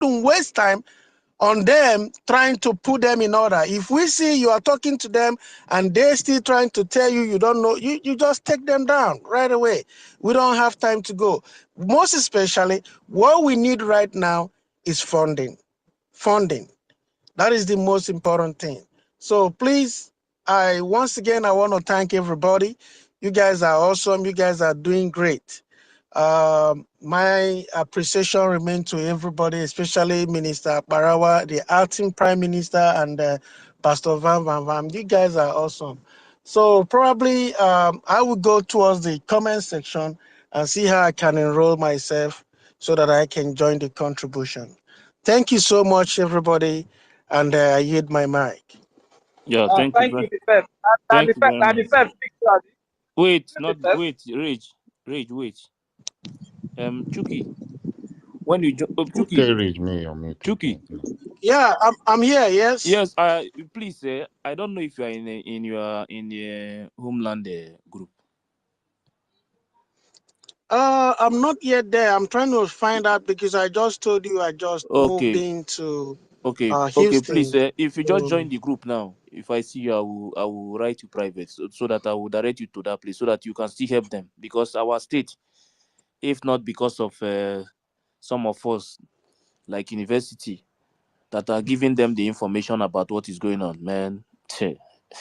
Don't waste time on them trying to put them in order. If we see you are talking to them and they're still trying to tell you you don't know, you just take them down right away. We don't have time to go. Most especially, what we need right now is funding. Funding. That is the most important thing. So please, once again, I want to thank everybody. You guys are awesome. You guys are doing great. My appreciation remains to everybody, especially Minister Barawa, the acting Prime Minister, and Pastor Van Van Van. You guys are awesome. So probably I will go towards the comment section and see how I can enroll myself so that I can join the contribution. Thank you so much, everybody, and I yield my mic. Yeah, thank you. Thank you very much. Wait, Rage, wait. Chucky, when you Chucky, Chucky. Yeah, I'm here. Yes. Yes. Please, I don't know if you are in the homeland group. I'm not yet there. I'm trying to find out because I just told you I just moved into Houston. Please, if you just join the group now, if I see you, I will write you private so that I will direct you to that place so that you can still help them, because our state, if not because of some of us like university that are giving them the information about what is going on, man,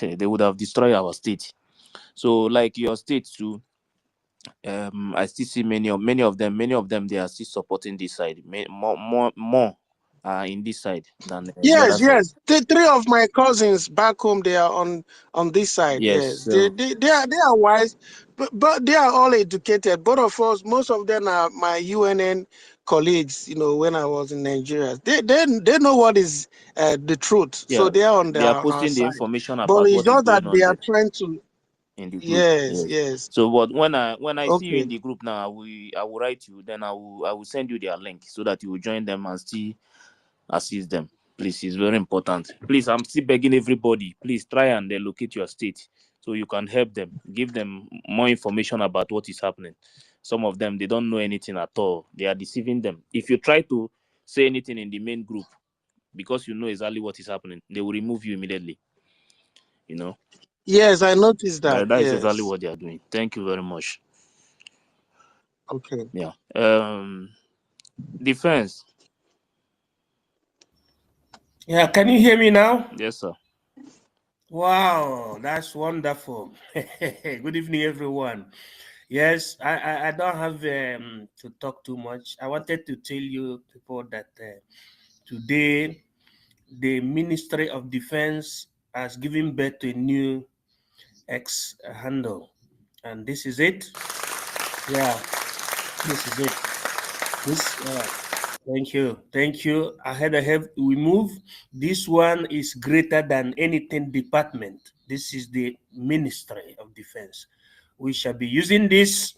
they would have destroyed our state. So like your state too, I still see many of them they are still supporting this side more in this side than the other side. Three of my cousins back home, they are on this side. Yes, so they are wise, but they are all educated. Both of us, most of them are my UNN colleagues. You know, when I was in Nigeria, they know what is the truth. Yeah, so they are on they are posting the information about but it's what not is going that on they are trying to. in the group. Yes. So but when I see you in the group now, I will write you, then I will send you their link so that you will join them and still assist them. Please, it's very important. Please, I'm still begging everybody, please try and locate your state so you can help them, give them more information about what is happening. Some of them, they don't know anything at all. They are deceiving them. If you try to say anything in the main group, because you know exactly what is happening, they will remove you immediately. You know? Yes, I noticed that. That is exactly what they are doing. Thank you very much. Okay. Yeah. Defense. Yeah, can you hear me now? Yes, sir. Wow, that's wonderful. Good evening, everyone. Yes, I don't have to talk too much. I wanted to tell you people that today the Ministry of Defense has given birth to a new X handle, and this is it. Yeah, this is it. Thank you. Ahead, we move. This one is greater than anything department. This is the Ministry of Defense. We shall be using this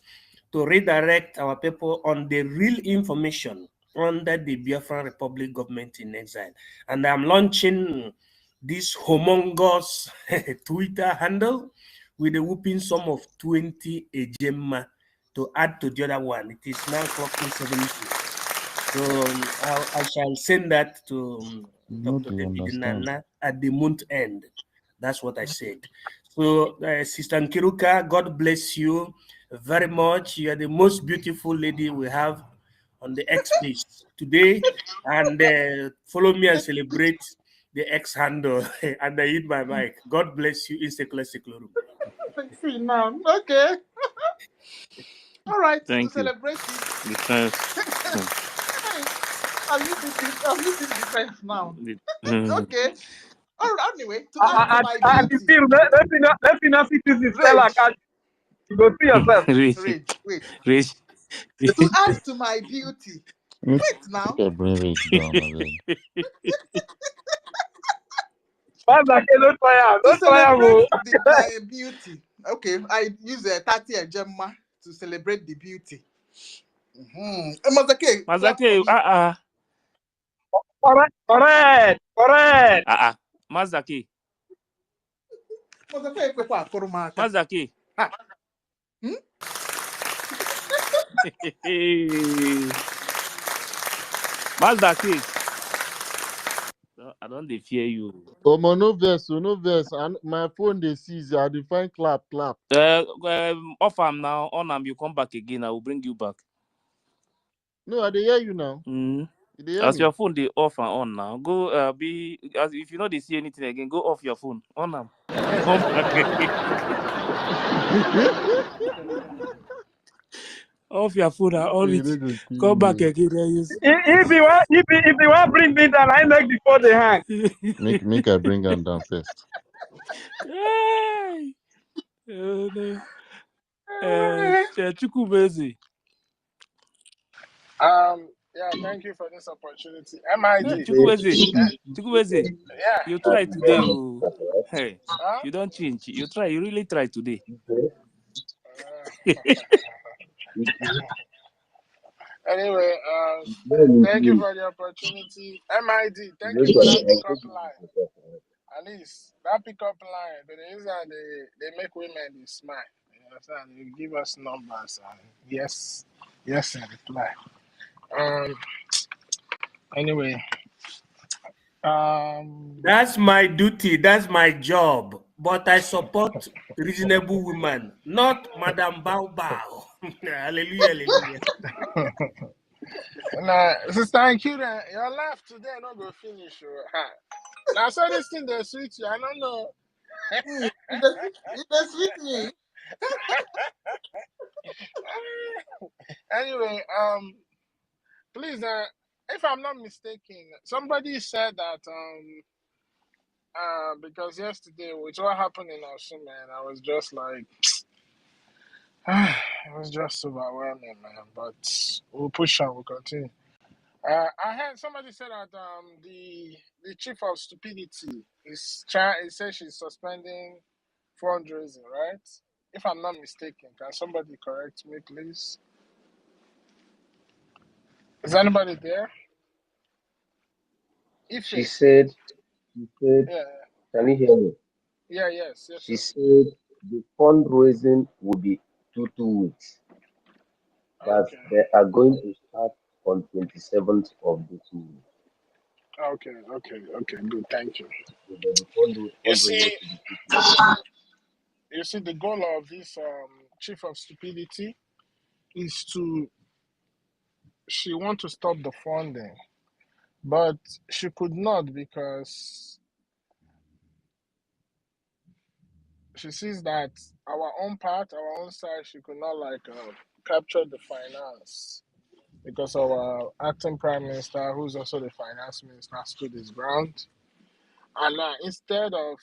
to redirect our people on the real information under the Biafra Republic government in exile. And I'm launching this humongous Twitter handle with a whooping sum of 20 ejemma to add to the other one. It is now clocking 70. So I shall send that to Dr. David Nana at the month end. That's what I said. So, Sister Nkiruka, God bless you very much. You are the most beautiful lady we have on the X space today. And follow me and celebrate the X handle. And I hit my mic. God bless you in secular room. See now. Okay. All right. Thank you. Celebrate Defense. I'm using defense now. Okay. All right, anyway, to add to my beauty. Let me not see this is like you go see yourself. Rage. To add to my beauty. Wait now. Don't try my beauty. Okay, I use a 30 gemma to celebrate the beauty. Massacre. Correct. Massacre. Massacre. Massacre. I don't dey fear you. Omo, no verse, and my phone they seize. I define clap. Off am now, on am, you come back again. I will bring you back. No, I dey hear you now. Mm. You dey hear As me? your phone dey off and on now, go as if you know they see anything again, go off your phone. On am. Come back again. Off your phone and on Okay, it. they go kill Come back me. again. Then use. If you want bring me down, I make before they hang. Make I bring them down first. Hey. No. Chukwubeze. Yeah, thank you for this opportunity. MID. Chukwubeze. Yeah. You try today. Oh. Hey, Huh? you don't change. You try. You really try today. Anyway, thank you for the opportunity. MID, thank you for that pickup line. At least that pickup line, but the reason they make women they smile. You understand? They give us numbers and yes, and reply. Anyway, That's my duty. That's my job. But I support reasonable women, not Madame Bao Bao. Hallelujah. Nah, Sister Ankira, your laugh today not go finish. Now, so this thing they sweet you. I don't know. It does with me. Anyway, please, if I'm not mistaken, somebody said that because yesterday with what happened in Orsu, man, I was just like, it was just overwhelming, man. But we'll push on, we'll continue. I heard somebody said that the chief of stupidity is trying. It says she's suspending fundraising, right? If I'm not mistaken, can somebody correct me, please? Is anybody there? She Ife. said, Yeah. can you hear me? Yeah. Yes. She Sir. said the fundraising will be 2 weeks. That Okay. they are going to start on 27th of this month. Okay. Good. Thank you. So the You fundraising see, to be 2 weeks. the goal of this chief of stupidity is to she want to stop the funding, but she could not because she sees that our own part, our own side, she could not capture the finance because our acting prime minister, who's also the finance minister, stood his ground. And instead of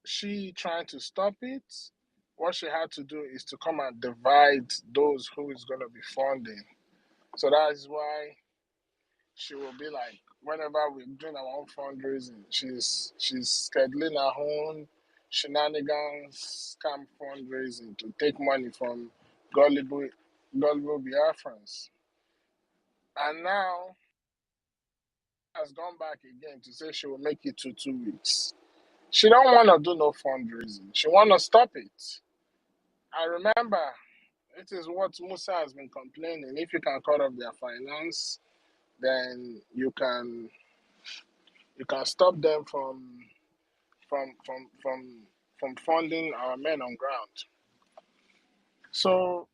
she trying to stop it, what she had to do is to come and divide those who is going to be funding. So that is why she will be like, whenever we're doing our own fundraising, she's scheduling her own shenanigans, scam fundraising to take money from gullible Biafrans. And now has gone back again to say she will make it to 2 weeks. She don't want to do no fundraising. She want to stop it. I remember it is what Musa has been complaining. If you can cut off their finance, then you can stop them from funding our men on ground. So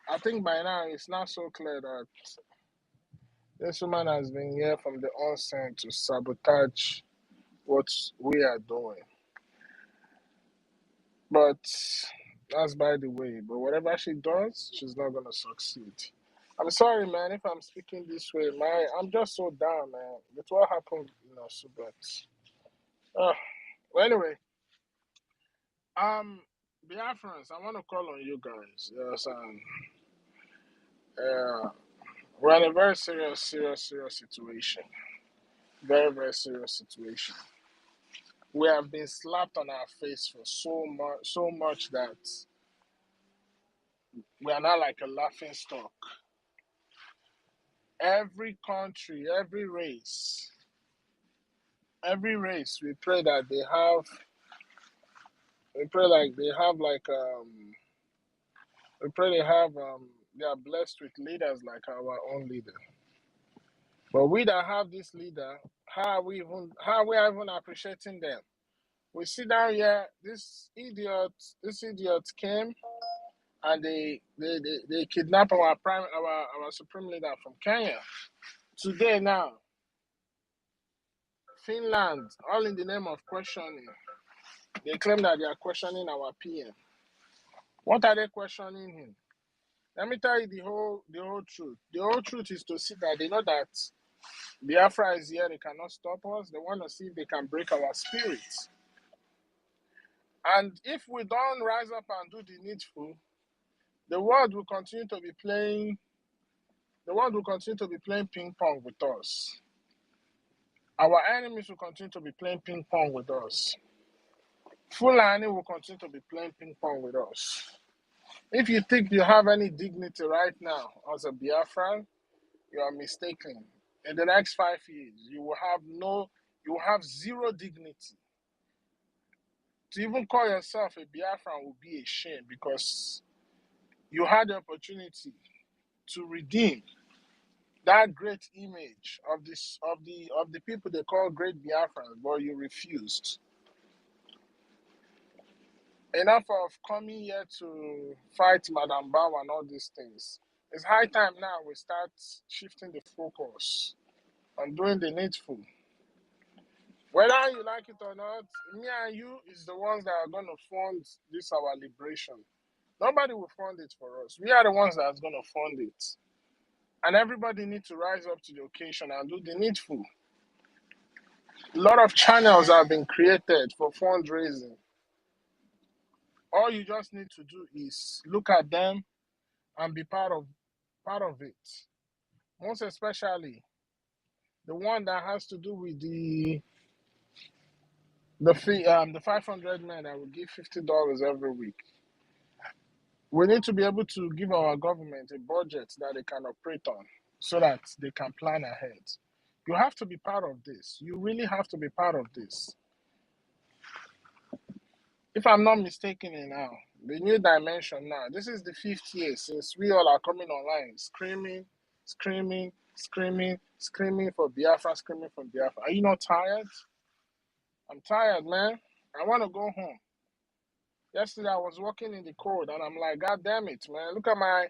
I think by now it's not so clear that this woman has been here from the onset to sabotage what we are doing. But that's by the way. But whatever she does, she's not gonna succeed. I'm sorry, man, if I'm speaking this way. I'm just so down, man. With what happened, so but well, anyway, Biafrans, I want to call on you guys. Yes, we're in a very serious situation. Very, very serious situation. We have been slapped on our face for so much that we are now like a laughing stock. Every country, every race, we pray that they have. We pray like they have like We pray they are blessed with leaders like our own leader. But we that have this leader How are we even appreciating them? We sit down here, this idiot came and they kidnap our supreme leader from Kenya. Today now, Finland, all in the name of questioning. They claim that they are questioning our PM. What are they questioning him? Let me tell you the whole truth. The whole truth is to see that they know that Biafra is here, they cannot stop us. They want to see if they can break our spirits. And if we don't rise up and do the needful, the world will continue to be playing ping pong with us. Our enemies will continue to be playing ping pong with us. Fulani will continue to be playing ping pong with us. If you think you have any dignity right now as a Biafran, you are mistaken. In the next 5 years, you will have zero dignity. To even call yourself a Biafran will be a shame because you had the opportunity to redeem that great image of the people they call great Biafrans, but you refused. Enough of coming here to fight Madam Bao and all these things. It's high time now we start shifting the focus on doing the needful. Whether you like it or not, me and you is the ones that are going to fund this our liberation. Nobody will fund it for us. We are the ones that are going to fund it. And everybody needs to rise up to the occasion and do the needful. A lot of channels have been created for fundraising. All you just need to do is look at them and be part of it. Most especially the one that has to do with the 500 men that will give $50 every week. We need to be able to give our government a budget that they can operate on so that they can plan ahead. You have to be part of this. You really have to be part of this. If I'm not mistaken now, the new dimension now, this is the 5th year since we all are coming online, screaming for Biafra, screaming for Biafra. Are you not tired? I'm tired, man. I want to go home. Yesterday I was walking in the cold and I'm like, God damn it, man. Look at my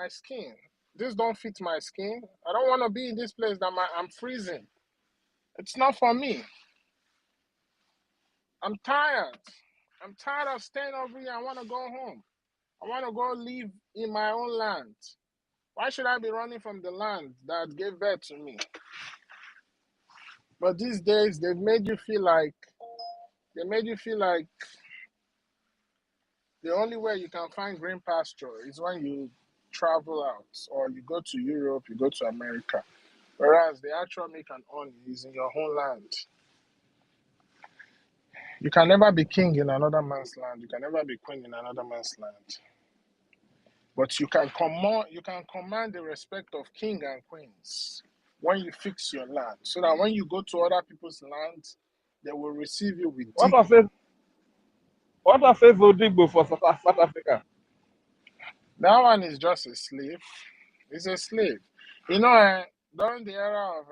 skin. This don't fit my skin. I don't want to be in this place that I'm freezing. It's not for me. I'm tired. I'm tired of staying over here. I want to go home. I want to go live in my own land. Why should I be running from the land that gave birth to me? But these days, they've made you feel like the only way you can find green pasture is when you travel out or you go to Europe, you go to America. Whereas the actual make and own is in your own land. You can never be king in another man's land. You can never be queen in another man's land. But you can command the respect of king and queens when you fix your land. So that when you go to other people's lands, they will receive you with dignity. What a faithful Digbo for South Africa. That one is just a slave. It's a slave. You know, during the era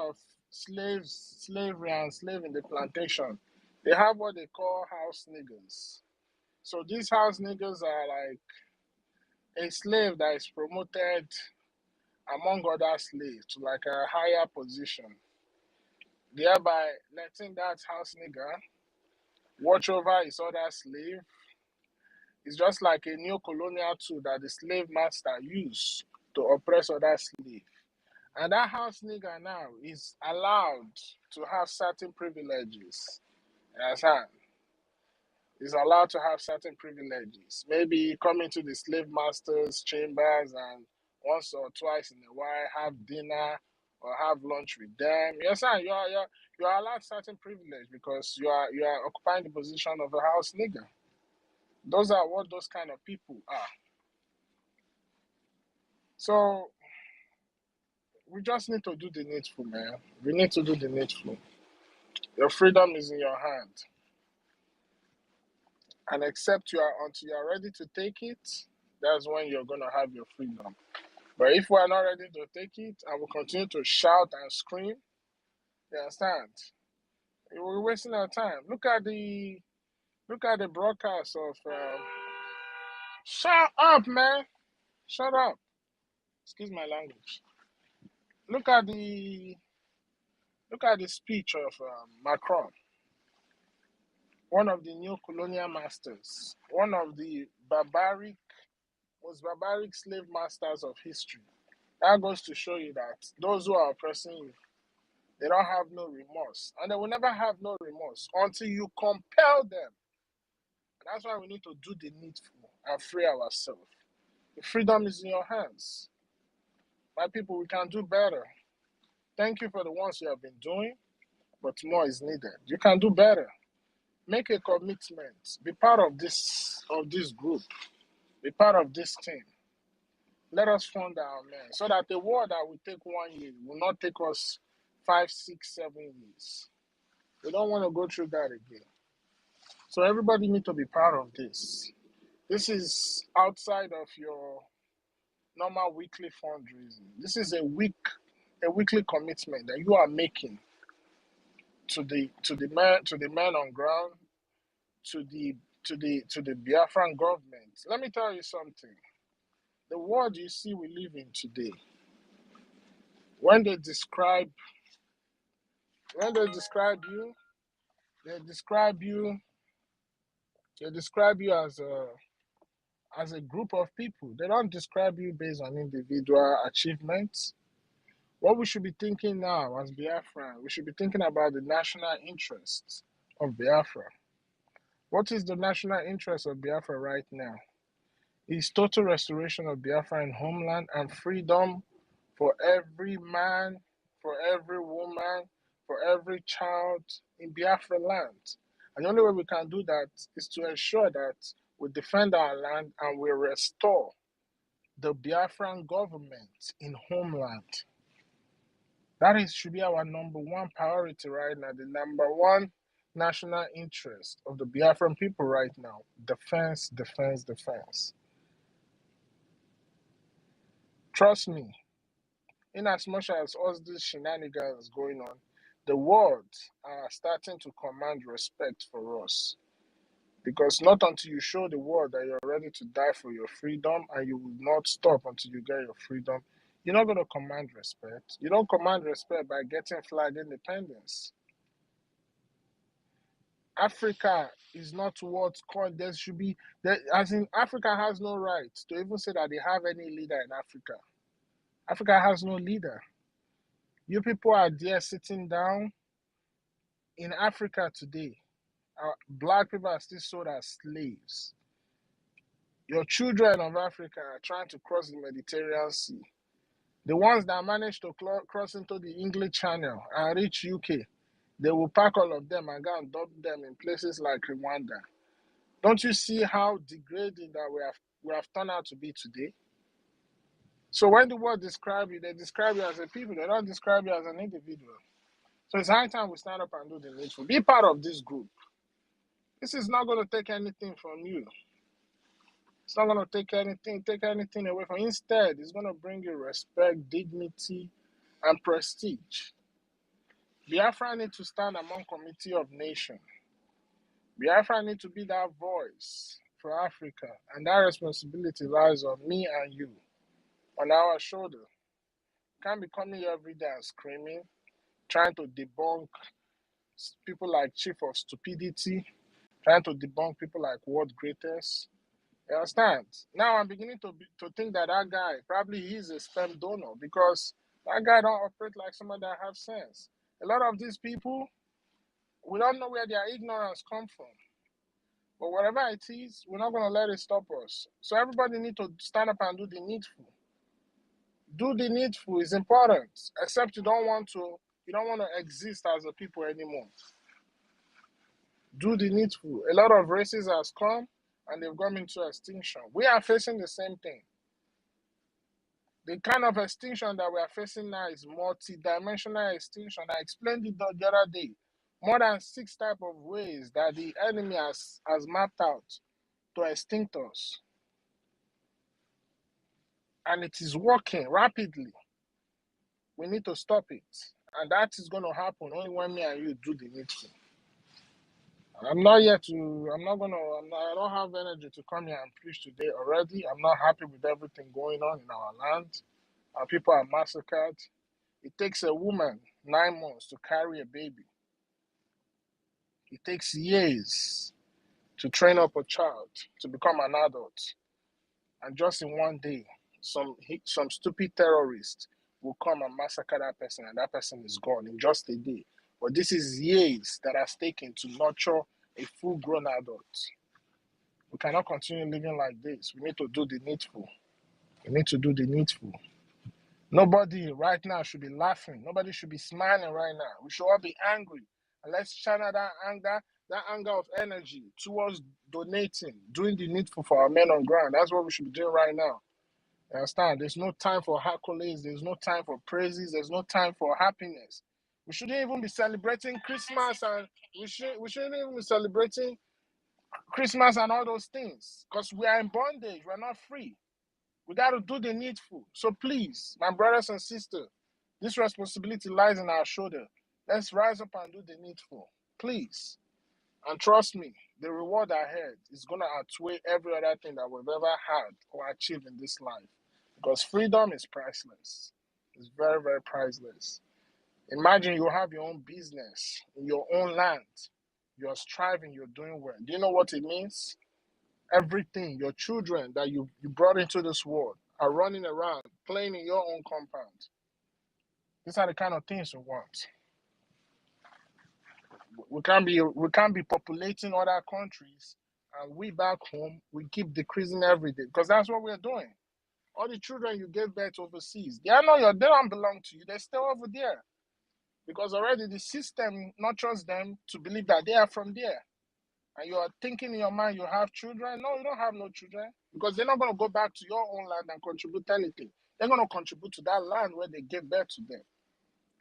of slavery and slave in the plantation, they have what they call house niggers. So these house niggers are like a slave that is promoted among other slaves to like a higher position, thereby letting that house nigger watch over his other slave. It's just like a new colonial tool that the slave master used to oppress other slaves. And that house nigger now is allowed to have certain privileges. Is allowed to have certain privileges. Maybe come into the slave master's chambers and once or twice in a while have dinner or have lunch with them. Yes, sir. You are allowed certain privilege because you are occupying the position of a house nigger. Those are what those kind of people are. So we just need to do the needful, man. We need to do the needful. Your freedom is in your hand. And until you are ready to take it, that's when you're gonna have your freedom. But if we are not ready to take it and we continue to shout and scream, you understand? We're wasting our time. Look at the broadcast of shut up, man. Shut up. Excuse my language. Look at the speech of Macron, one of the new colonial masters, one of the most barbaric slave masters of history. That goes to show you that those who are oppressing you, they don't have no remorse. And they will never have no remorse until you compel them. And that's why we need to do the needful and free ourselves. The freedom is in your hands. My people, we can do better. Thank you for the ones you have been doing, but more is needed. You can do better. Make a commitment. Be part of this group. Be part of this team. Let us fund our men so that the war that will take 1 year will not take us 5, 6, 7 years. We don't want to go through that again. So everybody needs to be part of this. This is outside of your normal weekly fundraising. This is a weekly commitment that you are making to the men on ground, to the Biafran government. Let me tell you something. The world you see we live in today, when they describe you, they describe you as a group of people. They don't describe you based on individual achievements. What we should be thinking now as Biafra, we should be thinking about the national interests of Biafra. What is the national interest of Biafra right now? It's total restoration of Biafra in homeland and freedom for every man, for every woman, for every child in Biafralands. And the only way we can do that is to ensure that we defend our land and we restore the Biafran government in homeland. That should be our number one priority right now, the number one national interest of the Biafran people right now. Defense, defense, defense. Trust me, in as much as all these shenanigans going on, the world are starting to command respect for us. Because not until you show the world that you're ready to die for your freedom and you will not stop until you get your freedom, you're not going to command respect. You don't command respect by getting flag independence. Africa is not what's called, there should be, as in Africa has no right to even say that they have any leader in Africa. Africa has no leader. You people are there sitting down. In Africa today, black people are still sold as slaves. Your children of Africa are trying to cross the Mediterranean Sea. The ones that manage to cross into the English Channel and reach UK, they will pack all of them and go and dump them in places like Rwanda. Don't you see how degrading that we have turned out to be today? So when the world describe you, they describe you as a people. They don't describe you as an individual. So it's high time we stand up and do the needful. Be part of this group. This is not going to take anything from you. It's not going to take anything away from you. Instead, it's going to bring you respect, dignity, and prestige. Biafra need to stand among committee of nations. Biafra need to be that voice for Africa. And that responsibility lies on me and you, on our shoulder. Can't be coming here every day and screaming, trying to debunk people like Chief of Stupidity, trying to debunk people like World Greatest. You understand? Now I'm beginning to think that guy, probably he's a sperm donor because that guy don't operate like someone that have sense. A lot of these people, we don't know where their ignorance come from. But whatever it is, we're not going to let it stop us. So everybody need to stand up and do the needful. Do the needful is important, except you don't want to exist as a people anymore. Do the needful. A lot of races has come and they've gone into extinction. We are facing the same thing. The kind of extinction that we are facing now is multi-dimensional extinction. I explained it the other day. More than 6 types of ways that the enemy has mapped out to extinct us. and it is working rapidly. We need to stop it. And that is going to happen only when me and you do the needful. I don't have energy to come here and preach today already. I'm not happy with everything going on in our land. Our people are massacred. It takes a woman 9 months to carry a baby. It takes years to train up a child to become an adult. And just in one day, some stupid terrorist will come and massacre that person, and that person is gone in just a day. But this is years that has taken to nurture a full-grown adult. We cannot continue living like this. We need to do the needful. We need to do the needful. Nobody right now should be laughing. Nobody should be smiling right now. We should all be angry. And let's channel that anger of energy towards donating, doing the needful for our men on ground. That's what we should be doing right now. You understand? There's no time for accolades. There's no time for praises. There's no time for happiness. We shouldn't even be celebrating Christmas, and we shouldn't even be celebrating Christmas and all those things, because we are in bondage. We're not free. We got to do the needful. So please, my brothers and sisters, this responsibility lies in our shoulder. Let's rise up and do the needful. Please. And trust me, the reward ahead is going to outweigh every other thing that we've ever had or achieved in this life. Because freedom is priceless. It's very, very priceless. Imagine you have your own business in your own land. You're striving, you're doing well. Do you know what it means? Everything, your children that you brought into this world are running around, playing in your own compound. These are the kind of things we want. We can't be populating other countries, and we back home, we keep decreasing every day, because that's what we're doing. All the children you gave birth overseas, they don't belong to you. They're still over there, because already the system nurtures them to believe that they are from there. And you are thinking in your mind you have children. No, you don't have no children, because they're not going to go back to your own land and contribute anything. They're going to contribute to that land where they gave birth to them.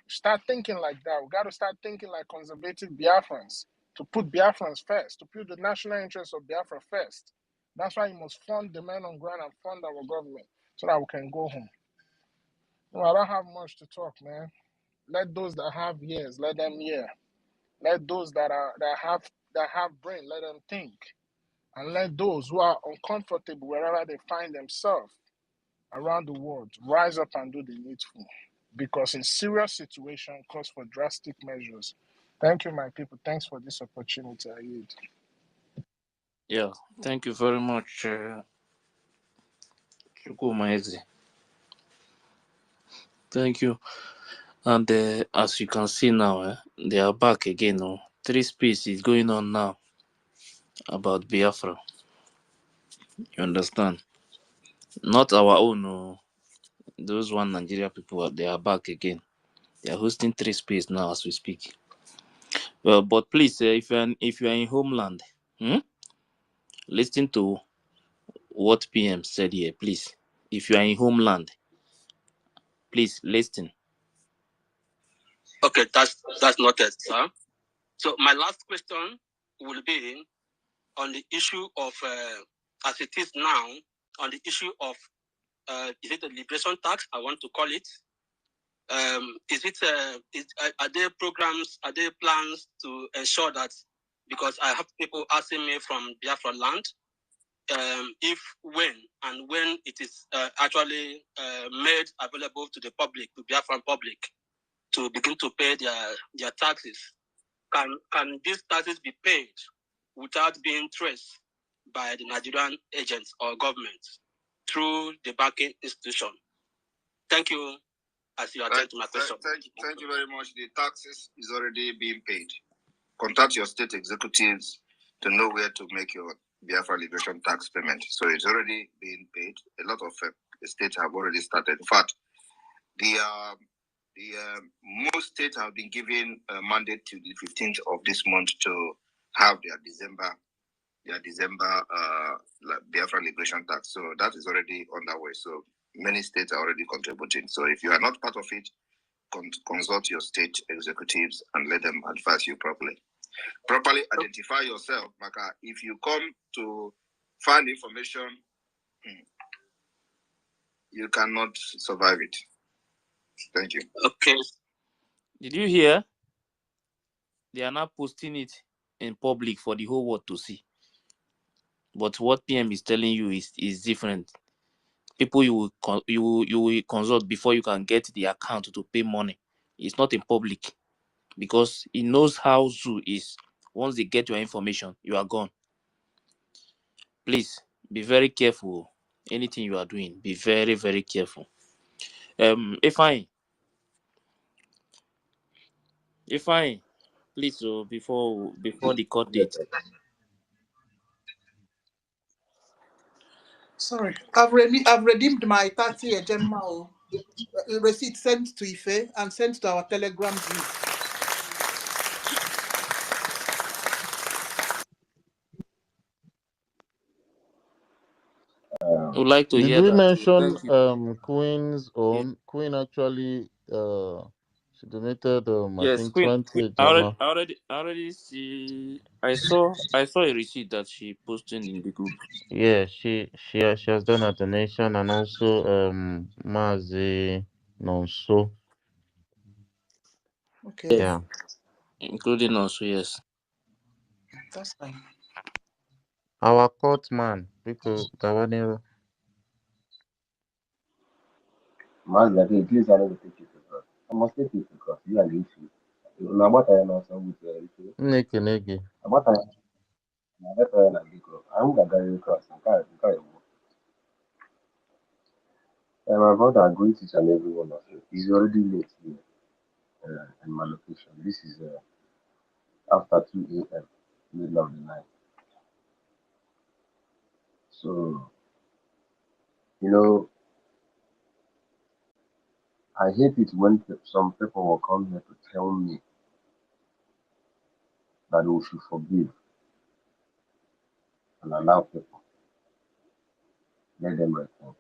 Start thinking like that. We got to start thinking like conservative Biafrans, to put Biafrans first, to put the national interest of Biafra first. That's why you must fund the men on ground and fund our government so that we can go home. No, I don't have much to talk, man. Let those that have ears, let them hear. Let those that have brain, let them think. And let those who are uncomfortable wherever they find themselves around the world rise up and do the needful. Because a serious situation calls for drastic measures. Thank you, my people. Thanks for this opportunity. I yield. Yeah, thank you very much, Chukwumaeze. Thank you. And as you can see now, they are back again. 3 space is going on now about Biafra. You understand? Not our own. Those one Nigeria people, they are back again. They are hosting 3 space now as we speak. Well, but please, if you are in homeland, listen to what PM said here, please. If you are in homeland, please listen. Okay, that's noted, sir. So my last question will be on the issue of, as it is now, on the issue of, is it a liberation tax? I want to call it. Are there programs, are there plans to ensure that, because I have people asking me from Biafraland, if when it is actually made available to the public, to Biafran public, to begin to pay their taxes, can these taxes be paid without being traced by the Nigerian agents or government through the banking institution? Thank you. As you attend to my question. Thank you very much. The taxes is already being paid. Contact your state executives to know where to make your Biafra liberation tax payment. So it's already being paid. A lot of states have already started. In fact, most states have been given a mandate to the 15th of this month to have their December Biafra liberation tax. So that is already underway. So many states are already contributing. So if you are not part of it, consult your state executives and let them advise you properly. Properly identify yourself, Maka. If you come to find information, you cannot survive it. Thank you. Okay. Did you hear? They are not posting it in public for the whole world to see. But what PM is telling you is different. People you will consult before you can get the account to pay money. It's not in public because he knows how Zoo is. Once they get your information, you are gone. Please be very careful. Anything you are doing, be very, very careful. Ifeanyi, please, before the court date. Sorry, I've redeemed my 30 Gemma receipt sent to Ife and sent to our Telegram group. Would like to Did hear we that. mention Thank you. Queen's own? Queen actually she donated I Yes, think Queen. 20 I Jama. already see. I saw a receipt that she posted in the group. Yeah, she has done a donation, and also Mazi Nonso. Okay, Yes, Yeah. including also. Yes. that's fine. Our court man, people Tawanero. Man, like, please, I don't take it because I must take it because you are the issue. Now, what I know, so with the issue. Neke neke. What I know, that I like because I'm going to go across. My brother agreed to and every one of you. He's already late here in my location. This is after 2 a.m., middle of the night. So, you know, I hate it when some people will come here to tell me that we should forgive and allow people, let them repent.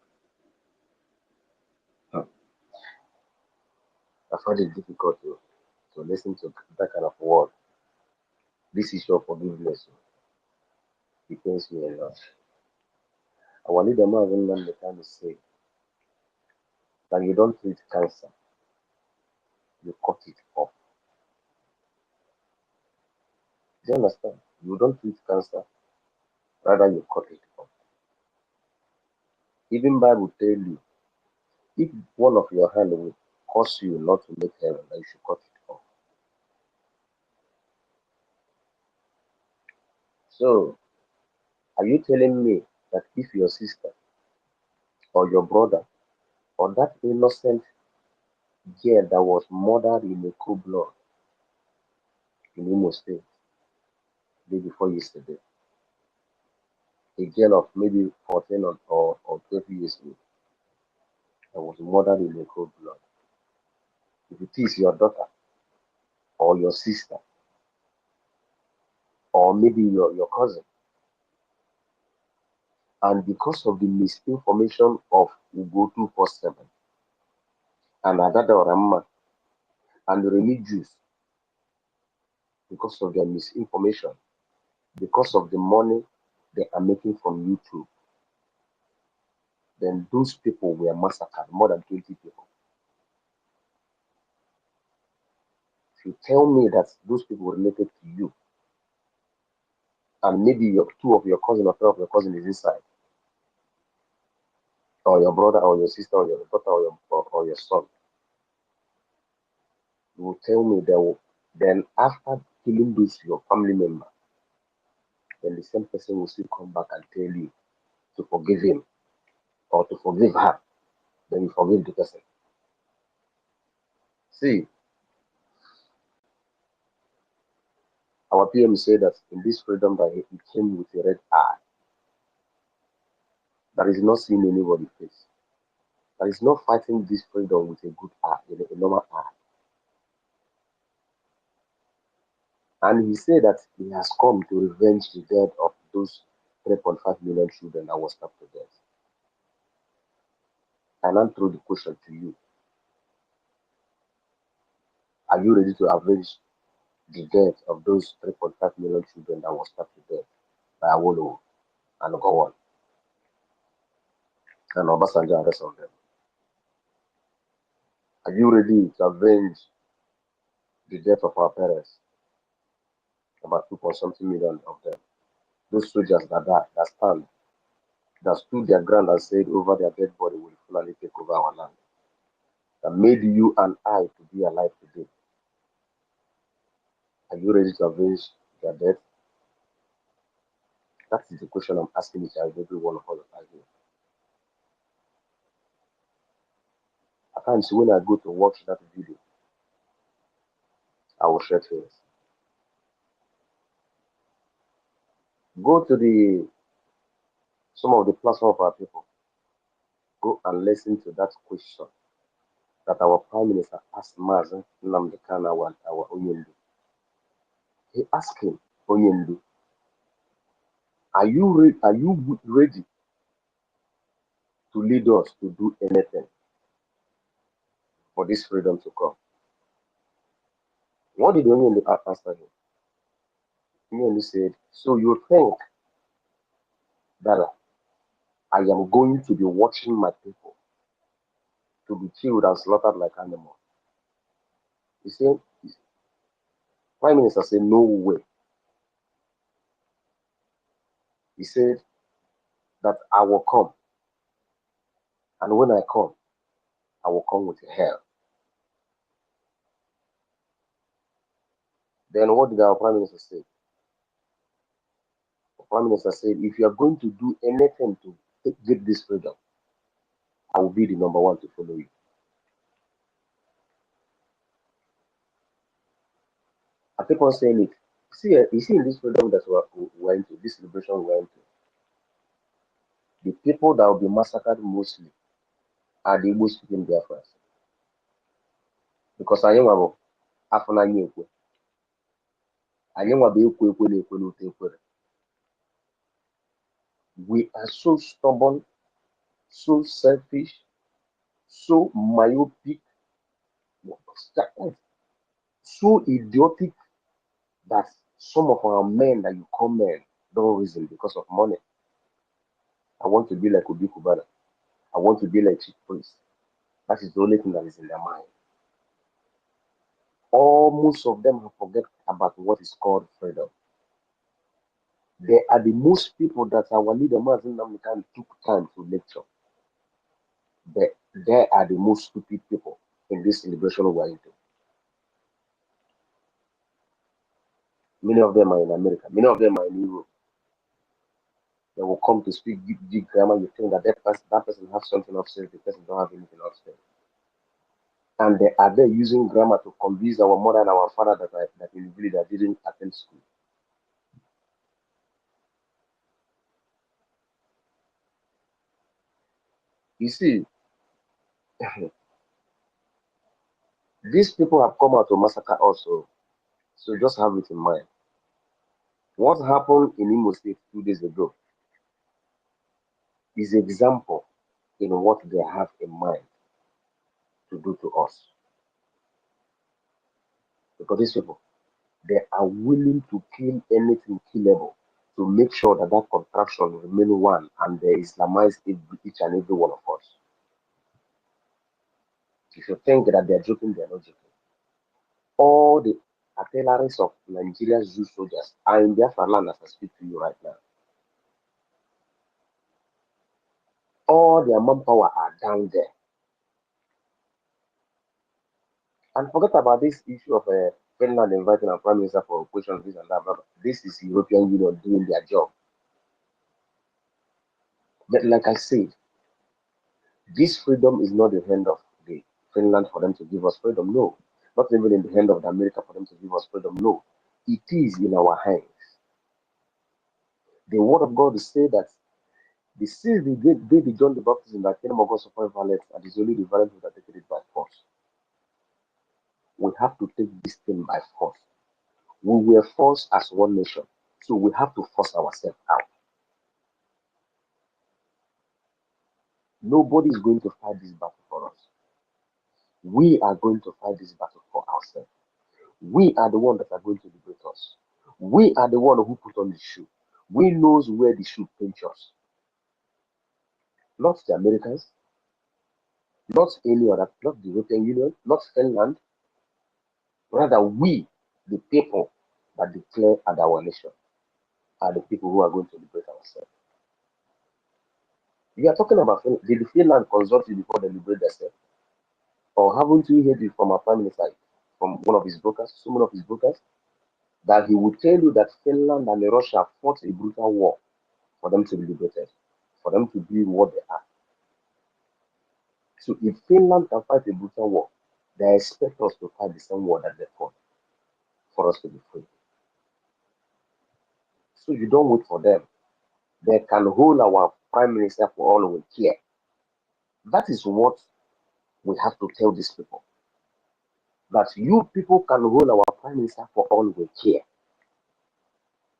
Hmm. I find it difficult to listen to that kind of word. This is your forgiveness. It pains me a lot. Our leader Marvin the time to say that you don't treat cancer, you cut it off. Do you understand? You don't treat cancer, rather you cut it off. Even Bible tell you, if one of your hand will cause you not to make heaven, then you should cut it off. So, are you telling me that if your sister or your brother or that innocent girl that was murdered in a cold blood in Imo State day before yesterday, a girl of maybe 14 or 12 years old that was murdered in a cold blood, if it is your daughter or your sister or maybe your cousin, and because of the misinformation of Ugo 247 and Adada Orama and the religious, because of their misinformation, because of the money they are making from YouTube, then those people were massacred, more than 20 people. If you tell me that those people were related to you, and maybe two of your cousin or three of your cousin is inside, or your brother or your sister or your daughter or your son, you will tell me then after killing those your family member, then the same person will still come back and tell you to forgive him or to forgive her. Then you forgive the person. See, our PM said that in this freedom that he came with a red eye. That is not seeing anybody's face. That is not fighting this freedom with a good eye, a normal eye. And he said that he has come to revenge the death of those 3.5 million children that was stabbed to death. And I throw the question to you. Are you ready to avenge the death of those 3.5 million children that was stabbed to death by Awolowo and Gowon and Obasanjo and the rest of them? Are you ready to avenge the death of our parents? About 2.something million of them. Those soldiers that died, that stand, that stood their ground and said over their dead body will finally take over our land. That made you and I to be alive today. Are you ready to avenge their death? That is the question I'm asking each and every one of us here. At times when I go to watch that video, I will shed tears. Go to some of the platform of our people. Go and listen to that question that our Prime Minister asked Mazen Nnamdi Kanu, our Onyendu. He asked him, Onyendu, are you ready to lead us to do anything for this freedom to come? What did Onyendu answer him? Onyendu said, so you think that I am going to be watching my people to be killed and slaughtered like animals? He said, Prime Minister said, no way. He said that I will come. And when I come, I will come with hell. Then what did our Prime Minister say? The Prime Minister said, if you are going to do anything to get this freedom, I will be the number one to follow you. I keep on saying it. You see in this freedom that we're into, this liberation we're into, the people that will be massacred mostly are the Igbo speaking Biafrans. Because I am we are so stubborn, so selfish, so myopic, so idiotic that some of our men that you call men don't reason because of money. I want to be like Obi Kubana. I want to be like Chief Priest. That is the only thing that is in their mind. Most of them have forget about what is called freedom. They are the most people that our leader Mazen Nnamdi Kanu took time to lecture. They are the most stupid people in this celebration we're into. Many of them are in America. Many of them are in Europe. They will come to speak deep grammar. You think that that person has something upstairs, the person don't have anything upstairs. And they are there using grammar to convince our mother and our father that in the village that didn't attend school. You see, these people have come out to massacre also. So just have it in mind. What happened in Imo State 2 days ago is an example in what they have in mind to do to us. Because these people, they are willing to kill anything killable to make sure that that contraction remain one and they Islamize each and every one of us. If you think that they are joking, they are not joking. All the artilleries of Nigeria's zoo soldiers are in Biafralands as I speak to you right now. All their manpower are down there. And forget about this issue of Finland inviting our prime minister for questions, this and that. But this is European Union doing their job. But like I said, this freedom is not the hand of the Finland for them to give us freedom. No, not even in the hand of the America for them to give us freedom. No, it is in our hands. The word of God says that the seed the baby John the Baptist in the kingdom of God suffer violence, and it's only the violent who that take it by force. We have to take this thing by force. We were forced as one nation, so we have to force ourselves out. Nobody is going to fight this battle for us. We are going to fight this battle for ourselves. We are the one that are going to liberate us. We are the one who put on the shoe. We knows where the shoe pinch us. Not the Americans, not any other, not the European Union, not Finland. Rather, we, the people that declare as our nation, are the people who are going to liberate ourselves. We are talking about did Finland consult you before they liberate themselves? Or haven't we heard it from our prime minister, from one of his brokers, some of his brokers, that he would tell you that Finland and Russia fought a brutal war for them to be liberated, for them to be what they are. So if Finland can fight a brutal war, they expect us to fight the same war that they fought for us to be free. So you don't wait for them. They can hold our prime minister for all we care. That is what we have to tell these people. That you people can hold our prime minister for all we care.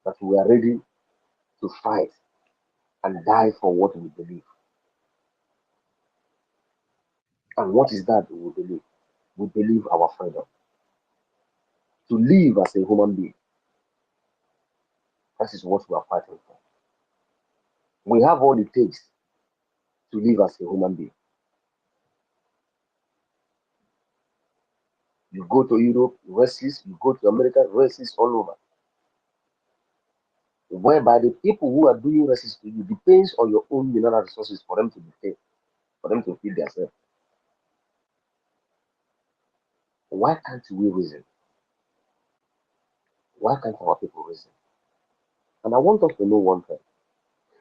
That we are ready to fight and die for what we believe. And what is that we believe? We believe our freedom. To live as a human being. That is what we are fighting for. We have all it takes to live as a human being. You go to Europe, racist. You go to America, racist all over. Whereby the people who are doing racist to you depends on your own mineral resources for them to be paid, for them to feed themselves. Why can't we reason? Why can't our people reason? And I want us to know one thing.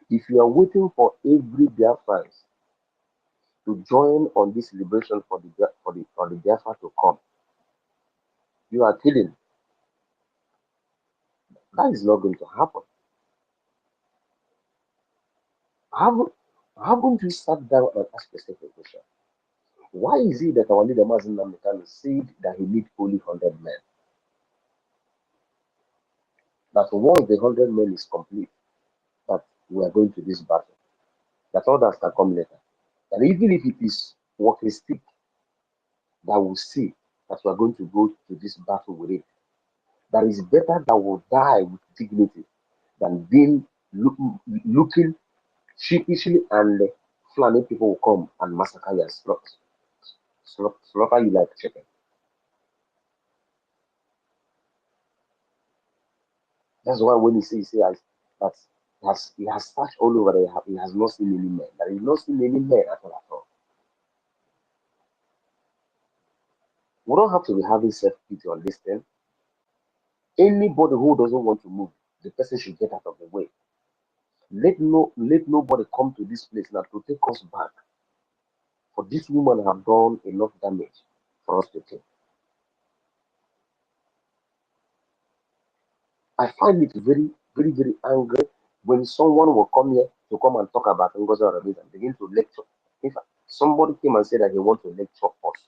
If you are waiting for every Biafrans to join on this liberation for the Biafra to come, you are kidding. That is not going to happen. Haven't we sat down and asked a simple question? Why is it that our leader Mazen Namdekan said that he needs only 100 men? That once the 100 men is complete, that we are going to this battle. That others can come later. And even if it is walking stick, that will see that we are going to go to this battle with it. That is better that we'll die with dignity than being looking sheepishly and Fulani people will come and massacre you and slaughter you like chicken. That's why when he says that he has searched all over there, he has not seen any men. That he has not seen any men at all. We don't have to be having self-pity on this thing. Anybody who doesn't want to move, the person should get out of the way. Let nobody come to this place now to take us back. For this woman have done enough damage for us to take. I find it very, very, very angry when someone will come here to come and talk about NGOZI and begin to lecture. If somebody came and said that he wants to lecture us,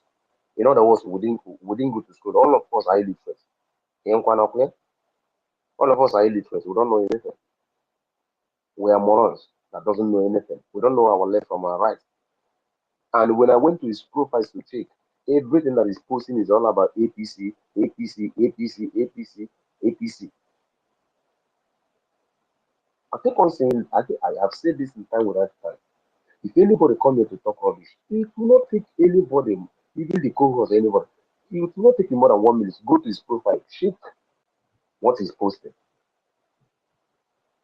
in other words, we didn't go to school. All of us are illiterate. All of us are illiterate. We don't know anything. We are morons that doesn't know anything. We don't know our left from our right. And when I went to his profiles to check, everything that he's posting is all about APC, APC, APC, APC, APC. I keep on saying, I have said this in time without time. If anybody come here to talk rubbish, it will not take anybody, even the co-host, anybody, it will not take him more than 1 minute to go to his profile, check what he's posting.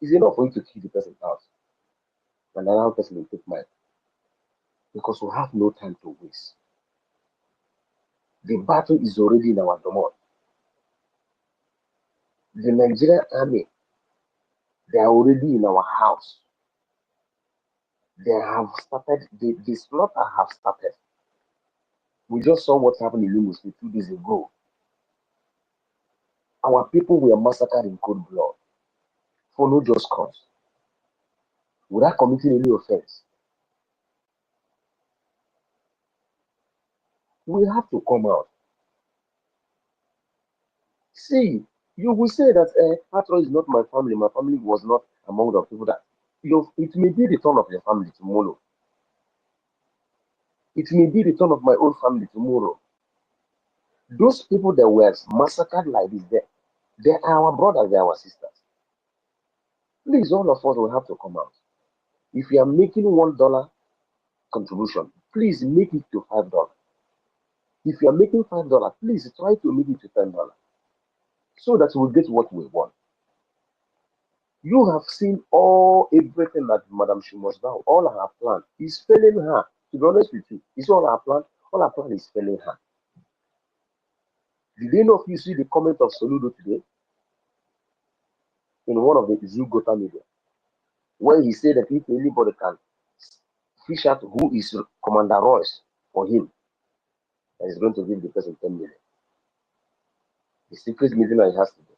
It's enough for you to kick the person out. And another person will take mine. Because we have no time to waste. The battle is already in our domain. The Nigerian army, they are already in our house. They have started, the slaughter have started. We just saw what happened in Imo State 2 days ago. Our people were massacred in cold blood for no just cause, without committing any offense. We have to come out. See, you will say that after all, is not my family. My family was not among the people that it may be the turn of your family tomorrow. It may be the turn of my own family tomorrow. Those people that were massacred like this, they are our brothers, they are our sisters. Please, all of us will have to come out. If you are making $1 contribution, please make it to $5. If you are making $5, please try to make it to $10 so that we'll get what we want. You have seen everything that Madam Shumos down. All her plan is failing her. To be honest with you, it's all her plan. All her plan is failing her. Did any of you see the comment of Soludo today in one of the Zugota media, where he said that if anybody can fish out who is Commander Royce for him, that is going to give the person 10 million. The secret meeting that he has to do,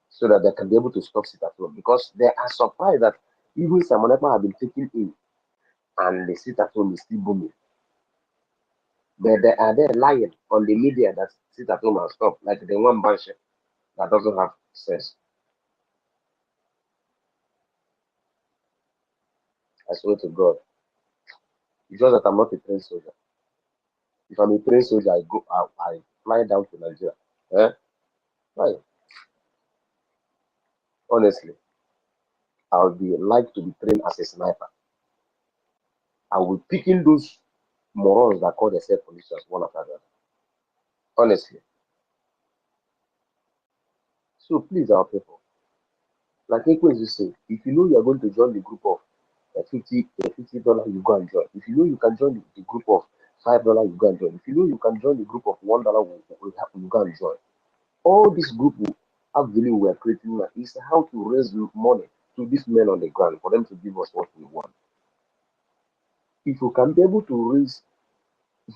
so that they can be able to stop sit at home, because they are surprised that even Samonepa have been taken in and the sit at home is still booming. But they are there lying on the media that sit at home and stop, like the one bunch that doesn't have sense. I swear to God, it's just that I'm not a trained soldier. If I'm a trained soldier, I fly down to Nigeria. Eh? Right. Honestly, I would like to be trained as a sniper. I will be picking those morons that call themselves politicians one after the other. Honestly. So please, our people, like Ekwensu say, if you know you are going to join the group of $50, you go and join. If you know you can join the group of $5, you go and join. If you know you can join the group of $1, you go and join. All this group will have value we are creating now is how to raise money to these men on the ground for them to give us what we want. If you can be able to raise,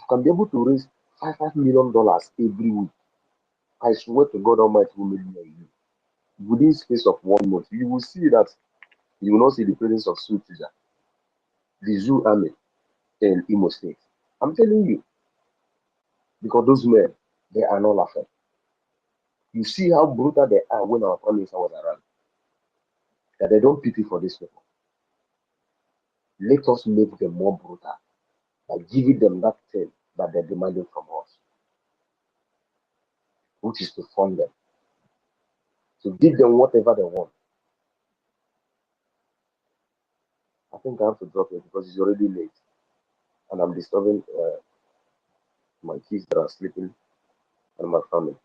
$5 million every week, I swear to God Almighty will make you. Within space of 1 month, you will see that you will not see the presence of Sutuja, the Zoo Army in Imo State. I'm telling you, because those men, they are not laughing. You see how brutal they are when our Prime Minister was around. That they don't pity for these people. Let us make them more brutal by giving them that thing that they're demanding from us, which is to fund them, to give them whatever they want. I think I have to drop it because it's already late and I'm disturbing my kids that are sleeping and my family.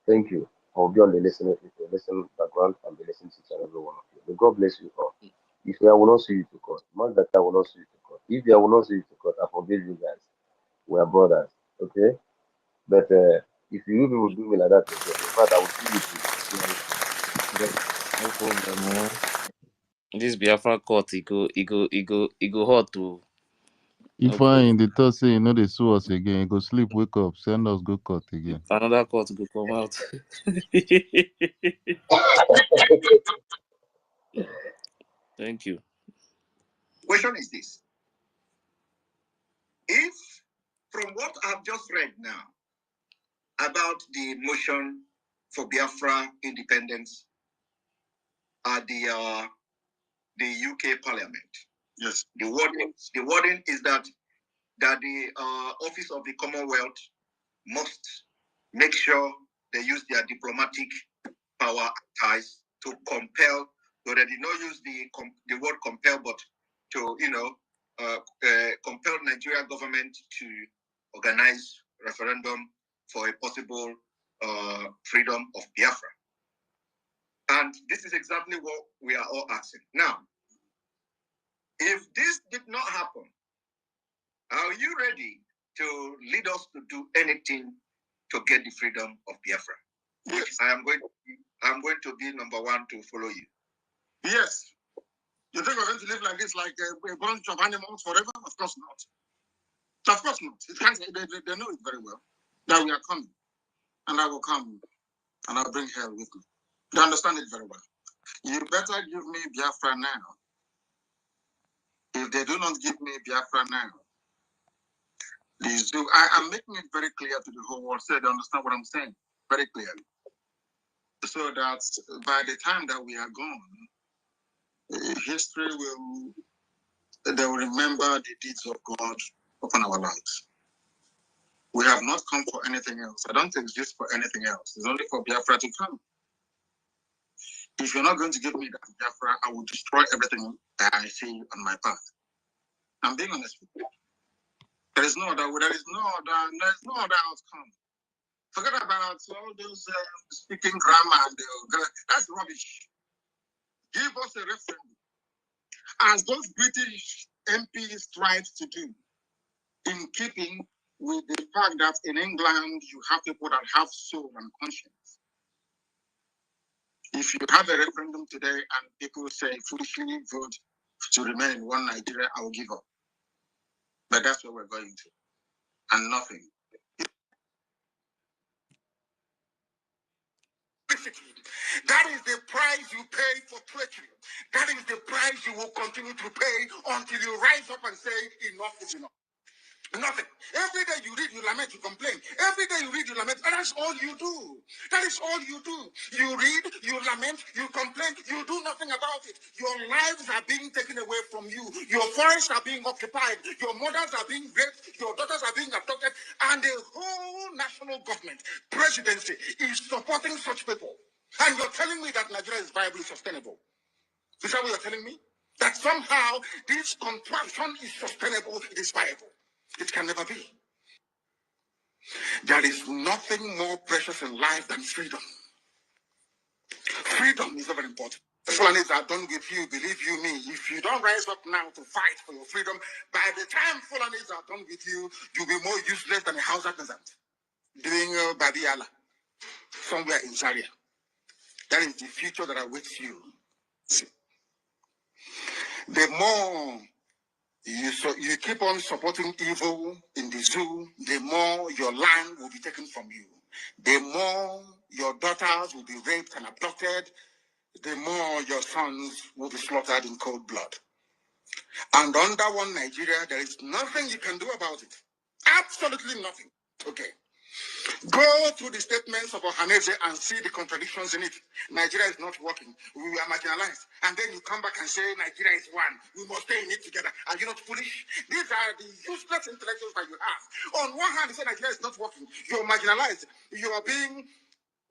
Thank you. I'll be on the listen background and be listening to each and every one of you. May God bless you all. If I will not see you to court, mark that I will not see you to court. If I will not see you to court, I forgive you guys. We are brothers, okay? But if you people do me like that again, in fact, I will see you to. No problem. This Biafra court, it go hot too. No If I in problem. the thought say you know they sue us again, you go sleep, wake up, send us go court again. Another court go come out. Thank you. Question is this. If, from what I've just read now about the motion for Biafra independence at the UK Parliament, yes, the wording is that the Office of the Commonwealth must make sure they use their diplomatic power ties to compel, though they did not use the word compel, but to compel Nigeria government to organize referendum for a possible freedom of Biafra. And this is exactly what we are all asking. Now, if this did not happen, are you ready to lead us to do anything to get the freedom of Biafra? Yes. I'm going to be number one to follow you. Yes. You think we're going to live like this, like a bunch of animals forever? Of course not. Of course not. It can't, they know it very well that we are coming. And I will come and I'll bring hell with me. They understand it very well. You better give me Biafra now. If they do not give me Biafra now, please do. I'm making it very clear to the whole world so they understand what I'm saying very clearly. So that by the time that we are gone, history they will remember the deeds of God upon our lives. We have not come for anything else. I don't exist for anything else. It's only for Biafra to come. If you're not going to give me that Biafra, I will destroy everything that I see on my path. I'm being honest with you. There is no other outcome. Forget about all those speaking grammar and that's rubbish. Give us a referendum, as those British MPs tried to do, in keeping with the fact that in England you have people that have soul and conscience. If you have a referendum today and people say foolishly vote to remain in one Nigeria, I will give up. But that's what we're going to, and nothing. That is the price you pay for treachery. That is the price you will continue to pay until you rise up and say enough is enough. Nothing. Every day you read, you lament, you complain. Every day you read, you lament, and that's all you do. That is all you do. You read, you lament, you complain, you do nothing about it. Your lives are being taken away from you. Your forests are being occupied. Your mothers are being raped. Your daughters are being abducted. And the whole national government, presidency, is supporting such people. And you're telling me that Nigeria is viably sustainable. Is that what you're telling me? That somehow this contraption is sustainable, it is viable. It can never be. There is nothing more precious in life than freedom. Freedom is very important. The Fulanis are done with you, believe you me. If you don't rise up now to fight for your freedom, by the time Fulanis are done with you, you'll be more useless than a Hausa peasant doing Babiala somewhere in Zaria. That is the future that awaits you. See, the more you keep on supporting evil in the zoo, the more your land will be taken from you. The more your daughters will be raped and abducted, the more your sons will be slaughtered in cold blood. And under one Nigeria, there is nothing you can do about it. Absolutely nothing. Okay. Go through the statements of Ohaneze and see the contradictions in it. Nigeria is not working. We are marginalized. And then you come back and say Nigeria is one. We must stay in it together. Are you not foolish? These are the useless intellectuals that you have. On one hand, you say Nigeria is not working. You're marginalized. You are being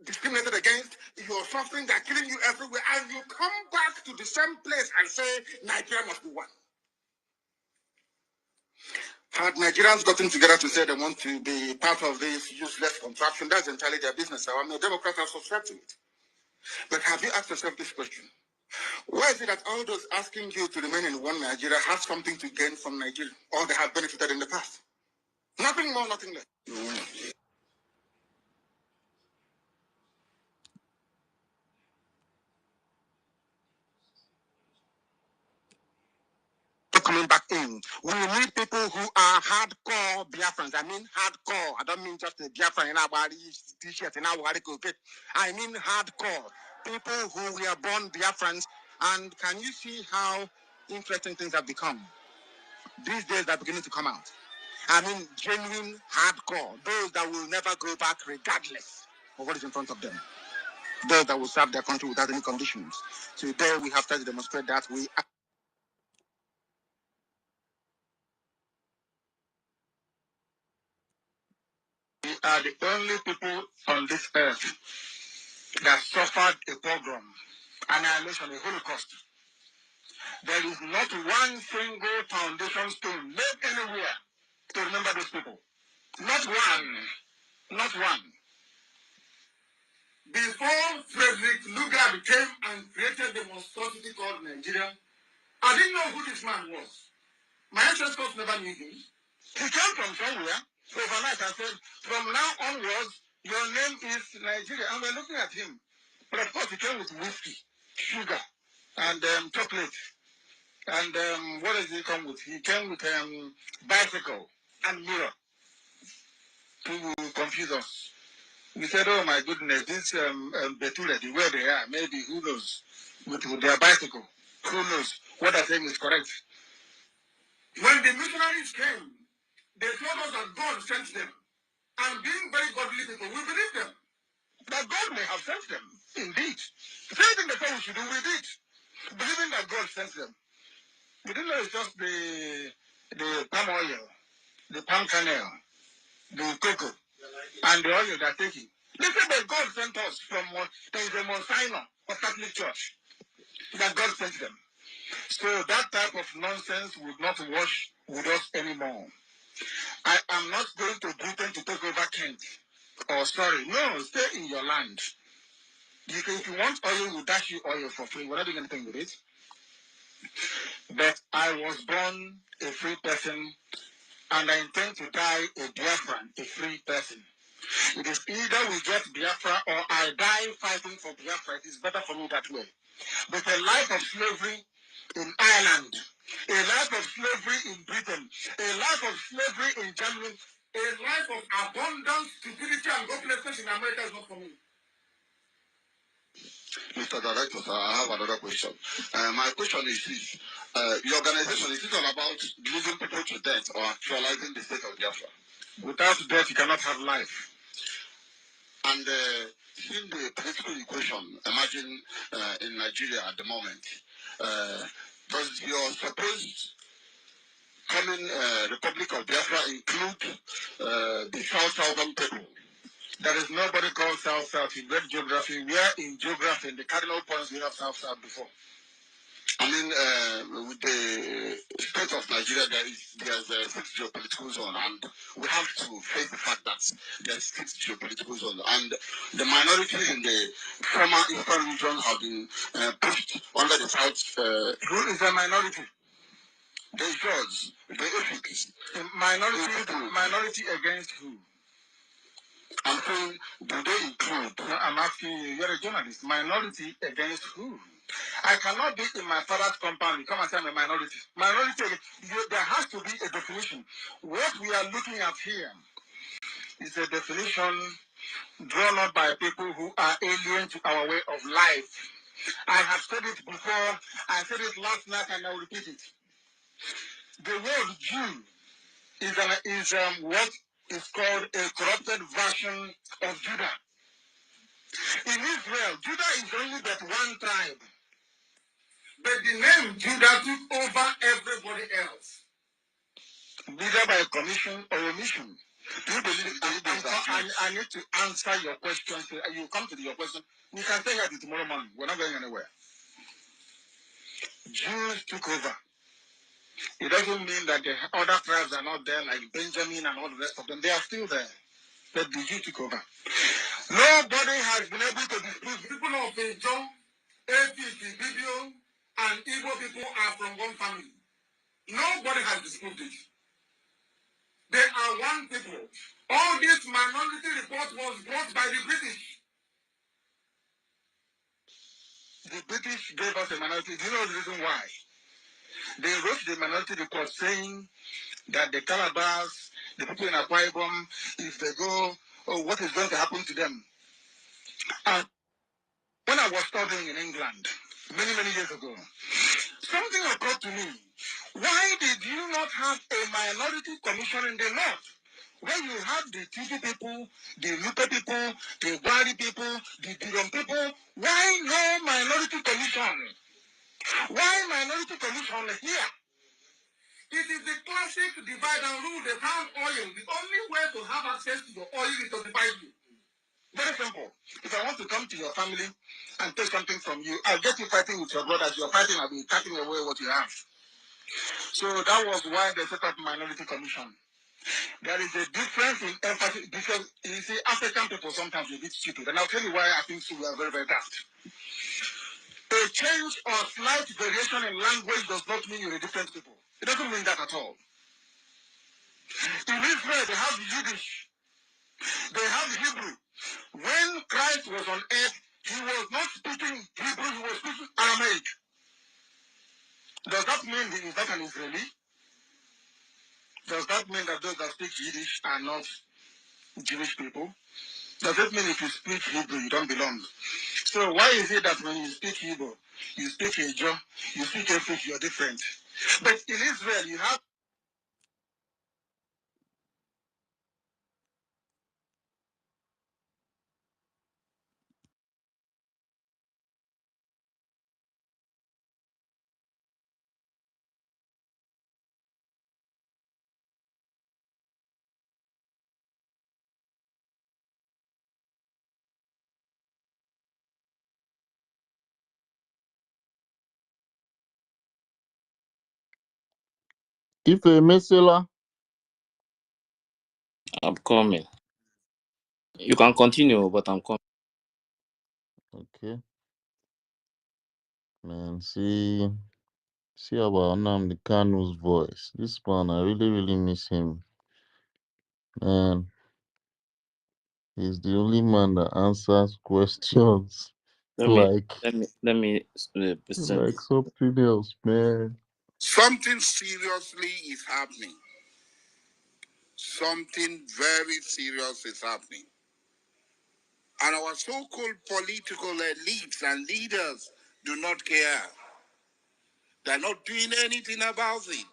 discriminated against. You're suffering. They're killing you everywhere. And you come back to the same place and say Nigeria must be one. Had Nigerians gotten together to say they want to be part of this useless contraption, that's entirely their business. I'm a Democrat, I subscribe to it. But have you asked yourself this question? Why is it that all those asking you to remain in one Nigeria have something to gain from Nigeria, or they have benefited in the past? Nothing more, nothing less. Coming back in, we need people who are hardcore Biafrans. I mean hardcore. I don't mean just a Biafran in our t-shirt in our okay. I mean hardcore. People who were born Biafrans. And can you see how interesting things have become? These days they're beginning to come out. I mean genuine hardcore. Those that will never go back regardless of what is in front of them. Those that will serve their country without any conditions. Today we have to demonstrate that we are the only people on this earth that suffered a pogrom, annihilation, a Holocaust. There is not one single foundation stone laid anywhere to remember those people. Not one. Not one. Before Frederick Lugard came and created the monstrosity called Nigeria, I didn't know who this man was. My ancestors never knew him. He came from somewhere, overnight, and said, from now onwards, your name is Nigeria. And we're looking at him. But of course, he came with whiskey, sugar, and chocolate. And what does he come with? He came with bicycle and mirror to confuse us. We said, oh my goodness, this Betula, the way they are, maybe, who knows, with their bicycle. Who knows? What they're saying is correct. When the missionaries came, they told us that God sent them. And being very godly people, we believe them. That God may have sent them, indeed. The same thing they said we should do, we did. Believing that God sent them. We didn't know it's just the palm oil, the palm kernel, the cocoa, and the oil they're taking. They said that God sent us from there is a Mount Sinai of Catholic Church. That God sent them. So that type of nonsense would not wash with us anymore. I am not going to Britain to take over Kent. Oh, sorry. No, stay in your land. If you want oil, we'll dash you oil for free. We're not doing anything with it. But I was born a free person, and I intend to die a Biafran, a free person. It is either we get Biafra or I die fighting for Biafra. It is better for me that way. But a life of slavery in Ireland, a life of slavery in Britain, a life of slavery in Germany, a life of abundance, stupidity, and hopelessness in America is not for me. Mr. Director, sir, I have another question. My question is this. Your organization, is it all about losing people to death or actualizing the state of Biafra? Without death, you cannot have life. And seeing the political equation, imagine in Nigeria at the moment, does your supposed coming Republic of Biafra include the Southern people? There is nobody called South. In great geography, we are in geography, in the cardinal points we have South before. I mean, with the state of Nigeria, there's 6 geopolitical zone, and we have to face the fact that there's 6 geopolitical zones, and the minorities in the former eastern region have been pushed under the south. Who is a minority? The George, the EFIK. Minority against who? I'm saying, do they include? No, I'm asking you, you're a journalist. Minority against who? I cannot be in my father's compound. You come and say I'm a minority. Minority, there has to be a definition. What we are looking at here is a definition drawn up by people who are alien to our way of life. I have said it before. I said it last night, and I'll repeat it. The word Jew is what is called a corrupted version of Judah. In Israel, Judah is only but one tribe. But the name Judah took over everybody else. Either by commission or omission. Do you believe I need to answer your question. You come to your question. We can stay here till tomorrow morning. We're not going anywhere. Jews took over. It doesn't mean that the other tribes are not there, like Benjamin and all the rest of them. They are still there. But the Jews took over. Nobody has been able to dispute. People of John, EFIK-IBIBIO, and Igbo people are from one family. Nobody has disputed it. They are one people. All this minority report was brought by the British. The British gave us a minority. Do you know the reason why? They wrote the minority report saying that the Calabars, the people in Akwa Ibom, if they go, what is going to happen to them? And when I was studying in England, many years ago, something occurred to me. Why did you not have a minority commission in the north? Where you have the Titi people, the Lupe people, the Gwari people, the Diron people, why no minority commission? Why minority commission here? It is the classic divide and rule. They found oil. The only way to have access to the oil is to divide you. Very simple. If I want to come to your family and take something from you, I'll get you fighting with your brothers. You're fighting, I'll be cutting away what you have. So that was why they set up minority commission. There is a difference in empathy because you see, African people sometimes are a bit stupid. And I'll tell you why I think so we are very daft. A change or slight variation in language does not mean you're a different people. It doesn't mean that at all. In Israel, they have Yiddish. They have Hebrew. When Christ was on earth, he was not speaking Hebrew, he was speaking Aramaic. Does that mean he is not an Israeli? Does that mean that those that speak Yiddish are not Jewish people? Does it mean if you speak Hebrew, you don't belong? So why is it that when you speak Hebrew, you speak Ejo, you speak Efik, you're different? But in Israel, you have If a mesela, I'm coming. You can continue, but I'm coming. okay, man. See about Nnamdi Kanu's voice. This man, I really miss him, man. He's the only man that answers questions Let me like present like this. something else, man. Something seriously is happening. Something very serious is happening. And our so-called political elites and leaders do not care. They're not doing anything about it.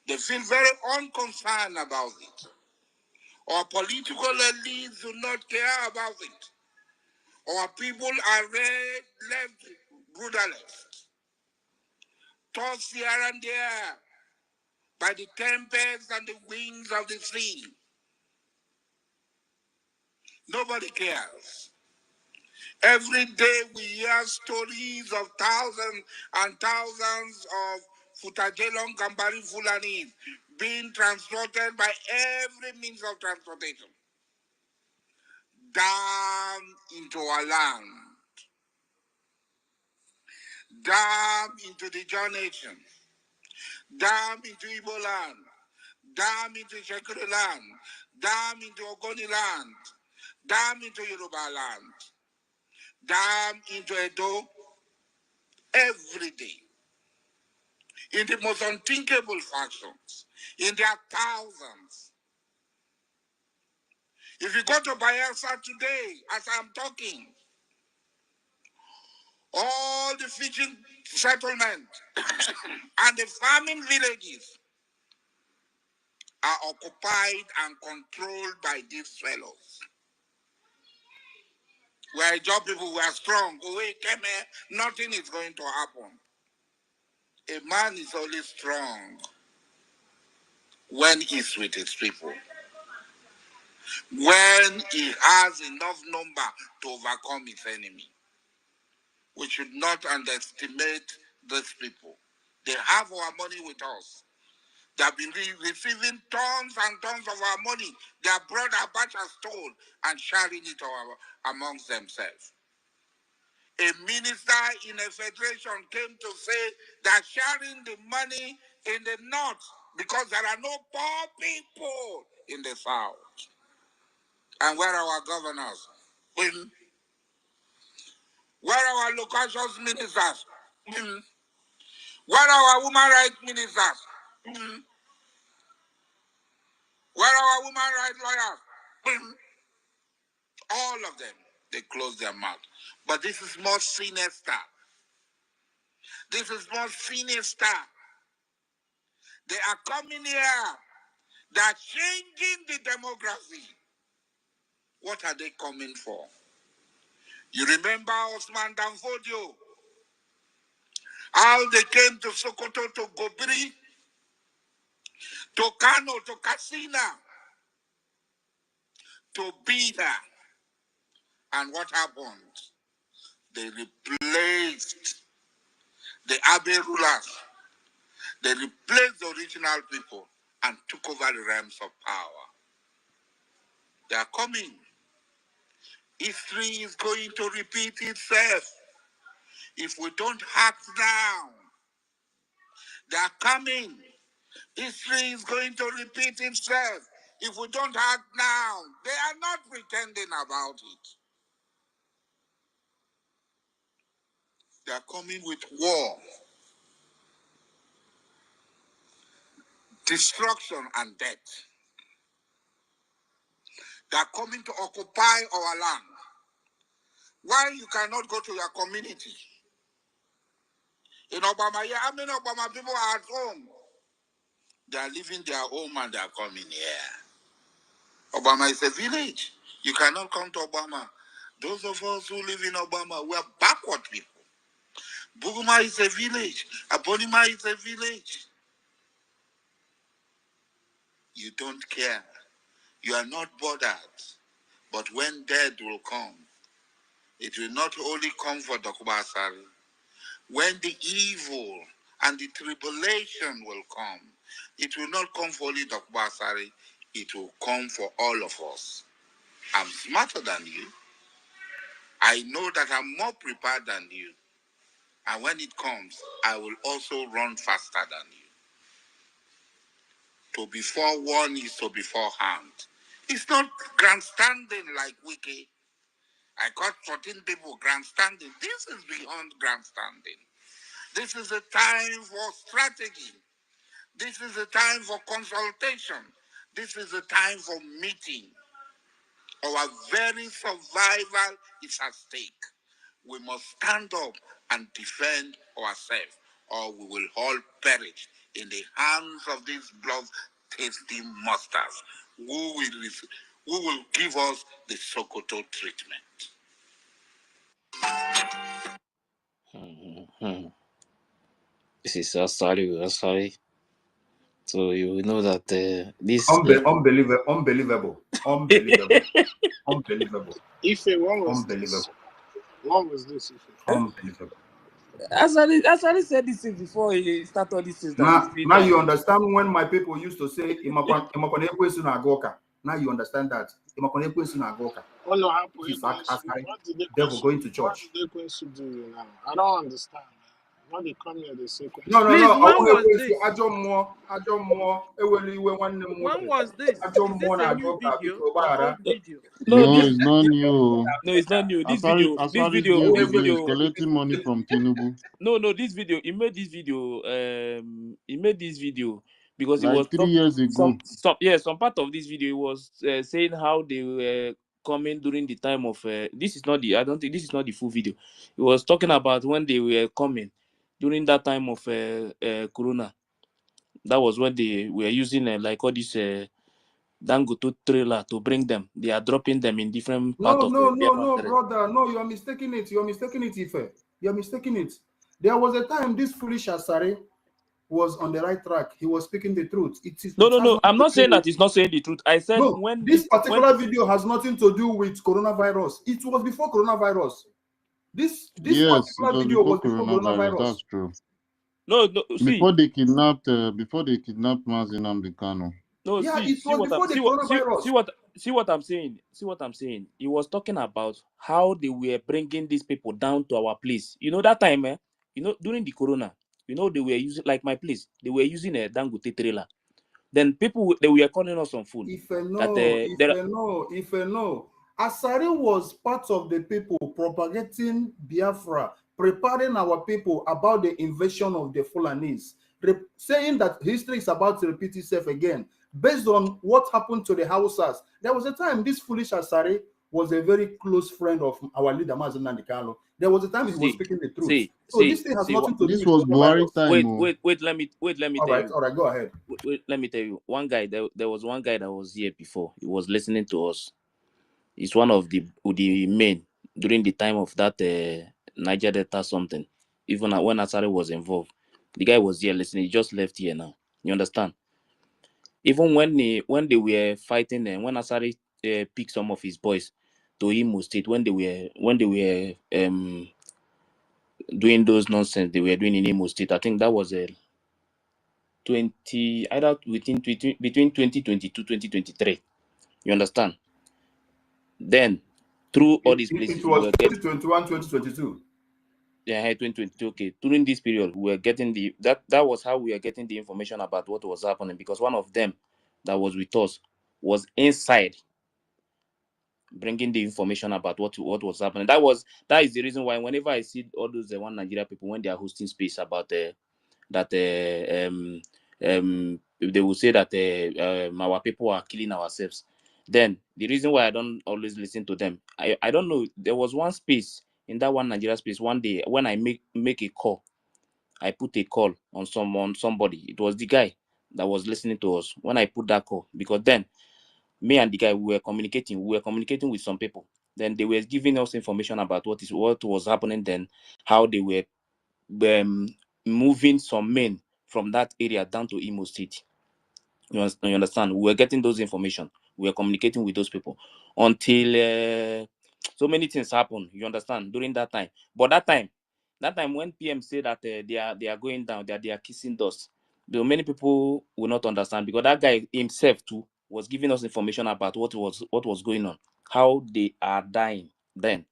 They feel very unconcerned about it. Our political elites do not care about it. Our people are left rudderless, tossed here and there by the tempests and the winds of the sea. Nobody cares. Every day we hear stories of thousands and thousands of Futajelong Gambari Fulanis being transported by every means of transportation down into our land, down into the John Nation, down into Igbo land, down into Shekuru land, down into Ogoni land, down into Yoruba land, down into Edo, every day, in the most unthinkable fashions, in their thousands. If you go to Biafra today, as I'm talking, all the fishing settlements and the farming villages are occupied and controlled by these fellows. We are job people, we are strong. We came here, nothing is going to happen. A man is only strong when he's with his people, when he has enough number to overcome his enemy. We should not underestimate these people. They have our money with us. They have been receiving tons and tons of our money. Their brother Abacha stole and sharing it amongst themselves. A minister in a federation came to say that sharing the money in the north because there are no poor people in the south. And where are our governors? Where are our local ministers? Where are our women rights ministers? Where are our women rights lawyers? All of them, they close their mouth. But this is more sinister. This is more sinister. They are coming here. They are changing the demography. What are they coming for? You remember Osman Danfodio? How they came to Sokoto, to Gobiri, to Kano, to Katsina, to Bida. And what happened? They replaced the Abe rulers. They replaced the original people and took over the realms of power. They are coming. History is going to repeat itself if we don't act now. They are coming. History is going to repeat itself if we don't act now. They are not pretending about it. They are coming with war, destruction, and death. They are coming to occupy our land. Why you cannot go to your community? In Obama, how many Obama people are at home? They are leaving their home and they are coming here. Obama is a village. You cannot come to Obama. Those of us who live in Obama, we are backward people. Buguma is a village. Abonima is a village. You don't care. You are not bothered. But when death will come, it will not only come for Dokubasari. When the evil and the tribulation will come, It will not come for only Dr. Basari, it will come for all of us. I'm smarter than you. I know that I'm more prepared than you. And when it comes, I will also run faster than you. To be forewarned is to be forehand. It's not grandstanding like Wiki. I caught 14 people grandstanding. This is beyond grandstanding. This is a time for strategy. This is a time for consultation. This is a time for meeting. Our very survival is at stake. We must stand up and defend ourselves, or we will all perish in the hands of these blood-tasty monsters who will give us the Sokoto treatment. This is sorry. So you know that this unbelievable, unbelievable. Ife, what was unbelievable. this? What was this, Ife? Unbelievable. Asali said this thing before he started this thing. Now you understand when my people used to say now you understand that. Oh no, devil going to church. What did they going to do now? I don't understand. When they come here, they say no. Please, when was this? When was this? Is this a new video or old video? No, it's not new. No, it's not new. This video is collecting money from Tinubu. No, this video. He made this video. Because like it was 3 years ago. Some part of this video was saying how they were coming during the time of. This is not the. I don't think this is not the full video. It was talking about when they were coming during that time of Corona. That was when they were using like all this Dangote trailer to bring them. They are dropping them in different parts of No, brother. No, you are mistaking it. Ife. You are mistaking it. There was a time this foolish Asare was on the right track. He was speaking the truth. No. I'm not saying that he's not saying the truth. I said when this particular video has nothing to do with coronavirus. It was before coronavirus. This particular video was before coronavirus. That's true. No. Before they kidnapped Mazi Nnamdi Kanu. No, yeah, it was before the coronavirus. See what I'm saying. He was talking about how they were bringing these people down to our place. You know that time, during the corona, they were using like my place. They were using a Dangote trailer. Then people they were calling us on phone. If no. Asare was part of the people propagating Biafra, preparing our people about the invasion of the Fulanese, saying that history is about to repeat itself again. Based on what happened to the Hausas, there was a time this foolish Asare was a very close friend of our leader, Mazi Nnamdi Kanu. There was a time he was speaking the truth. This thing has nothing to do with this was Buhari time. Wait, let me tell you. All right, go ahead. Wait, let me tell you. One guy, there was one guy that was here before. He was listening to us. He's one of the men during the time of that Niger Delta something. Even when Asare was involved, the guy was here listening. He just left here now. You understand? Even when they were fighting, when Asare picked some of his boys to Imo State, when they were doing those nonsense they were doing in Imo State, I think that was between 2022 2023. You understand? Then through all these places, it was 2021, 2022. Yeah, 2022. Okay, during this period, we were getting that was how we were getting the information about what was happening, because one of them that was with us was inside bringing the information about what was happening. That is the reason why whenever I see all those One Nigeria people, when they are hosting space about they will say that our people are killing ourselves. Then the reason why I don't always listen to them, I don't know. There was one space in that One Nigeria space one day when I make a call, I put a call on somebody. It was the guy that was listening to us when I put that call, because then me and the guy we were communicating with some people. Then they were giving us information about what was happening, then how they were moving some men from that area down to Imo State. You understand? We were getting those information. We were communicating with those people until so many things happened. You understand? During that time. But that time when PM said that they are going down, that they are kissing dust, though many people will not understand, because that guy himself too was giving us information about what was going on, how they are dying then.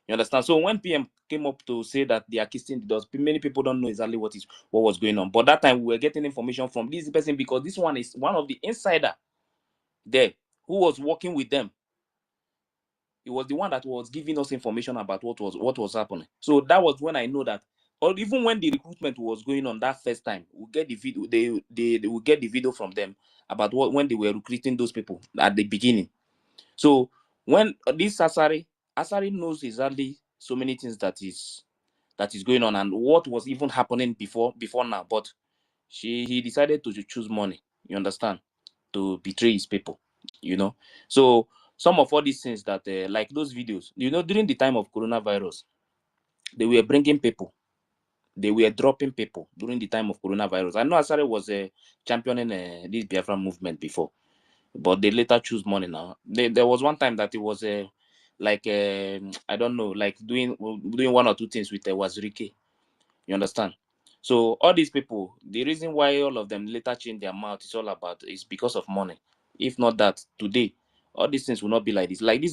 You understand? So when PM came up to say that they are kissing the dust, many people don't know exactly what was going on. But that time we were getting information from this person, because this one is one of the insider there who was working with them. He was the one that was giving us information about what was happening. So that was when I know that, or even when the recruitment was going on that first time, we get the video. They will get the video from them about when they were recruiting those people at the beginning. So when this Asari knows exactly so many things that is going on and what was even happening before now, but he decided to choose money. You understand? To betray his people. So some of all these things that like those videos, during the time of coronavirus, they were bringing people, they were dropping people during the time of coronavirus. I know Asare was championing this Biafra movement before, but they later choose money now. There was one time that it was I don't know, like doing one or two things with Wazirike. You understand? So all these people, the reason why all of them later change their mouth is because of money. If not that, today all these things will not be like this. Like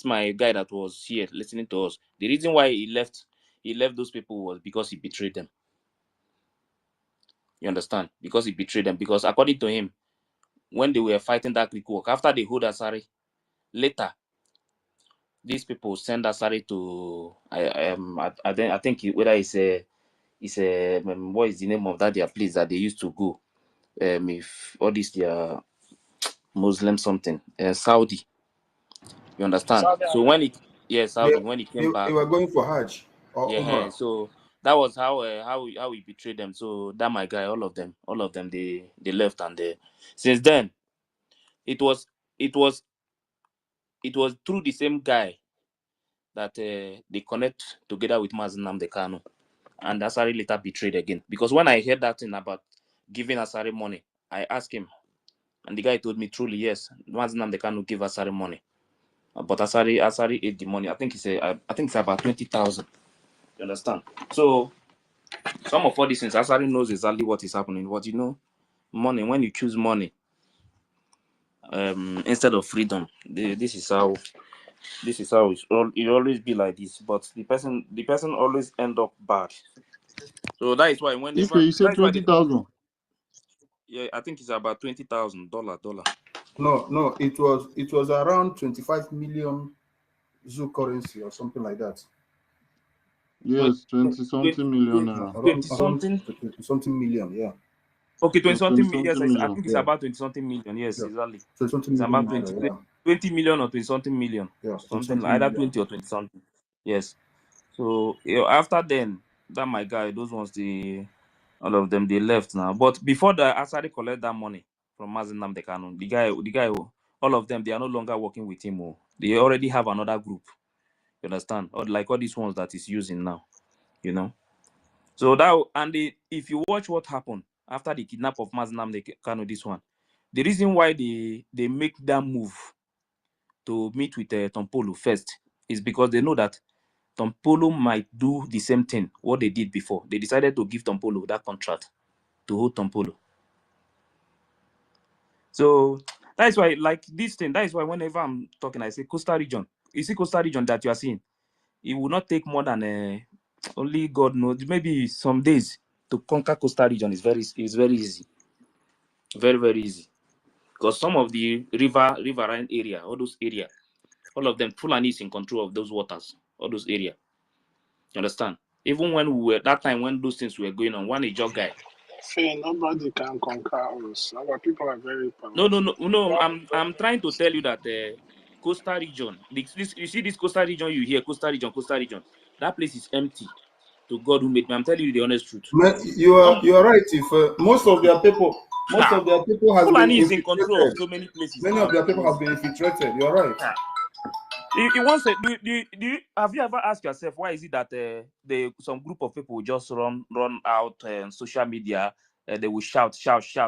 my guy that was here listening to us. The reason why he left those people was because he betrayed them. You understand? Because he betrayed them. Because according to him, when they were fighting that Greek work, after they hold Asari, later these people send Asari to I think whether it's what is the name of their place that they used to go? If all this their Muslim something, Saudi. You understand? Saudi So Arabia. Saudi, when he came They back, were going for Hajj or yeah. Umrah. So that was how he betrayed them. So that my guy, all of them, they left, and since then it was through the same guy that they connect together with Mazi Nnamdi Kanu, and Asari later betrayed again. Because when I heard that thing about giving Asari money, I asked him, and the guy told me truly, yes, Mazi Nnamdi Kanu give Asari money. But Asari ate the money. I think it's about 20,000. You understand? So some of all these things, Asari knows exactly what is happening. But money. When you choose money, instead of freedom, this is how it always be like this. But the person always end up bad. So that is why If whenever you said 20,000. yeah, I think it's about $20,000. No, it was around 25 million Zoo currency or something like that. Yes, 20-something million naira. Around something. 20 something million, yeah. Okay, 20 something. Yes, 20-something I million. think it's about 20 something million. Yes, Yeah. exactly. 20 something It's million about naira, yeah. 20 million or 20 something million. Yeah, 20 Something something either million. 20 or 20 something. Yes. So after then, that my guy, those ones, all of them, they left now. But before the Asari collect that money from Mazi Nnamdi Kanu, the guy, all of them, they are no longer working with him. They already have another group. You understand? Or like all these ones that he's using now. So if you watch what happened after the kidnap of Mazi Nnamdi Kanu, this one, the reason why they make that move to meet with Tompolo first is because they know that Tompolo might do the same thing what they did before. They decided to give Tompolo that contract to hold Tompolo. So that's why, like this thing, that is why whenever I'm talking, I say coastal region. You see coastal region that you are seeing, it will not take more than only God knows, maybe some days to conquer coastal region is very easy. Very, very easy. Because some of the riverine area, all those area, all of them, Fulani is in control of those waters, all those area. You understand? Even when we were that time when those things were going on, one Ijaw guy. Say nobody can conquer us. Our people are very No. powerful. I'm trying to tell you that coastal region, you see this coastal region, you hear coastal region. That place is empty. To God who made me, I'm telling you the honest truth. You are right. If most of their people has been Fulani is in control of infiltrated. so many places Many now. of their people have been infiltrated. You're right. You want to have you ever asked yourself why is it that some group of people will just run out on social media, they will shout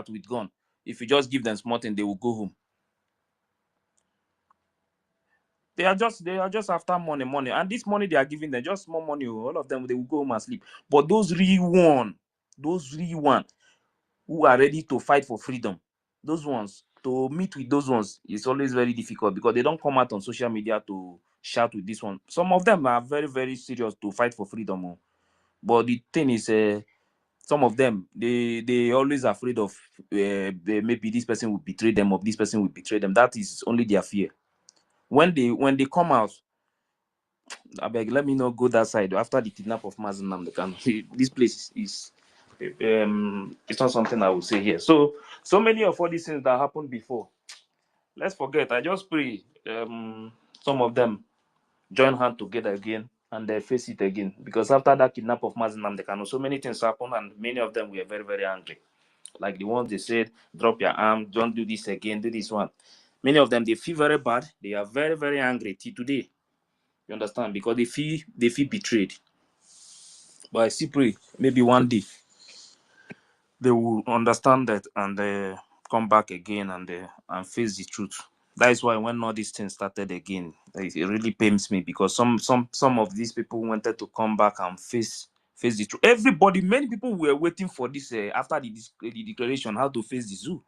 with gun. If you just give them small thing, they will go home. They are just after money, and this money they are giving them just small money. All of them, they will go home and sleep. But those real one, who are ready to fight for freedom. Those ones, to meet with those ones is always very difficult because they don't come out on social media to shout with this one. Some of them are very, very serious to fight for freedom. But the thing is, some of them, they always afraid of maybe this person will betray them or this person will betray them. That is only their fear. When they come out, I beg, let me not go that side. After the kidnap of Massacre, this place is it's not something I would say here. So many of all these things that happened before, let's forget. I just pray some of them join hand together again and they face it again. Because after that kidnap of Massacre, so many things happened and many of them were very, very angry. Like the ones they said, drop your arm, don't do this again, do this one. Many of them, they feel very bad. They are very, very angry till today. You understand? Because they feel betrayed. But I still pray maybe one day they will understand that and come back again and face the truth. That is why when all these things started again, it really pains me because some of these people wanted to come back and face the truth. Everybody, many people were waiting for this after the declaration how to face the zoo.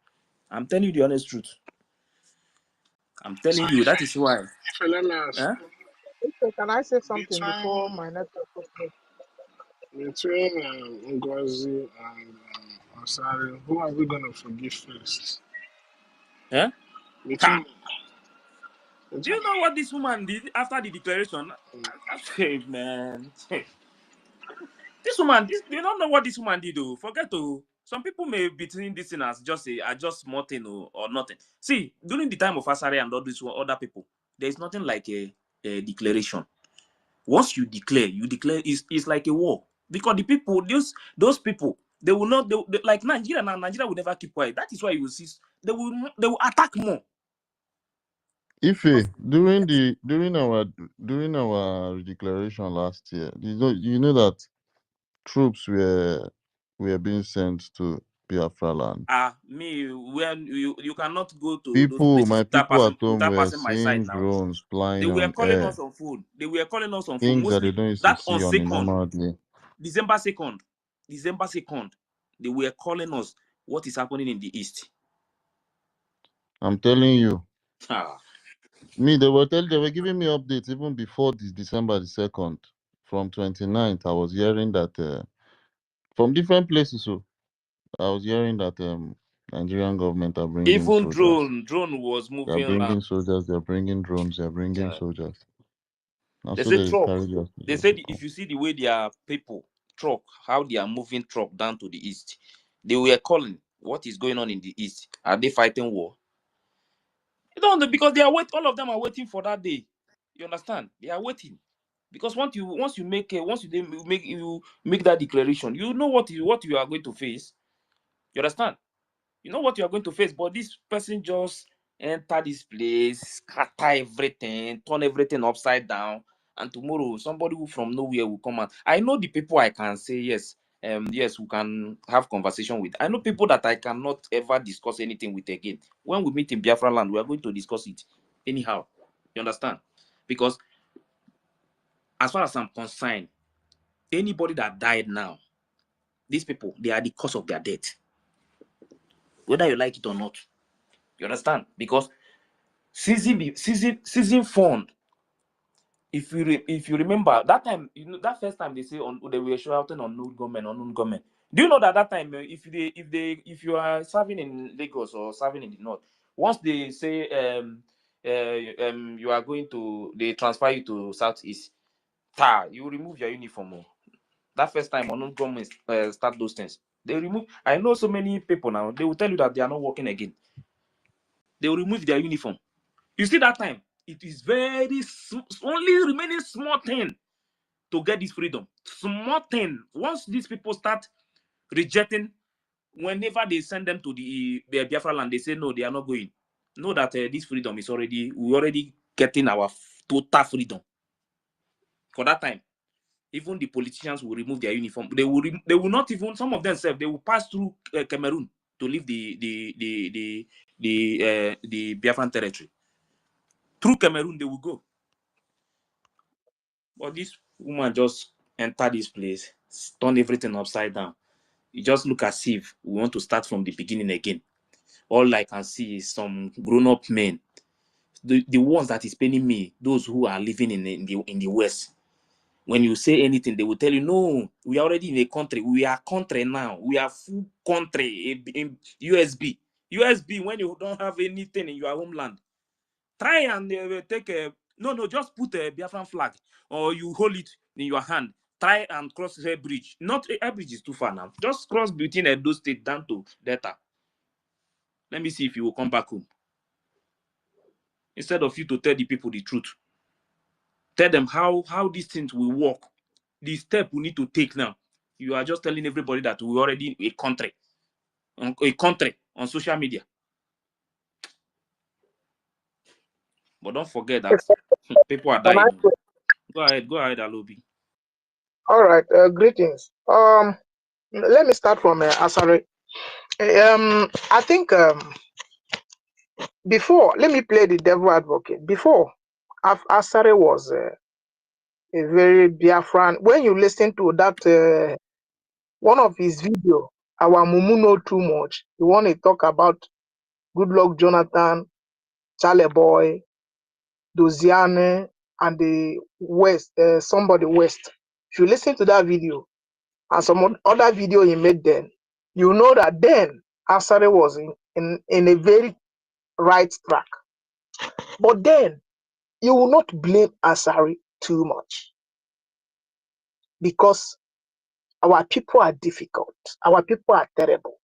I'm telling you the honest truth. I'm telling you that is why. If let me ask, Huh? Okay, can I say something before between my network goes off? NGOZI and Osari, who are we gonna forgive first? Huh? Ha! Between Do you know what this woman did after the declaration? Hey, man. This woman, you don't know what this woman did, though. Forget to. Some people may be treating this thing as just small thing or nothing. See, during the time of Asari and all these other people, there is nothing like a declaration. Once you declare, it's like a war. Because the people, those people, they will not, like Nigeria now, Nigeria will never keep quiet. That is why you will see, they will attack more. Ife, during our declaration last year, you know that troops were being sent to Biafralands. When you cannot go to those People, places my people at home without were passing my side seeing now. drones They flying were on calling air, us on phone. They were calling us on phone. things that they Mostly don't used to that on see on a second, normal day. December 2nd, they were calling us what is happening in the east. I'm telling you. Ah. Me, they were giving me updates even before this December the 2nd. From 29th, I was hearing that from different places. So I was hearing that Nigerian government are bringing Even soldiers. drone was They are moving around. bringing soldiers. They are bringing drones. They are bringing Yeah. soldiers. And They so said they truck. carry their They soldiers said to come. if you see the way their people truck, how they are moving truck down to the east, they were calling what is going on in the east. Are they fighting war? You don't know because they are all of them are waiting for that day. You understand? They are waiting. Because once you make that declaration, you know what you are going to face. You understand? You know what you are going to face, but this person just enter this place, scatter everything, turn everything upside down, and tomorrow somebody who from nowhere will come out. I know the people I can say yes, yes, we can have conversation with. I know people that I cannot ever discuss anything with again. When we meet in Biafra land, we are going to discuss it anyhow. You understand? Because as far as I'm concerned, anybody that died now, these people, they are the cause of their death, whether you like it or not. You understand? Because season fund. If you remember that time, that first time they were shouting on unknown government. Do you know that time if you are serving in Lagos or serving in the north, once they say you are going to they transfer you to southeast, you remove your uniform. That first time unknown government start those things. They remove. I know so many people now. They will tell you that they are not working again. They will remove their uniform. You see that time, it is only remaining small thing to get this freedom. Small thing. Once these people start rejecting, whenever they send them to the Biafra land, they say no, they are not going. Know that this freedom is we already getting our total freedom. For that time, even the politicians will remove their uniform. They will not even, some of them say they will pass through Cameroon to leave the Biafran territory. Through Cameroon, they will go. But this woman just entered this place, turned everything upside down. It just look as if we want to start from the beginning again. All I can see is some grown-up men. The ones that is paining me, those who are living in the West. When you say anything, they will tell you, no, we are already in a country. We are country now. We are full country in USB. USB, when you don't have anything in your homeland. Try and take a, no, just put a Biafran flag or you hold it in your hand. Try and cross the bridge. Not a bridge is too far now. Just cross between Edo State down to Delta. Let me see if you will come back home. Instead of you to tell the people the truth. Tell them how these things will work. The step we need to take now. You are just telling everybody that we're already a country on social media. But don't forget that people are dying. Go ahead, Alobi. All right, greetings. Let me start from Asare. I think before, let me play the devil advocate. Before, Asare was a very Biafran. When you listen to that, one of his video, our Mumu know too much. You want to talk about Goodluck Jonathan, Charlie Boy, Dosiane, and the West, somebody West. If you listen to that video and some other video he made then, you know that then Asare was in a very right track. But then you will not blame Asare too much because our people are difficult. Our people are terrible.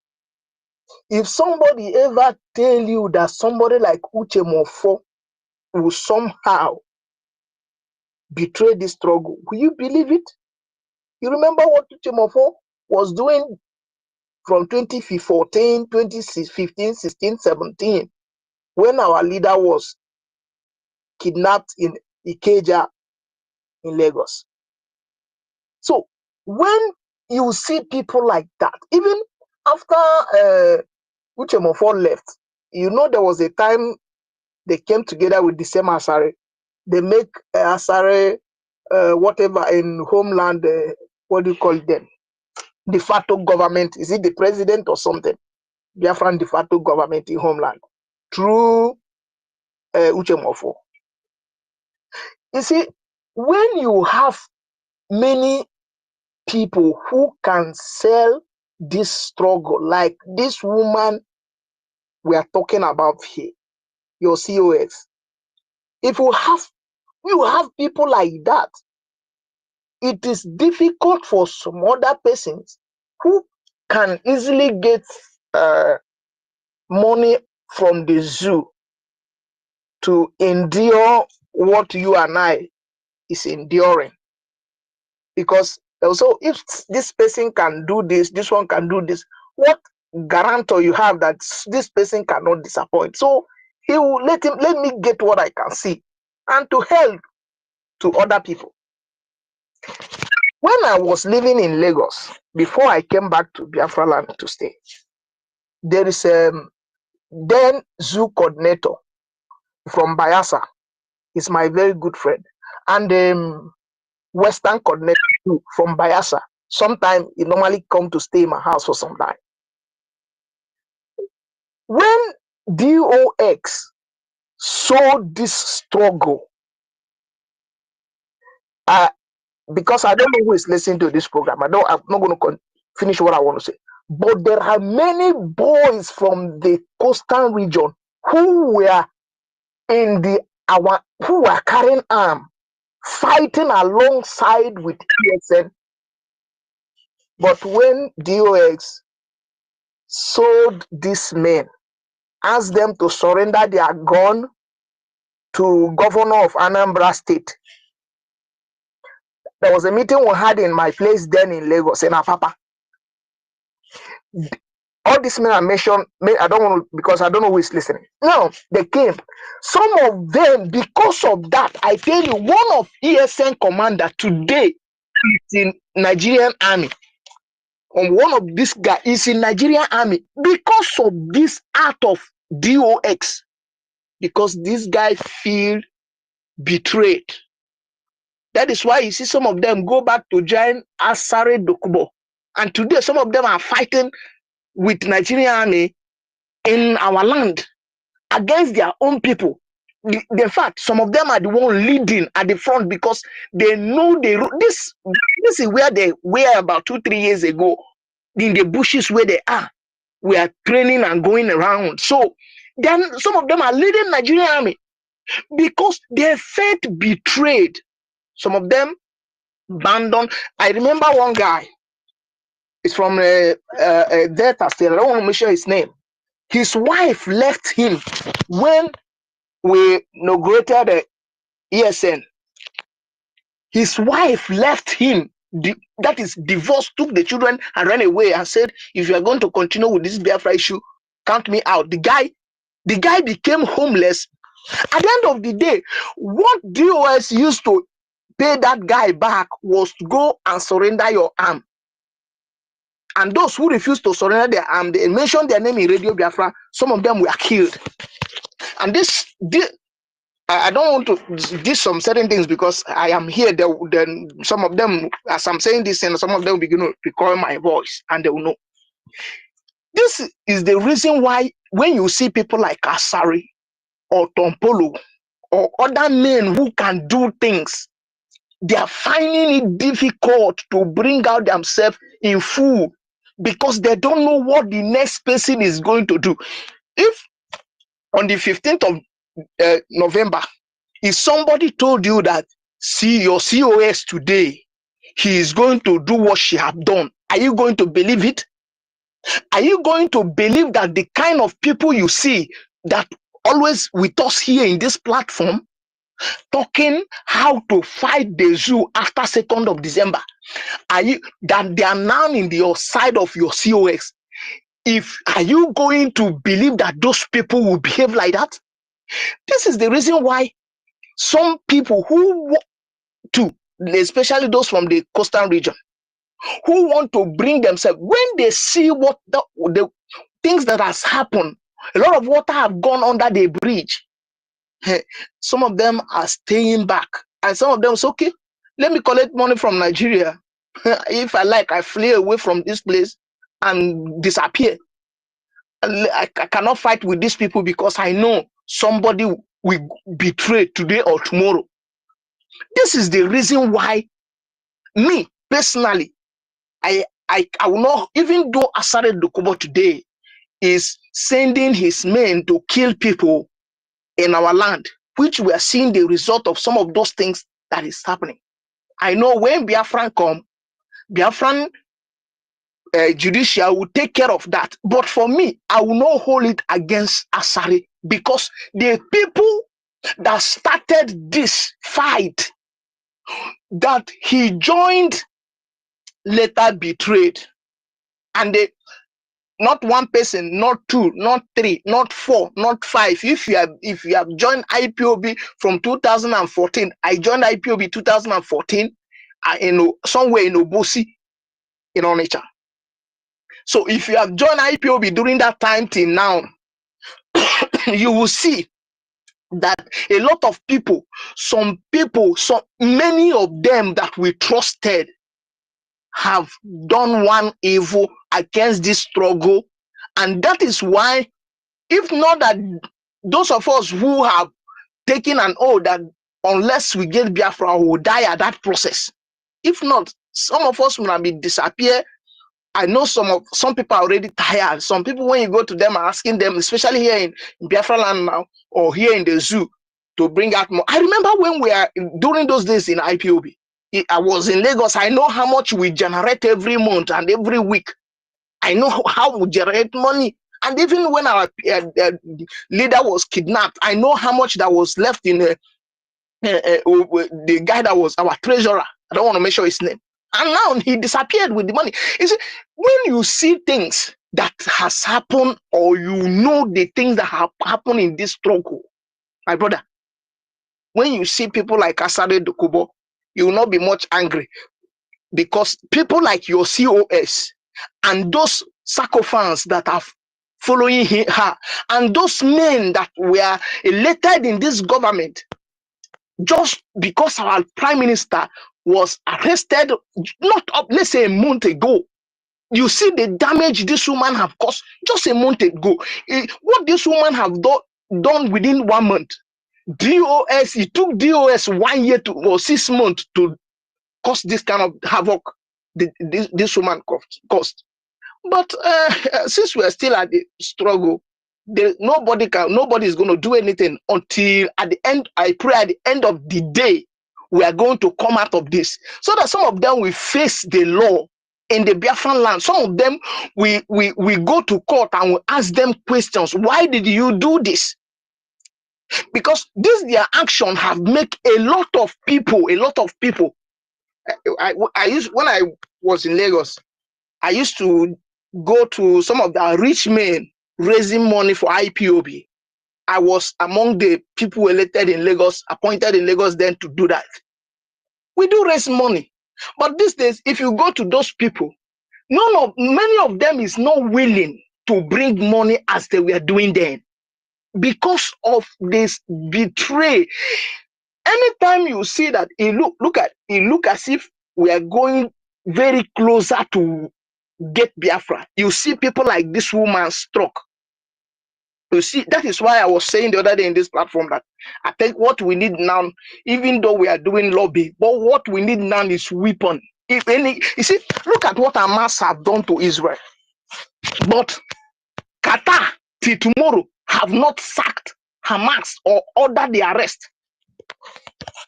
If somebody ever tell you that somebody like Uche Mofo will somehow betray this struggle, will you believe it? You remember what Uche Mofo was doing from 2014, 2015, 16, 17, when our leader was kidnapped in Ikeja in Lagos. So when you see people like that, even after Uche Mofo left, you know there was a time they came together with the same Asare. They make Asare whatever in homeland, what do you call them? De facto government. Is it the president or something? Biafran de facto government in homeland through Uche Mofo. You see, when you have many people who can sell this struggle, like this woman we are talking about here, your COS, if you have people like that, it is difficult for some other persons who can easily get money from the zoo to endure what you and I is enduring. Because also, if this person can do this, this one can do this, what guarantor you have that this person cannot disappoint? So he will let me get what I can see and to help to other people. When I was living in Lagos, before I came back to Biafraland to stay, there is then zoo coordinator from Bayelsa. He's my very good friend. And Western coordinator too, from Bayelsa. Sometimes he normally come to stay in my house for some time. When DOX saw this struggle, because I don't know who is listening to this program, I'm not going to finish what I want to say. But there are many boys from the coastal region who were who were carrying arms, fighting alongside with ESN. But when DOX sold these men, asked them to surrender their gun to governor of Anambra State, there was a meeting we had in my place then in Lagos, in Apapa. All these men I mentioned, I don't want to, because I don't know who is listening. No, they came. Some of them, because of that, I tell you, one of ESN commander today is in Nigerian army. And one of these guys is in Nigerian army because of this act of DOX. Because this guy feel betrayed. That is why you see some of them go back to join Asare Dokubo And today, some of them are fighting with Nigerian army in our land against their own people. In fact, some of them are the one leading at the front because they know this is where they were about 2-3 years ago in the bushes where they are. We are training and going around. So then some of them are leading Nigerian army because their faith betrayed. Some of them abandoned. I remember one guy. It's from Delta State. I don't want to mention his name. His wife left him when we inaugurated the ESN. His wife left him. That is divorced, took the children and ran away and said, if you are going to continue with this Biafra issue, count me out. The guy became homeless. At the end of the day, what DOS used to pay that guy back was to go and surrender your arm. And those who refused to surrender their arm, they mentioned their name in Radio Biafra. Some of them were killed. And this I don't want to do some certain things because I am here. Then some of them, as I'm saying this, and some of them will begin to recall my voice, and they will know. This is the reason why when you see people like Asari or Tompolo or other men who can do things, they are finding it difficult to bring out themselves in full because they don't know what the next person is going to do. If on the 15th of November, if somebody told you that, see your COS today, he is going to do what she have done, are you going to believe it? Are you going to believe that the kind of people you see that always with us here in this platform, talking how to fight the zoo after 2nd of December, that they are now in your side of your COS? Are you going to believe that those people will behave like that? This is the reason why some people who want to, especially those from the coastal region, who want to bring themselves, when they see what the things that has happened, a lot of water have gone under the bridge. Some of them are staying back, and some of them say, okay, let me collect money from Nigeria. If I like, I flee away from this place and disappear. I cannot fight with these people because I know somebody will betray today or tomorrow. This is the reason why me personally, I will not, even though Asare Dokubo today is sending his men to kill people in our land, which we are seeing the result of some of those things that is happening. I know when Biafran come, Biafran judicial will take care of that. But for me, I will not hold it against Asare because the people that started this fight that he joined later betrayed. And they, not one person, not two, not three, not four, not five. If you have joined IPOB from 2014, I joined IPOB 2014 somewhere in Obosi in Onitsha. So if you have joined IPOB during that time till now, you will see that a lot of people, many of them that we trusted have done one evil against this struggle. And that is why, if not that those of us who have taken an oath that unless we get Biafra, we will die at that process. If not, some of us will be disappear. I know some people are already tired. Some people, when you go to them asking them, especially here in Biafraland now, or here in the zoo, to bring out more. I remember when we are during those days in IPOB, I was in Lagos. I know how much we generate every month and every week. I know how we generate money. And even when our leader was kidnapped, I know how much that was left in the guy that was our treasurer. I don't want to mention his name. And now he disappeared with the money. You see, when you see things that has happened, or you know the things that have happened in this struggle, my brother, when you see people like Asare Dokubo, you will not be much angry, because people like your COS and those sycophants that are following her, and those men that were elected in this government, just because our prime minister was arrested not up, let's say, a month ago, You see the damage this woman have caused just a month ago. What this woman have done within 1 month. DOS, it took DOS 1 year or 6 months to cause this kind of havoc this woman caused. But since we are still at the struggle, nobody is going to do anything until at the end. I pray at the end of the day, we are going to come out of this, so that some of them will face the law in the Biafran land. Some of them we go to court and we ask them questions. Why did you do this? Because their action have made a lot of people. When I was in Lagos, I used to go to some of the rich men raising money for IPOB. I was among the people elected in Lagos, appointed in Lagos then to do that. We do raise money. But these days, if you go to those people, many of them is not willing to bring money as they were doing then, because of this betray. Anytime you see that it look as if we are going very closer to get Biafra, you see people like this woman struck. You see, that is why I was saying the other day in this platform that I think what we need now, even though we are doing lobby, but what we need now is weapon. If any, you see, look at what Hamas have done to Israel. But Qatar till tomorrow have not sacked Hamas or ordered the arrest.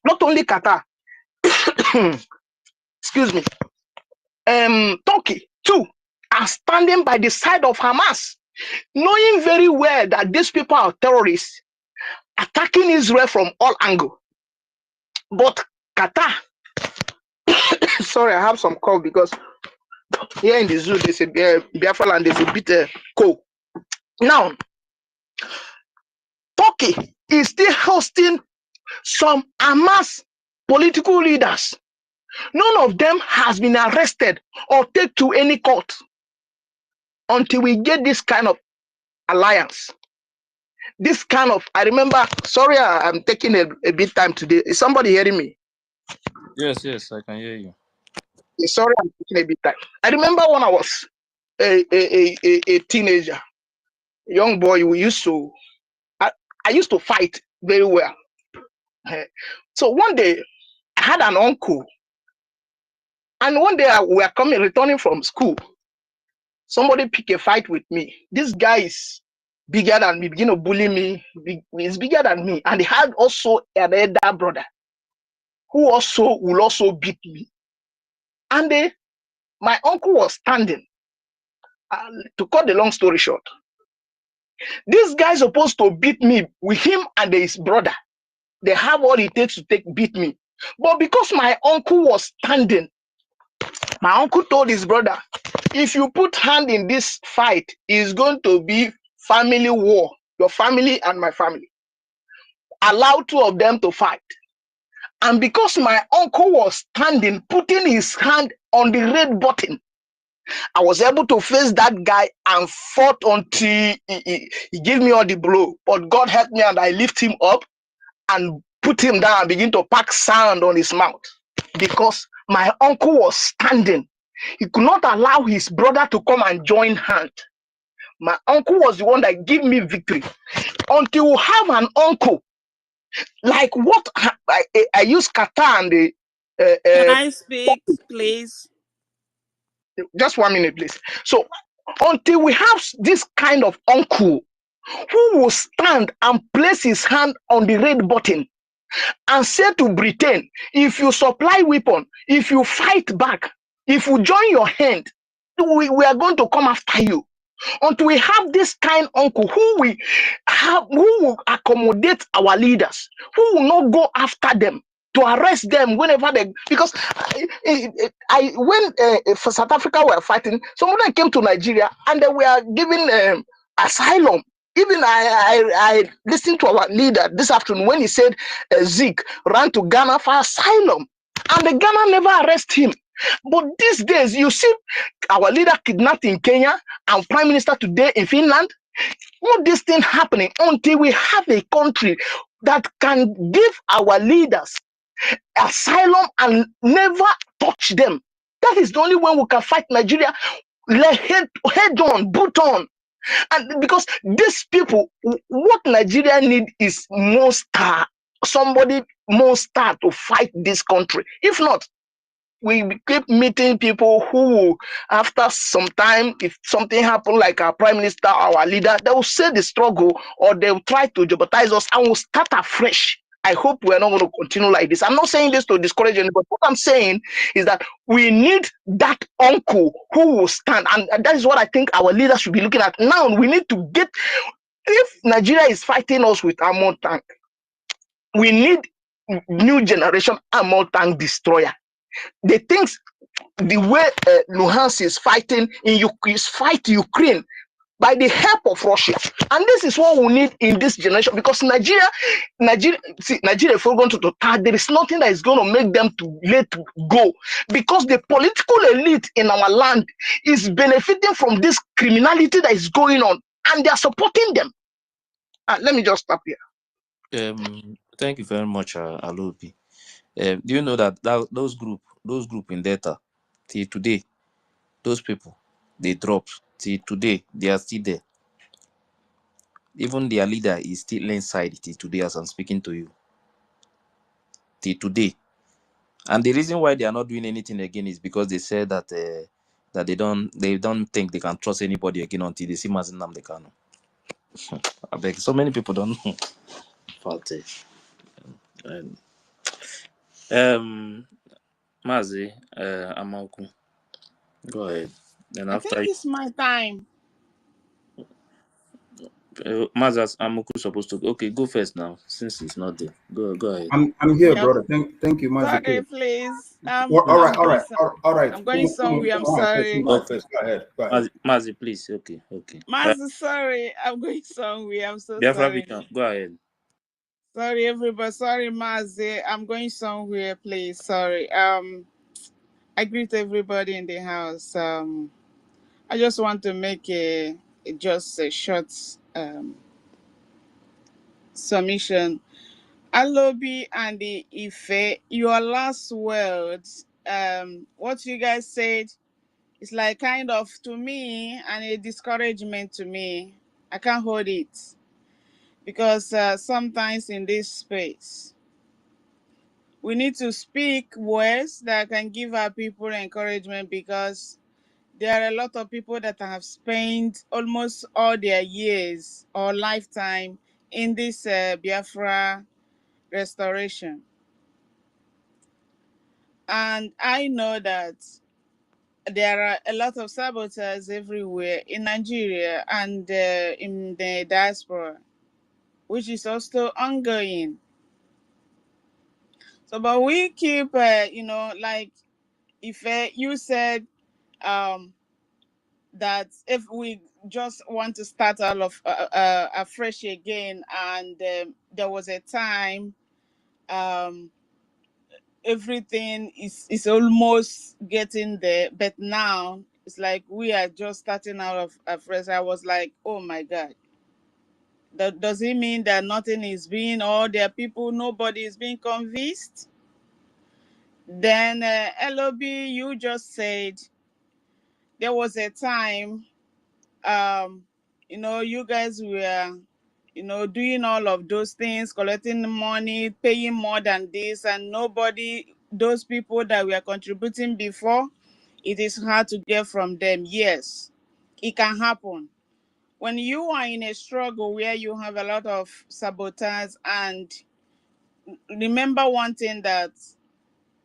Not only Qatar, excuse me, Turkey too are standing by the side of Hamas, knowing very well that these people are terrorists attacking Israel from all angles. But Qatar, sorry, I have some cold because here in the zoo, they say Biafralands, there's a bit cold. Now, Turkey is still hosting some Hamas political leaders. None of them has been arrested or taken to any court until we get this kind of alliance. This kind of, I remember, sorry, I'm taking a bit time today. Is somebody hearing me? Yes, I can hear you. Sorry, I'm taking a bit time. I remember when I was a teenager, young boy, I used to fight very well. So one day, I had an uncle, and one day we were returning from school. Somebody picked a fight with me. This guy is bigger than me, begin to bully me. He's bigger than me, and he had also an elder brother who will also beat me. And my uncle was standing. To cut the long story short, this guy is supposed to beat me with him and his brother. They have all it takes to beat me. But because my uncle was standing, my uncle told his brother, if you put hand in this fight, it's going to be family war, your family and my family. Allow two of them to fight. And because my uncle was standing, putting his hand on the red button, I was able to face that guy and fought until he gave me all the blow. But God helped me and I lift him up and put him down and begin to pack sand on his mouth. Because my uncle was standing. He could not allow his brother to come and join hand. My uncle was the one that gave me victory. Until you have an uncle, like what I use Qatar and the... Can I speak, please? Just 1 minute, please. So until we have this kind of uncle who will stand and place his hand on the red button and say to Britain, if you supply weapon, if you fight back, if you join your hand, we are going to come after you. Until we have this kind uncle who will accommodate our leaders, who will not go after them to arrest them whenever they, because when for South Africa were fighting, some of them came to Nigeria and they were given asylum. Even I listened to our leader this afternoon when he said Zeke ran to Ghana for asylum, and the Ghana never arrested him. But these days, you see our leader kidnapped in Kenya and Prime Minister today in Finland. All this thing happening until we have a country that can give our leaders asylum and never touch them. That is the only way we can fight Nigeria. head on, boot on. And because these people, what Nigeria need is somebody monster to fight this country. If not, we keep meeting people who, after some time, if something happen like our prime minister, our leader, they will say the struggle, or they will try to jeopardize us, and we'll start afresh. I hope we're not going to continue like this. I'm not saying this to discourage anybody, but what I'm saying is that we need that uncle who will stand, and that is what I think our leaders should be looking at. Now we need to get, if Nigeria is fighting us with armor tank, we need new generation armor tank destroyer. The things, the way Luhansk is fighting is fight Ukraine by the help of Russia, and this is what we need in this generation, because Nigeria, if we're going to attack, there is nothing that is going to make them to let go, because the political elite in our land is benefiting from this criminality that is going on, and they are supporting them. Let me just stop here. Thank you very much, Alobi. Do you know that those group in data till today, those people they dropped till today, they are still there. Even their leader is still inside till today as I'm speaking to you. Till today. And the reason why they are not doing anything again is because they said that that they don't think they can trust anybody again until they see Mazin Namdekano. I beg, so many people don't know. Fault. Mazi, Amaku, go ahead. Then I after think it's my time. Mazas Amoku supposed to okay, go first now since he's not there. Go ahead. I'm here, Yeah. brother. Thank you, Mazi. Sorry, please. All right. I'm going somewhere. I'm sorry. Go ahead. Mazi, please. Okay. Mazi, sorry. I'm going somewhere. I'm so Biafra sorry. Vision, go ahead. Sorry, everybody. Sorry, Mazi. I'm going somewhere, please. Sorry. I greet everybody in the house. I just want to make just a short submission. Alobi and the Ife, your last words, what you guys said is like kind of to me and a discouragement to me. I can't hold it because sometimes in this space, we need to speak words that can give our people encouragement, because there are a lot of people that have spent almost all their years or lifetime in this Biafra restoration. And I know that there are a lot of saboteurs everywhere in Nigeria and in the diaspora, which is also ongoing. So, but we keep, like if you said that if we just want to start all of afresh again, and there was a time everything is almost getting there, but now it's like we are just starting out of afresh. I was like, oh my God. Does it mean that nothing is being, or there are people, nobody is being convinced? Then LOB, you just said there was a time, you guys were, doing all of those things, collecting the money, paying more than this, and nobody, those people that were contributing before, it is hard to get from them. Yes, it can happen. When you are in a struggle where you have a lot of sabotage, and remember one thing, that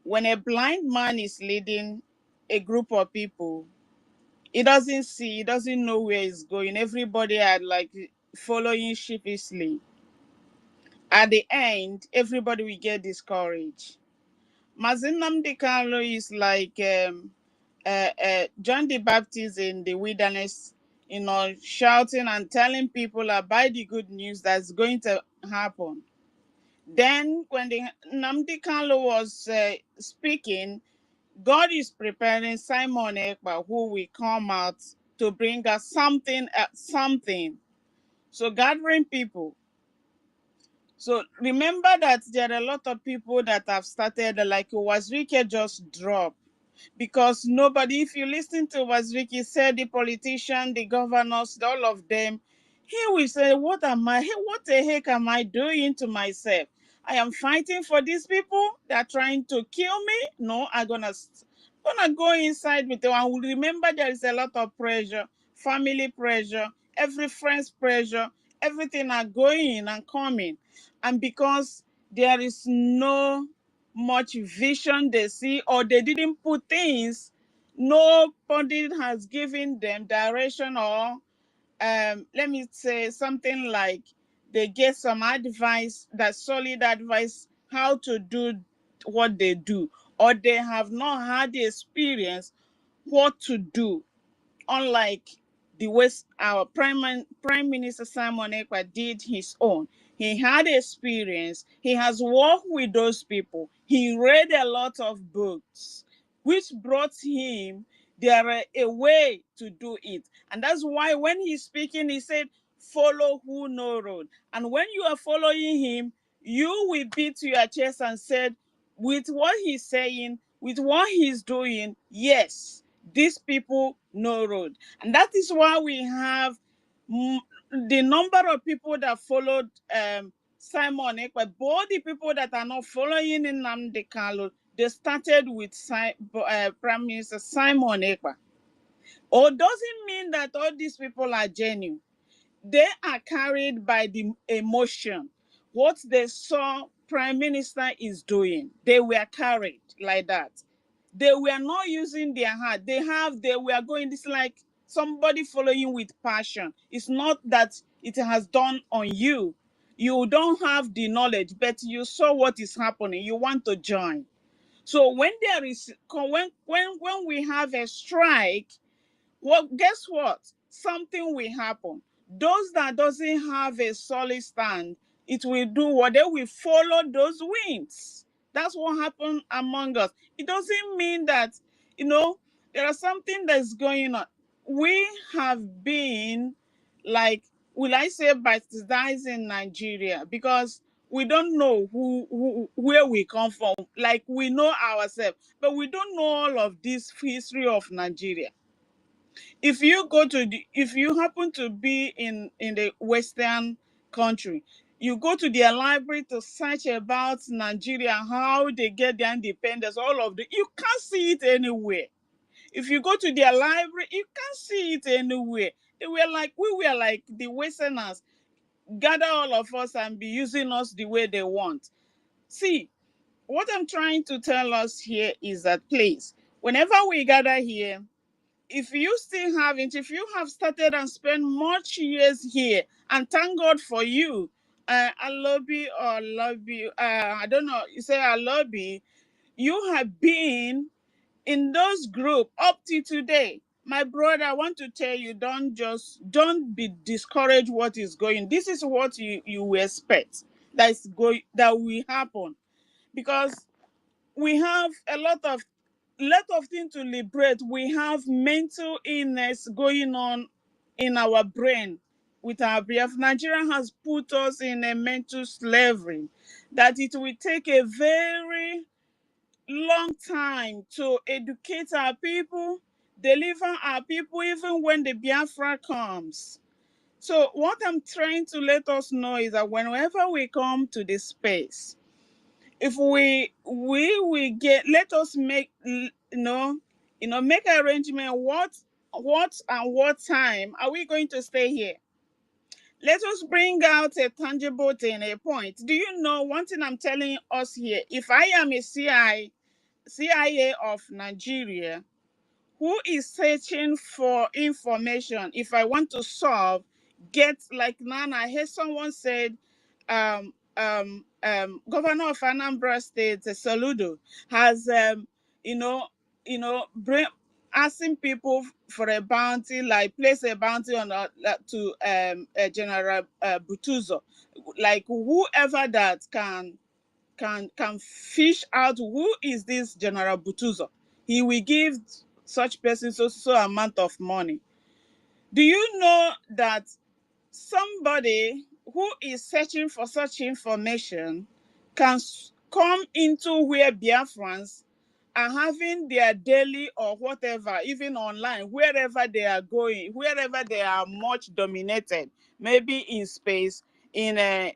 when a blind man is leading a group of people, he doesn't know where he's going. Everybody are like following sheepishly. At the end, everybody will get discouraged. Mazin Nnamdi Kanu is like John the Baptist in the wilderness, shouting and telling people about the good news that's going to happen. Then when the Nnamdi Kanu was speaking, God is preparing Simon Ekpa, who will come out to bring us something. So gathering people. So remember that there are a lot of people that have started, like Wazirike just dropped. because nobody, if you listen to what Ricky said, the politician, the governors, all of them, he will say, what the heck am I doing to myself? I am fighting for these people that are trying to kill me. No, I'm gonna go inside with them. I will remember there is a lot of pressure, family pressure, every friend's pressure, everything are going and coming. And because there is no much vision they see, or they didn't put things, nobody has given them direction, or let me say something like they get some advice, that solid advice, how to do what they do, or they have not had the experience what to do. Unlike the West, our Prime Minister Simon Ekpa did his own. He had experience. He has worked with those people. He read a lot of books, which brought him there a way to do it. And that's why when he's speaking, he said, follow who know road. And when you are following him, you will beat your chest and said, with what he's saying, with what he's doing, yes, these people know road. And that is why we have the number of people that followed Simon Ekpa. Both the people that are not following Nnamdi Kanu, they started with Prime Minister Simon Ekpa. Or doesn't mean that all these people are genuine. They are carried by the emotion. What they saw Prime Minister is doing, they were carried like that. They were not using their heart. They were going, this like somebody following with passion. It's not that it has done on you. You don't have the knowledge, but you saw what is happening. You want to join. So when there is, when we have a strike, well, guess what? Something will happen. Those that doesn't have a solid stand, it will do what they will follow those winds. That's what happened among us. It doesn't mean that, there is something that's going on. We have been, like, will I say, baptized in Nigeria, because we don't know where we come from. Like, we know ourselves, but we don't know all of this history of Nigeria. If you happen to be in the Western country, you go to their library to search about Nigeria, how they get their independence, you can't see it anywhere. If you go to their library, you can't see it anywhere. We were like the Westerners, gather all of us and be using us the way they want. See, what I'm trying to tell us here is that, please, whenever we gather here, if you have started and spent much years here, and thank God for you, I love you, I don't know, you say I love you have been in those groups up to today. My brother, I want to tell you, don't be discouraged what is going. This is what you expect that will happen, because we have a lot of things to liberate. We have mental illness going on in our brain with our Biafra. Nigeria has put us in a mental slavery that it will take a very long time to educate our people, deliver our people, even when the Biafra comes. So what I'm trying to let us know is that whenever we come to this space, if we get, let us make make arrangement. What and what time are we going to stay here? Let us bring out a tangible thing, a point. Do you know one thing I'm telling us here? If I am a CIA of Nigeria who is searching for information, if I want to solve, get like Nana, I heard someone said, Governor of Anambra State, Soludo, has asking people for a bounty, like place a bounty on to General Butuzo, like whoever that can fish out who is this General Butuzo. He will give such person so amount of money. Do you know that somebody who is searching for such information can come into where Biafrans are having their daily or whatever, even online, wherever they are going, wherever they are much dominated, maybe in space, in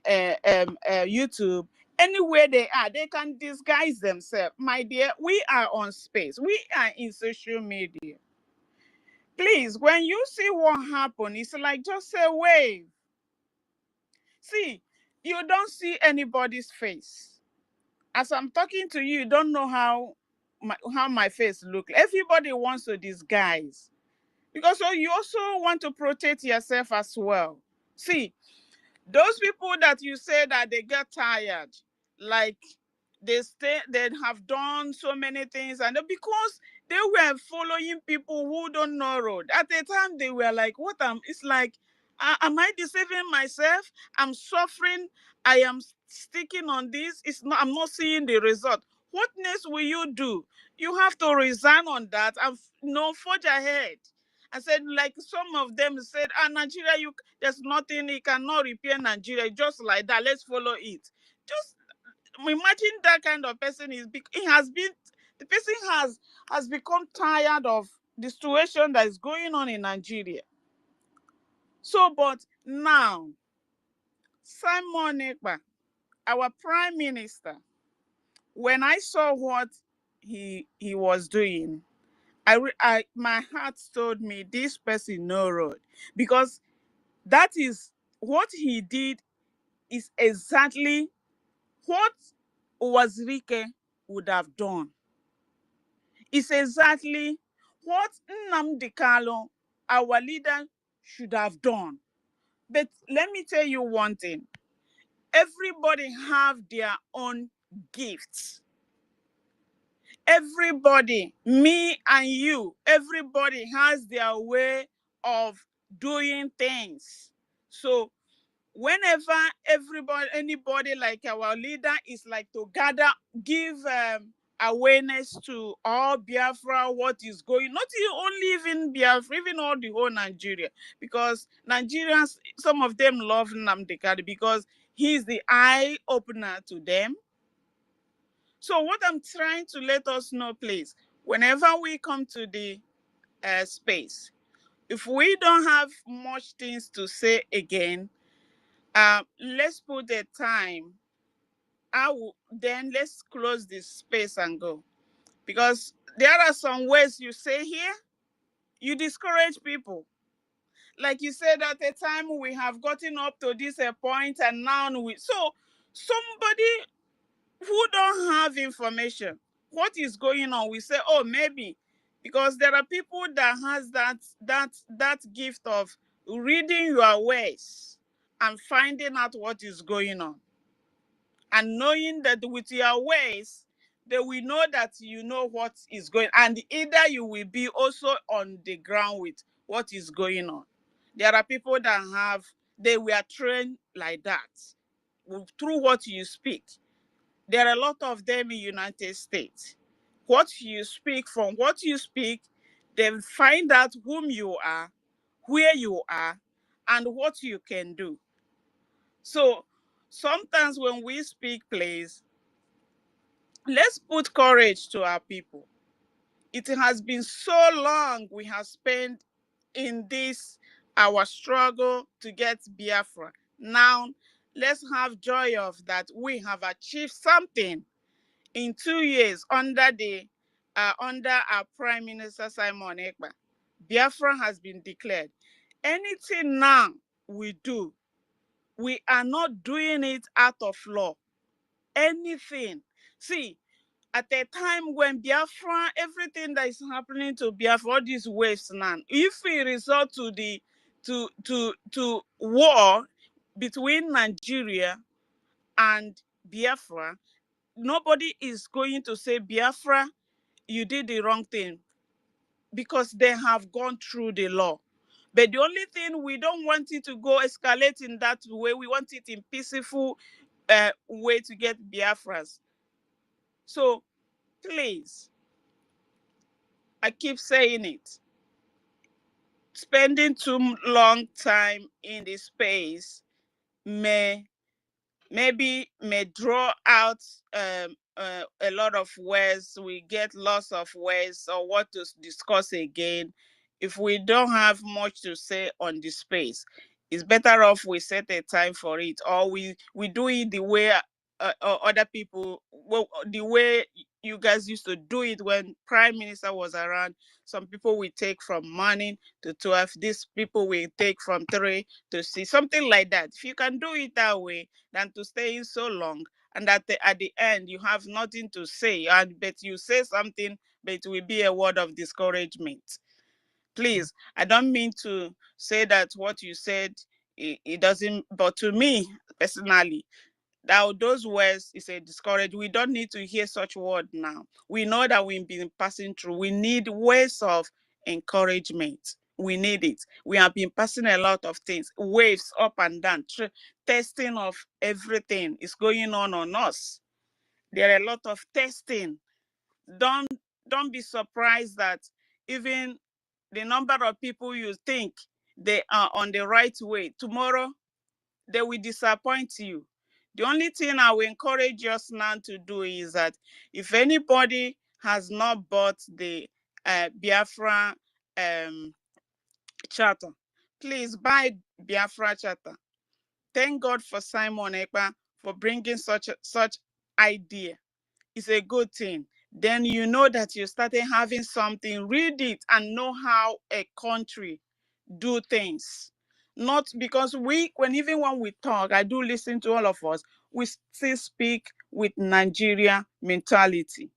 YouTube, anywhere they are, they can disguise themselves. My dear, we are on space. We are in social media. Please, when you see what happened, it's like just say wave. See, you don't see anybody's face. As I'm talking to you, you don't know how my face look. Everybody wants to disguise because so you also want to protect yourself as well. See, those people that you say that they get tired, like they have done so many things, and because they were following people who don't know road. At the time, they were like, "What am?" It's like, am I deceiving myself? I'm suffering. I am sticking on this. It's not. I'm not seeing the result. What next will you do? You have to resign on that and forge ahead. I said, like some of them said, Nigeria, there's nothing, he cannot repair Nigeria. Just like that, let's follow it. Just imagine that kind of person the person has become tired of the situation that is going on in Nigeria. So, but now, Simon Ekpa, our prime minister, when I saw what he was doing, my heart told me this person no road, because that is what he did is exactly what Wazirike would have done. It's exactly what Nnamdi Kanu, our leader, should have done. But let me tell you one thing. Everybody have their own gifts. Everybody, me and you, everybody has their way of doing things. So whenever anybody like our leader is like to give awareness to all Biafra, what is going, not only even Biafra, even all the whole Nigeria, because Nigerians, some of them love Nnamdi Kanu because he's the eye opener to them. So what I'm trying to let us know, please, whenever we come to the space, if we don't have much things to say again, let's put the time. Then let's close this space and go. Because there are some ways you say here, you discourage people. Like you said, at a time we have gotten up to this point, and now so somebody who don't have information, what is going on, we say, oh, maybe, because there are people that has that gift of reading your ways and finding out what is going on. And knowing that with your ways, they will know that you know what is going on. And either you will be also on the ground with what is going on. There are people that they were trained like that through what you speak. There are a lot of them in the United States. What you speak, from what you speak, they find out whom you are, where you are, and what you can do. So sometimes when we speak, please, let's put courage to our people. It has been so long we have spent in this, our struggle to get Biafra. Now, let's have joy of that we have achieved something in 2 years under our Prime Minister Simon Ekpa. Biafra has been declared. Anything now we do, we are not doing it out of law. Anything. See, at a time when Biafra, everything that is happening to Biafra, all these waves now, if we resort to war between Nigeria and Biafra, nobody is going to say, Biafra, you did the wrong thing, because they have gone through the law. But the only thing, we don't want it to go escalate in that way. We want it in peaceful way to get Biafras. So please, I keep saying it. Spending too long time in this space may draw out a lot of words, we get lots of words or what to discuss again. If we don't have much to say on the space, it's better off we set a time for it, or we do it the way other people, well, the way you guys used to do it when Prime Minister was around. Some people will take from morning to 12. These people will take from 3 to 6, something like that. If you can do it that way, than to stay in so long, and at the end you have nothing to say, and but you say something, but it will be a word of discouragement. Please, I don't mean to say that what you said, it doesn't, but to me personally, now those words is a discourage. We don't need to hear such word now. We know that we've been passing through. We need words of encouragement. We need it. We have been passing a lot of things, waves up and down, testing of everything is going on us. There are a lot of testing. Don't be surprised that even the number of people you think they are on the right way, tomorrow they will disappoint you. The only thing I will encourage us now to do is that if anybody has not bought the Biafra charter, please buy Biafra charter. Thank God for Simon Ekpa for bringing such idea. It's a good thing. Then you know that you started having something. Read it and know how a country do things. Not because even when we talk, I do listen to all of us, we still speak with Nigeria mentality.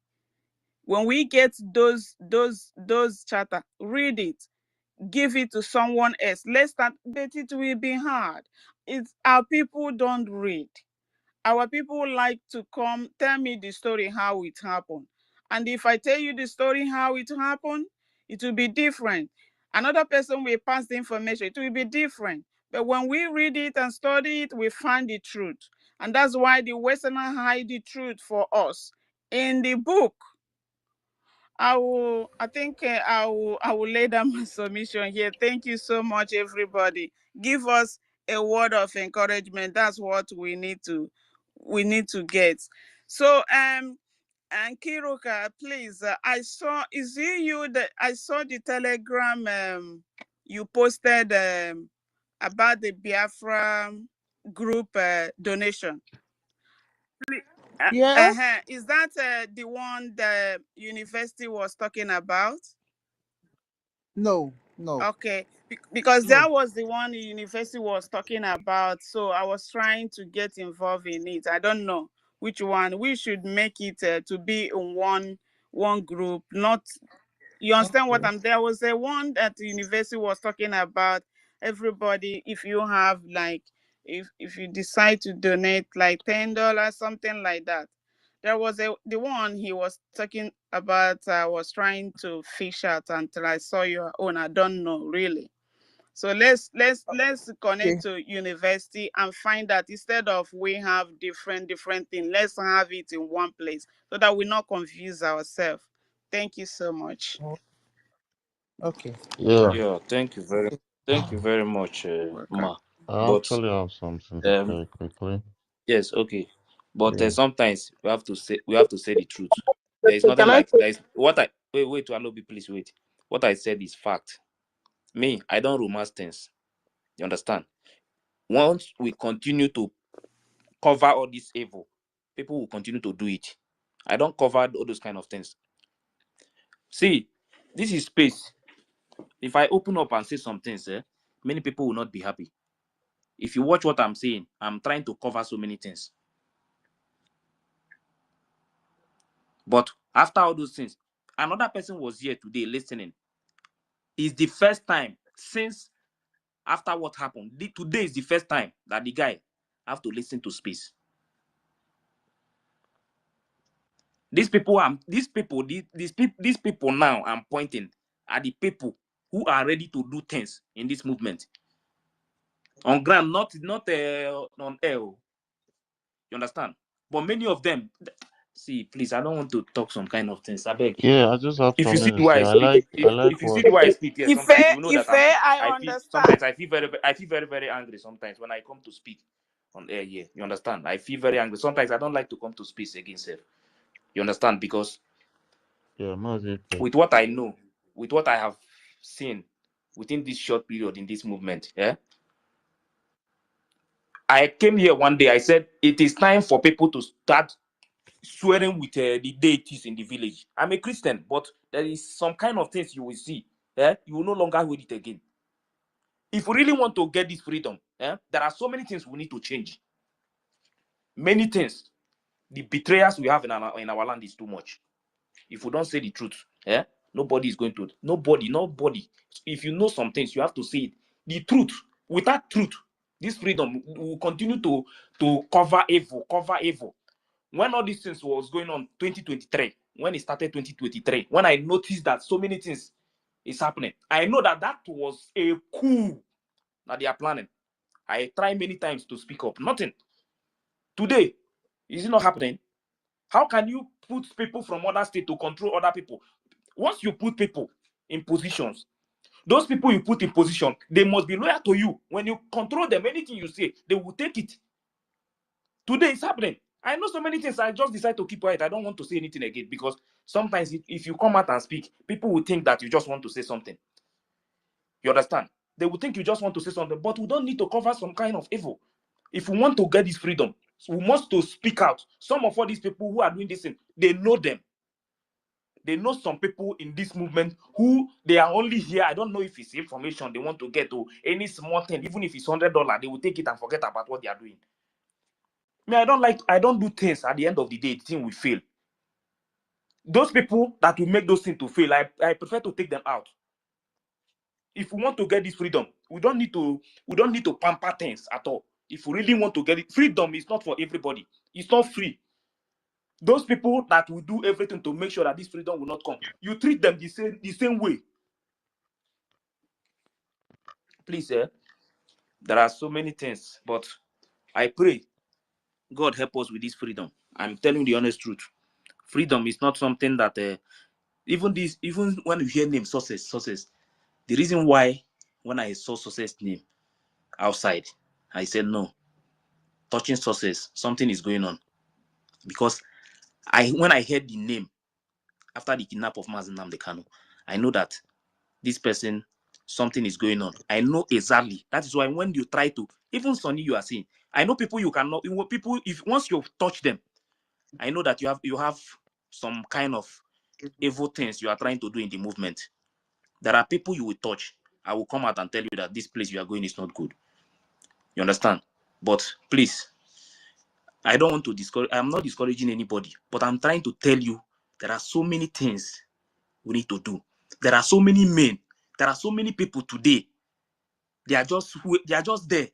When we get those charter, read it, give it to someone else. Let's start, but it will be hard. It's our people don't read. Our people like to come tell me the story how it happened. And if I tell you the story how it happened, it will be different. Another person will pass the information, it will be different. But when we read it and study it, we find the truth. And that's why the Westerners hide the truth for us. In the book, I will lay down my submission here. Thank you so much, everybody. Give us a word of encouragement. That's what we need to get. So and Kiruka, please, I saw the telegram you posted about the Biafra group donation. Yes. Is that the one the university was talking about? No. Okay, because No. that was the one the university was talking about. So I was trying to get involved in it. I don't know which one. We should make it to be in one group. Not, you understand what Okay. there was a one that the university was talking about. Everybody, if you have like, if you decide to donate like $10, something like that. There was the one he was talking about. I was trying to fish out until I saw your own. I don't know really. So let's connect Okay. to university and find that instead of we have different things, let's have it in one place so that we not confuse ourselves. Thank you so much. Okay. Yeah, Yeah, thank you very much, Welcome. Ma. I But actually have something to um, say quickly. yes, okay. But Yeah. sometimes we have to say the truth. There is nothing Can I like there is what I wait to Alobi, please wait. What I said is fact. Me, I don't romance things. You understand? Once we continue to cover all this evil, people will continue to do it. I don't cover all those kind of things. See, this is space. If I open up and say some things, many people will not be happy. If you watch what I'm saying, I'm trying to cover so many things. But after all those things, another person was here today listening. It's the first time since after what happened. Today is the first time that the guy have to listen to space. These people now I'm pointing are the people who are ready to do things in this movement. On ground, not on air. You understand? But many of them, see, please, I don't want to talk some kind of things. I beg. Yeah, I just have If you see something the to way say. I speak, I like if you see what the way I speak here, sometimes you know that Ife, I I feel understand. sometimes I feel very, very angry sometimes when I come to speak on air here. You understand? I feel very angry. Sometimes I don't like to come to speak again, sir. You understand? Because Yeah, Massacre. with what I know, with what I have seen within this short period in this movement, yeah, I came here one day. I said it is time for people to start swearing with the deities in the village. I'm a Christian, but there is some kind of things you will see. You will no longer hold it again. If we really want to get this freedom, there are so many things we need to change. Many things. The betrayers we have in our land is too much. If we don't say the truth, nobody is going to. Nobody. If you know some things, you have to say it. The truth. Without truth, this freedom will continue to cover evil, When all these things was going on 2023, when it started 2023, when I noticed that so many things is happening, I know that was a coup that they are planning. I try many times to speak up. Nothing. Today, is it not happening? How can you put people from other states to control other people? Once you put people in positions, those people you put in position, they must be loyal to you. When you control them, anything you say, they will take it. Today it's happening. I know so many things. I just decide to keep quiet. I don't want to say anything again because sometimes if you come out and speak, people will think that you just want to say something. You understand? They will think you just want to say something, but we don't need to cover some kind of evil. If we want to get this freedom, we must to speak out. Some of all these people who are doing this thing, they know them. They know some people in this movement who they are only here. I don't know if it's information they want to get or any small thing, even if it's $100, they will take it and forget about what they are doing. Me, I don't do things at the end of the day, the thing will fail. Those people that will make those things to fail, I prefer to take them out. If we want to get this freedom, we don't need to pamper things at all. If we really want to get it, freedom is not for everybody. It's not free. Those people that will do everything to make sure that this freedom will not come, you treat them the same way. Please, there are so many things, but I pray God help us with this freedom. I'm telling you the honest truth. Freedom is not something that even when you hear name success, the reason why when I saw success name outside, I said no, touching success, something is going on. Because when I heard the name after the kidnap of Mazi Nnamdi Kanu, I know that this person, something is going on. I know exactly. That is why when you try to, even Sonny, you are saying, I know people you cannot, people, if once you touch them, I know that you have some kind of evil things you are trying to do in the movement. There are people you will touch. I will come out and tell you that this place you are going is not good. You understand? But please, I don't want to discourage. I'm not discouraging anybody, but I'm trying to tell you there are so many things we need to do. There are so many men. There are so many people today. They are just there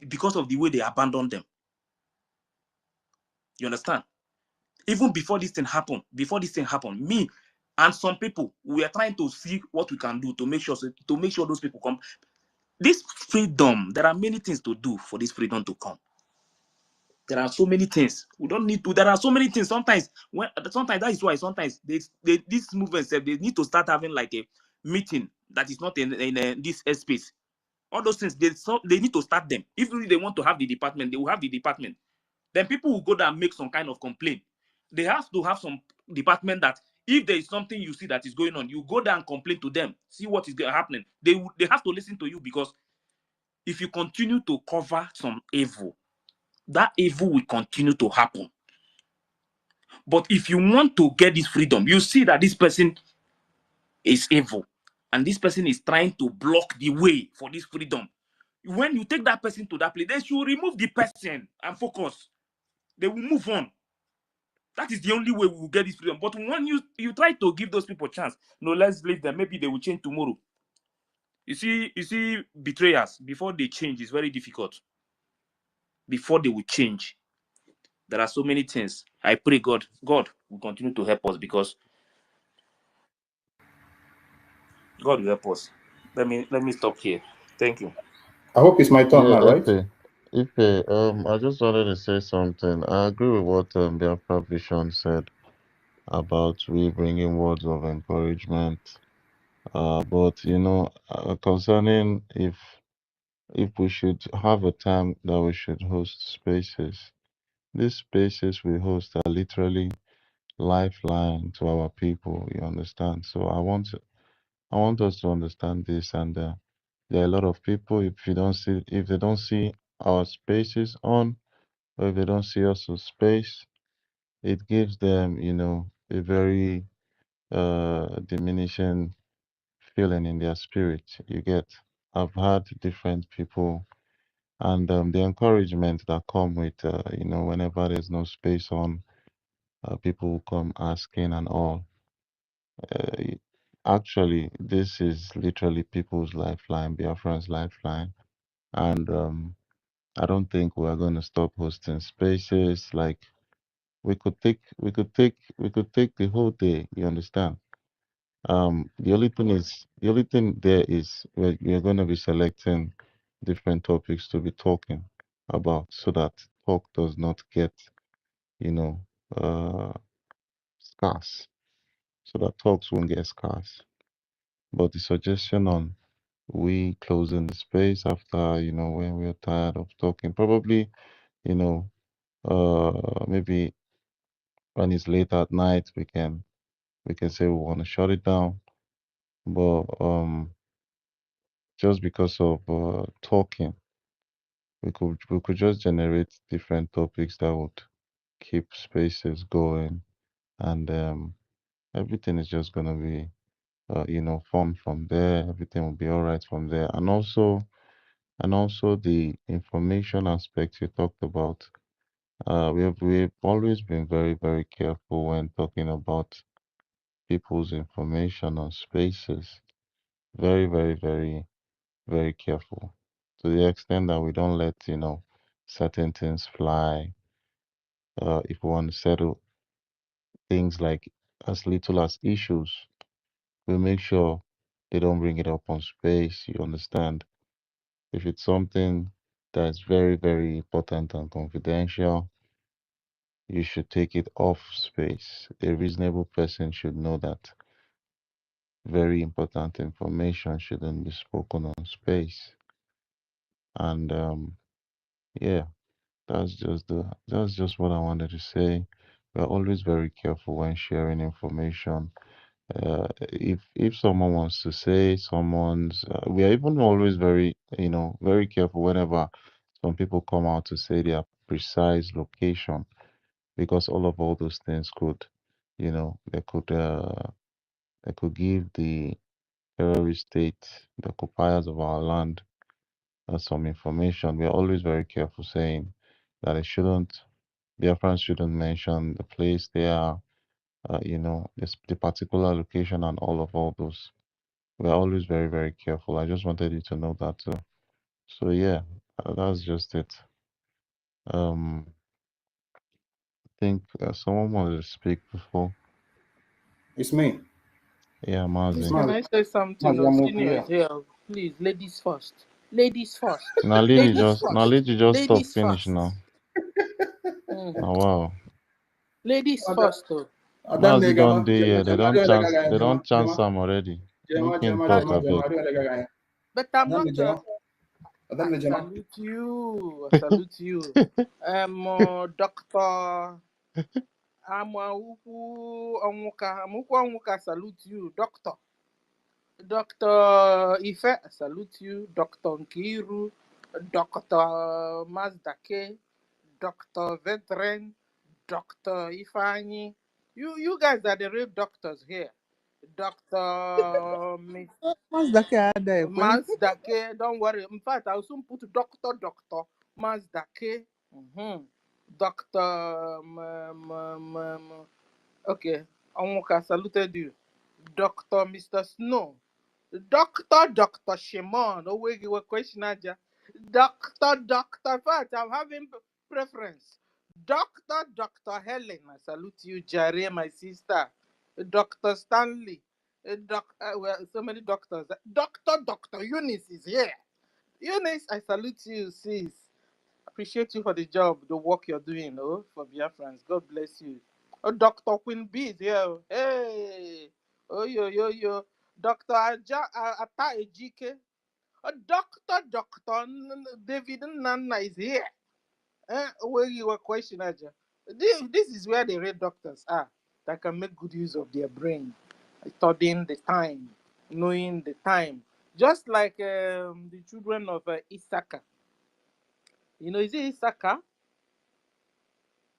because of the way they abandoned them. You understand? Even before this thing happened, me and some people, we are trying to see what we can do to make sure those people come. This freedom, there are many things to do for this freedom to come. There are so many things we don't need to. There are so many things. Sometimes that is why sometimes this movement they need to start having like a meeting that is not in this space. All those things they need to start them. If really they want to have the department, they will have the department. Then people will go there and make some kind of complaint. They have to have some department that if there is something you see that is going on, you go there and complain to them, see what is happening. They have to listen to you, because if you continue to cover some evil, that evil will continue to happen. But if you want to get this freedom, you see that this person is evil and this person is trying to block the way for this freedom. When you take that person to that place, they should remove the person and focus. They will move on. That is the only way we will get this freedom. But when you try to give those people a chance, no, let's leave them. Maybe they will change tomorrow. You see, betrayers, before they change, it's very difficult. Before they will change, there are so many things. I pray God will continue to help us, because God will help us. Let me stop here. Thank you. I hope it's my turn Yeah, now, right? I just wanted to say something. I agree with what Biafra Vision said about we bringing words of encouragement. But concerning if we should have a time that we should host spaces, these spaces we host are literally lifeline to our people. You understand? So I want us to understand this, and there are a lot of people. If they don't see our spaces on, or if they don't see us on space, it gives them, a very diminishing feeling in their spirit. You get? I've had different people, and the encouragement that come with, whenever there's no space on, people will come asking and all. Uh, Actually, this is literally people's lifeline, Biafran's lifeline, and I don't think we're going to stop hosting spaces. Like we could take the whole day. You understand? The only thing there is we're going to be selecting different topics to be talking about, so that talk does not get, you know, uh, scarce, so that talks won't get scarce. But the suggestion on we closing the space after, when we're tired of talking, probably, you know, maybe when it's late at night, we can say we want to shut it down. But just because of talking, we could just generate different topics that would keep spaces going, and everything is just gonna be fun from there. Everything will be all right from there, and also the information aspect you talked about. We've always been very, very careful when talking about people's information on spaces. Very, very, very, very careful, to the extent that we don't let certain things fly. If we want to settle things like as little as issues, we make sure they don't bring it up on space. You understand? If it's something that's very, very important and confidential, you should take it off space. A reasonable person should know that very important information shouldn't be spoken on space. And yeah, that's just what I wanted to say. We're always very careful when sharing information. If someone wants to say we are even always very, very careful whenever some people come out to say their precise location, because all those things could, they could give the terrorist state, the occupiers of our land, some information. We are always very careful saying that Biafrans shouldn't mention the place they are, the particular location and all those. We are always very, very careful. I just wanted you to know that too. So yeah, that's just it. I think someone wanted to speak before. It's me. Yeah, Please, Mazi. can I say something? Mazi Oh, Amoku, senior yeah. is here. Please, ladies first. Ladies first. Ladies Now first. lady just talk Ladies finish first. now. Mhm. Now wow. Ladies first. Oh. Adam Mazi don't Negama, day Jema, here. They Jema, don't chance Jema, they don't chance Jema, Sam already. Jema, Make him Jema, talk Jema, a bit. Jema, But I'm Adam not. Jema, Adam I Jema. salute you. I salute you. Doctor. Amuka salute you. Doctor Ife, I salute you. Doctor Nkiru. Doctor Mazdake. Dr. Veteran, Dr. Ifani. You guys are the real doctors here. Dr. Mazdake, don't worry. In fact, I'll soon put Dr. Mazdake. Dr. Okay, Onwuka saluted you. Dr. Mr. Snow. Dr. Shimon. Oh, wait, you were question, Aja. Dr. In fact, I'm having preference. Dr. Helen. I salute you, Jare, my sister. Dr. Stanley. Well, so many doctors. Dr. Eunice is here. Eunice, I salute you, sis. Appreciate you for the job, the work you're doing, for Biafrans. God bless you. Oh, Dr. Queen B is here. Hey. Oh, yo. Dr. Ata Ejike. Oh, Dr. David Nana is here. Where you were question, Aja. This is where the red doctors are that can make good use of their brain, studying the time, knowing the time. Just like the children of Isaka. You know, is it Isaka?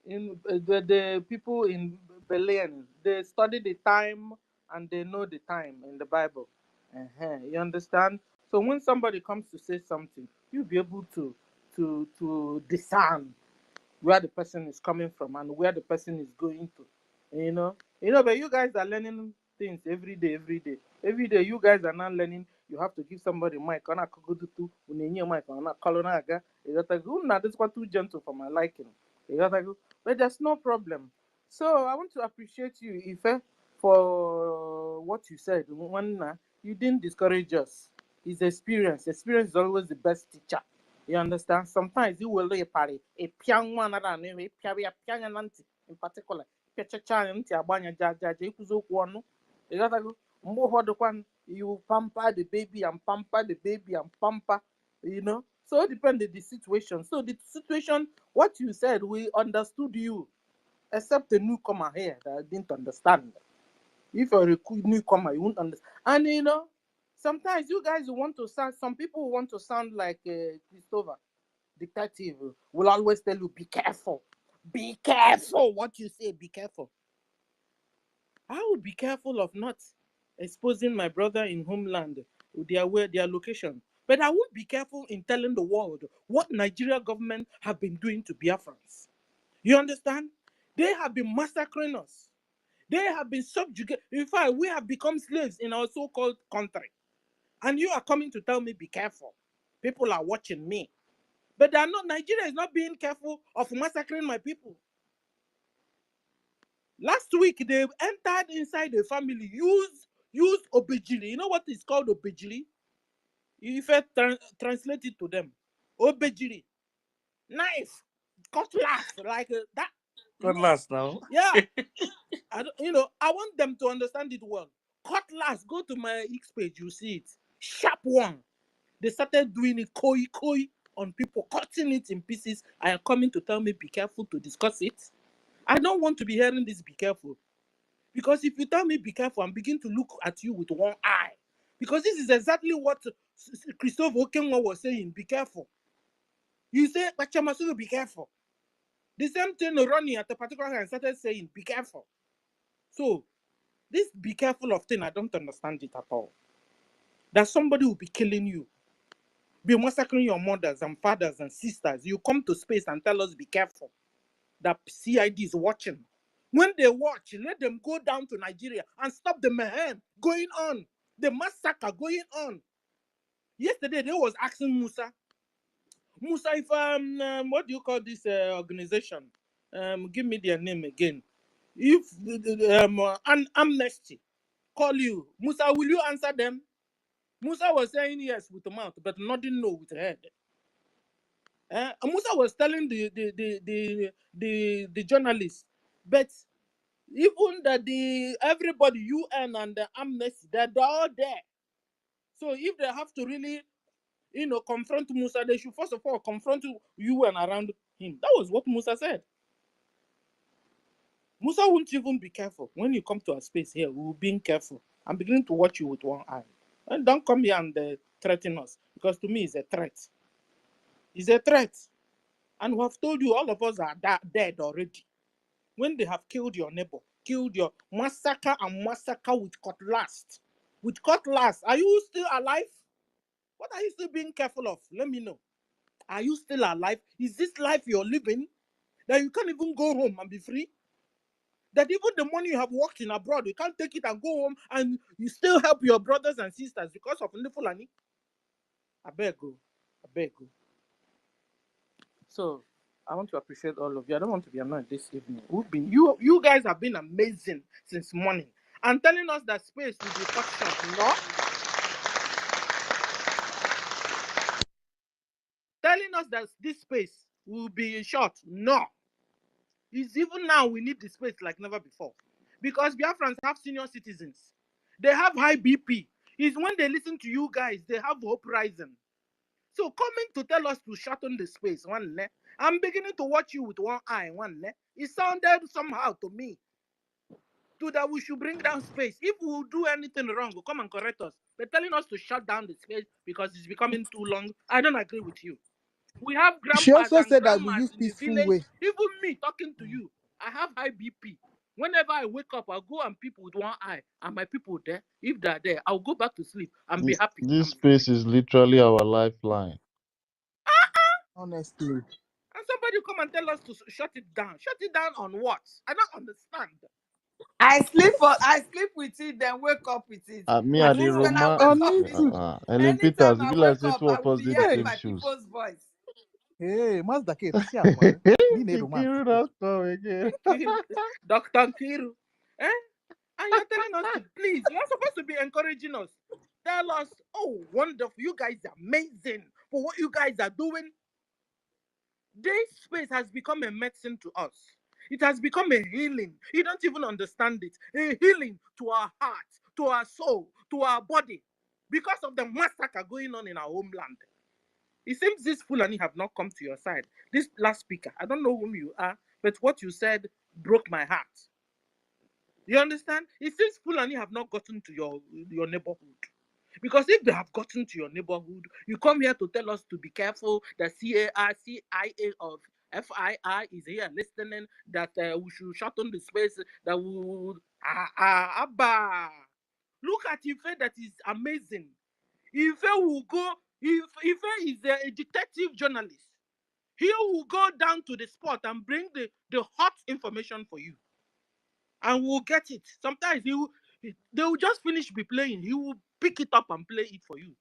In the people in Belian, they study the time and they know the time in the Bible. You understand? So when somebody comes to say something, you'll be able to discern where the person is coming from and where the person is going to. But you guys are learning things every day, every day. Every day you guys are not learning. You have to give somebody mic. On a kugudu, unenye mic on a kolonaga. You got to go. Now this one too gentle for my liking. You got to go. But there's no problem. So I want to appreciate you, Ife, for what you said. One, you didn't discourage us. It's experience. Experience is always the best teacher. You understand? Sometimes you will a party, a piang one around a piang nanti in particular. Piacha abanya jaja, kuzo kwano. You gotta go. You pamper the baby and pamper the baby and pamper, So it depends on the situation. So the situation, what you said, we understood you, except the newcomer here that didn't understand. If you're a newcomer, you won't understand. And sometimes you guys want to sound, some people want to sound like Christopher, detective, will always tell you, be careful. Be careful what you say, be careful. I would be careful of not exposing my brother in homeland, their location. But I would be careful in telling the world what Nigeria government have been doing to Biafrans. You understand? They have been massacring us. They have been subjugated. In fact, we have become slaves in our so-called country. And you are coming to tell me, be careful. People are watching me. But they are not. Nigeria is not being careful of massacring my people. Last week, they entered inside the family, used obejili. You know what is called obejili? If I translate it to them, obejili, knife, cutlass, like that. Cutlass now. Yeah. I want them to understand it well. Cutlass, go to my X page, you see it. Sharp one. They started doing it koi on people, cutting it in pieces. I am coming to tell me, be careful to discuss it. I don't want to be hearing this, be careful. Because if you tell me, be careful, I'm beginning to look at you with one eye. Because this is exactly what Christophe Okenwa was saying, be careful. You say, Pachamasu, be careful. The same thing Ronnie at a particular time started saying, be careful. So, this be careful of thing, I don't understand it at all. That somebody will be killing you, be massacring your mothers and fathers and sisters. You come to space and tell us, be careful. That CID is watching. When they watch, let them go down to Nigeria and stop the mayhem going on, the massacre going on. Yesterday, they was asking Musa, if what do you call this organization? Give me their name again. If an amnesty call you, Musa, will you answer them? Musa was saying yes with the mouth, but nothing no with the head. Musa was telling the journalists, but even that everybody, UN and the amnesty, they're all there. So if they have to really, confront Musa, they should first of all confront UN around him. That was what Musa said. Musa won't even be careful. When you come to our space here, we'll be careful. I'm beginning to watch you with one eye. And don't come here and threaten us, because to me, it's a threat. It's a threat. And we have told you, all of us are dead already. When they have killed your neighbor, killed your massacre with cutlass. With cutlass, are you still alive? What are you still being careful of? Let me know. Are you still alive? Is this life you're living that you can't even go home and be free? That even the money you have worked in abroad, you can't take it and go home and you still help your brothers and sisters because of Fulani? I beg you. I beg you. So, I want to appreciate all of you. I don't want to be annoyed this evening. You guys have been amazing since morning. And telling us that space will be cut short. No. Telling us that this space will be short. No. It's even now we need the space like never before. Because Biafrans have senior citizens. They have high BP. It's when they listen to you guys, they have hope rising. So coming to tell us to shorten the space, one, I'm beginning to watch you with one eye, one leg. It sounded somehow to me that we should bring down space. If we do anything wrong, we'll come and correct us. They're telling us to shut down the space because it's becoming too long. I don't agree with you. We have She grandpas also and said that we grandmas use in the peaceful village. way. Even me talking to you, I have high BP. Whenever I wake up, I'll go and people with one eye, and my people there, if they're there, I'll go back to sleep and be happy. This space is literally our lifeline. Honestly. And somebody come and tell us to shut it down. Shut it down on what? I don't understand. I sleep with it, then wake up with it. Me At and the least when I Roma, wake Me up, too. Ellen Peters, anytime it I be like wake say up, two I of will us be did the hearing same my shoes. people's voice. Hey, Mazda K, see how man. Need Kiru don't come again. Dr. Kiru. Eh? And you're telling us to please, you're supposed to be encouraging us. Tell us, oh, wonderful, you guys are amazing for what you guys are doing. This space has become a medicine to us. It has become a healing. You don't even understand it. A healing to our heart, to our soul, to our body. Because of the massacre going on in our homeland. It seems this Fulani have not come to your side. This last speaker, I don't know whom you are, but what you said broke my heart. You understand? It seems Fulani have not gotten to your neighborhood. Because if they have gotten to your neighborhood, you come here to tell us to be careful. The CIA of FII is here listening, that we should shut on the space, that we would. Abba. Look at Ife, that is amazing. Ife will go, Ife is a detective journalist. He will go down to the spot and bring the hot information for you. And we'll get it. Sometimes they will just finish be playing. He will pick it up and play it for you.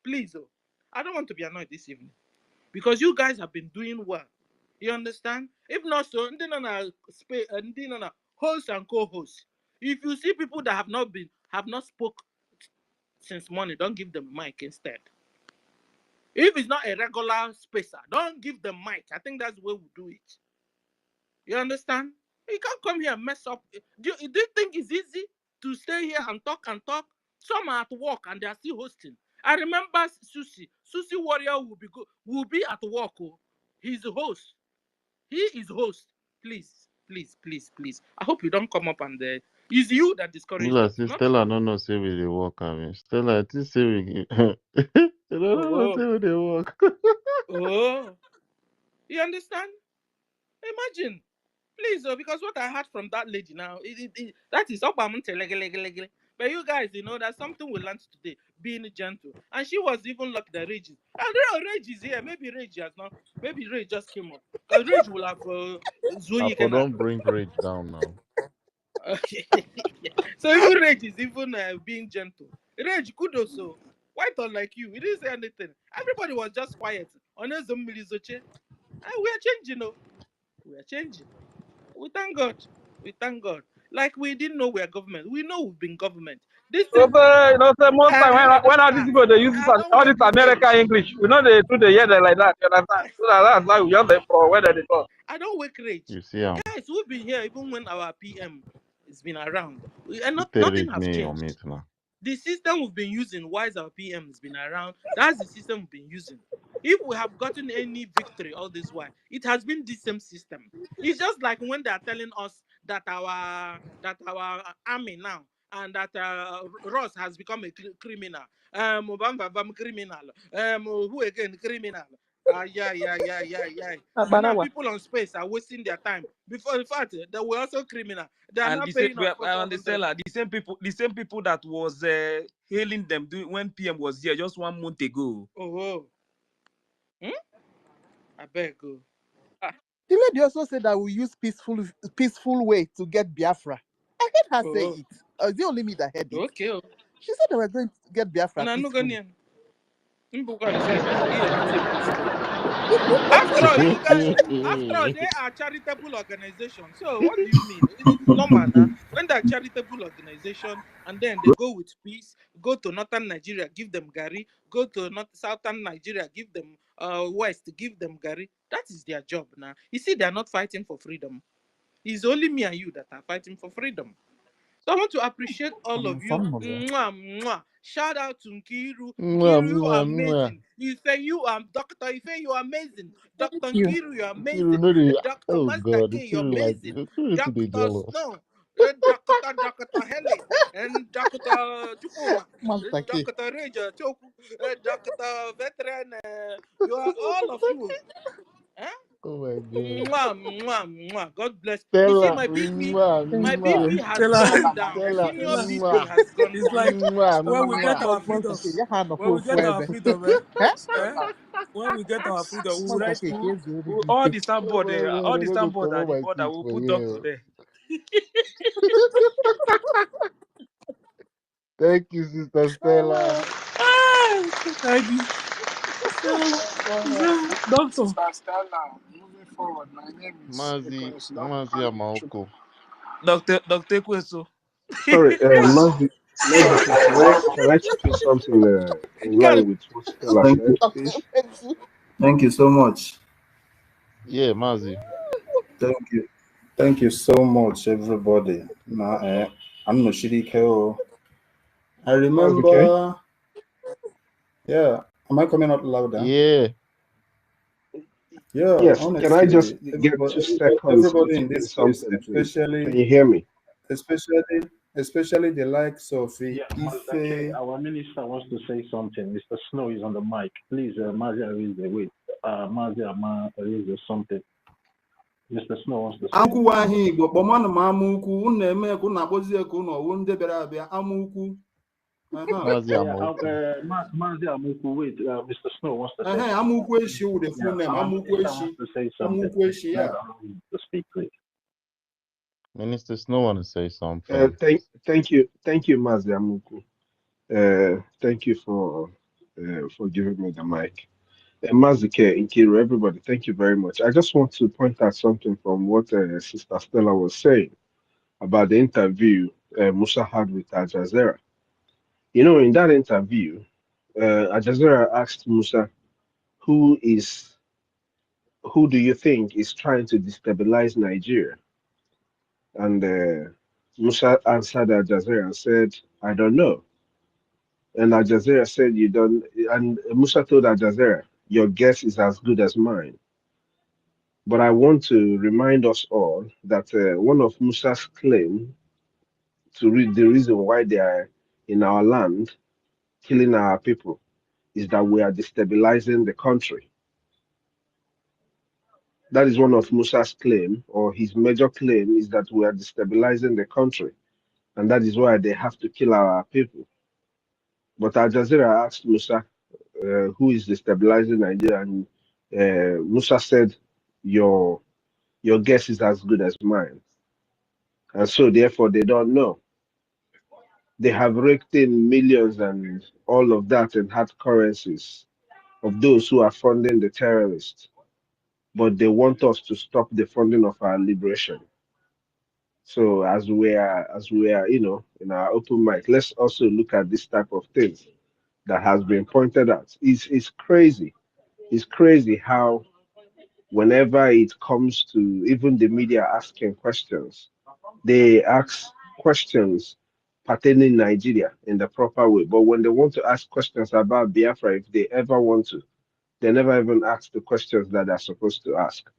Please, oh, I don't want to be annoyed this evening because you guys have been doing well. You understand? If not so, host and co-host. If you see people that have not spoke since morning, don't give them mic instead. If it's not a regular spacer, don't give them mic. I think that's the way we do it. You understand? You can't come here and mess up. Do you think it's easy to stay here and talk and talk? Some are at work and they are still hosting. I remember Susie. Susie Warrior will be at work. Oh. He's the host. He is host. Please, please, please, please. I hope you don't come up and it's you that discouraged Like us, say not Stella me. no know say we dey work. I mean, Stella, I think say we. They don't know say we dey work. Oh, you understand? Imagine. Please, because what I heard from that lady now, that is up. But you guys, that's something we learned today, being gentle. And she was even like the Rage. And Rage is here. Maybe Rage has not. Maybe Rage just came up. Because Rage will have I Zoe for Kenna. don't bring rage down now. Okay. So even Rage is even being gentle. Rage, kudos. So white or like you, he didn't say anything. Everybody was just quiet. On a Zoom Milizoche. And we are changing, We are changing. We thank God. We thank God. Like we didn't know we are government. We know we've been government. This So thing, say most time when all these Doctor, people they use I don't all this work with American rage. English, we know they do the hear them like that. You understand? So that's why we just say for whether they talk. I don't work rage. You see, Guys, we've been here even when our PM has been around. And nothing rage has near your changed. mate now. The system we've been using, why our PM has been around, that's the system we've been using. If we have gotten any victory all this while, it has been the same system. It's just like when they are telling us that our army now and that Ross has become a criminal. Criminal. Who again criminal? Yeah. And now people on space are wasting their time. Before, in fact, they were also criminal. They are And not paying us and the seller, the same people that was hailing them when PM was here just 1 month ago. Oh. I beg go. The lady also said that we use peaceful way to get Biafra. I heard her say it. It's the only me that heard it. Okay. She said they were going to get Biafra And I know peacefully. Ghanaian. After all, you guys, after all, they are charitable organizations. So what do you mean? It's normal now. When they're charitable organization and then they go with peace, go to northern Nigeria, give them Gary, go to southern Nigeria, give them west, give them Gary. That is their job now. You see, they're not fighting for freedom. It's only me and you that are fighting for freedom. So I want to appreciate all of you. Mwah, Mwah, mwah. Shout out to Nkiru. mwah, Nkiru, you are mwah. amazing. Ife, you are Dr. Ife, you are amazing. Dr. Thank you. Nkiru, you are You amazing. know the, Dr. oh God, Massacre, it's you're really like, amazing. it's really today Dr. jealous. Snow, Dr. Helen, and Dr. Chukuma, Massacre. Dr. Ranger, Choku, Dr. Veteran, you are all of you. Huh? Oh my God. Mwah, mwah, mwah. God bless. You see, Stella, my BP, mwah, my mwah. BP has Stella, gone down. My Stella, senior BP mwah, has gone it's down. like mwah, when we get mwah. our freedom. Massacre, ya hand of When we get our Fuebe. freedom, eh? Eh? Eh? When we get our freedom, we will write Massacre, school. case you All already. the Oh soundboard, my all God, the I don't go soundboard come at on the my border, seat we'll for put doctor here. there. Thank you, Sister Stella. Ah, thank you. So, doctor. Sister Stella, moving forward, my name is Mazi, Nicholas Mazi Chukwu. Amaoko. Dr. Kweso. Sorry, Mazi, can I chip in something in line with what Stella Thank said, you. please? Thank you so much. Yeah, Mazi. Thank you. Thank you so much, everybody. I'm no Shiriko. I Mazi, okay? remember. Yeah. Am I coming out louder? Yeah. Yeah, Yes, can I just honestly, get 2 everybody, seconds to everybody in chip in this space, something, please? Can you hear me? especially the likes of Okay, Ife. our minister wants to say something. Mr. Snow is on the mic. Please, Mazia, raise the wait. Mazia, raise something. Mr. Snow wants to say something. Akwụwaghị Igbo kpọmanụ m amaokwu unu na-eme ka unu akpọzie ka unu ọwụ ndị bịara abịa amaokwu. Mazi Amaoko. Mazia Amuku, wait, Mr. Snow wants to say something. Amaokwu eshi with the full name. Amaokwu eshi. Amaokwu eshi, yeah. To speak, please. Minister Snow want to say something. Thank you, Mazi Amuku. Thank you for giving me the mic. Mazike, Nkiru, everybody, thank you very much. I just want to point out something from what Sister Stella was saying about the interview Musa had with Al Jazeera. You know, in that interview, Al Jazeera asked Musa, who do you think is trying to destabilize Nigeria? And Musa answered Al Jazeera and said, I don't know. And Al Jazeera said, you don't. And Musa told Al Jazeera, your guess is as good as mine. But I want to remind us all that one of Musa's claim to read the reason why they are in our land, killing our people, is that we are destabilizing the country. That is one of Musa's claim, or his major claim, is that we are destabilizing the country. And that is why they have to kill our people. But Al Jazeera asked Musa, who is destabilizing Nigeria? And Musa said, your guess is as good as mine. And so therefore they don't know. They have raked in millions and all of that in hard currencies of those who are funding the terrorists. But they want us to stop the funding of our liberation. So as we are, in our open mic, let's also look at this type of things that has been pointed out. It's crazy. It's crazy how whenever it comes to even the media asking questions, they ask questions pertaining Nigeria in the proper way. But when they want to ask questions about Biafra, if they ever want to, they never even ask the questions that they're supposed to ask.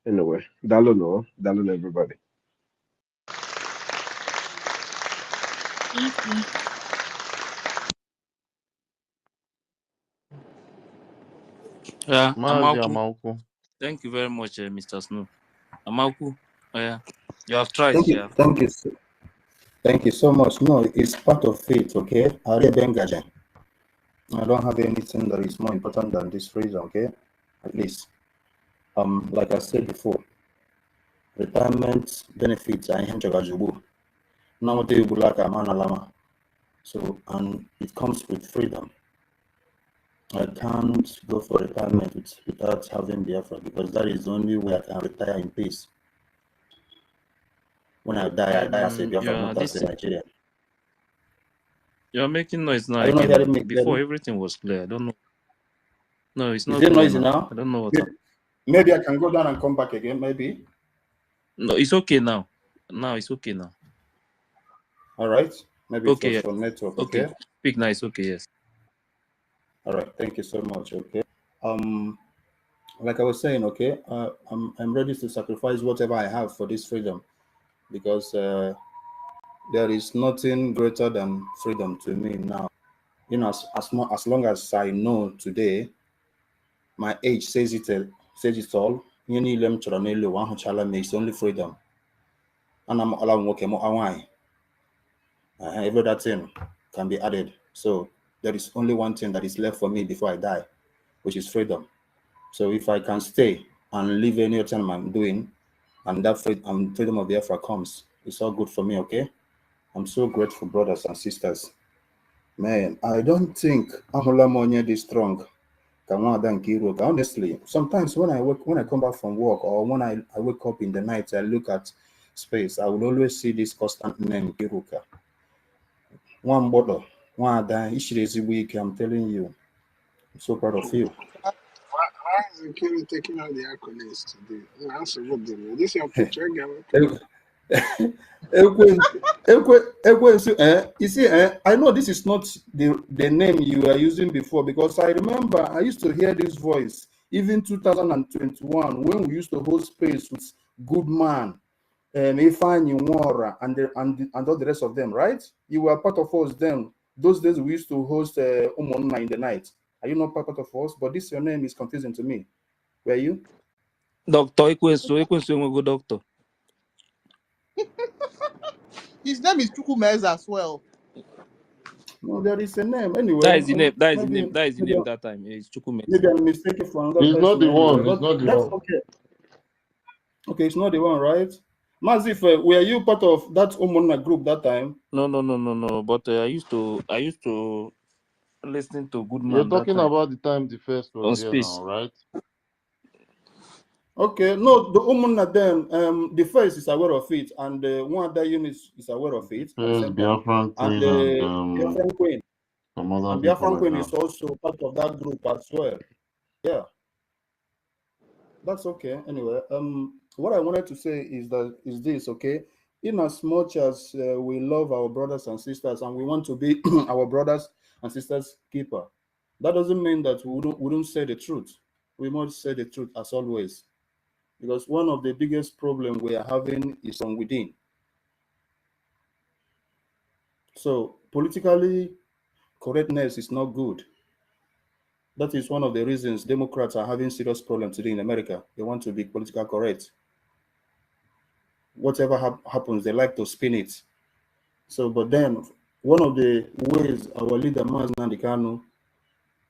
Anyway, Dalono, everybody. Yeah, Mazi Amaku. Amaoko. Thank you very much, Mr. Snow. Amaku. Yeah, you have tried, yeah. Thank you so much. No, it's part of it, okay? I don't have anything that is more important than this phrase, okay? At least. Like I said before, retirement benefits are in now they will like a man alama. So, and it comes with freedom. I can't go for retirement without having Biafra because that is the only way I can retire in peace. When I die as a Biafra, not as a Nigerian. You're making noise now. I don't know how to make Before everything was clear. I don't know. No, it's not Is it clear noisy now? I don't know what Maybe I can go down and come back again, maybe. No, it's okay now. Now it's okay now. All right. Maybe it Okay, was yeah. for network. Okay. Okay. Speak nice. Okay, yes. All right. Thank you so much. Okay. Like I was saying, okay, I'm ready to sacrifice whatever I have for this freedom, because there is nothing greater than freedom to me now. You know, as long as I know today, my age says it all. You need them to it's only freedom. And I'm allowing work more every other thing can be added. So there is only one thing that is left for me before I die, which is freedom. So if I can stay and live any other time I'm doing, and that freedom of Biafra comes, it's all good for me, okay? I'm so grateful, brothers and sisters. Man, I don't think Ahula Monye is strong. Honestly, sometimes when I come back from work, or when I wake up in the night, I look at space, I will always see this constant name, Kiruka. One bottle, one die, I'm telling you. I'm so proud of you. Why is Nkiri taking all the accolades today? No, that's a good deal. This is your picture, girl. You see, I know this is not the name you were using before, because I remember I used to hear this voice even 2021 when we used to hold space with Goodman, Ifeanyi Nwora, and all the rest of them, right? You were part of us then. Those days we used to host Umonna in the night. Are you not part of us? But this your name is confusing to me. Were you? Doctor Ekwensu, doctor. His name is Chukwumez as well. No, there is a name. Anyway, That is the name. That is the maybe, name. That is the name that time. It's Chukwume. maybe I'm mistaken for another He's person not the anyway, one. He's but not the that's one. okay. Okay, it's not the one, right? Mazif, were you part of that Umona group that time? No. But I used to listen to You're Goodman that talking time about the time the first was on here Space. now, right? Okay, no, the Umona then, the first is aware of it, and one other unit is aware of it at the There's same time. BIAFRACOIN And and Biafran Queen. some other And people Biafran like Queen that. is also part of that group as well. Yeah. That's okay. Anyway, what I wanted to say is this, okay? In as much as we love our brothers and sisters and we want to be our brothers and sisters keeper, that doesn't mean that we wouldn't say the truth. We must say the truth as always, because one of the biggest problems we are having is from within. So politically correctness is not good. That is one of the reasons Democrats are having serious problems today in America. They want to be politically correct. Whatever happens, they like to spin it. So, but then one of the ways our leader Mazi Nnamdi Kanu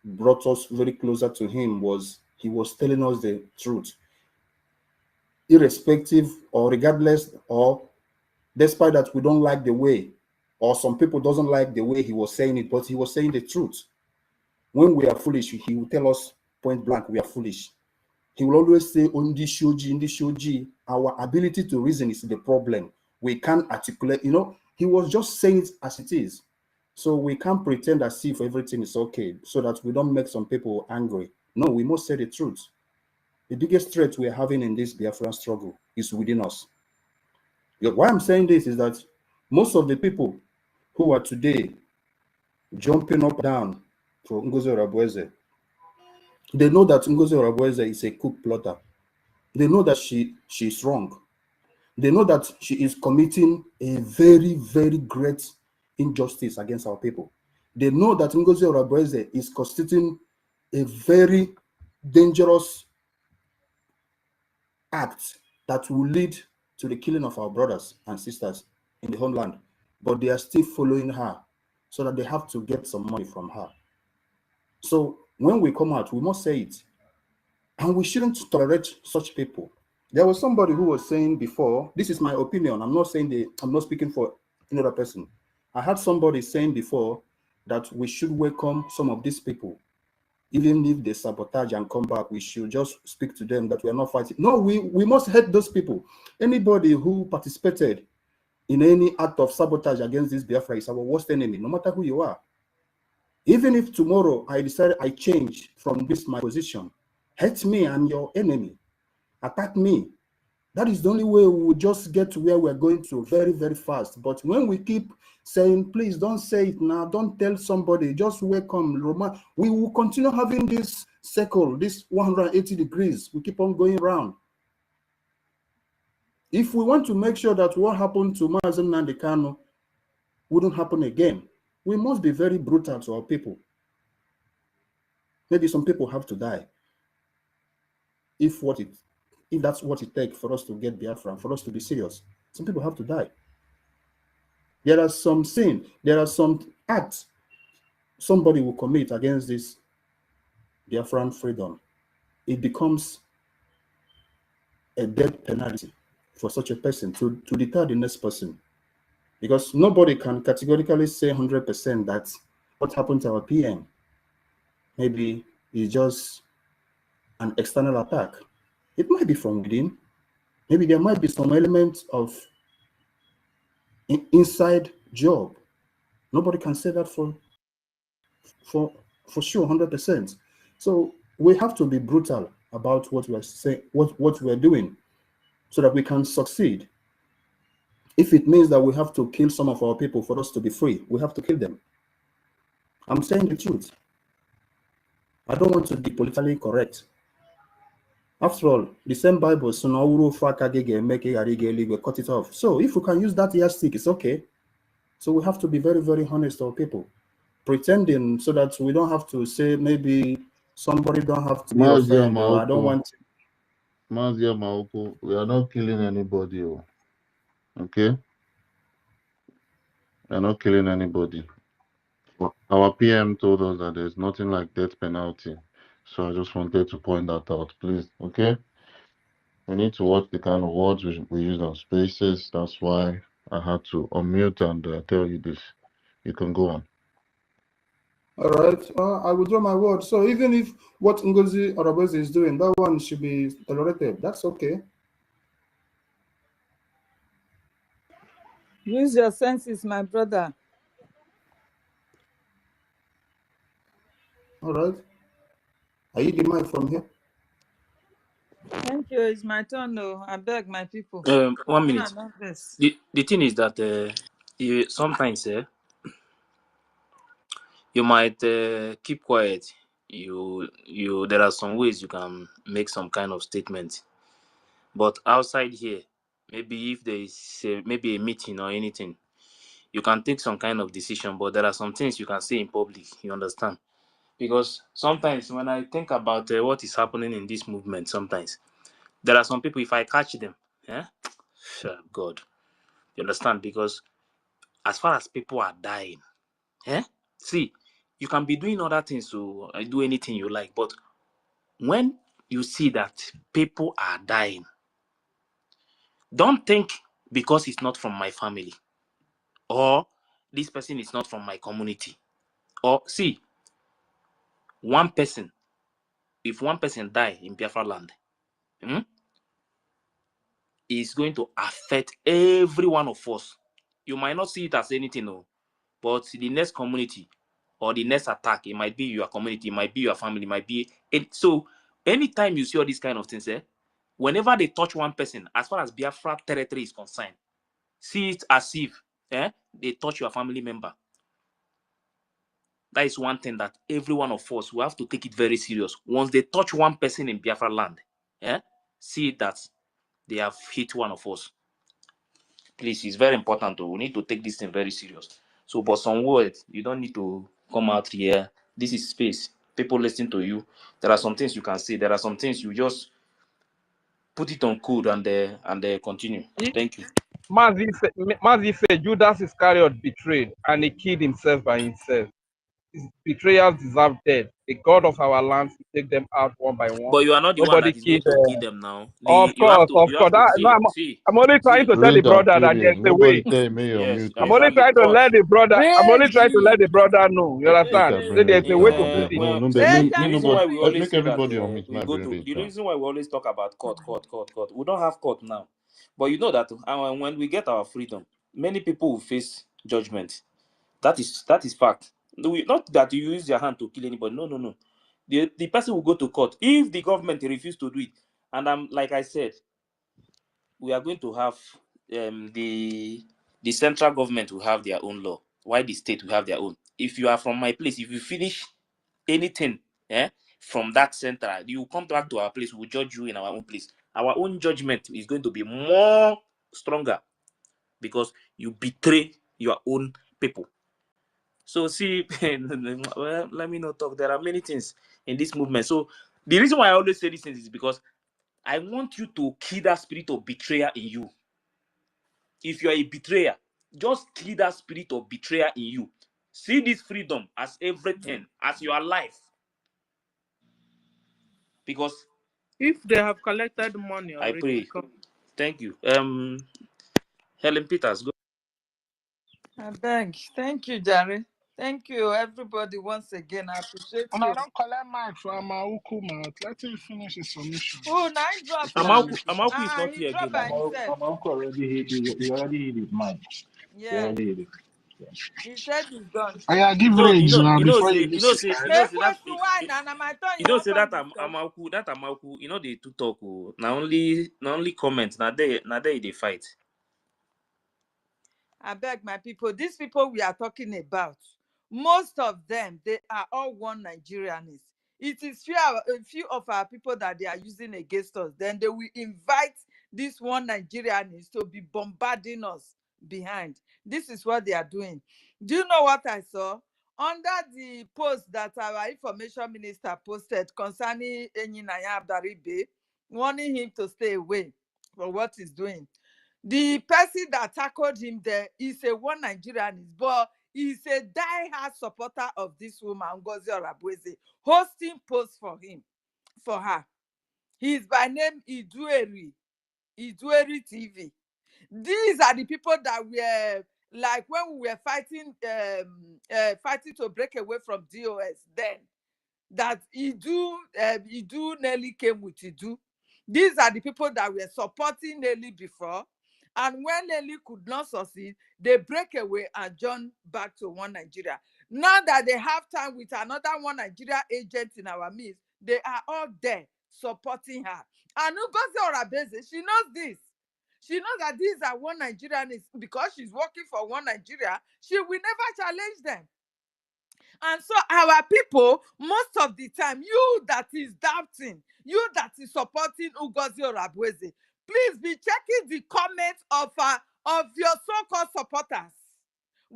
brought us very closer to him was he was telling us the truth, irrespective or regardless or despite that we don't like the way, or some people doesn't like the way he was saying it, but he was saying the truth. When we are foolish, he will tell us point blank we are foolish. He will always say, in this shoji, our ability to reason is the problem. We can't articulate, he was just saying it as it is. So we can't pretend as if everything is okay so that we don't make some people angry. No, we must say the truth. The biggest threat we're having in this Biafran struggle is within us. Why I'm saying this is that most of the people who are today jumping up and down for Ngozi Orabueze, they know that Ngozi Orabueze is a coup plotter. They know that she's wrong. They know that she is committing a very, very great injustice against our people. They know that Ngozi Orabueze is constituting a very dangerous act that will lead to the killing of our brothers and sisters in the homeland. But they are still following her so that they have to get some money from her. So when we come out, we must say it. And we shouldn't tolerate such people. There was somebody who was saying before, this is my opinion, I'm not speaking for another person. I had somebody saying before that we should welcome some of these people. Even if they sabotage and come back, we should just speak to them that we are not fighting. No, we must hate those people. Anybody who participated in any act of sabotage against this Biafra is our worst enemy, no matter who you are. Even if tomorrow I decide I change from this my position, hate me, I'm your enemy. Attack me. That is the only way we will just get to where we're going to very, very fast. But when we keep saying, please don't say it now, don't tell somebody, just welcome, Roma, we will continue having this circle, this 180 degrees. We keep on going around. If we want to make sure that what happened to Mazen Nnamdi Kanu wouldn't happen again, we must be very brutal to our people. Maybe some people have to die if that's what it takes for us to get Biafra, for us to be serious. Some people have to die. There are some sin, there are some acts somebody will commit against this Biafran freedom. It becomes a death penalty for such a person to deter the next person. Because nobody can categorically say 100% that what happened to our PM maybe is just an external attack. It might be from within. Maybe there might be some element of inside job. Nobody can say that for sure, 100%. So we have to be brutal about what we're saying, what we're doing, so that we can succeed. If it means that we have to kill some of our people for us to be free, we have to kill them. I'm saying the truth. I don't want to be politically correct. After all, the same Bible, so we cut it off. So if we can use that yardstick, it's okay. So we have to be very, very honest to our people, pretending so that we don't have to say maybe somebody don't have to be offended. I don't want to. Mazia Maoko, we are not killing anybody. Okay? We are not killing anybody. Our PM told us that there's nothing like death penalty. So I just wanted to point that out, please. Okay? We need to watch the kind of words we use on spaces. That's why I had to unmute and tell you this. You can go on. All right. I will draw my word. So even if what NGOZI Orabozi is doing, that one should be tolerated. That's okay. Use your senses, my brother. All right. Are you the mic from here? Thank you. It's my turn, though. I beg my people. 1 minute. The thing is that sometimes you might keep quiet. There are some ways you can make some kind of statement, but outside here, maybe if there is maybe a meeting or anything, you can take some kind of decision. But there are some things you can say in public. You understand? Because sometimes when I think about what is happening in this movement, sometimes there are some people, if I catch them, God, you understand? Because as far as people are dying, see, you can be doing other things to do anything you like, but when you see that people are dying, don't think because it's not from my family or this person is not from my community. Or see, one person, if one person die in Biafra land, is going to affect every one of us. You might not see it as anything, but the next community or the next attack, it might be your community, it might be your family, it might be it. So anytime you see all these kind of things, whenever they touch one person, as far as Biafra territory is concerned, see it as if they touch your family member. That is one thing that every one of us will have to take it very serious. Once they touch one person in Biafra land, see that they have hit one of us. Please, it's very important. We need to take this thing very serious. So, but some words, you don't need to come out here. This is space. People listen to you. There are some things you can say. There are some things you just put it on code and continue. Thank you. Mazi said Judas Iscariot betrayed and he killed himself by himself. His betrayers deserve death. The God of our lands will take them out one by one. But you are not the Nobody one that is going killed to kill them now. Of course. I'm only trying to tell the brother that there's a way. Yes, I'm only trying to let the brother. I'm only trying to let the brother know. You understand? So there's a way to do this. The reason why we always say that we go to the reason why we always talk about court. We don't have court now, but you know that when we get our freedom, many people will face judgment. That is fact. Not that you use your hand to kill anybody. No. The person will go to court if the government refuse to do it. And like I said, we are going to have the central government will have their own law, while the state will have their own. If you are from my place, if you finish anything from that center, you come back to our place, we will judge you in our own place. Our own judgment is going to be more stronger because you betray your own people. So see, well, let me not talk. There are many things in this movement. So the reason why I always say these things is because I want you to kill that spirit of betrayal in you. If you are a betrayer, just kill that spirit of betrayal in you. See this freedom as everything, as your life. Because if they have collected money I already, pray. Thank you. Helen Peters, go. I beg. Thank you, Jerry. Thank you, everybody, once again. I appreciate And I you. don't collect mic from Amauku mouth. Let him finish his submission. Oh, now he drop now. Amauku is not He here dropped again. by himself. Uncle already he already hit his mic. He Yeah. already hit it. Yeah. He said he's done. I give No, range now before you lose his Hey, question why now? My turn. you know say that Discuss. Amauku, you know they to talk. Now only comment. Now they fight. I beg my people. These people we are talking about, most of them, they are all one Nigerians. It is a few of our people that they are using against us. Then they will invite this one Nigerians to be bombarding us behind. This is what they are doing. Do you know what I saw? Under the post that our information minister posted concerning Enyinaya Abdaribe, warning him to stay away for what he's doing. The person that tackled him there is a one Nigerian, but he's a die-hard supporter of this woman, NGOZI Orabweze, hosting posts for her. He's by name Idueri TV. These are the people that were like when we were fighting to break away from DOS then. That Idu Nelly came with Idu. These are the people that were supporting Nelly before. And when Nelly could not succeed, they break away and join back to one Nigeria. Now that they have time with another one Nigeria agent in our midst, they are all there supporting her. And NGOZI Orabweze, she knows this. She knows that these are one Nigerian, because she's working for one Nigeria, she will never challenge them. And so our people, most of the time, you that is doubting, you that is supporting NGOZI Orabweze, please be checking the comments of your so-called supporters.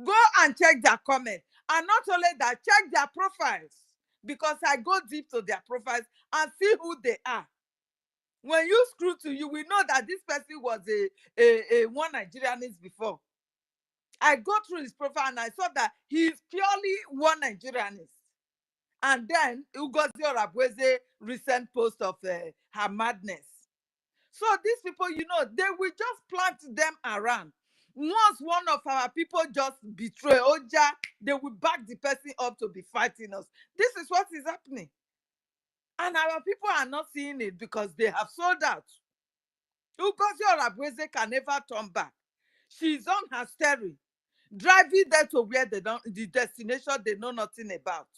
Go and check their comments. And not only that, check their profiles. Because I go deep to their profiles and see who they are. When you screw to you, we know that this person was a one Nigerianist before. I go through his profile and I saw that he is purely one Nigerianist. And then NGOZI Orabweze recent post of her madness. So these people, they will just plant them around. Once one of our people just betray OGOJA, they will back the person up to be fighting us. This is what is happening. And our people are not seeing it because they have sold out. NGOZI Orabweze can never turn back. She's on her steering, driving them to where the destination they know nothing about.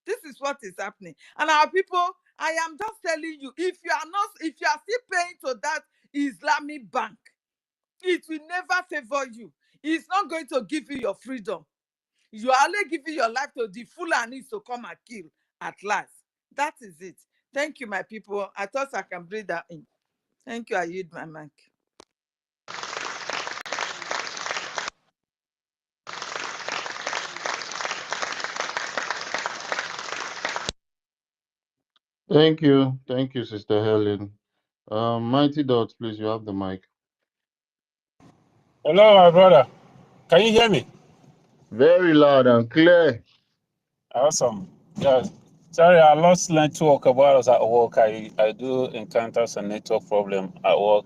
This is what is happening. And our people, I am just telling you, if you are still paying to that Islamic bank, it will never favor you. It's not going to give you your freedom. You are only giving your life to the Fulanis to come and kill at last. That is it. Thank you, my people. I thought I can breathe that in. Thank you. I yield my mic. Thank you, Sister Helen. Mighty Dots, please, you have the mic. Hello, my brother. Can you hear me? Very loud and clear. Awesome. Yeah. Sorry, I lost network while I was at work. I do encounter some network problem at work.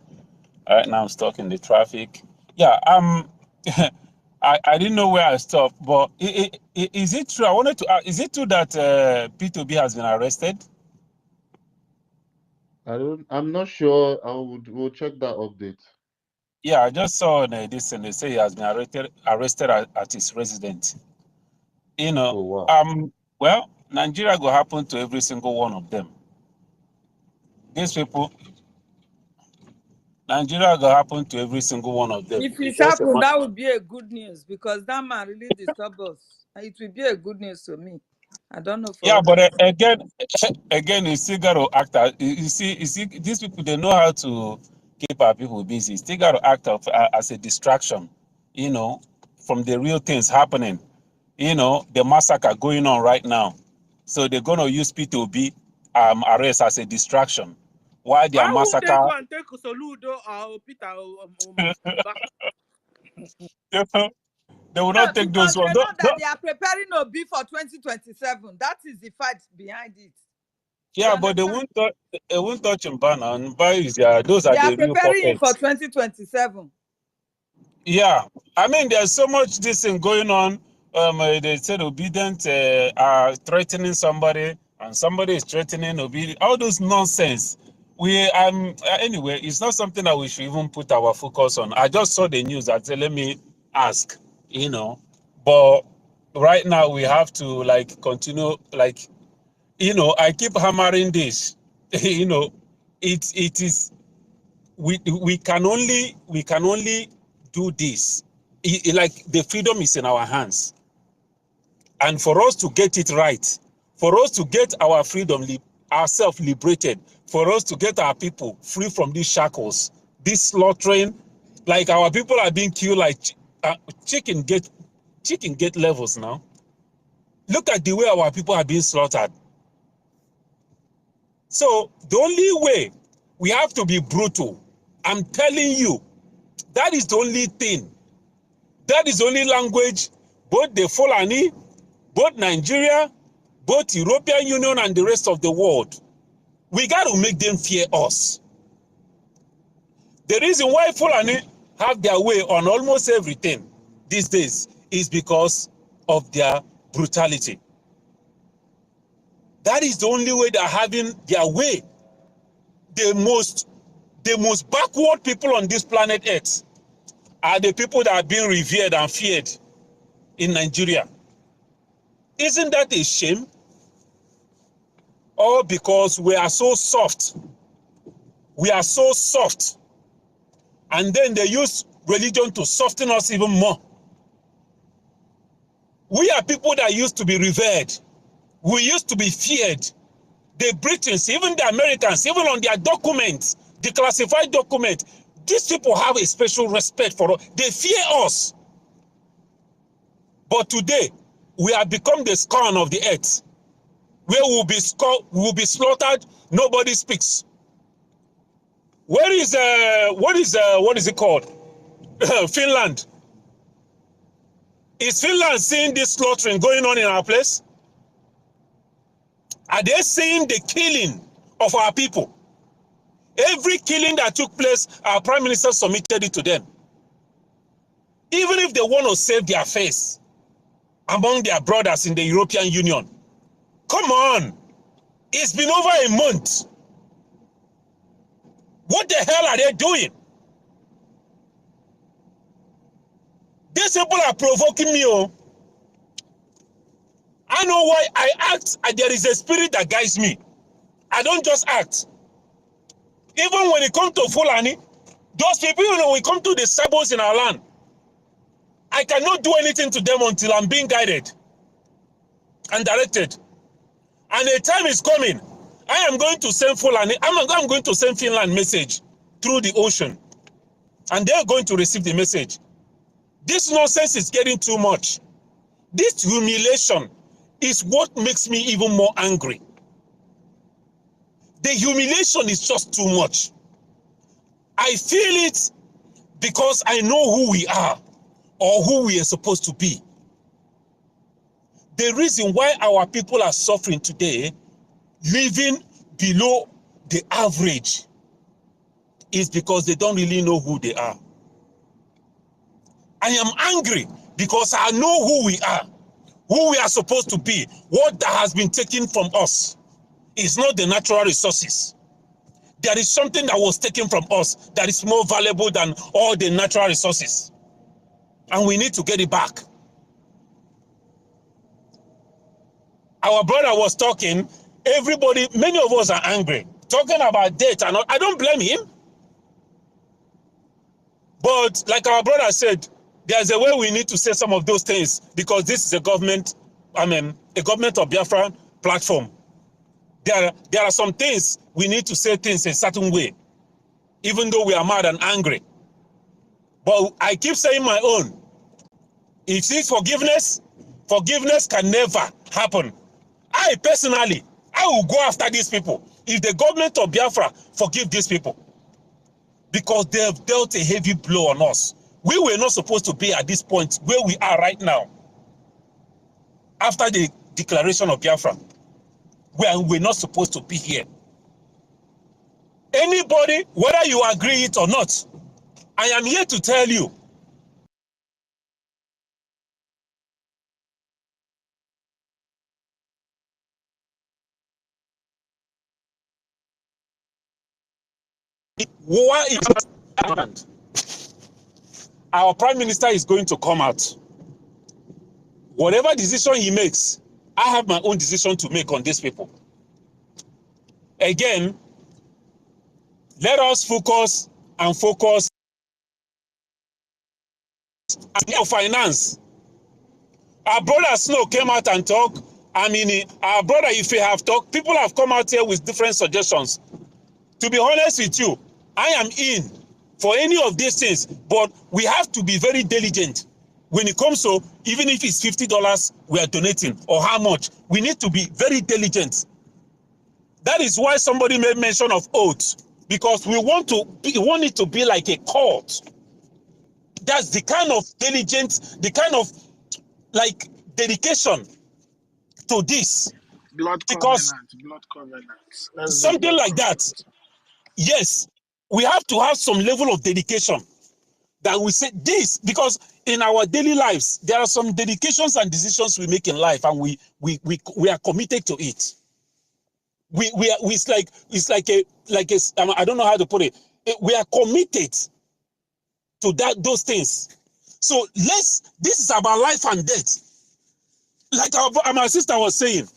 Right now I'm stuck in the traffic. Yeah, I didn't know where I stopped, but is it true? I wanted to is it true that P2B has been arrested? I'm not sure. We'll check that update. Yeah, I just saw this and they say he has been arrested at his residence. Oh, wow. Well, Nigeria will happen to every single one of them. These people, Nigeria will happen to every single one of them. If It's it just a happened, matter. that would be a good news because that man really disturbed us. And it will be a good news to me. I don't know for Yeah, but others. again, you still got to act out. You see, these people, they know how to keep our people busy. You still got to act of, as a distraction, you know, from the real things happening. You know, the massacre going on right now. So they're going to use P2B arrest as a distraction. Why their Why would they massacre? go and take Soludo or Peter or back? They will Yeah, not take because those they ones. know that they are preparing Obi for 2027. That is the fight behind it. You Yeah, but understand? they won't touch Mbana. And Mba is those They are are the real preparing him for puppets. 2027. Yeah, I mean, there's so much this thing going on. They said obedient are threatening somebody, and somebody is threatening obedient. All those nonsense. Anyway, it's not something that we should even put our focus on. I just saw the news. I said, let me ask, you know. But right now we have to like continue, like, you know. I keep hammering this, you know. It is we can only do this. Like the freedom is in our hands, and for us to get it right, for us to get our freedom, ourselves liberated, for us to get our people free from these shackles, this slaughtering, like our people are being killed like chicken get levels now. Look at the way our people are being slaughtered. So the only way, we have to be brutal. I'm telling you, that is the only thing. That is the only language both the Fulani, both Nigeria, both European Union and the rest of the world, we got to make them fear us. The reason why Fulani have their way on almost everything these days is because of their brutality. That is the only way they're having their way. The most backward people on this planet Earth are the people that are being revered and feared in Nigeria. Isn't that a shame? All because we are so soft. We are so soft. And then they use religion to soften us even more. We are people that used to be revered. We used to be feared. The Britons, even the Americans, even on their documents, the classified document, these people have a special respect for us. They fear us. But today, we have become the scorn of the earth, where we will be slaughtered, nobody speaks. What is it called? Finland. Is Finland seeing this slaughtering going on in our place? Are they seeing the killing of our people? Every killing that took place, our prime minister submitted it to them. Even if they want to save their face among their brothers in the European Union. Come on. It's been over a month. What the hell are they doing? These people are provoking me. Oh. I know why I act. There is a spirit that guides me. I don't just act. Even when it comes to Fulani, those people, when we come to the Sabos in our land, I cannot do anything to them until I'm being guided and directed. And a time is coming. I am going to send Fulani, I'm going to send Finland message through the ocean. And they're going to receive the message. This nonsense is getting too much. This humiliation is what makes me even more angry. The humiliation is just too much. I feel it because I know who we are or who we are supposed to be. The reason why our people are suffering today, living below the average, is because they don't really know who they are. I am angry because I know who we are supposed to be. What that has been taken from us is not the natural resources. There is something that was taken from us that is more valuable than all the natural resources. And we need to get it back. Our brother was talking, everybody, many of us are angry, talking about death and all. I don't blame him. But like our brother said, there's a way we need to say some of those things because this is a government, a government of Biafra platform. There are some things we need to say things a certain way, even though we are mad and angry. But I keep saying my own. If it's forgiveness, forgiveness can never happen. I personally, I will go after these people. If the government of Biafra forgive these people, because they have dealt a heavy blow on us. We were not supposed to be at this point where we are right now. After the declaration of Biafra, we're not supposed to be here. Anybody, whether you agree it or not, I am here to tell you, war is not. Our prime minister is going to come out. Whatever decision he makes, I have my own decision to make on these people. Again, let us focus and focus on finance. Our brother Snow came out and talked. I mean, our brother, if he have talked, people have come out here with different suggestions. To be honest with you, I am in for any of these things, but we have to be very diligent. When it comes to, even if it's $50 we are donating, or how much, we need to be very diligent. That is why somebody made mention of oaths, because we want it to be like a court. That's the kind of diligence, the kind of like dedication to this, Blood because covenant, blood covenant. Let's do something blood like that, covenant. yes, we have to have some level of dedication that we say this, because in our daily lives there are some dedications and decisions we make in life, and we are committed to it. It's like a I don't know how to put it. We are committed to those things. So this is about life and death. Like my sister was saying,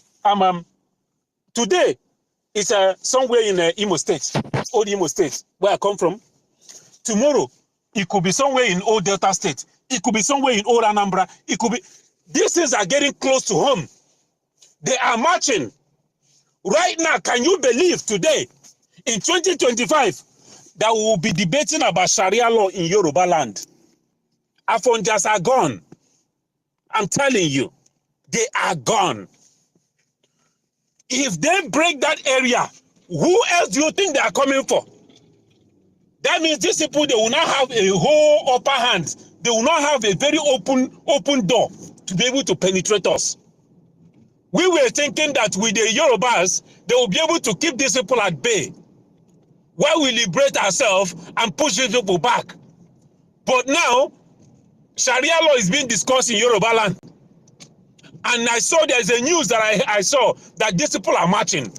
today it's somewhere in Imo State, old Imo State, where I come from. Tomorrow, it could be somewhere in old Delta State. It could be somewhere in old Anambra. It could be. These things are getting close to home. They are marching. Right now, can you believe today, in 2025, that we will be debating about Sharia law in Yoruba land? Afonjas are gone. I'm telling you, they are gone. If they break that area, who else do you think they are coming for? That means these people, they will not have a whole upper hand. They will not have a very open door to be able to penetrate us. We were thinking that with the Yorubas, they will be able to keep these people at bay while we liberate ourselves and push these people back. But now, Sharia law is being discussed in Yoruba land. And I saw there's a news that I saw that these people are marching.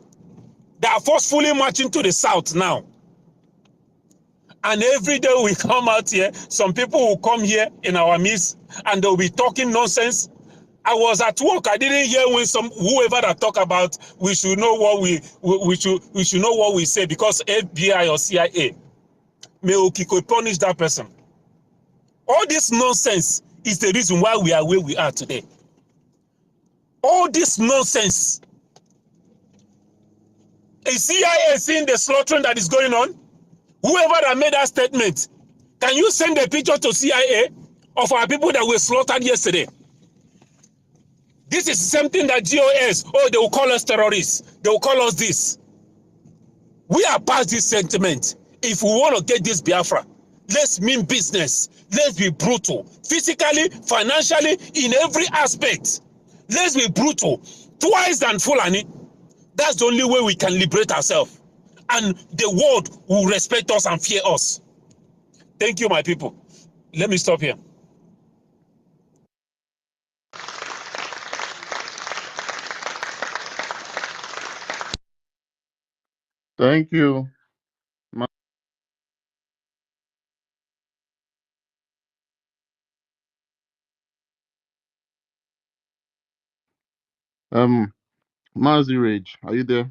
They are forcefully marching to the south now. And every day we come out here, some people will come here in our midst and they'll be talking nonsense. I was at work. I didn't hear when whoever that talk about we should know what we should know what we say, because FBI or CIA may Okiko punish that person. All this nonsense is the reason why we are where we are today. All this nonsense. Is CIA seeing the slaughtering that is going on? Whoever that made that statement, can you send a picture to CIA of our people that were slaughtered yesterday? This is something that GOS, they will call us terrorists. They will call us this. We are past this sentiment. If we want to get this Biafra, let's mean business. Let's be brutal. Physically, financially, in every aspect. Let's be brutal. Twice than Fulani. That's the only way we can liberate ourselves. And the world will respect us and fear us. Thank you, my people. Let me stop here. Thank you. Mazi Rage, are you there?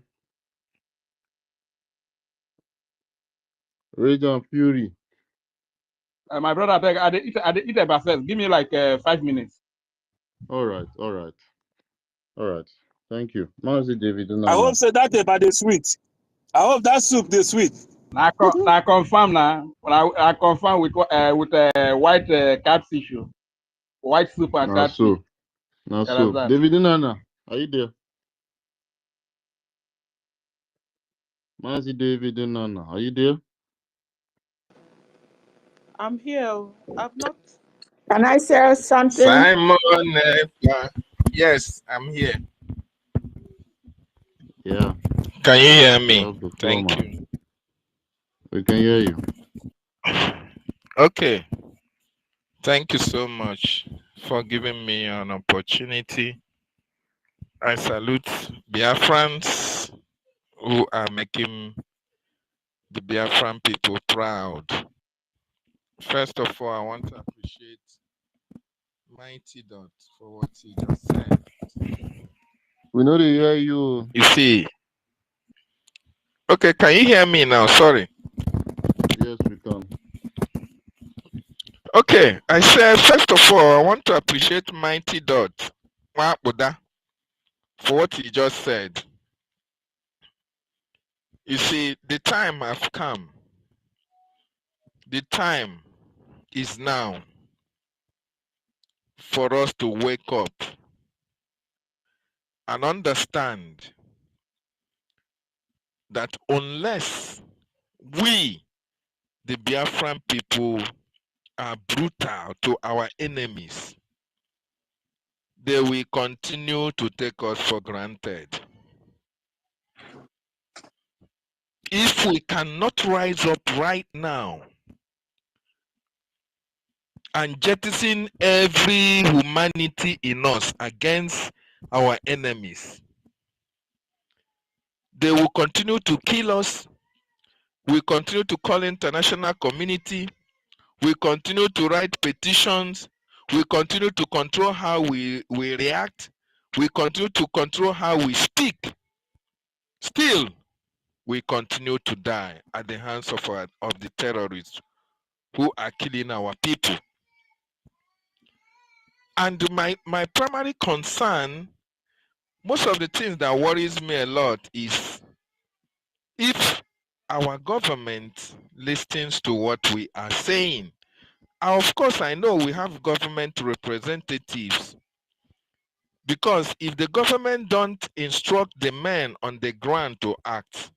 Rage and Fury. My brother, I eat about first. Give me like 5 minutes. All right. Thank you. Mazi David I Nana. hope so that about the sweet. I hope that soup the sweet. Now I confirm now. I confirm with white catfish, white soup and Now catfish. so. David Nana, are you there? Mazi David Nana, are you there? I'm here. I've not. Can I say something? Simon, yes, I'm here. Yeah. Can you hear me? Floor, Thank man. you. We can hear you. Okay. Thank you so much for giving me an opportunity. I salute Biafrans who are making the Biafran people proud. First of all, I want to appreciate Mighty Dot for what he just said. We know to hear you. You see. Okay, can you hear me now? Sorry. Yes, we can. Okay, I said, first of all, I want to appreciate Mighty Dot for what he just said. You see, the time has come. The time is now for us to wake up and understand that unless we, the Biafran people, are brutal to our enemies, they will continue to take us for granted. If we cannot rise up right now and jettison every humanity in us against our enemies, they will continue to kill us. We continue to call international community. We continue to write petitions. We continue to control how we react. We continue to control how we speak. Still, we continue to die at the hands of the terrorists who are killing our people. And my primary concern, most of the things that worries me a lot is if our government listens to what we are saying. Of course, I know we have government representatives, because if the government don't instruct the men on the ground to act,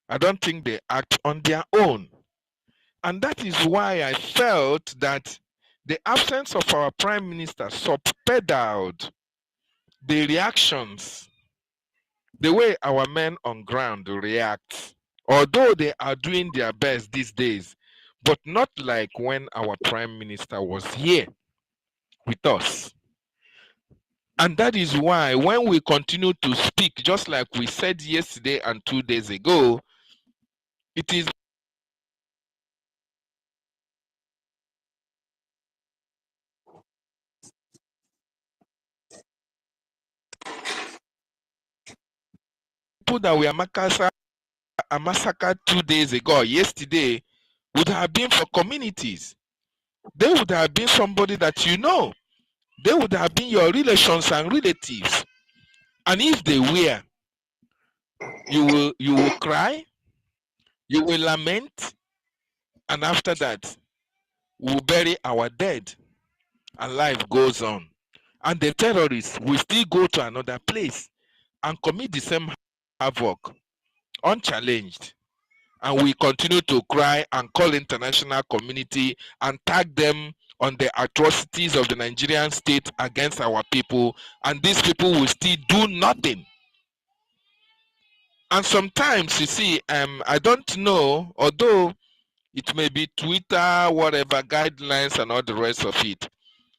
I don't think they act on their own. And that is why I felt that the absence of our prime minister subpedaled the reactions, the way our men on ground react, although they are doing their best these days, but not like when our prime minister was here with us. And that is why when we continue to speak, just like we said yesterday and 2 days ago, it is people that were massacred 2 days ago, yesterday, would have been for communities. They would have been somebody that you know. They would have been your relations and relatives. And if they were, you will cry, you will lament, and after that, we'll bury our dead, and life goes on. And the terrorists will still go to another place and commit the same havoc, unchallenged. And we continue to cry and call international community and tag them on the atrocities of the Nigerian state against our people, and these people will still do nothing. And sometimes, you see, I don't know, although it may be Twitter, whatever, guidelines and all the rest of it,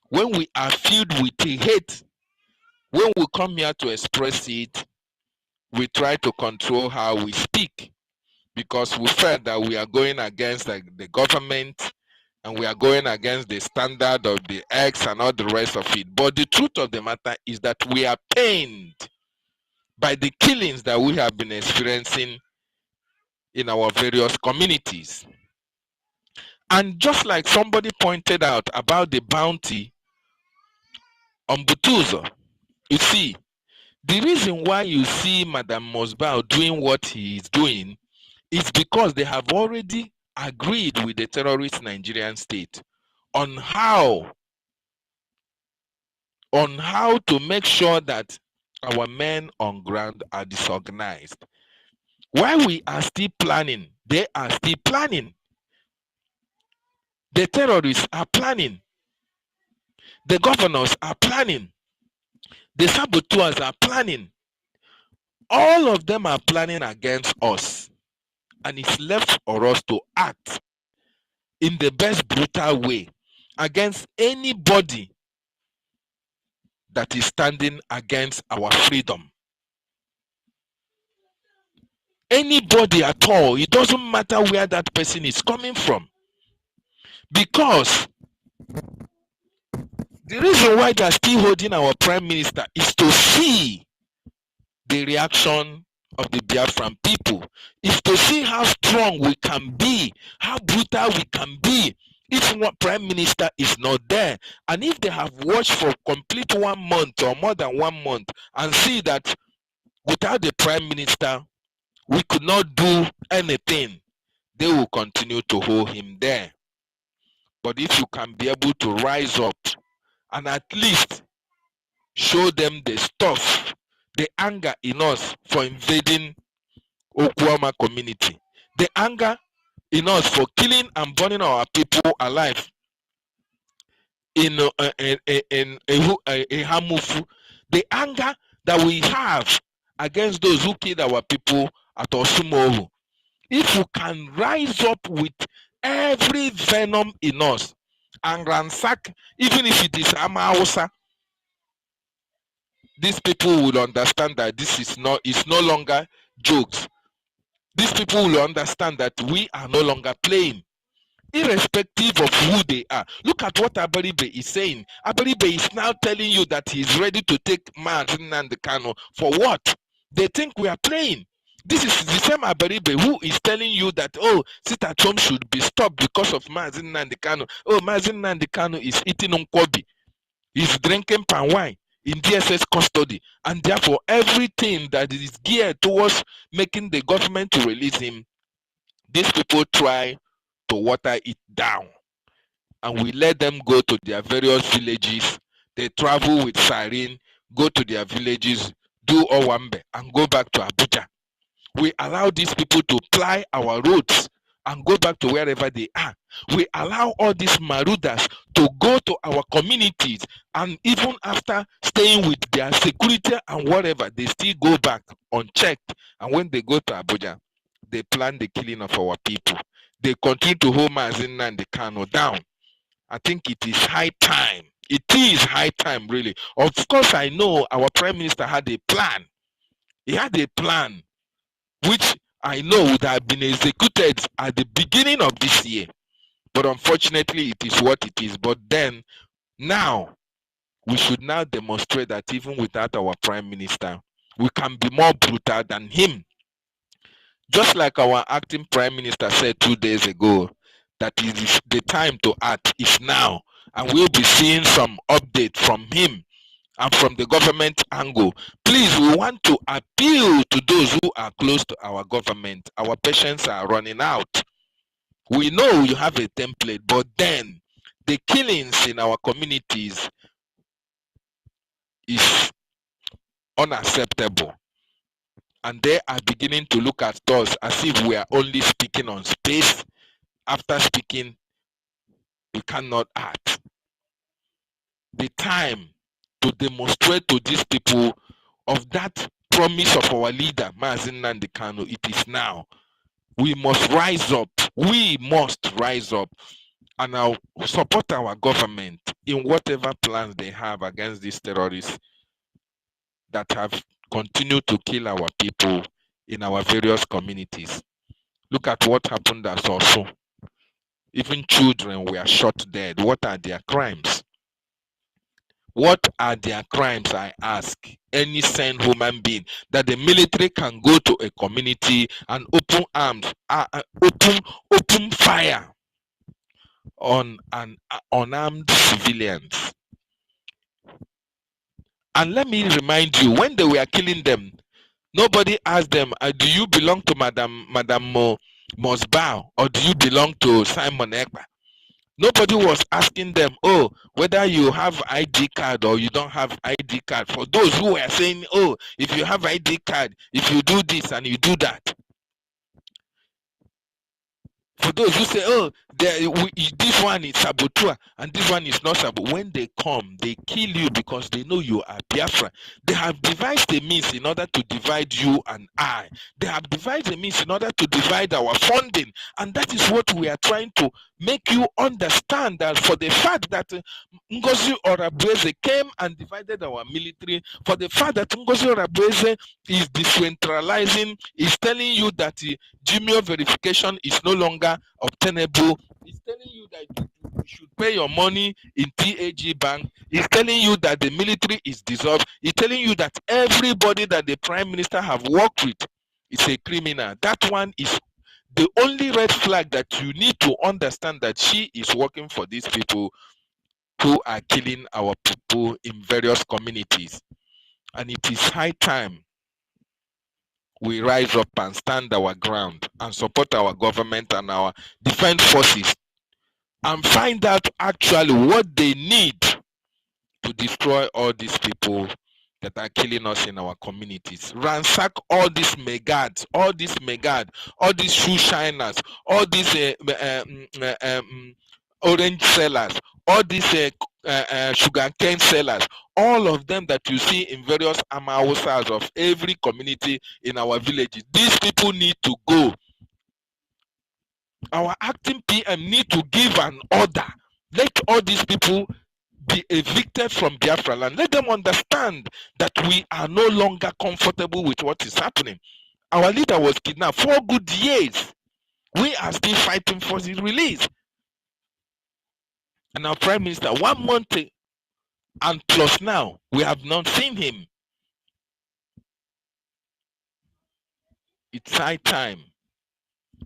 when we are filled with hate, when we come here to express it, we try to control how we speak, because we felt that we are going against the government, and we are going against the standard of the X and all the rest of it. But the truth of the matter is that we are pained by the killings that we have been experiencing in our various communities. And just like somebody pointed out about the bounty on Butuzo, you see, the reason why you see Madam Mosbao doing what he is doing is because they have already agreed with the terrorist Nigerian state on how to make sure that our men on ground are disorganized. While we are still planning, they are still planning. The terrorists are planning. The governors are planning. The saboteurs are planning. All of them are planning against us. And it's left for us to act in the best brutal way against anybody that is standing against our freedom. Anybody at all, it doesn't matter where that person is coming from. Because the reason why they are still holding our prime minister is to see the reaction of the Biafran people, is to see how strong we can be, how brutal we can be if one prime minister is not there. And if they have watched for complete 1 month or more than 1 month and see that without the prime minister, we could not do anything, they will continue to hold him there. But if you can be able to rise up and at least show them the stuff, the anger in us for invading Okwama community, the anger in us for killing and burning our people alive in Hamufu, the anger that we have against those who killed our people at Osumohu. If you can rise up with every venom in us and ransack, even if it is Amausa, these people will understand that this is no longer jokes. These people will understand that we are no longer playing, irrespective of who they are. Look at what Abaribe is saying. Abaribe is now telling you that he's ready to take Mazin and the Kano. For what? They think we are playing. This is the same Abaribe who is telling you that, oh, sit at home should be stopped because of Mazin and the Kano. Oh, Mazin and the Kano is eating Nkwobi. He's drinking palm wine in DSS custody, and therefore everything that is geared towards making the government to release him, these people try to water it down, and we let them go to their various villages. They travel with siren, go to their villages, do Owambe, and go back to Abuja. We allow these people to ply our roads and go back to wherever they are. We allow all these marauders to go to our communities, and even after staying with their security and whatever, they still go back unchecked. And when they go to Abuja, they plan the killing of our people. They continue to hold Mazin and the Kano down. I think it is high time. It is high time, really. Of course, I know our prime minister had a plan. He had a plan, which I know would have been executed at the beginning of this year. But unfortunately, it is what it is. But then, now, we should now demonstrate that even without our prime minister, we can be more brutal than him. Just like our acting prime minister said 2 days ago, that it is the time to act is now. And we'll be seeing some update from him and from the government angle. Please, we want to appeal to those who are close to our government. Our patience are running out. We know you have a template, but then the killings in our communities is unacceptable. And they are beginning to look at us as if we are only speaking on space. After speaking, we cannot act. The time to demonstrate to these people of that promise of our leader, Mazin Nnamdi Kanu, it is now. We must rise up. We must rise up and now support our government in whatever plans they have against these terrorists that have continued to kill our people in our various communities. Look at what happened at Orsu. Even children were shot dead. What are their crimes? What are their crimes, I ask any sane human being, that the military can go to a community and open arms, open fire on unarmed civilians. And let me remind you, when they were killing them, nobody asked them, do you belong to Madam Mosbow, or do you belong to Simon Ekpa? Nobody was asking them, oh, whether you have ID card or you don't have ID card. For those who were saying, oh, if you have ID card, if you do this and you do that. For those who say, oh, this one is saboteur and this one is not saboteur, when they come, they kill you because they know you are Biafra. They have devised a means in order to divide you and I. They have devised a means in order to divide our funding. And that is what we are trying to make you understand, that for the fact that NGOZI Orabueze came and divided our military, for the fact that NGOZI Orabueze is decentralizing, is telling you that Gmail verification is no longer obtainable, is telling you that you should pay your money in TAG Bank, is telling you that the military is dissolved, is telling you that everybody that the Prime Minister have worked with is a criminal. That one is the only red flag that you need to understand, that she is working for these people who are killing our people in various communities. And it is high time we rise up and stand our ground and support our government and our defense forces and find out actually what they need to destroy all these people that are killing us in our communities. Ransack all these megads, all these shoe shiners, all these orange sellers, all these sugarcane sellers, all of them that you see in various amawasas of every community in our villages. These people need to go. Our acting PM need to give an order. Let all these people be evicted from Biafra land. Let them understand that we are no longer comfortable with what is happening. Our leader was kidnapped 4 good years. We are still fighting for his release. And our Prime Minister, 1 month and plus now, we have not seen him. It's high time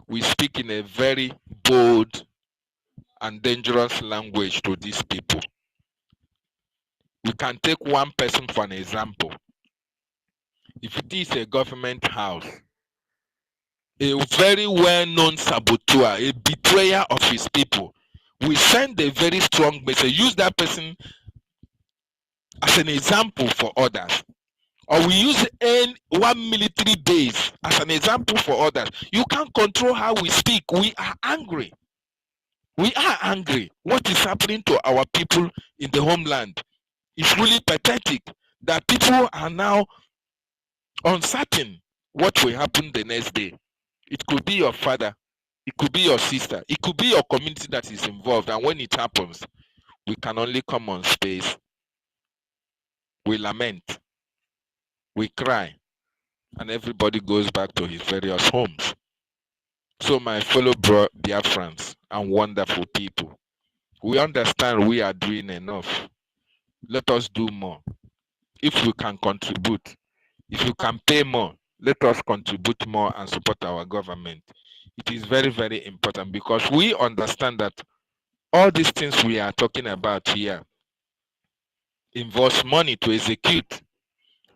we speak in a very bold and dangerous language to these people. We can take one person for an example. If it is a government house, a very well-known saboteur, a betrayer of his people, we send a very strong message. Use that person as an example for others. Or we use one military base as an example for others. You can't control how we speak. We are angry. We are angry. What is happening to our people in the homeland is really pathetic, that people are now uncertain what will happen the next day. It could be your father, it could be your sister, it could be your community that is involved. And when it happens, we can only come on space. We lament, we cry, and everybody goes back to his various homes. So my fellow Biafrans and wonderful people, we understand we are doing enough. Let us do more. If we can contribute, if you can pay more, let us contribute more and support our government. It is very, very important, because we understand that all these things we are talking about here involves money to execute.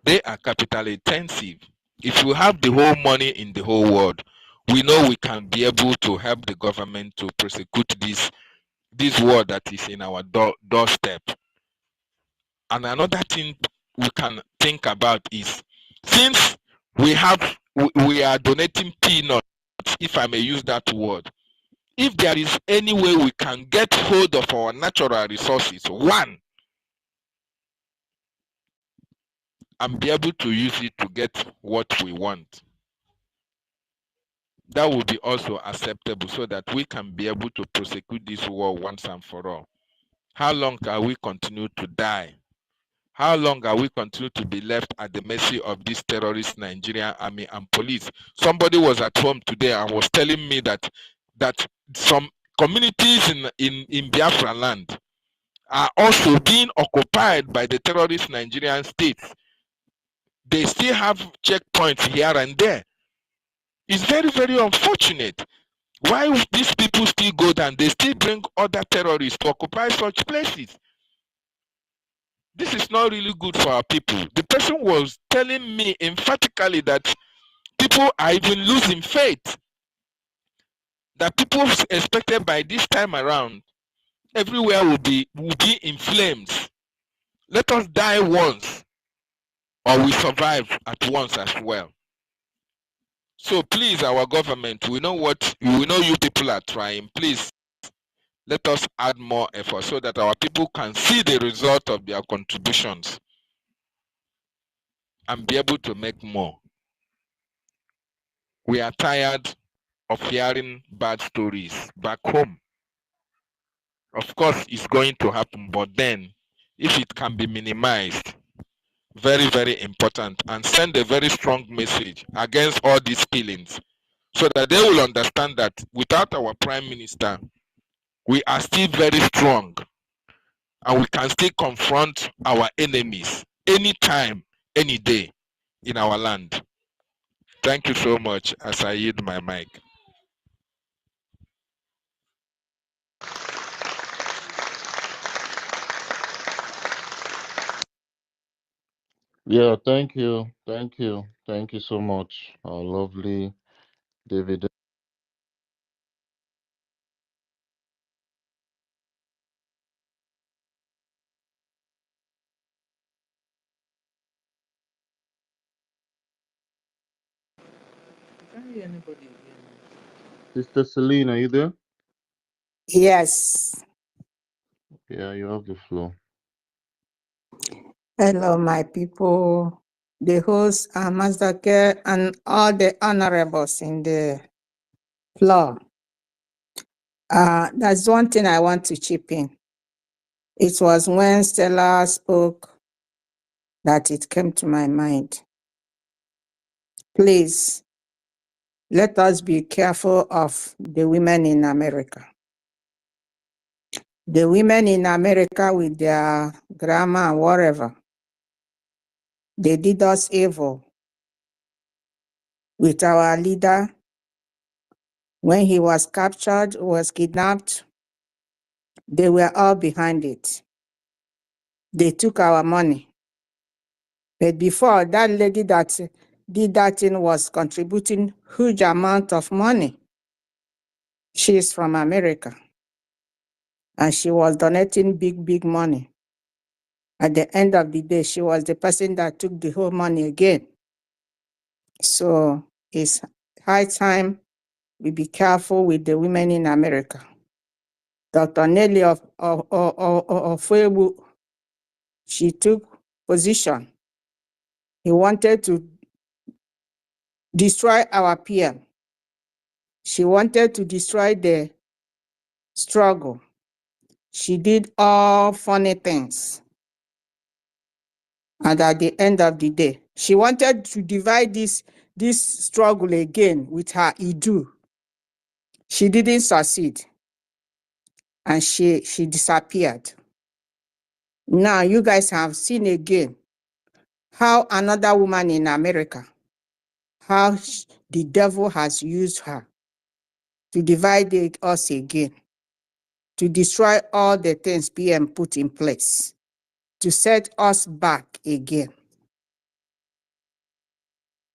They are capital intensive. If we have the whole money in the whole world, we know we can be able to help the government to prosecute this war that is in our doorstep. And another thing we can think about is, since we are donating peanuts, if I may use that word, if there is any way we can get hold of our natural resources, one, and be able to use it to get what we want, that will be also acceptable, so that we can be able to prosecute this war once and for all. How long can we continue to die? How long are we continue to be left at the mercy of this terrorist Nigerian army and police? Somebody was at home today and was telling me that some communities in Biafra land are also being occupied by the terrorist Nigerian states. They still have checkpoints here and there. It's very, very unfortunate. Why these people still go down? They still bring other terrorists to occupy such places. This is not really good for our people. The person was telling me emphatically that people are even losing faith. That people expected by this time around, everywhere will be in flames. Let us die once, or we survive at once as well. So please, our government, we know you people are trying. Please, let us add more effort so that our people can see the result of their contributions and be able to make more. We are tired of hearing bad stories back home. Of course, it's going to happen, but then if it can be minimized, very, very important, and send a very strong message against all these killings so that they will understand that without our prime minister, we are still very strong and we can still confront our enemies anytime, any day in our land. Thank you so much as I yield my mic. Yeah, thank you. Thank you. Thank you so much, our lovely David. I can't hear anybody again. Sister Celine, are you there? Yes. Yeah, you have the floor. Hello, my people, the host, Massacre, and all the honorables in the floor. That's one thing I want to chip in. It was when Stella spoke that it came to my mind. Please, let us be careful of the women in America. The women in America with their grammar and whatever, they did us evil with our leader. When he was captured, was kidnapped, they were all behind it. They took our money. But before, that lady that did that thing was contributing huge amount of money. She is from America. And she was donating big, big money. At the end of the day, she was the person that took the whole money again. So it's high time we be careful with the women in America. Dr. Nelly of Fuebu, she took position. He wanted to destroy our PM. She wanted to destroy the struggle. She did all funny things. And at the end of the day, she wanted to divide this struggle again with her Idu. She didn't succeed. And she disappeared. Now you guys have seen again how another woman in America, how the devil has used her to divide us again, to destroy all the things PM put in place, to set us back again.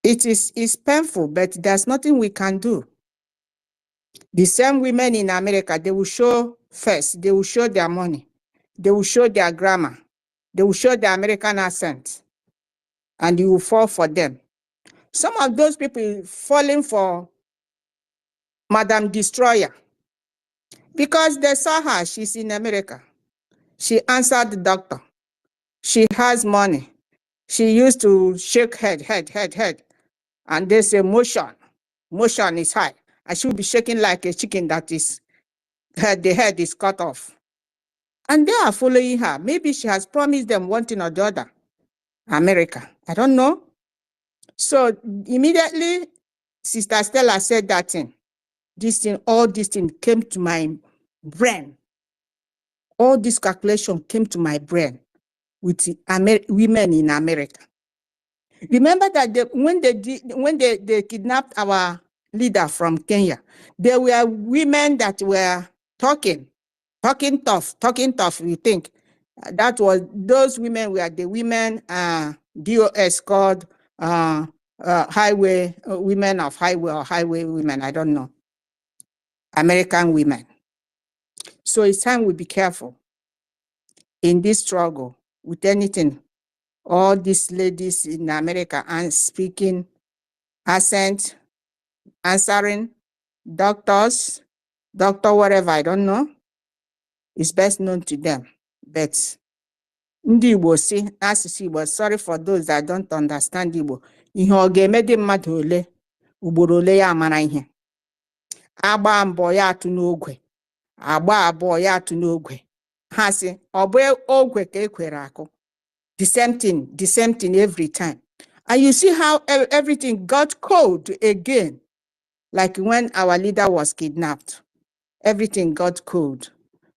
It's painful, but there's nothing we can do. The same women in America, they will show first, they will show their money, they will show their grammar, they will show their American accent, and you will fall for them. Some of those people falling for Madam Destroyer because they saw her, she's in America. She answered the doctor. She has money. She used to shake head. And they say motion is high. And she will be shaking like a chicken that is, the head is cut off. And they are following her. Maybe she has promised them one thing or the other. America, I don't know. So immediately, Sister Stella said that thing. All this thing came to my brain. All this calculation came to my brain with the women in America. Remember that when they kidnapped our leader from Kenya. There were women that were talking tough, we think. That was, those women were the women DOS called highway women of highway or highway women, I don't know. American women. So it's time we be careful in this struggle with anything. All these ladies in America and speaking accent, answering, doctor whatever, I don't know. It's best known to them. But ndị Igbo si n'asụsụ Igbo, sorry for those that don't understand Igbo, ihe ọ ga-eme dị mmadụ ole ugboro ole ya amara ihe. Agba mbọ ya atụ n'ogwe, agba abụọ ya atụ n'ogwe. Ha sị ọ bụ ogwe ka ekwere akụ. The same thing every time. And you see how everything got cold again. Like when our leader was kidnapped, everything got cold.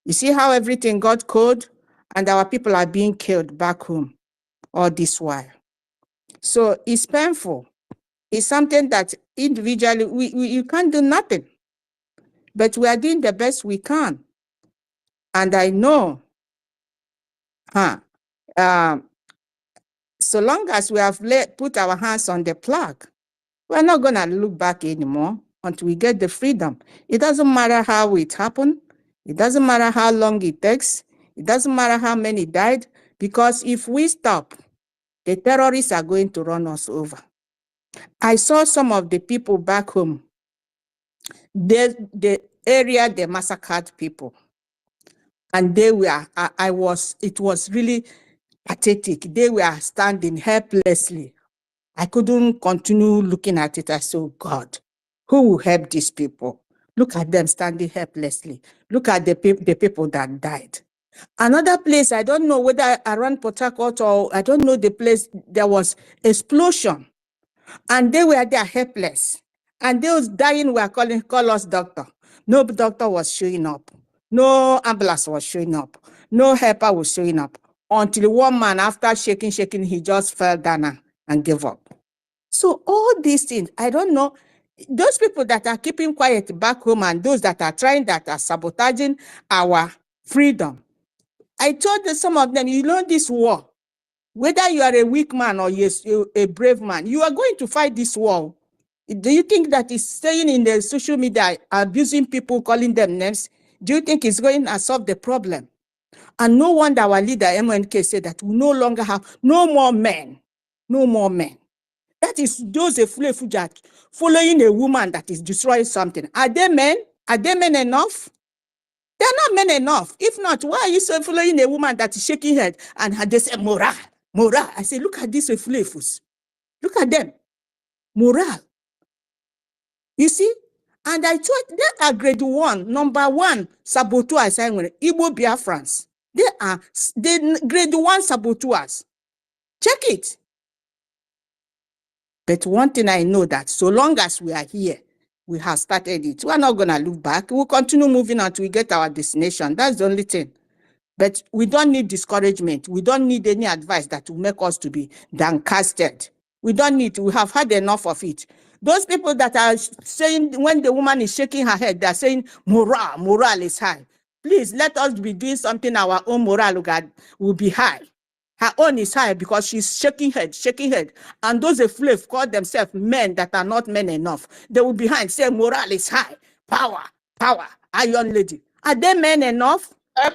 You see how everything got cold and our people are being killed back home all this while. So it's painful. It's something that individually you can't do nothing. But we are doing the best we can. And I know, so long as we have put our hands on the plug, we're not going to look back anymore until we get the freedom. It doesn't matter how it happened. It doesn't matter how long it takes. It doesn't matter how many died, because if we stop, the terrorists are going to run us over. I saw some of the people back home, the area they massacred people. And they were, it was really pathetic. They were standing helplessly. I couldn't continue looking at it. I said, oh God, who will help these people? Look at them standing helplessly. Look at the people that died. Another place, I don't know whether around Port Harcourt or I don't know the place, there was explosion. And they were there helpless. And those dying were call us doctor. No doctor was showing up. No ambulance was showing up. No helper was showing up. Until one man, after shaking, he just fell down and gave up. So all these things, I don't know, those people that are keeping quiet back home and those that are trying, that are sabotaging our freedom. I told some of them, you know, this war, whether you are a weak man or you're a brave man, you are going to fight this war. Do you think that is staying in the social media, abusing people, calling them names? Do you think it's going to solve the problem? And no wonder our leader, MNK, said that we no longer have, no more men. No more men. That is those that following a woman that is destroying something. Are they men? Are they men enough? They're not men enough. If not, why are you so following a woman that is shaking head and they say, morale? I say, look at these flavors. Look at them. Morale. You see? And I thought they are grade 1, number 1 saboteurs. Igbo Biafrans. They are grade 1 saboteurs. Check it. But one thing I know, that so long as we are here, we have started it. We're not going to look back. We'll continue moving until we get our destination. That's the only thing. But we don't need discouragement. We don't need any advice that will make us to be downcasted. We don't need, we have had enough of it. Those people that are saying, when the woman is shaking her head, they're saying, morale is high. Please, let us be doing something, our own morale will be high. Her own is high because she's shaking head. And those affiliates call themselves men that are not men enough. They will be behind, say morale is high. Power, iron lady. Are they men enough? Of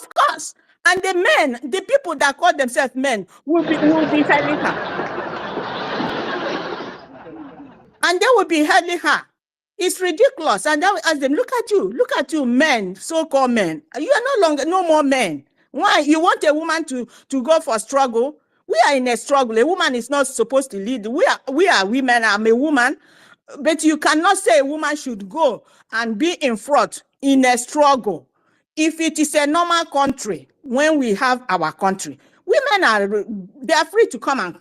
course. And the men, the people that call themselves men, will be hailing her. And they will be hailing her. It's ridiculous. And I will ask them, look at you, men, so-called men. You are no more men. Why? You want a woman to go for struggle? We are in a struggle. A woman is not supposed to lead. We are women. I'm a woman. But you cannot say a woman should go and be in front in a struggle. If it is a normal country, when we have our country, women they are free to come and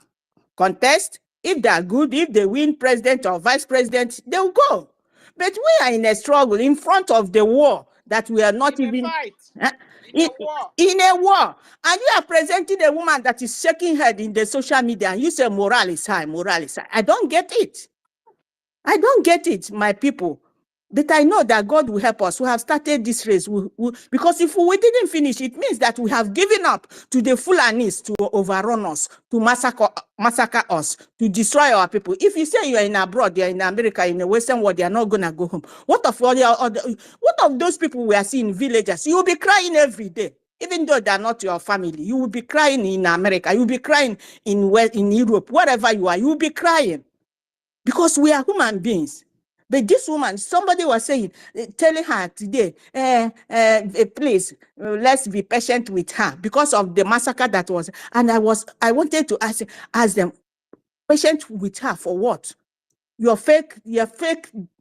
contest. If they are good, if they win president or vice president, they'll go. But we are in a struggle in front of the war that we are not in even a fight, in a war. And you are presenting a woman that is shaking her head in the social media, and you say morale is high, morale is high. I don't get it. I don't get it, my people. But I know that God will help us. We have started this race. Because if we didn't finish, it means that we have given up to the Fulanis to overrun us, to massacre us, to destroy our people. If you say you are in abroad, you are in America, in the Western world, they are not going to go home. What of those people we are seeing in villages? You will be crying every day. Even though they are not your family, you will be crying in America. You will be crying in Europe, wherever you are, you will be crying. Because we are human beings. But this woman, somebody was saying, telling her today, please, let's be patient with her because of the massacre that was. And I wanted to ask them, patient with her for what? Your fake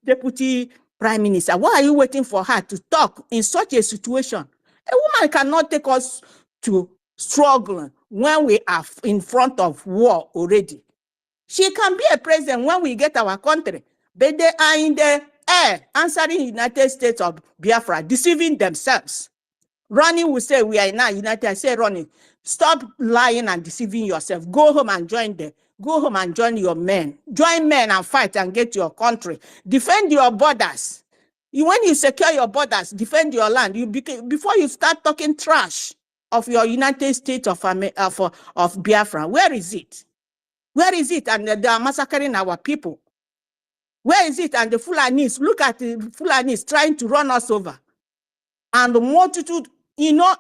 deputy prime minister. Why are you waiting for her to talk in such a situation? A woman cannot take us to struggle when we are in front of war already. She can be a president when we get our country, but they are in the air answering United States of Biafra, deceiving themselves. Ronnie will say, we are now United. I say, Ronnie, stop lying and deceiving yourself. Go home and go home and join your men. Join men and fight and get your country. Defend your borders. When you secure your borders, defend your land. Before you start talking trash of your United States of Biafra, where is it? Where is it? And they are massacring our people. Where is it? And the Fulanis, look at the Fulanis trying to run us over. And the multitude, Igbo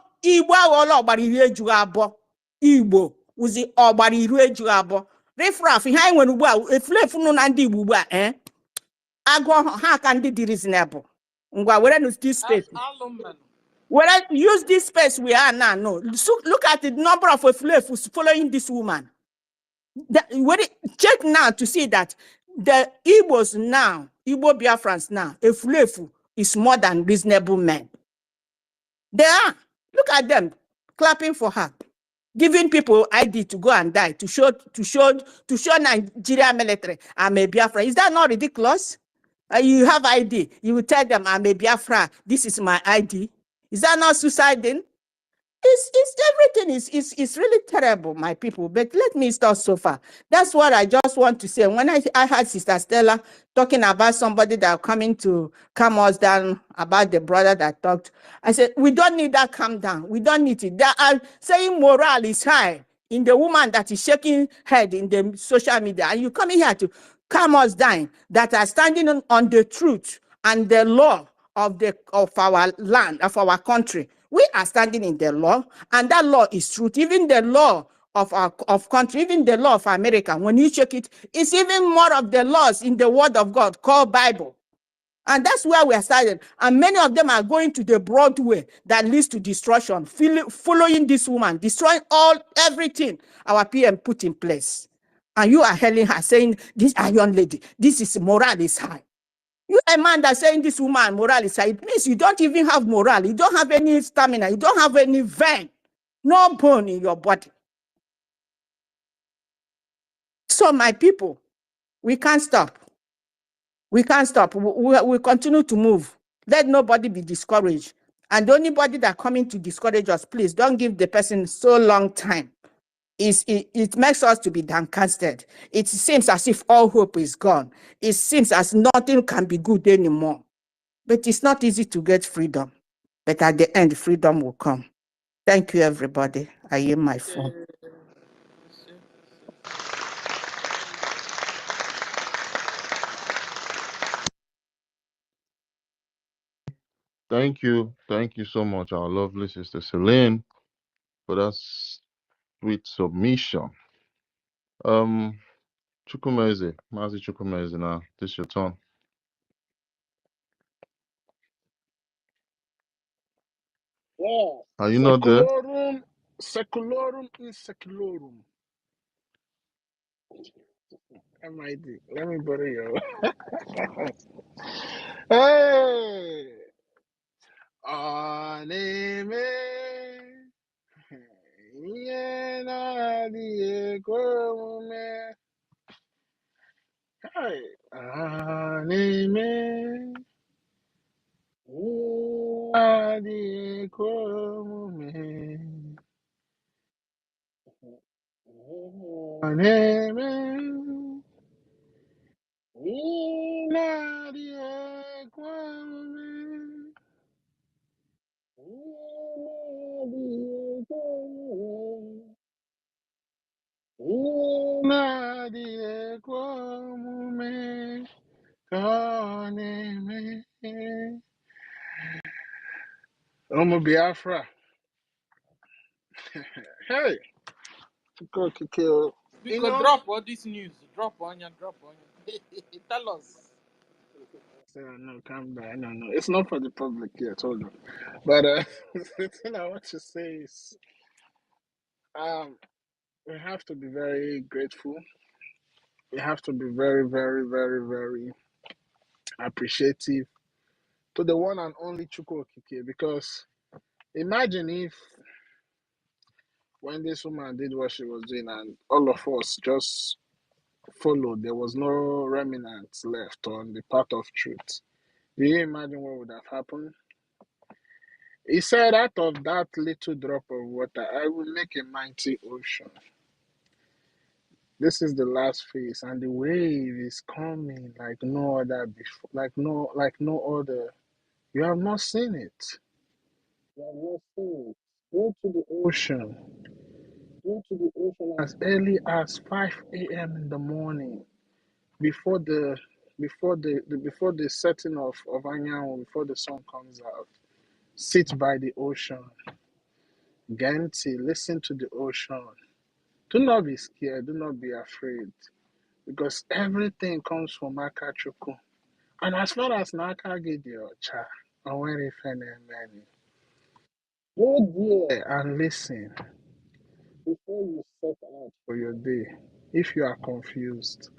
Igbo uzi ọgbara iru eju abụọ. Rifraf ihe anyị nwere ugbu a efulefu nụ na ndị Igbo ugbu a agụọ ha ka ndị dị reasonable. Ngwa were this space. Use this space we are now. No. Look at the number of efulefus following this woman. Check now to see that the Igbos now, Igbo Biafrans now, Efulefu is more than reasonable men. They are. Look at them clapping for her, giving people ID to go and die, to show Nigeria military, I'm a Biafra. Is that not ridiculous? You have ID, you will tell them I'm a Biafra, this is my ID. Is that not suiciding? Everything is really terrible, my people. But let me start so far. That's what I just want to say. When I heard Sister Stella talking about somebody that coming to calm us down about the brother that talked, I said, we don't need that calm down. We don't need it. They are saying morale is high in the woman that is shaking head in the social media. And you coming here to calm us down, that are standing on the truth and the law of our land, of our country. We are standing in the law, and that law is truth. Even the law of our country, even the law of America, when you check it, it's even more of the laws in the Word of God called Bible. And that's where we are starting. And many of them are going to the broad way that leads to destruction, following this woman, destroying everything our PM put in place. And you are hailing her, saying, this iron lady, this is morale is high. You a man that's saying this woman morale is high. It means you don't even have morale. You don't have any stamina. You don't have any vein. No bone in your body. So my people, we can't stop. We can't stop. We continue to move. Let nobody be discouraged. And anybody that coming to discourage us, please don't give the person so long time. It makes us to be downcasted. It seems as if all hope is gone. It seems as nothing can be good anymore. But it's not easy to get freedom. But at the end, freedom will come. Thank you, everybody. I yield my phone. Thank you so much, our lovely sister Celine, for that sweet submission. Chukwumeze, Mazi Chukwumeze, now this is your turn. Yeah. Are you not there? Secularum in secularum. MID. Let me borrow you. Hey. Anime. Yena di ekome. Hey. Anime. Adi Komume. Oneme. Inadi Komume. Inadi Komume. Inadi Komume. Oneme. Omo Biafra. Hey, go kill. You Because know, drop all this news. Drop on ya, drop on ya. Tell us. no, calm down. No. It's not for the public yet. Hold on. But the thing I want to say is, we have to be very grateful. We have to be very, very, very, very appreciative to the one and only Chukwu Okike. Because imagine if when this woman did what she was doing and all of us just followed, there was no remnants left on the path of truth. Do you imagine what would have happened? He said, out of that little drop of water, I will make a mighty ocean. This is the last phase, and the wave is coming like no other before, like no other. You have not seen it. You have not seen it. Go to the ocean. Go to the ocean as early as 5 a.m. in the morning, before the setting of Anyanwu, before the sun comes out. Sit by the ocean. Genti, listen to the ocean. Do not be scared. Do not be afraid. Because everything comes from Akachuku. And as far as Naka Gidio, cha, Aweri Fenemeni, go there and listen before you set out for your day. If you are confused,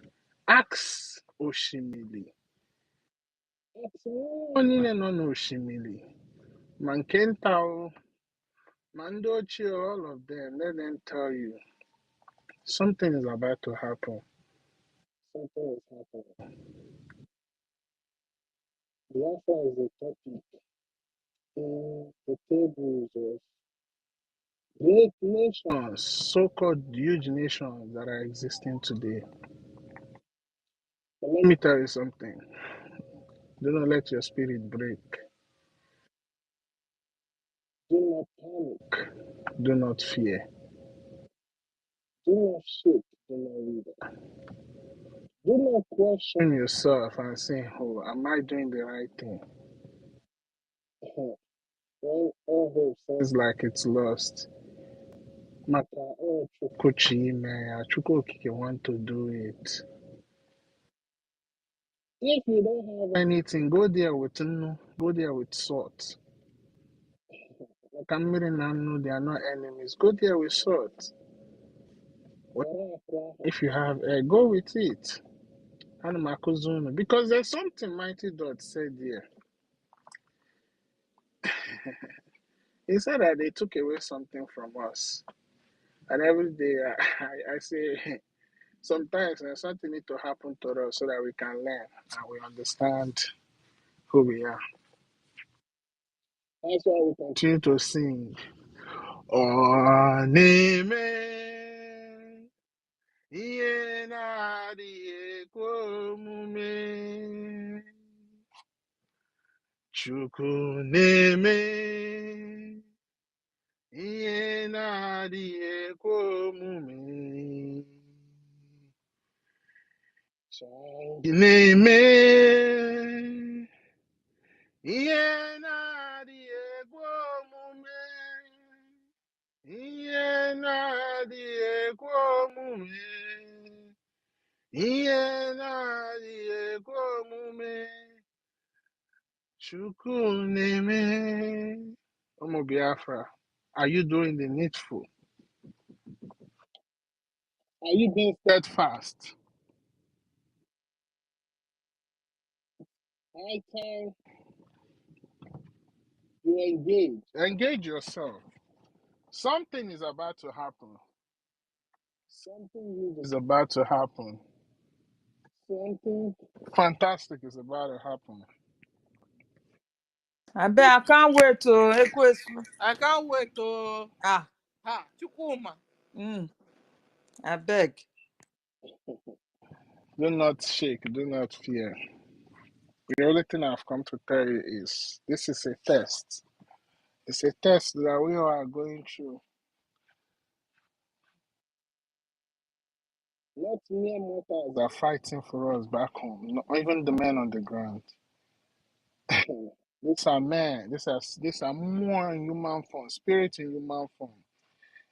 ask Oshimili. Ask anyone on Oshimili. Mankentao, Mandochi, all of them, let them tell you something is about to happen. Something is happening. Biafra is a topic in the tables of great nations, so-called huge nations that are existing today. But let me tell you something. Do not let your spirit break. Do not panic. Do not fear. Do not shake. Do not wither. Do not question yourself and say, oh, am I doing the right thing? When all hope seems like it's lost, Maka, oh, Chukwuchi, man, Chukwuki want to do it. If you don't have anything, go there with no, go there with salt. Like I'm meeting now, they are not enemies. Go there with salt. If you have go with it. Because there's something Mighty Dot said here. He said that they took away something from us. And every day I say, sometimes something needs to happen to us so that we can learn and we understand who we are. That's why we continue to sing. Onime, iye na adịghị ekwe omume. Chukwu na-eme ihe na-adịghị ekwe omume. Na-eme ihe na-adịghị ekwe omume. Ihe na-adịghị ekwe omume. Ihe na-adịghị ekwe omume. Chukwu na-eme. Omo Biafra, are you doing the needful? Are you being steadfast? I can you engage. Engage yourself. Something is about to happen. Something good is about to happen. Something fantastic is about to happen. I bet I can't wait to Ekwesu. I can't wait to Ah. Chukuma. I beg. Do not shake, do not fear. The only thing I've come to tell you is this is a test. It's a test that we are going through. Not mere mortals are fighting for us back home, not even the men on the ground. These are men, these are more in human form, spirit in human form.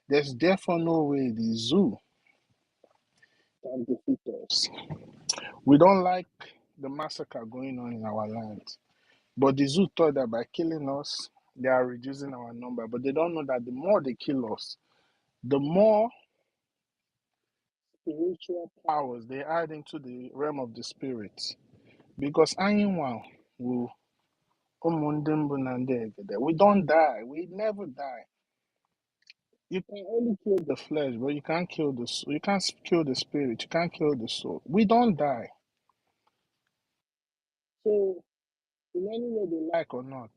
There's therefore no way the zoo can defeat us. We don't like the massacre going on in our land. But the zoo thought that by killing us, they are reducing our number. But they don't know that the more they kill us, the more spiritual powers they add into the realm of the spirit. Because anyone will we don't die. We never die. You can only kill the flesh, but you can't kill the soul. You can't kill the spirit. You can't kill the soul. We don't die. So, in any way they like or not,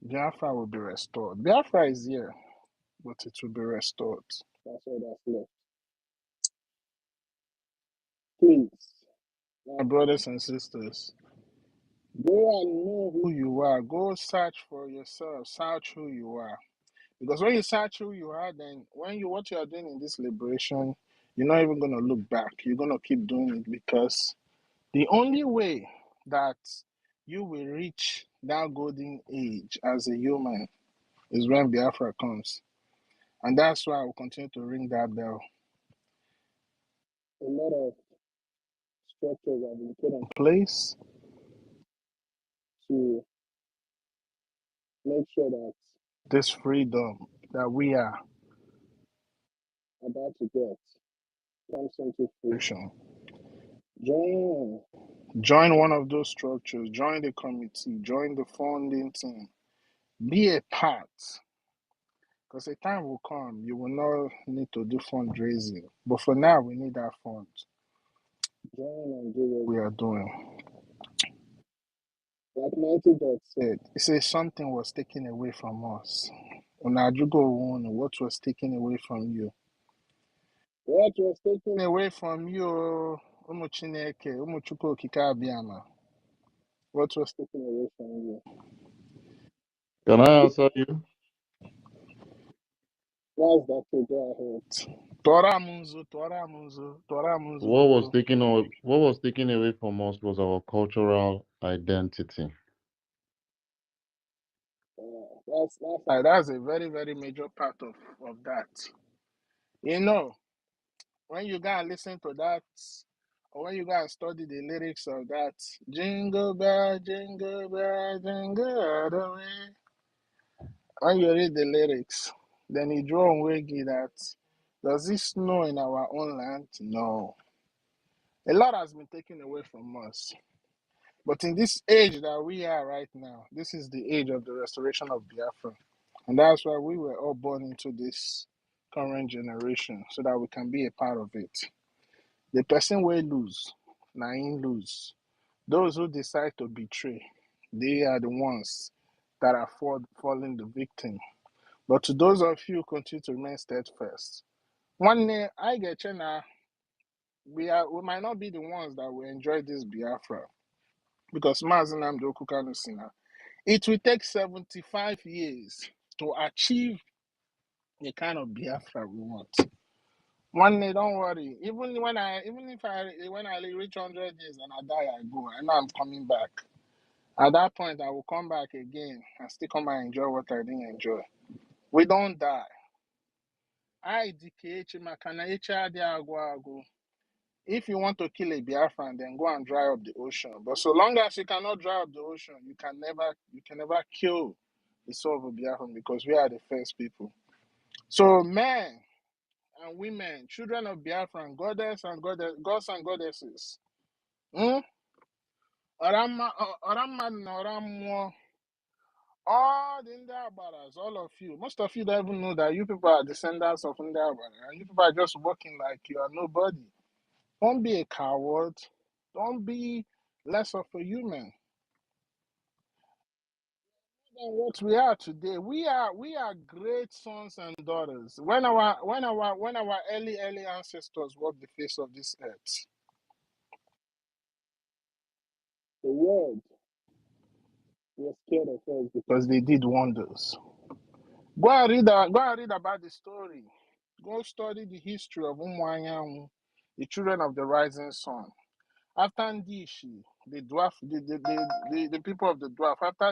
Biafra will be restored. Biafra is here, but it will be restored. That's all that's left. Please, my brothers and sisters, go and know who you are. Go search for yourself. Search who you are. Because when you search who you are, then what you are doing in this liberation, you're not even gonna look back. You're gonna keep doing it because the only way that you will reach that golden age as a human is when Biafra comes. And that's why I will continue to ring that bell. A lot of structures have been put in place to make sure that this freedom that we are about to get comes into fruition. Join one of those structures, join the committee, join the funding team, be a part. Because a time will come, you will not need to do fundraising. But for now, we need that fund. Join and do what we are doing. Like Mighty God said, he says something was taken away from us. What was taken away from you? What was taken away from you? What was taken away from you? Can I answer you? What's that? Go ahead. Tora Munzu. What was taken away from us was our cultural identity. That's a very, very major part of that. You know, when you go and listen to that, or when you go and study the lyrics of that, jingle bell, jingle bell, jingle all the way. When you read the lyrics, then you draw on Wiggy that does it snow in our own land? No. A lot has been taken away from us. But in this age that we are right now, this is the age of the restoration of Biafra. And that's why we were all born into this current generation, so that we can be a part of it. The person will lose, Naim lose. Those who decide to betray, they are the ones that are falling the victim. But to those of you who continue to remain steadfast, one day I get you now, we might not be the ones that will enjoy this Biafra. Because Mazinam Dokukanusina, it will take 75 years to achieve the kind of Biafra we want. One day, don't worry. Even when I reach 100 years and I die, I go. I know I'm coming back. At that point, I will come back again and still come and enjoy what I didn't enjoy. We don't die. If you want to kill a Biafran, then go and dry up the ocean. But so long as you cannot dry up the ocean, you can never kill the soul of a Biafran, because we are the first people. So men and women, children of Biafran, gods and goddesses, all the Ndiabaras, all of you, most of you don't even know that you people are descendants of Ndiabara, and you people are just working like you are nobody. Don't be a coward. Don't be less of a human. And what we are today, we are great sons and daughters. When our early ancestors walked the face of this earth, the world was scared of us because they did wonders. Go and read about the story. Go study the history of Umwanyanwu, the children of the rising sun. After Ndishi, the dwarf, the people of the dwarf, after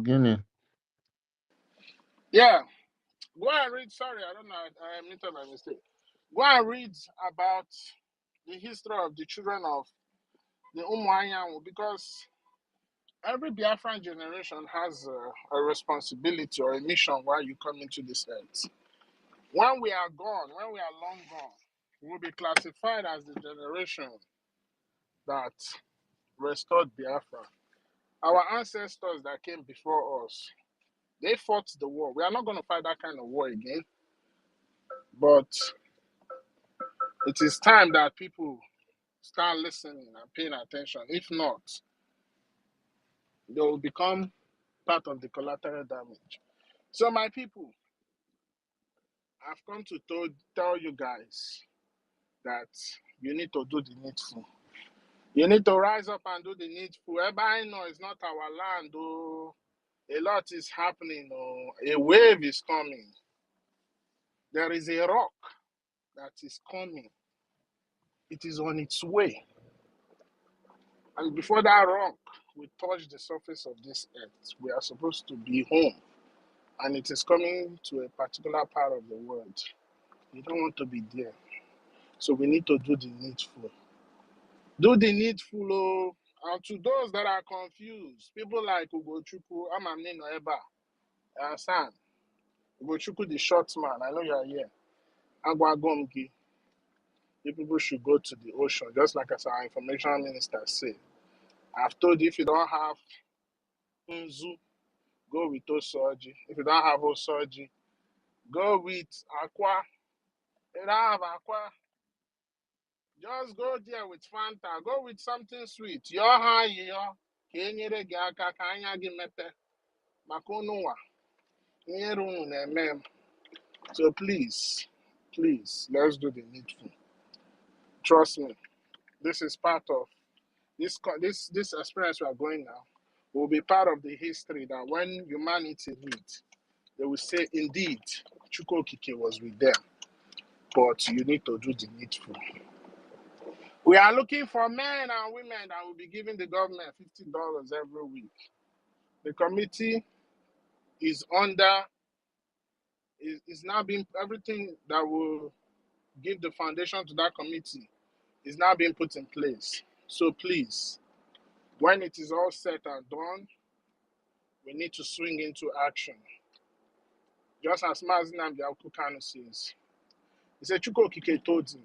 Guinea. yeah, go and read. Sorry, I don't know. I muted by mistake. Go and read about the history of the children of the Umwanyanwu, because every Biafran generation has a responsibility or a mission while you come into this earth. When we are gone, when we are long gone, we will be classified as the generation that restored Biafra. Our ancestors that came before us, they fought the war. We are not going to fight that kind of war again, but it is time that people start listening and paying attention. If not, they will become part of the collateral damage. So my people, I've come to tell you guys that you need to do the needful. You need to rise up and do the needful. Everybody know it's not our land. Oh, a lot is happening. Oh, a wave is coming. There is a rock that is coming. It is on its way. And before that rock will touch the surface of this earth, we are supposed to be home. And it is coming to a particular part of the world. You don't want to be there. So we need to do the needful. Do the needful. Oh, and to those that are confused, people like Ugochukwu, Amamnino Eba, San, Ugochukwu the short man, I know you are here. Agwagomgi, you people should go to the ocean, just like as our information minister said. I've told you, if you don't have Unzu, go with Osoji. If you don't have Osoji, go with Aqua. If you don't have Aqua, just go there with Fanta. Go with something sweet. Your high, your Kenyere Gaka, Kanya Gimete, Makonoa, Yerun, so please, let's do the needful. Trust me, this is part of this experience we are going now. Will be part of the history that when humanity meets, they will say, indeed, Chukwokike was with them. But you need to do the needful. We are looking for men and women that will be giving the government $50 every week. The committee is now being, everything that will give the foundation to that committee is now being put in place. So please, when it is all said and done, we need to swing into action. Just as Mazinam Kanu says, he said, Chukwokike told him,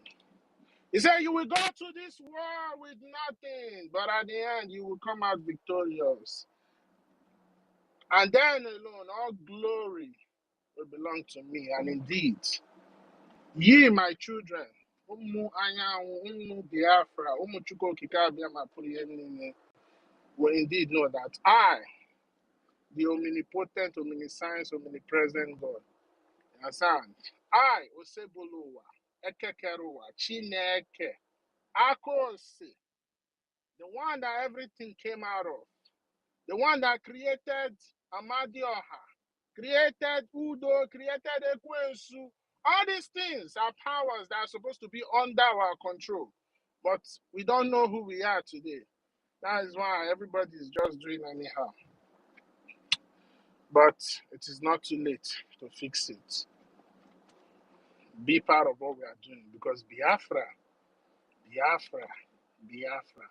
he said, you will go to this war with nothing, but at the end, you will come out victorious. And then alone, all glory will belong to me. And indeed, ye, my children, Umu Anyanwu, Umu Biafra, Umu Chukwokike Abiama, will indeed know that I, the omnipotent, omniscience, omnipresent God, understand? I, Osebolowa, Ekekerowa, Chineke, Akose, the one that everything came out of, the one that created Amadioha, created Udo, created Ekwensu. All these things are powers that are supposed to be under our control, but we don't know who we are today. That is why everybody is just doing anyhow. But it is not too late to fix it. Be part of what we are doing, because Biafra, Biafra, Biafra,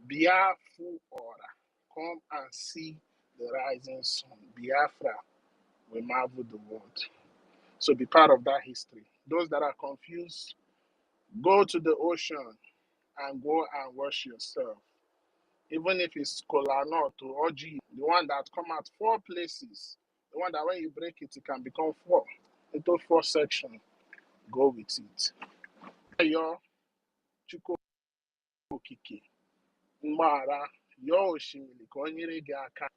Biafra Ora. Come and see the rising sun. Biafra will marvel the world. So be part of that history. Those that are confused, go to the ocean and go and wash yourself. Even if it's Kolano to OGOJA, the one that come at 4 places, The one that when you break it, it can become 4 into 4 sections. Go with it. Yo, Chuko Okike, Mara, Yo Shimili, Konyere Gaka.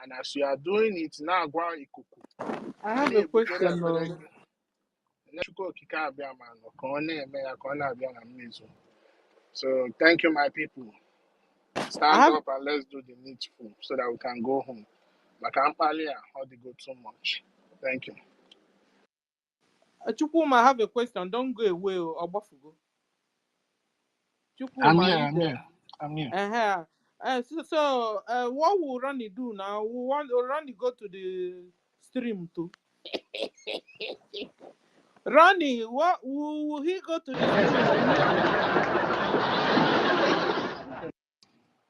And as you are doing it, now go Ikuku. I have a question. So thank you, my people. Stand up and let's do the needful so that we can go home. Makampalia, how they go too much. Thank you. Chukuma, I have a question. Don't go away or Bafugo. I'm Chukuma, here, are you I'm there? here. I'm here. What will Ronnie do now? Will Ronnie go to the stream too? Ronnie, what will he go to the stream?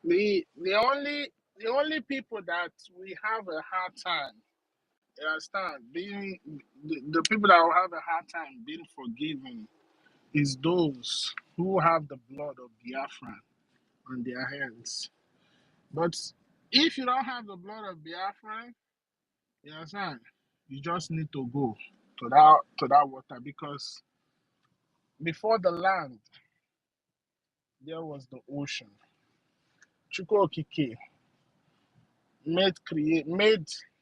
The only people that we have a hard time, you understand, being the people that will have a hard time being forgiven is those who have the blood of Biafra on their hands. But if you don't have the blood of Biafra, you understand, you just need to go to that water, because before the land there was the ocean. Chukwu Okike made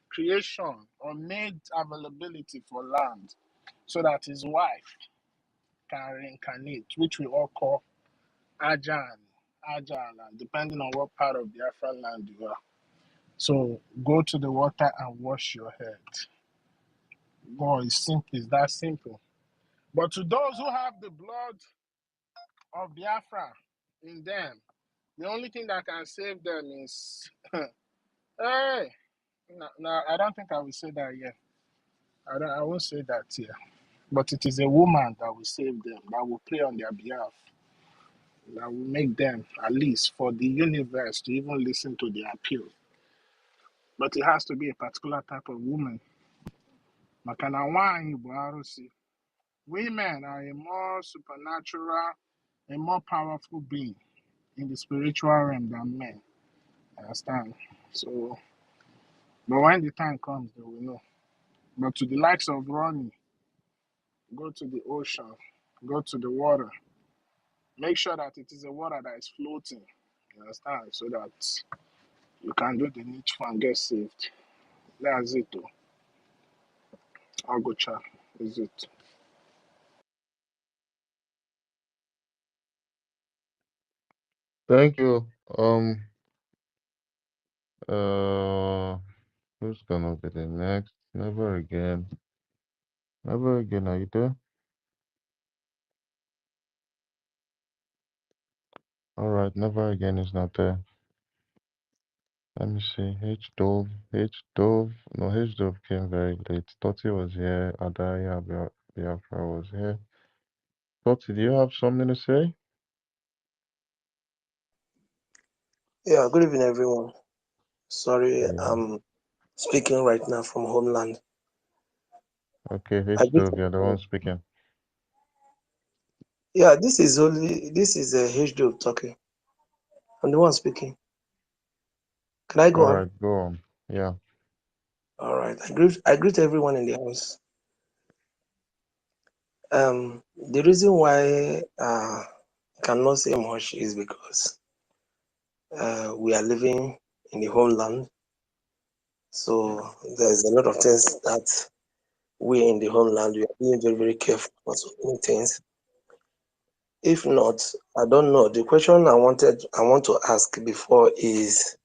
creation or made availability for land so that his wife can reincarnate, which we all call Ajahn, depending on what part of Biafraland you are. So go to the water and wash your head. Boy, it's that simple. But to those who have the blood of Biafra in them, the only thing that can save them is, hey, no, I don't think I will say that yet. I won't say that here. But it is a woman that will save them, that will pray on their behalf, that will make them, at least for the universe, to even listen to their appeal. But it has to be a particular type of woman. Women are a more supernatural, a more powerful being in the spiritual realm than men. Understand? So, but when the time comes, they will know. But to the likes of Ronnie, go to the ocean, go to the water. Make sure that it is a water that is floating. You understand? So that you can do the needful and get saved. That's it, though. OGOJA is it. Thank you. Who's gonna be the next? Never again. Never again. Are you there? All right. Never again is not there. Let me see. H Dove. No, H Dove came very late. Toti was here. Adaya Biafra was here. Toti, do you have something to say? Yeah, good evening, everyone. Sorry, Yeah. I'm speaking right now from homeland. Okay, H Dove, you're the one speaking. Yeah, this is a H Dove talking. I'm the one speaking. Can I go on? All right, go on. Yeah. All right. I greet everyone in the house. The reason why I cannot say much is because we are living in the homeland. So there's a lot of things that we in the homeland, we are being very, very careful about so many things. If not, I don't know. The question I want to ask before is,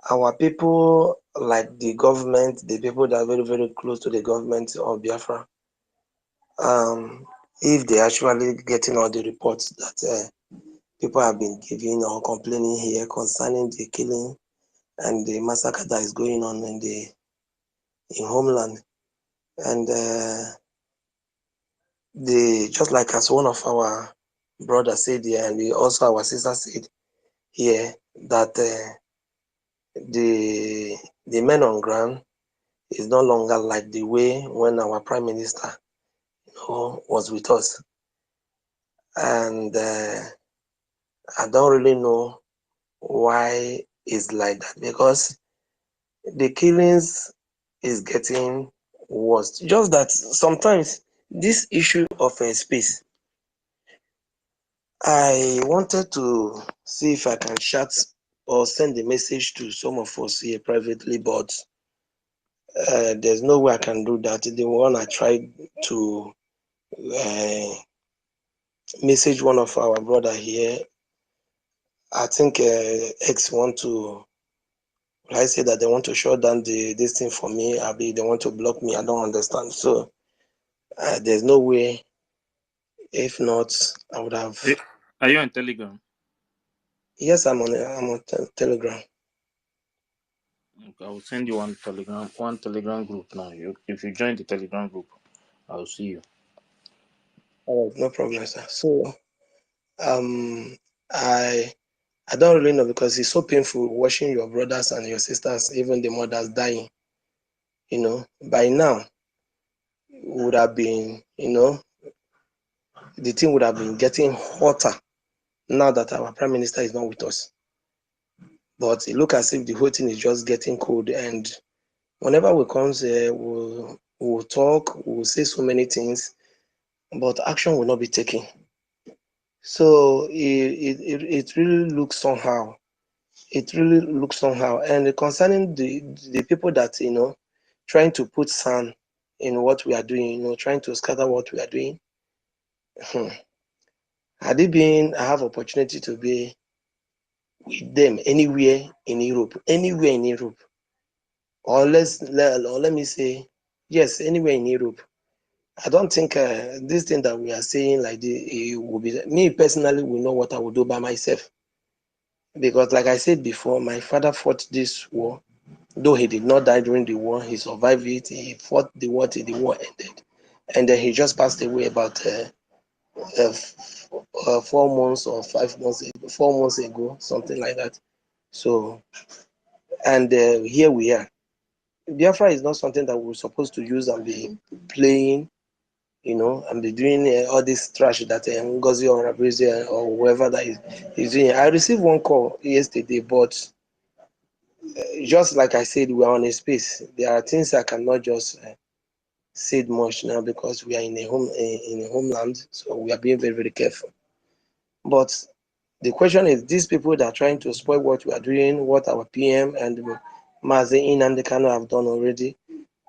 our people, like the government, the people that are very, very close to the government of Biafra, if they actually getting all the reports that people have been giving or complaining here concerning the killing and the massacre that is going on in homeland, and just like as one of our brothers said here, and also our sister said here, that the men on ground is no longer like the way when our prime minister was with us. And I don't really know why it's like that, because the killings is getting worse. Just that sometimes this issue of space, I wanted to see if I can chat or send a message to some of us here privately, but there's no way I can do that. The one I tried to message one of our brother here, I think X want to, I say that they want to shut down this thing for me. They want to block me. I don't understand. So there's no way. If not, I would have. Are you on Telegram? Yes, I'm on Telegram. Okay, I will send you one Telegram group now. If you join the Telegram group, I will see you. All right, no problem, sir. So I don't really know, because it's so painful watching your brothers and your sisters, even the mothers, dying. You know, by now would have been, the thing would have been getting hotter now that our prime minister is not with us. But it looks as if the whole thing is just getting cold. And whenever we come here, we'll talk, we'll say so many things, but action will not be taken. So it really looks somehow. It really looks somehow. And concerning the people that, trying to put sand in what we are doing, trying to scatter what we are doing. Had it been, I have opportunity to be with them anywhere in Europe, or let me say, yes, anywhere in Europe. I don't think this thing that we are saying like this, it will be, me personally will know what I will do by myself. Because like I said before, my father fought this war. Though he did not die during the war, he survived it. He fought the war till the war ended. And then he just passed away about 4 months or 5 months ago, 4 months ago, something like that. So, and here we are. Biafra is not something that we're supposed to use and be playing, and be doing all this trash that NGOZI or BRGIE or whoever that is doing. I received one call yesterday, but just like I said, we are on a space. There are things I cannot just say much now, because we are in a homeland, so we are being very, very careful. But the question is, these people that are trying to spoil what we are doing, what our PM and Mazi and the Kano have done already,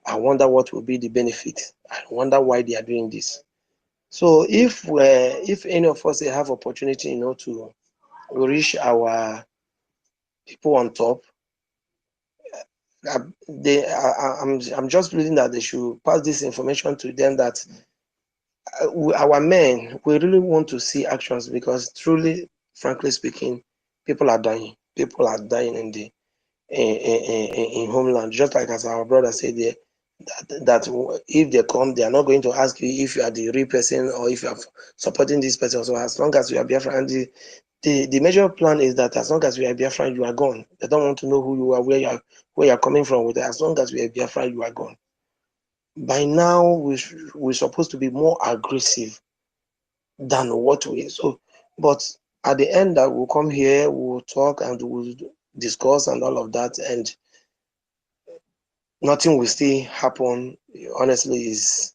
I wonder what will be the benefit. I wonder why they are doing this. So if any of us have opportunity, to reach our people on top, I'm just believing that they should pass this information to them, that our men, we really want to see actions, because truly, frankly speaking, people are dying. People are dying in homeland. Just like as our brother said there, that if they come, they are not going to ask you if you are the real person or if you are supporting this person. So as long as you are Biafra, and the major plan is that as long as you are Biafra, you are gone. They don't want to know who you are, where you are coming from. With it. As long as you are Biafra, you are gone. By now, we're supposed to be more aggressive than what we. So, but at the end, that we'll come here, we'll talk and we'll discuss and all of that, and nothing will still happen. Honestly, is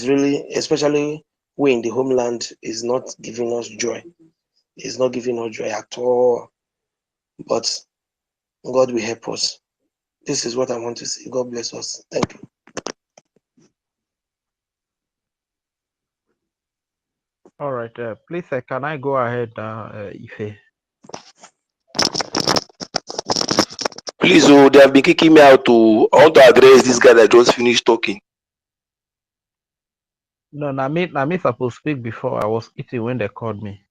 really, especially we in the homeland, is not giving us joy. It's not giving us joy at all. But God will help us. This is what I want to say. God bless us. Thank you. All right, please, can I go ahead, Ife? Please, oh, they have been kicking me out to. I want to address this guy that just finished talking. No, na me supposed to speak before. I was eating when they called me.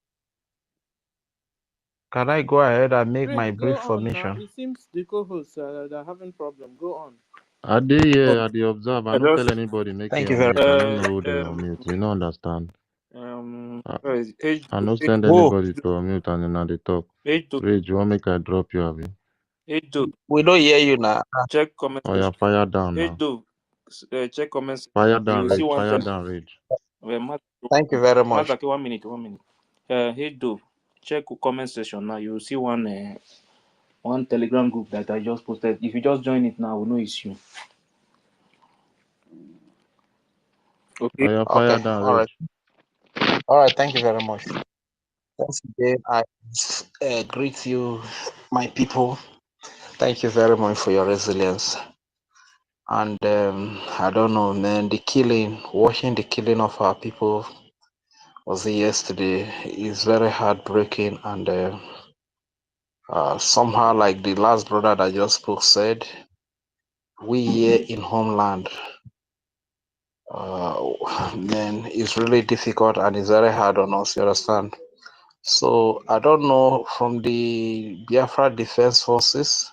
Can I go ahead and make my brief submission? It seems the co-hosts are having problem. Go on. I did, yeah, I did observe. I don't tell anybody make Thank you you very unmute. I don't know who they unmute. You don't understand. I don't send anybody to unmute and then they talk. Rage, you want make I drop you, Abby? We don't hear you now. Check comment. Oh, yeah, fire down now. Check comments. Fire down, You Rage. see one Fire down, Rage. Thank you very much. Massacre, 1 minute. Hey, Dove, check comment section now. You will see one one Telegram group that I just posted. If you just join it now, we'll know it's you. Oh, Okay. yeah, fire Okay. down, All Reg. right. All right. Thank you very much. Once again, I greet you, my people. Thank you very much for your resilience. And I don't know, man, watching the killing of our people was yesterday is very heartbreaking. And somehow, like the last brother that just spoke said, we here in homeland, man, it's really difficult and it's very hard on us, you understand? So I don't know, from the Biafra Defense Forces,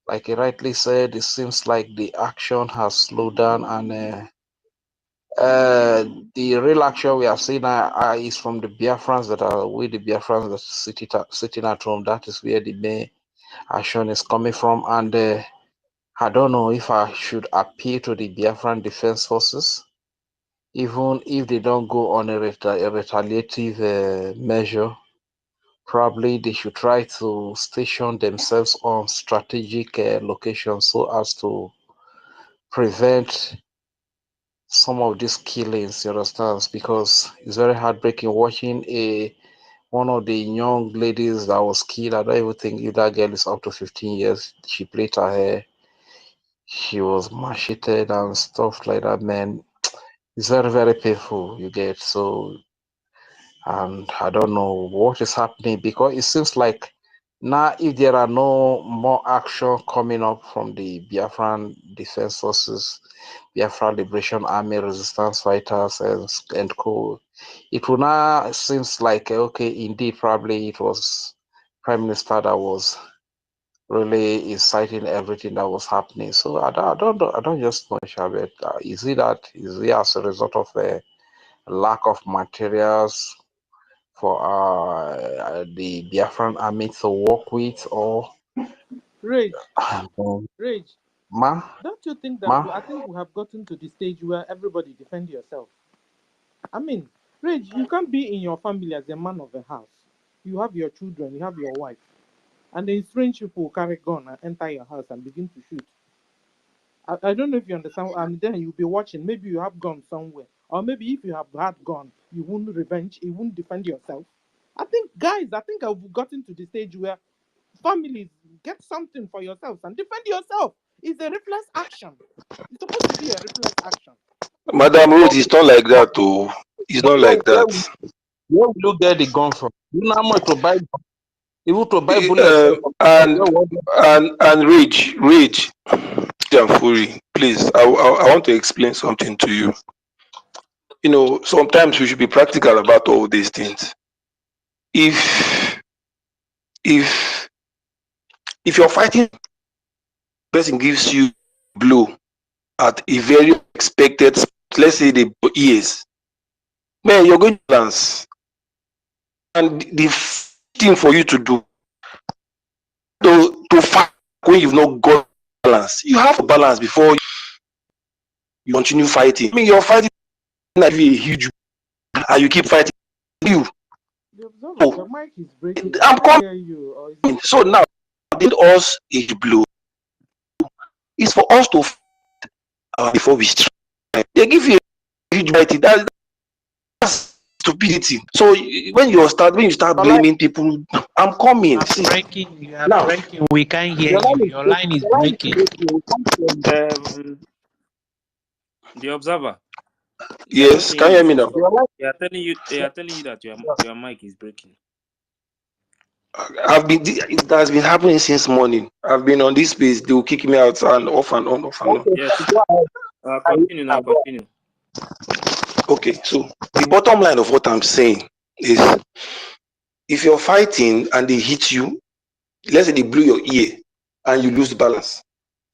like he rightly said, it seems like the action has slowed down, and the real action we are seeing is from the Biafrans the Biafrans that sitting at home. That is where the main action is coming from. And I don't know if I should appeal to the Biafran Defense Forces, even if they don't go on a retaliative measure. Probably they should try to station themselves on strategic locations so as to prevent some of these killings, you understand? Because it's very heartbreaking watching one of the young ladies that was killed. I don't even think if that girl is up to 15 years. She played her hair. She was macheted and stuff like that, man. It's very, very painful, you get. So, and I don't know what is happening, because it seems like now, if there are no more action coming up from the Biafran Defense Forces, Biafra Liberation Army, resistance fighters, and co, it will now seems like, okay, indeed, probably it was Prime Minister that was really inciting everything that was happening. So I don't just know, Shabet. Is it as a result of a lack of materials for the Biafran army to work with, or Rage, um, Rage, ma don't you think that ma I think we have gotten to the stage where everybody defend yourself? I mean, Rage, you can't be in your family as a man of the house. You have your children, you have your wife, and then strange people carry gun and enter your house and begin to shoot. I don't know if you understand. And then you'll be watching. Maybe you have gone somewhere, or maybe if you have had gone, you won't revenge. You won't defend yourself. I think, guys, I've gotten to the stage where families get something for yourselves and defend yourself. It's a reflex action. It's supposed to be a reflex action. Madam Rose, it's not like that, oh. It's not like that. Where will you get the gun from? You know how much to buy, even to buy bullets. And rage, and fury. Please, I want to explain something to you. You know, sometimes we should be practical about all these things. If you're fighting, person gives you blow at a very expected, let's say the ears, man, you're going to balance. And the thing for you to do to fight when you've not got balance, you have to balance before you continue fighting. I mean, you're fighting like a huge, and you keep fighting. You, The observer, your mic is breaking. I I'm can't hear you. Or is coming. it... So now, did us a blow. It's for us to fight before we strike. They give you a huge mighty. That's stupidity. So when you start blaming people, I'm coming. You are See breaking. You are now, breaking. We can't hear your you. line Your line is is breaking. breaking. We can't hear you. The observer. They are not Yes, saying can you you hear me should now? stop. They are telling you. They are telling you that your mic is breaking. It has been happening since morning. I've been on this space. They will kick me out and off and on, off and on. Yes. Continue now. Continue. Okay, so the bottom line of what I'm saying is, if you're fighting and they hit you, let's say they blew your ear and you lose balance,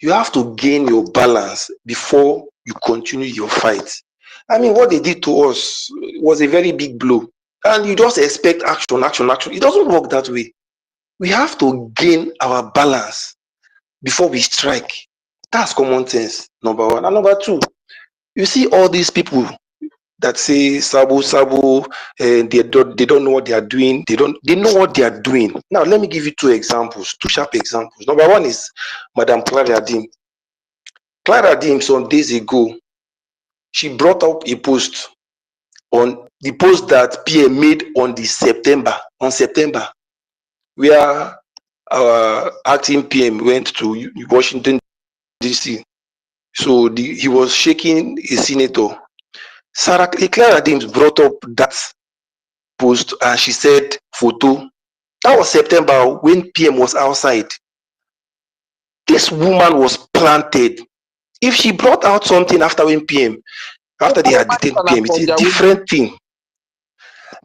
you have to gain your balance before you continue your fight. I mean, what they did to us was a very big blow, and you just expect action. It doesn't work that way. We have to gain our balance before we strike. That's common sense, number one. And number two, you see all these people that say Sabu Sabu, they don't know what they are doing. They know what they are doing. Now let me give you two sharp examples. Number one is Madam Clara Dim. Clara Dim some days ago, she brought up a post on the post that PM made on September, where our acting PM went to Washington DC. So he was shaking a senator. Clara Dims brought up that post and she said photo. That was September when PM was outside. This woman was planted. If she brought out something after they had detained PM, it's a different thing.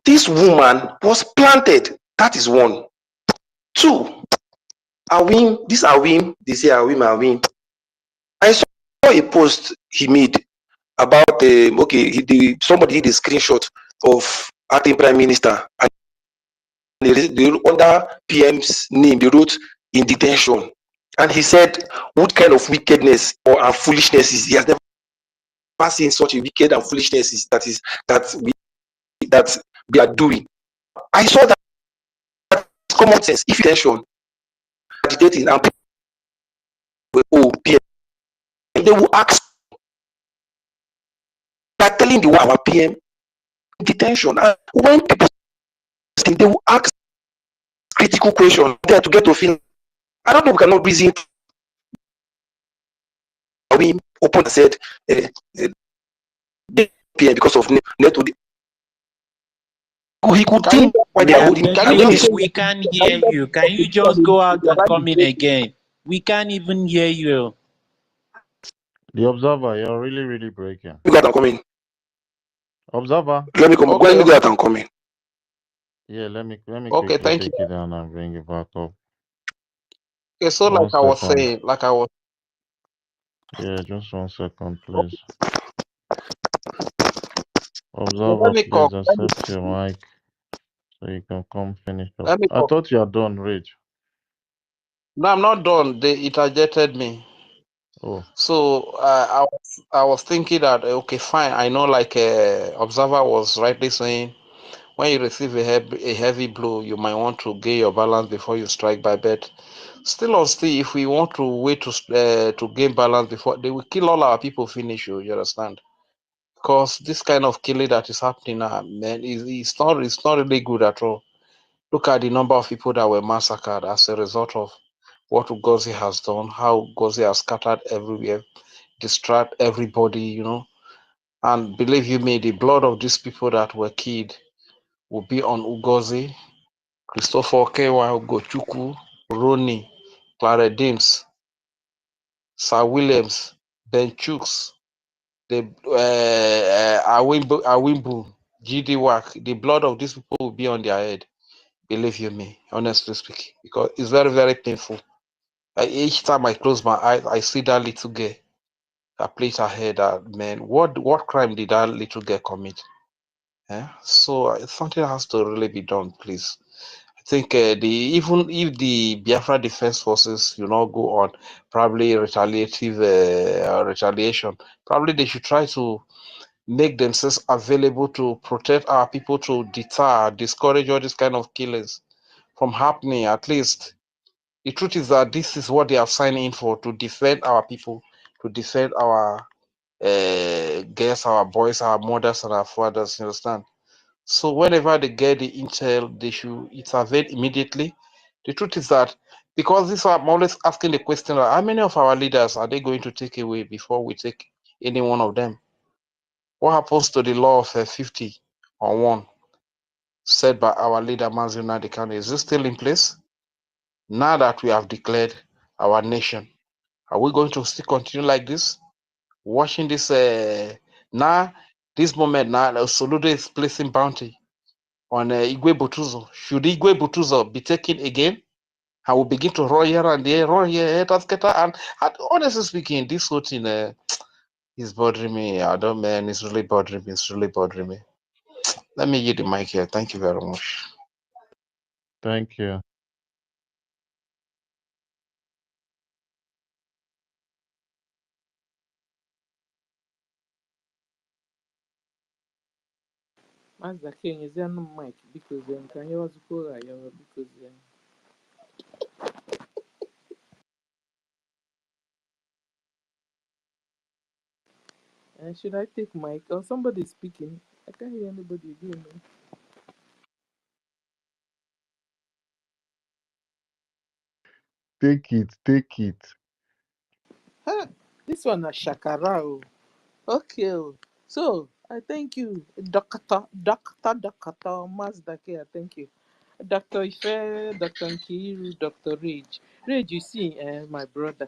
This woman was planted. That is one. Two, Awim, they say Awim. I saw a post he made about somebody did a screenshot of acting prime minister and they under PM's name they wrote in detention, and he said what kind of wickedness or foolishness is he has never seen such a wicked and foolishness is that we are doing. I saw that common sense. If you detention agitating and people PM, they will ask, they are telling the our PM detention, and when people they will ask critical questions there to get to feel. I don't know, we cannot reason. We open and said PM because of network. He could think why they are holding. We can't hear you. Can you just go out and come in again? We can't even hear you. The Observer, you're really, really breaking. You got coming. Observer. Let me come. Okay, let me go out and come in. Yeah, let me Okay, quickly thank take you. it down and bring it back up. Okay, so One like I was second. saying, Yeah, just 1 second, please. let Observer, me please come. accept your mic so you can come finish up. Let me I come. thought you are done, Rage. No, I'm not done. It rejected me. Oh. So I was thinking that okay, fine. I know, like Observer was rightly saying, when you receive a heavy blow, you might want to gain your balance before you strike by bet. Still, if we want to wait to gain balance before they will kill all our people, finish you. You understand? Because this kind of killing that is happening now, man, it's not really good at all. Look at the number of people that were massacred as a result of what OGOJA has done, how OGOJA has scattered everywhere, distract everybody, you know. And believe you me, the blood of these people that were killed will be on OGOJA, Christopher Kewa, Gochuku, Ronnie, Clara Dims, Sir Williams, Ben Chooks, the Awimbu, GD Wack. The blood of these people will be on their head. Believe you me, honestly speaking, because it's very, very painful. Each time I close my eyes, I see that little girl that plays her head. Man, what crime did that little girl commit? Yeah? So something has to really be done, please. I think even if the Biafra Defense Forces, go on probably retaliation, probably they should try to make themselves available to protect our people, to deter, discourage all these kind of killings from happening. At least the truth is that this is what they have signed in for, to defend our people, to defend our girls, our boys, our mothers, and our fathers. You understand? So whenever they get the intel, they should intervene immediately. The truth is that, because this I'm always asking the question, how many of our leaders are they going to take away before we take any one of them? What happens to the law of 50 on 1 said by our leader Mazin Nadikano? Is it still in place? Now that we have declared our nation, are we going to still continue like this? Watching this this moment now, Soludo is placing bounty on Igwe Butuzo. Should Igwe Butuzo be taken again? I will begin to run here and there, and honestly speaking, this whole thing is bothering me. It's really bothering me. It's really bothering me. Let me give the mic here. Thank you very much. Thank you. Massacre is there no mic because can you also go because should I take mic or somebody speaking? I can't hear anybody again. Take it, take it. Huh, this one a shakara. Oh. Okay. Oh. So I thank you, Doctor Mazdake. Thank you, Dr. Ife, Dr. Nkiru, Dr. Rage. Rage, you see, my brother.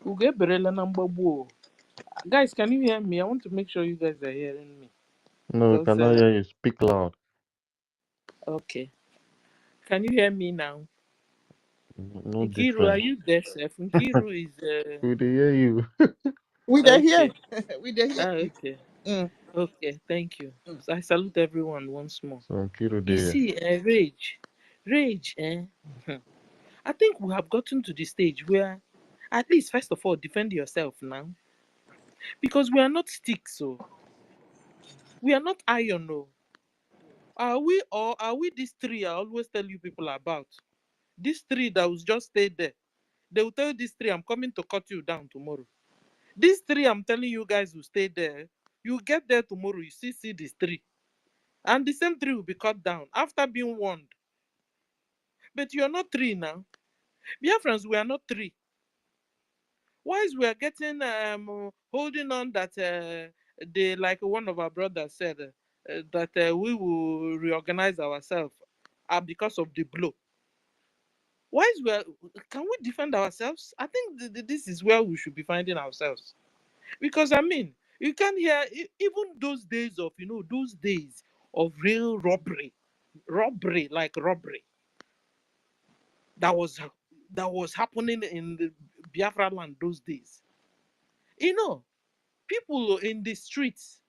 Ugeberela na mgbagbu o. Guys, can you hear me? I want to make sure you guys are hearing me No, we because cannot hear you. Speak loud. okay. Can you hear me now? No Nkiru, are difference. you there, Seth? Nkiru is We dey hear you. We dey okay. hear. We dey hear. Okay. Mm. Okay, thank you. So I salute everyone once more. So Kiro You there. see, rage, I think we have gotten to the stage where, at least, first of all, defend yourself now. Because we are not sticks, so we are not iron, no. Are we, or are we these three I always tell you people about? These three that will just stay there. They will tell these three, I'm coming to cut you down tomorrow. These three, I'm telling you guys will stay there. You get there tomorrow, you see these three. And the same tree will be cut down after being warned. But you're not three now. Biafrans, we are not three. Why is we are getting holding on that they, like one of our brothers said, that we will reorganize ourselves because of the blow. Why is can we defend ourselves? I think this is where we should be finding ourselves. Because I mean, you can hear even those days of those days of real robbery like robbery that was happening in the Biafra land those days. People in the streets,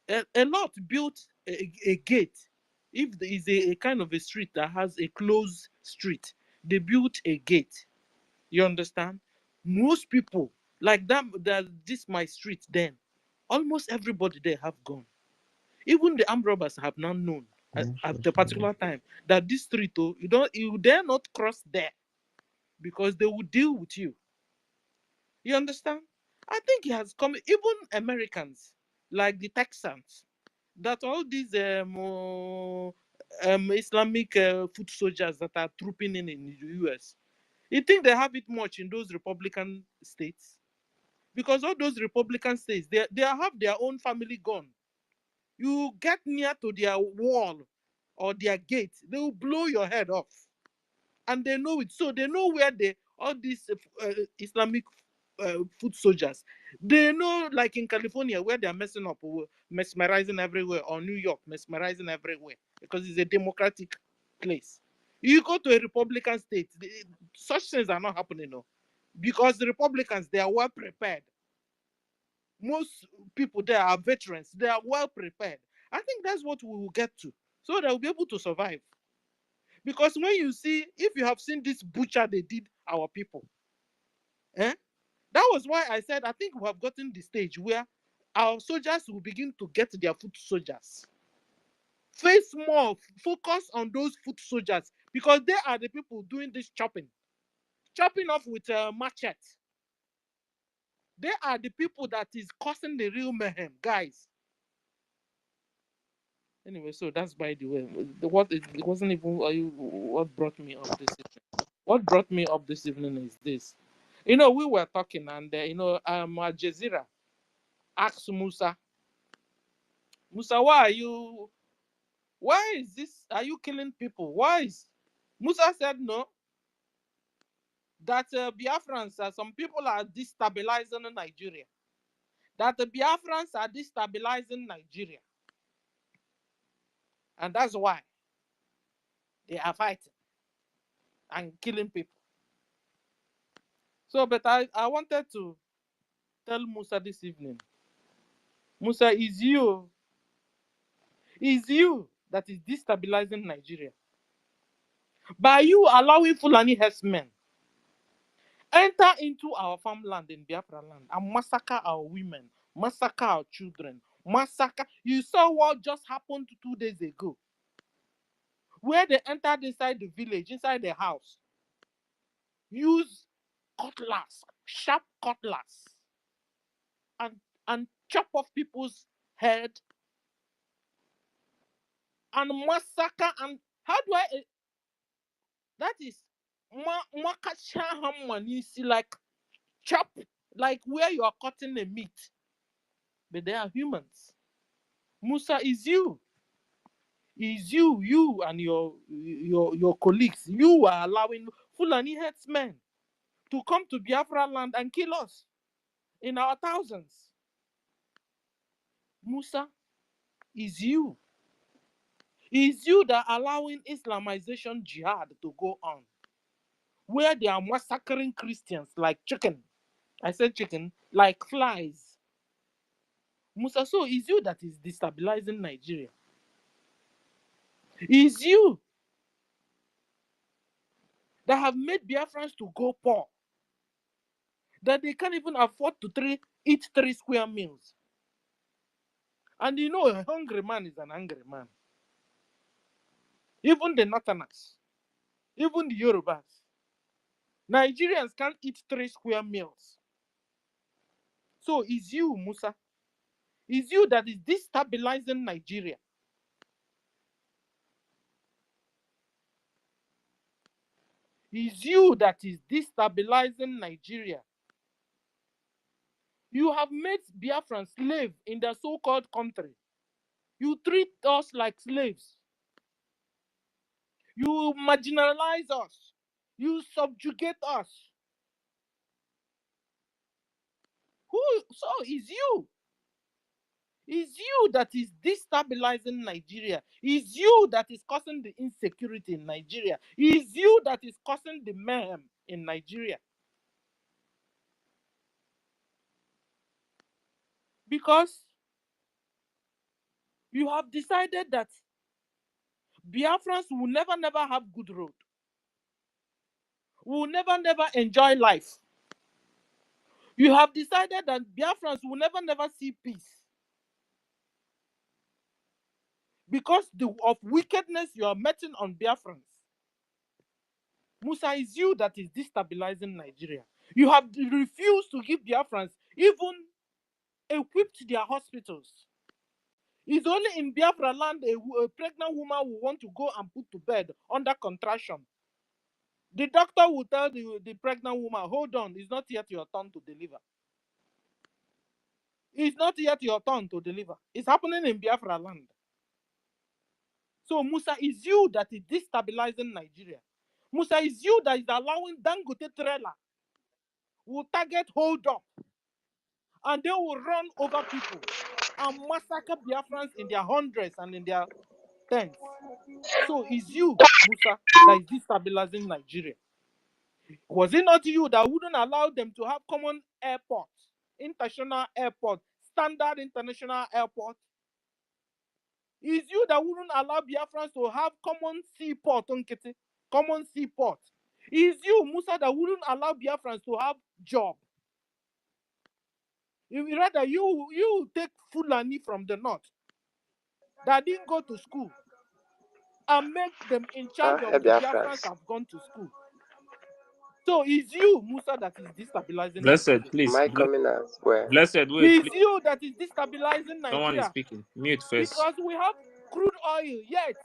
a lot built a gate. If there is a kind of a street that has a closed street, they built a gate. You understand? Most people like that this my street then. Almost everybody there have gone. Even the armed robbers have now known at the particular time that this street, you dare not cross there because they will deal with you. You understand? I think it has come, even Americans, like the Texans, that all these Islamic foot soldiers that are trooping in the US, you think they have it much in those Republican states? Because all those Republican states, they have their own family gun. You get near to their wall or their gate, they will blow your head off. And they know it. So they know where all these Islamic foot soldiers, they know, like in California, where they're messing up, mesmerizing everywhere, or New York, mesmerizing everywhere, because it's a democratic place. You go to a Republican state, such things are not happening, no, because the Republicans, they are well prepared. Most people there are veterans, they are well prepared. I think that's what we will get to, so they'll be able to survive. Because when you see, if you have seen this butcher they did our people, that was why I said I think we have gotten the stage where our soldiers will begin to get their foot soldiers. Face more, focus on those foot soldiers, because they are the people doing this chopping off with a machete. They are the people that is causing the real mayhem, guys. Anyway, so that's by the way. It wasn't even what brought me up this evening. What brought me up this evening is this. We were talking, and Al Jazeera asked Musa, why is this? Are you killing people? Why is Musa said no? That Biafrans, some people are destabilizing Nigeria. That the Biafrans are destabilizing Nigeria, and that's why they are fighting and killing people. So, but I wanted to tell Musa this evening. Musa, is you that is destabilizing Nigeria by you allowing Fulani herdsmen enter into our farmland in Biafra land and massacre our women, massacre our children, Massacre. You saw what just happened 2 days ago, where they entered inside the village, inside the house, use cutlass, sharp cutlass, and chop off people's head and massacre. And how do I? That is like chop, like where you are cutting the meat. But they are humans. Musa is you. Is you and your colleagues. You are allowing Fulani headsmen to come to Biafra land and kill us in our thousands. Musa, is you. Is you that allowing Islamization jihad to go on, where they are massacring Christians like chicken. I said chicken, like flies. Musa, so is you that is destabilizing Nigeria. Is you that have made Biafrans to go poor, that they can't even afford to eat 3 square meals. And you know, a hungry man is an angry man. Even the Northerners, even the Yorubas, Nigerians can't eat 3 square meals. So it's you, Musa. It's you that is destabilizing Nigeria. It's you that is destabilizing Nigeria. You have made Biafrans slaves in their so-called country. You treat us like slaves. You marginalize us. You subjugate us. So it's you. It's you that is destabilizing Nigeria. It's you that is causing the insecurity in Nigeria. It's you that is causing the mayhem in Nigeria. Because you have decided that Biafrans will never have good road. Will never enjoy life. You have decided that Biafrans will never see peace. Because of wickedness you are meting on Biafrans. Musa, is you that is destabilizing Nigeria. You have refused to give Biafrans even equipped their hospitals. It's only in Biafra land a pregnant woman will want to go and put to bed under contraction. The doctor will tell the pregnant woman, hold on, it's not yet your turn to deliver. It's not yet your turn to deliver. It's happening in Biafra land. So Musa, is you that is destabilizing Nigeria. Musa, is you that is allowing Dangote trailer will target hold up and they will run over people and massacre Biafrans in their hundreds and in their tens. So it's you, Musa, that is destabilizing Nigeria. Was it not you that wouldn't allow them to have common airports, international airport, standard international airport? It's you that wouldn't allow Biafrans to have common seaport, common seaport. It's you, Musa, that wouldn't allow Biafrans to have job. Rather, you take Fulani from the north that didn't go to school and make them in charge of the Biafrans that have gone to school. So it's you, Musa, that is destabilizing Blessed, Nigeria. please. Blessed, wait, It's please. you that is destabilizing Someone is Nigeria. speaking. Mute first. Because we have crude oil, yet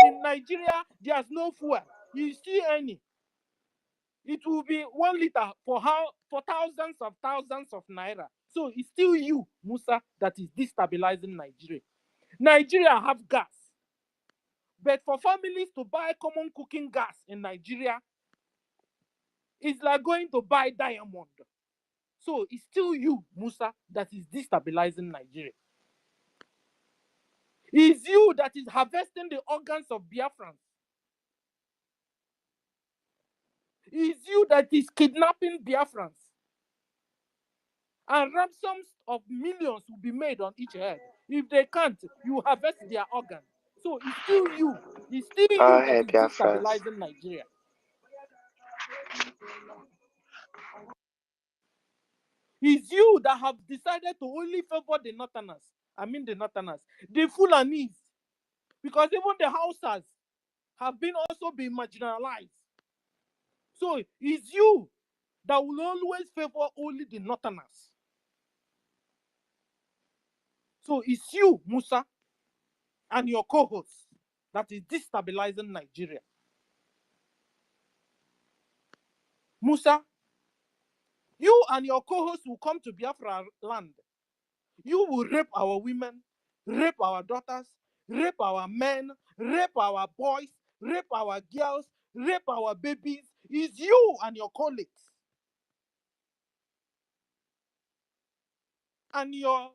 in Nigeria there's no fuel. You see any? It will be 1 liter for thousands of naira. So it's still you, Musa, that is destabilizing Nigeria. Nigeria have gas, but for families to buy common cooking gas in Nigeria, it's like going to buy diamond. So it's still you, Musa, that is destabilizing Nigeria. It's you that is harvesting the organs of Biafrans. It's you that is kidnapping Biafrans. And ransoms of millions will be made on each head. If they can't, you harvest their organs. So it's still you. It's still you that is destabilizing Nigeria. It's you that have decided to only favor the Northerners I mean the Northerners, the Fulanis, because even the Hausas have also been marginalized. So it's you that will always favor only the Northerners. So it's you, Musa, and your co-hosts that is destabilizing Nigeria. Musa, you and your co-hosts will come to Biafra land. You will rape our women, rape our daughters, rape our men, rape our boys, rape our girls, rape our babies. It's you and your colleagues and your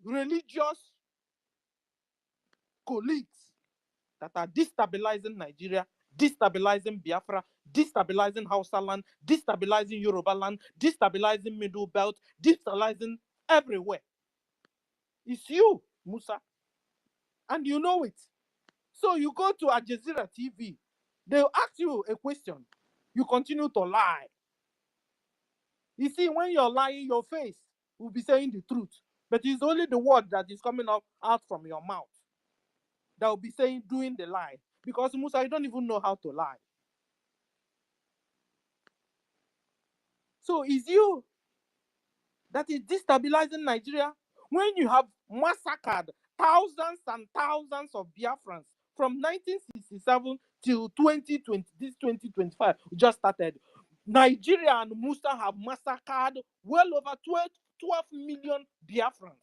religious colleagues that are destabilizing Nigeria, destabilizing Biafra, destabilizing Hausa land, destabilizing Yoruba land, destabilizing Middle Belt, destabilizing everywhere. It's you, Musa, and you know it. So you go to Al Jazeera TV, they'll ask you a question. You continue to lie. You see, when you're lying, your face will be saying the truth. But it's only the word that is coming out from your mouth that will be saying, doing the lie. Because Musa, you don't even know how to lie. So it's you that is destabilizing Nigeria when you have massacred thousands and thousands of Biafrans from 1967 till 2020, this 2025 just started. Nigeria and Musa have massacred well over 12 million Biafrans.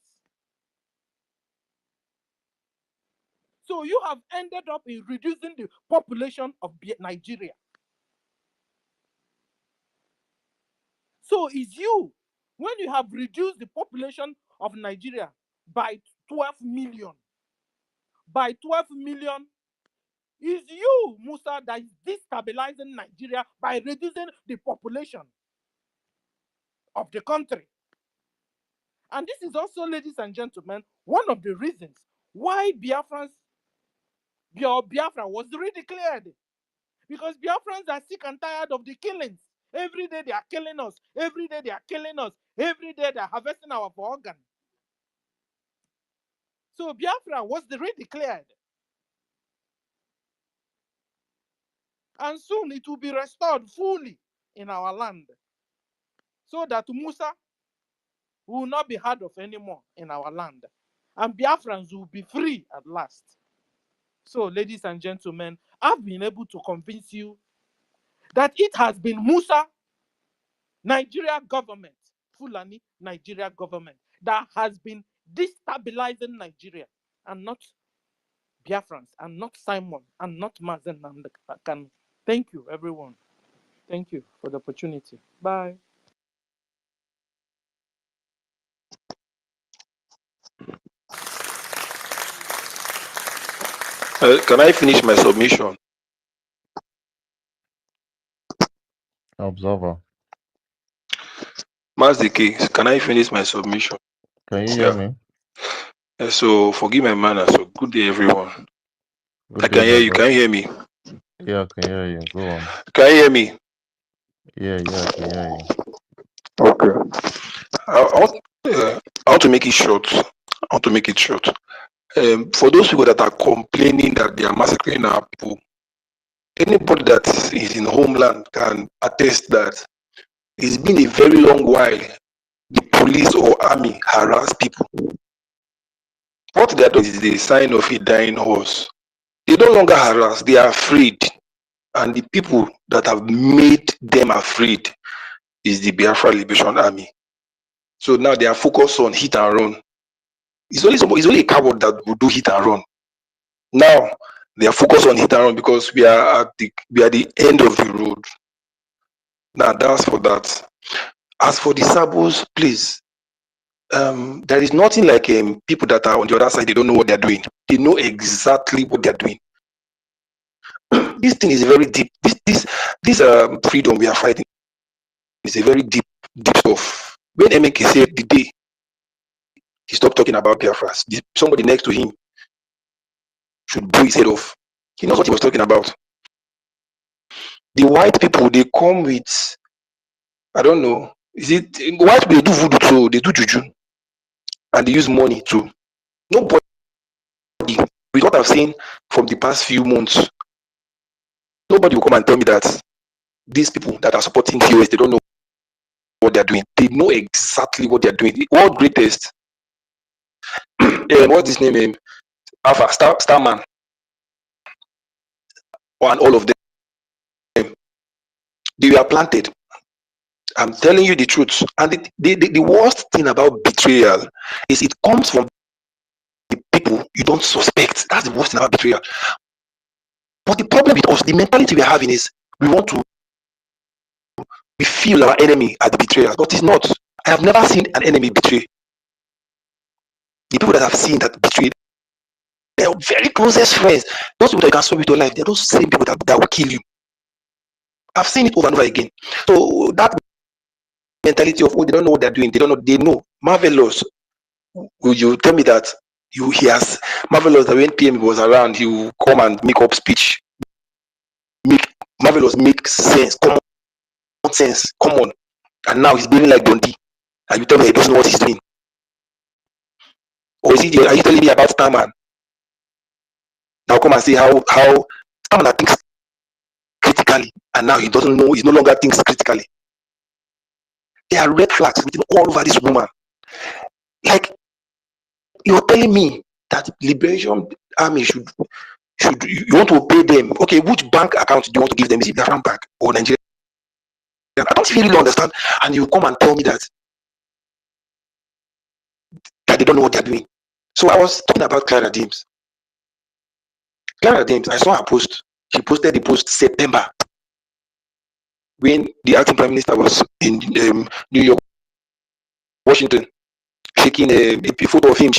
So you have ended up in reducing the population of Nigeria. So it's you, when you have reduced the population of Nigeria by 12 million, it's you, Musa, that is destabilizing Nigeria by reducing the population of the country. And this is also, ladies and gentlemen, one of the reasons why Biafra was redeclared. Because Biafrans are sick and tired of the killings. Every day they are killing us. Every day they are killing us. Every day they are harvesting our organ. So Biafra was redeclared. And soon it will be restored fully in our land. So that Musa will not be heard of anymore in our land. And Biafrans will be free at last. So, ladies and gentlemen, I've been able to convince you that it has been Musa, Nigeria government, Fulani Nigeria government, that has been destabilizing Nigeria, and not Biafrans, and not Simon, and not Mazen Namdekan. Thank you, everyone. Thank you for the opportunity. Bye. Can I finish my submission? Observer. Massacre, can I finish my submission? Can you hear me? So forgive my manner. So good day, everyone. Good I day, can hear my you. brother. Can you hear me? Yeah, I can hear you. Go on. Can you hear me? Yeah, I can hear you. Okay. I want to make it short. For those people that are complaining that they are massacring our people, anybody that is in homeland can attest that it's been a very long while the police or army harass people. What they are doing is the sign of a dying horse. They no longer harass, they are afraid. And the people that have made them afraid is the Biafra Liberation Army. So now they are focused on hit and run. It's only a coward that will do hit and run. Now they are focused on hit and run because we are at the end of the road. Now that's for that. As for the Sabos, please, there is nothing like people that are on the other side, they don't know what they're doing. They know exactly what they're doing. This thing is very deep. This freedom we are fighting is a very deep stuff. When MK said the day he stopped talking about Biafras, somebody next to him should blow his head off. He knows what he was talking about. The white people, they come with, I don't know, is it white people, they do voodoo too, they do juju, and they use money too. Nobody, with what I've seen from the past few months, nobody will come and tell me that these people that are supporting BCOS, they don't know what they're doing. They know exactly what they're doing. The world greatest, what's his name? Alpha, Starman, and all of them, they were planted. I'm telling you the truth. And the worst thing about betrayal is it comes from the people you don't suspect. That's the worst thing about betrayal. But the problem with us, the mentality we're having is we feel our enemy as the betrayer, but it's not. I have never seen an enemy betray. The people that I've seen that betray, they are very closest friends. Those people that you can solve with your life, they're those same people that will kill you. I've seen it over and over again. So that mentality of, oh, they don't know what they're doing, they know. Marvelous. Will you tell me that he has Marvelous that when PM was around, he will come and make up speech. Marvelous make sense, common sense, common. And now he's behaving like Dundee. And you tell me he doesn't know what he's doing. Or are you telling me about Starman? Now come and say how Starman thinks critically, and now he doesn't know, he no longer thinks critically. There are red flags written all over this woman. Like, you're telling me that Liberation Army should you want to pay them? Okay, which bank account do you want to give them? Is it Biafran Bank or Nigeria? I don't really understand. And you come and tell me that they don't know what they're doing. So I was talking about Clara Deems. Clara Deems, I saw her post. She posted the post September when the acting prime minister was in New York, Washington, shaking a photo of him,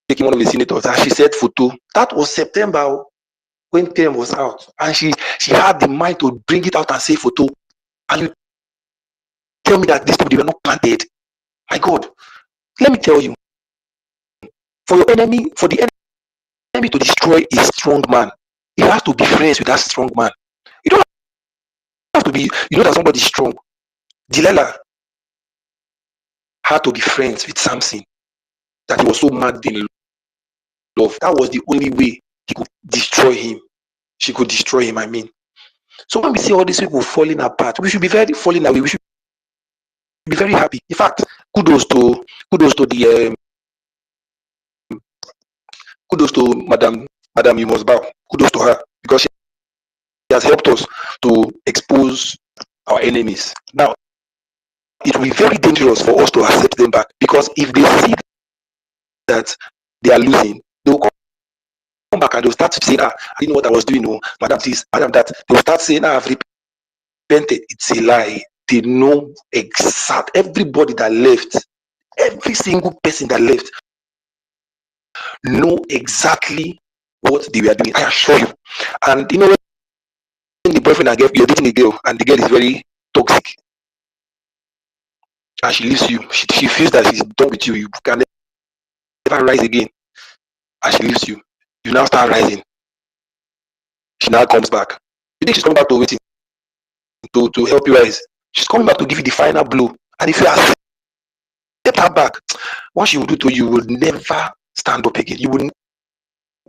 shaking one of the senators, and she said photo. That was September when PM was out, and she had the mind to bring it out and say photo. And you tell me that these people, they were not planted. My God, let me tell you, for the enemy to destroy a strong man, you have to be friends with that strong man. You don't have to be, you know that somebody is strong. Delilah had to be friends with Samson, that he was so mad in love. That was the only way he could destroy him. She could destroy him, I mean. So when we see all these people falling apart, we should be very falling away. We should be very happy. In fact, kudos to Madam you must bow. Kudos to her, because she has helped us to expose our enemies. Now, it will be very dangerous for us to accept them back, because if they see that they are losing, they will come back and they'll start saying, I didn't know what I was doing, no, Madam this, Madam that. They'll start saying, I've repented. It's a lie. They know everybody that left, every single person that left, know exactly what they were doing. I assure you. And you know, when the boyfriend you're dating a girl, and the girl is very toxic, and she leaves you, she feels that she's done with you, you can never rise again, and she leaves you, you now start rising. She now comes back. You think she's coming back to waiting to help you rise? She's coming back to give you the final blow. And if you accept her back, what she will do to you will never stand up again. You will,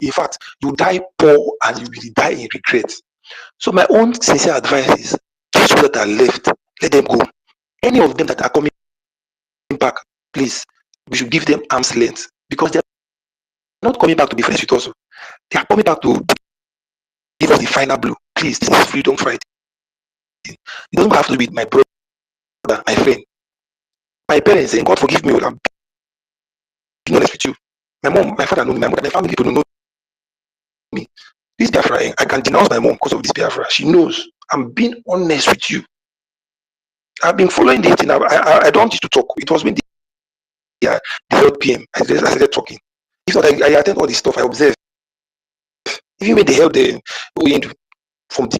in fact, you die poor and you will die in regret. So my own sincere advice is, those that are left, let them go. Any of them that are coming back, please, we should give them arm's length, because they're not coming back to be friends with us. They are coming back to give us the final blow. Please, this is freedom fighting. It doesn't have to be with my brother, my friend, my parents, and God forgive me, I'm being honest with you. My mom, my father know me, my mother, my family don't know me. This Biafra, I can denounce my mom because of this Biafra. She knows. I'm being honest with you. I've been following the thing. I don't want you to talk. It was when the held PM, I started talking. If not, I attend all this stuff, I observe. Even when they held the OEN from the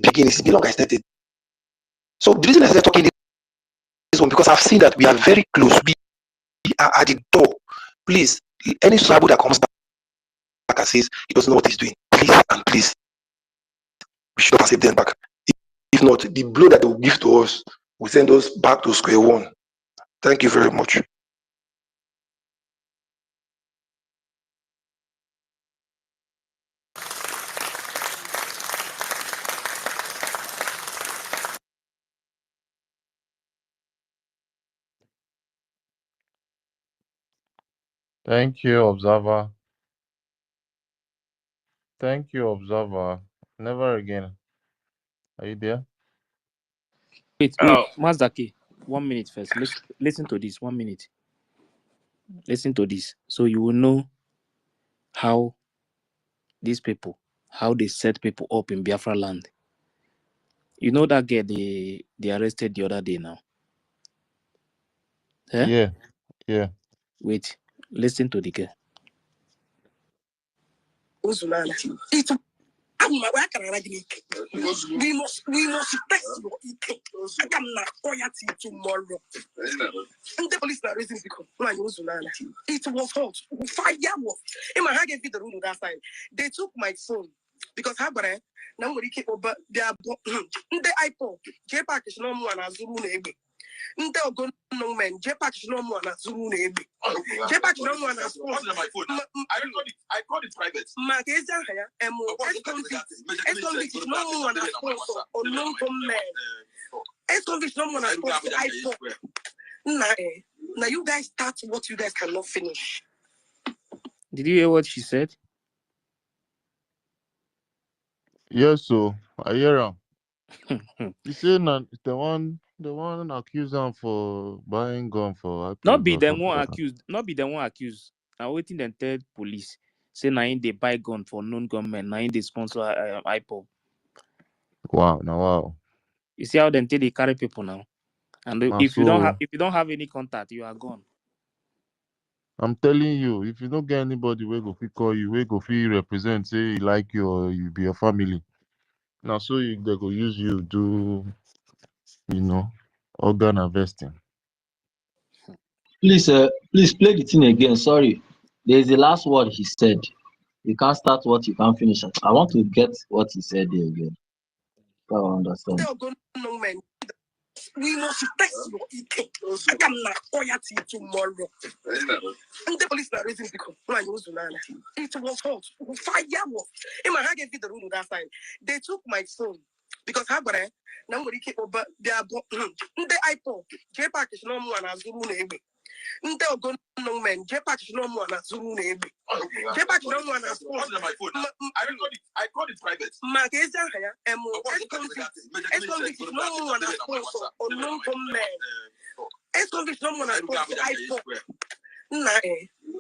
beginning, it's been long I started. So the reason I started talking this one, because I've seen that we are very close. We are at the door. Please, any tribal that comes back and says he doesn't know what he's doing, please and please, we should not accept them back. If not, the blow that they will give to us will send us back to square one. Thank you very much. Thank you, Observer. Thank you, Observer. Never again. Are you there? Wait, Massacre. 1 minute first. Listen to this. 1 minute. Listen to this. So you will know how these people, how they set people up in Biafra land. You know that girl they arrested the other day now. Eh? Yeah, yeah. Wait. Listen to the girl. We must test your EK. I can not fire tomorrow. And the police are raising because it was hot. Fire was. In my hand, the room that side. They took my phone because how about now we keep over their the iPod. J-Pack is no more as Zulu name. Nte ogo no man. J-Pack is no more as Zulu name. J-Pack is no more as my phone. I called it private. Mageza haya emo. Escondic is no more as sponsor or no man. Escondic is no more as sponsor iPod. Now you guys start what you guys cannot finish. Did you hear what she said? Yes, so I hear him. You say that the one accused him for buying gun for Not IPOB be or them something one like that. accused. Not be them one accused. Now waiting them tell police. Say now they buy gun for non-government. Now they sponsor IPOB. Wow, now wow. You see how them they carry people now. And Now if you so don't have any contact, you are gone. I'm telling you, if you don't get anybody we go fit call you, we go fit represent, say he like you or you be your family. Now so they go use you do, organ harvesting. Please play the thing again. Sorry. There's the last word he said. You can't start what you can't finish. I want to get what he said there again. So I understand. We must test your EK. I can not fire tomorrow. And the police are raising because it was hot. Fire was. In my hand, the room that side. They took my phone because how about now we keep over their the iPod. J-Pack is no more as Zulu name. Nte ogo no man. J-Pack is no more as Zulu name. J-Pack is no more as my phone. I called it private. Mageza haya emo. Escondic is no more as sponsor or no man. Escondic is no more as sponsor iPod.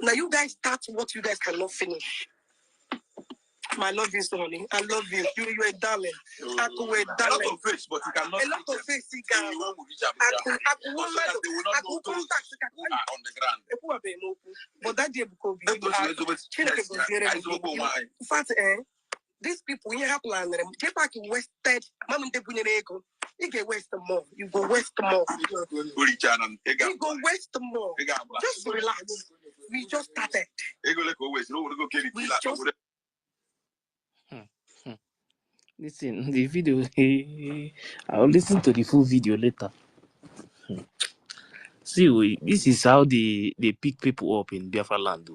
Now you guys start what you guys cannot finish. I love you, Sonny. I love you. You're a darling. I could wear darling. A lot of face, but you cannot. A lot of face, I could come back on the ground. But that day, in fact, these people, when you have land, get back in Wested, Mamma de Bunego. You get West more. You go West more. You go West more. Just relax. We just started. We just Listen, the video. I'll listen to the full video later. See, this is how they pick people up in Biafra land.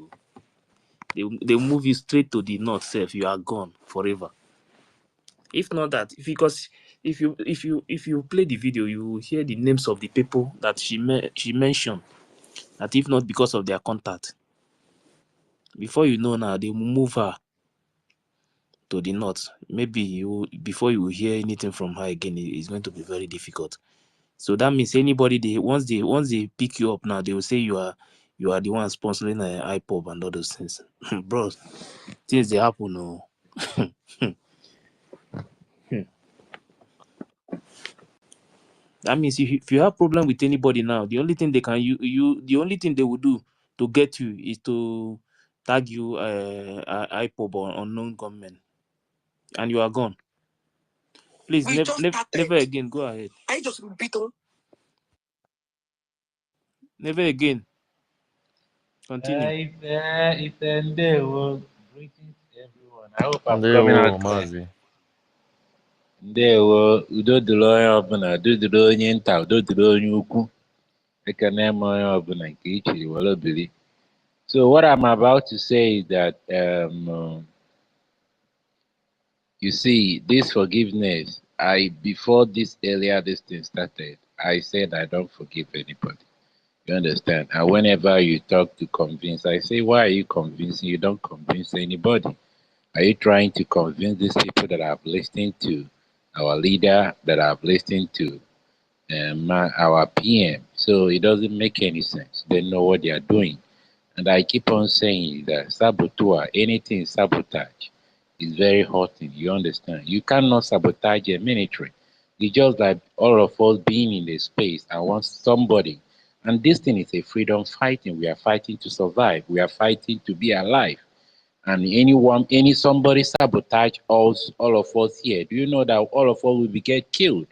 They move you straight to the north. Self, you are gone forever. If not that, because if you play the video, you will hear the names of the people that she mentioned. That if not because of their contact, before you know now, they will move her to the north. Maybe before you hear anything from her again, it's going to be very difficult. So that means anybody once they pick you up now, they will say you are the one sponsoring IPOB and all those things. Bro, things they happen. No. That means if you have problem with anybody now, the only thing the only thing they will do to get you is to tag you IPOB or unknown gunmen, and you are gone. Please never again. Go ahead. I just repeat on. Never again. Continue. If they will, greetings everyone. I hope I'm coming Ndewo, out clear. Mazi. Ndewo, udo dịrị onye ọbụla, udo dịrị onye nta, udo dịrị onye ukwu. Ekene m onye ọbụla nke i chiri were biri. So what I'm about to say is that you see, this forgiveness, before this thing started, I said I don't forgive anybody. You understand? And whenever you talk to convince, I say, why are you convincing? You don't convince anybody. Are you trying to convince these people that have listened to our leader, that have listened to our PM? So it doesn't make any sense. They know what they are doing. And I keep on saying that saboteur, anything sabotage, is very hurting. You understand? You cannot sabotage a military. It's just like all of us being in the space and want somebody. And this thing is a freedom fighting. We are fighting to survive. We are fighting to be alive. And somebody sabotage us, all of us here. Do you know that all of us will be get killed?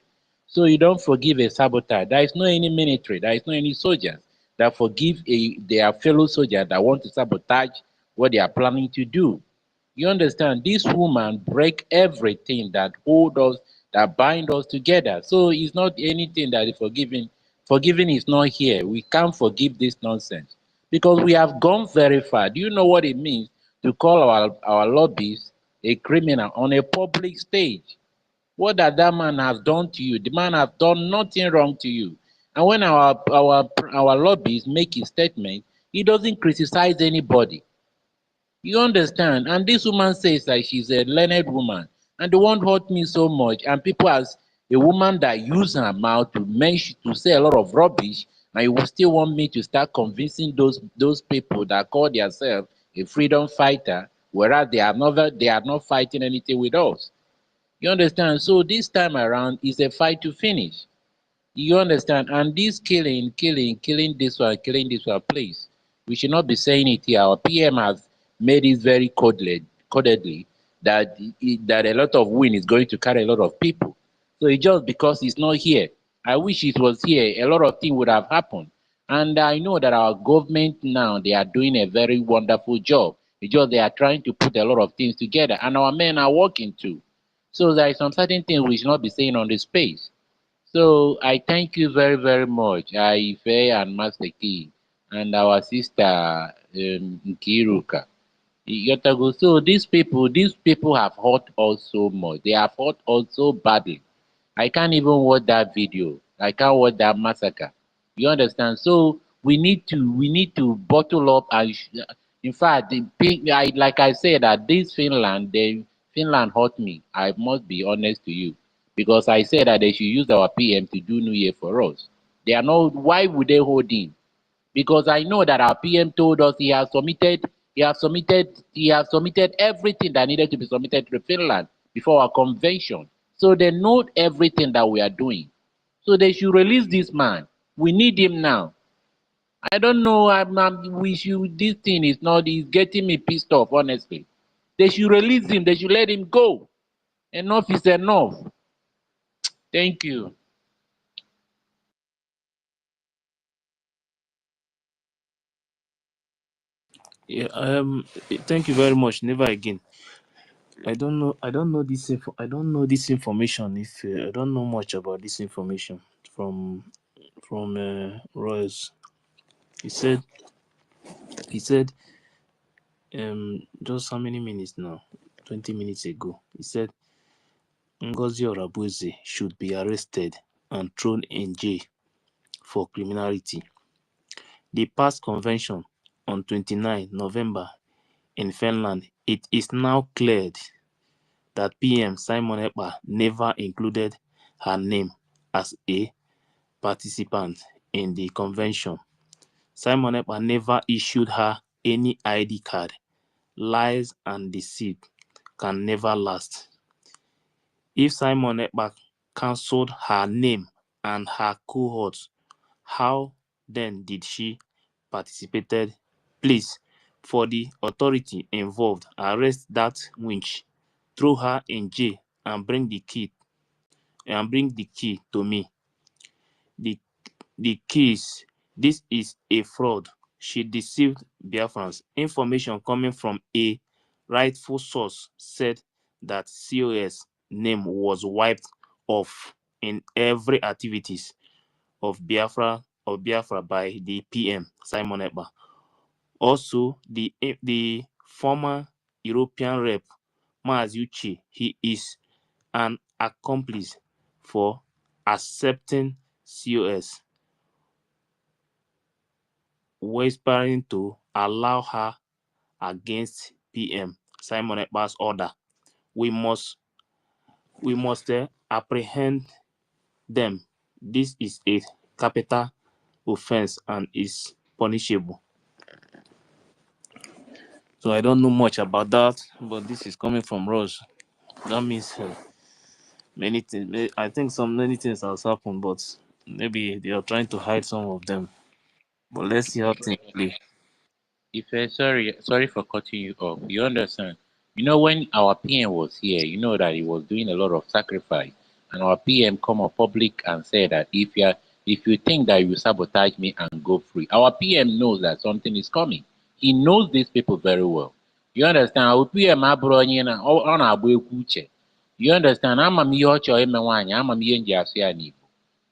So you don't forgive a sabotage. There is no any military, there is no any soldiers that forgive their fellow soldier that want to sabotage what they are planning to do. You understand? This woman break everything that hold us, that bind us together. So it's not anything that is forgiving. Forgiving is not here. We can't forgive this nonsense because we have gone very far. Do you know what it means to call our lobbyists a criminal on a public stage? What that man has done to you? The man has done nothing wrong to you. And when our lobbyists make a statement, he doesn't criticize anybody. You understand? And this woman says that she's a learned woman. And the one hurt me so much. And people as a woman that use her mouth to say a lot of rubbish, and you will still want me to start convincing those people that call themselves a freedom fighter, whereas they are not fighting anything with us. You understand? So this time around is a fight to finish. You understand? And this killing this one, please. We should not be saying it here. Our PM has made it very codedly that that a lot of win is going to carry a lot of people. So it's just because it's not here. I wish it was here. A lot of things would have happened. And I know that our government now, they are doing a very wonderful job. It's just they are trying to put a lot of things together. And our men are working too. So there are some certain things we should not be saying on the space. So I thank you very, very much, Ife and Master Key, and our sister Nkiruka. Yotago. So these people have hurt us so much. They have hurt us so badly. I can't even watch that video. I can't watch that massacre. You understand? So we need to bottle up and in fact like I said that this Finland hurt me. I must be honest to you because I said that they should use our PM to do New Year for us. They are not. Why would they hold him? Because I know that our PM told us he has submitted everything that needed to be submitted to Finland before our convention. So they know everything that we are doing. So they should release this man. We need him now. I don't know. We should. This thing is not. Is getting me pissed off. Honestly, they should release him. They should let him go. Enough is enough. Thank you. Yeah, thank you very much. Never again. I don't know this. I don't know this information. If I don't know much about this information from Royce. He said. He said. Just how many minutes now? 20 minutes ago. He said Ngozi Orabueze should be arrested and thrown in jail for criminality. The past convention on 29 November in Finland, it is now cleared that PM Simon Ekpa never included her name as a participant in the convention. Simon Ekpa never issued her any ID card. Lies and deceit can never last. If Simon Ekpa cancelled her name and her cohorts, how then did she participated? Please, for the authority involved, arrest that winch, throw her in jail, and bring the key to me. The keys. This is a fraud. She deceived Biafrans. Information coming from a rightful source said that COS name was wiped off in every activities of Biafra by the PM Simon Ekpa. Also, the former European rep Mazuchi, he is an accomplice for accepting COS. whispering to allow her against PM Simon Ekpa's order. We must apprehend them. This is a capital offense and is punishable. So I don't know much about that, but this is coming from Rose. That means many things. I think many things has happened, but maybe they are trying to hide some of them. But let's see how things play. Sorry for cutting you off. You understand? You know, when our PM was here, you know that he was doing a lot of sacrifice, and our PM come up public and said that if you think that you sabotage me and go free, our PM knows that something is coming. He knows these people very well. You understand? Our PM abụrụ onye na ọ na-agba egwu uche. You understand? Ama m ihe ọ chọrọ ime nwaanyị, ama m ihe m ji asụ ya n'Igbo.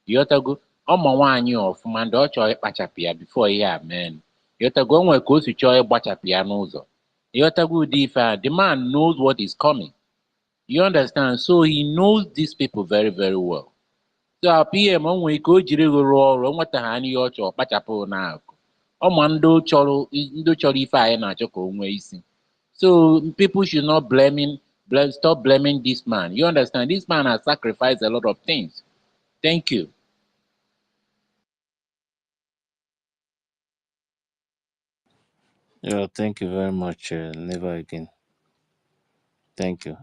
Ịghọtago? Ọma nwaanyị ọfụma ndị ọ chọrọ ịkpachapụ ya before ihe a mee. Ịghọtago? O nwere ka o si chọọ ịgbachapụ ya n'ụzọ. Ịghọtago ụdị ife a? The man knows what is coming. You understand? So he knows these people very, very well. So our PM o nwere ike o jiri ego rụọ ọrụ, o nweta ha n'ihe ọ chọrọ kpachapụ n'akụ. Ọma ndị chọrọ ife anyị na-achọ ka o nwee isi. So people should not stop blaming this man. You understand? This man has sacrificed a lot of things. Thank you. Yeah, thank you very much. Never again. Thank you.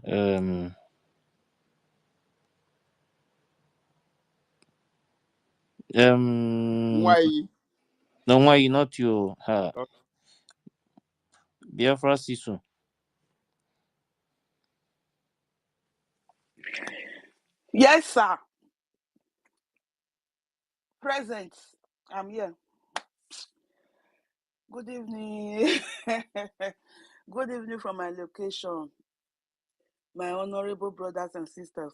Why? No, why you not you? Biafra Sisu. Yes, sir. Present. I'm here. Good evening. Good evening from my location, my honorable brothers and sisters.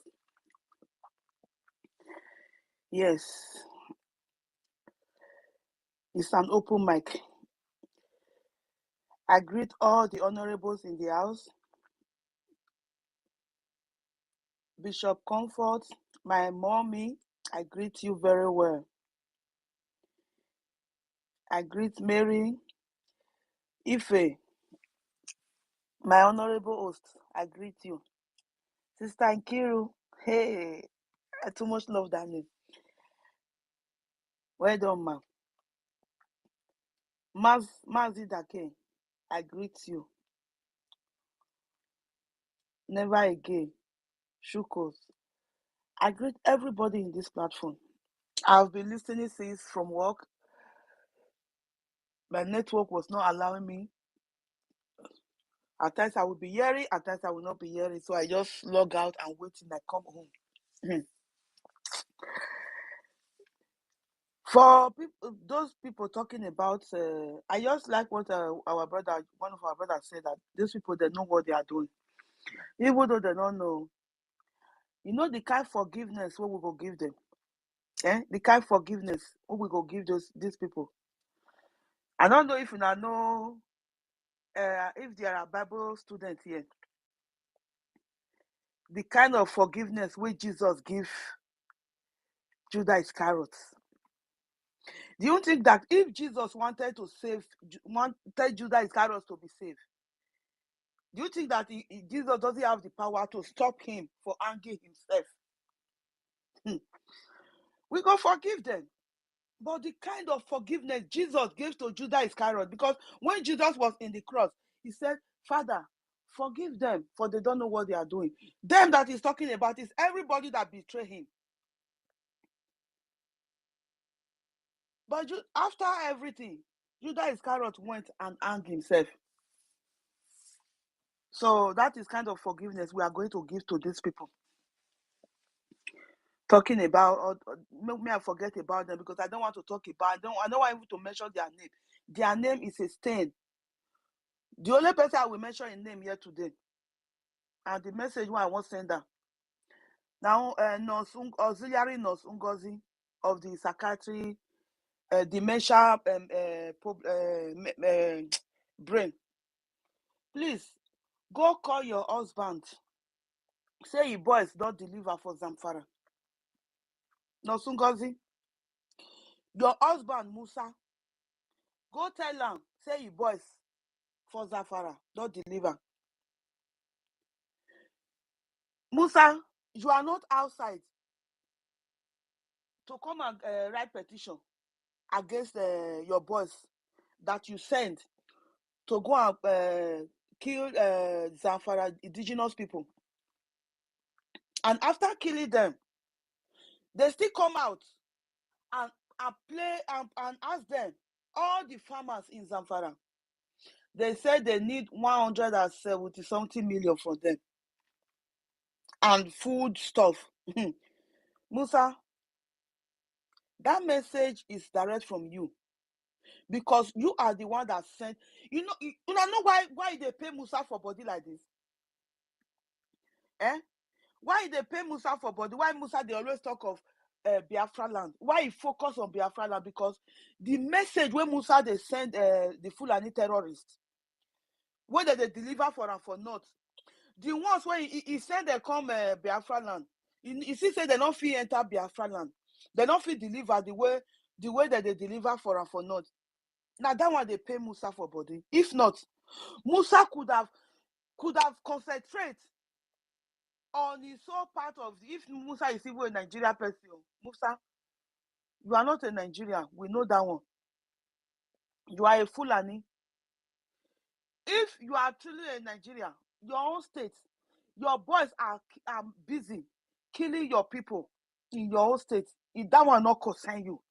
Yes, it's an open mic. I greet all the honorables in the house. Bishop Comfort, my mommy, I greet you very well. I greet Mary, Ife, my honorable host, I greet you. Sister Nkiru, hey, I too much love that name. Well done, ma. Mazi Dake, I greet you. Never again. Shukos. I greet everybody in this platform. I've been listening since from work. My network was not allowing me. At times I will be hearing, at times I will not be hearing. So I just log out and wait till I come home. For people, those people talking about, I just like what one of our brothers said, that these people, they know what they are doing. Even though they don't know. You know the kind of forgiveness what we go give them. The kind of forgiveness what we go give these people. I don't know if you know if there are Bible students here. The kind of forgiveness which Jesus gave Judas Iscariot. Do you think that if Jesus wanted Judas Iscariot to be saved, do you think that Jesus doesn't have the power to stop him for angering himself? We go forgive them. But the kind of forgiveness Jesus gave to Judas Iscariot, because when Jesus was in the cross, he said, Father, forgive them, for they don't know what they are doing. Them that he's talking about is everybody that betrayed him. But after everything, Judas Iscariot went and hanged himself. So that is kind of forgiveness we are going to give to these people. Talking about, may I forget about them, because I don't want to talk about, I don't want even to mention their name. Their name is a stain. The only person I will mention in name here today, and the message one I want to send her. Now, auxiliary nurse NGOZI of the psychiatry dementia brain. Please go call your husband. Say your boys don't deliver for Zamfara. Nurse NGOZI, your husband Musa Go tell them, say your boys for Zafara, don't deliver. Musa, you are not outside to come and write petition against your boys that you send to go and kill Zamfara indigenous people. And after killing them, they still come out and play and ask them, all the farmers in Zamfara, they said they need 170 something million from them. And food stuff. Musa, that message is direct from you. Because you are the one that sent. You know why they pay Musa for body like this? Why they pay Musa for body? Why Musa they always talk of Biafralands? Why he focus on Biafralands? Because the message when Musa they send the Fulani terrorists, whether they deliver for and for not, the ones when he said they come Biafraland, he still say they don't feel enter Biafraland. They don't feel deliver the way that they deliver for and for not. Now that one they pay Musa for body. If not, Musa could have concentrated on his whole part of if Musa is even a Nigerian person. Musa, you are not a Nigerian. We know that one. You are a Fulani. If you are truly a Nigerian, your own state, your boys are busy killing your people in your own state. If that one not concern you.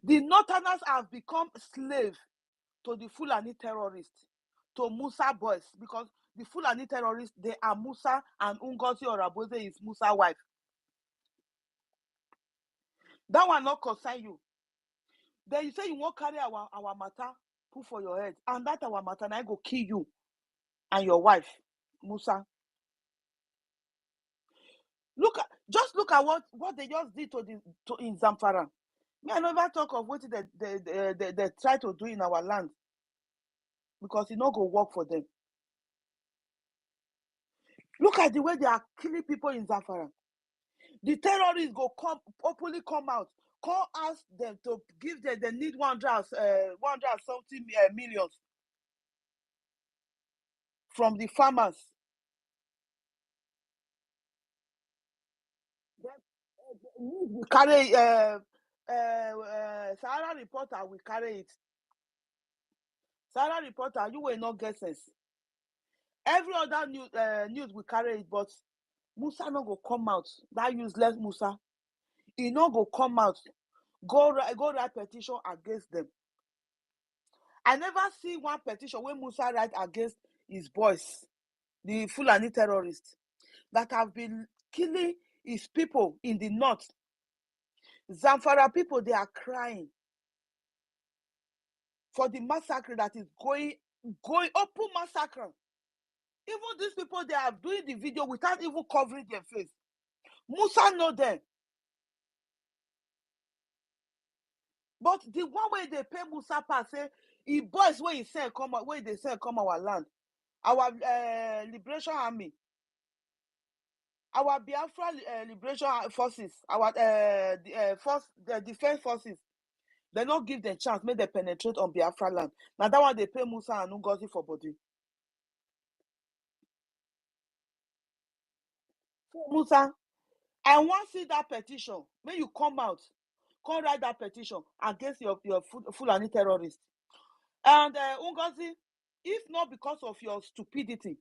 The Northerners have become slaves to the Fulani terrorists, to Musa boys, because the Fulani terrorists, they are Musa, and NGOZI or Raboze is Musa's wife. That one not concern you. Then you say you won't carry our matter, put for your head, and that our matter, and I go kill you and your wife, Musa. Just look at what they just did in Zamfara. Me, I never talk of what they try to do in our land, because it not go work for them. Look at the way they are killing people in Zamfara. The terrorists go openly come out, ask them to give them. They need 100 something millions from the farmers. We carry Sahara reporter. We carry it. Sahara reporter, you will not get sense. Every other news we carry it, but Musa no go come out. That useless Musa, he no go come out. Go write petition against them. I never see one petition where Musa write against his boys, the Fulani terrorists that have been killing his people in the north. Zamfara people, they are crying for the massacre that is going open massacre. Even these people, they are doing the video without even covering their face. Musa know them. But the one way they pay Musa pass, say, he boys where he say come where they say come our land. Our liberation army, our Biafra liberation forces, our the defense forces, they not give them chance, make they penetrate on Biafra land. Now that one they pay Musa and NGOZI for body. So Musa, I want to see that petition. When you come out, come write that petition against your Fulani terrorists. And NGOZI, if not because of your stupidity,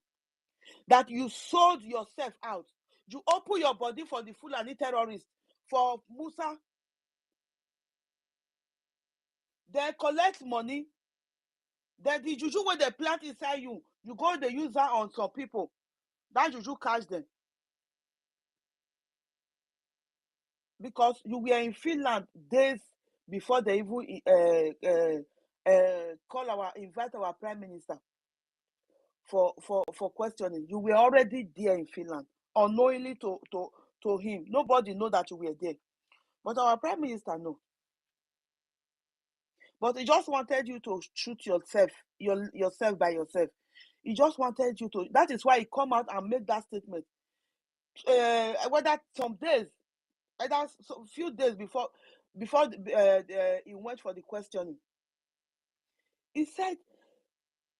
that you sold yourself out, you open your body for the Fulani terrorists, for Musa, they collect money, then the juju where they plant inside you go they use that on some people. That juju catch them. Because you were in Finland days before they even invite our prime minister for questioning. You were already there in Finland, unknowingly to him. Nobody know that you were there, but our prime minister know. But he just wanted you to shoot yourself by yourself. He just wanted you to. That is why he come out and make that statement. Whether some days, either few days before he went for the questioning, He said,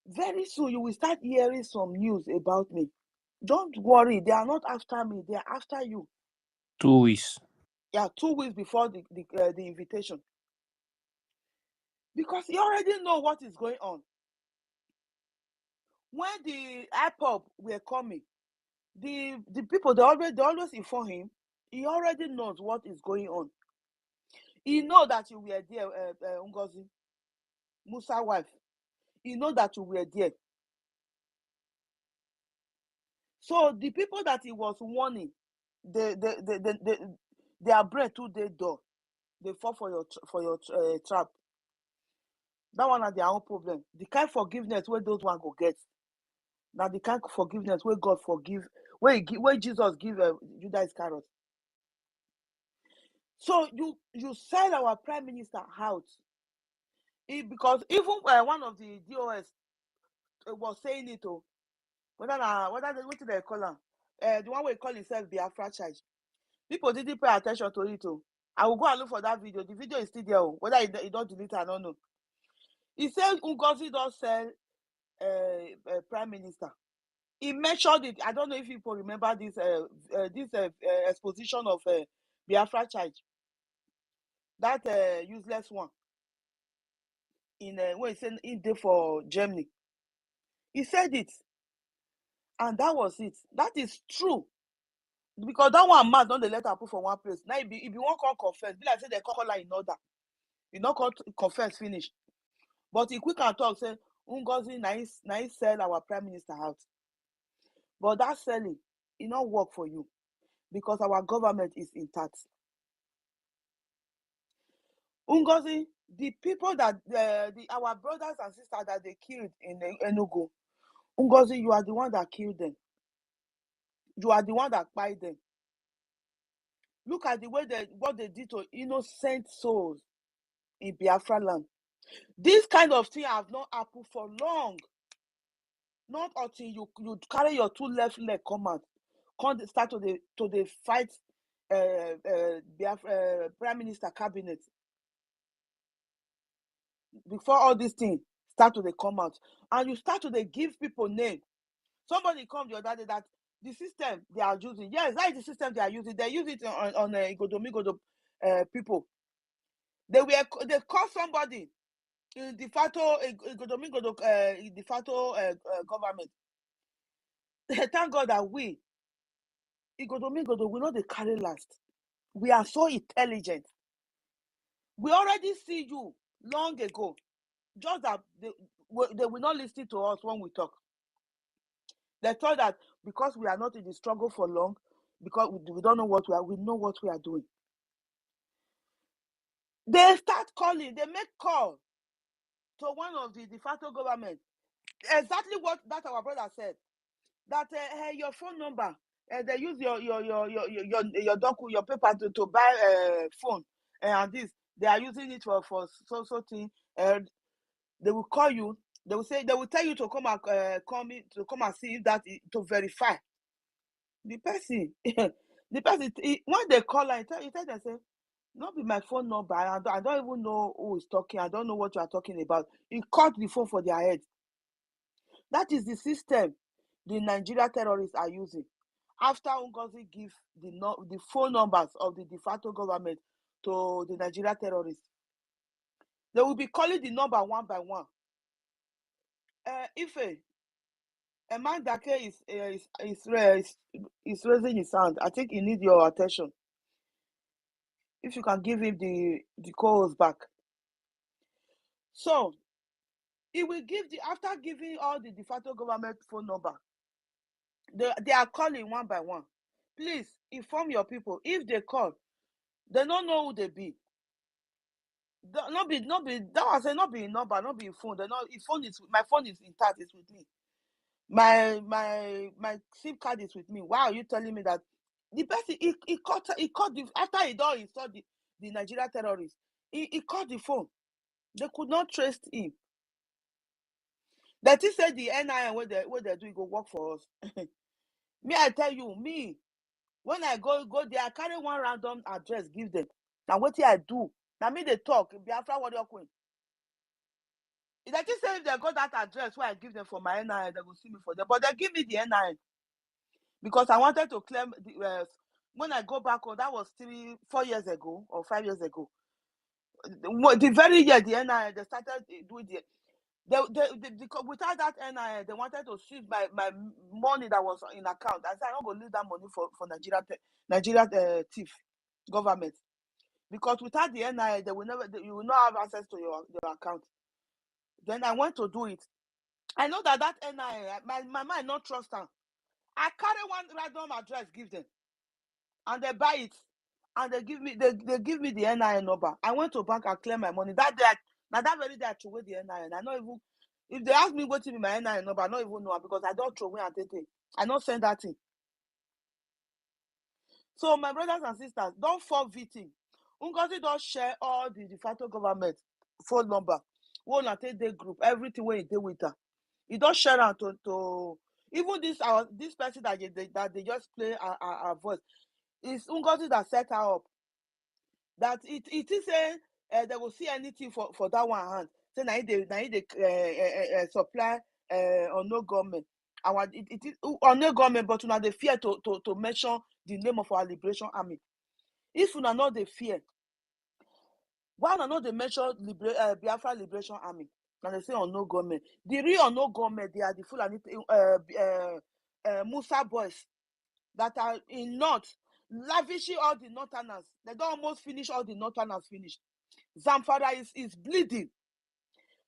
very soon you will start hearing some news about me. Don't worry, they are not after me, they are after you. 2 weeks. Yeah, 2 weeks before the invitation. Because he already know what is going on. When the IPOB were coming, the people, they always inform him. He already knows what is going on. He know that you were there, Ngozi, Musa wife. He know that you were there. So the people that he was warning, their brain too they door. They fall for your trap. That one are their own problem. The kind forgiveness where those one go get. Now the kind of forgiveness where God forgive, where Jesus give Judas Iscariot. So you sell our prime minister out. Because even one of the DOS was saying it, whether what do they call her? The one we call himself Biafra child. People didn't pay attention to it. I will go and look for that video. The video is still there. Whether it don't delete it, I don't know. He said NGOZI don't sell prime minister. He mentioned it. I don't know if people remember this exposition of Biafra child. That useless one. When he said in there for Germany. He said it. And that was it. That is true. Because that one man don't they let her put for one place. Now if you want to confess, be like say they call her in order. You not call confess finish. But he quick and talk say NGOZI nice sell our prime minister out. But that selling, it not work for you because our government is intact. NGOZI, the people that our brothers and sisters that they killed in Enugu, NGOZI, you are the one that killed them. You are the one that killed them. Look at the way what they did to innocent souls in Biafraland. This kind of thing have not happened for long. Not until you carry your two left leg come out, start to the fight Prime Minister cabinet. Before all these things start to come out, and you start to give people name. Somebody come the other day that the system they are using. Yes, that is the system they are using. They use it on Igodomigodo people. They call somebody in de facto Igodomigodo de facto government. Thank God that we Igodomigodo we know they carry last. We are so intelligent. We already see you long ago. Just that they will not listen to us when we talk. They thought that because we are not in the struggle for long, because we don't know what we know what we are doing. They start calling, they make call to one of the de facto government. Exactly what that our brother said. That your phone number, they use your paper to buy phone and this. They are using it for so thing. They will call you. They will tell you to come and see that to verify. The person, when they call her, you tell them say, not be my phone number. I don't even know who is talking. I don't know what you are talking about. He cut the phone for their head. That is the system the Nigeria terrorists are using. After NGOZI give the phone numbers of the de facto government to the Nigeria terrorists, they will be calling the number one by one. If a man that is raising his hand, I think he needs your attention. If you can give him the calls back. So he will give after giving all the de facto government phone number, they are calling one by one. Please inform your people. If they call, they don't know who they be. Not be that was say not be number, not be phone. They know my phone is intact, it's with me. My SIM card is with me. Why are you telling me that the person he caught after he don't install the Nigeria terrorists, he caught the phone. They could not trace him. That he said the NIN what they do go work for us. Me, I tell you, when I go there, I carry one random address, give them. Now what I do? Now me they talk. Biafra warrior queen. They just say if they got that address where I give them for my NIN, they will see me for them. But they give me the NIN because I wanted to claim the, when I go back home, that was 4 years ago or 5 years ago. The very year the NIN, they started doing without that NIN, they wanted to seize my money that was in account. I said, I'm not going to leave that money for Nigeria thief government. Because without the NIN, you will not have access to your account. Then I went to do it. I know that NIN, my mind not trust them. I carry one random address, give them, and they buy it, and they give me the NIN number. I went to bank and claim my money. That day, now that very day I threw away the NIN. I not even, if they ask me what to be my NIN number, I don't even know because I don't throw away and take it. I not send that thing. So my brothers and sisters, don't fall victim. NGOZI don't share all the de facto government phone number. One and take the group, everything when you deal with her. You don't share them to even this person that they just play our voice. It's NGOZI that set her up. That it is saying they will see anything for that one hand. Say now they supply on no government. It is on no government, but now they fear to mention the name of our Liberation Army. If you know the fear, why not they mention Biafra Liberation Army? And they say on no government. The real on no government, they are the Fulani Musa boys that are in North, lavishing all the Northerners. They don't almost finish all the Northerners finished. Zamfara is bleeding.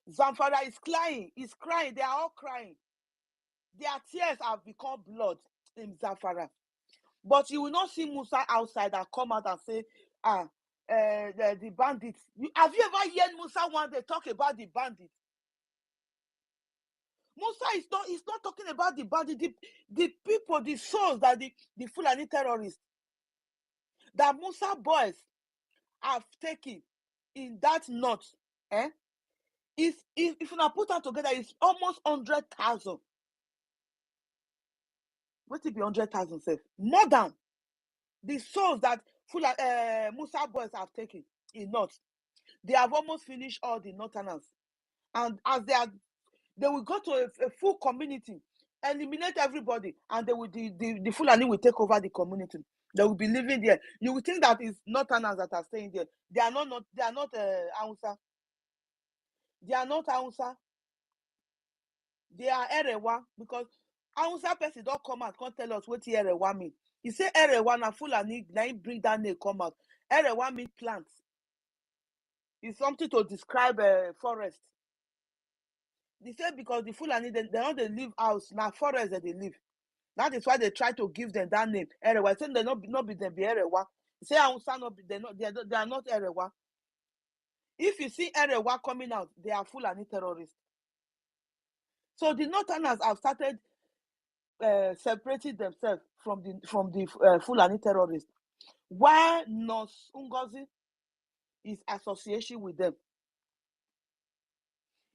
Zamfara is crying. He's crying. They are all crying. Their tears have become blood in Zamfara. But you will not see Musa outside and come out and say, the bandits. Have you ever heard Musa when they talk about the bandits? Musa is not talking about the bandits. The people, the souls that the Fulani terrorists, that Musa boys have taken in that North, if you put them together, it's almost 100,000. What it be 100,000 say? More than the souls that Musa boys have taken in North. They have almost finished all the Northerners. And as they will go to a full community, eliminate everybody, and the Fulani will take over the community. They will be living there. You will think that it's Northerners that are staying there. They are not Hausa. They are not Hausa. They are Erewa, because Hausa person don't come out, can't tell us what Erewa mean. He say Erewa na Fulani, now he bring that name come out. Erewa mean plants. It's something to describe a forest. They say because the Fulani, they don't live house, now forest that they live. That is why they try to give them that name. Erewa. Say they not be them be Erewa. Say Hausa not be they are not Erewa. If you see Erewa coming out, they are Fulani terrorists. So the Northerners have started separating themselves from the Fulani terrorists. Why NGOZI is association with them?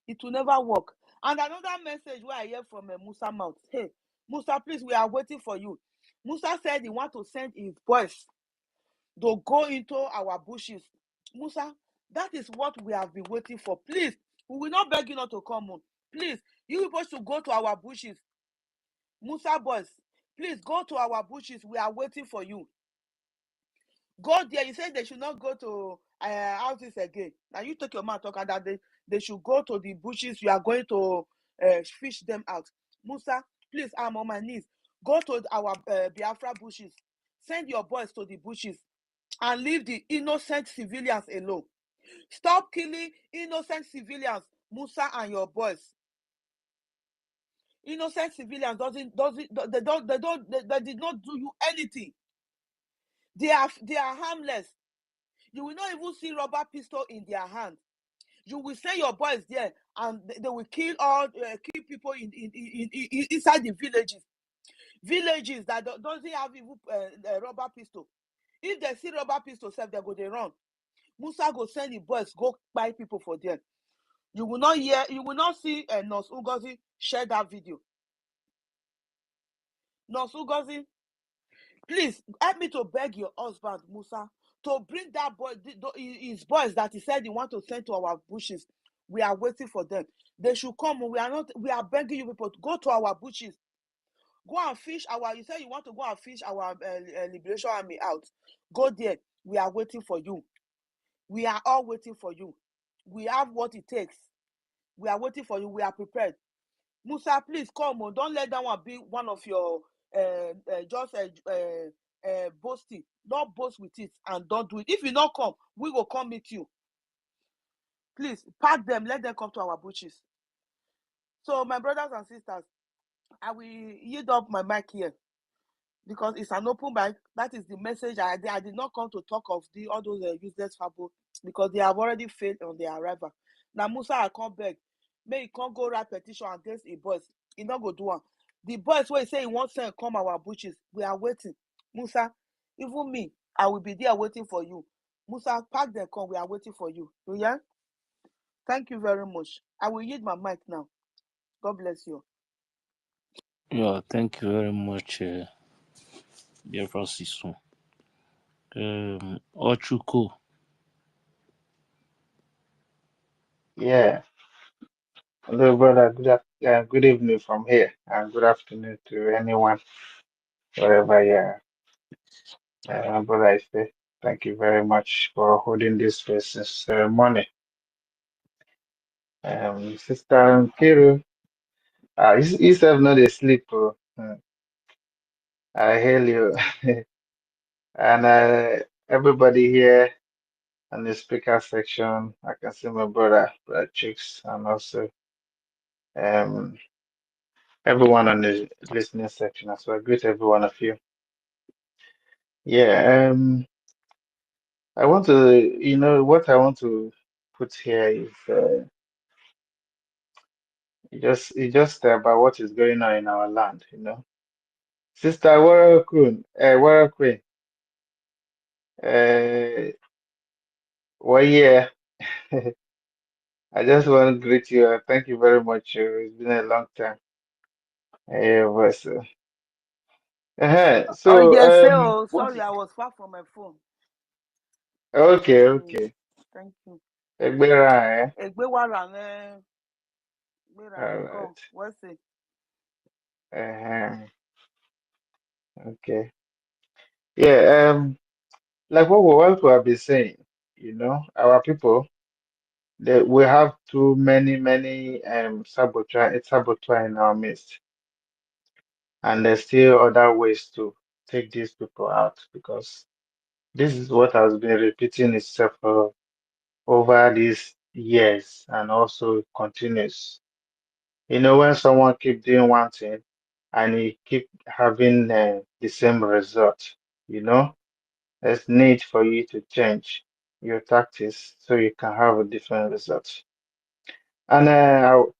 It will never work. And another message where I hear from Musa mouth. Hey, Musa, please, we are waiting for you. Musa said he want to send his boys to go into our bushes. Musa, that is what we have been waiting for. Please, we will not beg you not to come on. Please, you people should go to our bushes. Musa boys, please go to our bushes. We are waiting for you. Go there. You said they should not go to houses again. Now you take your mouth talk and that they should go to the bushes. You are going to fish them out. Musa, please, I'm on my knees. Go to our Biafra bushes. Send your boys to the bushes and leave the innocent civilians alone. Stop killing innocent civilians, Musa and your boys. Innocent civilians they did not do you anything. They are harmless. You will not even see rubber pistol in their hand. You will send your boys there, and they will kill people inside the villages. Villages that doesn't have even rubber pistol. If they see rubber pistol, they go they run. Musa go send the boys go buy people for them. You will not hear. You will not see Nurse NGOZI share that video. Nurse NGOZI, please help me to beg your husband Musa to bring that boy, his boys that he said he want to send to our bushes. We are waiting for them. They should come. We are begging you people to go to our bushes. Go and fish you say you want to go and fish our Liberation Army out. Go there. We are waiting for you. We are all waiting for you. We have what it takes. We are waiting for you. We are prepared. Musa, please come on. Don't let that one be one of your boasting. Don't boast with it and don't do it. If you not come, we will come meet you. Please pack them. Let them come to our bushes. So, my brothers and sisters, I will yield up my mic here because it's an open mic. That is the message. I did not come to talk of all those useless fable because they have already failed on their arrival. Now, Musa, I come back. May he can't go write petition against a boys. He not go do one. The boys where he say he wants to come our bushes. We are waiting. Musa, even me, I will be there waiting for you. Musa, pack them, come. We are waiting for you. Yeah? Thank you very much. I will yield my mic now. God bless you. Yeah, thank you very much, Biafra Sisu. Ochuko. Yeah. Hello, brother. Good evening from here, and good afternoon to anyone, wherever you are. Brother, I say thank you very much for holding this space since morning. Sister Kiru, you have not asleep. Oh. I hail you. And everybody here in the speaker section, I can see my brother Chicks, and also um, everyone on the listening section as well. Greet every one of you. Yeah, I want to, what I want to put here is just about what is going on in our land. Sister Warakun, well, yeah, I just want to greet you. Thank you very much. It's been a long time. Yeah, but, Oh, yes, what? sorry, I was far from my phone. Okay. Thank you. Egbera, Egbewara, All come. right. What's it? Okay. Yeah. Like what we have been saying, our people, that we have too many saboteur in our midst, and there's still other ways to take these people out because this is what has been repeating itself for over these years and also continues. When someone keep doing one thing and he keep having the same result, there's need for you to change your tactics so you can have a different result. And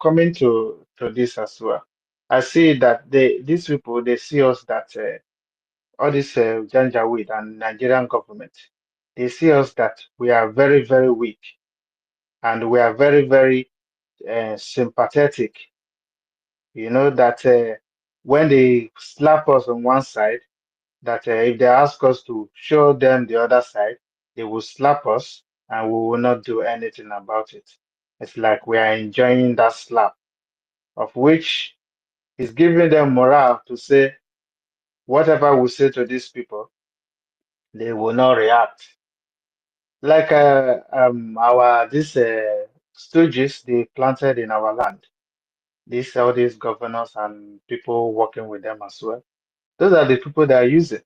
coming to this as well, I see that these people they see us that all this Janjaweed and Nigerian government, they see us that we are very very weak and we are very very sympathetic. That when they slap us on one side, that if they ask us to show them the other side, they will slap us and we will not do anything about it. It's like we are enjoying that slap, of which is giving them morale to say whatever we say to these people, they will not react. Like these stooges they planted in our land. All these governors and people working with them as well. Those are the people that are using.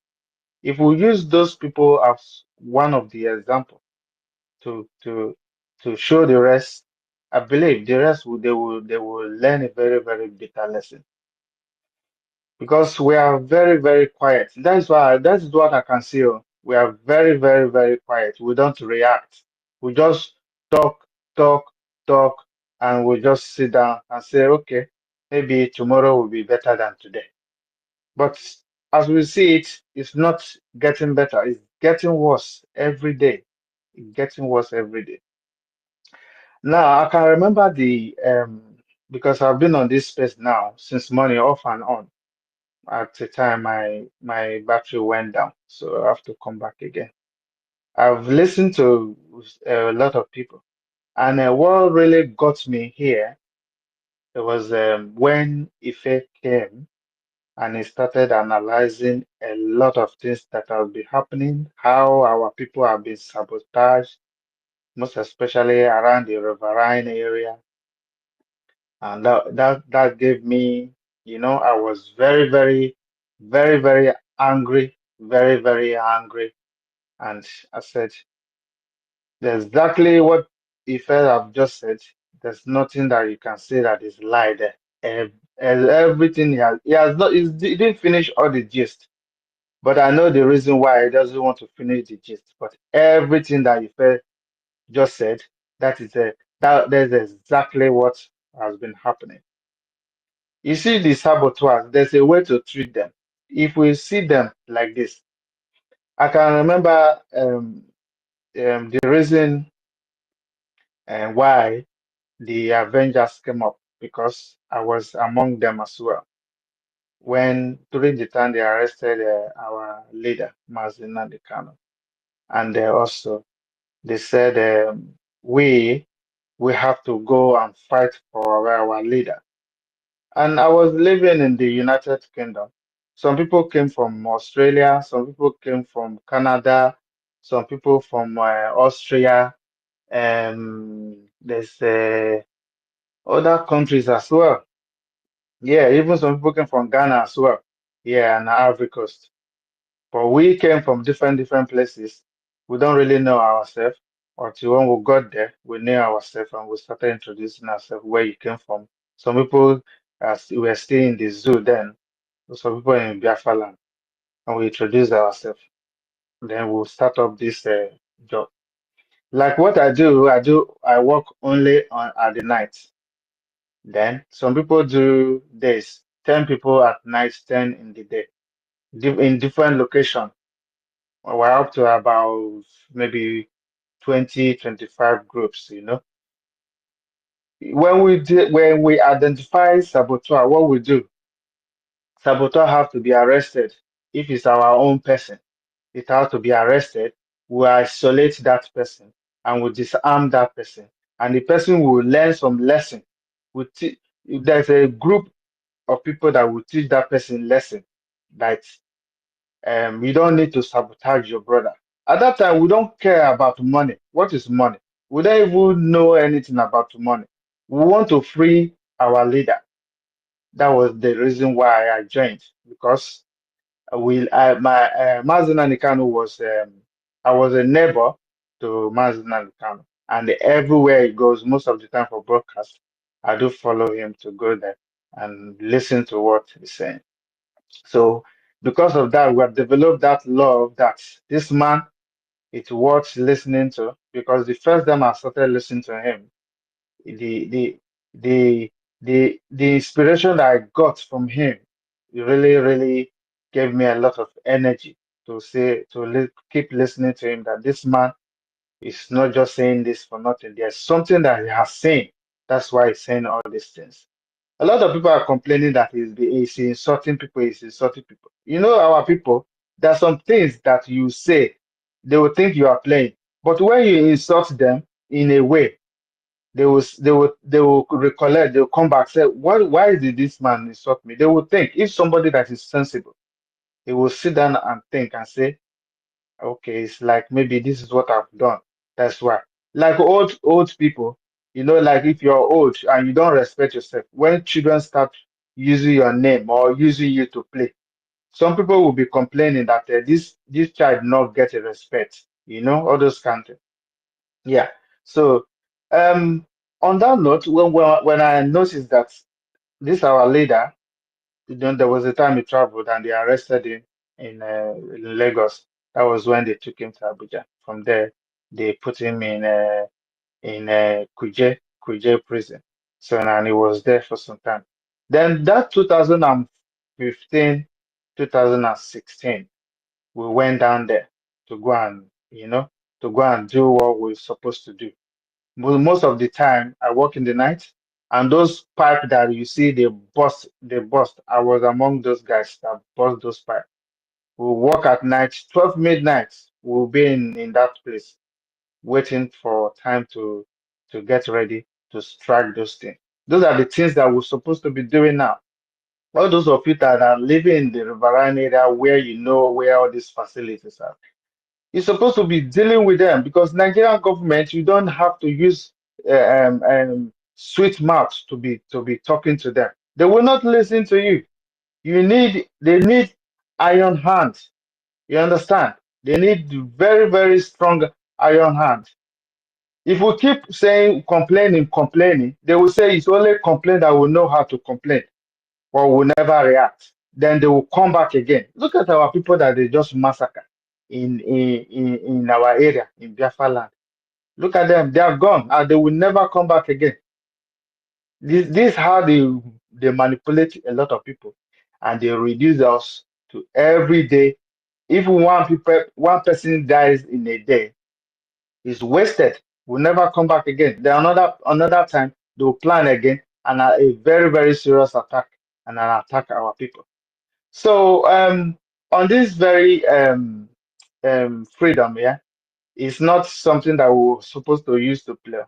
If we use those people as one of the example to show the rest, I believe the rest they will learn a very very bitter lesson because we are very very quiet. That is what I can see. We are very very very quiet. We don't react. We just talk talk talk, and we just sit down and say, okay, maybe tomorrow will be better than today. But as we see it, it's not getting better. It's getting worse every day. It's getting worse every day. Now I can remember because I've been on this space now since morning off and on. At the time my battery went down, so I have to come back again. I've listened to a lot of people, And what really got me here, it was when Ife came and he started analyzing a lot of things that have been happening, how our people have been sabotaged, most especially around the riverine area. And that gave me, I was very angry, very angry. And I said, exactly what Ife have just said. There's nothing that you can say that is lie there. Everything he has not, he didn't finish all the gist, but I know the reason why he doesn't want to finish the gist. But everything that Ife just said, that's exactly what has been happening. You see, the saboteurs, there's a way to treat them. If we see them like this, I can remember the reason why the Avengers came up, because I was among them as well. When during the time they arrested our leader, Mazin Kano, and also they said we have to go and fight for our leader. And I was living in the United Kingdom. Some people came from Australia, some people came from Canada, some people from Austria, there's other countries as well. Yeah, even some people came from Ghana as well. Yeah, and Ivory Coast. But we came from different places. We don't really know ourselves. Until when we got there, we knew ourselves and we started introducing ourselves, where you came from. Some people were still in the zoo then. Some people in Biafralands, and we introduced ourselves. Then we'll start up this job. Like what I work only on at the night. Then some people do days, 10 people at night, 10 in the day, in different locations. We're up to about maybe 20, 25 groups, When we identify saboteur, what we do, saboteur have to be arrested. If it's our own person, it has to be arrested. We isolate that person and we disarm that person. And the person will learn some lesson. There's a group of people that will teach that person lesson that you don't need to sabotage your brother. At that time, we don't care about money. What is money? We don't even know anything about money. We want to free our leader. That was the reason why I joined, because Mazin Kanu was I was a neighbor to Mazin Kanu, and everywhere he goes, most of the time for broadcast, I do follow him to go there and listen to what he's saying. So because of that, we have developed that love that this man, it's worth listening to, because the first time I started listening to him, the the the the inspiration that I got from him really gave me a lot of energy to keep listening to him, that this man is not just saying this for nothing. There's something that he has seen. That's why he's saying all these things. A lot of people are complaining that he's insulting people, he's insulting people. Our people, there are some things that you say, they will think you are playing. But when you insult them in a way, they will recollect, they'll come back, say, why did this man insult me? They will think, if somebody that is sensible, he will sit down and think and say, okay, it's like maybe this is what I've done. That's why. Like old people, like if you're old and you don't respect yourself, when children start using your name or using you to play, some people will be complaining that this child not get a respect, all those kind of things. Yeah. So on that note, when I noticed that this our leader, there was a time he traveled and they arrested him in Lagos. That was when they took him to Abuja. From there, they put him in Kuje prison. So and he was there for some time. Then that 2015, 2016, we went down there to go and do what we're supposed to do. Most of the time, I work in the night, and those pipe that you see they bust. I was among those guys that bust those pipe. We work at night, 12 midnight. We'll be in that place waiting for time to to get ready to strike those things. Those are the things that we're supposed to be doing now. All those of you that are living in the riverine area where you know where all these facilities are, you're supposed to be dealing with them, because Nigerian government, you don't have to use sweet mouths to be talking to them. They will not listen to you. They need iron hands. You understand? They need very, very strong iron hands. If we keep saying complaining, they will say it's only complain that will know how to complain or will never react. Then they will come back again. Look at our people that they just massacre in our area, in Biafraland. Look at them, they are gone and they will never come back again. This is how they manipulate a lot of people, and they reduce us to every day. If one person dies in a day, it's wasted. Will never come back again. Then another time they will plan again and a very, very serious attack and attack our people. So on this very freedom, yeah, it's not something that we're supposed to use to play.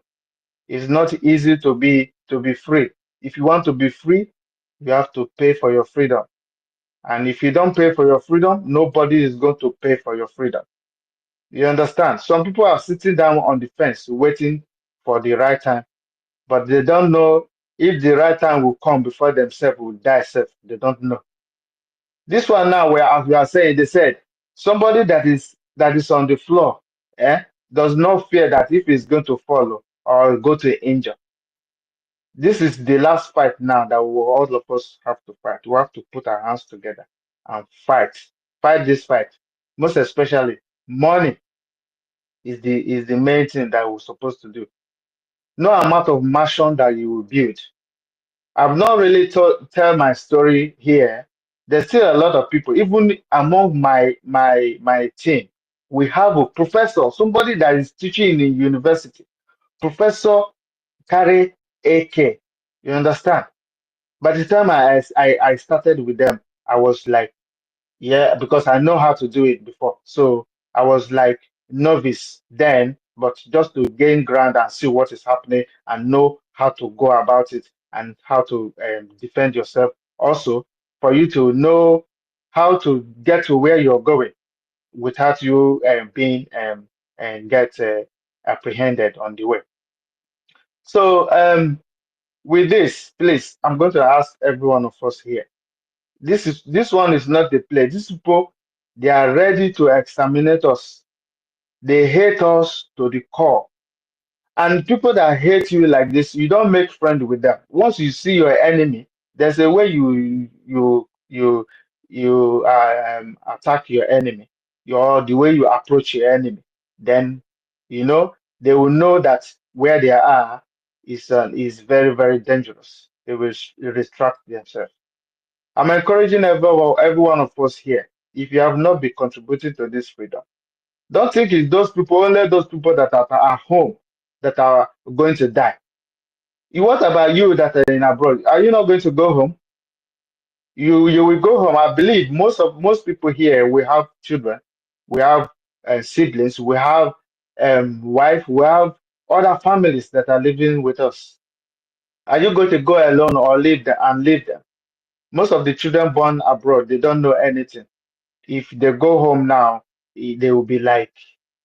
It's not easy to be free. If you want to be free, you have to pay for your freedom. And if you don't pay for your freedom, nobody is going to pay for your freedom. You understand? Some people are sitting down on the fence waiting for the right time, but they don't know if the right time will come before themselves will die safe. They don't know. This one now, where as we are saying, they said somebody that is on the floor, does not fear that if he's going to follow or go to injure. This is the last fight now that all of us have to fight. We have to put our hands together and fight this fight. Most especially, money is the main thing that we're supposed to do. No amount of mansion that you will build. I've not really tell my story here. There's still a lot of people, even among my team. We have a professor, somebody that is teaching in university, Professor Kare AK. You understand? By the time I started with them, I was like, yeah, because I know how to do it before. So I was like novice then, but just to gain ground and see what is happening and know how to go about it and how to defend yourself. Also, for you to know how to get to where you're going without you being and get apprehended on the way. So with this, please, I'm going to ask every one of us here. This one is not the play. These people, they are ready to exterminate us. They hate us to the core. And people that hate you like this, you don't make friends with them. Once you see your enemy, there's a way you attack your enemy. The way you approach your enemy. Then they will know that where they are is very, very dangerous. They will retract themselves. I'm encouraging every one of us here. If you have not been contributing to this freedom, don't think it's only those people that are at home that are going to die. What about you that are in abroad? Are you not going to go home? You will go home. I believe most people here, we have children, we have siblings, we have wife, we have other families that are living with us. Are you going to go alone or leave them? Most of the children born abroad, they don't know anything. If they go home now, they will be like,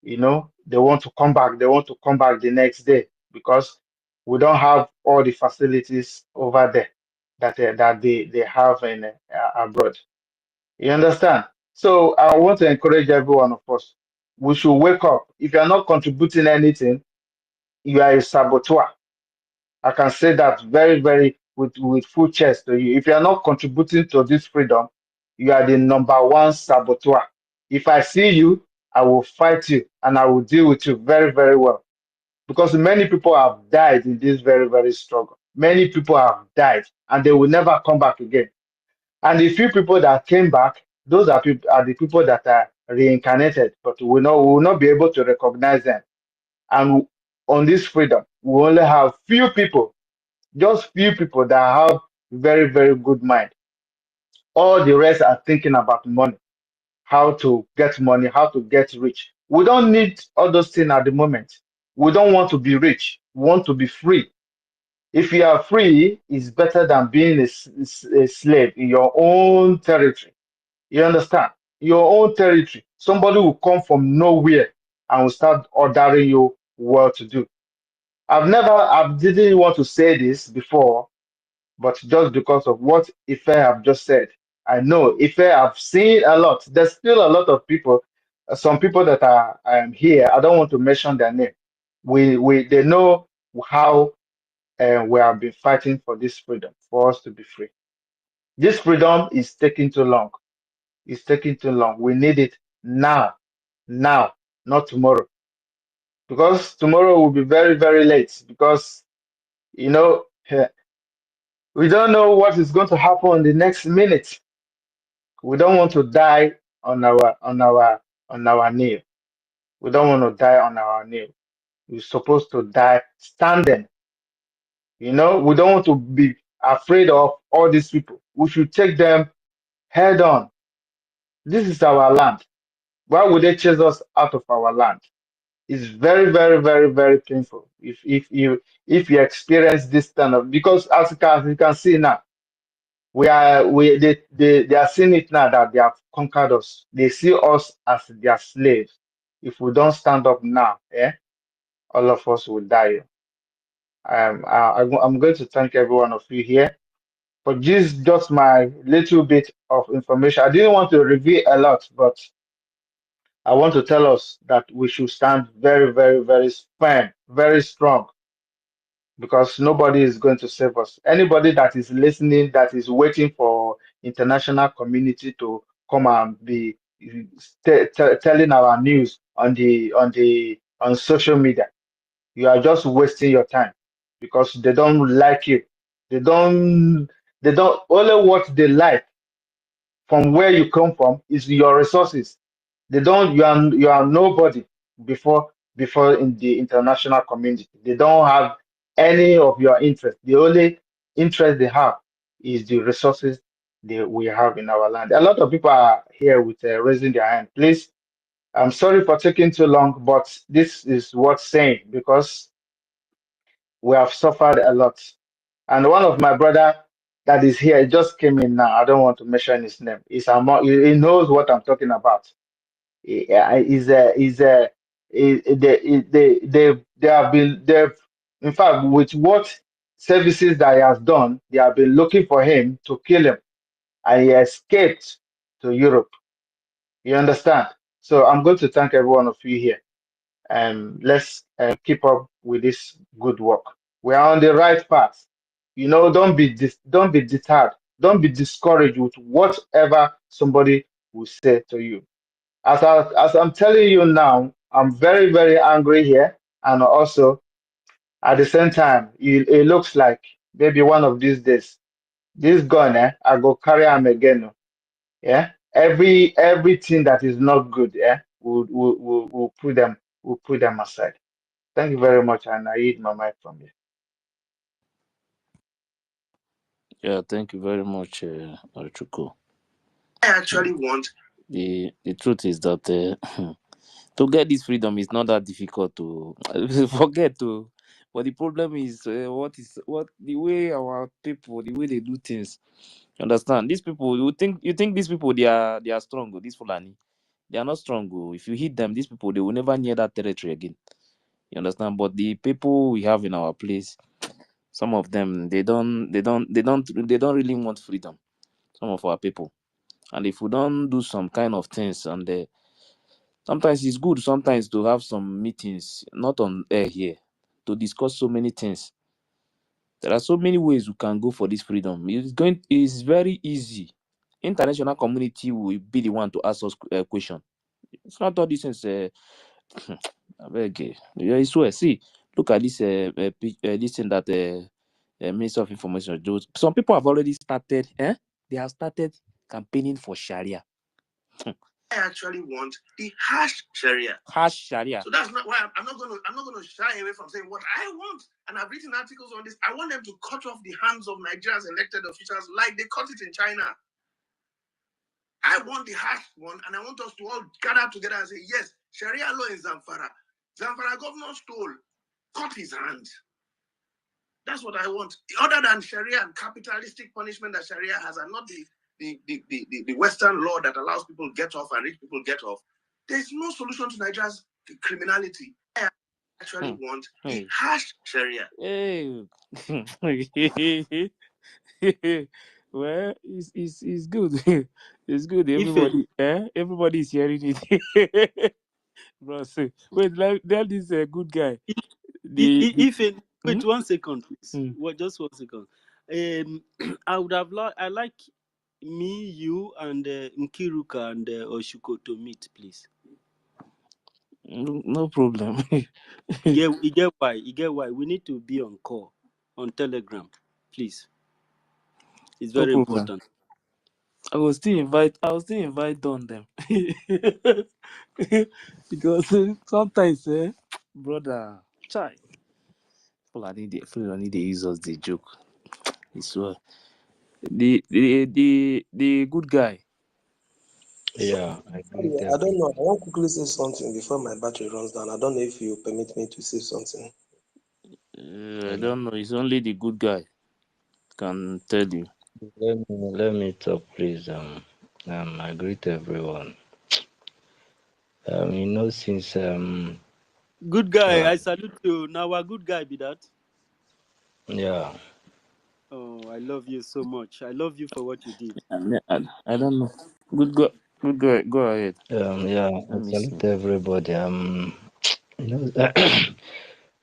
they want to come back. They want to come back the next day because we don't have all the facilities over there that they have in abroad. You understand? So I want to encourage every one of us. We should wake up. If you are not contributing anything, you are a saboteur. I can say that very, very with full chest to you. If you are not contributing to this freedom, you are the number one saboteur. If I see you, I will fight you and I will deal with you very, very well. Because many people have died in this very, very struggle. Many people have died and they will never come back again. And the few people that came back, those are the people that are reincarnated, but we will not be able to recognize them. And on this freedom, we only have few people, just few people that have very, very good mind. All the rest are thinking about money, how to get money, how to get rich. We don't need all those things at the moment. We don't want to be rich. We want to be free. If you are free, it's better than being a slave in your own territory. You understand? Your own territory. Somebody will come from nowhere and will start ordering you what to do. I didn't want to say this before, but just because of what Ife have just said, I know Ife have seen a lot. There's still a lot of people, some people that are here. I don't want to mention their name. They know how we have been fighting for this freedom, for us to be free. This freedom is taking too long. It's taking too long. We need it now, not tomorrow, because tomorrow will be very, very late. Because you know. We don't know what is going to happen in the next minute. We don't want to die on our knee. We don't want to die on our knee. We're supposed to die standing. We don't want to be afraid of all these people. We should take them head on. This is our land. Why would they chase us out of our land? It's very, very, very, very painful if you experience this kind of, because as you can see now, they are seeing it now that they have conquered us. They see us as their slaves. If we don't stand up now, all of us will die. I'm going to thank every one of you here. But this is just my little bit of information. I didn't want to reveal a lot, but I want to tell us that we should stand very, very, very firm, very strong, because nobody is going to save us. Anybody that is listening, that is waiting for international community to come and be telling our news on social media, you are just wasting your time, because they don't like you. They don't only what they like from where you come from is your resources. They don't. You are nobody before in the international community. They don't have any of your interest. The only interest they have is the resources we have in our land. A lot of people are here with raising their hand. Please, I'm sorry for taking too long, but this is worth saying, because we have suffered a lot. And one of my brother that is here, he just came in now. I don't want to mention his name. He knows what I'm talking about. They have been, in fact, with what services that he has done, they have been looking for him to kill him, and he escaped to Europe. You understand? So I'm going to thank every one of you here, and let's keep up with this good work. We are on the right path. Don't be deterred. Don't be discouraged with whatever somebody will say to you. As I'm telling you now, I'm very, very angry here. And also, at the same time, it looks like maybe one of these days, this gun, I go carry him again. Yeah. Everything that is not good, we'll put them aside. Thank you very much, and I eat my mic from you. Yeah, thank you very much, Chuku. I actually want. The truth is that to get this freedom is not that difficult to forget to. But the problem is what the way our people, the way they do things. You understand? These people, you think these people they are strong. These Fulani, they are not strong. If you hit them, these people they will never near that territory again. You understand? But the people we have in our place, some of them they don't really want freedom. Some of our people, and if we don't do some kind of things, and sometimes it's good sometimes to have some meetings, not on air here, to discuss so many things. There are so many ways we can go for this freedom. It's very easy. International community will be the one to ask us a question. It's not all these things. I beg you. I swear. See, look at this. This thing that Minister of Information. Some people have already started. They have started campaigning for Sharia. I actually want the harsh Sharia. Harsh Sharia. So that's not why I'm not going to shy away from saying what I want. And I've written articles on this. I want them to cut off the hands of Nigeria's elected officials like they cut it in China. I want the harsh one, and I want us to all gather together and say, yes, Sharia law in Zamfara. Zamfara governor stole cut his hand. That's what I want. Other than Sharia and capitalistic punishment that Sharia has, and not the Western law that allows people get off and rich people get off, there's no solution to Nigeria's criminality. I actually want a harsh Sharia. Hey. Well, it's good. It's good. Everybody is hearing it. Bro, wait, that is a good guy. Wait 1 second, please. Just 1 second. I would have I like me, you, and Nkiruka and Oshuko to meet, please. No problem. You get why. We need to be on call on Telegram, please. It's very important. I will still invite Don them. Because sometimes, brother, chai. Fulani they use us the joke. It's the good guy. Yeah, I don't know. I want to quickly say something before my battery runs down. I don't know if you permit me to say something. I don't know. It's only the good guy can tell you. Let me talk, please. I greet everyone. Since good guy, I salute you. Now a good guy be that. Yeah. Oh, I love you so much. I love you for what you did. I don't know. Good guy. Go ahead. I salute everybody.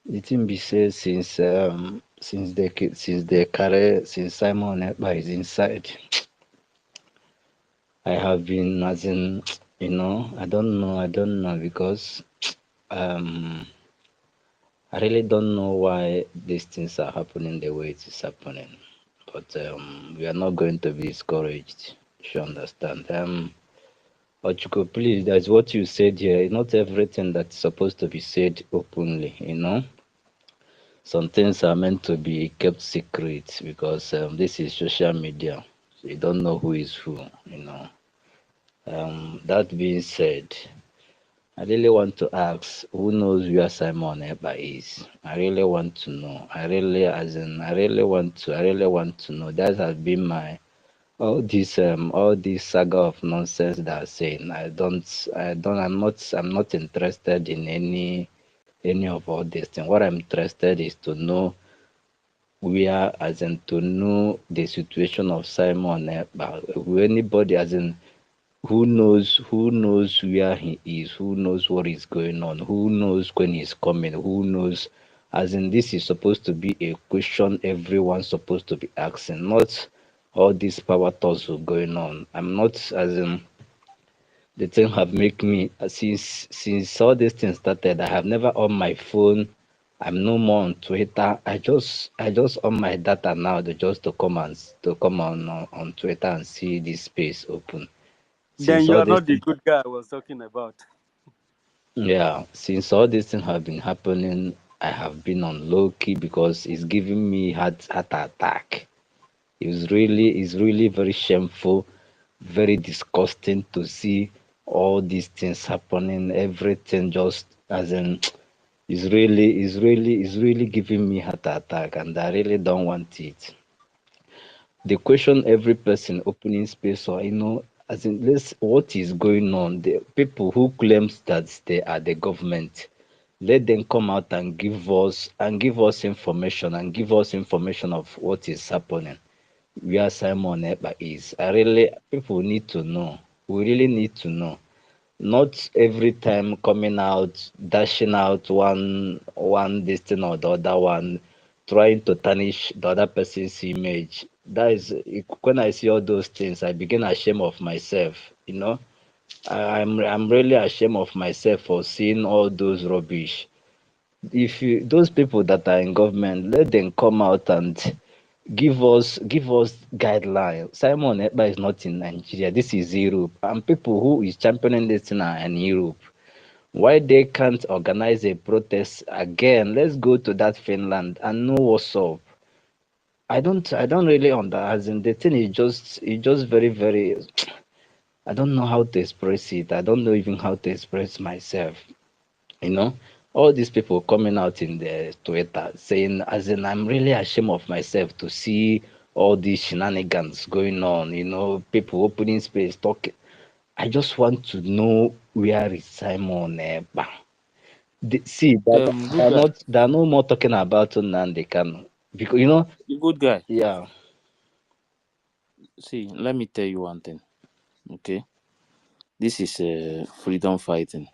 The thing be said since Simon Ekpa is inside, I have been I don't know because I really don't know why these things are happening the way it is happening. But we are not going to be discouraged. You should understand. Ochuko, please, that's what you said here. Not everything that's supposed to be said openly, Some things are meant to be kept secret because this is social media. So you don't know who is who, That being said, I really want to ask who knows where Simon Ekpa is. I really want to know. I really want to know. That has been my all this saga of nonsense that are saying. I'm not interested in any of all this thing. What I'm interested is to know to know the situation of Simon Ekpa. Anybody who knows where he is, who knows what is going on, who knows when he's coming, who knows this is supposed to be a question everyone's supposed to be asking, not all this power tussle going on. I'm not the thing have make me since all these things started, I have never on my phone. I'm no more on Twitter. I just on my data now to come on Twitter and see this space open. Then you are not the good guy I was talking about. Yeah, since all these things have been happening, I have been on low key because it's giving me heart attack. It's really very shameful, very disgusting to see all these things happening. Everything just is really giving me heart attack, and I really don't want it. The question every person opening space or what is going on? The people who claims that they are the government, let them come out and give us information of what is happening. Where Simon Ekpa is. People need to know. We really need to know. Not every time coming out, dashing out one this thing or the other one, trying to tarnish the other person's image. That is when I see all those things, I begin ashamed of myself. I'm really ashamed of myself for seeing all those rubbish. Those people that are in government, let them come out and give us guidelines. Simon Ekpa is not in Nigeria. This is Europe, and people who is championing this thing are in Europe. Why they can't organize a protest again? Let's go to that Finland and know what's up. I don't really understand. The thing is just very very. I don't know how to express it. I don't know even how to express myself. all these people coming out in their Twitter saying, as in, I'm really ashamed of myself to see all these shenanigans going on, you know, people opening space, talking. I just want to know where is Simon Eba. See, Good guy. they're no more talking about Nnamdi Kanu. Because, you know, Good guy. yeah. See, let me tell you one thing. Okay, this is freedom fighting,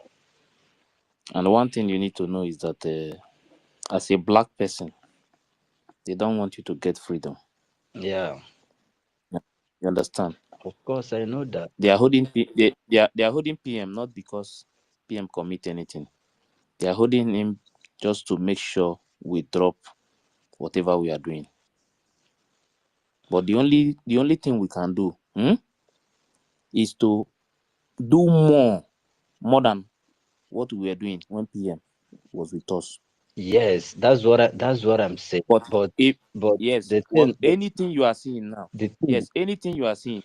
and one thing you need to know is that as a black person, they don't want you to get freedom. Yeah. You understand? Of course, I know that. They are holding they are holding PM not because PM commit anything. They are holding him just to make sure we drop whatever we are doing. But the only thing we can do is to do more than what we were doing when PM was with us. Yes, that's what I'm saying. But yes, the but thing, anything you are seeing now, the thing, yes, anything you are seeing,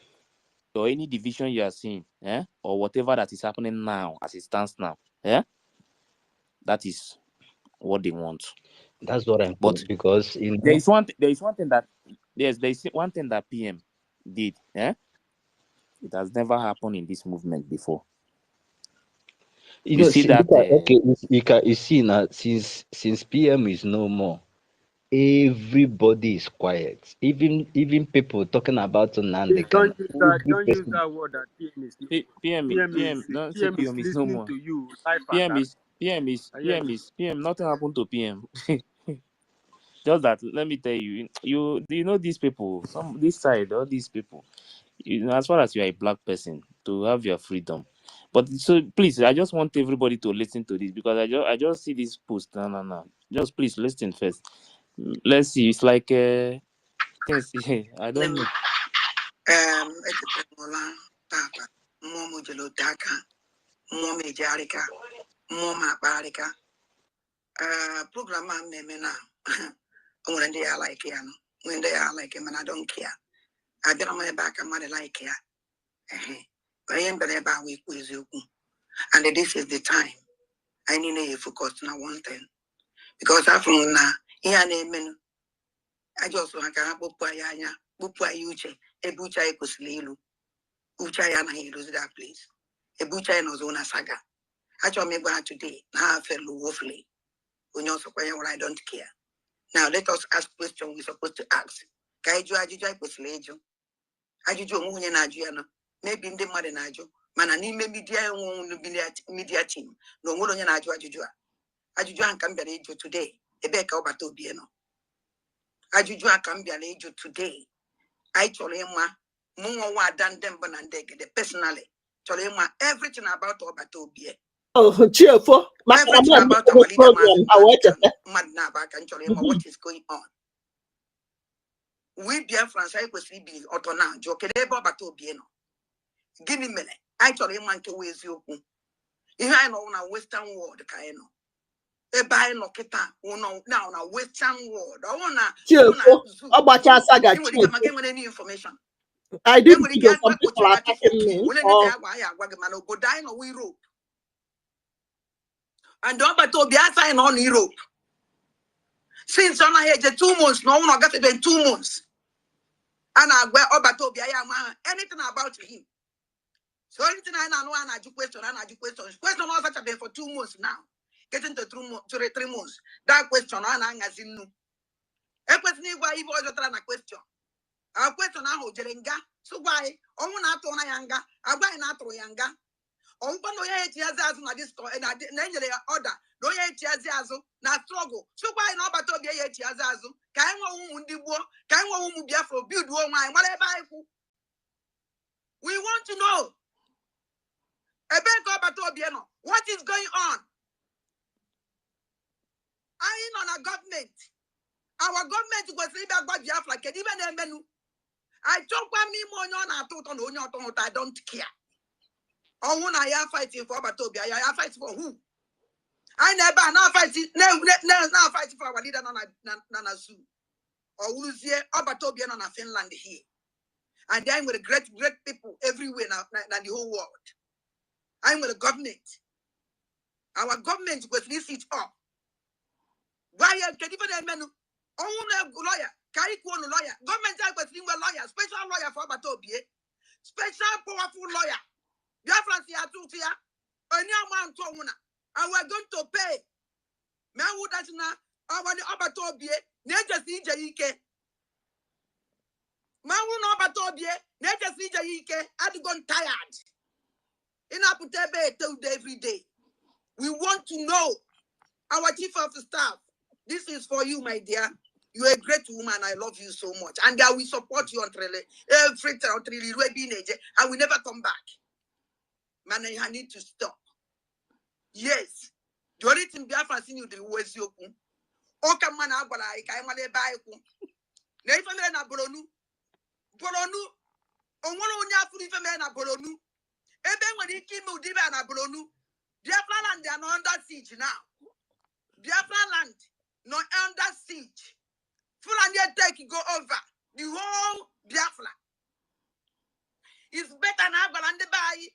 or any division you are seeing, or whatever that is happening now as it stands now, that is what they want. that's what I'm But saying, because you there know, is one thing that there is one thing that PM did. It has never happened in this movement before. you You know, see see, that? okay, you see now, since PM is no more, everybody is quiet. Even people talking about Nnamdi Please Kanu. Every don't use person, that word that PM is PM. Don't say PM is PM is no listening more. to you life and PM direct. is PM is I hear PM you. is PM. Nothing happened to PM. Just that, let me tell you, do you know these people? This side, all these people. As far as you are a black person, to have your freedom. But so please, I just want everybody to listen to this because I just see this post. No. Just please listen first. Let's see. It's like things. I don't know. Papa, Momo Jelotaka, Momi Jarika, Moma Barika, program me now. When they are like Yano, when they are like him, and I don't care. I get on my back, I'm not like here. I am better about week with you. And this is the time. I need to focus on one thing. Because I from now, here and I just want to have Bupaya, Bupaya Uche, a butcher Kuslilu, Uchayana, he lose that place. A butcher in Ozona Saga. I told me about today, now I felt woefully. When you're so quiet, I don't care. Now let us ask questions we're supposed to ask. Kaiju Ajija Kuslejo. Ajuju Munya Najiano, maybe in the Madanajo, Manani media team, no more than Ajujua. Ajujuan can be an age today, a beka obato bieno. Ajujuan can be an age today. I told him, more than them banandeg, the personally. Told him everything about obato bie. Oh, cheerful. Everything about our leader, Madnaba, can tell him what is going on. We BIAFRANS, I was be Otona, Jokelebo Bato Bieno. Give me a minute. I told him, man, to ways you. If I know now Western world, Kaino. A buy no kita, no now na Western world. I wanna zoo. You would get my any information. I Then didn't would know get some what people you are are attacking me. when anything I man go die no Europe. And don't but to be outside on Europe. Since on I had 2 months, no one got it in 2 months. And I wear Obato anything about him. So anything I know, and I do question, Question was such a been for 2 months now. Getting to 3 months. That question, and as in no. A question why you was trying a question. A question now, Jerenga. So why? On not on a younger, I buy not to younger. On one way, Tiazaz, my disco, and I didn't order. No, Tiazazo, not struggle. So why not but to be a Tiazazo? Can one the war? Can one Biafra build one mind? Whatever. We want to know. What is going on? I ain't on a government. Our government was leader by Biafra, even a menu. I talk about me more I don't care. I want I am fighting for Batobia. I am fighting for who? I never now fighting now fighting for our leader Nana Zoo. Or who's here Obatobia on Finland here. And I'm with great people everywhere now the whole world. I'm with the government. Our government was this it up. Why can even a man own lawyer, carry one lawyer, government was a lawyer, special lawyer for Batobie, special powerful lawyer. Biafrans here to here, a new man to one. And we're going to pay. Man who doesn't know our Abatobie, nature CJK. Man who know Abatobie, nature CJK, had gone tired. In Aputebe every day. We want to know our chief of staff. This is for you, my dear. You're a great woman. I love you so much. And I will support you until I will never come back. Man, I need to stop. Yes. The only thing Biafra seen you the was you. Oka man abala ikaimale baiku. Neifame na bolonu. Bolonu. Onwolo unya furi feme na bolonu. Ebe when Kim Udiba na bolonu. Biafraland they are not under siege now. Biafraland not under siege. Fulani take go over the whole Biafra. It's better now balande buy.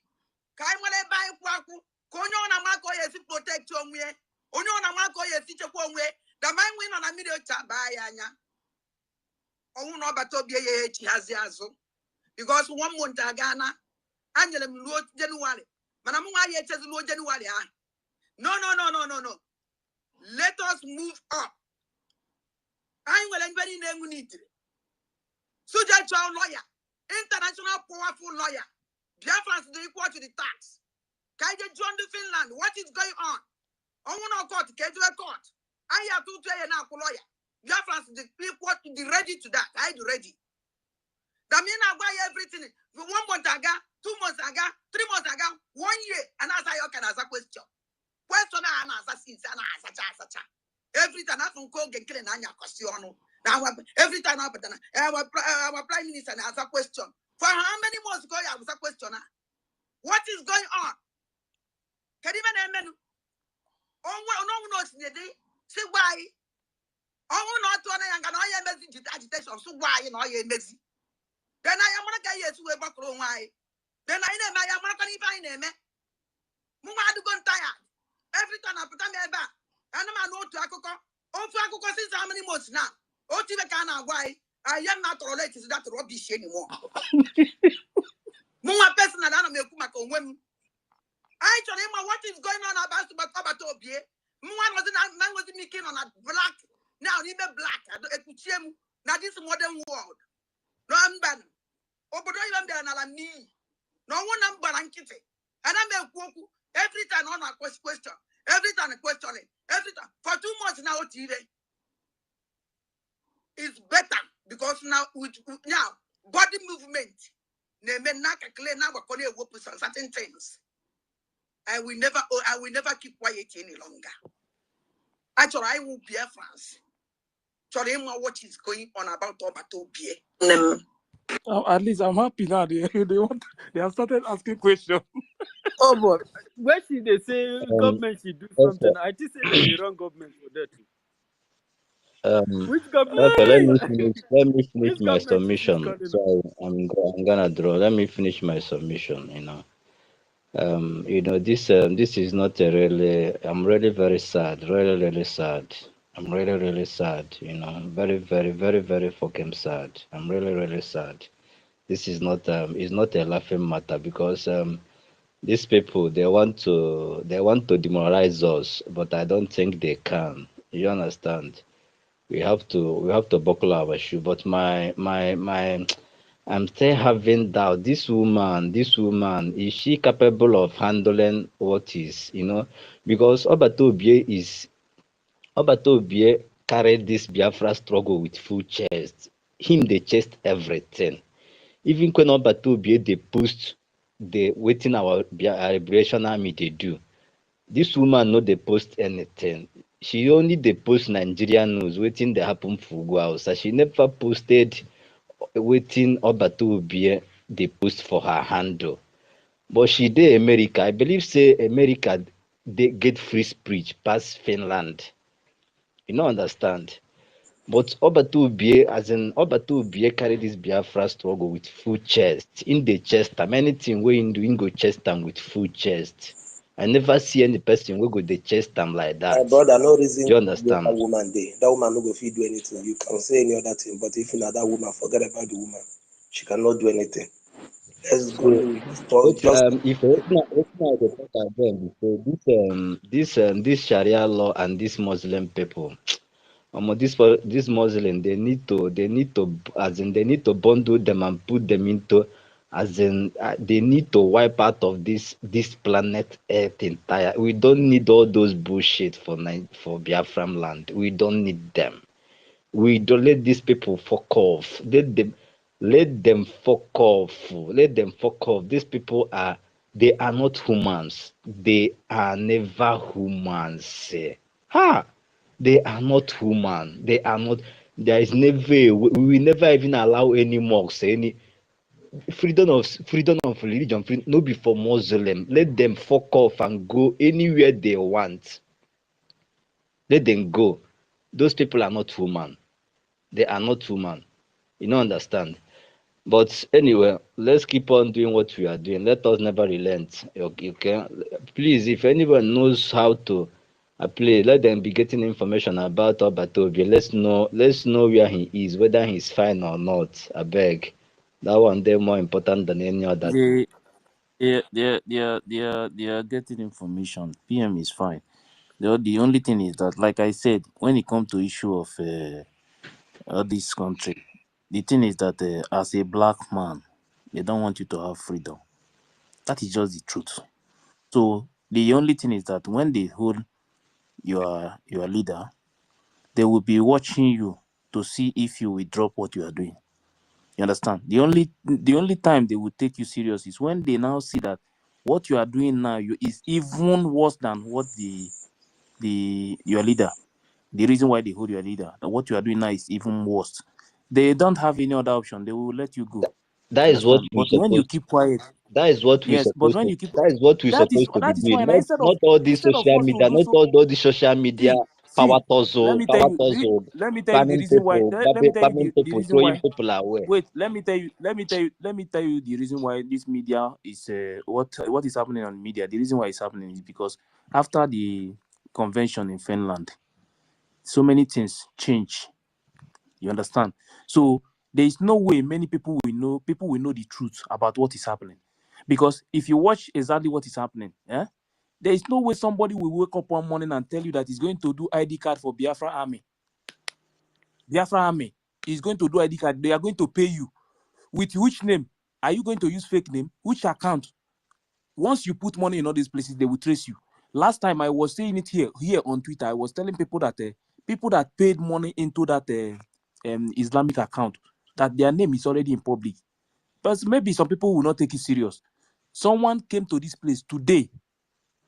Kaimale buy kwaku. Konyo na mako yesi protect onwe. Onyo na mako yesi chekwa onwe. The man win on a video chat by Anya. Oh no Batobie Jihadist. Because 1 month Ghana, Angela Mluo January. Manamunga yet says Luo January. No. Let us move up. I will anybody name we need. Suja child lawyer, international powerful lawyer. Biafrans do equal to the tax. Kaija John the Finland, what is going on? I want to court, get to a court. I have to tell you now, lawyer. Biafrans the equal to be ready to that. I do ready. That means I buy everything. 1 month ago, 2 months ago, 3 months ago, 1 year, and as I can ask a question. Question and answer since and answer. Every time I from call get killing Anya question. Now every time I our prime minister has a question. For how many months ago I was a question? What is going on? Can even amen? Oh no see why? Oh not to an I message agitation. So why you know you messy? Then I am not going to a buckle why. Then I know I am not going to find him. Mumadu gone tired. Every time I put on my back. And I'm not to Akoko. Oh, to Akoko since how many months now? Oh, to the Kana, why? I am not related to that rubbish anymore. Muma person and I'm a Kumako women. I told him what is going on about Obie. Muma wasn't making on a black. Now, even black. Now, this modern world. No, I'm bad. Oh, but I'm there and I'm me. No one I'm balankite. And I'm a Kuku. Every time on a question. Every time a question. Every time. For 2 months now, TV. It's better because now body movement. Certain things. I will never keep quiet any longer. Actually, I will be a France. Sorry, what is going on about Obatobie. At least I'm happy now. They have started asking questions. Oh, but when they say government should do something, I just say that the wrong government for that. Which government? Okay, let me finish Which my government is this submission. calling? So I'm gonna draw. Let me finish my submission. This is not a really. I'm really very sad. Really sad. I'm really sad. Very, very, very, very fucking sad. I'm really sad. This is not it's not a laughing matter because these people they want to demoralize us, but I don't think they can. You understand? We have to buckle our shoe. But my I'm still having doubt. This woman, is she capable of handling what is, because Obatobie carried this Biafra struggle with full chest. Him they chest everything. Even when Obatobie they post the waiting our liberation army they do. This woman no dey post anything. She only dey post Nigerian news, wetin dey happen for Ugwu. So she never posted wetin Obatobie dey post for her handle. But she dey America. I believe say America dey get free speech pass Finland. You no understand. But Obatobie carry this Biafra struggle with full chest. In the chest am, anything wey him do, him go chest am with full chest. I never see any person who go they chase them like My that. brother, no Do reason you that understand? woman there. That woman no go fit do anything. You can say any other thing, but if you know that woman, forget about the woman. She cannot do anything. Let's go So, for just if I dey talk again, this Sharia law and this Muslim people, this Muslim they need to bundle them and put them into they need to wipe out of this planet Earth entire. We don't need all those bullshit for Biafran land. We don't need them. We don't let these people fuck off. Let them fuck off. Let them fuck off. These people they are not humans. They are never humans. Ha! They are not human. They are not. There is never we will never even allow any mosques, any freedom of religion. No be for Muslim. Let them fuck off and go anywhere they want. Let them go. Those people are not human. They are not human. You don't understand. But anyway, let's keep on doing what we are doing. Let us never relent. Okay? Please, if anyone knows how to play, let them be getting information about Obatobi. Let's know where he is, whether he's fine or not. I beg. That one day more important than any other thing. They are getting information. PM is fine. The only thing is that, like I said, when it comes to issue of this country, the thing is that as a black man, they don't want you to have freedom. That is just the truth. So the only thing is that when they hold your leader, they will be watching you to see if you will drop what you are doing. You understand? The only time they will take you serious is when they now see that what you are doing now is even worse than what your leader. The reason why they hold your leader, that what you are doing now is even worse. They don't have any other option. They will let you go. That You is what understand? we But when you supposed. keep quiet, That is what we yes. But supposed when to. you keep, That is what we that is supposed to be that is doing. fine. Not all this Instead of social us to media. do Not so, all this social media see. Let power me tell you. tussle, Let me tell you the spamming reason why. people, Let me tell you spamming the people, reason throwing why. people away. Wait. Let me tell you the reason why this media is what is happening on media. The reason why it's happening is because after the convention in Finland, so many things change. You understand? So there is no way many people will know the truth about what is happening. Because if you watch exactly what is happening, there is no way somebody will wake up one morning and tell you that he's going to do ID card for Biafra Army. Biafra Army is going to do ID card. They are going to pay you. With which name? Are you going to use fake name? Which account? Once you put money in all these places, they will trace you. Last time I was saying it here on Twitter, I was telling people that people that paid money into that Islamic account, that their name is already in public. But maybe some people will not take it serious. Someone came to this place today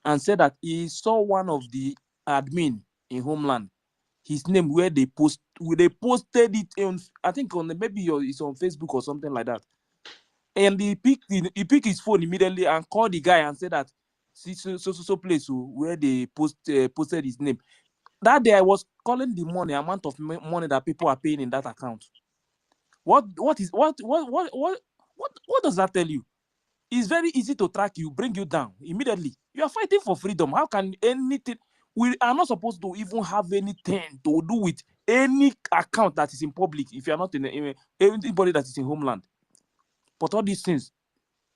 and said that he saw one of the admin in Homeland, his name where they posted it on, I think on maybe it's on Facebook or something like that. And he picked his phone immediately and called the guy and said that so place where they posted his name. That day I was calling the amount of money that people are paying in that account. What does that tell you? It's very easy to track you, bring you down immediately. You are fighting for freedom. How can anything? We are not supposed to even have anything to do with any account that is in public if you are not in anybody that is in Homeland. But all these things,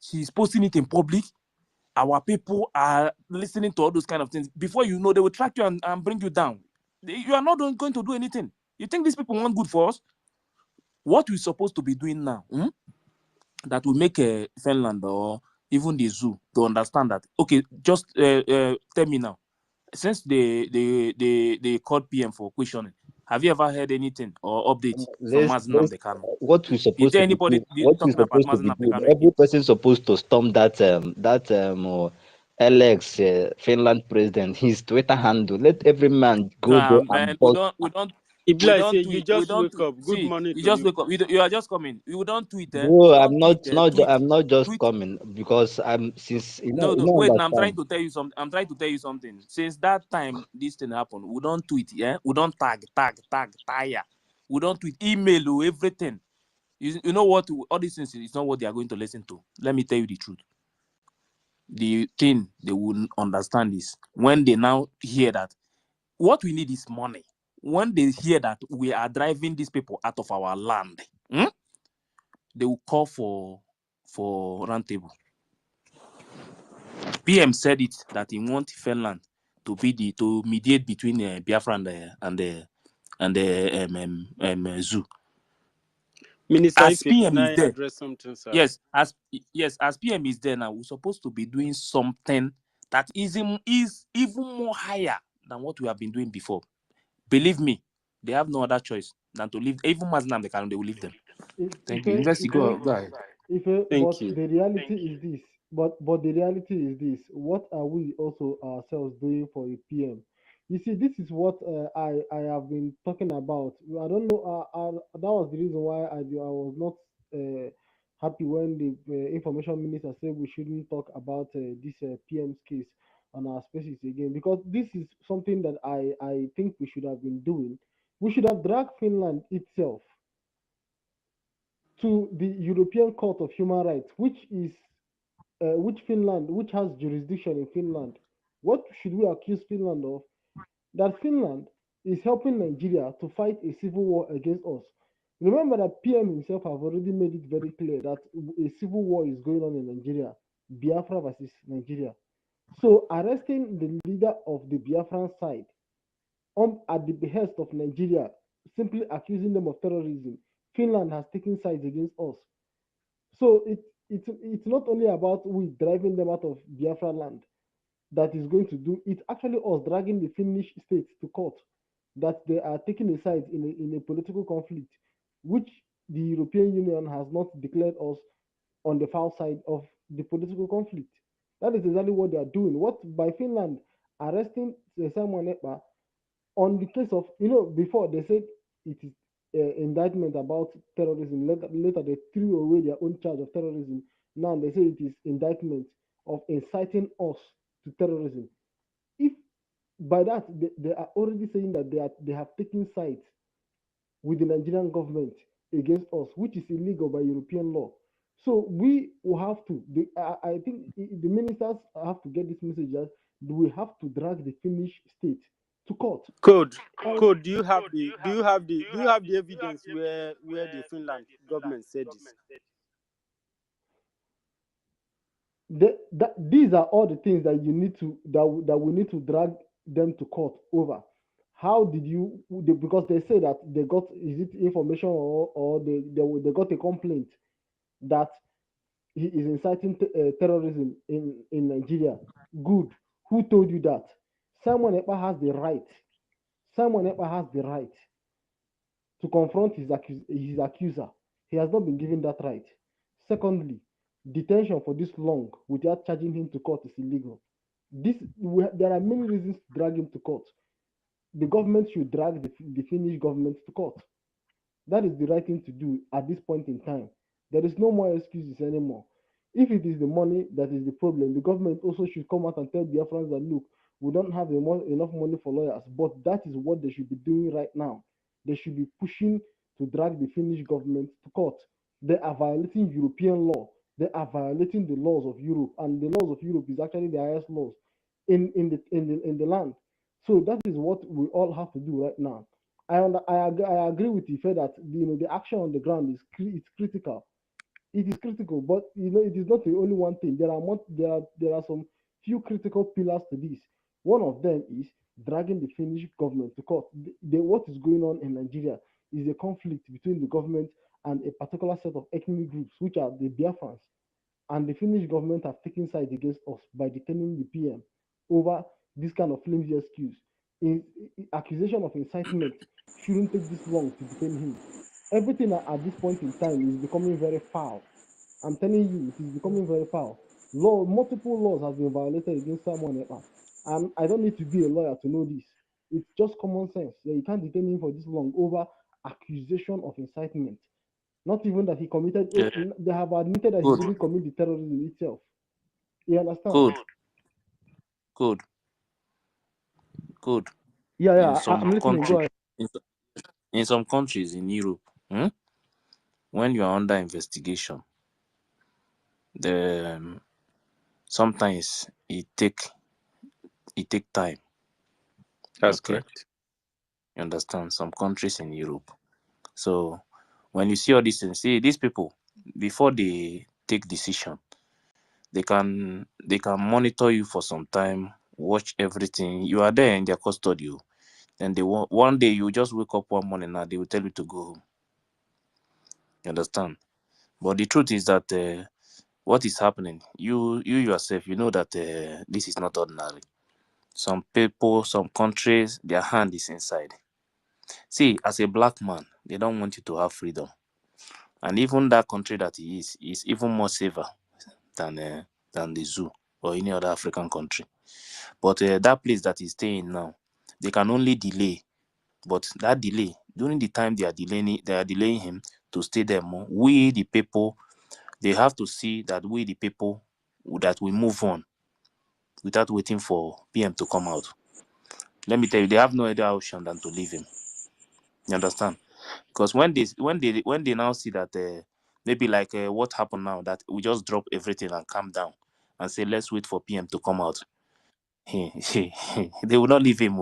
she's posting it in public. Our people are listening to all those kind of things. Before you know, they will track you and bring you down. You are not going to do anything. You think these people want good for us? What we're supposed to be doing now, that will make Finland or even the zoo to understand that, okay, just tell me now, since they called PM for questioning, have you ever heard anything or update from Mazinam Dekano? What we Is supposed there to be anybody doing, what we talking about supposed to be Mazinam doing. Dekano Every again? person supposed to storm that Alex Finland president, his Twitter handle. Let every man go there and Man, we post. don't It be we like don't say you tweet. We just don't wake up. Good see. morning You to just you. wake up. You are just coming. You don't tweet. Bro, You I'm don't tweet. Tweet. I'm not just Tweet. coming because I'm since No. you know Wait. Now I'm trying understand. to tell you something. I'm trying to tell you something. Since that time this thing happened, we don't tweet. Yeah. We don't tag. Tire. We don't tweet. Email or everything. You know what? All these things is not what they are going to listen to. Let me tell you the truth. the thing they will understand is when they now hear that what we need is money. When they hear that we are driving these people out of our land, they will call for roundtable. PM said it that he wants Finland to be to mediate between Biafra and the zoo. Minister, As if PM can is I there, address something, sir? yes, as PM is there now, we're supposed to be doing something that is even more higher than what we have been doing before. Believe me, they have no other choice than to leave. Even Muslim, they will leave them. Thank you. University, go ahead. Thank you. The reality is this. But the reality is this. What are we also ourselves doing for a PM? You see, this is what I have been talking about. I don't know. That was the reason why I was not happy when the information minister said we shouldn't talk about this PM's case on our spaces again, because this is something that I think we should have been doing. We should have dragged Finland itself to the European Court of Human Rights, which has jurisdiction in Finland. What should we accuse Finland of? That Finland is helping Nigeria to fight a civil war against us. Remember that PM himself have already made it very clear that a civil war is going on in Nigeria, Biafra versus Nigeria. So arresting the leader of the Biafran side at the behest of Nigeria, simply accusing them of terrorism, Finland has taken sides against us. So it's not only about we driving them out of Biafra land that is going to do. It's actually us dragging the Finnish state to court, that they are taking a side in a political conflict, which the European Union has not declared us on the foul side of the political conflict. That is exactly what they are doing. What by Finland arresting Simon Ekpa on the case of, before they said it is indictment about terrorism. Later they threw away their own charge of terrorism. Now they say it is indictment of inciting us to terrorism. If by that they are already saying that they have taken sides with the Nigerian government against us, which is illegal by European law. So we will have to. I think the ministers have to get this message that we have to drag the Finnish state to court. Code, do you have the evidence where the Finland government said this? These are all the things that you need to that we need to drag them to court over. How did you? Because they say that they got, is it information or they got a complaint that he is inciting terrorism in Nigeria. Good. Who told you that? Simon Ekpa has the right. Simon Ekpa has the right to confront his accuser. He has not been given that right. Secondly, detention for this long without charging him to court is illegal. There are many reasons to drag him to court. The government should drag the Finnish government to court. That is the right thing to do at this point in time. There is no more excuses anymore. If it is the money that is the problem, the government also should come out and tell Biafrans that, look, we don't have enough money for lawyers, but that is what they should be doing right now. They should be pushing to drag the Finnish government to court. They are violating European law. They are violating the laws of Europe, and the laws of Europe is actually the highest laws in the land. So that is what we all have to do right now. I agree with Ife that the action on the ground is critical. It is critical, but it is not the only one thing. There are some few critical pillars to this. One of them is dragging the Finnish government to court. What is going on in Nigeria is a conflict between the government and a particular set of ethnic groups, which are the Biafrans. And the Finnish government have taken sides against us by detaining the PM over this kind of flimsy excuse. Accusation of incitement shouldn't take this long to detain him. Everything at this point in time is becoming very foul. I'm telling you, it is becoming very foul. Multiple laws have been violated against Simon Ekpa. And I don't need to be a lawyer to know this. It's just common sense. You can't detain him for this long over accusation of incitement. Not even that he committed. Yeah. They have admitted that Good. he didn't commit the terrorism itself. You understand? Good. Yeah, I'm listening. Go ahead. In some countries in Europe, when you are under investigation, the sometimes it take time. That's Okay, correct. you understand? Some countries in Europe. So when you see all these things, see these people before they take decision, they can monitor you for some time, watch everything. You are there in their custody. Then they want one day you just wake up one morning now they will tell you to go home. You understand? But the truth is that what is happening, you yourself, you know that this is not ordinary. Some people, some countries, their hand is inside. See, as a black man, they don't want you to have freedom. And even that country that he is even more safer than the zoo or any other African country. But that place that he's staying now, they can only delay. But that delay, during the time they are delaying him to stay there more, we the people, they have to see that we the people that we move on without waiting for PM to come out. Let me tell you, they have no other option than to leave him. You understand? Because when they now see that maybe like what happened now, that we just drop everything and calm down and say let's wait for PM to come out, they will not leave him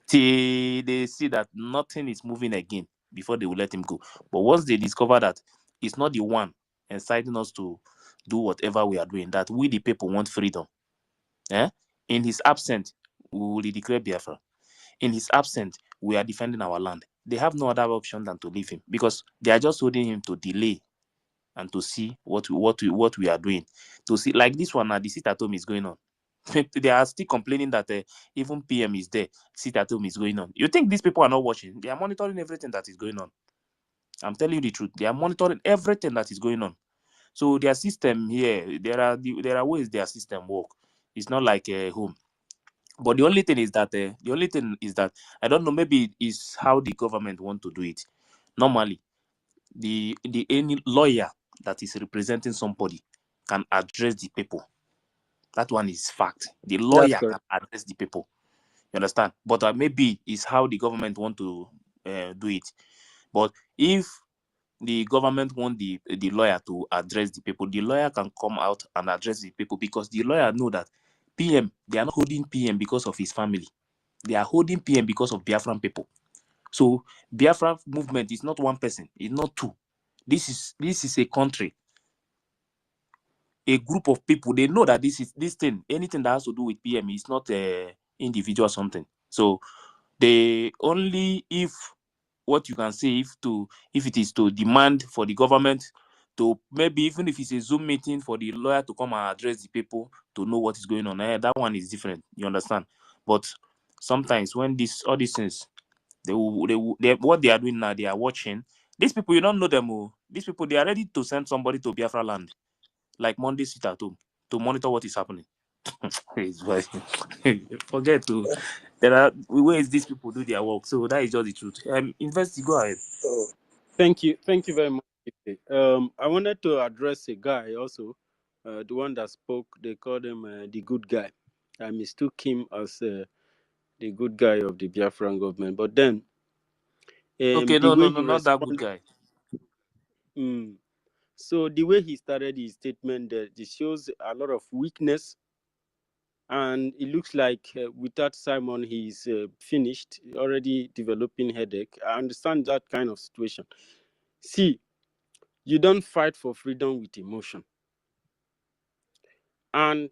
till they see that nothing is moving again before they will let him go. But once they discover that it's not the one inciting us to do whatever we are doing, that we the people want freedom, in his absence we will declare Biafra. In his absence we are defending our land. They have no other option than to leave him, because they are just holding him to delay and to see what we are doing. To see, like this one now, the sit at home is going on. They are still complaining that even PM is there, sit at home is going on. You think these people are not watching? They are monitoring everything that is going on. I'm telling you the truth. They are monitoring everything that is going on. So their system here, there are ways their system work. It's not like home. But the only thing is that I don't know. Maybe it's how the government want to do it. Normally, the any lawyer that is representing somebody can address the people. That one is fact. The That's lawyer can correct. address the people. You understand? But maybe it's how the government want to do it. But if the government want the lawyer to address the people, the lawyer can come out and address the people, because the lawyer know that PM, they are not holding PM because of his family. They are holding PM because of Biafran people. So Biafra movement is not one person, it's not two. This is a country, a group of people. They know that this thing, anything that has to do with PM is not a individual something. So they only, if what you can say, if it is to demand for the government to, maybe even if it's a Zoom meeting for the lawyer to come and address the people to know what is going on, that one is different. You understand? But sometimes when all these things, what they are doing now, they are watching. These people, you don't know them. These people, they are ready to send somebody to Biafra land, like Monday sit at home, to monitor what is happening. It's like, forget to. There are ways these people do their work, so that is just the truth. Invest, go ahead. Thank you very much. I wanted to address a guy also, the one that spoke. They called him the good guy. I mistook him as the good guy of the Biafran government. But then, Okay, the no, way he not that good responded, guy. so the way he started his statement, it shows a lot of weakness. And it looks like without Simon, he's finished, already developing headache. I understand that kind of situation. See, you don't fight for freedom with emotion. And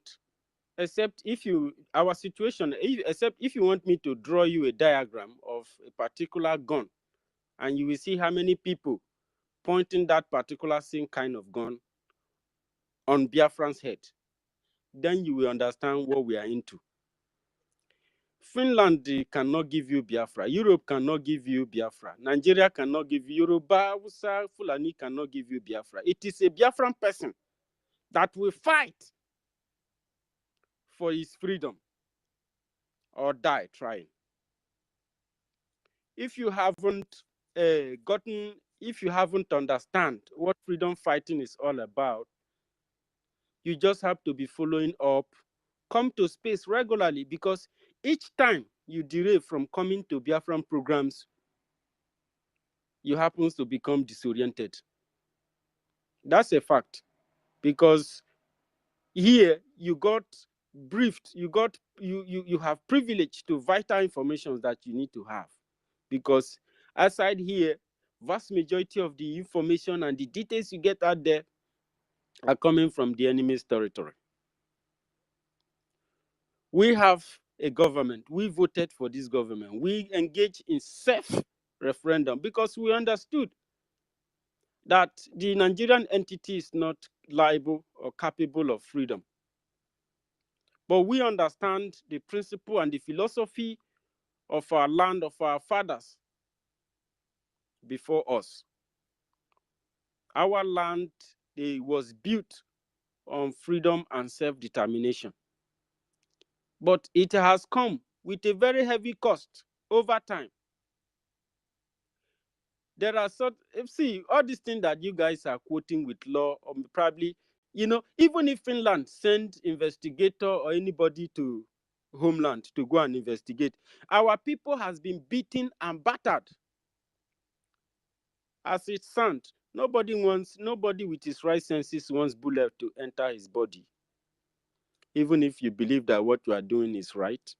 except if you, our situation, except if you want me to draw you a diagram of a particular gun, and you will see how many people pointing that particular same kind of gun on Biafran's head, then you will understand what we are into. Finland cannot give you Biafra. Europe cannot give you Biafra. Nigeria cannot give you. Yoruba, Hausa, Fulani cannot give you Biafra. It is a Biafran person that will fight for his freedom or die trying. If you haven't if you haven't understand what freedom fighting is all about, you just have to be following up. Come to space regularly, because each time you derive from coming to Biafran programs, you happen to become disoriented. That's a fact, because Here you got briefed, you have privilege to vital information that you need to have, because outside here, vast majority of the information and the details you get out there are coming from the enemy's territory. We have a government. We voted for this government. We engaged in self-referendum because we understood that the Nigerian entity is not liable or capable of freedom. But we understand the principle and the philosophy of our land, of our fathers before us. Our land was built on freedom and self-determination. But it has come with a very heavy cost over time. There are see, all these things that you guys are quoting with law, or probably, even if Finland send investigator or anybody to homeland to go and investigate, our people has been beaten and battered. As it stands, nobody with his right senses wants bullet to enter his body, even if you believe that what you are doing is right.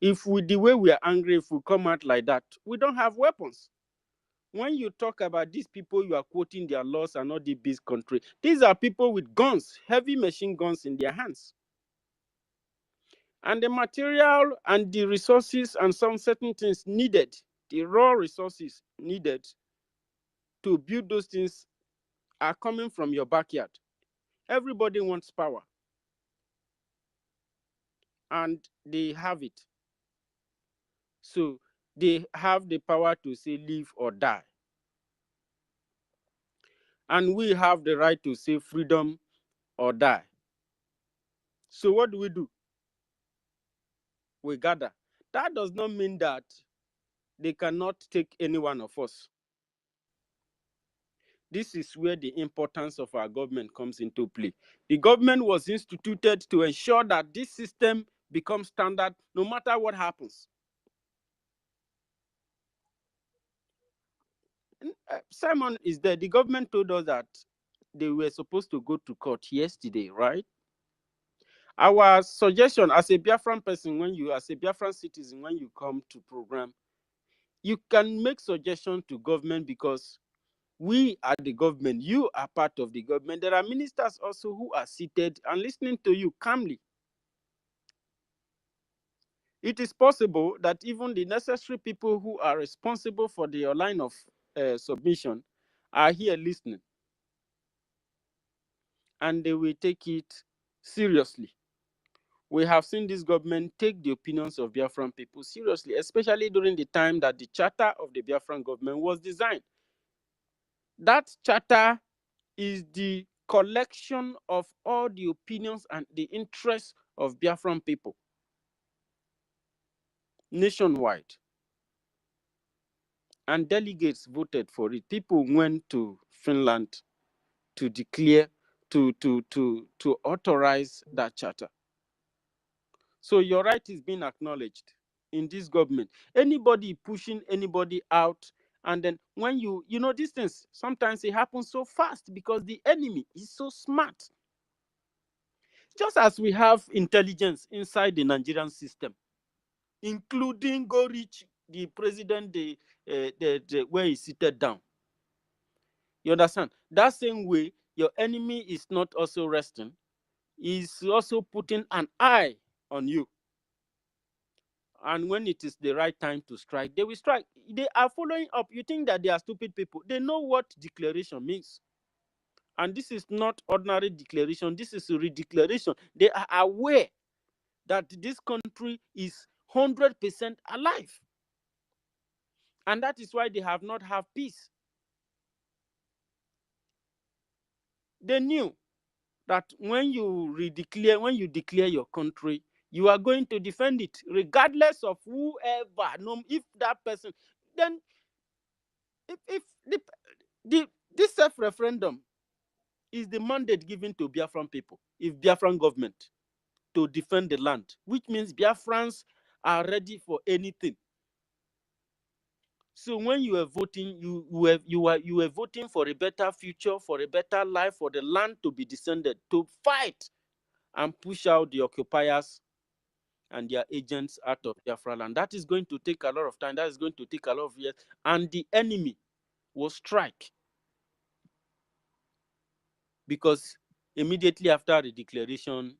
If the way we are angry, if we come out like that, we don't have weapons. When you talk about these people, you are quoting their laws and not the beast country. These are people with guns, heavy machine guns in their hands. And the material and the resources and some certain things needed, the raw resources needed to build those things are coming from your backyard. Everybody wants power. And they have it. So they have the power to say live or die. And we have the right to say freedom or die. So what do? We gather. That does not mean that they cannot take any one of us. This is where the importance of our government comes into play. The government was instituted to ensure that this system becomes standard no matter what happens. Simon is there. The government told us that they were supposed to go to court yesterday, right? Our suggestion as a Biafran person, as a Biafran citizen, when you come to program, you can make suggestions to government because we are the government. You are part of the government. There are ministers also who are seated and listening to you calmly. It is possible that even the necessary people who are responsible for your line of submission are here listening. And they will take it seriously. We have seen this government take the opinions of Biafran people seriously, especially during the time that the charter of the Biafran government was designed. That charter is the collection of all the opinions and the interests of Biafran people nationwide. And delegates voted for it. People went to Finland to declare, to authorize that charter. So your right is being acknowledged in this government. Anybody pushing anybody out, and then when these things, sometimes it happens so fast because the enemy is so smart. Just as we have intelligence inside the Nigerian system, including go reach the president where he's seated down. You understand? That same way, your enemy is not also resting. He's also putting an eye on you. And when it is the right time to strike, they will strike. They are following up. You think that they are stupid people. They know what declaration means. And this is not ordinary declaration. This is a redeclaration. They are aware that this country is 100% alive. And that is why they have not had peace. They knew that when you declare your country, you are going to defend it, regardless of whoever. If that person, then if this self-referendum is the mandate given to Biafran people, if Biafran government, to defend the land, which means Biafrans are ready for anything. So when you were voting, you were voting for a better future, for a better life, for the land to be descended, to fight and push out the occupiers and their agents out of Biafraland. That is going to take a lot of time. That is going to take a lot of years. And the enemy will strike, because immediately after the declaration,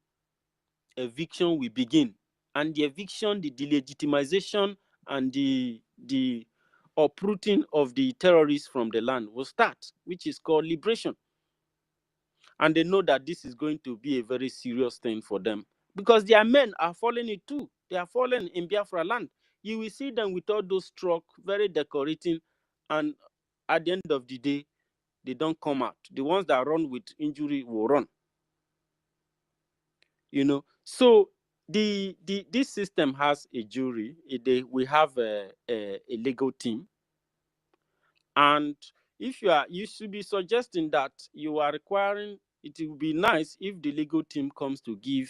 eviction will begin. And the eviction, the delegitimization, and the uprooting of the terrorists from the land will start, which is called liberation. And they know that this is going to be a very serious thing for them, because their men are falling it too. They are falling in Biafra land. You will see them with all those truck, very decorating, and at the end of the day, they don't come out. The ones that run with injury will run. You know, so this system has a jury. We have a legal team, and if you should be suggesting that you are requiring. It would be nice if the legal team comes to give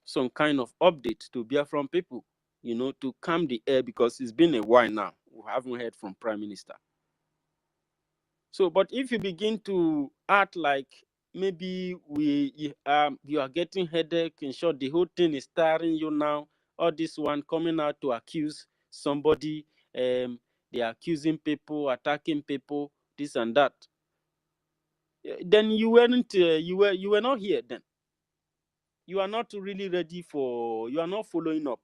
some kind of update to Biafran people, you know, to calm the air, because it's been a while now. We haven't heard from Prime Minister. So, but if you begin to act like maybe you are getting headache, in short, the whole thing is tiring you now, or this one coming out to accuse somebody, they are accusing people, attacking people, this and that, then you weren't, you were not here then. You are not really ready for, you are not following up.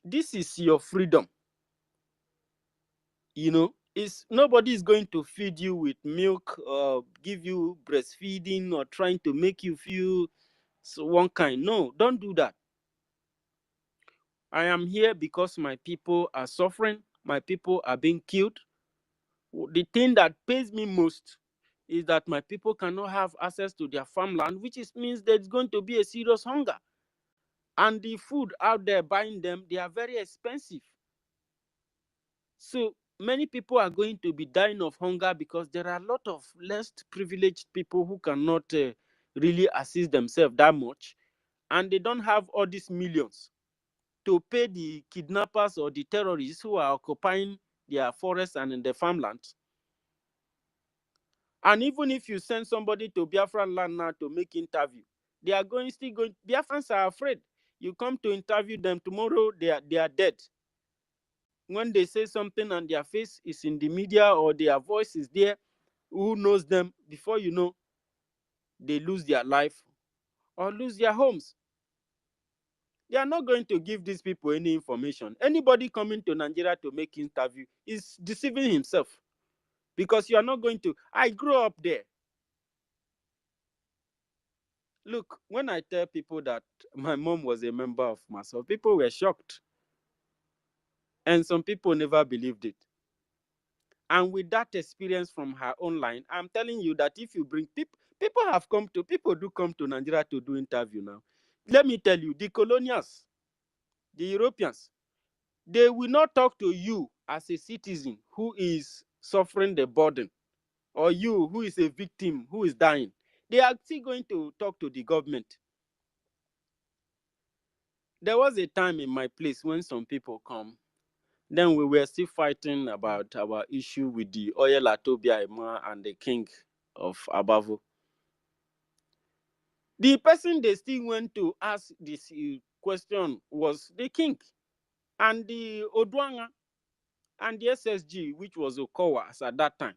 This is your freedom. You know, nobody is going to feed you with milk or give you breastfeeding or trying to make you feel one kind. No, don't do that. I am here because my people are suffering. My people are being killed. The thing that pains me most is that my people cannot have access to their farmland, which means there's going to be a serious hunger. And the food out there buying them, they are very expensive. So many people are going to be dying of hunger because there are a lot of less privileged people who cannot really assist themselves that much. And they don't have all these millions to pay the kidnappers or the terrorists who are occupying their forests and in their farmlands. And even if you send somebody to Biafran land now to make interview, they are still going. Biafrans are afraid. You come to interview them tomorrow, they are dead. When they say something and their face is in the media or their voice is there, who knows them? Before you know, they lose their life or lose their homes. They are not going to give these people any information. Anybody coming to Nigeria to make interview is deceiving himself, because you are not going to. I grew up there. Look, when I tell people that my mom was a member of Massacre, people were shocked. And some people never believed it. And with that experience from her online, I'm telling you that if you bring people do come to Nigeria to do interview now. Let me tell you, the colonials, the Europeans, they will not talk to you as a citizen who is suffering the burden, or you who is a victim who is dying. They are still going to talk to the government. There was a time in my place when some people come. Then we were still fighting about our issue with the Oya Latobia Ima and the king of Abavo. The person they still went to ask this question was the king and the Odwanga and the SSG, which was Okowas at that time.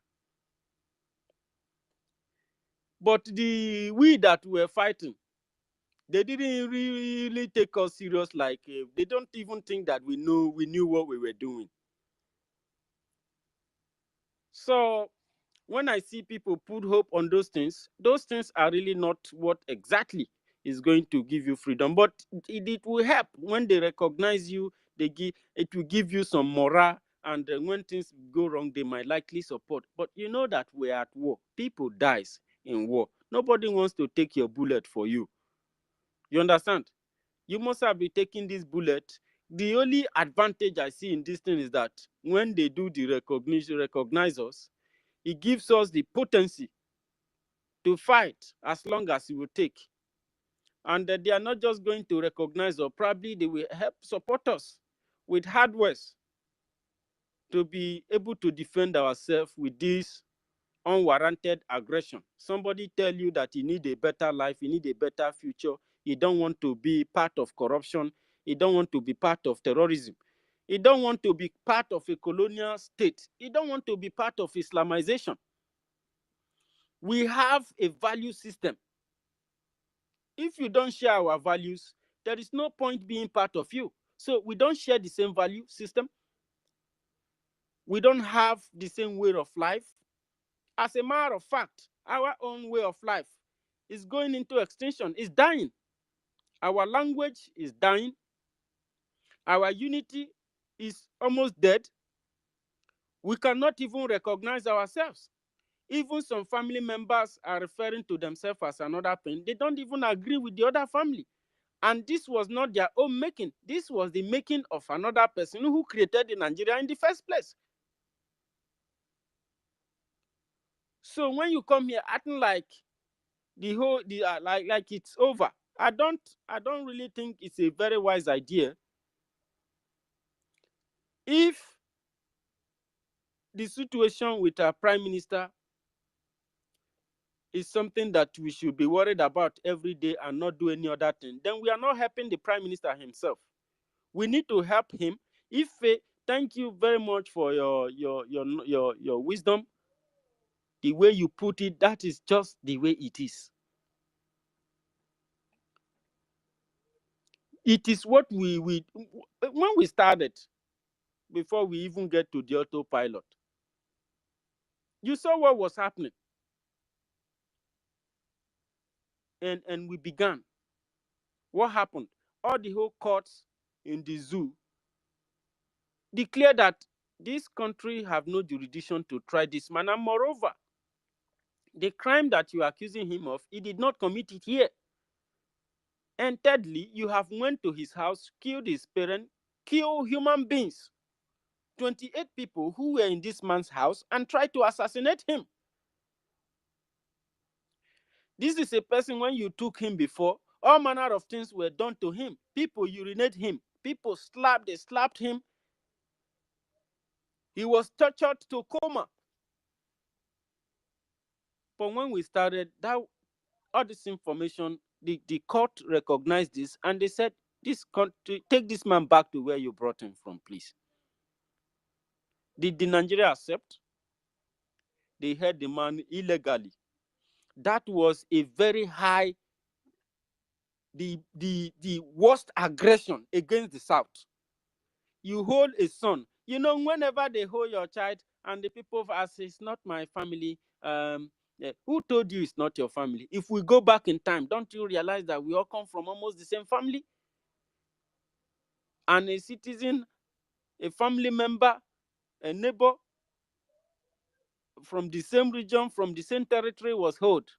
But we that were fighting, they didn't really take us serious. Like they don't even think that we knew what we were doing. So when I see people put hope on those things are really not what exactly is going to give you freedom. But it will help when they recognize you. It will give you some morale, and when things go wrong, they might likely support. But you know that we're at war. People dies in war. Nobody wants to take your bullet for you. You understand? You must have been taking this bullet. The only advantage I see in this thing is that when they do the recognize us, it gives us the potency to fight as long as it will take. And they are not just going to recognize us, probably they will help support us with hardware to be able to defend ourselves with this unwarranted aggression. Somebody tell you that you need a better life, you need a better future, you don't want to be part of corruption, you don't want to be part of terrorism, you don't want to be part of a colonial state, you don't want to be part of Islamization. We have a value system. If you don't share our values, there is no point being part of you. So we don't share the same value system. We don't have the same way of life. As a matter of fact, our own way of life is going into extinction, is dying. Our language is dying. Our unity is almost dead. We cannot even recognize ourselves. Even some family members are referring to themselves as another thing. They don't even agree with the other family. And this was not their own making. This was the making of another person who created Nigeria in the first place. So when you come here acting like like it's over, I don't really think it's a very wise idea. If the situation with our prime minister is something that we should be worried about every day and not do any other thing, then we are not helping the prime minister himself. We need to help him. Thank you very much for your wisdom. The way you put it, that is just the way it is. It is what we when we started, before we even get to the autopilot, you saw what was happening. And we began. What happened? All the whole courts in the zoo declare that this country have no jurisdiction to try this man. And moreover, the crime that you are accusing him of, he did not commit it here. And thirdly, you have went to his house, killed his parents, killed human beings. 28 people who were in this man's house and tried to assassinate him. This is a person, when you took him before, all manner of things were done to him. People urinate him. People they slapped him. He was tortured to coma. But when we started, all this information, the court recognized this and they said, this country, take this man back to where you brought him from, please. Did the Nigeria accept? They held the man illegally. That was a very high, the worst aggression against the South. You hold a son. You know, whenever they hold your child and the people ask, it's not my family, who told you it's not your family? If we go back in time, don't you realize that we all come from almost the same family? And a citizen, a family member, a neighbor from the same region, from the same territory was held.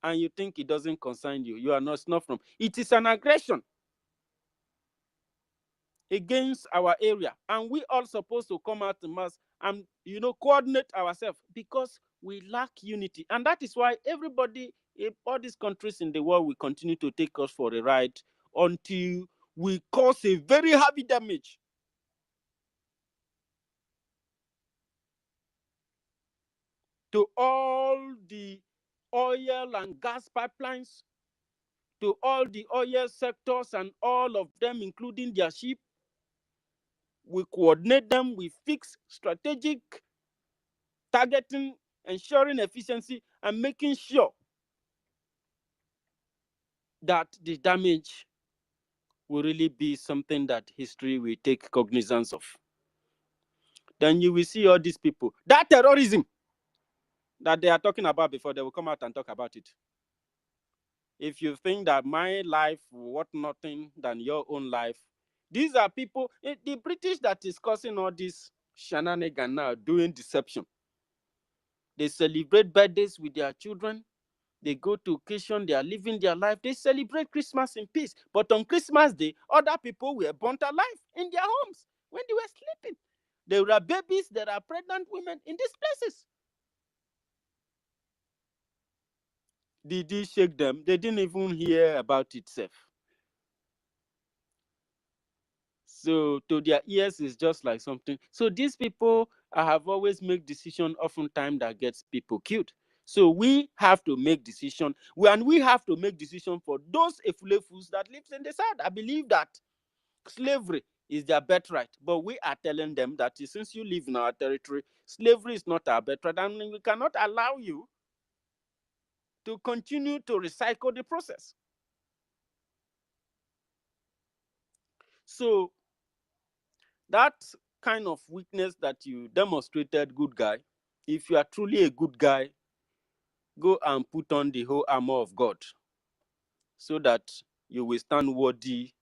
And you think it doesn't concern you. You are not from. It is an aggression against our area. And we all supposed to come out in mass and, coordinate ourselves, because we lack unity. And that is why everybody, all these countries in the world will continue to take us for a ride until we cause a very heavy damage. To all the oil and gas pipelines, to all the oil sectors and all of them, including their ship. We coordinate them, we fix strategic targeting, ensuring efficiency, and making sure that the damage will really be something that history will take cognizance of. Then you will see all these people. That terrorism that they are talking about before, they will come out and talk about it. If you think that my life worth nothing than your own life, these are people, the British that is causing all this shenanigan now, doing deception. They celebrate birthdays with their children. They go to occasion, they are living their life. They celebrate Christmas in peace. But on Christmas Day, other people were burnt alive in their homes when they were sleeping. There are babies, there are pregnant women in these places. Did he shake them? They didn't even hear about itself. So to their ears, it's just like something. So these people have always made decision oftentimes that gets people killed. So we have to make decision, and we have to make decision for those Efulefus that lives in the south. I believe that slavery is their birthright, but we are telling them that since you live in our territory, slavery is not our birthright, and we cannot allow you to continue to recycle the process. So that kind of weakness that you demonstrated, good guy, if you are truly a good guy, go and put on the whole armor of God so that you will stand worthy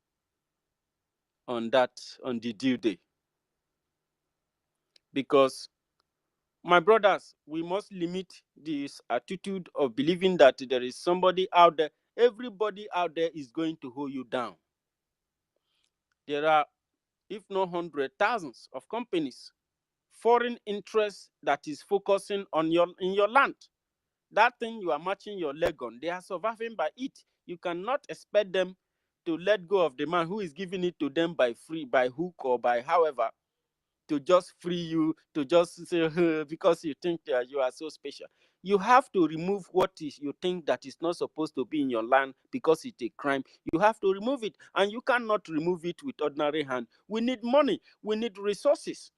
on the due day. Because, my brothers, we must limit this attitude of believing that there is somebody out there. Everybody out there is going to hold you down. There are, if not hundreds, thousands of companies, foreign interests that is focusing on in your land. That thing you are matching your leg on, they are surviving by it. You cannot expect them to let go of the man who is giving it to them by free, by hook or by however, to just free you, to just say because you think that you are so special. You have to remove what is you think that is not supposed to be in your land because it's a crime. You have to remove it, and you cannot remove it with ordinary hand. We need money, we need resources,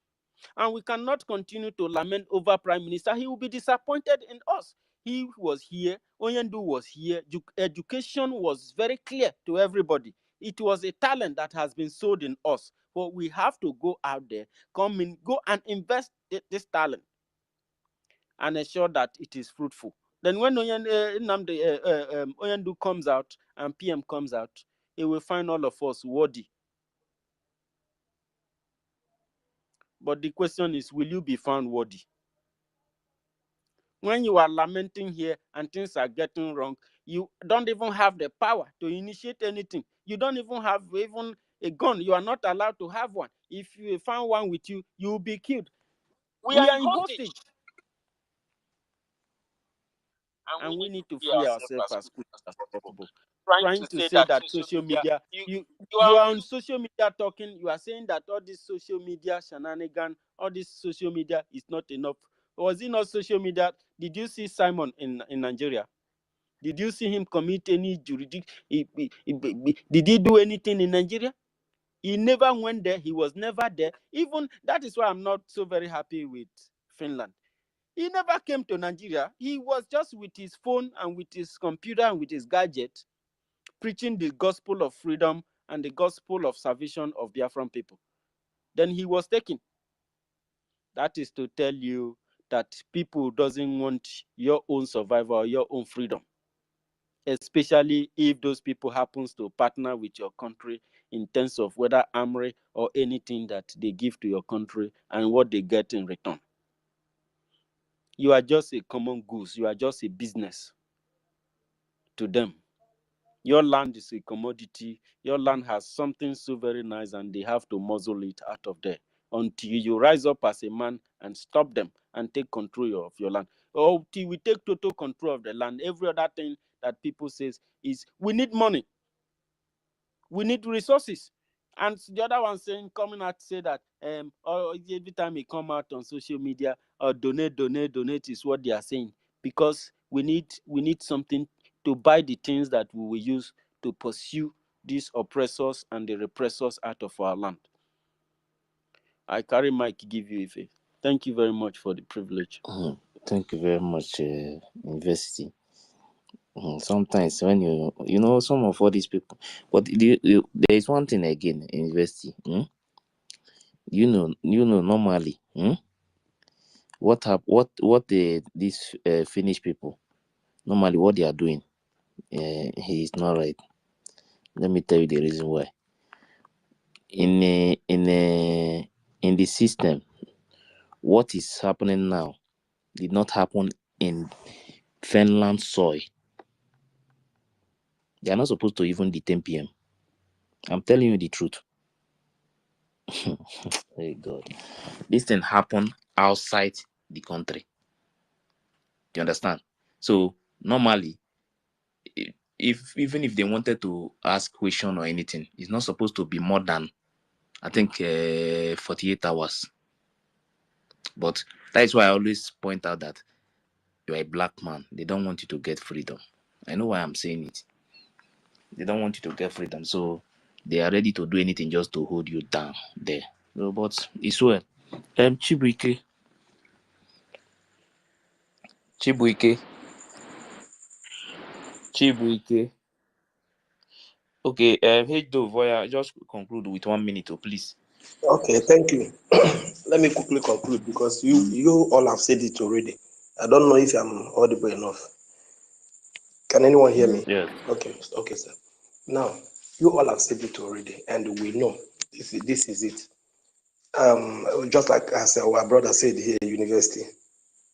and we cannot continue to lament over Prime Minister. He will be disappointed in us. He was here, Onyendu was here, education was very clear to everybody. It was a talent that has been sold in us, but we have to go out there, come in, go and invest this talent and ensure that it is fruitful. Then when Onyendu comes out and PM comes out, he will find all of us worthy. But the question is, will you be found worthy? When you are lamenting here and things are getting wrong, you don't even have the power to initiate anything. You don't even have even a gun. You are not allowed to have one. If you found one with you, you will be killed. We are in hostage. And we need to free ourselves as quick as possible. Trying to say that social media, you are on social media talking, you are saying that all this social media shenanigan, all this social media is not enough. Was it not social media? Did you see Simon in Nigeria? Did you see him commit any jurisdiction? Did he do anything in Nigeria? He never went there. He was never there. Even that is why I'm not so very happy with Finland. He never came to Nigeria. He was just with his phone and with his computer and with his gadget, preaching the gospel of freedom and the gospel of salvation of Biafran people. Then he was taken. That is to tell you that people doesn't want your own survival or your own freedom, especially if those people happens to partner with your country in terms of whether armory or anything that they give to your country and what they get in return. You are just a common goose. You are just a business to them. Your land is a commodity. Your land has something so very nice and they have to muzzle it out of there until you rise up as a man and stop them and take control of your land. Or till we take total control of the land. Every other thing that people says is we need money. We need resources. And the other one saying, coming out say that every time he come out on social media, donate is what they are saying. Because we need something to buy the things that we will use to pursue these oppressors and the repressors out of our land. I carry mic give you Ife. Thank you very much for the privilege. Thank you very much, University. Sometimes when you know some of all these people, but there is one thing again in university. You know normally. What these Finnish people normally what they are doing, he is not right. Let me tell you the reason why. In the system, what is happening now did not happen in Finland soil. They are not supposed to even detain PM. I'm telling you the truth. Hey God, this thing happened outside the country. Do you understand? So normally, if even if they wanted to ask question or anything, it's not supposed to be more than I think 48 hours. But that is why I always point out that you are a black man. They don't want you to get freedom. I know why I'm saying it. They don't want you to get freedom. So they are ready to do anything just to hold you down there. So, but it's well. Chibuike. Chibuike. Chibuike. Okay, hey Dove, just conclude with 1 minute, please. Okay, thank you. Let me quickly conclude because you all have said it already. I don't know if I'm audible enough. Can anyone hear me? Yes. Okay, sir. Now, you all have said it already, and we know this is it. Just like as our brother said here at university,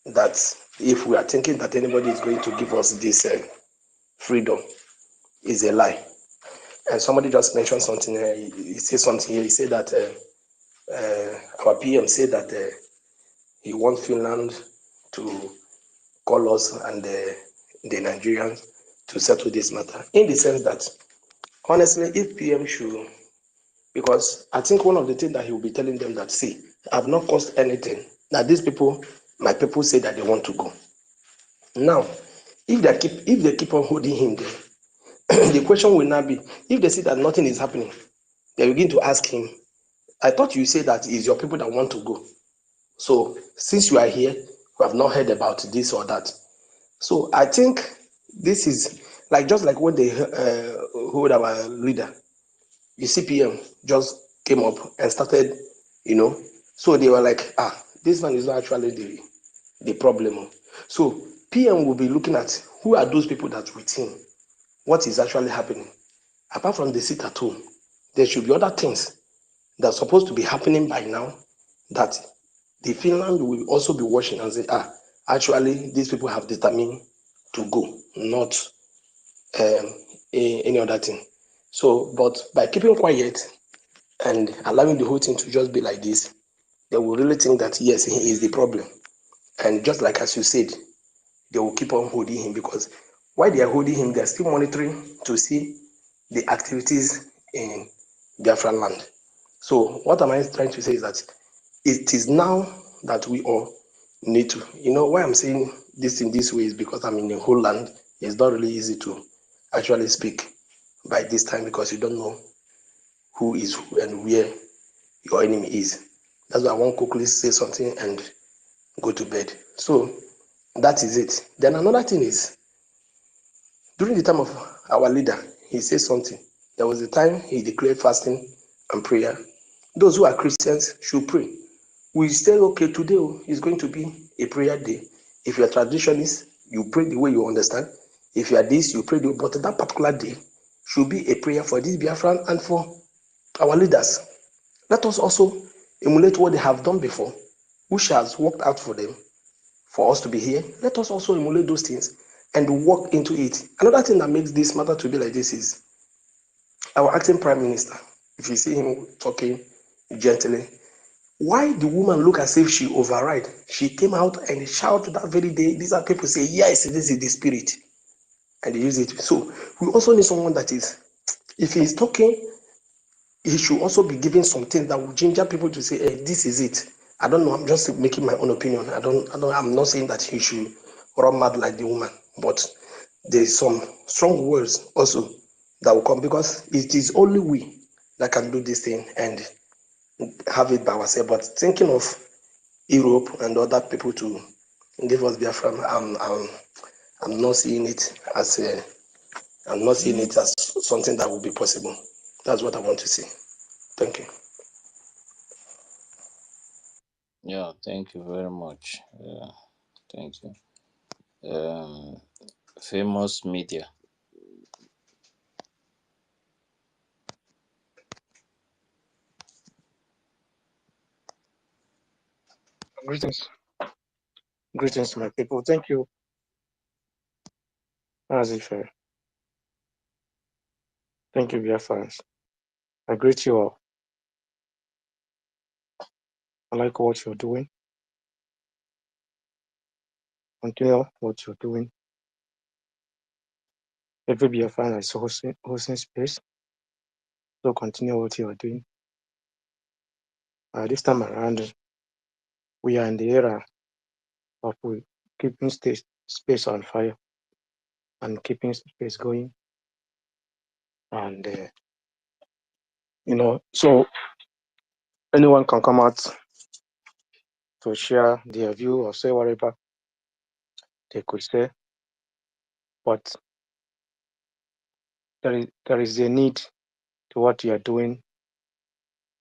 that if we are thinking that anybody is going to give us this freedom, is a lie. And somebody just mentioned something. He said something here. He said that our PM said that he wants Finland to call us and the Nigerians to settle this matter. In the sense that, honestly, if PM should, because I think one of the things that he will be telling them that, see, I've not caused anything. Now these people, my people say that they want to go. Now, if they keep on holding him there, the question will now be, if they see that nothing is happening, they begin to ask him, I thought you said that it's your people that want to go. So since you are here, you have not heard about this or that. So I think this is like just like when they hold our leader, the CPM just came up and started, so they were like, this one is not actually the problem. So PM will be looking at who are those people that with him, what is actually happening. Apart from the sit at home, there should be other things that are supposed to be happening by now that the Finland will also be watching and say, actually, these people have determined to go, not any other thing. So, but by keeping quiet and allowing the whole thing to just be like this, they will really think that, yes, he is the problem. And just like as you said, they will keep on holding him because while they are holding him, they are still monitoring to see the activities in Biafraland. So what am I trying to say is that it is now that we all need to, why I'm saying this in this way is because I'm in the whole land. It's not really easy to actually speak by this time because you don't know who is who and where your enemy is. That's why I want to quickly say something and go to bed. So that is it. Then another thing is, during the time of our leader, he said something. There was a time he declared fasting and prayer. Those who are Christians should pray. We say, okay, today is going to be a prayer day. If you're a traditionalist, you pray the way you understand. If you are this, you pray the way. But that particular day should be a prayer for this Biafran and for our leaders. Let us also emulate what they have done before, which has worked out for them, for us to be here. Let us also emulate those things and walk into it. Another thing that makes this matter to be like this is our acting prime minister. If you see him talking gently, why the woman look as if she override? She came out and shouted that very day. These are people say, yes, this is the spirit. And they use it. So we also need someone that is, if he is talking, he should also be giving some things that will ginger people to say, hey, this is it. I don't know. I'm just making my own opinion. I'm not saying that he should run mad like the woman, but there's some strong words also that will come because it is only we that can do this thing and have it by ourselves. But thinking of Europe and other people to give us Biafra, I'm not seeing it as something that will be possible. That's what I want to say. Thank you. Yeah, thank you very much. Thank you. Famous media. Greetings, my people. Thank you, Nazife. Thank you, BIAFRANS. I greet you all. I like what you're doing. Continue what you're doing. Every BIAFRAN is hosting space. So continue what you are doing. This time around, we are in the era of keeping space on fire and keeping space going. And, so anyone can come out to share their view or say whatever they could say. But there is a need to what you are doing,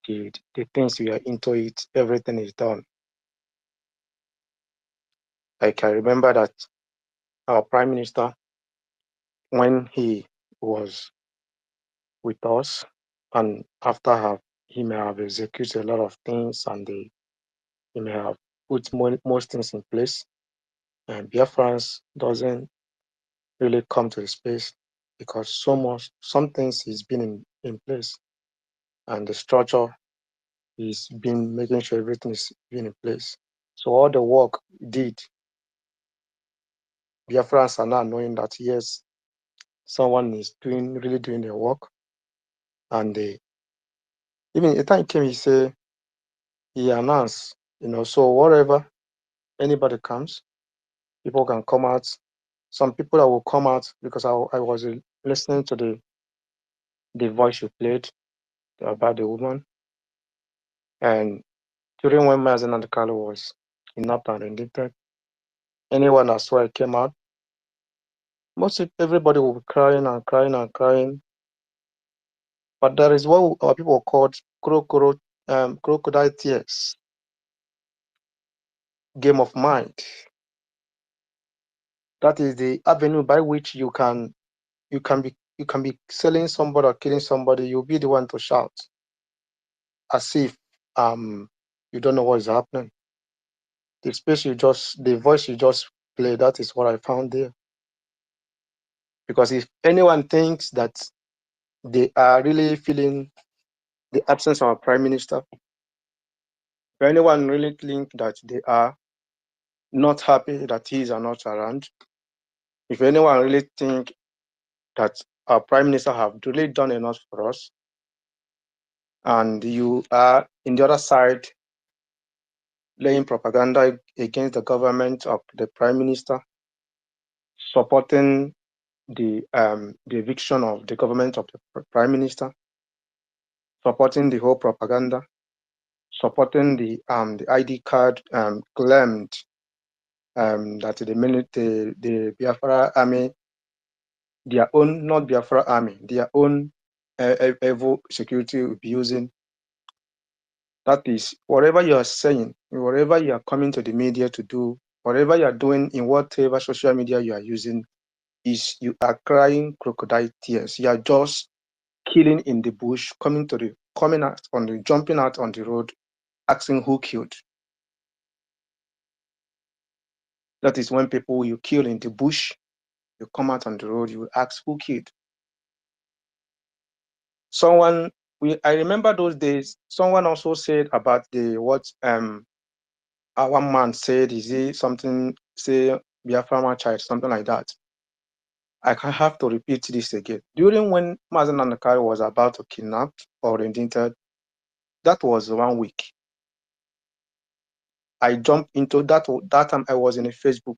the things you are into it, everything is done. Like I remember that our Prime Minister, when he was with us, and after he may have executed a lot of things, and he may have put most things in place, and BIAFRANS doesn't really come to the space because some things is been in place, and the structure is been making sure everything is being in place. So all the work did, BIAFRANS are now knowing that yes, someone is really doing their work, and even the time came, he announced, so whatever anybody comes, people can come out. Some people that will come out, because I was listening to the voice you played about the woman, and during when Mazen and Carlo was kidnapped and rendited, anyone that saw it came out, everybody will be crying and crying and crying. But there is what our people called crocodile tears, game of mind. That is the avenue by which you can be selling somebody or killing somebody. You'll be the one to shout as if you don't know what is happening. The voice you just play, that is what I found there. Because if anyone thinks that they are really feeling the absence of a prime minister, if anyone really think that they are not happy that he is not around, if anyone really think that our prime minister have really done enough for us, and you are in the other side laying propaganda against the government of the prime minister, supporting the eviction of the government of the prime minister, supporting the whole propaganda, supporting the ID card claimed that the Biafra army, their own, not Biafra army, their own evil security will be using. That is, whatever you are saying, whatever you are coming to the media to do, whatever you are doing in whatever social media you are using, is you are crying crocodile tears. You are just killing in the bush, jumping out on the road, asking who killed. That is when people you kill in the bush, you come out on the road, you ask who killed. I remember those days, someone also said about what our man said, is he something, say Biafra child, something like that. I can have to repeat this again. During when Mazen Nanakari was about to kidnap or rendited, that was 1 week. I jumped into that time I was in a Facebook.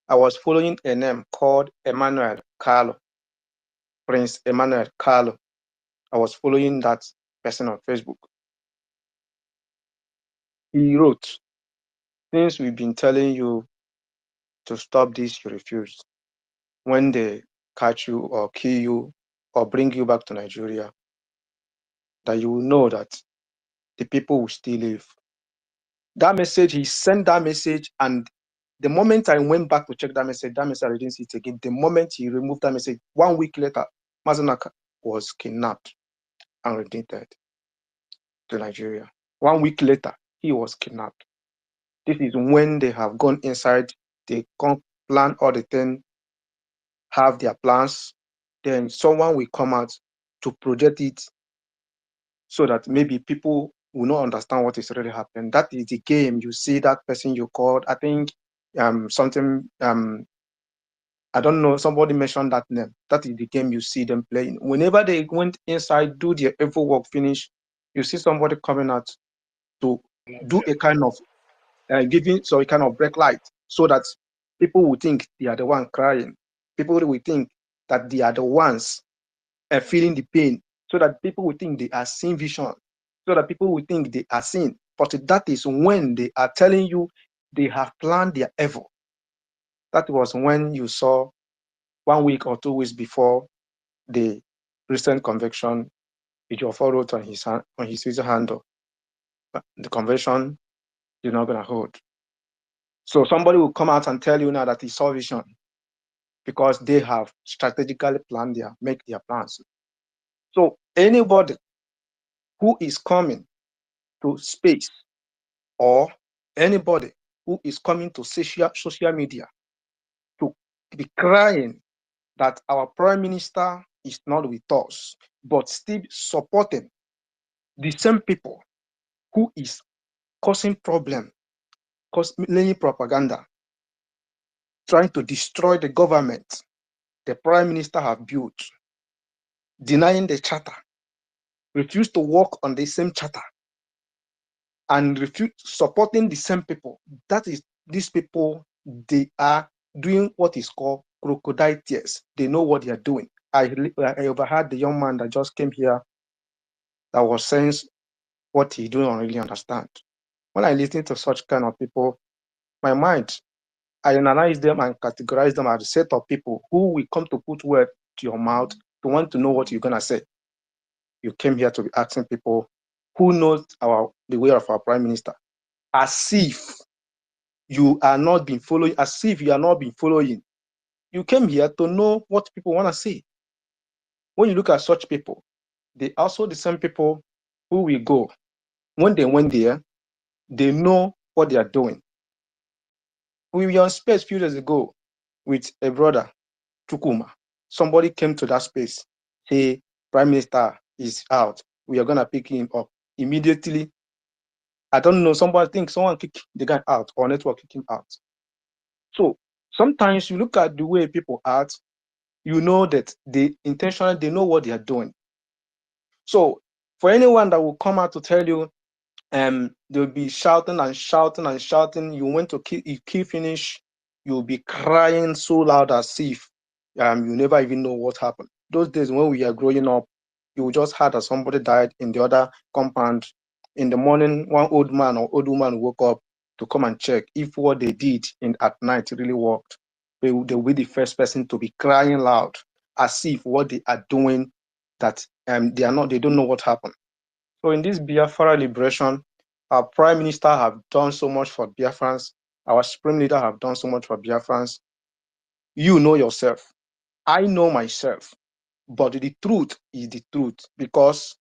I was following a name called Emmanuel Carlo, Prince Emmanuel Carlo. I was following that person on Facebook. He wrote, "Since we've been telling you to stop this, you refuse. When they catch you or kill you or bring you back to Nigeria, that you will know that the people will still live." That message, he sent that message, and the moment I went back to check that message I didn't see it again. The moment he removed that message, 1 week later, Mazanaka was kidnapped and rendited to Nigeria. 1 week later, he was kidnapped. This is when they have gone inside, they can plan all the thing, have their plans, then someone will come out to project it so that maybe people will not understand what is really happening. That is the game. You see that person you called, I think something, I don't know, somebody mentioned that name. That is the game you see them playing. Whenever they went inside, do their evil work, finish, you see somebody coming out to do a kind of giving so a kind of break light so that people will think they are the one crying. People will think that they are the ones feeling the pain, so that people will think they are seeing vision, so that people will think they are seeing. But that is when they are telling you they have planned their evil. That was when you saw 1 week or 2 weeks before the recent conviction, Ejiofor wrote on his Twitter handle, the convention is not going to hold. So somebody will come out and tell you now that he saw vision because they have strategically planned make their plans. So anybody who is coming to space or anybody who is coming to social media to be crying that our prime minister is not with us, but still supporting the same people who is causing problem, laying propaganda, trying to destroy the government the prime minister have built, denying the charter, refuse to work on the same charter, and refuse supporting the same people. That is, these people, they are doing what is called crocodile tears. They know what they are doing. I overheard the young man that just came here that was saying what he don't really understand. When I listen to such kind of people, my mind, I analyze them and categorize them as a set of people who will come to put word to your mouth to want to know what you're gonna say. You came here to be asking people who knows the way of our prime minister, as if you are not been following, as if you are not been following. You came here to know what people want to say. When you look at such people, they also the same people who will go. When they went there, they know what they are doing. We were on space a few days ago with a brother, Chukuma. Somebody came to that space, say, Prime Minister is out. We are going to pick him up. Immediately, I don't know, somebody thinks someone kick the guy out or network kick him out. So sometimes you look at the way people act, you know that they intentionally, they know what they are doing. So for anyone that will come out to tell you, they'll be shouting and shouting and shouting, you went to key finish, you'll be crying so loud as if you never even know what happened. Those days when we are growing up, you just heard that somebody died in the other compound. In the morning, one old man or old woman woke up to come and check if what they did at night really worked. They will be the first person to be crying loud as if what they are doing that they don't know what happened. So in this Biafra liberation, our prime minister have done so much for Biafrans. Our supreme leader have done so much for Biafrans. You know yourself. I know myself. But the truth is the truth, because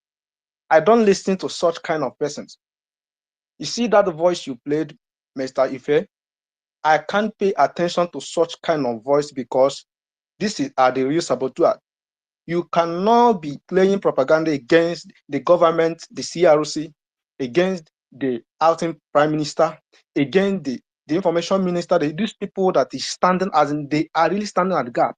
I don't listen to such kind of persons. You see that voice you played, Mr. Ife? I can't pay attention to such kind of voice because this is the real saboteurs. You cannot be playing propaganda against the government, the CRC, against the acting prime minister, against the information minister, these people that is standing as in they are really standing at the gap.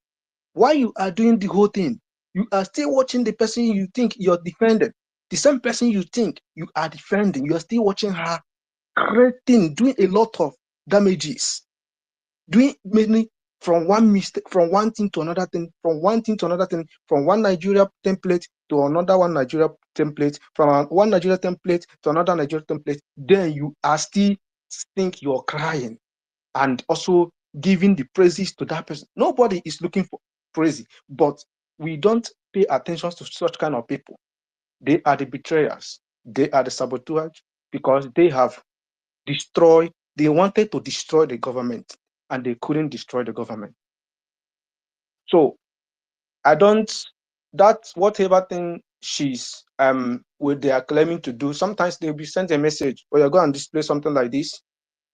Why you are doing the whole thing? You are still watching the person you think you're defending. The same person you think you are defending, you are still watching her creating, doing a lot of damages, doing many from one mistake, from one thing to another thing, from one thing to another thing, from one Nigeria template to another one Nigeria template, from one Nigeria template to another Nigeria template. Then you are still think you're crying and also giving the praises to that person. Nobody is looking for praise, but we don't pay attention to such kind of people. They are the betrayers. They are the saboteurs because they have destroyed. They wanted to destroy the government and they couldn't destroy the government. So I don't. That's whatever thing she's what they are claiming to do. Sometimes they'll be sent a message or you're going to display something like this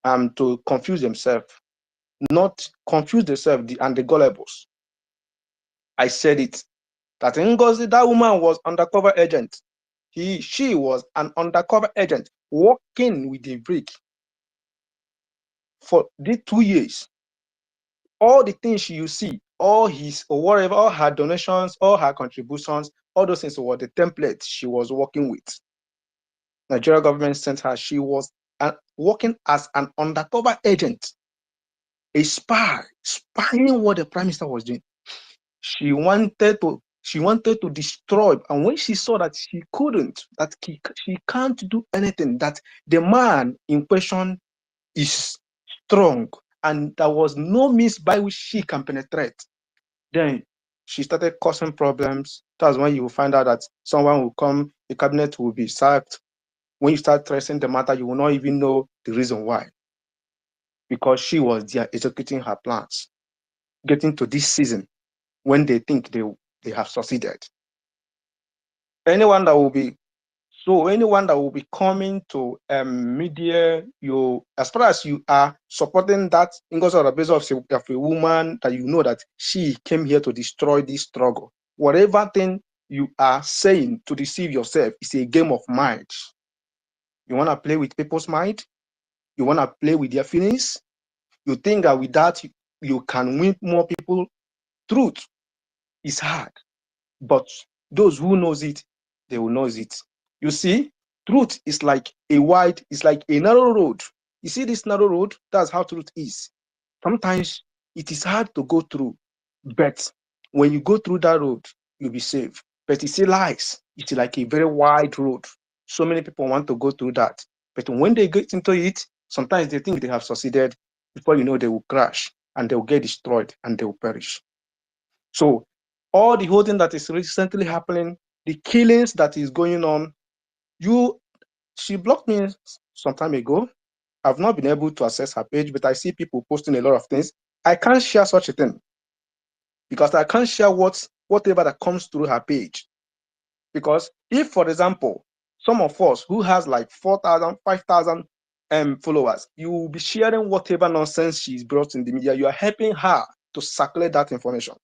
to confuse themselves. Not confuse themselves and the gullibles. I said it. That NGOZI, that woman was undercover agent. She was an undercover agent working with the BRGIE for these 2 years. All the things you see, all his or whatever, all her donations, all her contributions, all those things were the templates she was working with. Nigeria government sent her. She was working as an undercover agent, a spy, spying what the prime minister was doing. She wanted to destroy, and when she saw that she couldn't, that she can't do anything, that the man in question is strong, and there was no means by which she can penetrate, then she started causing problems. That's when you will find out that someone will come, the cabinet will be sacked. When you start tracing the matter, you will not even know the reason why, because she was there executing her plans, getting to this season when they think they have succeeded. Anyone that will be coming to media, as far as you are supporting that NGOZI on the basis of a woman that you know that she came here to destroy this struggle, whatever thing you are saying to deceive yourself is a game of mind. You want to play with people's mind? You want to play with their feelings? You think that with that you can win more people? Truth is hard, but those who knows it, they will know it. You see, truth is like a narrow road. You see this narrow road? That's how truth is. Sometimes it is hard to go through, but when you go through that road, you'll be safe. But you see lies, it's like a very wide road. So many people want to go through that. But when they get into it, sometimes they think they have succeeded. Before you know, they will crash and they will get destroyed and they will perish. So all the whole thing that is recently happening, the killings that is going on, she blocked me some time ago. I've not been able to access her page, but I see people posting a lot of things. I can't share such a thing because I can't share whatever that comes through her page. Because if, for example, some of us who has like 4,000, 5,000 followers, you will be sharing whatever nonsense she's brought in the media. You are helping her to circulate that information.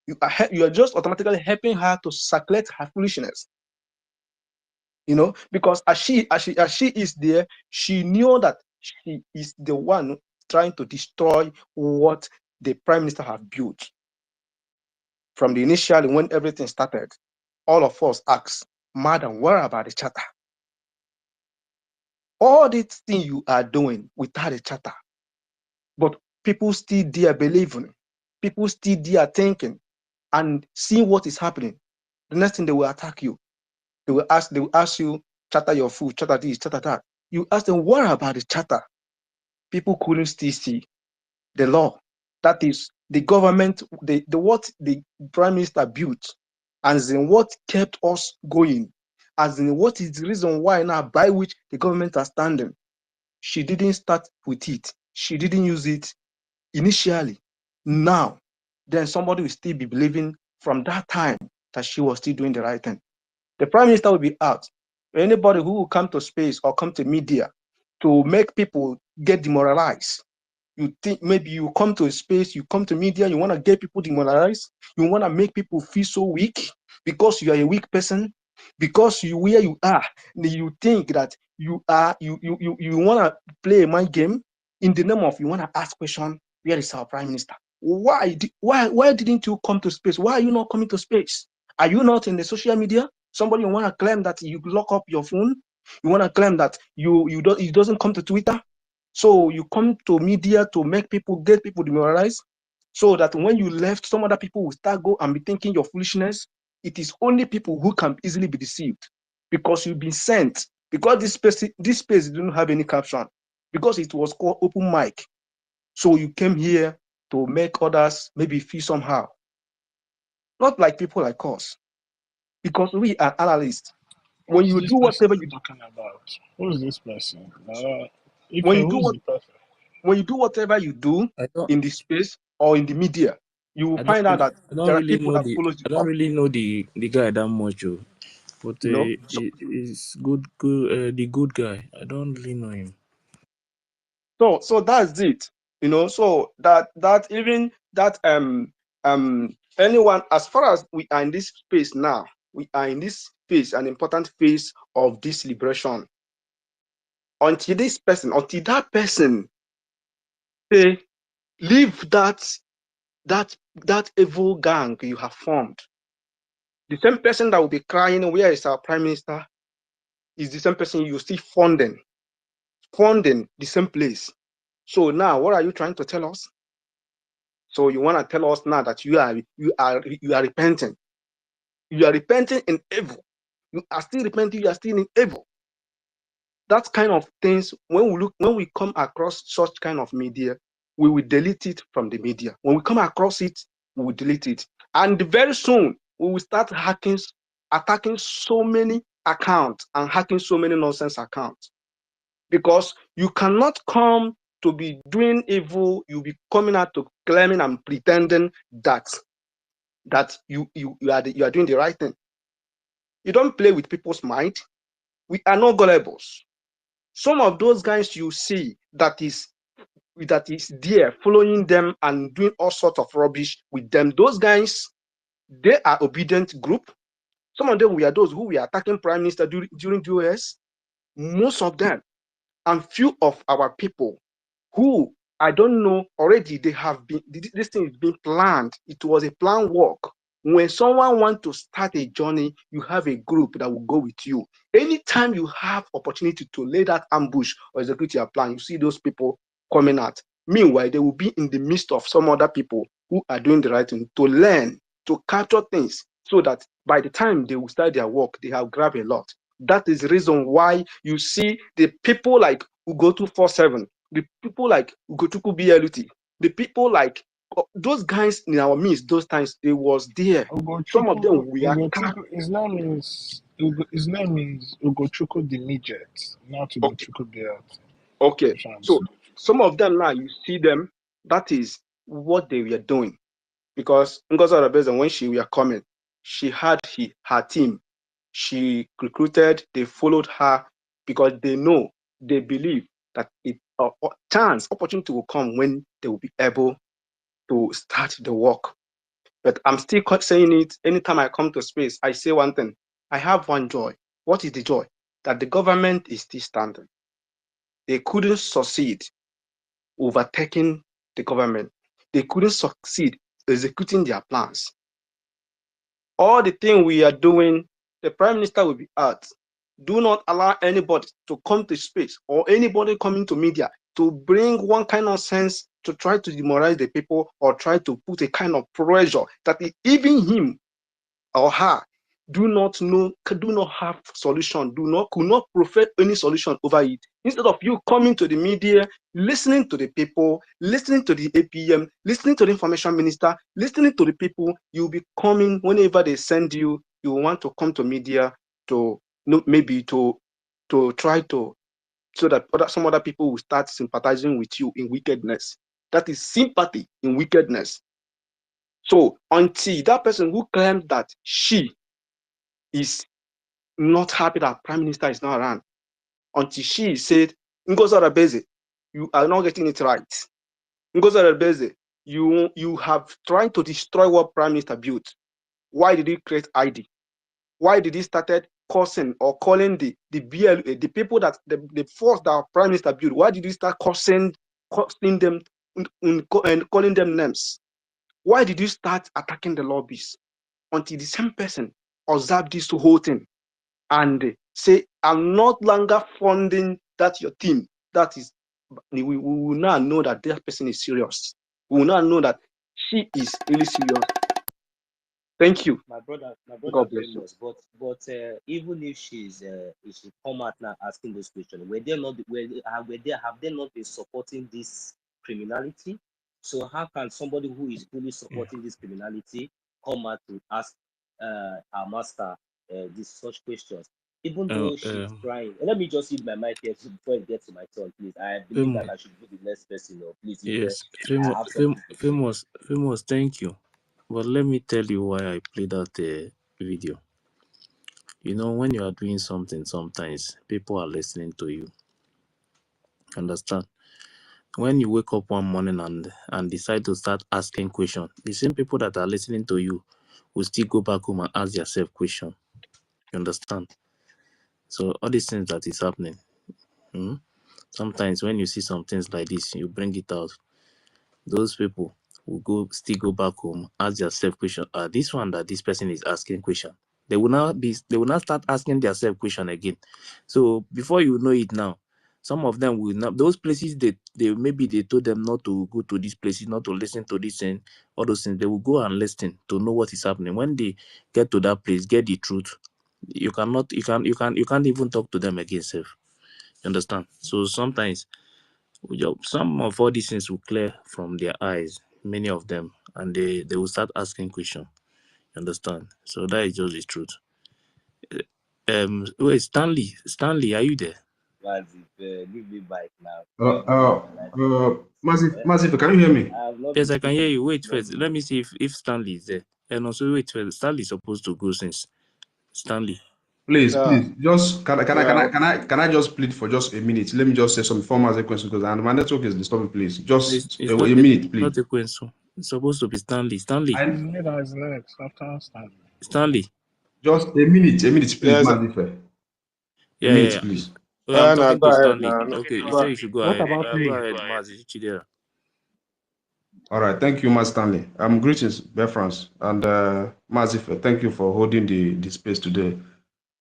You are just automatically helping her to circulate her foolishness. You know, because as she is there, she knew that she is the one trying to destroy what the prime minister have built. From the initially when everything started, all of us asked, Madam, what about the charter? All these things you are doing without a charter, but people still there believing, people still there thinking and seeing what is happening. The next thing they will attack you. They will ask you, charter your food, charter this, charter that. You ask them, what about the charter? People couldn't still see the law. That is the government, the what the prime minister built, as in what kept us going, as in what is the reason why now by which the government are standing. She didn't start with it. She didn't use it initially. Now, then somebody will still be believing from that time that she was still doing the right thing. The prime minister will be out. Anybody who will come to space or come to media to make people get demoralized. You think maybe you come to a space, you come to media, you want to get people demoralized, you want to make people feel so weak because you are a weak person, because where you are, you think that you want to play a mind game in the name of you want to ask question, where is our prime minister? Why didn't you come to space? Why are you not coming to space? Are you not in the social media? Somebody want to claim that you lock up your phone? You want to claim that it doesn't come to Twitter? So you come to media to make people, get people demoralized, so that when you left, some other people will start go and be thinking your foolishness. It is only people who can easily be deceived because you've been sent. Because this space didn't have any caption, because it was called open mic. So you came here to make others maybe feel somehow. Not like people like us, because we are analysts. When Who's you this do person whatever you do, talking about? Who's this person? Ife, when you do who's what the person? when you do whatever you do I don't in the space or in the media, you will find out that there are people that follow you I don't up. really know the guy that much, oh. But You know, so he's good, the good guy. I don't really know him. so that's it. You know, so that even that anyone, as far as we are in this space now, we are in this phase, an important phase of this liberation. Until that person say, leave that evil gang you have formed. The same person that will be crying, where is our prime minister? is the same person you still funding the same place. So now, what are you trying to tell us? So you want to tell us now that you are repenting. You are repenting in evil. You are still repenting. You are still in evil. That kind of things. When we come across such kind of media, we will delete it from the media. When we come across it, we will delete it. And very soon we will start attacking so many accounts and hacking so many nonsense accounts. Because you cannot come to be doing evil, you'll be coming out to claiming and pretending that you are doing the right thing. You don't play with people's mind. We are not gullibles. Some of those guys you see that is there following them and doing all sorts of rubbish with them, those guys, they are obedient group. Some of them we are those who were attacking Prime Minister during US. Most of them, and few of our people who I don't know already, they have been, this thing is being planned. It was a planned work. When someone wants to start a journey, you have a group that will go with you. Anytime you have opportunity to lay that ambush or execute your plan, you see those people coming out. Meanwhile, they will be in the midst of some other people who are doing the right thing to learn, to capture things, so that by the time they will start their work, they have grabbed a lot. That is the reason why you see the people like who go 247, the people like Ugochukwu BLUT, the people like those guys in our midst, those times they was there. Some of them we are. His name is Ugochukwu the Midget, not Ugochukwu the Earth. Okay, so some of them now you see them. That is what they were doing, because Ngozi Orebeze, when she were coming, she had her team. She recruited. They followed her because they know, they believe that opportunity will come when they will be able to start the work. But I'm still saying it. Anytime I come to space, I say one thing. I have one joy. What is the joy? That the government is still standing. They couldn't succeed overtaking the government. They couldn't succeed executing their plans. All the thing we are doing, the Prime Minister will be out. Do not allow anybody to come to space or anybody coming to media to bring one kind of sense to try to demoralize the people or try to put a kind of pressure that even him or her do not have solution, could not profess any solution over it. Instead of you coming to the media, listening to the people, listening to the APM, listening to the information minister, listening to the people, you'll be coming whenever they send you, you want to come to media to maybe to try to, so that some other people will start sympathizing with you in wickedness. That is sympathy in wickedness. So until that person who claims that she is not happy that Prime Minister is not around, until she said, Ngozi Orebeze, you are not getting it right. Ngozi Orebeze, you have tried to destroy what Prime Minister built. Why did he create ID? Why did he started cursing or calling the BLA, the people that the force that Prime Minister built? Why did he start cursing them and calling them names? Why did you start attacking the lobbies? Until the same person observed this whole thing and say, I'm not longer funding that your team. That is, we will now know that that person is serious. We will now know that she is really serious. Thank you. My brother, God bless famous. But even if she come out now asking those questions, have they not been supporting this criminality? So how can somebody who is fully supporting this criminality come out to ask our master these such questions? Even though she's trying. Let me just use my mic here before it gets to my turn, please. I believe that I should be the next person. Please, Yes, famous. Thank you. But let me tell you why I played that video. You know, when you are doing something, sometimes people are listening to you. Understand? When you wake up one morning and decide to start asking questions, the same people that are listening to you will still go back home and ask yourself questions. You understand? So all these things that is happening, sometimes when you see some things like this, you bring it out. Those people will still go back home, ask yourself question. This one that this person is asking question, They will now start asking themselves question again. So before you know it now, some of them will not, those places they maybe they told them not to go to these places, not to listen to this and all those things. They will go and listen to know what is happening. When they get to that place, get the truth, you can't even talk to them again, safe. You understand? So sometimes some of all these things will clear from their eyes, many of them, and they will start asking questions. You understand? So that is just the truth. Wait, Stanley, are you there? Give me back now. Massive, can you hear me? Yes, I can hear you. Wait first. Let me see if Stanley is there. And also, wait first. Stanley is supposed to go since. Stanley. Please, just can I just plead for just a minute? Let me just say some formal questions because my network is disturbing. Please, just a minute, please. Not a question. It's supposed to be Stanley. Stanley. Is next after Stanley. Stanley. Just a minute, please, yes, Mazife. Yeah, a minute, yeah. please. Oh, I'm talking to Stanley. Okay, you say you should go ahead. What about me? Go ahead, Mazi Chidera. All right, thank you, Mas Stanley. Greetings, BIAFRANS, and Mazife, thank you for holding the space today.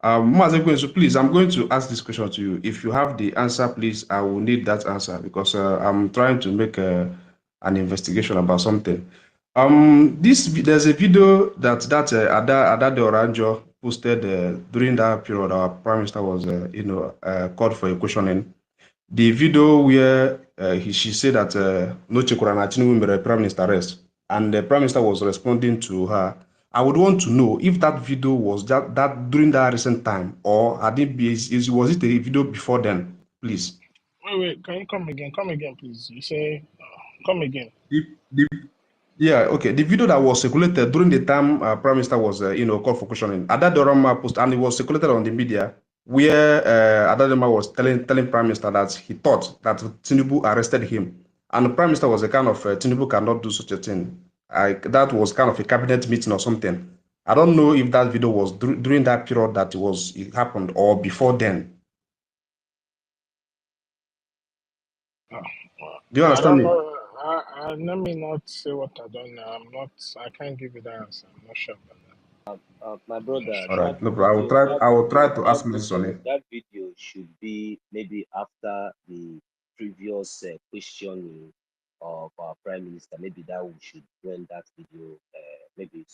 Mazife, so please, I'm going to ask this question to you. If you have the answer, please, I will need that answer because I'm trying to make an investigation about something. There's a video that Ada de Oranjo posted during that period. Our Prime Minister was, called for a questioning. The video where she said that no Chekurana Tinubu made a Prime Minister arrest, and the Prime Minister was responding to her. I would want to know if that video was that during that recent time, or had it was it a video before then, please? Wait, can you come again? Come again, please. You say, come again. Yeah, okay. The video that was circulated during the time Prime Minister was, called for questioning, Adadorama post, and it was circulated on the media, where Adadorama was telling Prime Minister that he thought that Tinubu arrested him, and the Prime Minister was a kind of Tinubu cannot do such a thing. That was kind of a cabinet meeting or something. I don't know if that video was during that period that it happened or before then. Do you understand I don't me? know. Let me not say what I don't know. I can't give you the answer. I'm not sure about that. My brother, All right, no problem. I will try to ask Mrs. Sonny. That video should be maybe after the previous questioning of our Prime Minister. Maybe that we should when that video, maybe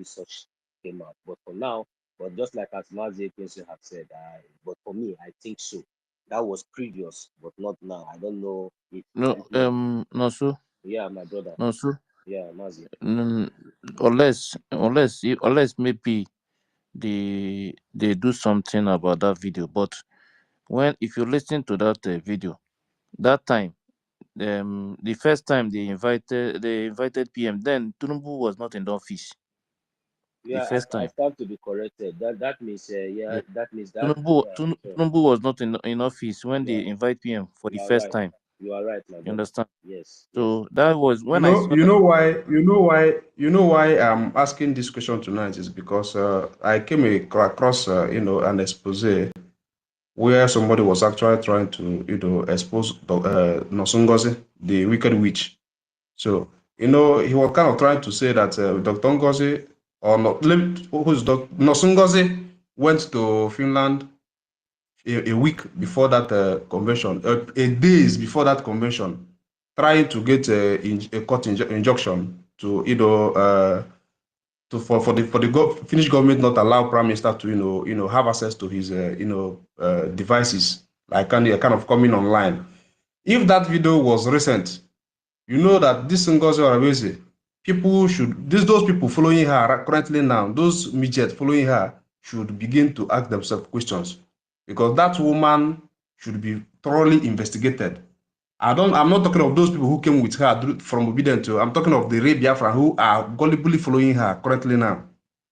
such came out. But for now, but just like as Mazi Ekwensu have said, but for me, I think so. That was previous, but not now. I don't know if No, so. Yeah, my brother. No, so. Yeah, Mazi. Unless maybe they do something about that video. But if you listen to that video, that time, the first time they invited PM, then Tinubu was not in the office. Yeah, the first time. I stand to be corrected. That means that means that Tinubu was not in office when they invite PM for the first time. You are right, my brother. You understand? Yes. So that was when you know why I'm asking this question tonight is because I came across an expose where somebody was actually trying to expose Nonso Ngozi, the wicked witch. So he was kind of trying to say that Dr. Ngozi Nonso Ngozi went to Finland a week before that convention, a days before that convention, trying to get a court injunction to for the Finnish government not allow Prime Minister to have access to his devices, like kind of coming online. If that video was recent, you know that this Ngozi Oraweze, those people following her currently now, those midgets following her should begin to ask themselves questions, because that woman should be thoroughly investigated. I'm not talking of those people who came with her from obedient to. I'm talking of the Biafra who are gullibly following her currently now.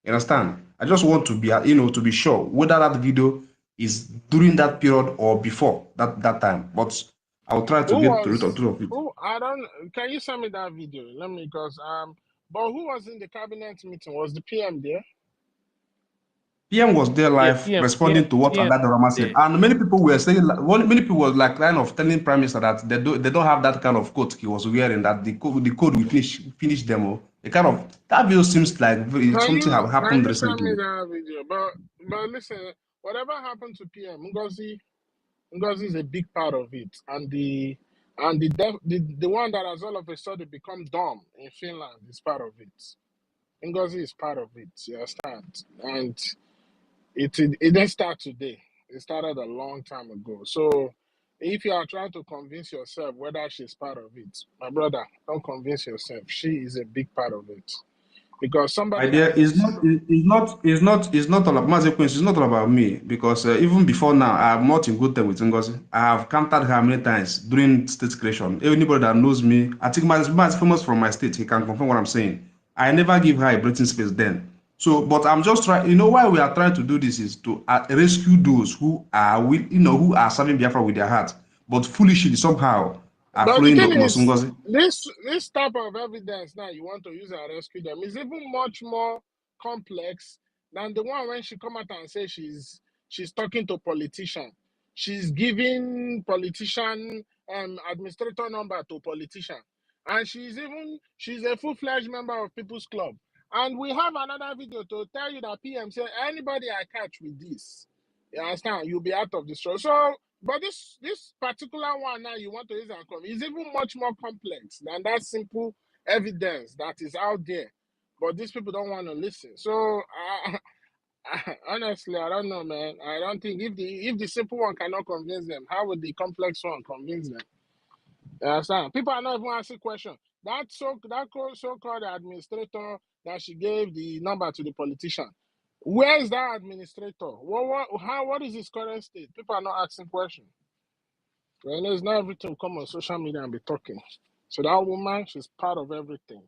You understand? I just want to be, to be sure whether that video is during that period or before that time. But I'll try to get to the root of it. Can you send me that video? But who was in the cabinet meeting? Was the PM there? PM was there live, responding to what Adadorama said, and many people were saying, many people were like kind of telling Prime Minister that they don't have that kind of coat he was wearing, that the code will finish them. It kind of that video seems like something have Can happened you send me recently. that video? But listen, whatever happened to PM Ngozi is a big part of it, and the one that has all of a sudden become dumb in Finland is part of it. Ngozi is part of it. You understand? And it didn't start today. It started a long time ago. So if you are trying to convince yourself whether she's part of it, my brother, don't convince yourself. She is a big part of it because somebody Idea has is not it's not all about Massacre. It's not all about me because even before now I'm not in good terms with Ngozi. I have counted her many times during state creation. Anybody that knows me, I think Maz famous from my state. He can confirm what I'm saying. I never give her a breathing space then. So, but I'm just trying. You know why we are trying to do this is to rescue those who are who are serving Biafra with their heart, but foolishly somehow are But the following the thing is, Ngozi. this type of evidence now you want to use and rescue them is even much more complex than the one when she come out and say she's talking to politician. She's giving politician administrator number to politician. And she's a full-fledged member of People's Club. And we have another video to tell you that PM said anybody I catch with this, you understand, you'll be out of the show. So but this particular one now you want to use and come is even much more complex than that simple evidence that is out there. But these people don't want to listen. So honestly, I don't know, man. I don't think if the simple one cannot convince them, how would the complex one convince them? You understand? People are not even asking questions. That so-called administrator that she gave the number to the politician. Where is that administrator? What is his current state? People are not asking questions. Well, it's not everything come on social media and be talking. So that woman, she's part of everything.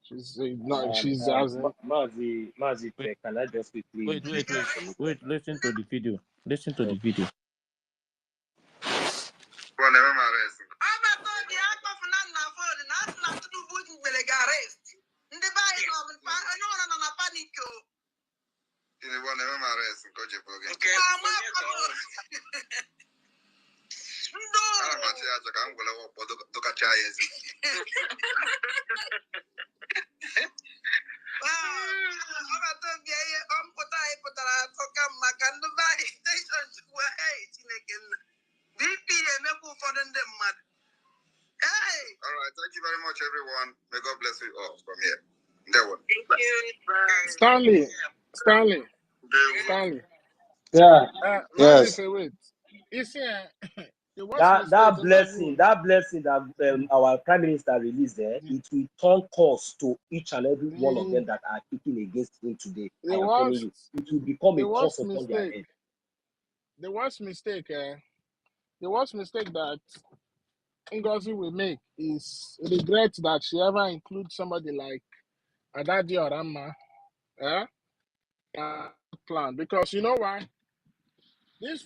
She's as in, Mazi, Wait, can I just quickly wait. Listen to the video. Listen to the video. All right, thank you very much, everyone. May God bless you all from here. That one. Stanley. Yeah. Mazi, Yes. say wait. You see, the worst that mistake blessing that our prime minister released there, it will turn course to each and every one of them that are kicking against him today. I am telling you, it will become a curse upon their head. The worst mistake that Ngozi will make is regret that she ever include somebody like Adadi or Amma plan. Because you know why? This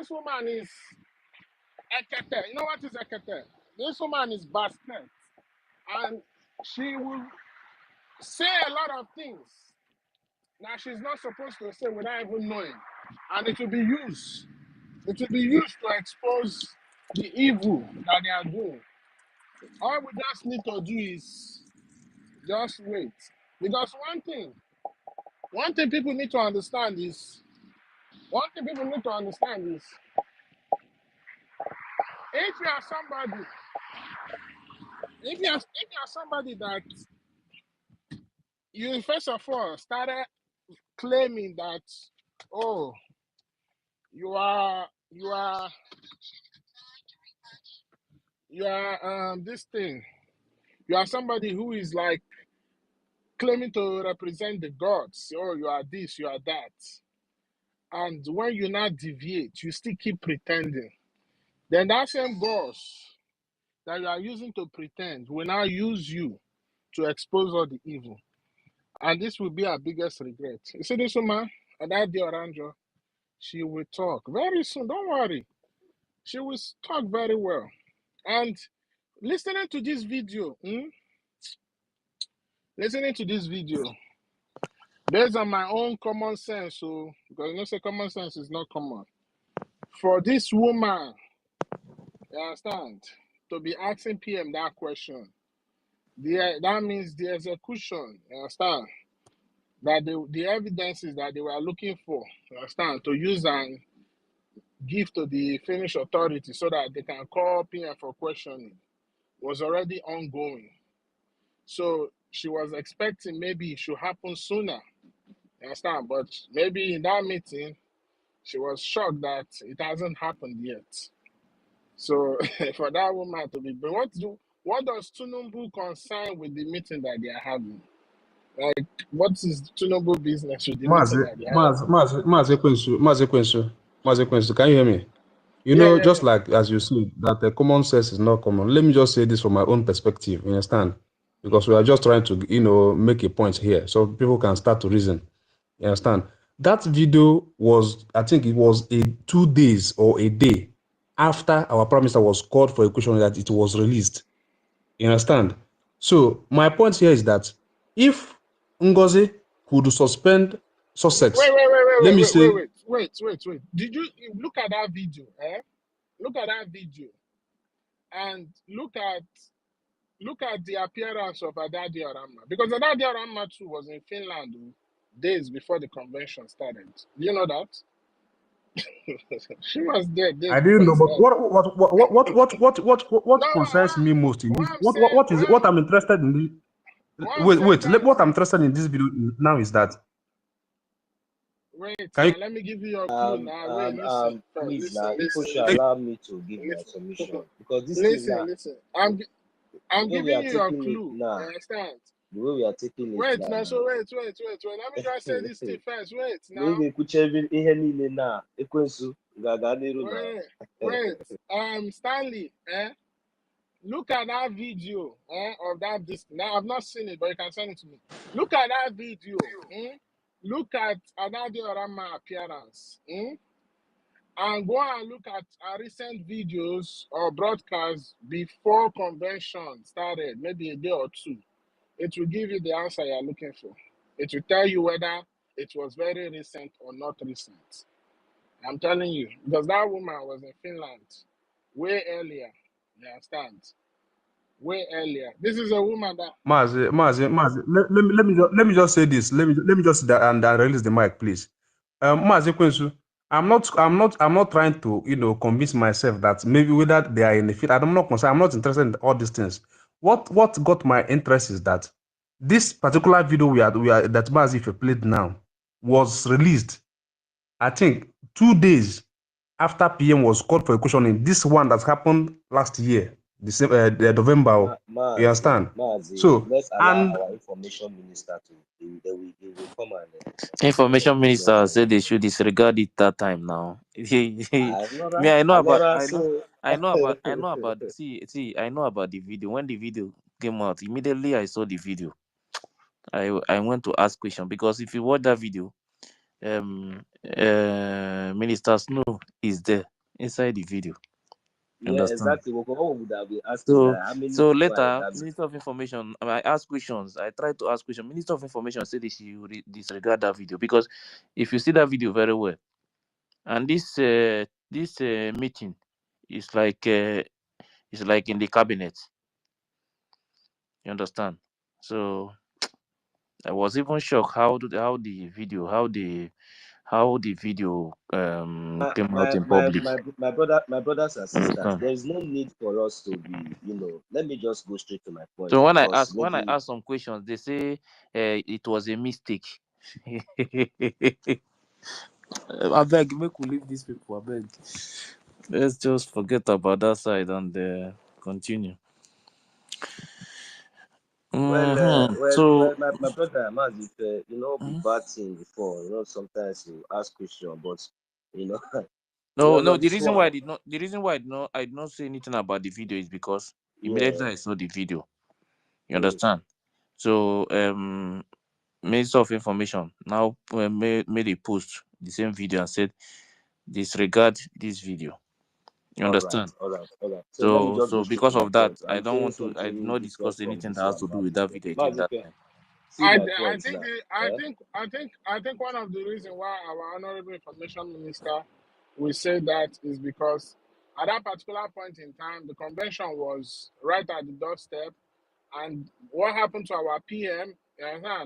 woman is Ekete. You know what is Ekete? This woman is bastard. And she will say a lot of things that she's not supposed to say without even knowing. And it will be used. It will be used to expose the evil that they are doing. All we just need to do is just wait. Because one thing people need to understand is if you are somebody that you first of all started claiming that, oh, you are this thing, you are somebody who is like claiming to represent the gods, oh, you are this, you are that, and when you not deviate, you still keep pretending, then that same gods that you are using to pretend will now use you to expose all the evil. And this will be our biggest regret. You see this woman, Adadi Oranjo, she will talk very soon. Don't worry. She will talk very well. And listening to this video, based on my own common sense, so because you know, say common sense is not common. For this woman, you understand, to be asking PM that question, That means the execution, you understand? That the evidences that they were looking for, you understand, to use and give to the Finnish authority so that they can call PM for questioning was already ongoing. So she was expecting maybe it should happen sooner, you understand? But maybe in that meeting, she was shocked that it hasn't happened yet. So for that woman to be, but what does Tunumbu concern with the meeting that they are having? Like, what is Tunumbu business with the meeting that they are having? Mazi Kwensu, can you hear me? You Yeah, know, yeah, just yeah. like as you see, that the common sense is not common. Let me just say this from my own perspective, you understand? Because we are just trying to, make a point here so people can start to reason. You understand? That video was, I think it was 2 days or a day after our prime minister was called for a question that it was released. You understand? So my point here is that if NGOZI could suspend Sussex, let me say, Wait. Did you look at that video? Look at that video and look at the appearance of Adadi Arama, because Adadi Arama too was in Finland days before the convention started. Do you know that? She was there days I before didn't it know, but started. what No, concerns me most in what this, I'm saying, what I'm interested in this, what I'm saying that what I'm interested in this video now is that, wait can now, you, let me give you your clue now. Wait, Please now, if you should take, allow me to give my submission, because this thing now, listen. I'm the way we giving are you your taking it clue. You now, understand? the way we are taking it Wait now, now, so wait. Let me just say this thing first. Wait we now. will put every ihe niile na ekwensu ga-aga n'iru na. Wait. Stanley, look at that video of that disc. Now I've not seen it, but you can send it to me. Look at that video. Look at Adadi Orama appearance. And go and look at our recent videos or broadcasts before convention started, maybe a day or two. It will give you the answer you're looking for. It will tell you whether it was very recent or not recent. I'm telling you, because that woman was in Finland way earlier. You understand? Way earlier. This is a woman that let me just say this. Let me just and release the mic, please. Mazi Kwensu, I'm not trying to, convince myself that maybe whether they are in the field. I'm not concerned. I'm not interested in all these things. What got my interest is that this particular video that Mazi played now was released, I think, 2 days after PM was called for a questioning. This one that happened last year, the November. You understand? So, Let's allow and our information minister to, they will come and Information give us minister said they should disregard it that time now. Me, I know about, I know about the video. When the video came out, immediately I saw the video. I went to ask question, because if you watch that video, Minister Snow is there inside the video. You Yeah, understand? exactly. What would have been asking So that how many so people are in later, that? Minister of Information, I asked questions. I tried to ask questions. Minister of Information said they should disregard that video, because if you see that video very well, and this meeting is like in the cabinet. You understand? So I was even shocked how the video came out in public. My brothers and sisters, Understand? there is no need for us to be, let me just go straight to my point So because when I maybe ask some questions, they say it was a mistake. I beg, make we leave these people. I beg. Let's just forget about that side and continue. So, my brother Amaz, if be bad thing before, sometimes you ask question, but you know, no. on this one, The reason why I did not say anything about the video is because yeah, immediately I saw the video. You mm, understand? So, Minister of Information now made a post the same video and said disregard this video. You all right, understand? all right, all right. So let me just go So straight to because my of that, point. I I'm don't saying want to. I did something not different discuss from anything that this has one to do about with this that one. video again Amaz, that time. see my point now. I think one of the reasons why our honorable information minister will say that is because at that particular point in time, the convention was right at the doorstep, And what happened to our PM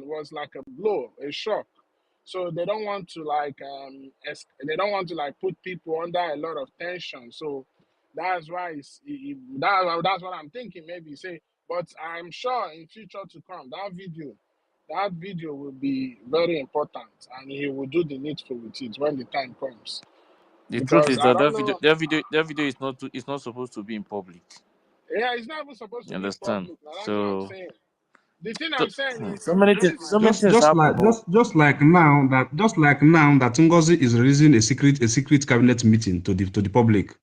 was like a blow, a shock. So they don't want to they don't want to like put people under a lot of tension. So that's why that's what I'm thinking. Maybe say, but I'm sure in future to come, that video will be very important, and he will do the needful with it when the time comes. The truth Because is I that don't know. that video is not supposed to be in public. Yeah, it's not even supposed to You be in understand? public. Now that's what I'm So saying. The thing I'm saying is, this is my so many things happen. Just like now that Ngozi is releasing a secret cabinet meeting to the public.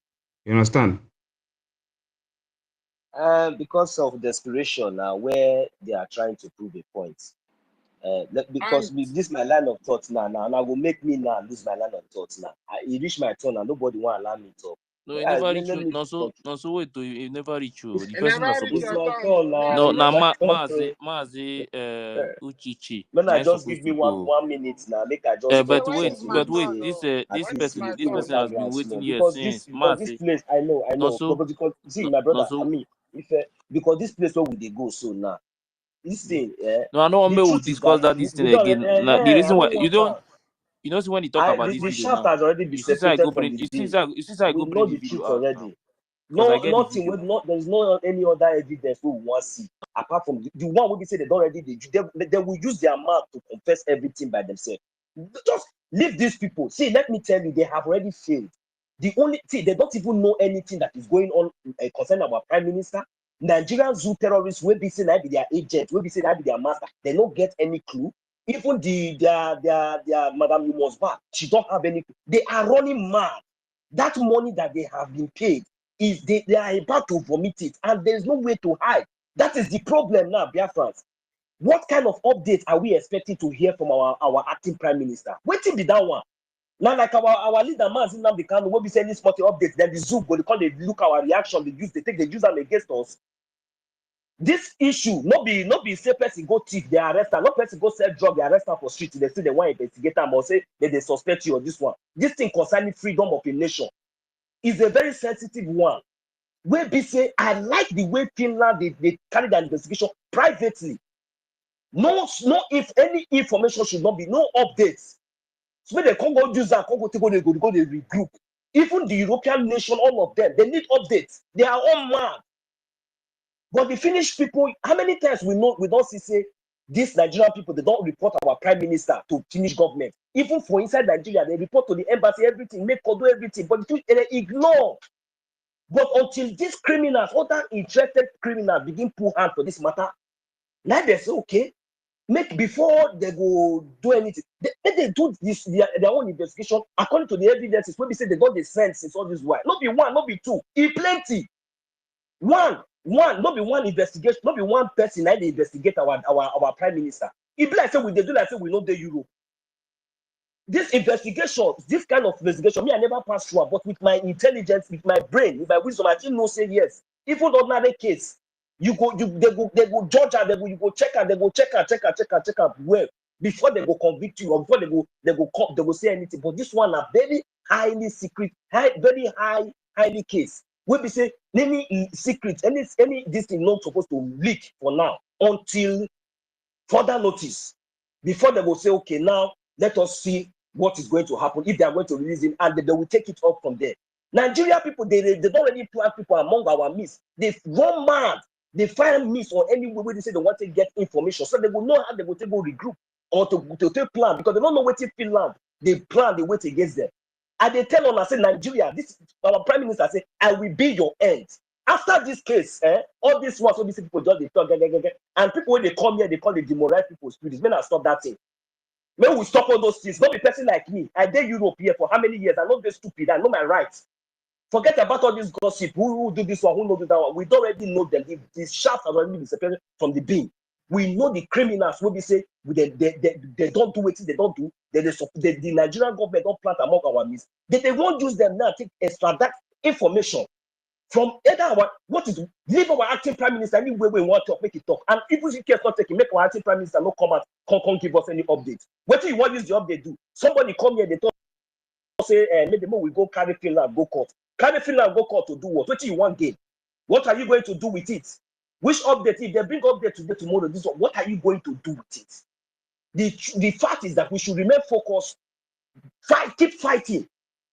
You understand? Because of desperation now, where they are trying to prove a point. Because and with this my line of thoughts now, and I will make me now lose my line of thoughts now. It reached my turn and nobody want to allow me to talk. No, it Yeah, never let reach you. me No, so talk. no, so wait to it never reach you. The it person that's never reach supposed It's your to. my turn. turn Me, I now. No, dey It's now my turn. Mazi Uchichi. When Now I he's just give supposed me to go. 1 minute now, make I just yeah, talk But when wait, it's my something. but turn, Say no, at this when least it's person my you this go turn. person has water been ground waiting small. here since Because this Mazi. place, I No, know, so because see no, my no, brother, I so mean, because this place where we dey go so now, this thing, no. I know the we will truth is that discuss that this thing we don't, again. Now, the I reason why don't want that. you know see when you talk about this The video shaft now, has already been you see I separated go from bring the beam. you see I We go know bring the the video truth out now already. because I No, get the nothing. video. There's no any other evidence we want to see apart from the one where we say they don't already they will use their mouth to confess everything by themselves. Just leave these people. See, let me tell you, they have already failed. The only they don't even know anything that is going on concerning our prime minister. Nigerian zoo terrorists will be saying that be their agent, will be saying that be their master. They don't get any clue. Even their Madam Lumosba, she don't have any clue. They are running mad. That money that they have been paid is they are about to vomit it, and there's no way to hide. That is the problem now, Biafrans. What kind of updates are we expecting to hear from our acting prime minister? Waiting be that one. Now, like our leader man Nnamdi Kanu, will be sending spotty updates, then the zoo go they come, they look our reaction, they use them against us. This issue, not be say person go thief, they arrest her, not person go sell drug, they arrest her for street, they say they want to investigate them or say that they suspect you on this one. This thing concerning freedom of a nation is a very sensitive one. Where be say, I like the way Finland they carry the investigation privately. No, if any information should not be, no updates. So when they can't go use that, can't go they regroup. Even the European nation, all of them, they need updates. They are all mad. But the Finnish people, how many times we don't see say these Nigerian people, they don't report our prime minister to Finnish government. Even for inside Nigeria, they report to the embassy, everything, make do everything, but they ignore. But until these criminals, other interested criminals begin pull hand for this matter, now they say, okay, make before they go do anything, they do this their own investigation according to the evidences. When we say they don't the sense since all this while. Not be one, not be two, plenty. One, not be one investigation, not be one person that they investigate our prime minister. It be like say we they do like say we know the Europe. This investigation, this kind of investigation, me, I never pass through, but with my intelligence, with my brain, with my wisdom, I still know say yes. Even ordinary case, they go judge and you go check and they go check well before they go convict you or before they go say anything. But this one are very highly secret, very highly case. We be say any secret, any this thing not supposed to leak for now until further notice before they will say, okay, now let us see what is going to happen if they are going to release him, and they will take it up from there. Nigeria people, they don't already plan people among our midst. They run mad. They find miss or any way they say they want to get information, so they will know how they will take go regroup or to take plan because they don't know what in Finland. They plan, they wait against them. And they tell on us, say Nigeria, this our prime minister say, I will be your end. After this case, all these ones, all these people just they talk, and people when they come here, they call it demoralize people's spirits. Men are stop that thing. Men will stop all those things. Not be person like me. I did Europe here for how many years? I'm not very stupid. I know my rights. Forget about all this gossip. Who do this one? Who know do that one? We don't already know them. The shaft has already been separated from the beam. We know the criminals. When we say they don't do it, they don't do. The Nigerian government don't plant among our midst. They won't use them now to extract information from either our what is leave our acting prime minister anywhere we want to make it talk. And if we can't not taking, make our acting prime minister no come out, can't give us any updates. What do you want use the update do? Somebody come here, they talk say maybe we go carry Finland, go court. Carry Finland, go court to do what? What do you want gain? What are you going to do with it? Which update? If they bring update today, tomorrow, this one, what are you going to do with it? The fact is that we should remain focused, keep fighting.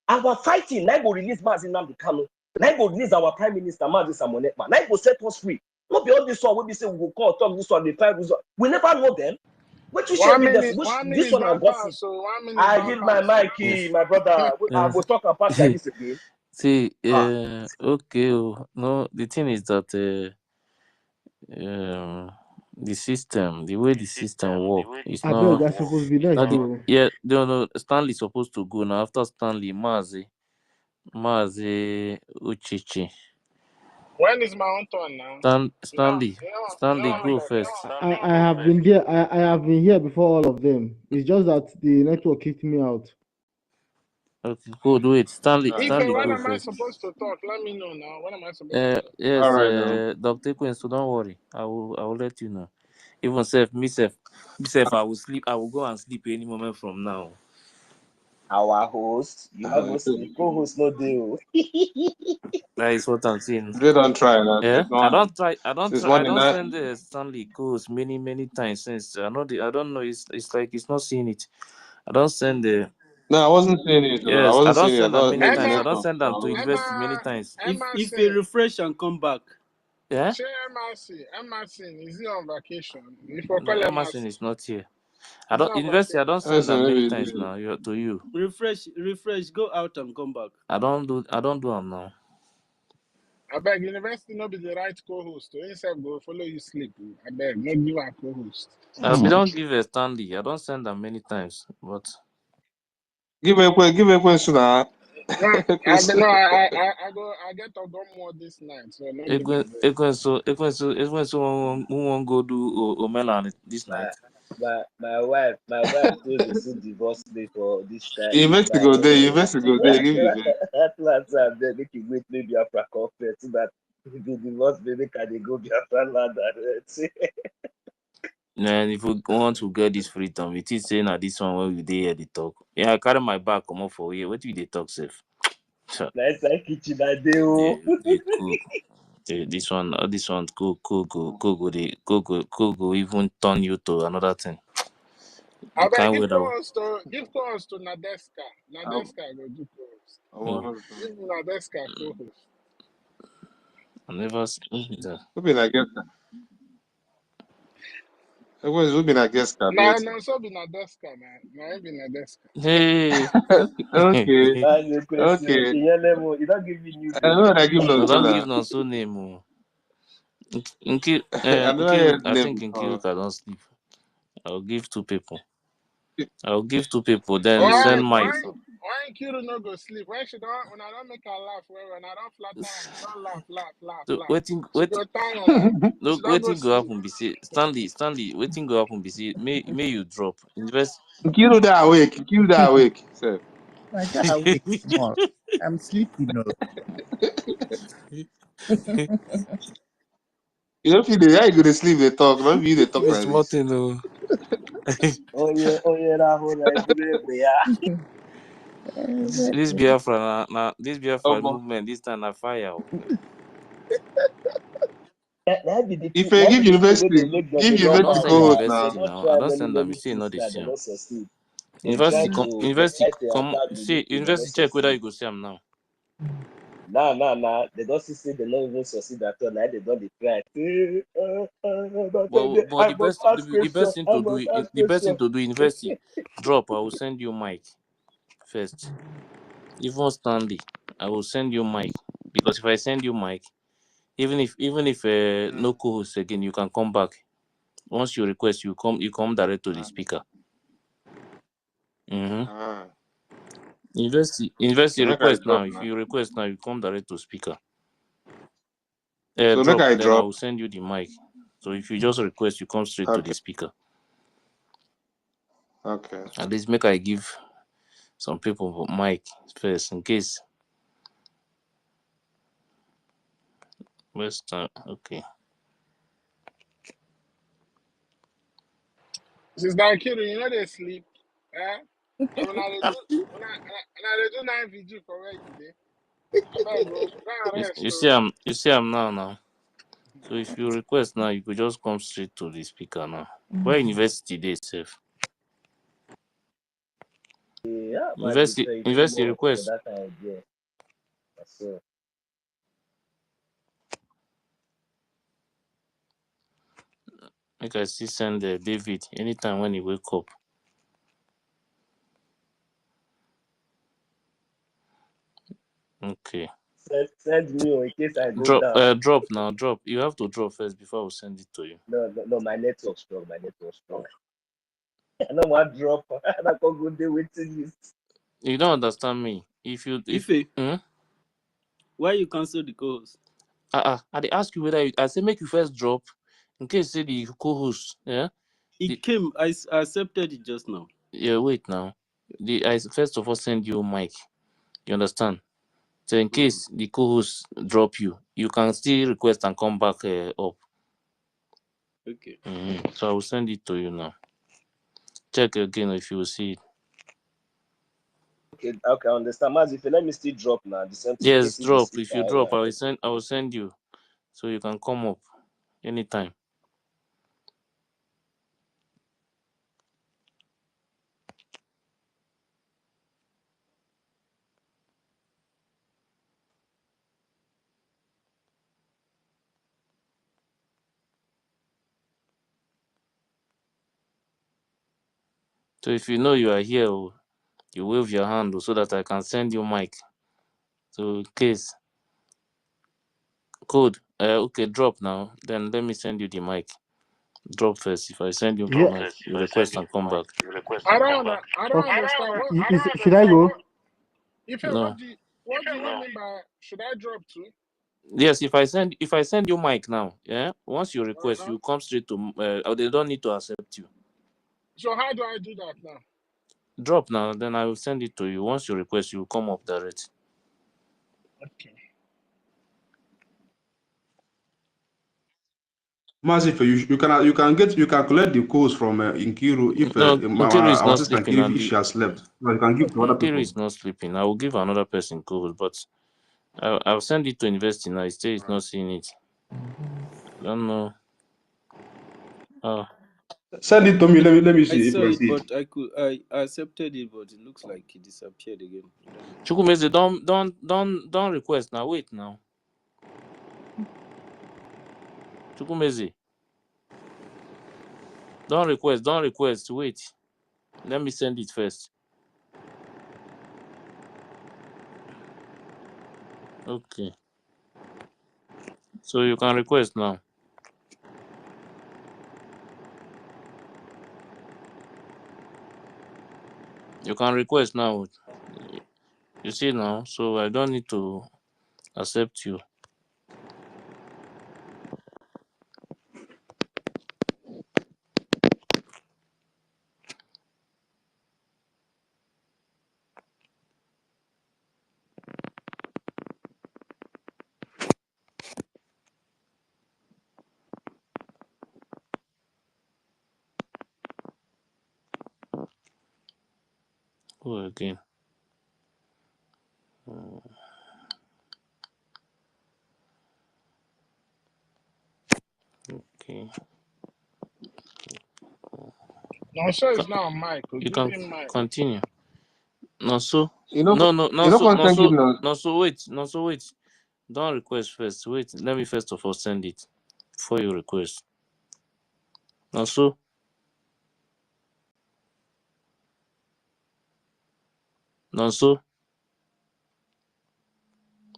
Our fighting, now go release Mazin Nnamdi Kanu, now go release our Prime Minister Mazi Samonekma, now go set us free. Not be all this one, we say we will call, talk this one, the fight result. We never know them. What you share with us? This one I gossip. So 1 minute. I hit my mic, my brother. I will talk and pass like this again. See, okay. No, the thing is that the system, the way the system work, it's I beg, not. I supposed to be next. Yeah, no. Stanley supposed to go now. After Stanley, Mazi Uchichi. When is my own turn now? Stanley, go first. I have been there. I have been here before all of them. It's just that the network kicked me out. Okay, good. Wait, Stanley, Ife, go when am I first. supposed to talk? Let me know now. When am I supposed to talk? Yes, All right, Dr. Queen, so don't worry. I will let you know. Even myself, I will sleep. I will go and sleep any moment from now. Our host, you know, the co-host, no deal. That is what I'm saying. They don't try that. Yeah, I don't try. I Since don't send the Stanley codes many times since. I don't know. It's like it's not seeing it. I don't send the. No, I wasn't saying it. I Yes, I wasn't don't saying it. I send them thought many maybe times. I Emma, don't network. send them to university many times. If they refresh and come back. Yeah. Emerson, is he on vacation? If I call Emerson is not here. I he's don't not on university. I vacation. don't send them many times now. To you. Refresh, go out and come back. I don't do them now. I beg, university not be the right co-host. To himself go follow you sleep. I beg, not give a co-host. We don't give a Stanley. I don't send them many times, but Give a question. No, I get to go more this night, so no need to Ekwen so who won't go do Omela this night. My wife told me to divorce me for this time. Investigate there. Give me there. Atlanta, then make you wait maybe Biafra conference so that if you divorce me, can they go Biafralands? And if we want to get this freedom, it is saying that this one where we dey here they talk. Yeah, I carry my bag come up for here. What do they talk safe? Nice like kitchen I do. They cook. This one go even turn you to another thing. I You beg can't give wait. co-host to Nadeska. Nadeska go do co-host. Give Nadeska co-host. I never seen that. Who been a guest? Who been a guest? No, so be Nadeska, man. No, be Nadeska. Hey. Okay. That's the question. Okay. You don't give me new I know name. what I give No, no don't tuna. give no so name. I never heard I name think before. Nkiruka don't sleep. I'll give two people. Then send Mike. Why Kiru no go sleep? When I don't make her laugh, when I don't flatter, she don't laugh. So She go tired. no, She don't go waiting go sleep. happen. Be say Stanley. Waiting go happen. Be say may you drop invest. Kill that awake. Sir. I got awake small. I'm sleeping. No. You don't feel the how you go to sleep they talk. Not you they talk It's like this. nothing no. Oh yeah, that whole This Biafra this Biafra movement this time na fire. That be the If thing. I That give be the thing where university, they make them. give They don't Don't university send tire. co-host They now. university don't now. I try don't send them. You many say not things the now. They same. don't succeed. They try University to attack the new thing. They don't check whether succeed. you go see them now. Nah. They don't see they don't even succeed at all. Now they don't try. But I must ask the question. best thing I to do must ask the best thing question. to do university drop. I will send you Mike first. Even Stanley, I will send you Mike because if I send you Mike, even if no co-host again, you can come back. Once you request, you come direct to the speaker. University So make I request now. drop If now. you request now, you come direct to speaker. So make Drop. I Then I drop. will send you the mic. So if you just request, you come straight to the Okay. speaker. Okay. At least make I give some people mic first in case. West okay. Sister Kiru, you know they sleep. Eh? And when I do 9 VG for where you dey. I better go and rest. You see I'm now. So if you request now, you could just come straight to the speaker now. Where university they safe? Yeah, my University sister, you too university much for request. that idea. So, Like I see send David anytime when he wake up. Okay. send me in case I go Drop down. drop now, drop. You have to drop first before we send it to you. No, my network strong. My network strong. I don't want drop. I can't go there waiting list. You don't understand me. If Ife, hmm? why you cancel the calls? I dey ask you whether I say make you first drop in case say the co-host. Yeah? It came. I accepted it just now. Yeah, wait now. I first of all send you mic. You understand? So in Mm. case the co-host drop you, you can still request and come back up. Okay. So I will send it to you now. Check again if you will see it. Okay, I understand. Mas, if you let me still drop now, the same thing in Yes, case if they drop. see If you fire, drop, yeah. I will send you so you can come up anytime. So if you know you are here, you wave your hand so that I can send you mic. So in case code, okay, drop now. Then let me send you the mic. Drop first. If I send you the Yeah. mic, you request and come back. I don't Okay. understand what. Should I go? If No. what do you mean by should I drop too? Yes, if I send you mic now, yeah. Once you request, Uh-huh. you come straight to. They don't need to accept you. So how do I do that now? Drop now, then I will send it to you. Once you request, you come up direct. Okay. Massive, you can collect the codes from Inkiru if No, Nkiru is our not sister sleeping, Nkiru and if the she has slept. So you can give to other Nkiru people. is not sleeping. I will give another person code, but I'll send it to university now. He still is not seeing it. I don't know. Send it to me. Let me I see if saw I it, see it. but I accepted it, but it looks like it disappeared again. I don't know. Chukwumeze, don't request now. Wait now. Chukwumeze, don't request. Wait. Let me send it first. Okay. So you can request now. You can request now. You see now, so I don't need to accept you. Go again. Okay. No, sir, it's not Michael. You Give can him Mike. continue. No so. You know, No, no, you no know, so, come no thank you so, now. no so. Wait, no so. Wait. Don't request first. Wait. Let me first of all send it before you request. No so. No so.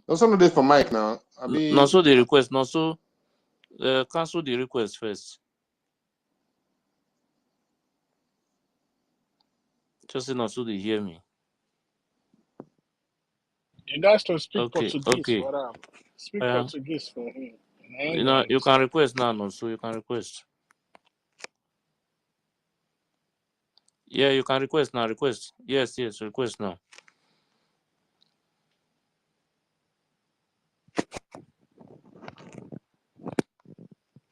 Also, no day for Mike now. I No be so the request. No so. Cancel the request first. Just say no so they hear me. You guys to speak Okay. Portuguese Okay. for them. Speak Uh, Portuguese for him. And I ain't you gonna know you can understand. request now. No so you can request. Yeah, you can request now. Request. Yes, yes. Request now.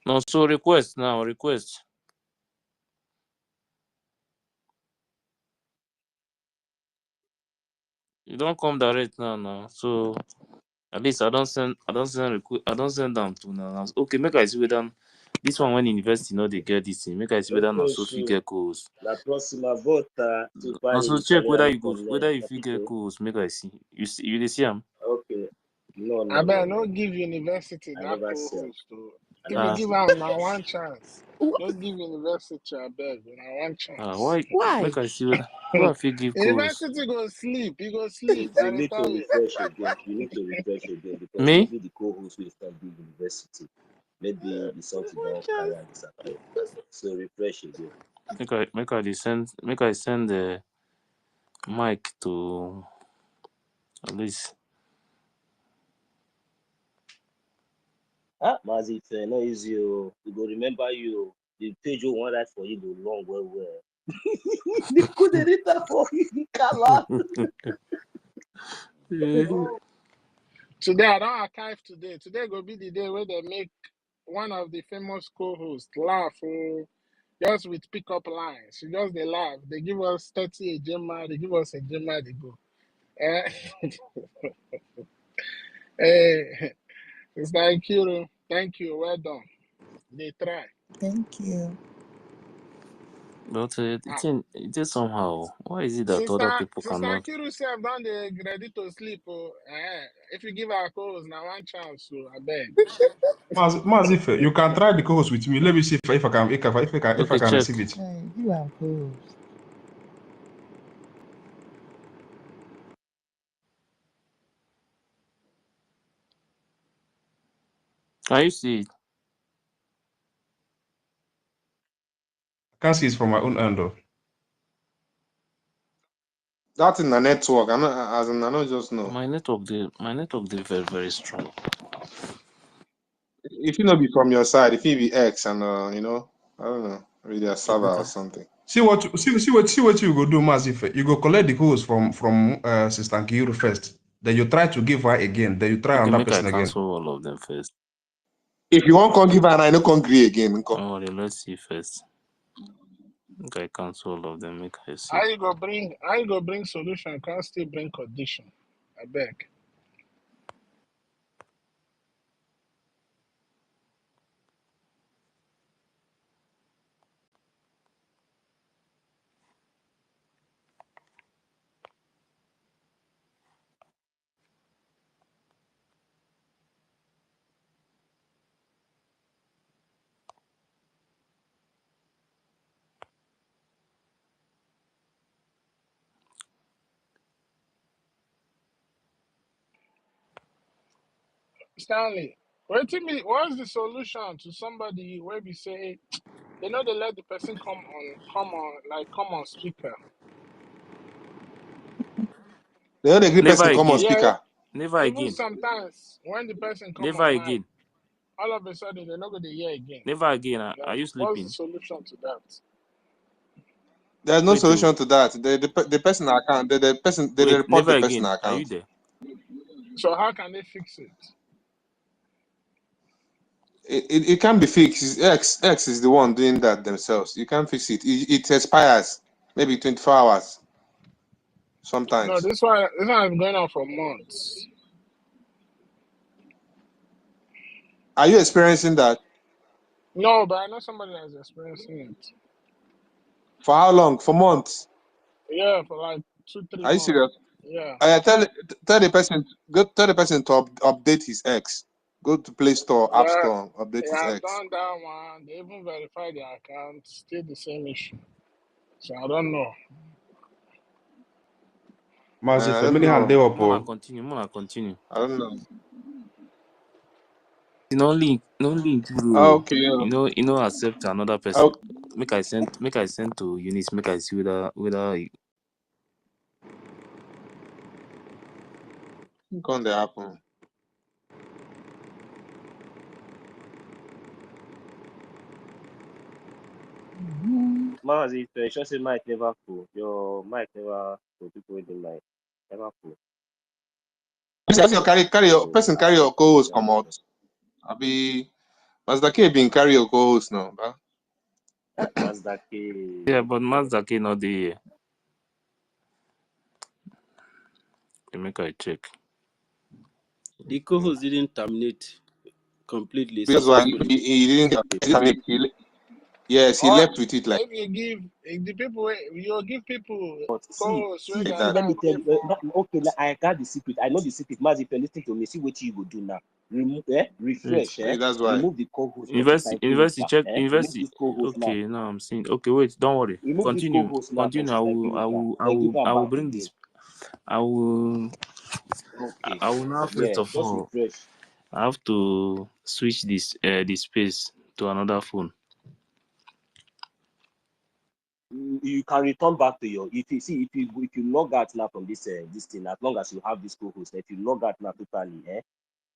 No so request now. Request. You don't come direct now. Now so. At least I don't send them to now. Okay, make I see whether this one when university know they get this thing. Make I see whether not so fit Orsu, get calls. la prossima volta tu parli Also check whether l'italiano you go con me, whether you fit get capito? calls. Make I see. You dey see am? Okay. No, I no, no, bet no, no no. give university I that never see him. co-host though. I If you never Ah give see them now one chance, no give university I beg now one chance. why Why? make I see whether who I fit give calls. University go sleep, you go sleep. You I dey need to tell you. refresh again. You need to refresh again because Me? maybe the co-host will start the university. Maybe the something One don't carry chance. and disappear. So refresh again. Make I send the mic to at least. Ah, Mazi, if no easy, oh. We go remember you. The page you want write for you go long well. They could read that for you, the color. Today I don't archive today. Today go be the day where they make one of the famous co-hosts laugh just with pickup lines. She just they laugh. They give us 30 a gemma, they give us a gemma, they go. Eh, hey, it's like you. Thank you. Well done. They try. Thank you. But Ah, it is somehow. Why is it that other Sister people Sister cannot? Kiru said don't they ready to sleep. Oh, if you give our calls now one chance, so I beg. Mazife, you can try the co-host with me. Let me see if I can if I Okay, can check. receive it. Hey, you are cool. Can you see it? I can't see it from my own end though. That in the network. I'm not, as in, I don't just know. My network they very, very strong. If you not be from your side, if you be X and I don't know, maybe a Okay, server or something. See what you go do, Mazife. You go collect the co-host from Sister Nkiru first. Then you try to give her again. Then you try okay, another make I person again. cancel all of them first. If you want to give her and I no can agree again, nko. Don't worry, let's see first. Make I cancel all of them. Make I see. How you go bring solution, can't still bring condition. I beg. Stanley, what's the solution to somebody where we say they know they let the person come on speaker. The other agree Never person come on again. Yeah, speaker. Never even again. sometimes when the person come Never on mic, again. all of a sudden they're not going to hear again. Never again. Are Then you what's the sleeping? solution to that? There's no Wait, oh. solution to that. The person account, the person they Wait, report never the person again. Are you account. there? So how can they fix it? It can be fixed. X is the one doing that themselves. You can't fix it. It expires maybe 24 hours No, sometimes. this one has been going on for months. Are you experiencing that? No, but I know somebody that's experiencing it. For how long? For months? Yeah, for like 2-3 Are you months. serious? Yeah. I tell the person tell the person to update his X. Go to Play Store, App Yeah, Store, update his yeah, I've X. done that one. They even verified the account. Still the same issue. So I don't know. Man, I Mazife, don't many hand they know. up. Mona Oh. continue. Mona continue. I don't know. No link bro. Okay. You know accept another person. Okay. Make I send to Eunice. Make I see whether Going to happen. Mazi, if you just say mic never cool. Your mic never cool. People with the mic never cool. Carry your So person carry after your the cool, co-host then come out. I be Mazda K been carry your co-host now. Bah. Mazda yeah, K. but Massacre not there. Make I check. The co-host didn't terminate completely That's why successfully. he didn't. Yes, he Or left with it like if the people you give people But co-hosts we like can that. let me talk tell you. before. Okay, like, I got the secret. I know the secret. Mas, if you listen to me, see what you go do now. Remove, Wait. refresh, That's why. remove the co-host for University, Mr. university, Ikiruka, check remove university. this co-host now. Okay, now I'm seeing. Okay, wait, don't worry. Remove this Continue, co-host now from continue. Sister Ikiruka. Then give I them will back bring again. this. I will, Okay. I will now first Yeah, of just all, refresh. I have to switch this space to another phone. You can return back to your, if you see, if you log out now from this thing, as long as you have this co-host, if you log out now totally,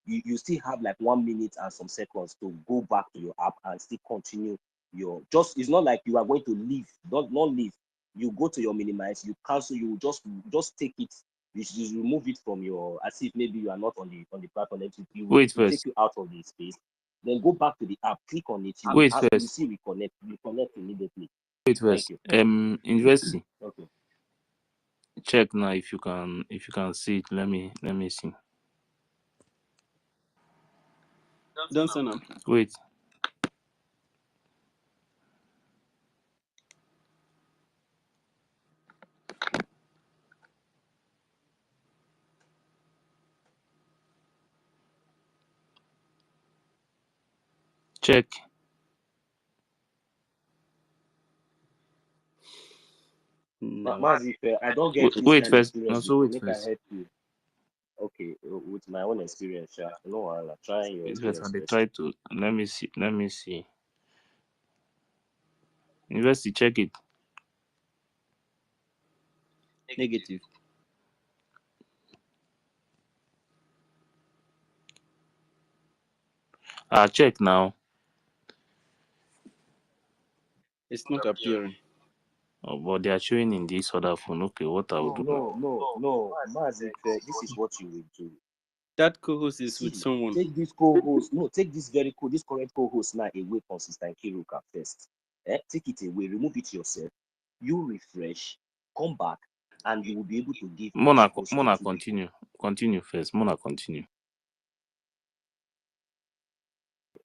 you still have like 1 minute and some seconds to go back to your app and still continue your, just, it's not like you are going to leave. Don't not leave. You go to your minimize, you cancel, you just take it, you just remove it from your, as if maybe you are not on the platform. Wait It will take first. you out of the space. Then go back to the app, click on it, Wait you first. see reconnect immediately. Wait Thank first. you. University. Okay. Check now if you can see it. Let me see. Don't send them. Wait. Check. No. Mazi, I don't get this Wait kind of first. experience No, so before. wait Make I first. help you. Okay, with my own experience, yeah. No, I'm trying your Wait first. experience They first. try to let me see. Let me see. University, check it. Negative. Check now. It's not appearing. Oh, but they are showing in this other phone. Okay, what I will do now? No, Mazi, this is what you will do. That co-host is with See, someone. take this co-host, no, take this this current co-host now away from Sister Kiruka first. Take it away, remove it yourself. You refresh, come back, and you will be able to give Mona, host to Mona, two people. continue first. Mona, continue.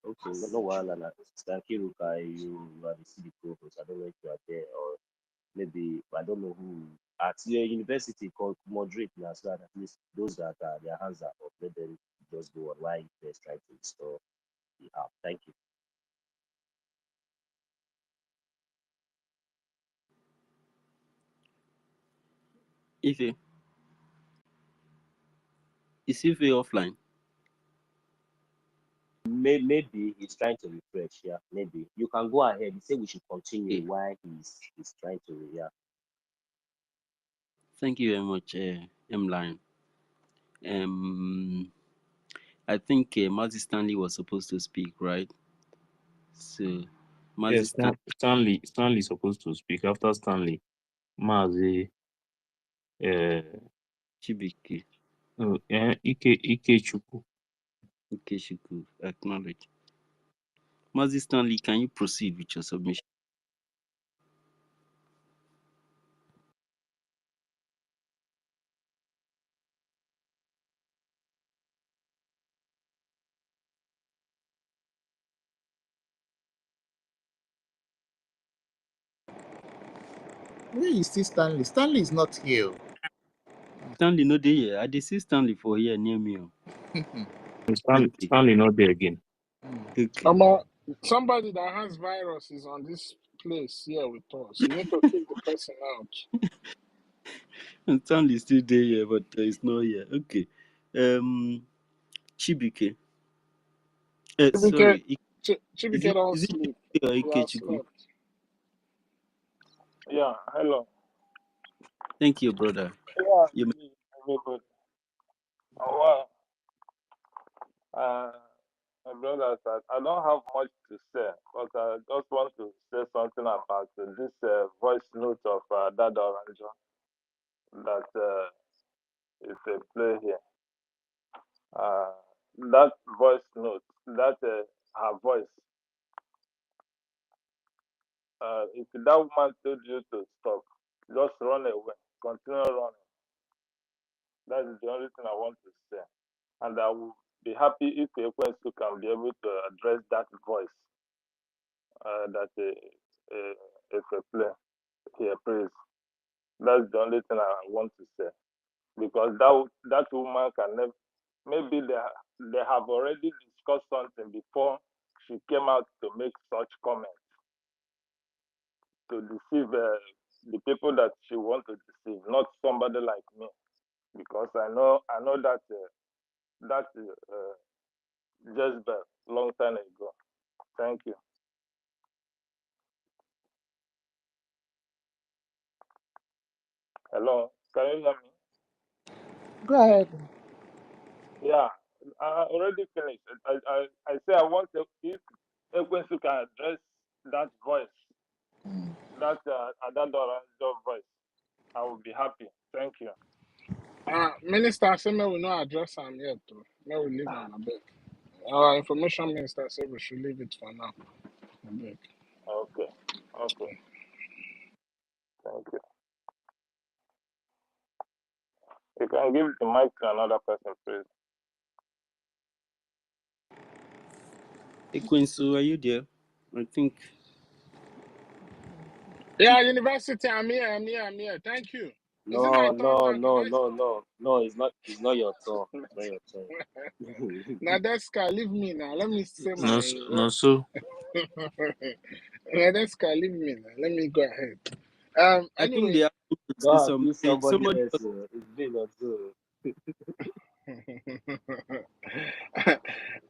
Okay, no wahala na. Sister Kiruka, you are the city co-host. I don't know if you are there, or maybe I don't know who at your university called moderate now, so that at least those that are their hands are up, let them just go on while they're trying to install the app. Thank you. Ife. Is Ife offline? Maybe he's trying to refresh. Yeah, maybe you can go ahead. He said we should continue Okay. while he's trying to. Yeah. Thank you very much, M-Line. I think Mazi Stanley was supposed to speak, right? So, Mazi Yes, Stanley, Stanley is supposed to speak after Stanley. Mazi, Chibiki, Ikechukwu. Ikeshiku, acknowledge. Mazi Stanley, can you proceed with your submission? Where is still Stanley? Stanley is not here. Stanley, no dey here. I dey see Stanley for here near me. Okay, Stanley not there again. okay. Somebody that has virus is on this place here with us. You need to kick the person out. Stanley still there here, but it's not here. Okay. Chibike. Chibike, Sorry. Is Chibike it don't is it sleep. Chibike or He has Ikechukwu? slept. Yeah, hello. Thank you, brother. Yeah, You may- everybody. Well, my brothers, I don't have much to say, but I just want to say something about this voice note of Dada Oranjo that is a play here. That voice note, that her voice, if that woman told you to stop, just run away, continue running. That is the only thing I want to say. and I will be happy if Ekwensu can be able to address that voice that if a play here praise. That's the only thing I want to say, because that woman can never. Maybe they have already discussed something before she came out to make such comments to deceive the people that she wants to deceive, not somebody like me, because I know that Jezebel long time ago. Thank you. Hello, can you hear me? Go ahead. Yeah, I already finished. I say I want to, if Ekwensu can address that voice, that Adadora voice, I will be happy. Thank you. Minister say me will not address him yet. Though. May we leave him a bit. Our information minister said we should leave it for now. A bit. Okay. Okay. Thank you. You can give the mic to another person, please. Hey, Quincy, are you there? I think. Yeah, university, I'm here. Thank you. Is it my No, turn no, now? Can no, I no, stop? no, no. It's not. It's not your turn. It's not your turn. Nadeska, leave me now. Let me say No, my. no, so Nadeska, leave me now. Let me go ahead. I think they Anyway. are going to say Go and some. do somebody Somebody. else. It's been or so.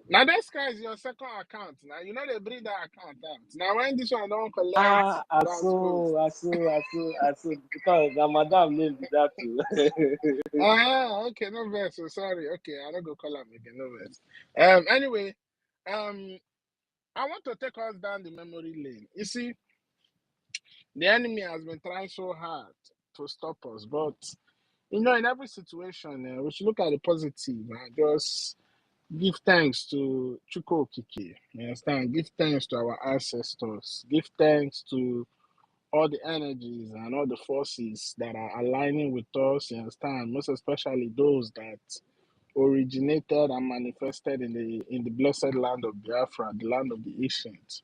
Now that guy is your second account. Now you know they bring that account out. Now when this one don't collect, Ah, that's post. I saw. Because the madam name be that too. Okay, no verse. So sorry. Okay, I don't go call him again. No verse. Anyway, I want to take us down the memory lane. You see, the enemy has been trying so hard to stop us, but in every situation, we should look at the positive and just give thanks to Chuko Okike. You understand? Give thanks to our ancestors. Give thanks to all the energies and all the forces that are aligning with us. You understand? Most especially those that originated and manifested in the blessed land of Biafra, the land of the ancients.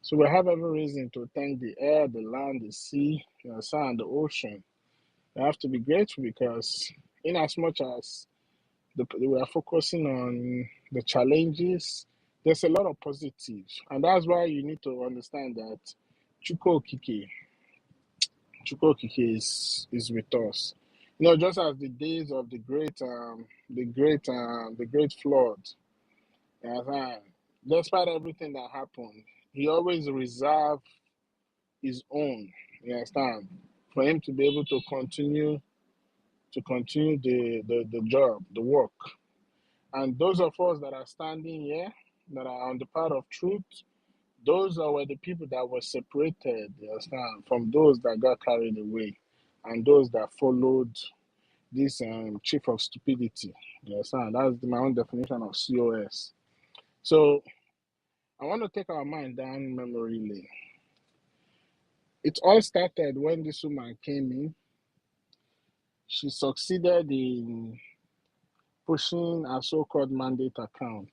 So we have every reason to thank the air, the land, the sea, you understand, the ocean. We have to be grateful because in as much as we are focusing on the challenges, there's a lot of positives. And that's why you need to understand that Chuko Okike is with us. Just as the days of the great flood, uh, despite everything that happened, he always reserved his own. You understand? For him to be able to continue the job, the work. And those of us that are standing here, that are on the path of truth, those were the people that were separated, you understand, from those that got carried away and those that followed this chief of stupidity. You understand? That's my own definition of COS. So I want to take our mind down memory lane. It all started when this woman came in. She succeeded in pushing a so-called mandate account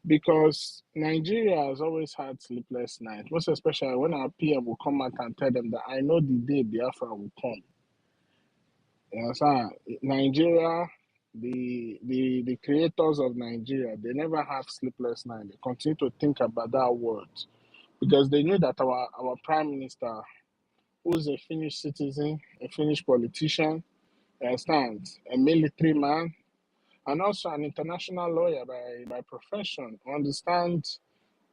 because Nigeria has always had sleepless nights, most especially when our PM will come out and tell them that I know the day Biafra will come. You understand? Nigeria, the creators of Nigeria, they never have sleepless nights. They continue to think about that word because they knew that our prime minister, who's a Finnish citizen, a Finnish politician, you understand, a military man, and also an international lawyer by profession, understands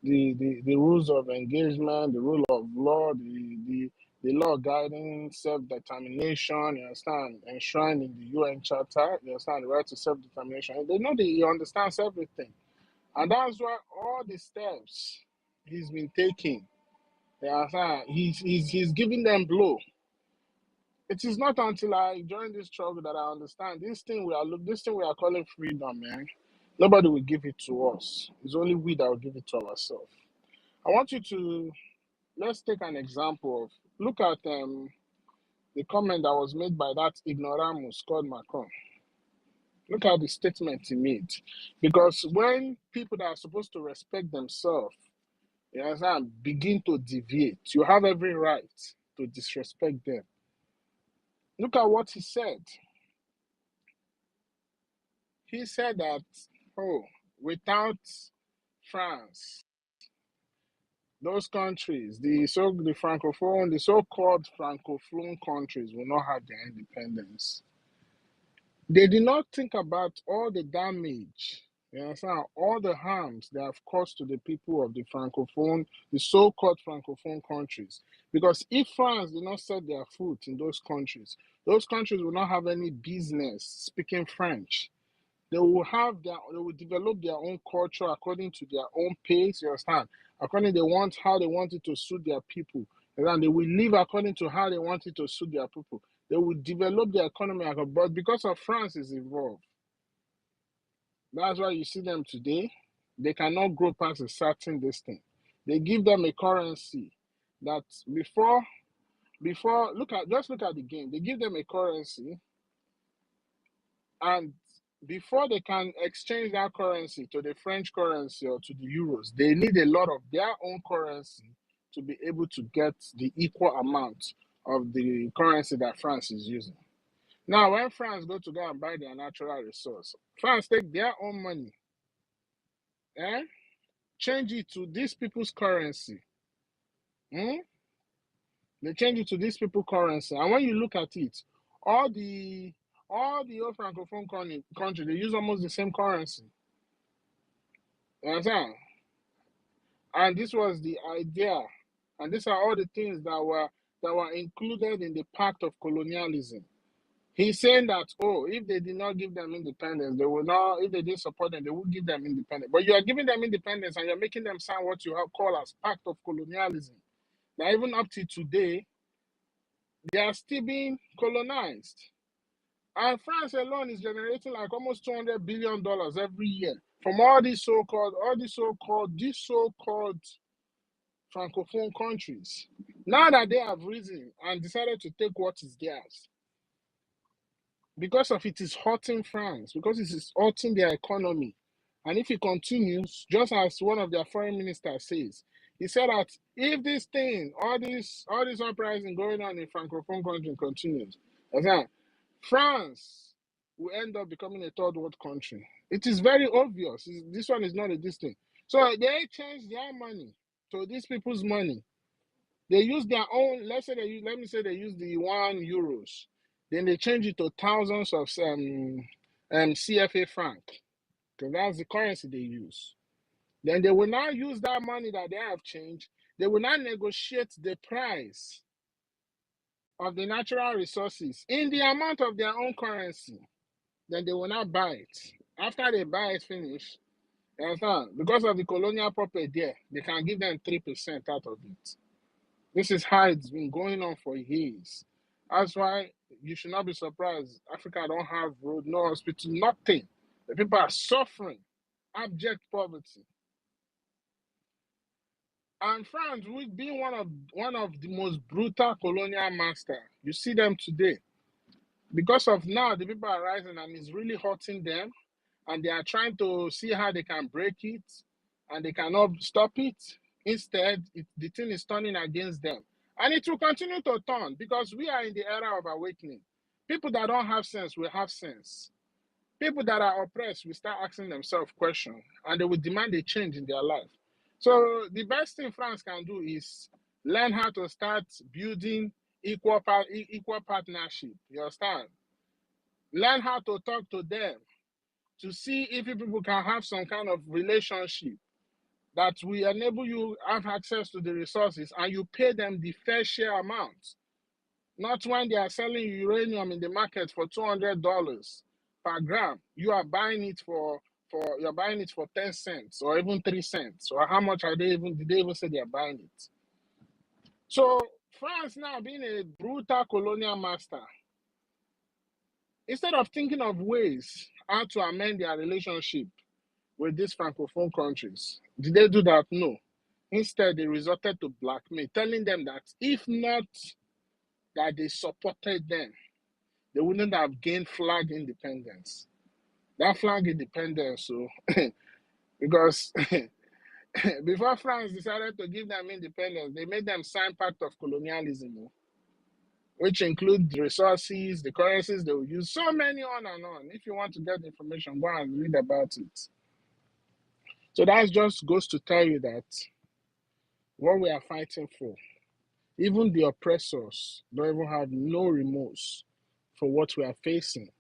the rules of engagement, the rule of law, the law guiding self-determination, you understand, enshrined in the UN Charter, you understand, the right to self-determination. They know that he understands everything. And that's why all the steps he's been taking, you understand, he's giving them blow. It is not until I join this struggle that I understand this thing we are calling freedom, man. Nobody will give it to us. It's only we that will give it to ourselves. I want you to let's take an example of look at the comment that was made by that ignoramus called Macron. Look at the statement he made. Because when people that are supposed to respect themselves, you understand, begin to deviate, you have every right to disrespect them. Look at what he said. He said that, oh, without France, those countries, the francophone, the so-called francophone countries will not have their independence. They did not think about all the damage, you understand, all the harms they have caused to the people of the francophone, the so-called francophone countries. Because if France did not set their foot in those countries will not have any business speaking French. They will develop their own culture according to their own pace, you understand? According to how they want it to suit their people. And they will live according to how they want it to suit their people. They will develop their economy, but because of France is involved. That's why you see them today. They cannot grow past a certain distance. They give them a currency that before just look at the game. They give them a currency, and before they can exchange that currency to the French currency or to the euros, they need a lot of their own currency to be able to get the equal amount of the currency that France is using. Now, when France go to go and buy their natural resource, France take their own money, change it to these people's currency. They change it to these people's currency. And when you look at it, all the old francophone country, they use almost the same currency. You understand? And this was the idea. And these are all the things that were included in the Pact of Colonialism. He's saying that, oh, if they did not give them independence, they will not, if they didn't support them, they would give them independence. But you are giving them independence and you're making them sign what you have called as Pact of Colonialism. Now, even up to today, they are still being colonized. And France alone is generating like almost $200 billion every year from all these so-called francophone countries. Now that they have risen and decided to take what is theirs, because of it is hurting France, because it is hurting their economy. And if it continues, just as one of their foreign ministers says, he said that if this thing, all this uprising going on in francophone country continues, France will end up becoming a third world country. It is very obvious. This one is not a distance. So they change their money to these people's money. They use their own, let me say they use the €1. Then they change it to thousands of CFA franc. Because that's the currency they use. Then they will now use that money that they have changed. They will now negotiate the price of the natural resources in the amount of their own currency. Then they will not buy it. After they buy it finish, you understand? Because of the colonial property there, they can give them 3% out of it. This is how it's been going on for years. That's why you should not be surprised. Africa don't have road, no hospital, nothing. The people are suffering abject poverty. And France, being one of the most brutal colonial masters, you see them today. Because of now, the people are rising and it's really hurting them. And they are trying to see how they can break it. And they cannot stop it. Instead, the thing is turning against them. And it will continue to turn because we are in the era of awakening. People that don't have sense will have sense. People that are oppressed will start asking themselves questions and they will demand a change in their life. So the best thing France can do is learn how to start building equal partnership. You understand? Learn how to talk to them to see if people can have some kind of relationship that will enable you have access to the resources and you pay them the fair share amount. Not when they are selling uranium in the market for $200 per gram, you are buying it for 10 cents or even 3 cents. Or how much did they even say they are buying it? So France now being a brutal colonial master, instead of thinking of ways how to amend their relationship with these francophone countries, did they do that? No. Instead, they resorted to blackmail, telling them that if not that they supported them, they wouldn't have gained flag independence. that flag independence. So because before France decided to give them independence, they made them sign pact of colonialism, which include the resources, the currencies they will use, so many on and on. If you want to get information, go and read about it. So that just goes to tell you that what we are fighting for, even the oppressors don't even have no remorse for what we are facing.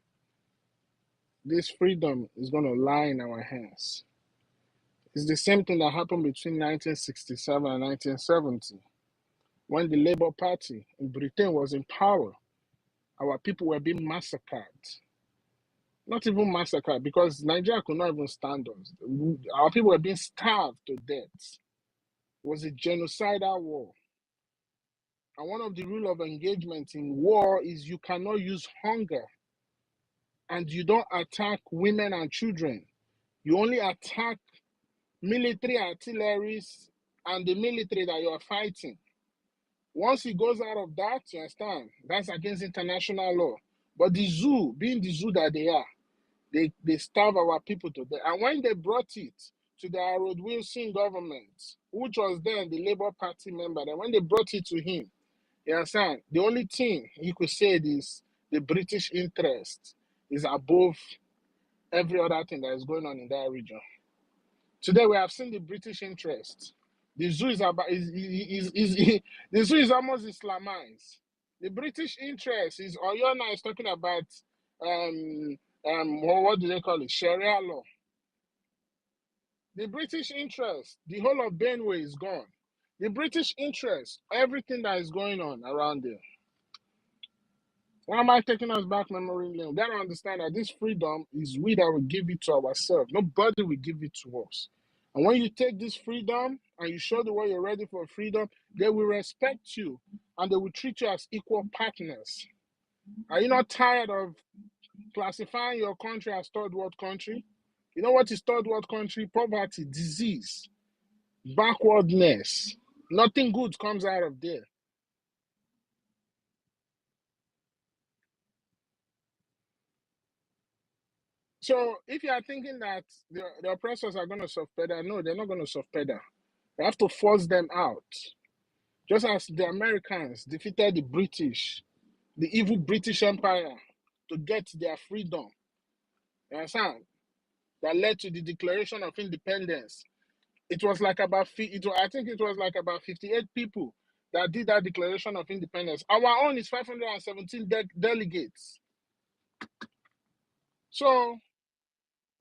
This freedom is going to lie in our hands. It's the same thing that happened between 1967 and 1970. When the Labour Party in Britain was in power, our people were being massacred. Not even massacred, because Nigeria could not even stand us. Our people were being starved to death. It was a genocidal war. And one of the rules of engagement in war is you cannot use hunger. And you don't attack women and children. You only attack military artilleries and the military that you are fighting. Once it goes out of that, you understand, that's against international law. But the zoo, being the zoo that they are, they starve our people to death. And when they brought it to the Harold Wilson government, which was then the Labour Party member, and when they brought it to him, you understand, the only thing he could say is the British interest is above every other thing that is going on in that region. Today we have seen the British interest. The zoo is about the zoo is almost Islamized. The British interest is Oyona is talking about what do they call it? Sharia law. The British interest, the whole of Benue is gone. The British interest, everything that is going on around there. Why am I taking us back memory lane? We gotta understand that this freedom is we that will give it to ourselves. Nobody will give it to us. And when you take this freedom and you show the way you're ready for freedom, they will respect you and they will treat you as equal partners. Are you not tired of classifying your country as third world country? You know what is third world country? Poverty, disease, backwardness. Nothing good comes out of there. So if you are thinking that the oppressors are going to soft pedal, no, they're not going to soft pedal. They have to force them out. Just as the Americans defeated the British, the evil British Empire, to get their freedom. You understand? That led to the Declaration of Independence. It was like about, I think it was like about 58 people that did that Declaration of Independence. Our own is 517 delegates. So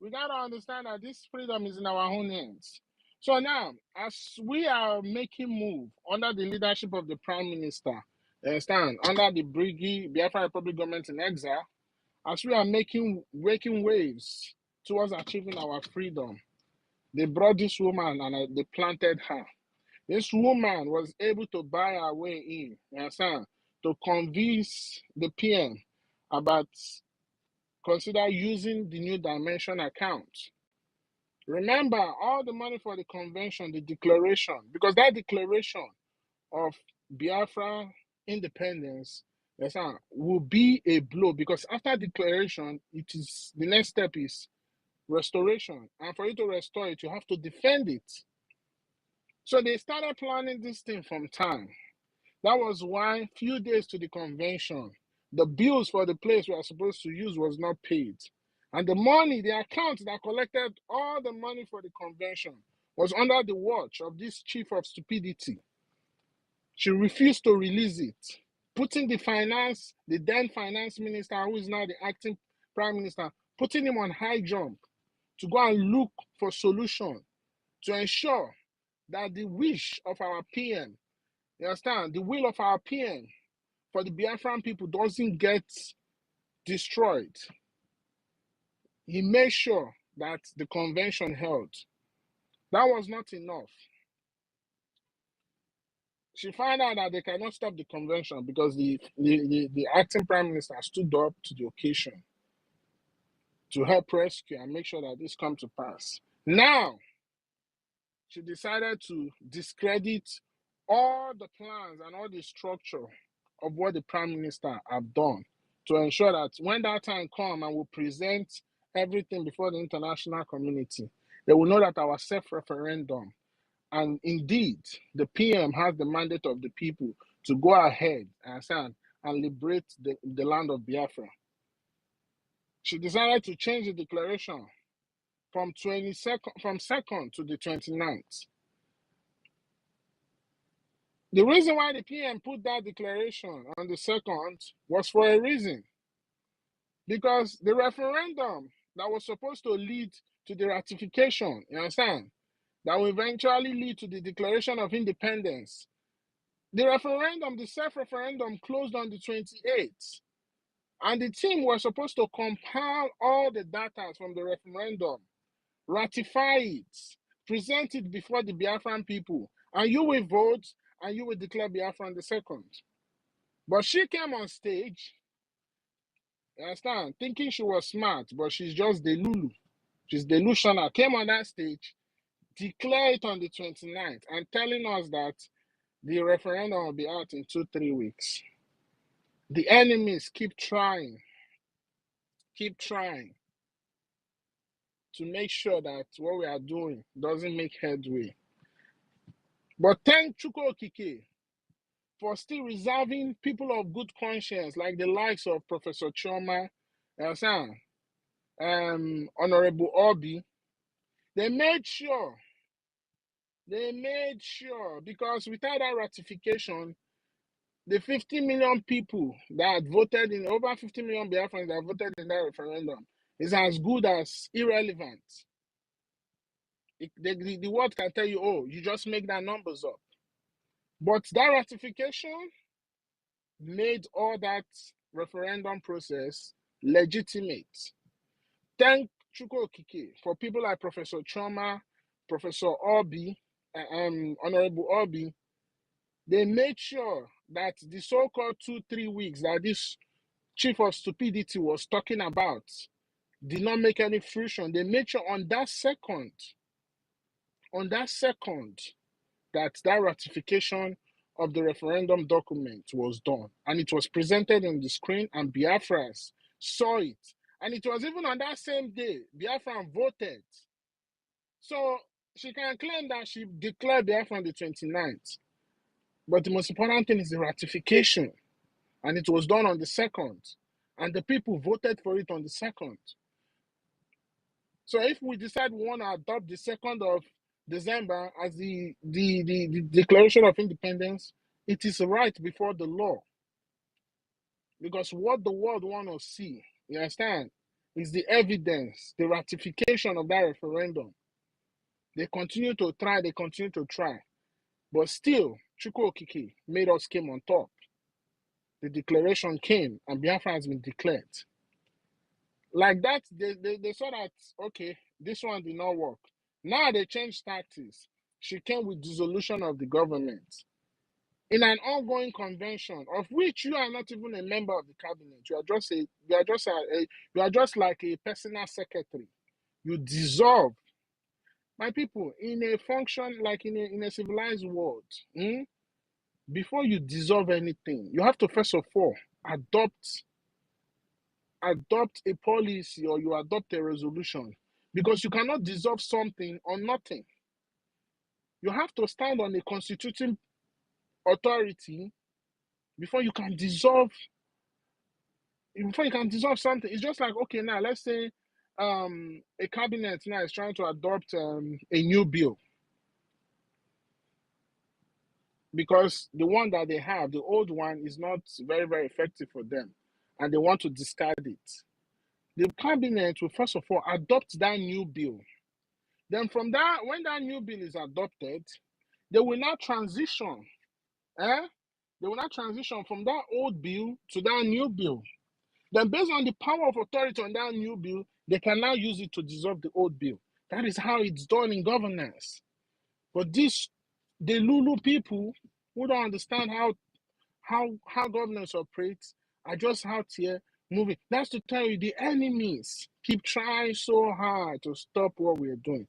we got to understand that this freedom is in our own hands. So now, as we are making move under the leadership of the Prime Minister, you understand, under the BRGIE, Biafra Republic Government in Exile, as we are making waves towards achieving our freedom, they brought this woman and they planted her. This woman was able to buy her way in, you understand, to convince the PM about consider using the New Dimension account. Remember, all the money for the convention, the declaration, because that declaration of Biafra independence, will be a blow. Because after declaration, it is the next step is restoration, and for you to restore it, you have to defend it. So they started planning this thing from time. That was why, few days to the convention, the bills for the place we are supposed to use was not paid. And the money, the account that collected all the money for the convention was under the watch of this chief of stupidity. She refused to release it, putting the then finance minister, who is now the acting prime minister, putting him on high jump to go and look for solution to ensure that the wish of our PM, you understand, the will of our PM for the Biafran people doesn't get destroyed. He made sure that the convention held. That was not enough. She found out that they cannot stop the convention because the acting prime minister stood up to the occasion to help rescue and make sure that this comes to pass. Now, she decided to discredit all the plans and all the structure of what the prime minister have done to ensure that when that time comes and we present everything before the international community. They will know that our self-referendum, and indeed, the PM has the mandate of the people to go ahead and liberate the land of Biafra. She decided to change the declaration from 2nd to the 29th. The reason why the PM put that declaration on the 2nd was for a reason. Because the referendum that was supposed to lead to the ratification, you understand, that will eventually lead to the declaration of independence. The referendum, the self-referendum closed on the 28th. And the team was supposed to compile all the data from the referendum, ratify it, present it before the Biafran people, and you will vote and you will declare Biafra on the 2nd. But she came on stage, you understand, thinking she was smart, but she's just the Lulu. She's delusional. Came on that stage, declared it on the 29th, and telling us that the referendum will be out in 2-3 weeks. The enemies keep trying to make sure that what we are doing doesn't make headway. But thank Chukwu Okike for still reserving people of good conscience like the likes of Professor Choma, Honorable Obi. They made sure, because without that ratification, the 50 million people that voted in, over 50 million Biafrans that voted in that referendum, is as good as irrelevant. The world can tell you, oh, you just make that numbers up. But that ratification made all that referendum process legitimate. Thank Chukwu Okike for people like Professor Choma, Professor Obi, Honorable Obi. They made sure that the so-called 2-3 weeks that this chief of stupidity was talking about did not make any fruition. They made sure on that second, that ratification of the referendum document was done. And it was presented on the screen, and Biafrans saw it. And it was even on that same day, Biafran voted. So she can claim that she declared Biafra on the 29th. But the most important thing is the ratification. And it was done on the 2nd. And the people voted for it on the 2nd. So if we decide we want to adopt the 2nd of December as the Declaration of Independence, it is right before the law. Because what the world want to see, you understand, is the evidence, the ratification of that referendum. They continue to try. But still, Chukwu Okike made us came on top. The declaration came, and Biafra has been declared. Like that, they saw that, okay, this one did not work. Now they changed tactics. She came with dissolution of the government in an ongoing convention of which you are not even a member of the cabinet. You are just like a personal secretary. You dissolve. My people, in a function like in a civilized world, before you dissolve anything, you have to first of all adopt a policy, or you adopt a resolution, because you cannot dissolve something on nothing. You have to stand on a constituting authority before you can dissolve something. It's just like, okay, now let's say a cabinet now is trying to adopt a new bill, because the one that they have, the old one, is not very, very effective for them, and they want to discard it. The cabinet will first of all adopt that new bill. Then from that, when that new bill is adopted, they will now transition. They will now transition from that old bill to that new bill. Then based on the power of authority on that new bill, they can now use it to dissolve the old bill. That is how it's done in governance. But the Lulu people who don't understand how governance operates are just out here moving. That's to tell you, the enemies keep trying so hard to stop what we're doing.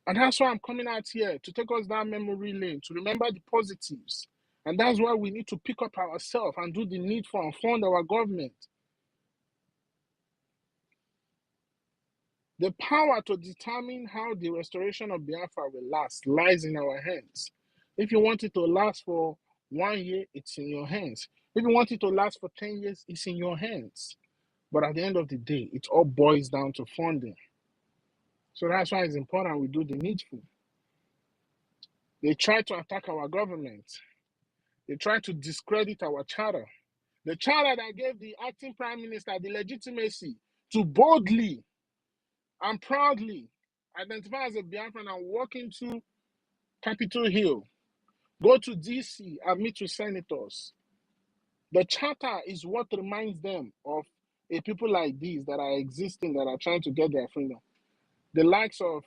And that's why I'm coming out here, to take us down memory lane, to remember the positives. And that's why we need to pick up ourselves and do the needful and fund our government. The power to determine how the restoration of Biafra will last lies in our hands. If you want it to last for 1 year, it's in your hands. If you want it to last for 10 years, it's in your hands. But at the end of the day, it all boils down to funding. So that's why it's important we do the needful. They try to attack our government. They try to discredit our charter. The charter that gave the acting prime minister the legitimacy to boldly and proudly identify as a Biafran and walk into Capitol Hill, go to DC and meet with senators. The charter is what reminds them of a people like these that are existing, that are trying to get their freedom. The likes of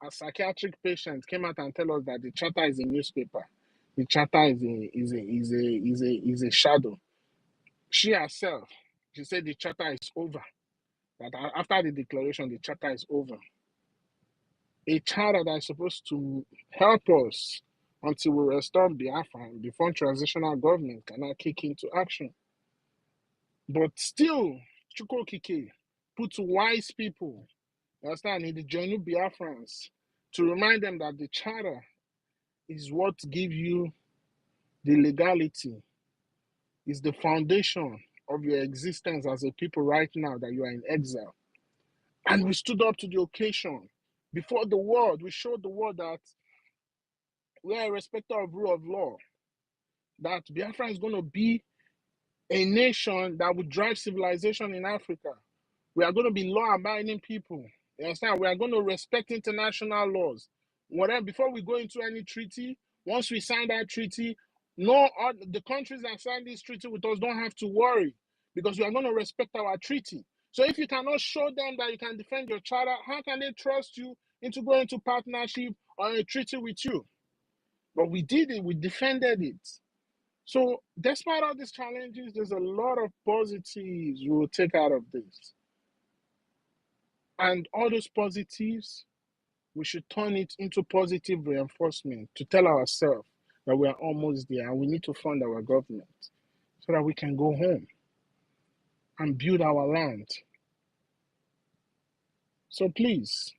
a psychiatric patient came out and tell us that the charter is a newspaper. The charter is a shadow. She herself, she said the charter is over. That after the declaration, the charter is over. A charter that is supposed to help us until we restore Biafra before transitional government cannot kick into action. But still, Chukwokike put wise people, understand, in the journey Biafrans to remind them that the charter is what gives you the legality, is the foundation of your existence as a people right now that you are in exile. And we stood up to the occasion before the world. We showed the world that we are a respecter of rule of law, that Biafra is going to be a nation that will drive civilization in Africa. We are going to be law-abiding people. You understand? We are going to respect international laws. Whatever, before we go into any treaty, once we sign that treaty, the countries that sign this treaty with us don't have to worry because we are going to respect our treaty. So if you cannot show them that you can defend your charter, how can they trust you into going into partnership or a treaty with you? But we did it. We defended it. So despite all these challenges, there's a lot of positives we will take out of this. And all those positives, we should turn it into positive reinforcement to tell ourselves that we are almost there and we need to fund our government so that we can go home and build our land. So please,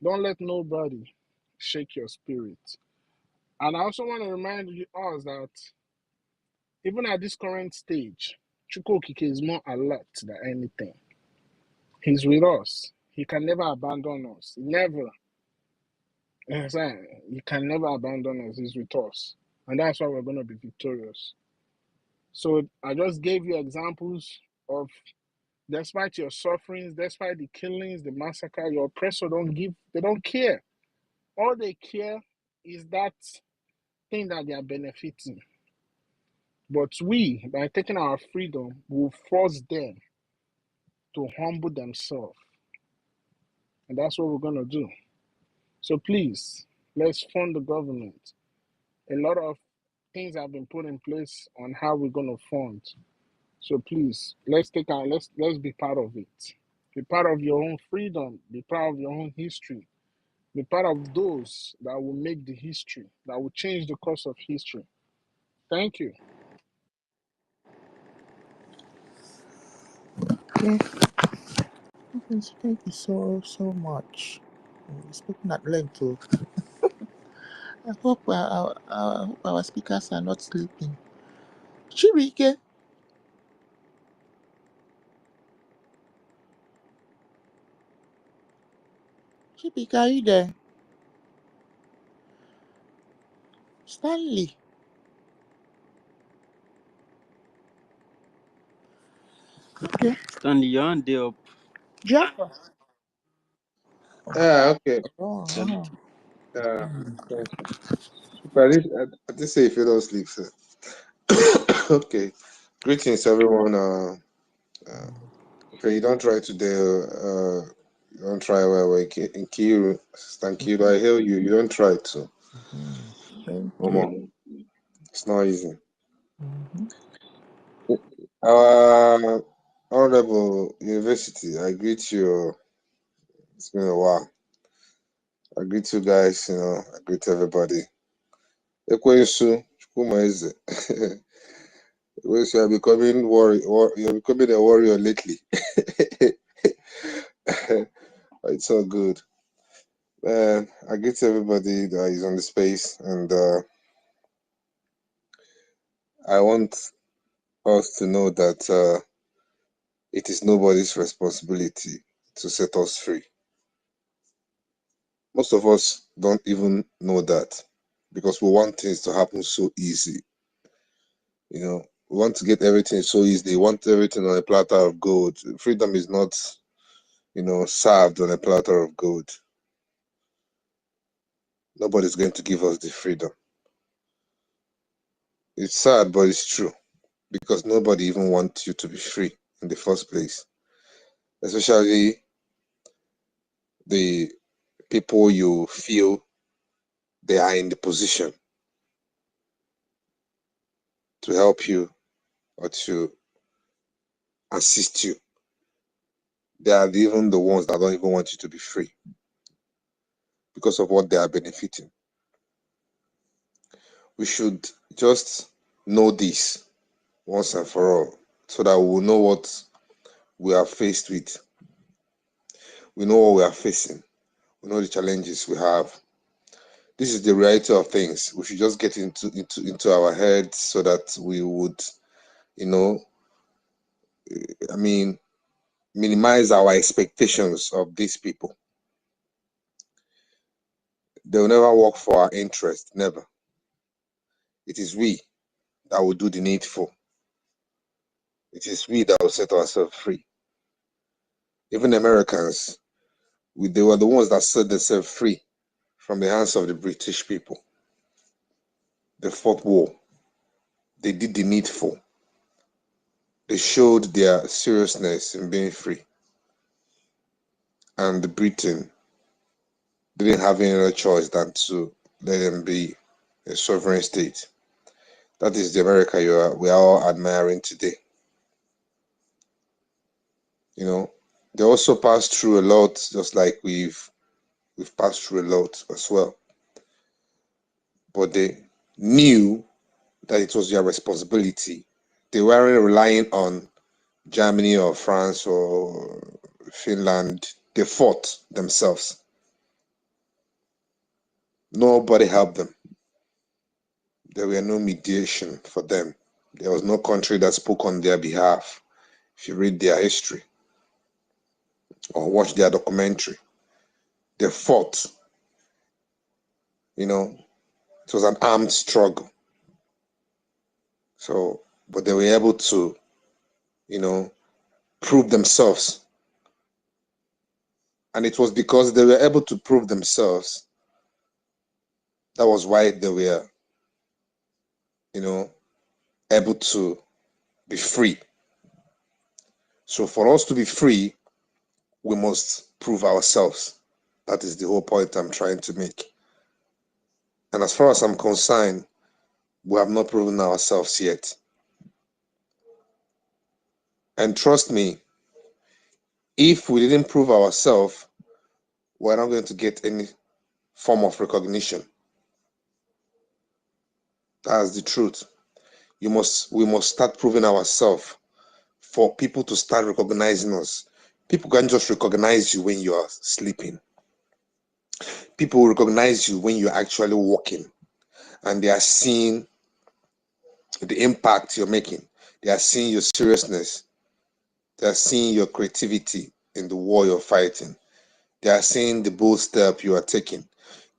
don't let nobody shake your spirit. And I also want to remind us that even at this current stage, Chukwokike is more alert than anything. He's with us. He can never abandon us. Never. He can never abandon us. He's with us. And that's why we're going to be victorious. So I just gave you examples of, despite your sufferings, despite the killings, the massacre, your oppressor they don't care. All they care is that thing that they are benefiting. But we, by taking our freedom, will force them to humble themselves. And that's what we're going to do. So please, let's fund the government. A lot of things have been put in place on how we're going to fund. So please, let's be part of it. Be part of your own freedom. Be part of your own history. Be part of those that will make the history, that will change the course of history. Thank you. Okay. Thank you so much. We've spoken at length too. I hope our speakers are not sleeping. Chibike, are you there? Stanley. Okay. Stanley, you're on day up. Jaffa. Okay. Oh, Thank you. I just say if you don't sleep, sir. Okay. Greetings, everyone. Okay, you don't try today. You don't try in Kiru. Thank you. I hear you. You don't try to. thank Momo. It's not easy. you. Our honorable university, I greet you. It's been a while. I greet you guys. I greet everybody. Ekwesu, Chukwumaeze. You're becoming a warrior lately. It's all good. I greet everybody that is on the space, and I want us to know that it is nobody's responsibility to set us free. Most of us don't even know that because we want things to happen so easy. You know, we want to get everything so easy. We want everything on a platter of gold. Freedom is not, served on a platter of gold. Nobody's going to give us the freedom. It's sad, but it's true because nobody even wants you to be free in the first place, especially the people you feel they are in the position to help you or to assist you. They are even the ones that don't even want you to be free because of what they are benefiting. We should just know this once and for all so that we will know what we are faced with. We know what we are facing. We know the challenges we have. This is the reality of things. We should just get into our heads so that we would, minimize our expectations of these people. They will never work for our interest, never. It is we that will do the needful. It is we that will set ourselves free. Even Americans, they were the ones that set themselves free from the hands of the British people. They fought war. They did the needful. They showed their seriousness in being free. And Britain didn't have any other choice than to let them be a sovereign state. That is the America we are all admiring today. They also passed through a lot, just like we've passed through a lot as well. But they knew that it was their responsibility. They weren't relying on Germany or France or Finland. They fought themselves. Nobody helped them. There were no mediation for them. There was no country that spoke on their behalf. If you read their history or watch their documentary, they fought. It was an armed struggle. So, but they were able to, prove themselves. And it was because they were able to prove themselves. That was why they were, able to be free. So for us to be free, we must prove ourselves. That is the whole point I'm trying to make. And as far as I'm concerned, we have not proven ourselves yet. And trust me, if we didn't prove ourselves, we're not going to get any form of recognition. That's the truth. We must start proving ourselves for people to start recognizing us. People can't just recognize you when you are sleeping. People will recognize you when you're actually walking and they are seeing the impact you're making. They are seeing your seriousness. They are seeing your creativity in the war you're fighting. They are seeing the bold step you are taking.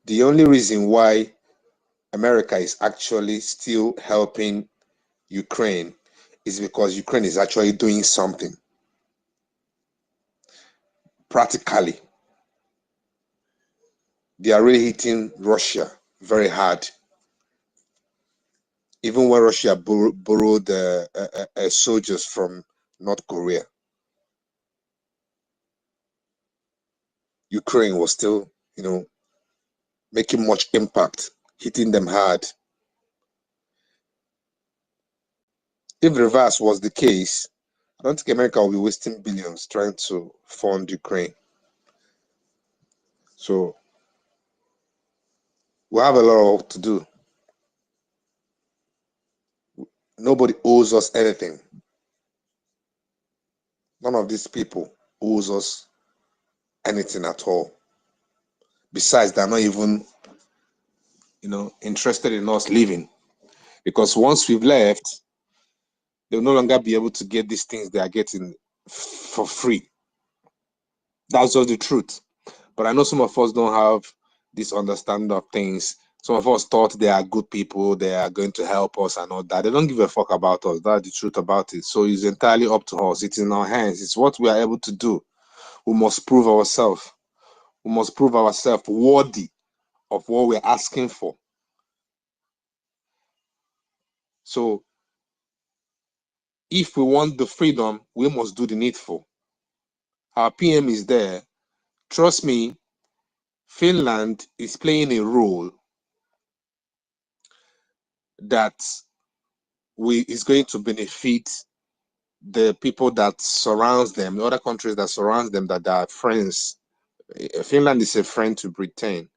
The only reason why America is actually still helping Ukraine is because Ukraine is actually doing something practically. They are really hitting Russia very hard. Even when Russia borrowed soldiers from North Korea, Ukraine was still, making much impact, hitting them hard. If reverse was the case, I don't think America will be wasting billions trying to fund Ukraine. So we have a lot of work to do. Nobody owes us anything. None of these people owes us anything at all. Besides, they're not even, interested in us leaving, because once we've left, they'll no longer be able to get these things they are getting for free. That's just the truth. But I know some of us don't have this understanding of things. Some of us thought they are good people, they are going to help us and all that. They don't give a fuck about us. That's the truth about it. So it's entirely up to us. It's in our hands. It's what we are able to do. We must prove ourselves. We must prove ourselves worthy of what we're asking for. So if we want the freedom, we must do the needful. Our PM is there. Trust me, Finland is playing a role that is going to benefit the people that surrounds them, the other countries that surrounds them, that are friends. Finland is a friend to Britain.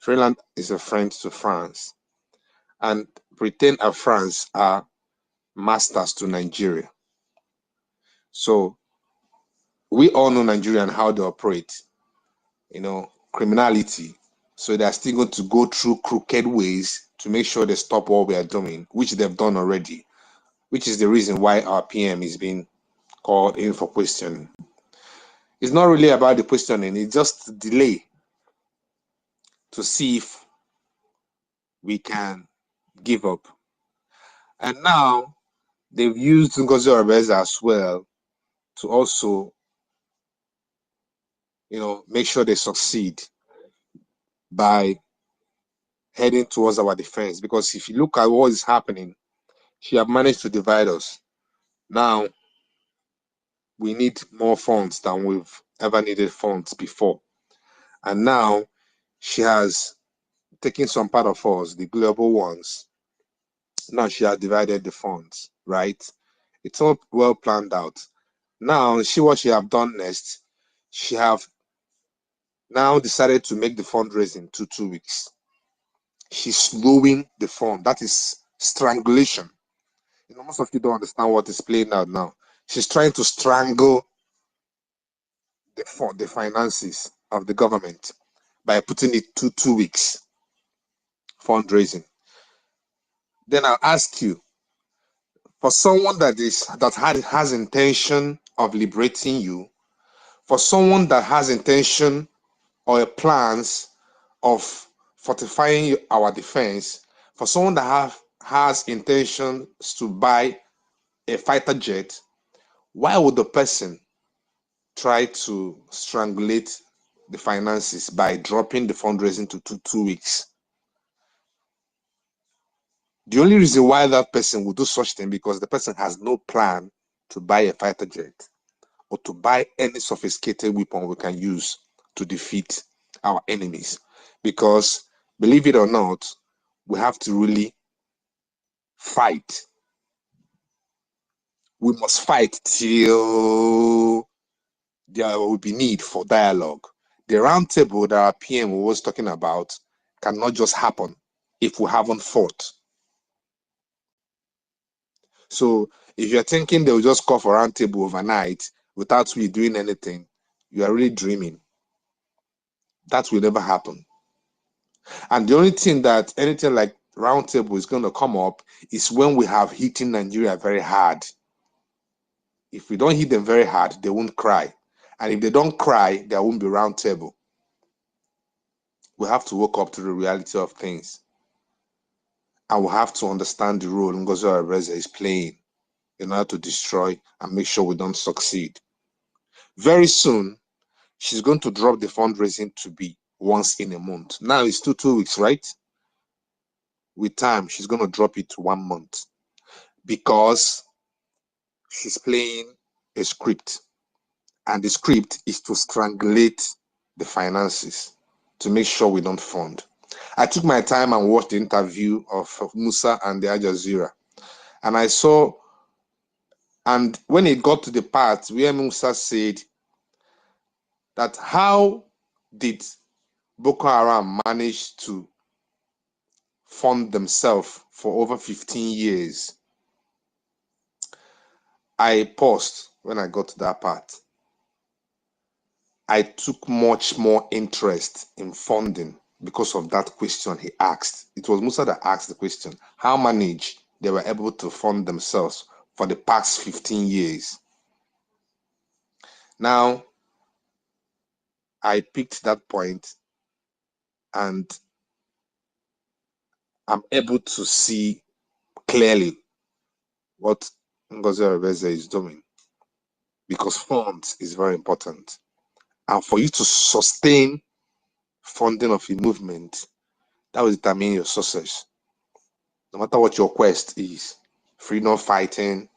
Finland is a friend to France. And Britain and France are masters to Nigeria. So we all know Nigeria and how they operate, criminality. So they are still going to go through crooked ways to make sure they stop what we are doing, which they've done already, which is the reason why our PM is being called in for questioning. It's not really about the questioning, it's just delay to see if we can give up. And now they've used NGOZI as well to also, make sure they succeed by heading towards our defense. Because if you look at what is happening, she have managed to divide us. Now we need more funds than we've ever needed funds before. And now she has taken some part of us, the global ones. Now she has divided the funds, right? It's all well planned out. Now, see what she have done next. She have now decided to make the fundraising to 2 weeks. She's slowing the fund. That is strangulation. Most of you don't understand what is playing out now. She's trying to strangle the fund, the finances of the government, by putting it to 2 weeks fundraising. Then I'll ask you, for someone that has intention of liberating you, for someone that has intention or plans of fortifying our defense, for someone that has intentions to buy a fighter jet, why would the person try to strangulate the finances by dropping the fundraising to 2 weeks? The only reason why that person would do such thing because the person has no plan to buy a fighter jet or to buy any sophisticated weapon we can use to defeat our enemies. Because, believe it or not, we have to really fight. We must fight till there will be need for dialogue. The round table that our PM was talking about cannot just happen if we haven't fought. So if you're thinking they'll just call for round table overnight without we doing anything, you are really dreaming. That will never happen. And the only thing that anything like round table is going to come up is when we have hitting Nigeria very hard. If we don't hit them very hard, they won't cry. And if they don't cry, there won't be round table. We have to wake up to the reality of things. And we have to understand the role Ngozi Orebeze is playing in order to destroy and make sure we don't succeed. Very soon, she's going to drop the fundraising to be once in a month. Now it's 2 weeks, right? With time, she's going to drop it to 1 month because she's playing a script. And the script is to strangulate the finances to make sure we don't fund. I took my time and watched the interview of Musa and the Al Jazeera. And I saw, and when it got to the part where Musa said that how did Boko Haram manage to fund themselves for over 15 years, I paused when I got to that part. I took much more interest in funding because of that question he asked. It was Musa that asked the question, how managed they were able to fund themselves for the past 15 years. Now, I picked that point and I'm able to see clearly what NGOZI Rebeze is doing, because funds is very important. And for you to sustain funding of a movement, that will determine your success. No matter what your quest is, freedom fighting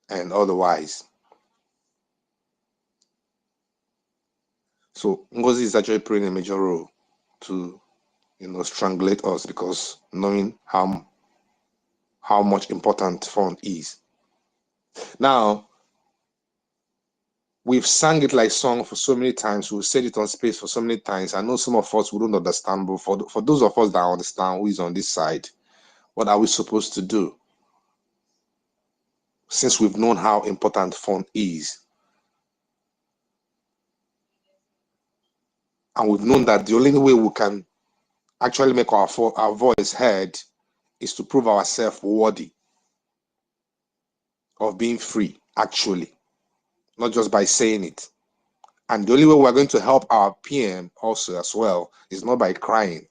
and otherwise. So NGOZI is actually playing a major role to, strangulate us, because knowing how much important fund is. Now, we've sang it like song for so many times. We've said it on space for so many times. I know some of us wouldn't understand, but for those of us that understand who is on this side, what are we supposed to do? Since we've known how important fund is, and we've known that the only way we can actually make our voice heard is to prove ourselves worthy of being free, actually, not just by saying it. And the only way we're going to help our PM also as well is not by crying,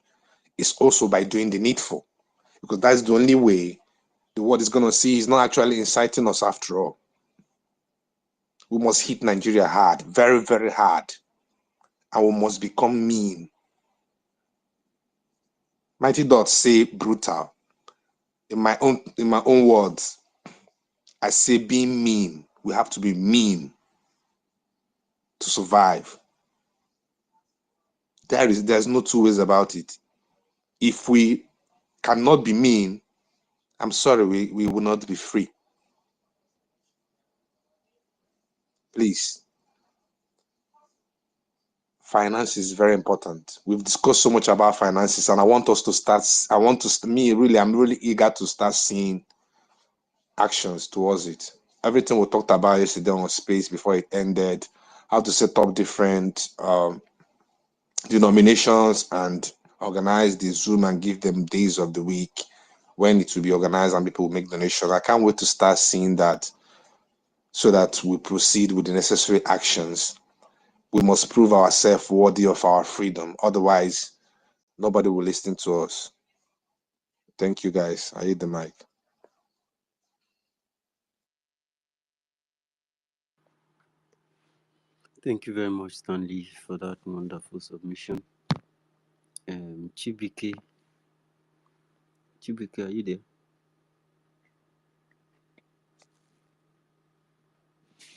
it's also by doing the needful, because that's the only way the world is going to see is not actually inciting us after all. We must hit Nigeria hard, very, very hard, and we must become mean. Mighty Dots say brutal. In my own words, I say being mean. We have to be mean to survive. There's no two ways about it. If we cannot be mean, I'm sorry, we will not be free. Please. Finance is very important. We've discussed so much about finances, and I want us to start. I'm really eager to start seeing actions towards it. Everything we talked about yesterday on space before it ended, how to set up different denominations and organize the Zoom and give them days of the week when it will be organized and people will make donations. I can't wait to start seeing that, so that we proceed with the necessary actions. We must prove ourselves worthy of our freedom. Otherwise, nobody will listen to us. Thank you, guys. I hit the mic. Thank you very much, Stanley, for that wonderful submission. Chibike, are you there?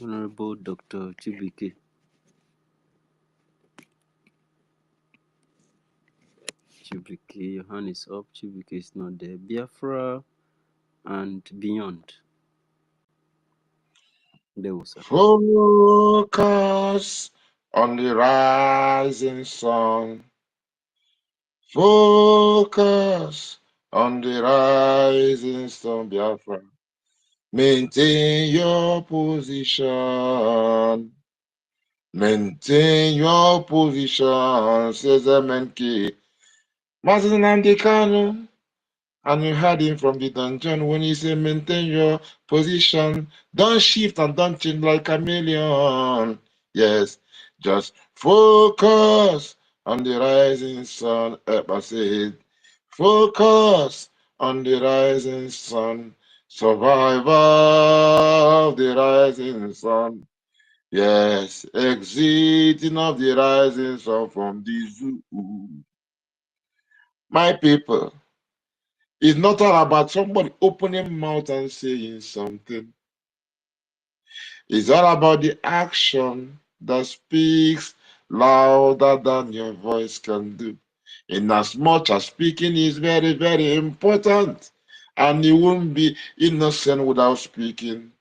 Honorable Dr. Chibike. Chibike, your hand is up. Chibike is not there. Biafra and beyond. There was a Focus on the rising sun. Focus on the rising sun, Biafra. Maintain your position. Maintain your position, says MNK. Master Nnamdi Kanu. And you heard him from the dungeon when he said, maintain your position. Don't shift and don't change like a chameleon. Yes, just focus on the rising sun. I said, focus on the rising sun. Survivor of the rising sun. Yes, exiting of the rising sun from the zoo. My people, it's not all about somebody opening mouth and saying something. It's all about the action that speaks louder than your voice can do. In as much as speaking is very, very important, and you won't be innocent without speaking,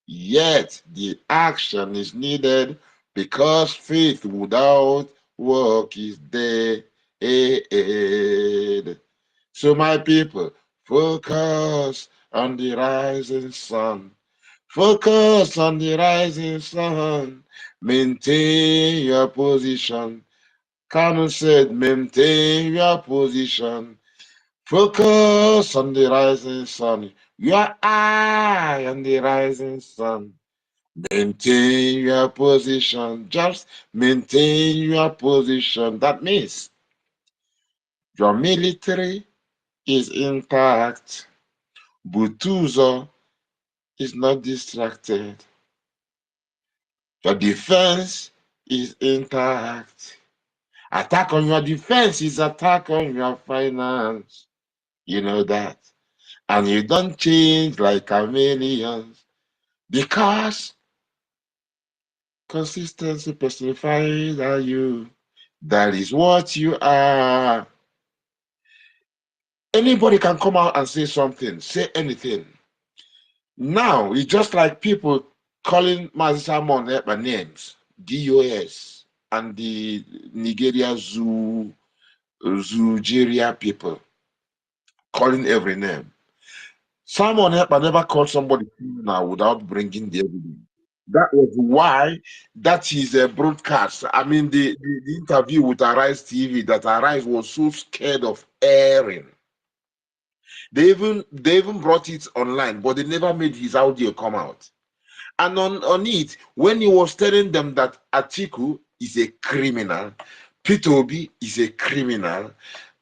yet the action is needed, because faith without work is dead. So my people, focus on the rising sun. Focus on the rising sun. Maintain your position. Kanu said, maintain your position. Focus on the rising sun. Your eye on the rising sun. Maintain your position. Just maintain your position. That means your military is intact. Butuzo is not distracted. Your defense is intact. Attack on your defense is attack on your finance. You know that. And you don't change like chameleons because consistency personifies that you. That is what you are. Anybody can come out and say something, say anything. Now, it's just like people calling Mazisamon by names, DOS, and the Nigeria Zoogeria people, calling every name. Simon Epa never called somebody criminal without bringing the evidence. That was why that is a broadcast. I mean, the interview with Arise TV, that Arise was so scared of airing. They even brought it online, but they never made his audio come out. And on it, when he was telling them that Atiku is a criminal, Peter Obi is a criminal,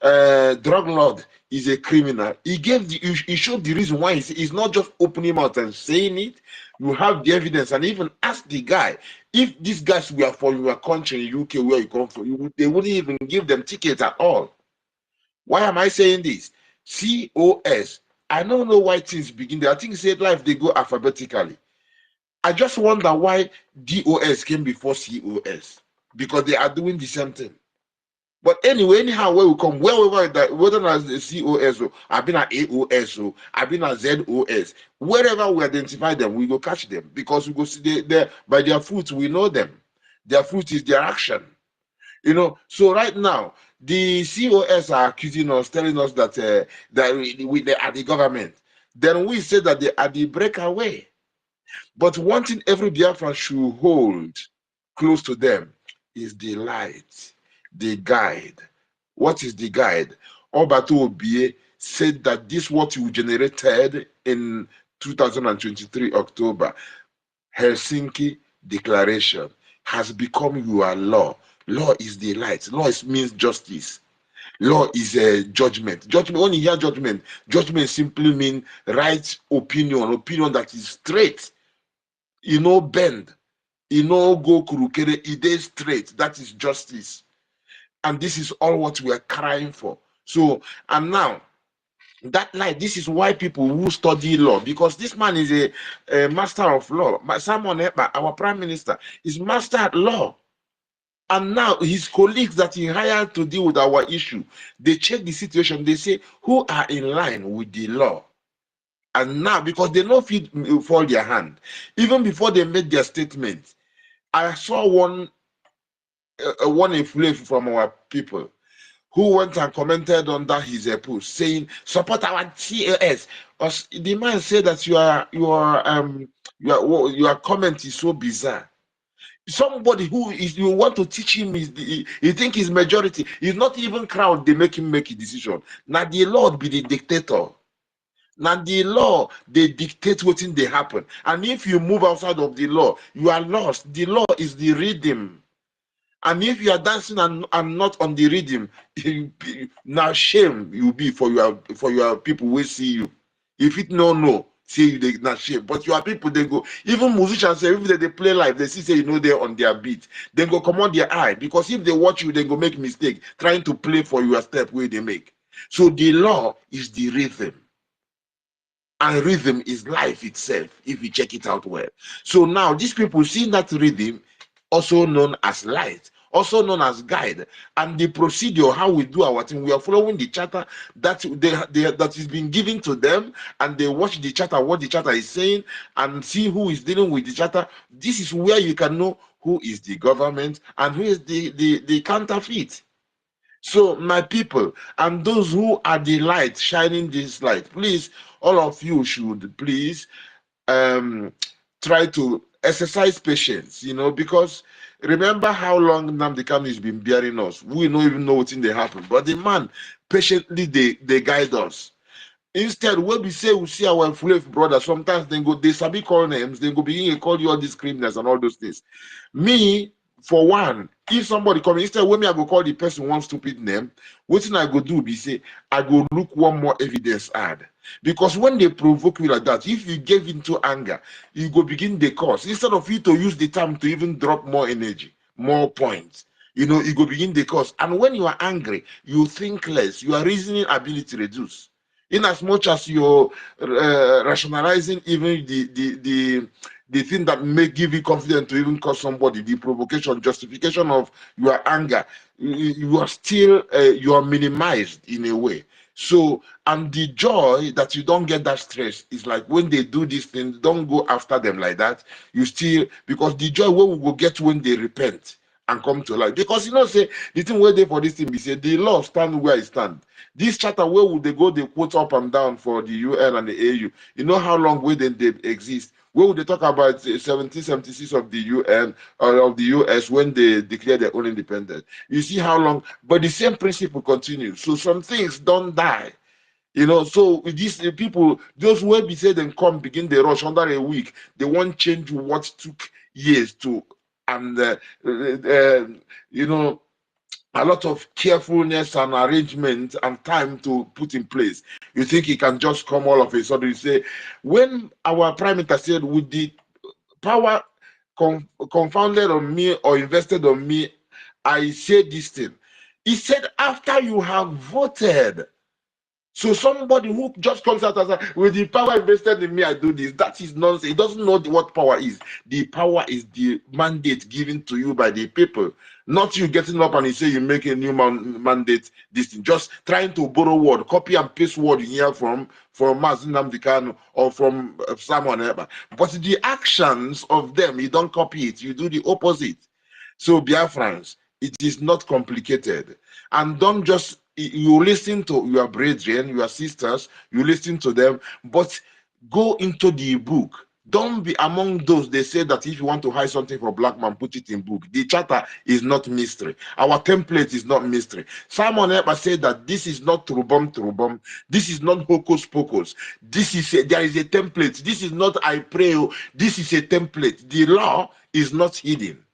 drug lord is a criminal, he showed the reason why he's not just opening mouth and saying it. You have the evidence, and even ask the guy, if these guys were from your country, UK, where you come from, they wouldn't even give them tickets at all. Why am I saying this? COS. I don't know why things begin there. I think said life they go alphabetically. I just wonder why DOS came before COS, because they are doing the same thing. But anyway, anyhow, where we come, whether as the COS or I've been at AOS or I've been at ZOS, wherever we identify them, we go catch them, because we go see by their fruit we know them. Their fruit is their action. You know, so right now the COS are accusing us, telling us that they are the government. Then we say that they are the breakaway. But one thing every Biafran should hold close to them is the light, the guide. What is the guide? Obato Obie said that this what you generated in 2023 October, Helsinki Declaration, has become your law. Law is the light. Law means justice. Law is a judgment. Judgment, when you hear judgment, judgment simply means right opinion that is straight. You know, bend. You know, go kurukere. It is straight. That is justice. And this is all what we are crying for. So, and now, that light, this is why people who study law, because this man is a master of law. Simon Ekpa, our prime minister, is master at law. And now his colleagues that he hired to deal with our issue, they check the situation. They say, who are in line with the law? And now, because they know fit fall their hand, even before they made their statement, I saw one influence from our people who went and commented under his post saying, support our TLS. The man said that your comment is so bizarre. Somebody who is, you want to teach him, you think his majority is not even crowd, they make him make a decision. Now the Lord be the dictator. Now the law, they dictate what thing they happen. And if you move outside of the law, you are lost. The law is the rhythm. And if you are dancing and not on the rhythm, now shame you be for your people will see you. If it no, say you they not shame. But your people they go, even musicians say if they play live, they see say you know they're on their beat. They go come on their eye, because if they watch you, they go make mistake trying to play for your step where they make. So the law is the rhythm. And rhythm is life itself, if you check it out well. So now these people see that rhythm, also known as light, also known as guide, and the procedure, how we do our thing, we are following the charter that that is being given to them, and they watch the charter, what the charter is saying, and see who is dealing with the charter. This is where you can know who is the government and who is the counterfeit. So my people and those who are the light shining this light, please, all of you should please try to exercise patience, you know, because remember how long Nnamdi Kanu has been bearing us. We don't even know what's in the happen, but the man patiently they guide us. Instead, when we say we see our slave brothers, sometimes they sabi call names, they go begin to call you all these criminals and all those things. Me, for one, if somebody come instead when me I go call the person one stupid name, what thing I go do be say I go look one more evidence add. Because when they provoke you like that, if you get into anger, you go begin the cause. Instead of you to use the time to even drop more energy, more points, you know, you go begin the cause. And when you are angry, you think less, your reasoning ability reduce. In as much as you're rationalizing even the thing that may give you confidence to even cause somebody, the provocation, justification of your anger, you are still you are minimized in a way. So, and the joy that you don't get that stress is like when they do these things, don't go after them like that. You still, because the joy what we will get when they repent and come to life. Because you know, say the thing where they for this thing, we say the law stand where it stand. This charter, where would they go? They quote up and down for the UN and the AU. You know how long will they exist? Where would they talk about 1776 of the UN or of the US when they declare their own independence? You see how long, but the same principle continues. So some things don't die. You know, so these people, those who will be said and come begin the rush under a week, they won't change what took years to, and you know, a lot of carefulness and arrangement and time to put in place. You think it can just come all of a sudden? You say, when our prime minister said, with the power confounded on me or invested on me, I say this thing. He said, after you have voted. So somebody who just comes out and says, with the power invested in me, I do this. That is nonsense. He doesn't know what power is. The power is the mandate given to you by the people. Not you getting up and you say you make a new mandate. This thing. Just trying to borrow word, copy and paste word in here from Mazi Nnamdi Kanu or from someone else. But the actions of them, you don't copy it. You do the opposite. So Biafrans, it is not complicated. And don't just, you listen to your brethren, your sisters, you listen to them, but go into the book. Don't be among those, they say that if you want to hide something for black man, put it in book. The charter is not mystery. Our template is not mystery. Simon Eber said that this is not trubum. This is not hocus pocus. This is there is a template. This is not I pray. This is a template. The law is not hidden.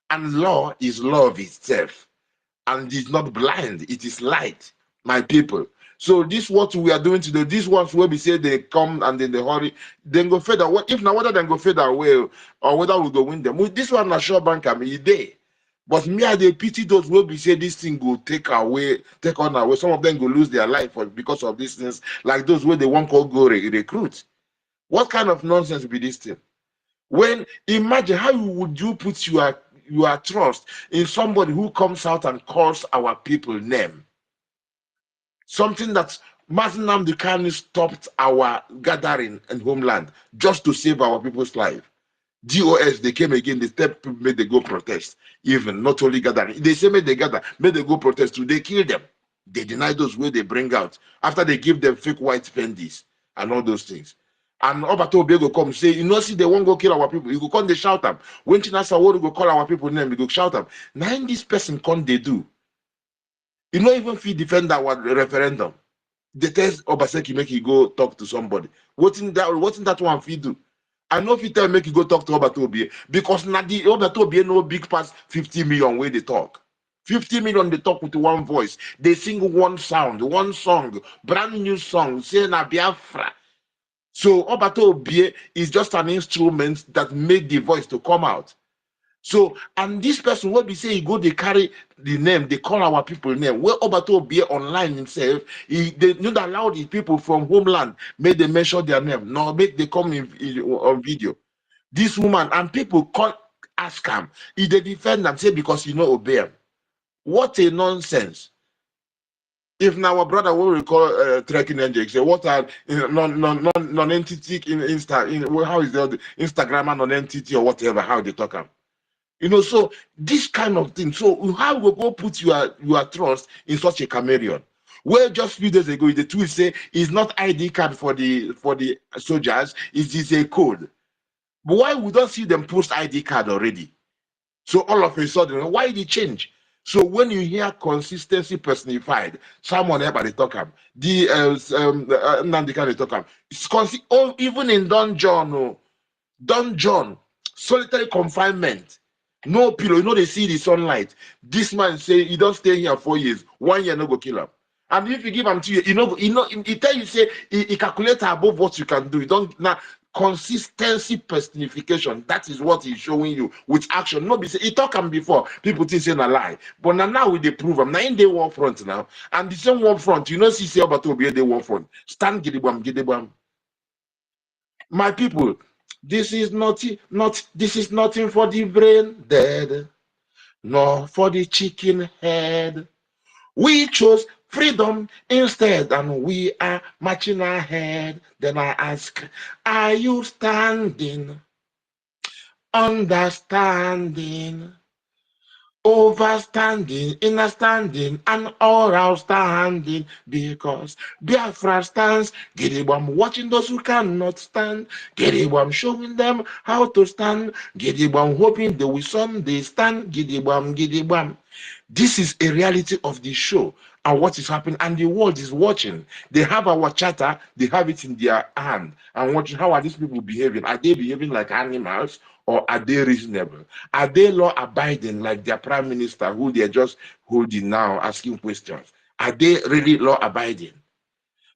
And law is love itself. And it's not blind, it is light, my people. So this what we are doing today. These ones where we say they come and then they hurry, then go fade away. If not, whether they go fade away or whether we go win them. This one na sure bank I mean they. But me I they pity those where we say this thing go take on away. Some of them go lose their life because of these things, like those where they won't call go recruit. What kind of nonsense be this thing? When imagine how would you put your trust in somebody who comes out and calls our people name? Something that Mazi Nnamdi Kanu stopped our gathering in homeland just to save our people's life. GOS, they came again, they stepped, made they go protest, even not only gathering. They say made they gather, made they go protest too. They kill them. They deny those where they bring out after they give them fake white pendies and all those things. And Obato Obi go come say, you know, see, they won't go kill our people. You go come, they shout them. When Chinasa Wori go call our people name, you go shout them. Now, this person come, they do. You don't even feel defend our referendum. They tell Obaseki make you go talk to somebody. What in that one feel do? I know if you tell make you go talk to Obato Obi because Nadi Obato Obi no big past 50 million where they talk. 50 million they talk with one voice. They sing one sound, one song, brand new song, say na Biafra. So Obato Obi is just an instrument that made the voice to come out. So, and this person, what we say, he go, they carry the name, they call our people name. Where Obato Obi online himself, they don't allow the people from homeland, make they mention their name, nor make they come on video. This woman, and people can't ask him, if they defend them, say because you know obey him. What a nonsense. If now our brother will recall trekking engine, say what are non-entity in Insta, how is the Instagram non-entity or whatever, how they talk them. You know, so this kind of thing. So how we go put your trust in such a chameleon? Where just a few days ago, the tweet say it's not ID card for the soldiers, it is a code. But why we don't see them post ID card already? So all of a sudden, why did it change? So when you hear consistency personified, someone ever they talk about the Nandika they talk about, it's even in Don John, solitary confinement, no pillow. You know they see the sunlight. This man say he don't stay here 4 years. 1 year no go kill him. And if you give him 2 years, he tell you say he calculate above what you can do. You don't now consistency personification. That is what he's showing you with action. No, be say he talk him before. People think say a lie, but now we they prove him. Now in the war front now, and the same war front. You know, see say about to be the war front. Stand gidibam. My people, this is nothing for the brain dead, nor for the chicken head. We chose freedom instead, and we are marching ahead. Then I ask, are you standing, understanding, overstanding, understanding, and all outstanding? Because Biafra stands, Gidibam watching those who cannot stand, Gidibam showing them how to stand, Gidibam hoping they will someday stand, Gidibam. This is a reality of the show and what is happening, and the world is watching. They have our charter, they have it in their hand, and watching how are these people behaving. Are they behaving like animals, or are they reasonable? Are they law abiding like their prime minister, who they're just holding now, asking questions? Are they really law abiding?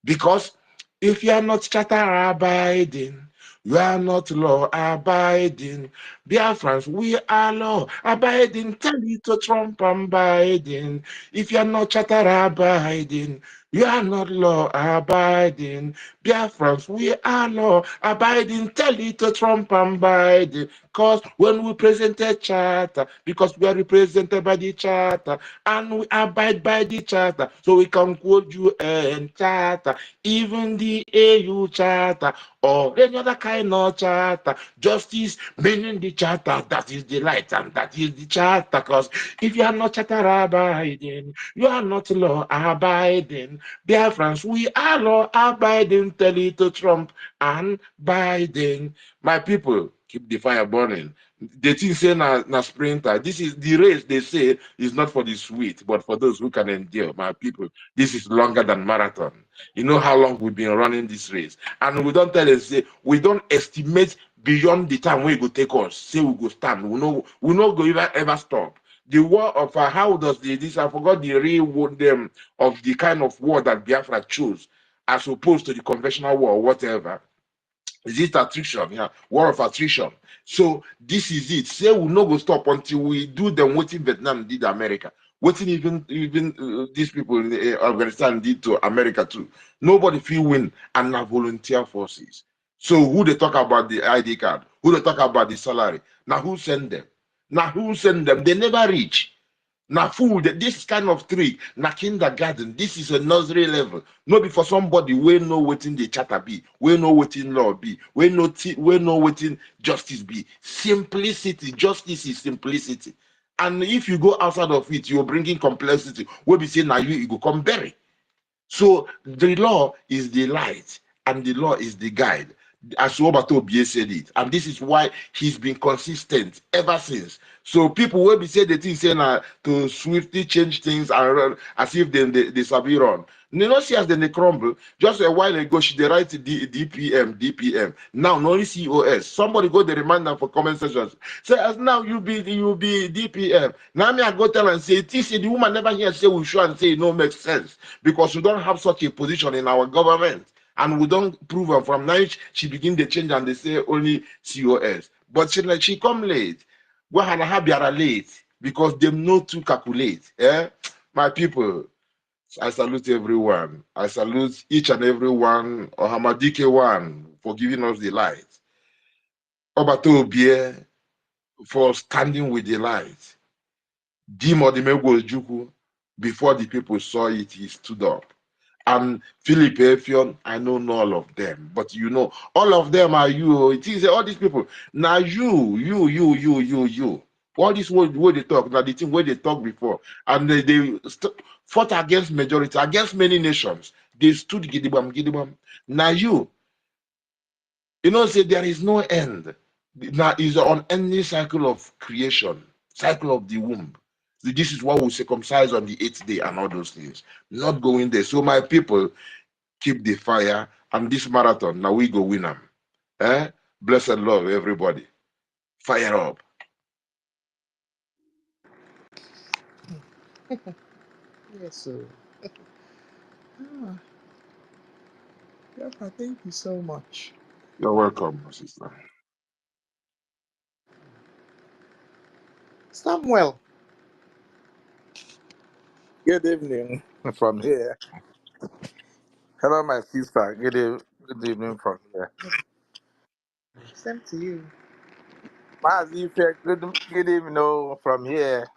Because if you are not charter abiding, you are not law abiding. Biafrans, we are law abiding. Tell it to Trump and Biden. If you are not charter abiding, you are not law abiding. Biafrans, we are law abiding. Tell it to Trump and Biden. Because when we presented charter, because we are represented by the charter, and we abide by the charter, so we can quote you and charter, even the AU charter, or any other kind of charter. Justice, meaning the charter, that is the light, and that is the charter. Because if you are not charter abiding, you are not law abiding. Biafrans, we are law abiding. Tell it to Trump and Biden. My people, keep the fire burning. They think say na sprinter. This is the race, they say, is not for the sweet, but for those who can endure. My people, this is longer than marathon. You know how long we've been running this race, and we don't tell us, say we don't estimate beyond the time where it will take us. Say we go stand. We know go ever stop. The war of how does this? I forgot the real word of the kind of war that Biafra chose, as opposed to the conventional war or whatever. Is it attrition? Yeah, war of attrition. So this is it. Say we no go stop until we do them what Vietnam did America. What even these people in Afghanistan did to America too. Nobody feel win and now volunteer forces. So who they talk about the ID card? Who they talk about the salary? Now who send them? Now who send them? They never reach. Now, food, this kind of trick, na kindergarten, this is a nursery level. Not be for somebody we know what in the charter be, we know what in law be, we know what in justice be. Simplicity, justice is simplicity. And if you go outside of it, you're bringing complexity. We'll be saying now you go come bury. So the law is the light and the law is the guide, as Roberto Bie said it. And this is why he's been consistent ever since. So people will be saying the thing saying to swiftly change things and run as if they sabi run. You know, see as they crumble. Just a while ago, she write DPM. Now, no only COS. Somebody go the reminder for comment sessions. Say as now you be DPM. Now me I go tell and say, the woman never hear say we should and say it no makes sense because we don't have such a position in our government. And we don't prove her from now. She begin to change and they say only COS. But she come late. Go and have late because they know to calculate. Eh? My people, I salute everyone. I salute each and every one, or Hamadike one, for giving us the light. Obato Obie for standing with the light. Dimo Dimego Juku, before the people saw it, he stood up. And Philip Effion, I know all of them, but you know, all of them are you. It is all these people. Now you. All this word they talk, now the thing where they talk before, and they fought against majority, against many nations. They stood gidibam. Now you know, say there is no end. Now is on any cycle of creation, cycle of the womb. This is what we circumcise on the 8th day and all those things. Not going there. So my people, keep the fire. And this marathon, now we go win them. Eh? Blessed love, everybody. Fire up. Yes, sir. Ah, Biafra, thank you so much. You're welcome, my sister. Samuel. Good evening from here. Hello, my sister. Good evening from here. Same to you. Mazife, good evening from here.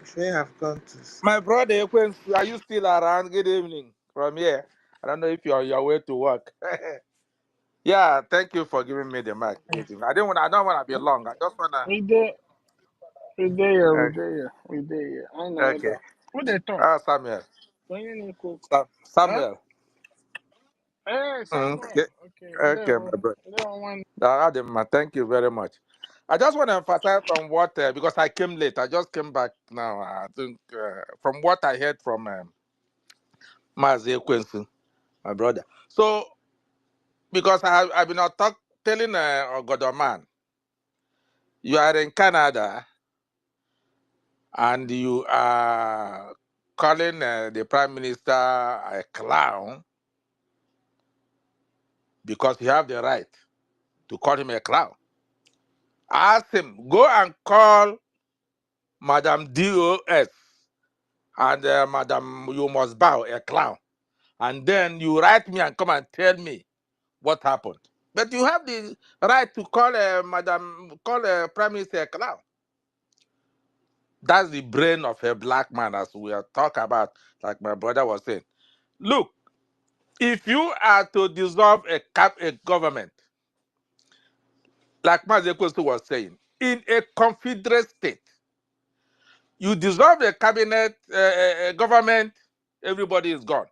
If you have gone to my brother, Ekwensu, are you still around? Good evening from here. I don't know if you're on your way to work. Yeah, thank you for giving me the mic. Good evening. I don't want to be long. I just wanna. We there, we there, we Uh, there, we there. I know okay. that. Who they talk? Samuel. When you need cook? Huh? Samuel. Hey, Samuel. Okay. Okay, we Okay, there. my brother. We there on one. Adema, thank you very much. I just want to emphasize on what, because I came late. I just came back now. I think from what I heard from Mazi Ekwensu, my brother. So, because I've been telling Ogodoman, you are in Canada and you are calling the Prime Minister a clown because you have the right to call him a clown. Ask him, go and call Madam DOS and Madam, you must bow a clown. And then you write me and come and tell me what happened. But you have the right to call Prime Minister a clown. That's the brain of a black man, as we are talking about, like my brother was saying. Look, if you are to dissolve a government, like Mazekosu was saying, in a confederate state, you dissolve the cabinet, government, everybody is gone,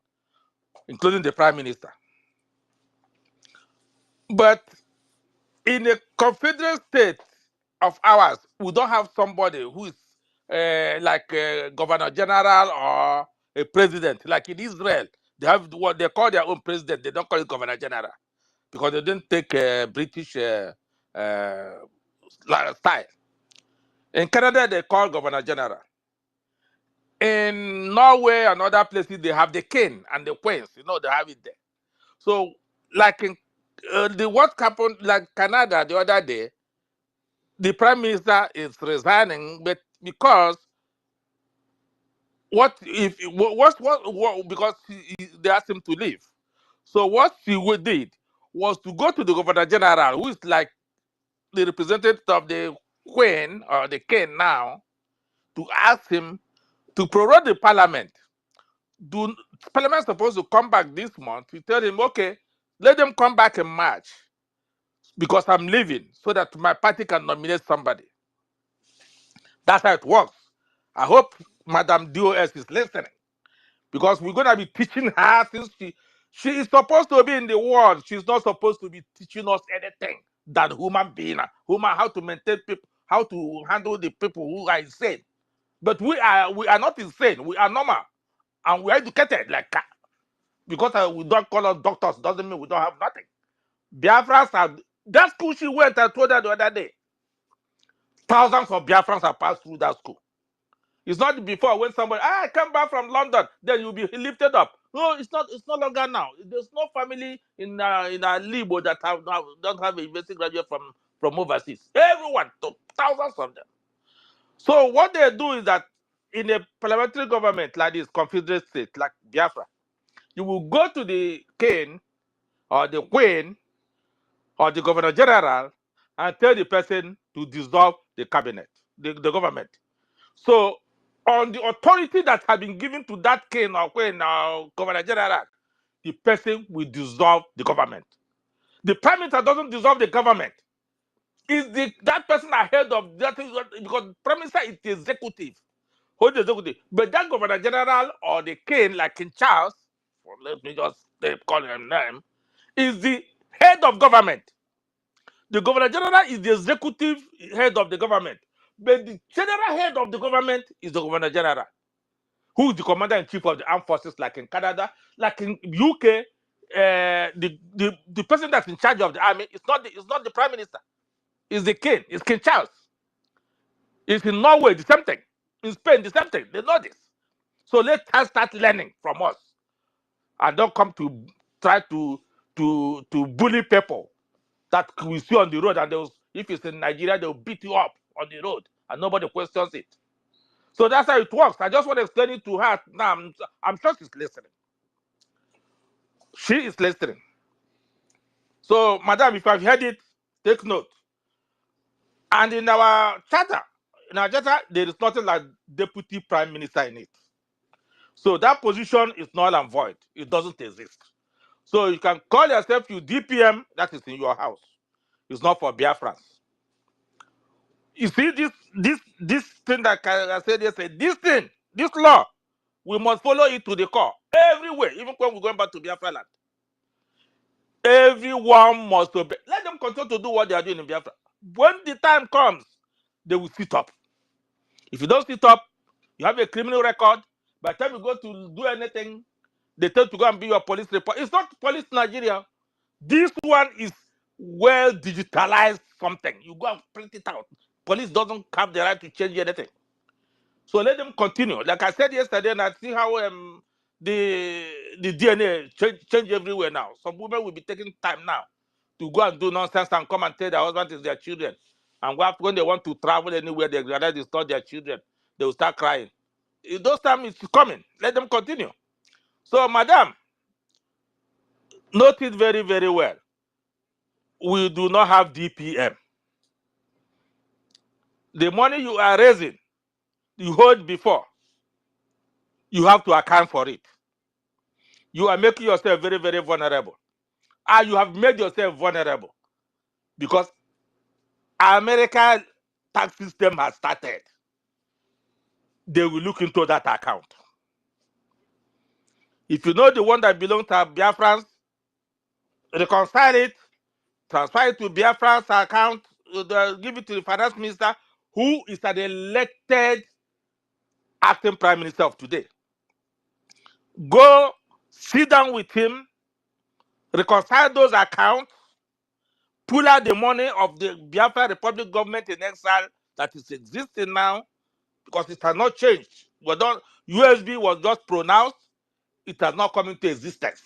including the prime minister. But in a confederate state of ours, we don't have somebody who is like a governor general or a president. Like in Israel, they have what they call their own president. They don't call it governor general because they didn't take British style. In Canada, they call governor general. In Norway and other places, they have the king and the queens. You know, they have it there. So, like in what happened, like Canada the other day, the prime minister is resigning, but because because they asked him to leave. So what did was to go to the governor general, who is like the representative of the queen or the king now, to ask him to prorogue the parliament. Parliament is supposed to come back this month. You tell him, okay, let them come back in March because I'm leaving so that my party can nominate somebody. That's how it works. I hope Madam DOS is listening because we're going to be teaching her since she is supposed to be in the world. She's not supposed to be teaching us anything than human being, how to maintain people, how to handle the people who are insane. But we are not insane. We are normal and we are educated like that. Because we don't call us doctors doesn't mean we don't have nothing. Biafrans are that school she went. I told her the other day. Thousands of Biafrans have passed through that school. It's not before when somebody I come back from London, then you'll be lifted up. No, it's not. It's no longer now. There's no family in our Libo that don't have a university graduate from overseas. Everyone, thousands of them. So what they do is that in a parliamentary government like this, confederate state like Biafra, you will go to the king or the queen or the governor general and tell the person to dissolve the cabinet, the government. So, on the authority that has been given to that king or queen or governor general, the person will dissolve the government. The prime minister doesn't dissolve the government. Is that person ahead of that? Because prime minister is the executive, hold the executive. But that governor general or the king, like King Charles, or let me just call him name, is the head of government. The Governor General is the executive head of the government, but the general head of the government is the Governor General, who is the commander-in-chief of the armed forces, like in Canada, like in UK. The person that's in charge of the army is not the prime minister. It's the king. It's King Charles. It's in Norway, the same thing. In Spain, the same thing. They know this. So let us start learning from us, and don't come to try to bully people that we see on the road. And if it's in Nigeria, they'll beat you up on the road, and nobody questions it. So that's how it works. I just want to explain it to her now. I'm sure she's listening. She is listening. So, madam, if I've heard it, take note. And in our charter, there is nothing like deputy prime minister in it. So that position is null and void. It doesn't exist. So you can call yourself you DPM, that is in your house. It's not for Biafrans. You see this thing that I said yesterday, this law, we must follow it to the core. Everywhere, even when we're going back to Biafraland. Everyone must obey. Let them continue to do what they are doing in Biafra. When the time comes, they will sit up. If you don't sit up, you have a criminal record. By the time you go to do anything, they tell you to go and be your police report. It's not police Nigeria. This one is well digitalized something. You go and print it out. Police doesn't have the right to change anything. So let them continue. Like I said yesterday, and I see how the DNA change everywhere now. Some women will be taking time now to go and do nonsense and come and tell their husband is their children. And when they want to travel anywhere, they realize it's not their children. They will start crying. Those times is coming. Let them continue. So, madam, note it very, very well. We do not have DPM. The money you are raising, you hold before, you have to account for it. You are making yourself very, very vulnerable. And you have made yourself vulnerable because American tax system has started. They will look into that account. If you know the one that belongs to Biafrans, reconcile it, transfer it to Biafran's account, give it to the finance minister, who is an elected acting prime minister of today. Go sit down with him, reconcile those accounts, pull out the money of the Biafra Republic government in exile that is existing now, because it has not changed. USB was just pronounced, it has not come into existence.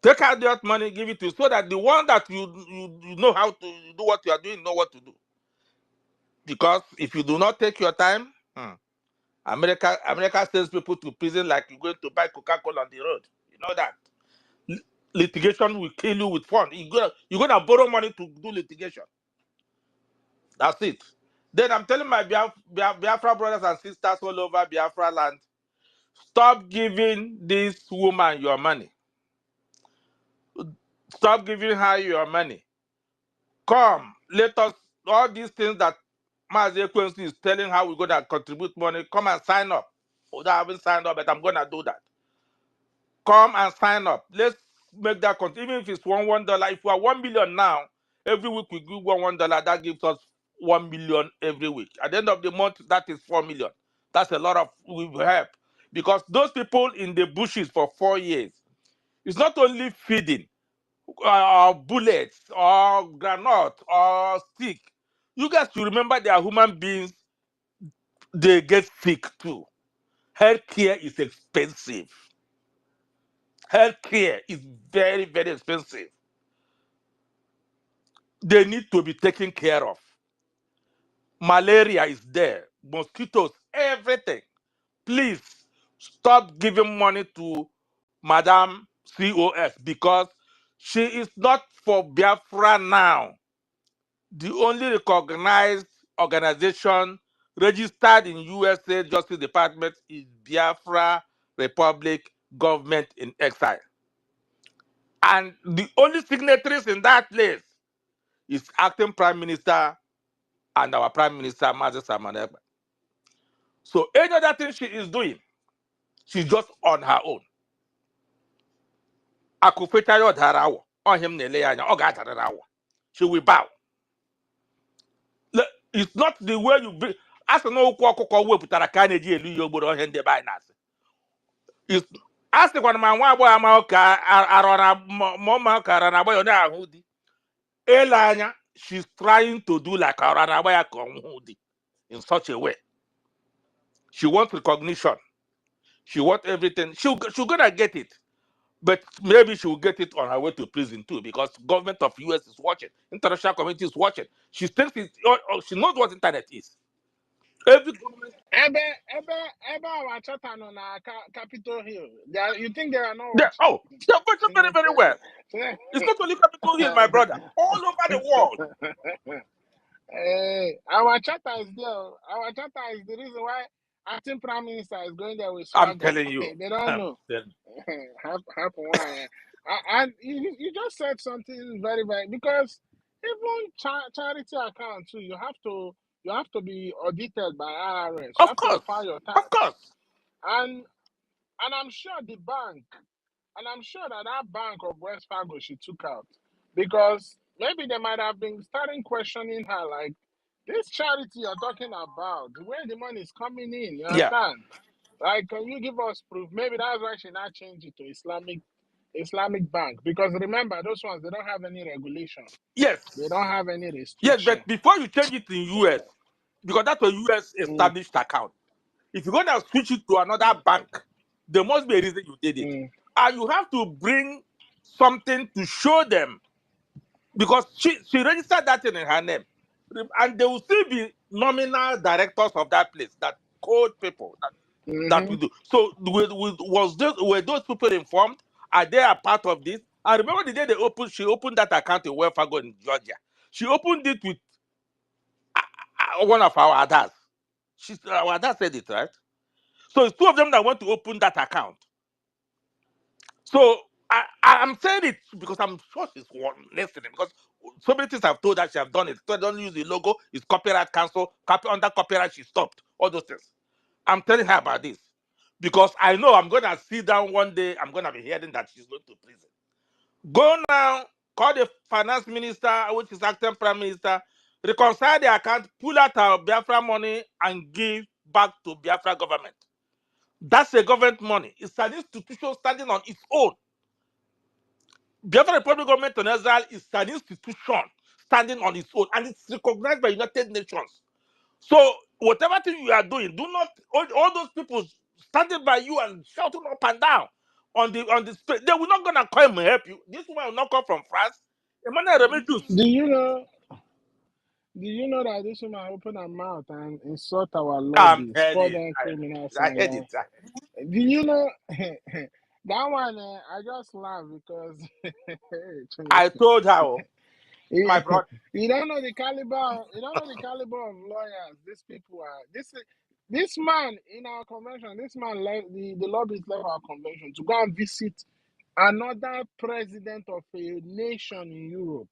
Take out that money, give it to you, so that the one that you know how to do what you are doing, know what to do. Because if you do not take your time, America sends people to prison like you're going to buy Coca-Cola on the road. You know that. Litigation will kill you with fun. You're gonna borrow money to do litigation. That's it. Then I'm telling my Biafra brothers and sisters all over Biafra land, stop giving this woman your money. Stop giving her your money. Come, let us, all these things that Mazi Ekwensu is telling how we're going to contribute money, come and sign up. Although I haven't signed up, but I'm going to do that. Come and sign up. Let's make that count. Even if it's $1, if we are 1 million now, every week we give $1, that gives us 1 million every week. At the end of the month, that is 4 million. That's a lot of help. Because those people in the bushes for 4 years, it's not only feeding, or bullets, or granite, or stick. You guys should remember they are human beings, they get sick too. Healthcare is expensive. Healthcare is very, very expensive. They need to be taken care of. Malaria is there, mosquitoes, everything. Please stop giving money to Madam COS because she is not for Biafra now. The only recognized organization registered in USA Justice Department is Biafra Republic Government in Exile. And the only signatories in that place is acting Prime Minister and our Prime Minister, Mazi Samanegba. So any other thing she is doing, she's just on her own. Akufetayo Dharawa, on him Neleyanya, Ogatarawa. she will bow. It's not the way you bring. As no we put a can you would hand the binance. It's as the one man arona mama karana boy na hudi. Elanya, she's trying to do like arana boy hudi in such a way. She wants recognition. She wants everything. She's gonna get it. But maybe she will get it on her way to prison too, because government of US is watching, international community is watching. She thinks she knows what internet is. Every government. Our chat on Capitol Hill. You think they are not They're watching? watching very, very well. It's not only Capitol Hill, my brother. All over the world. Our chatter is there. Our chatter is the reason why acting prime minister is going there with I'm swagger. telling you. They don't know. Happen why. And you just said something very, very, because even charity account too, you have to be audited by IRS. You Of have to course. file your tax. Of course. And I'm sure the bank, and I'm sure that bank of West Fargo she took out, because maybe they might have been starting questioning her, like, this charity you're talking about, where the money is coming in, you Yeah. understand? Like, can you give us proof? Maybe that's why she now changed it to Islamic Bank, because remember, those ones, they don't have any regulation. Yes. They don't have any Yes, restriction. but before you change it in US, because that's a US established account. If you're gonna switch it to another bank, there must be a reason you did it. And you have to bring something to show them, because she registered that thing in her name. And they will still be nominal directors of that place, that code people that we do. So were those people informed? Are they a part of this? I remember the day she opened that account in Wells Fargo in Georgia. She opened it with one of our dads. Our dad said it, right? So it's two of them that want to open that account. So I'm saying it because I'm sure she's listening, because so many things I've told her she have done it. So don't use the logo, it's copyright cancel, under copyright she stopped. All those things. I'm telling her about this because I know I'm gonna sit down one day, I'm gonna be hearing that she's going to prison. Go now, call the finance minister, which is acting prime minister, reconcile the account, pull out our Biafra money and give back to Biafra government. That's a government money. It's an institution standing on its own. Biafra Republic Government on Israel is an institution standing on its own, and it's recognized by United Nations. So whatever thing you are doing, do not all those people standing by you and shouting up and down on the street. They will not gonna come and help you. This woman will not come from France. Emmanuel Remedios. Do you know that this woman opened her mouth and insult our I'm lobbies, telling call you, them criminals? I heard it. Do you know that one? I just laugh because I told her, my brother. You don't know the caliber. You don't know the caliber of lawyers these people are. This man in our convention. This man left the lobbies left our convention to go and visit another president of a nation in Europe.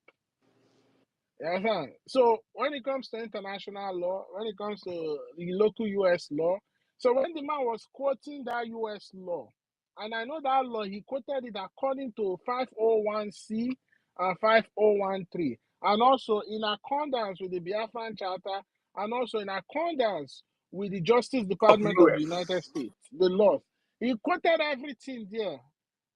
Yeah, so when it comes to international law, when it comes to the local US law, so when the man was quoting that US law, and I know that law, he quoted it according to 501c and 5013, and also in accordance with the Biafran Charter, and also in accordance with the Justice Department of the United States, the law. He quoted everything there.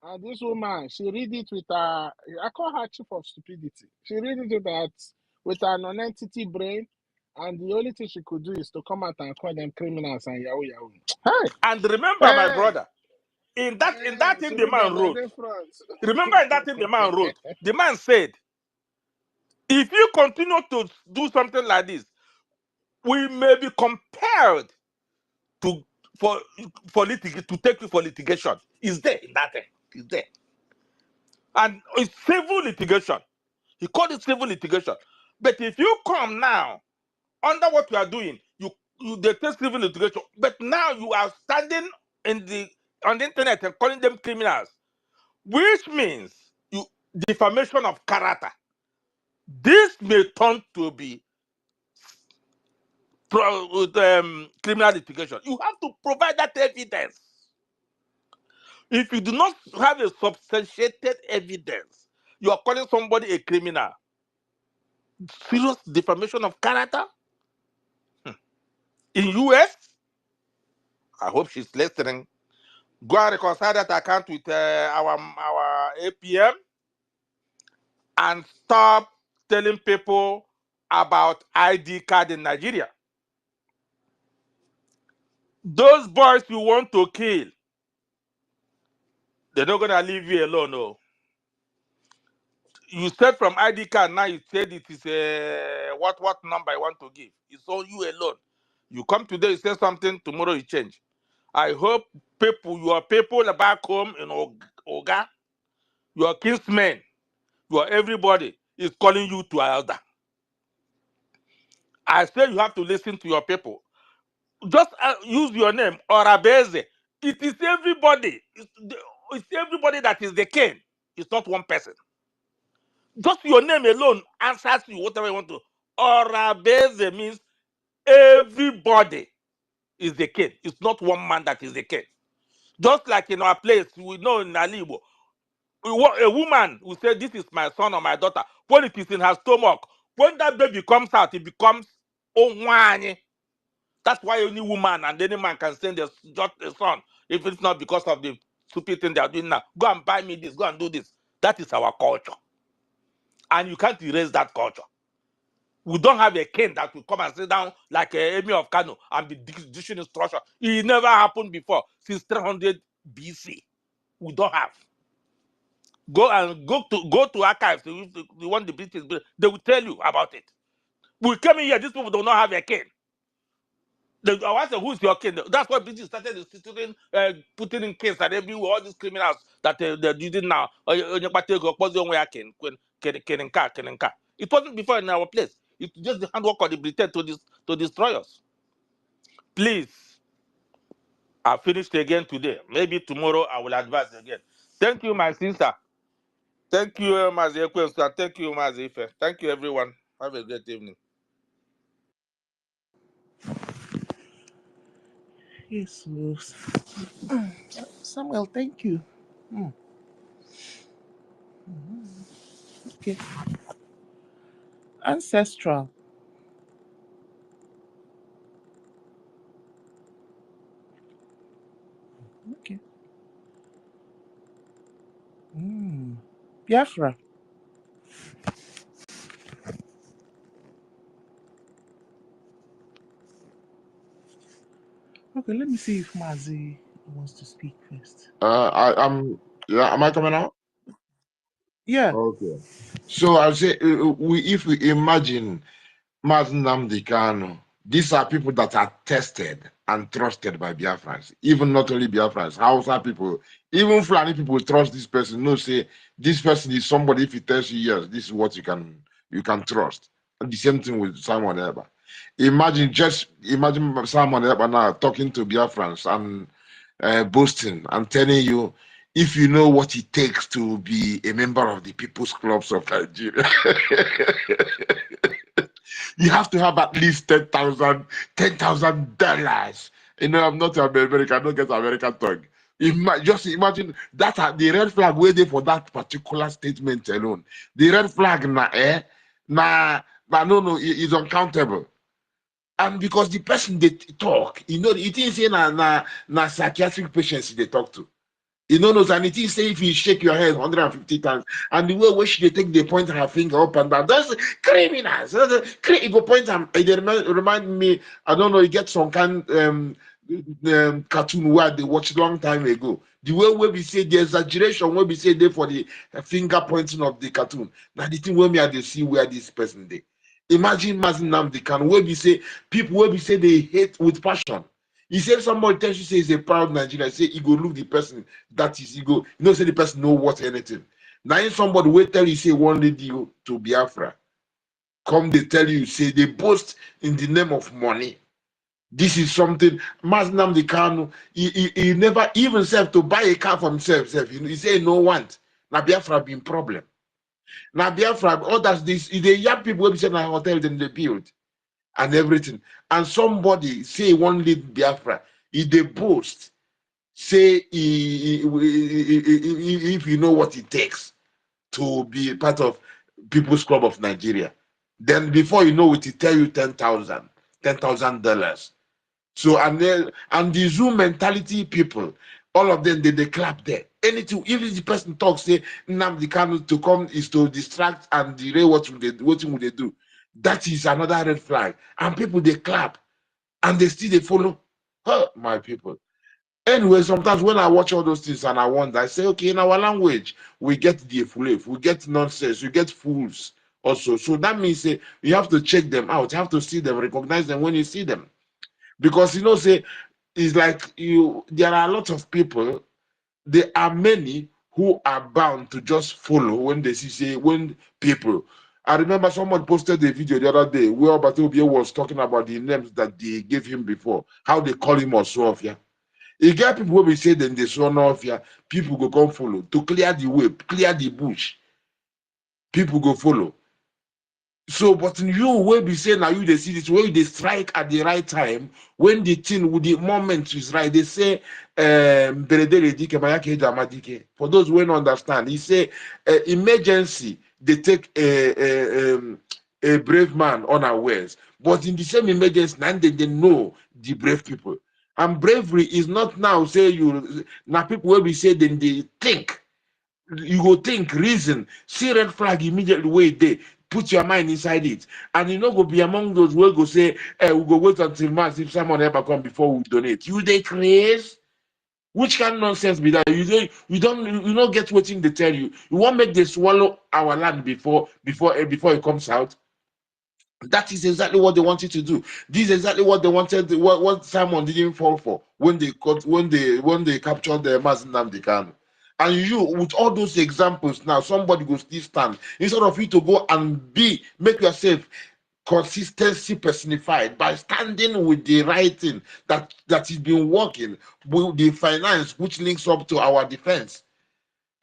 And this woman, she read it with I call her chief of stupidity. She read it with her non-entity brain, and the only thing she could do is to come out and call them criminals and yahoo. Hey! And remember, my brother, in that thing the man wrote. Remember in that thing the man wrote. The man said, if you continue to do something like this, we may be compelled to take you for litigation. Is there in that thing? Is there? And it's civil litigation. He called it civil litigation. But if you come now under what you are doing, they take civil litigation. But now you are standing on the internet and calling them criminals, which means defamation of character. This may turn to be criminal litigation. You have to provide that evidence. If you do not have a substantiated evidence, you are calling somebody a criminal. serious defamation of character in US. I hope she's listening. Go and reconcile that account with our APM and stop telling people about ID card in Nigeria. Those boys you want to kill, they're not gonna leave you alone. No. You said from ID card, now you said it is what number I want to give. It's all you alone. You come today, you say something, tomorrow you change. I hope your people back home in Oga, your kinsmen, your everybody is calling you to elder. I say you have to listen to your people. Just use your name, Orabeze. It is everybody. It's everybody that is the king. It's not one person. Just your name alone answers you whatever you want to. Orabeze means everybody is the king. It's not one man that is the king. Just like in our place, we know in Alibo, a woman will say, "This is my son or my daughter." When it is in her stomach, when that baby comes out, it becomes Onwanye. That's why any woman and any man can send just a son if it's not because of the stupid thing they are doing now. Go and buy me this, go and do this. That is our culture. And you can't erase that culture. We don't have a king that will come and sit down like a emir of Kano and be dishing instruction. It never happened before since 300 BC. We don't have. Go to archives. The one the British, they will tell you about it. We came in here. These people do not have a king. I say, who's your king? That's why British started putting in kings and everywhere. All these criminals that they're using now. It wasn't before in our place. It's just the handwork of the Britain to destroy us. Please, I finished again today. Maybe tomorrow I will advise again. Thank you, my sister. Thank you, Mazi Ekwensu. Thank you, Mazi Ife. Thank you, everyone. Have a great evening. Jesus. Samuel, thank you. Okay. Ancestral. Okay. Biafra. Okay, let me see if Mazi wants to speak first. Yeah, am I coming out? Yeah. Okay. So I'll say, if we imagine Mazen Nnamdi Kanu, these are people that are tested and trusted by Biafrans. Even not only Biafrans, Hausa people, even Fulani people trust this person. No, say this person is somebody. If he tells you yes, this is what you can trust. And the same thing with Simon Eba. Imagine Simon Eba now talking to Biafrans and boasting and telling you, if you know what it takes to be a member of the People's Clubs of Nigeria, you have to have at least $10,000. You know, I'm not American, I don't get American tongue. Just imagine that the red flag waiting for that particular statement alone. The red flag no, is uncountable. And because the person they talk, you know, it is saying na psychiatric patients they talk to. You know, and it is say if you shake your head 150 times, and the way which they take, they point her finger up and down. That's criminals. It go point them. It remind me, I don't know, you get some kind cartoon where they watched long time ago. The way where we say the exaggeration, where we say they for the finger pointing of the cartoon. Now the thing where me they see where this person they. Imagine Mazen Nnamdi Kanu, where we say people where we say they hate with passion. He said somebody tells you say he's a proud Nigerian, say he go look the person that is ego. You know, say the person know what anything. Now if somebody will tell you say one lead you to Biafra, come they tell you say they boast in the name of money. This is something Mazen Nnamdi Kanu, he never even self to buy a car for himself. You know, he say no want. Now Biafra been problem. Now Biafra, others this the young people will be saying hotel then they build and everything. And somebody say one lead Biafra, if they boast, say if you know what it takes to be part of People's Club of Nigeria, Then before you know it, it tell you $10,000. So and the Zoom mentality people, all of them they clap there. Anything, even the person talks, say Nnamdi Kanu to come is to distract and delay what will they do. That is another red flag. And people they clap and they still they follow. Huh, my people. Anyway, sometimes when I watch all those things and I wonder, I say, okay, in our language, we get the fulif, we get nonsense, we get fools also. So that means you have to check them out, you have to see them, recognize them when you see them. Because say it's like there are a lot of people, there are many who are bound to just follow when they see when people. I remember someone posted a video the other day where Batobia was talking about the names that they gave him before, how they call him Osofia. You get people who be say then they sworn off here, people go come follow to clear the way, clear the bush. People go follow. So, but you will be saying now you they see this way they strike at the right time when the thing with the moment is right. They say for those who don't understand, he say emergency they take a brave man unawares, but in the same emergency now they know the brave people. And bravery is not now say you now people will be say then they think. You go think, reason, see red flag immediately wait there, put your mind inside it, and you know go be among those who go say, we go wait until March if someone ever come before we donate. You they craze? Which kind of nonsense be that? You don't get what they tell you. You won't make they swallow our land before it comes out. That is exactly what they wanted to do. This is exactly what they wanted. What Simon didn't fall for when they captured the Nnamdi Kanu. And you, with all those examples, now somebody will still stand instead of you to go and make yourself consistency personified by standing with the right thing that is been working with the finance which links up to our defense.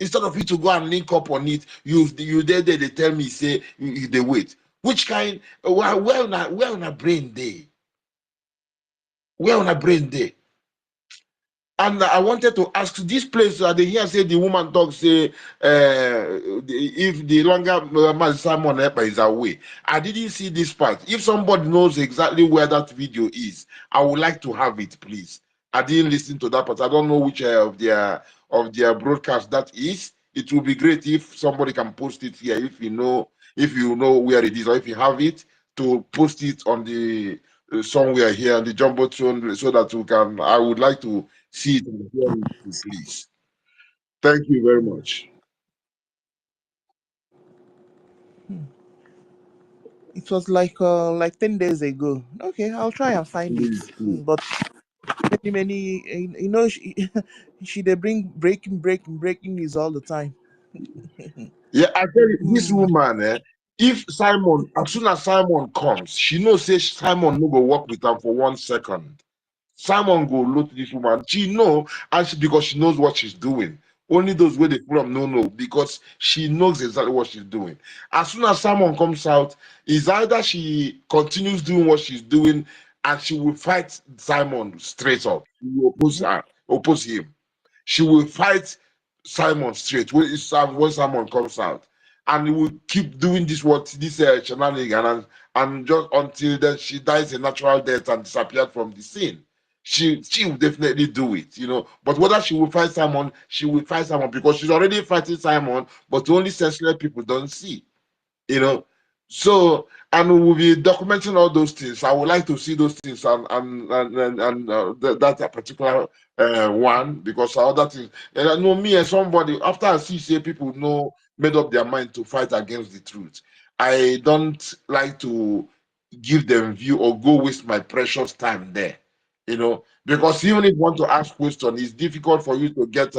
Instead of you to go and link up on it, you there they tell me say they wait. Which kind? Where on a brain day? Where on a brain day? And I wanted to ask this place. They hear say the woman talk say if the longer Simon Epa is away. I didn't see this part. If somebody knows exactly where that video is, I would like to have it, please. I didn't listen to that part. I don't know which of their broadcast that is. It would be great if somebody can post it here. If you know where it is, or if you have it, to post it on the somewhere here on the jumbotron so that we can. I would like to see it and hear it, please. Thank you very much. It was like 10 days ago. Okay, I'll try and find it. But many she they bring breaking news all the time. Yeah, I tell you, this woman, if Simon, as soon as Simon comes, she knows say Simon no go work with her for 1 second. Simon go look this woman. She know, and because she knows what she's doing. Only those where they from no, because she knows exactly what she's doing. As soon as Simon comes out, is either she continues doing what she's doing and she will fight Simon straight up. She will oppose him. She will fight Simon straight when Simon comes out. And he will keep doing this shenanigan and just until then she dies a natural death and disappeared from the scene. She will definitely do it, But whether she will fight Simon, she will fight Simon because she's already fighting Simon, but only senseless people don't see, So, and we will be documenting all those things. I would like to see those things and that particular one because other things. And I know me and somebody after I see say people made up their mind to fight against the truth. I don't like to give them view or go waste my precious time there. Because even if you want to ask questions, it's difficult for you to get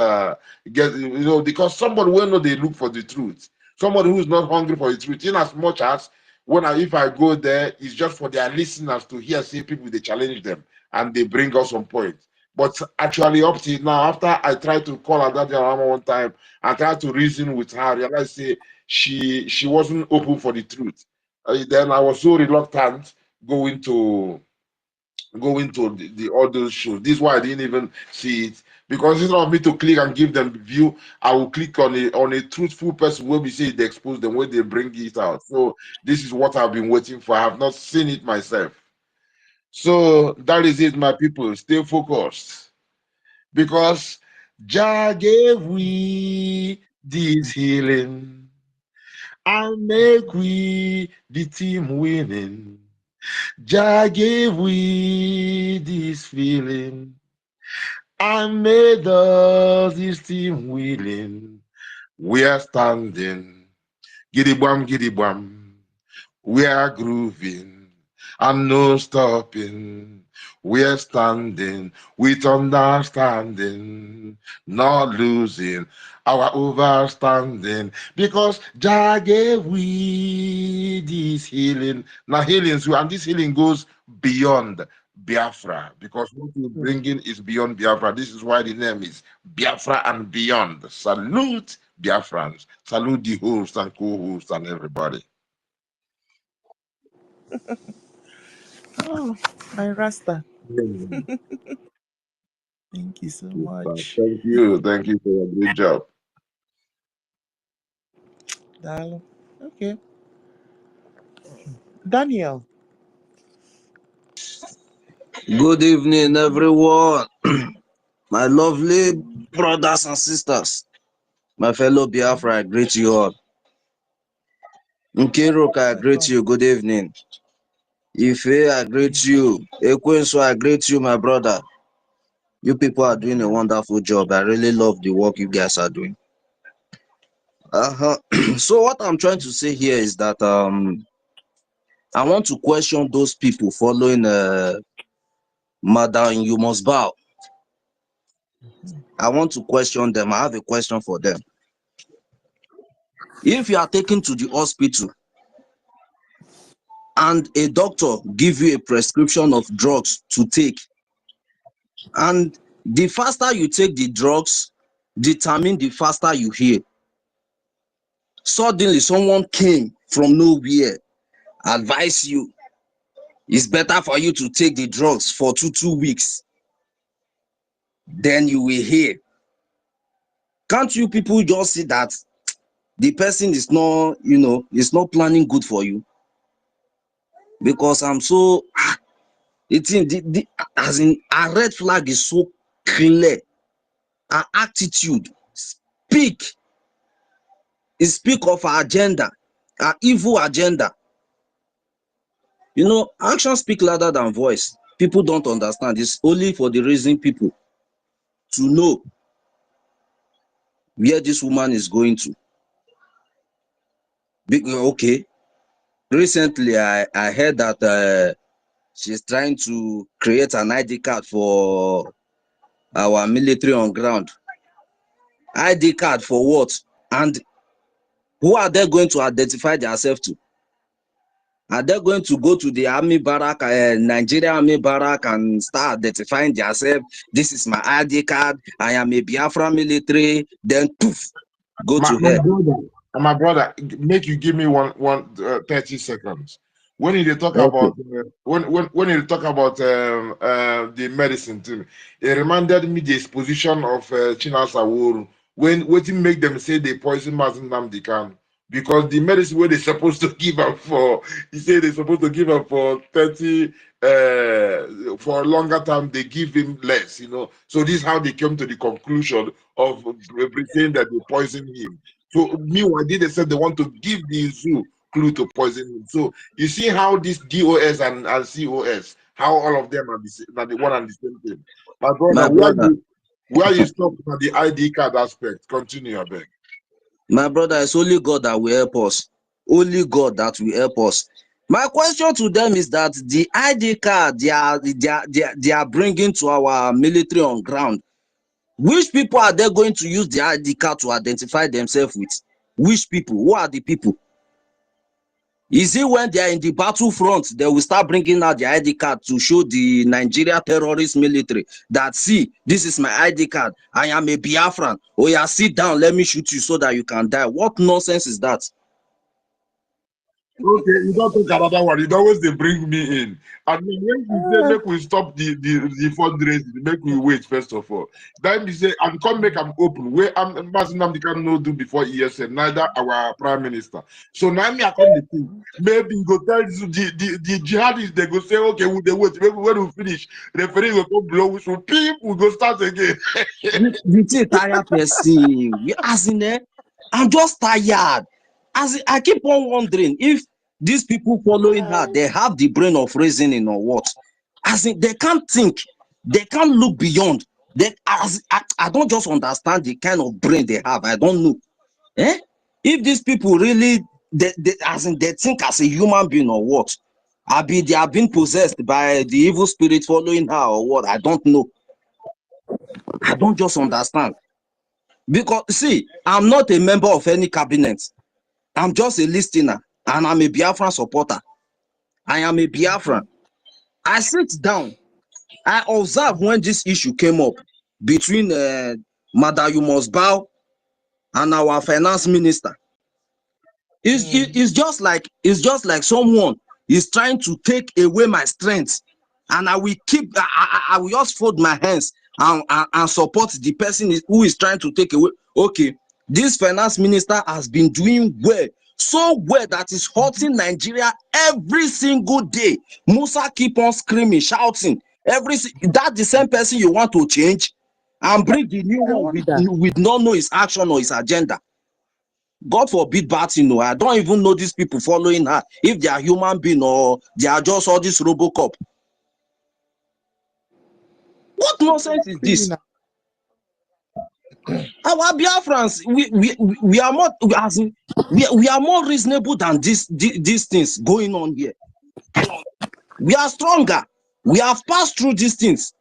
because somebody will know they look for the truth. Somebody who's not hungry for the truth, in as much as if I go there, it's just for their listeners to hear say people they challenge them and they bring us some points. But actually, up till now, after I tried to call her that one time and tried to reason with her, I realized say she wasn't open for the truth. Then I was so reluctant going to the all those shows. This is why I didn't even see it. Because instead of me to click and give them the view, I will click on a truthful person where we say they expose them, where they bring it out. So this is what I've been waiting for. I have not seen it myself. So that is it, my people. Stay focused. Because Jah gave we this healing and make we the team winning. Jah gave we this feeling and made us this team willing. We are standing, giddy bam. We are grooving and no stopping. We are standing with understanding, not losing our overstanding. Because Jah gave we this healing. Now healing, and this healing goes beyond Biafra, because what we bring in is beyond Biafra. This is why the name is Biafra and Beyond. Salute Biafrans. Salute the host and co-host and everybody. Oh, my Rasta. Mm. Thank you so Super. much. Thank you. Thank you for your great job. Dalo. Okay. Daniel. Good evening, everyone. My lovely brothers and sisters, my fellow Biafra, I greet you all. Nkiruka, I greet you. Good evening. Ife, I greet you. Ekwensu, I greet you, my brother. You people are doing a wonderful job. I really love the work you guys are doing. So what I'm trying to say here is that I want to question those people following Madam You Must Bow. I want to question them. I have a question for them. If you are taken to the hospital and a doctor give you a prescription of drugs to take, and the faster you take the drugs determine the faster you heal, suddenly someone came from nowhere, advise you it's better for you to take the drugs for two weeks, then you will heal. Can't you people just see that the person is not, is not planning good for you? Because I'm so, as in, a red flag is so clear. Our attitude speak of our agenda, our evil agenda. Actions speak louder than voice. People don't understand. It's only for the reason people to know where this woman is going to. Okay, recently I heard that she's trying to create an ID card for our military on ground. ID card for what? And who are they going to identify themselves to? Are they going to go to the army barrack, Nigeria army barrack, and start identifying themselves? This is my ID card. I am a Biafra military. Then poof, go to hell. My brother, make you give me 30 seconds. When you talk Okay. about when you talk about the medicine to me, it reminded me the exposition of Chinasa Woru when what make them say they poison Mazin Namdekan. Because the medicine where they're supposed to give up for, he said they're supposed to give up for 30 for a longer time, they give him less, So this is how they came to the conclusion of saying that they poison him. So meanwhile, they said they want to give the zoo clue to poison him. So you see how this DOS and COS, how all of them are the one and the same thing. My brother, where you stop at the ID card aspect? Continue, I beg. My brother, it's only God that will help us. Only God that will help us. My question to them is that the ID card they are bringing to our military on ground, which people are they going to use the ID card to identify themselves with? Which people? Who are the people? Is it when they are in the battlefront, they will start bringing out the ID card to show the Nigeria terrorist military that, see, this is my ID card. I am a Biafran. Oh yeah, sit down. Let me shoot you so that you can die. What nonsense is that? Okay, you don't talk about that one. You always they bring me in. And then when you say make we stop the fundraising, make we wait first of all. Then we say I come make them open. Where I'm Mazinam can no do before ESN, neither our prime minister. So now me I come the thing. Maybe you go tell the jihadists they go say okay, they wait. Maybe when we finish, referee will come blow which will people go start again. You take tired person. As in, I'm just tired. As in, I keep on wondering if these people following her, they have the brain of reasoning or what. As in, they can't think, they can't look beyond. I don't just understand the kind of brain they have. I don't know. Eh? If these people really, they think as a human being or what. They are being possessed by the evil spirit following her or what. I don't know. I don't just understand. Because, see, I'm not a member of any cabinet. I'm just a listener, and I'm a Biafran supporter. I am a Biafran. I sit down. I observe when this issue came up between Mother You Must Bow and our finance minister. It's just like someone is trying to take away my strength, and I will I will just fold my hands and support the person who is trying to take away. Okay, this finance minister has been doing well, so well that is hurting Nigeria every single day. Musa keep on screaming, shouting. That the same person you want to change and bring the new I one wonder. with not know his action or his agenda. God forbid bad thing. I don't even know these people following her, if they are human being or they are just all this Robocop. What nonsense is this? Criminal. Our Biafrans, we are more as in, we are more reasonable than these things going on here. We are stronger. We have passed through these things.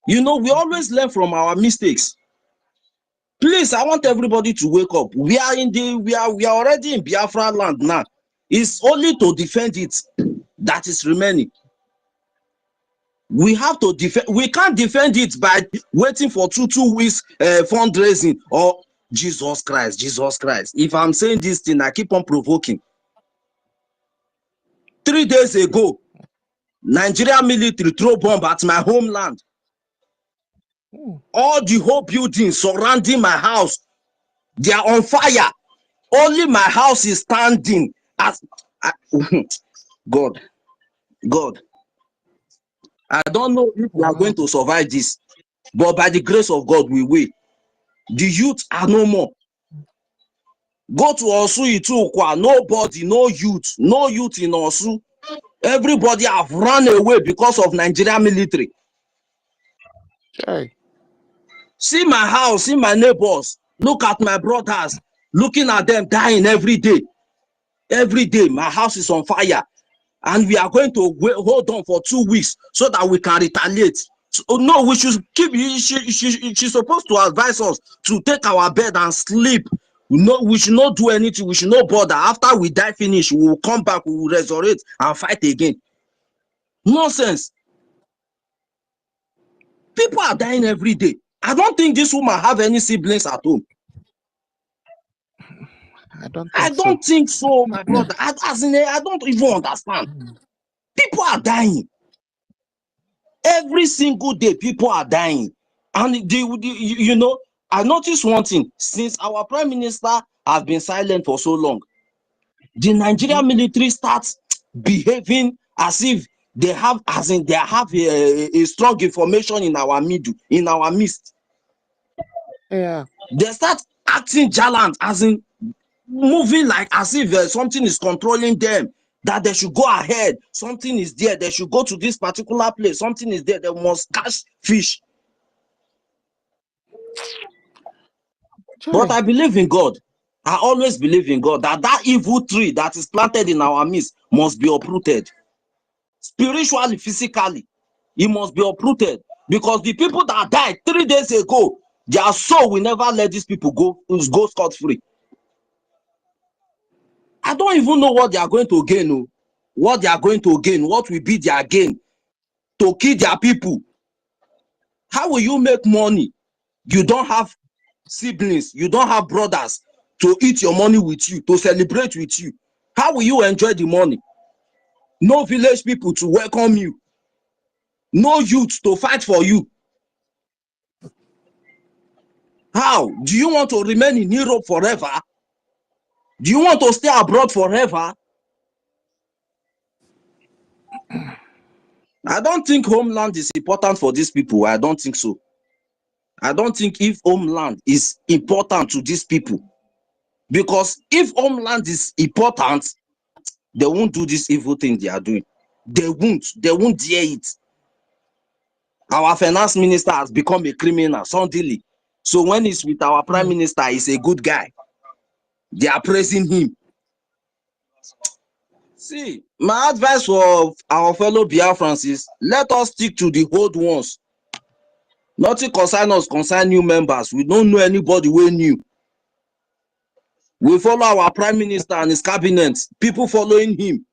You know, we always learn from our mistakes. Please, I want everybody to wake up. We are already in Biafra land now. It's only to defend it that is remaining. We have to defend. We can't defend it by waiting for two weeks fundraising or Jesus Christ. If I'm saying this thing, I keep on provoking. 3 days ago, Nigeria military throw bomb at my homeland. All the whole buildings surrounding my house, they are on fire. Only my house is standing. God, I don't know if we are going to survive this, but by the grace of God, we will. The youth are no more. Go to Orsu, Itukwa, nobody, no youth in Orsu. Everybody have run away because of Nigerian military. Hey. See my house, see my neighbors. Look at my brothers, looking at them dying every day. Every day, my house is on fire. And we are going to hold on for 2 weeks so that we can retaliate. So, no, we should keep. She's supposed to advise us to take our bed and sleep. No, we should not do anything. We should not bother. After we die, finish, we will come back, we will resurrect and fight again. Nonsense. People are dying every day. I don't think this woman have any siblings at home. I don't think so, my brother. I don't even understand. People are dying. Every single day, people are dying. And you know, I noticed one thing. Since our prime minister has been silent for so long, the Nigerian military starts behaving as if they have, a strong information in our midst. Yeah. They start acting gallant, as in moving like as if something is controlling them, that they should go ahead. Something is there. They should go to this particular place. Something is there. They must catch fish. But I believe in God. I always believe in God that evil tree that is planted in our midst must be uprooted. Spiritually, physically, it must be uprooted. Because the people that died 3 days ago, their soul will never let these people go scot-free. I don't even know what they are going to gain. What they are going to gain, what will be their gain to kill their people. How will you make money? You don't have siblings, you don't have brothers to eat your money with you, to celebrate with you. How will you enjoy the money? No village people to welcome you. No youth to fight for you. How? Do you want to remain in Europe forever? Do you want to stay abroad forever? I don't think homeland is important for these people. I don't think so. I don't think if homeland is important to these people. Because if homeland is important, they won't do this evil thing they are doing. They won't dare it. Our finance minister has become a criminal suddenly. So when he's with our prime minister, he's a good guy. They are praising him. See, my advice for our fellow Biafrans is let us stick to the old ones. Nothing concern us, concern new members. We don't know anybody we new. We follow our prime minister and his cabinet, people following him.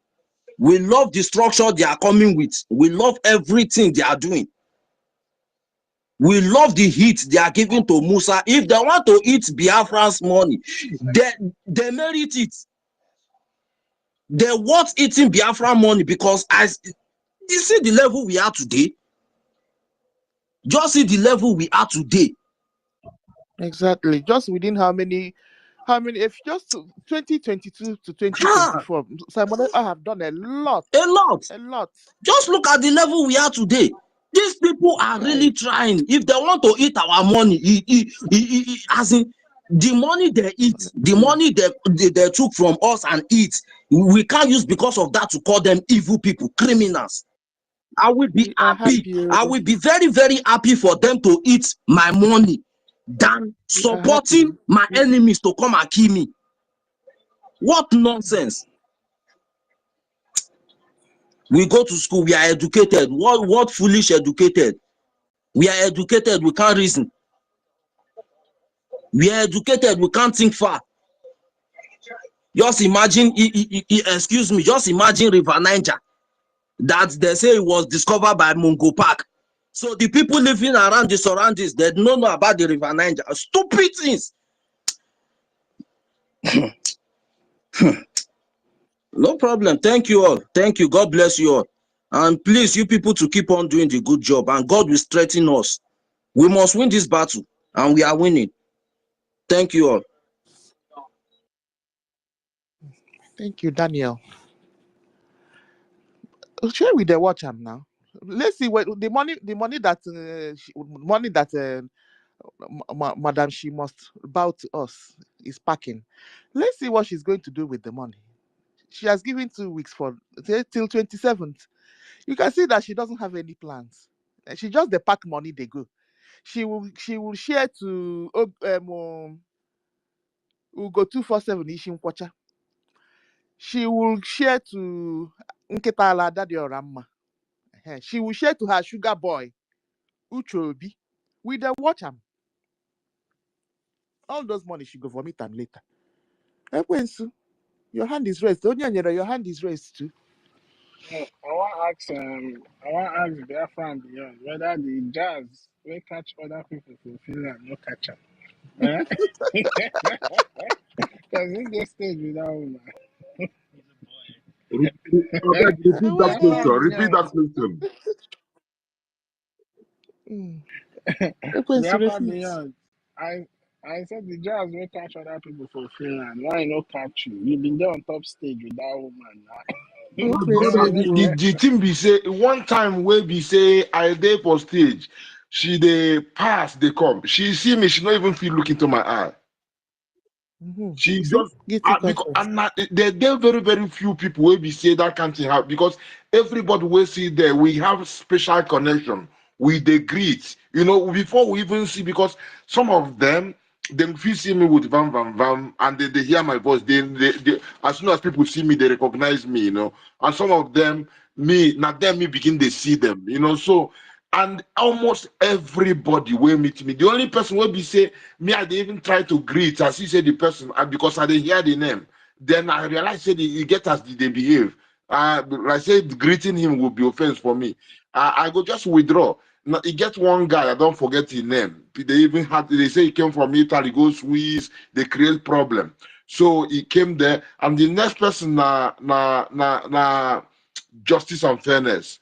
We love the structure they are coming with. We love everything they are doing. We love the heat they are giving to Musa. If they want to eat Biafran's money, they merit it. They want eating Biafra money because as you see the level we are today. Just see the level we are today. Exactly. Just within how many if just 2022 to 2024, Simon, I have done a lot. A lot. A lot. Just look at the level we are today. These people are really trying. If they want to eat our money, as in the money they eat, the money they took from us and eat, we can't use because of that to call them evil people, criminals. I will be happy. I will be very, very happy for them to eat my money than supporting my enemies to come and kill me. What nonsense. We go to school, we are educated. What foolish educated? We are educated, we can't reason. We are educated, we can't think far. Just imagine, excuse me, just imagine River Niger that they say it was discovered by Mungo Park. So the people living around the surroundings, they don't know about the River Niger. Stupid things. No problem. Thank you all. Thank you. God bless you all. And please, you people to keep on doing the good job. And God will strengthen us. We must win this battle. And we are winning. Thank you all. Thank you, Daniel. Share with the watch him now. Let's see what the money that Madam she must bow to us is packing. Let's see what she's going to do with the money. She has given 2 weeks for till 27th. You can see that she doesn't have any plans. She just the pack money they go. She will share to Ugo 247 Ishin Kwacha. She will share to Nketala Daddy Orama. She will share to her sugar boy, Uchobi, with the watch him. All those money she go vomit them later. Ekwensu, your hand is raised. Onyanyere, your hand is raised too. I want to ask Biafra and beyond whether the jazz will catch other people for Finland, no catch them. Because in this stage without woman. Repeat that question. Repeat that question. Biafra beyond. I said the jazz will catch other people for Finland. Why not catch you? You've been there on top stage with that woman. The thing be say one time where be say I dey for stage, she dey pass, they come. She see me, she not even feel look into my eye. She just because there are very, very few people where we say that can't happen because everybody will see there. We have special connection. We they greet, before we even see, because some of them feel see me with vam, and they hear my voice. They as soon as people see me, they recognize me, And some of them, me begin to see them, So, and almost everybody will meet me. The only person will be say me, I didn't even try to greet as he said the person, because I didn't hear the name. Then I realized that he get as they behave. I said greeting him would be offense for me. I go just withdraw. Now, he get one guy, I don't forget his name. They say he came from Italy, go Swiss, they create problem. So he came there, and the next person na Justice and Fairness.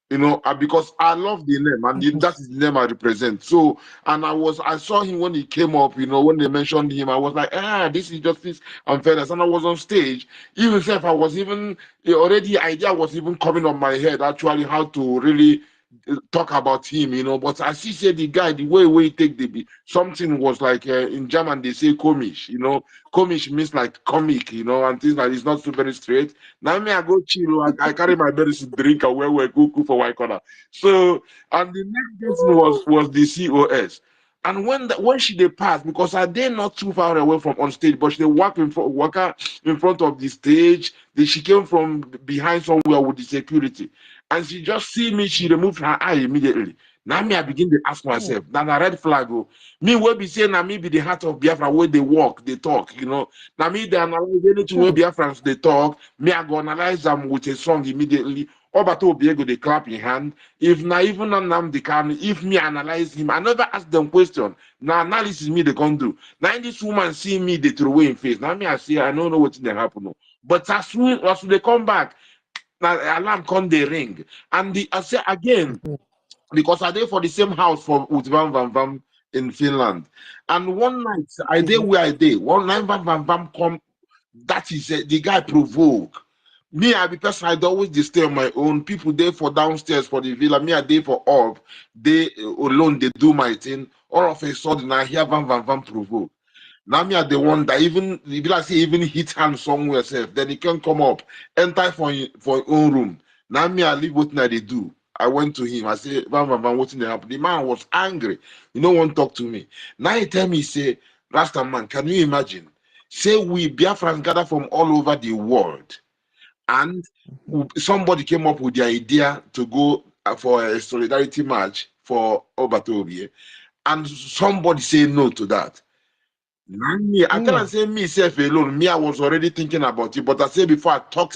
You know, because I love the name, and that is the name I represent. So, and I saw him when he came up, you know, when they mentioned him, I was like, this is Justice and Fairness. And I was on stage, even if I was even already, idea was even coming on my head, actually, how to really talk about him, you know. But as he said, the guy, the way he take something was like in German they say komisch, you know. Komisch means like comic, you know, and things like it's not so very straight. Now me, I go chill, I carry my medicine, drink, and we go cook for white corner. So, and the next person was the COS. And when she they passed, because I they not too far away from on stage, but she walk in front of the stage. She came from behind somewhere with the security, and she just see me. She removed her eye immediately. Now me, I begin to ask myself, now a red flag. Oh, me will be saying, now me be the heart of Biafra where they walk, they talk, you know. Now me they analyze anything where Biafrans they talk. Me I go analyze them with a song immediately. Obato Obiego they clap in hand. If na even on they can, if me analyze him, I never ask them question. Now analysis me they can do. Now this woman see me they throw away in face. Now me I say I don't know what they happen. No. But as soon as they come back, now alarm come they ring. And I say again, because I did for the same house with Van Van Van in Finland. And one night I did where I did. One night Van Van Van come, that is the guy provoke. Me, I be person, I'd always just stay on my own. People there for downstairs for the villa. Me, I there for up. They alone, they do my thing. All of a sudden, I hear Van Van Van provoke. Now me are the one that even if I say even hit hand somewhere self, then he can come up, enter for his own room. Now me I leave what they do. I went to him. I say, Van Van Van, what's in the happen? The man was angry. You know, one talk to me. Now he tell me, say, Rasta man, can you imagine? Say we Biafrans gather from all over the world, and somebody came up with the idea to go for a solidarity march for Obatobie, and somebody say no to that. Me, I cannot say myself alone. Me, I was already thinking about it, but I said before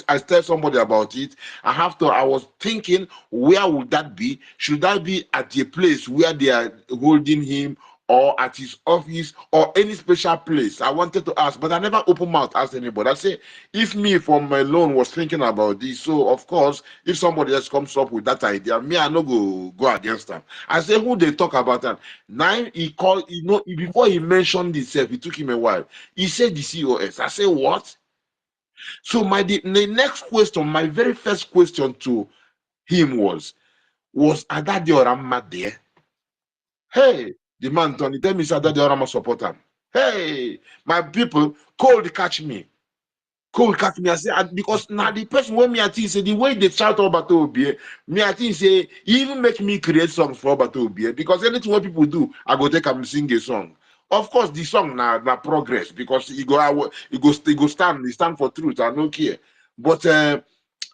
I tell somebody about it, I was thinking, where would that be? Should that be at a place where they are holding him, or at his office, or any special place? I wanted to ask, but I never open mouth ask anybody. I say, if me from alone was thinking about this, so of course, if somebody else comes up with that idea, me, I no go against them. I say, who they talk about that? Now he called, you know, before he mentioned himself, it took him a while. He said the COS. I say, what? So the next question, my very first question to him was Adade Orama there? Hey, the man Tony, tell me Adade Orama support him. Hey, my people, cold catch me. Cold catch me. I say, because now the person when me I think say the way they shout about Obie, me I think say he even make me create songs for about Obie, because anything what people do, I go take and sing a song. Of course, the song na progress, because he go stand for truth. I don't care. But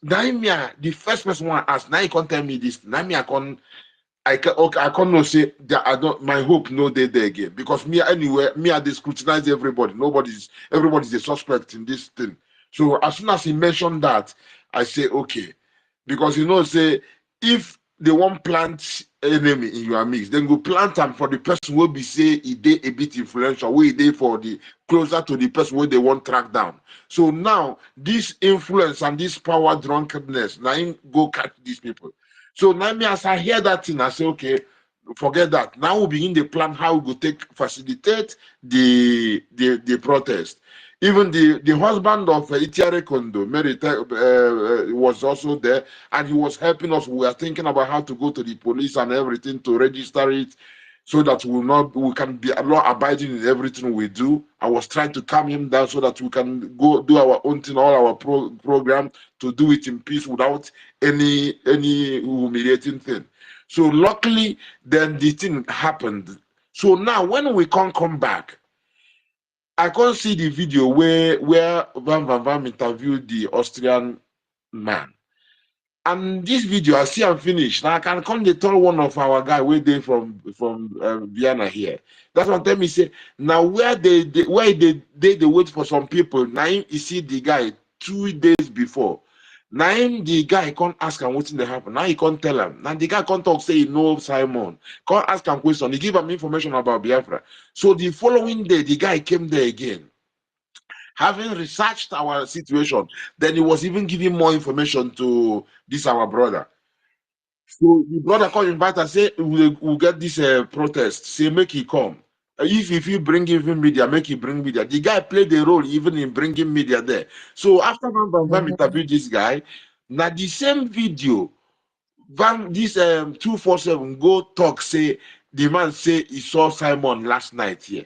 now me the first person want ask, now he can't tell me this. Now me I can't not say that I don't. My hope no day there again, because me anyway, me I dey scrutinize everybody. Everybody's a suspect in this thing. So as soon as he mentioned that, I say okay, because you know say if they won't plant enemy in your mix, then go plant them for the person will be say he dey a bit influential, where they for the closer to the person where they want track down. So now this influence and this power drunkenness, now him go catch these people. So now me as I hear that thing, I say, okay, forget that. Now we begin the plan how we go facilitate the protest. Even the husband of Itiare Kondo, Mary, was also there, and he was helping us. We are thinking about how to go to the police and everything to register it, so that we can be law abiding in everything we do. I was trying to calm him down so that we can go do our own thing, all our program, to do it in peace without any humiliating thing. So luckily, then the thing happened. So now when we can't come back, I can't see the video where Van Van Van interviewed the Austrian man. And this video, I see I'm finished. Now I can come to tell one of our guy where they from Vienna here. That's what tell me say. Now where they wait for some people. Now you see the guy 2 days before. Now the guy can't ask him what's in the happen. Now he can't tell him. Now the guy can't talk, say he knows Simon. Can't ask him question. He give him information about Biafra. So the following day, the guy came there again. having researched our situation, then he was even giving more information to this our brother. So the brother called invite and say we'll get this protest. Say make he come. If you bring even media, make him bring media. The guy played a role even in bringing media there. So after Van interviewed this guy, now the same video, this 247 go talk say the man say he saw Simon last night here.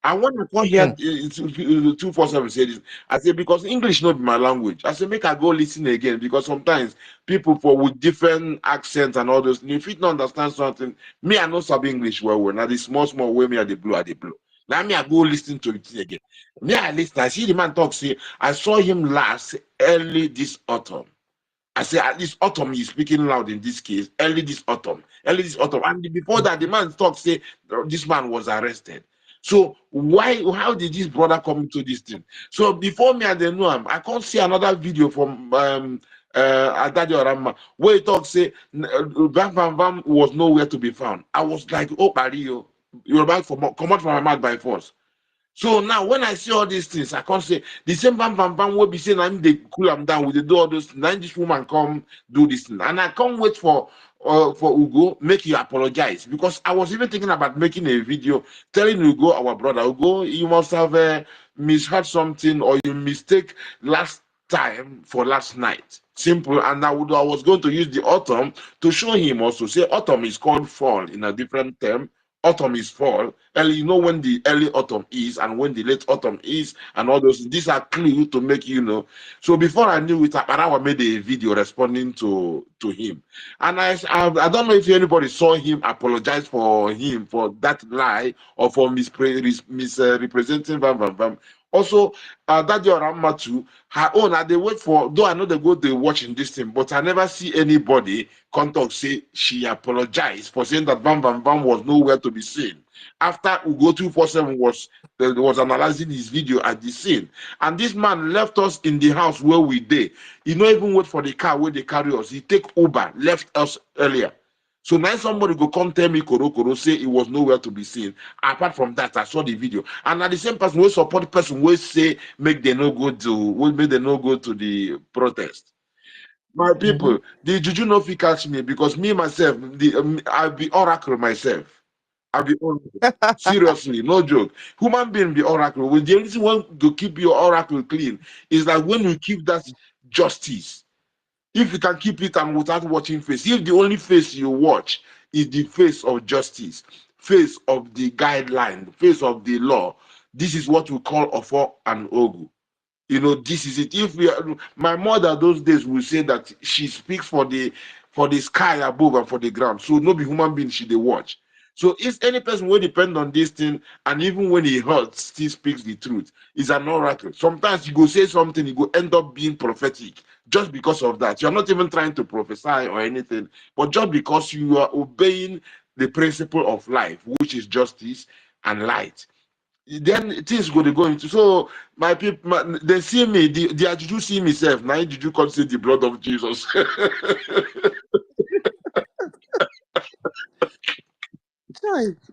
And when I come here, 247 say this, I say because English not be my language. I say make I go listen again because sometimes people with different accents and all those, if you don't understand something, me I know some English well. Now the small way me at the blue. Now me I go listen to it again. Me I listen. I see the man talk. Say I saw him last early this autumn. I say at least autumn he's speaking loud in this case. Early this autumn, and before that the man talk say this man was arrested. So how did this brother come into this thing? So before me and they know him, I can't see another video from Adadi Orama where he talks say Bam Bam Bam was nowhere to be found. I was like, oh Mario, you're about to come out from my mouth by force. So now when I see all these things, I can't say the same bam will be saying I'm the cool I'm down with the do all those. Now this woman come do this thing. And I can't wait for Ugo make you apologize because I was even thinking about making a video telling Ugo, our brother, Ugo, you must have misheard something or you mistake last time for last night. Simple. And I was going to use the autumn to show him also. Say autumn is called fall in a different term. Autumn is fall. Early, you know when the early autumn is and when the late autumn is, and all those. These are clues to make you know. So before I knew it, Aparawa made a video responding to him, and I don't know if anybody saw him apologize for him for that lie or for misrepresenting Bam Bam Bam. Also, Daddy Orama too, her own, they wait for, though I know they go, they watching this thing, but I never see anybody contact say she apologized for saying that Bam Bam Bam was nowhere to be seen. After Ugo 247 was analyzing his video at the scene. And this man left us in the house where we did. He not even wait for the car where they carry us. He take Uber, left us earlier. So now somebody go come tell me Koro say it was nowhere to be seen. Apart from that, I saw the video. And at the same person will support the person will say make they no go to the protest. My people, the juju no fit catch me because me myself, I'll be oracle myself. I'll be oracle. Seriously, no joke. Human being be oracle. Well, the only thing one to keep your oracle clean is like when you keep that justice. If you can keep it and without watching face, if the only face you watch is the face of justice, face of the guideline, face of the law, this is what we call Ofo and Ogu. You know, this is it. If we are, my mother those days will say that she speaks for the sky above and for the ground. So no be human being she they watch. So if any person will depend on this thing, and even when he hurts, still speaks the truth, is an oracle. Sometimes you go say something, you go end up being prophetic just because of that. You're not even trying to prophesy or anything, but just because you are obeying the principle of life, which is justice and light, then things go into. So my people, they see me, the juju see me self. Now juju come say the blood of Jesus.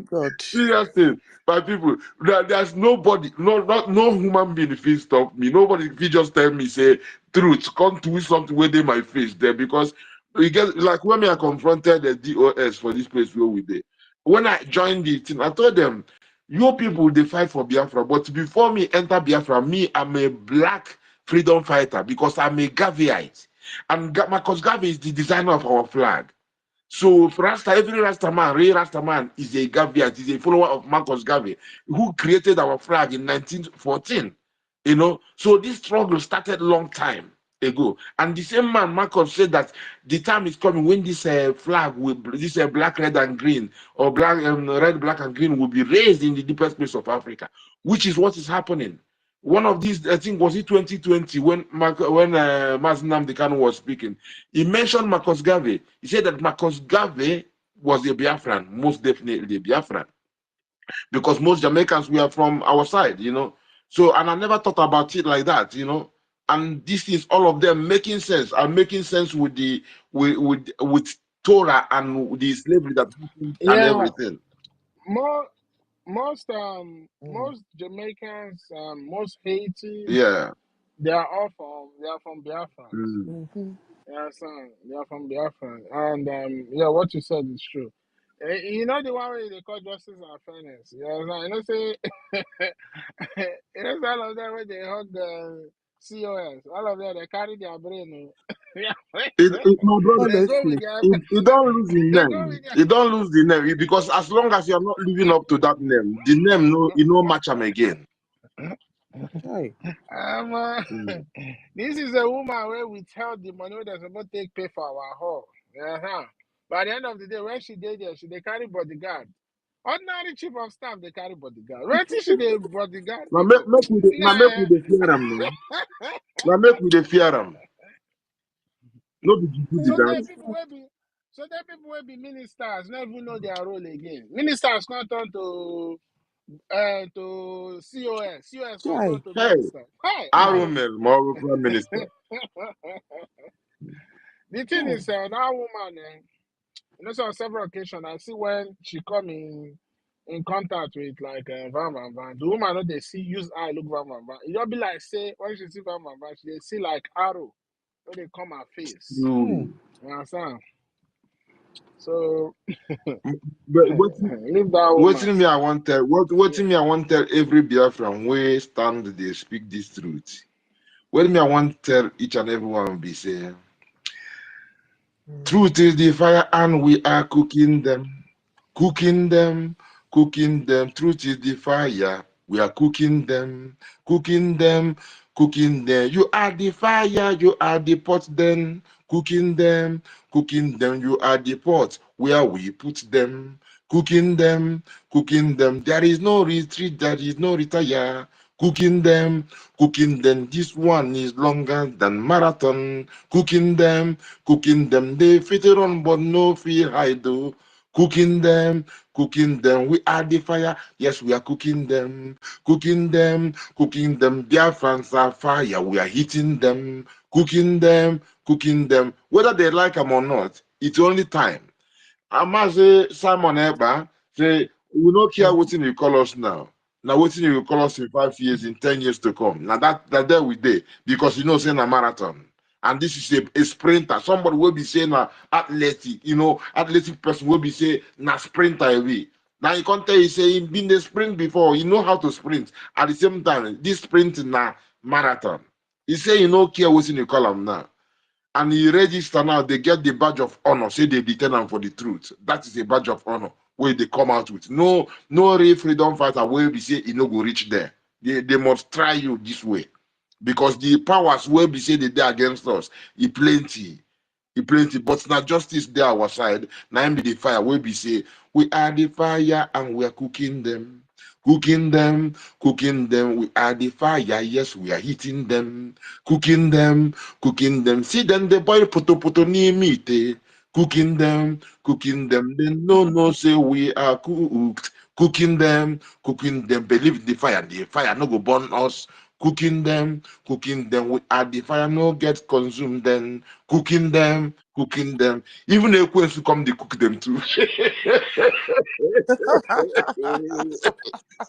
God. Seriously, my people, there's nobody, no human being if he stop me. Nobody if he just tell me say truth, come to something within my face there because we get like when I confronted the DOS for this place where we did. When I joined the team, I told them, you people they fight for Biafra, but before me enter Biafra, me I'm a black freedom fighter because I'm a Gaviite, and Marcus Garvey is the designer of our flag. So for Rasta, every Rasta man, Ray Rasta man is a Gaviat, is a follower of Marcus Garvey, who created our flag in 1914. You know, so this struggle started a long time ago. And the same man, Marcus, said that the time is coming when this flag will, this black, red, and green, or black, red, black, and green will be raised in the deepest place of Africa, which is what is happening. One of these, I think, was it 2020 when Mazinam Dekano was speaking. He mentioned Marcus Garvey. He said that Marcus Garvey was a Biafran, most definitely a Biafran, because most Jamaicans were from our side, you know. So, and I never thought about it like that, you know. And this is all of them making sense and making sense with the with Torah and the slavery that happened and Yeah, everything. more most Jamaicans, most Haitis, Yeah. they are from Biafrans. Mm. Yeah, son, they are from Biafra. And yeah, what you said is true. You know the one way they call justice and fairness. Yeah, you know say you know say all of them when they hug COS, all of them they carry their brain. Yeah, My brother, they go Honestly, with their it don't lose the they go name. with their It don't lose the name because as long as you are not living up to that name, the name no, you know match them again. hi. Mm. this is a woman where we tell the money where they're supposed to take pay for our hall. Uh-huh. By the end of the day, when she did there, she they carry bodyguard. Ordinary chief of staff, they carry bodyguard. Where she they bodyguard Now people? make Nah. we the fear them now. Now make we the fear them. No be juju be So that. there people will be ministers, not even know their role again. Ministers not turn to COS. COS not Hi. turn to Hey, minister. Hi. Arumel, more prime minister. The thing is, that woman, you know, so on several occasions, I see when she come in contact with like Van Van Van, the woman know they see use eye look Van Van Van. It don't be like say when she see Van Van Van, she dey see like arrow when they come her face. Mm. You understand? So But leave that what woman. me I want tell Yeah. me I want tell every Biafran where stand they speak this truth. What me I want tell each and every one be say truth is the fire and we are cooking them. Cooking them, cooking them. Truth is the fire. We are cooking them, cooking them, cooking them. You are the fire, you are the pot then. Cooking them, cooking them. You are the pot where we put them. Cooking them, cooking them. There is no retreat, there is no retire. Cooking them, cooking them. This one is longer than marathon. Cooking them, cooking them. They fit it on, but no fear I do. Cooking them, cooking them. We are the fire. Yes, we are cooking them, cooking them, cooking them. Their fans are fire. We are hitting them, cooking them, cooking them. Whether they like them or not, it's only time. I must say, Simon Eba, say, we don't care what you call us now. Now, what you call us in 5 years, in 10 years to come. Now, that there we day, because you know, saying a marathon. And this is a sprinter. Somebody will be saying athletic, athletic person will be saying na sprinter away. Now, you can't tell you say, he been the sprint before, you know how to sprint. At the same time, this sprint na marathon. He say, you don't care what you call him now. And he register now, they get the badge of honor, say they detain them for the truth. That is a badge of honor where they come out with. No real freedom fighter will be say he no go reach there. They must try you this way. Because the powers will be say they against us, plenty, but not justice there our side. Now be the fire will be say we are the fire and we are cooking them. Cooking them, cooking them. We are the fire. Yes, we are heating them. Cooking them, cooking them. See, then they boil poto near meat. Cooking them, cooking them. They no say we are cooked. Cooking them, cooking them. Believe the fire. The fire no go burn us. Cooking them, cooking them. We are the fire no get consumed. Then cooking them, cooking them. Even the queens to come, they cook them too.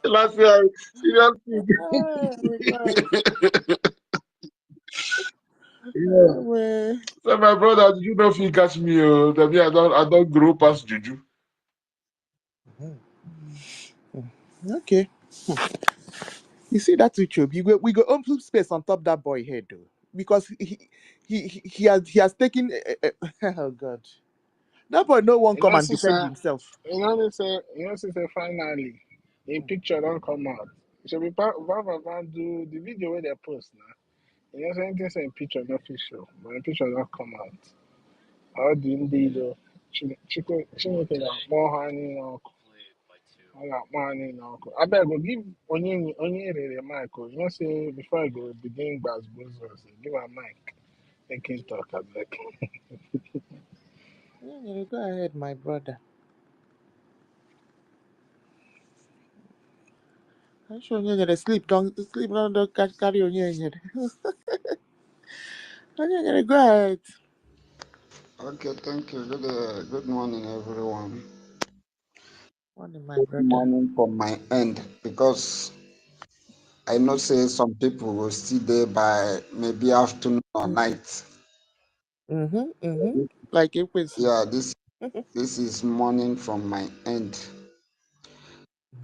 Last year, serious thing. Oh my God. Yeah. Oh, man. So my brother, did you know if you catch me? That me, I don't grow past juju. Okay. You see that YouTube? We go open space on top that boy head though, because he has taken. Oh God, that boy no one You come know, and defend sister, himself. sister, finally, a picture don't come out. So we Van do the video where they post now. You know, so anything say picture not official, but the picture don't come out. How do indeed though? Chico, more honey, no. I got money, no. I better go give only the mic. You know, say before I go begin buzz buzzers, give a mic. They can talk. I beg. Yeah, go ahead, my brother. I'm sure you're gonna sleep. Don't sleep. Don't carry on your head. You're gonna go ahead. Okay, thank you. Good morning, everyone. Morning, my Good brother. morning from my end because I know say some people will still there by maybe afternoon or night. Like it was. Yeah, this is morning from my end.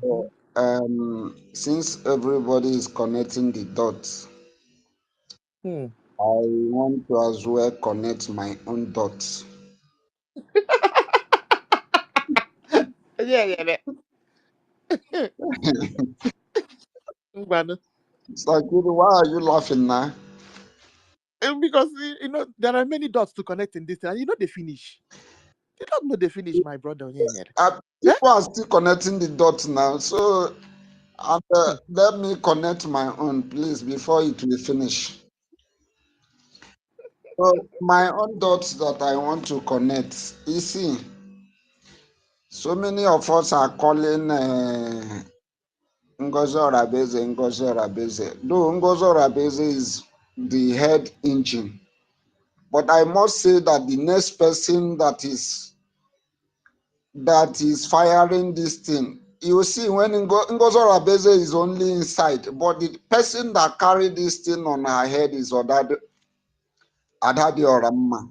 So, since everybody is connecting the dots, Hmm. I want to as well connect my own dots. Yeah. Ngwanu. It's like, why are you laughing now? Because there are many dots to connect in this, and they finish. You don't know they finish, my brother. Yeah. People are still connecting the dots now. So let me connect my own, please, before it will finish. So my own dots that I want to connect, you see, so many of us are calling Ngozi Orabeze. Though Ngozi Orabeze is the head engine, but I must say that the next person that is firing this thing, you see, when Ngozi Orabeze is only inside, but the person that carried this thing on her head is Adadi Oramma.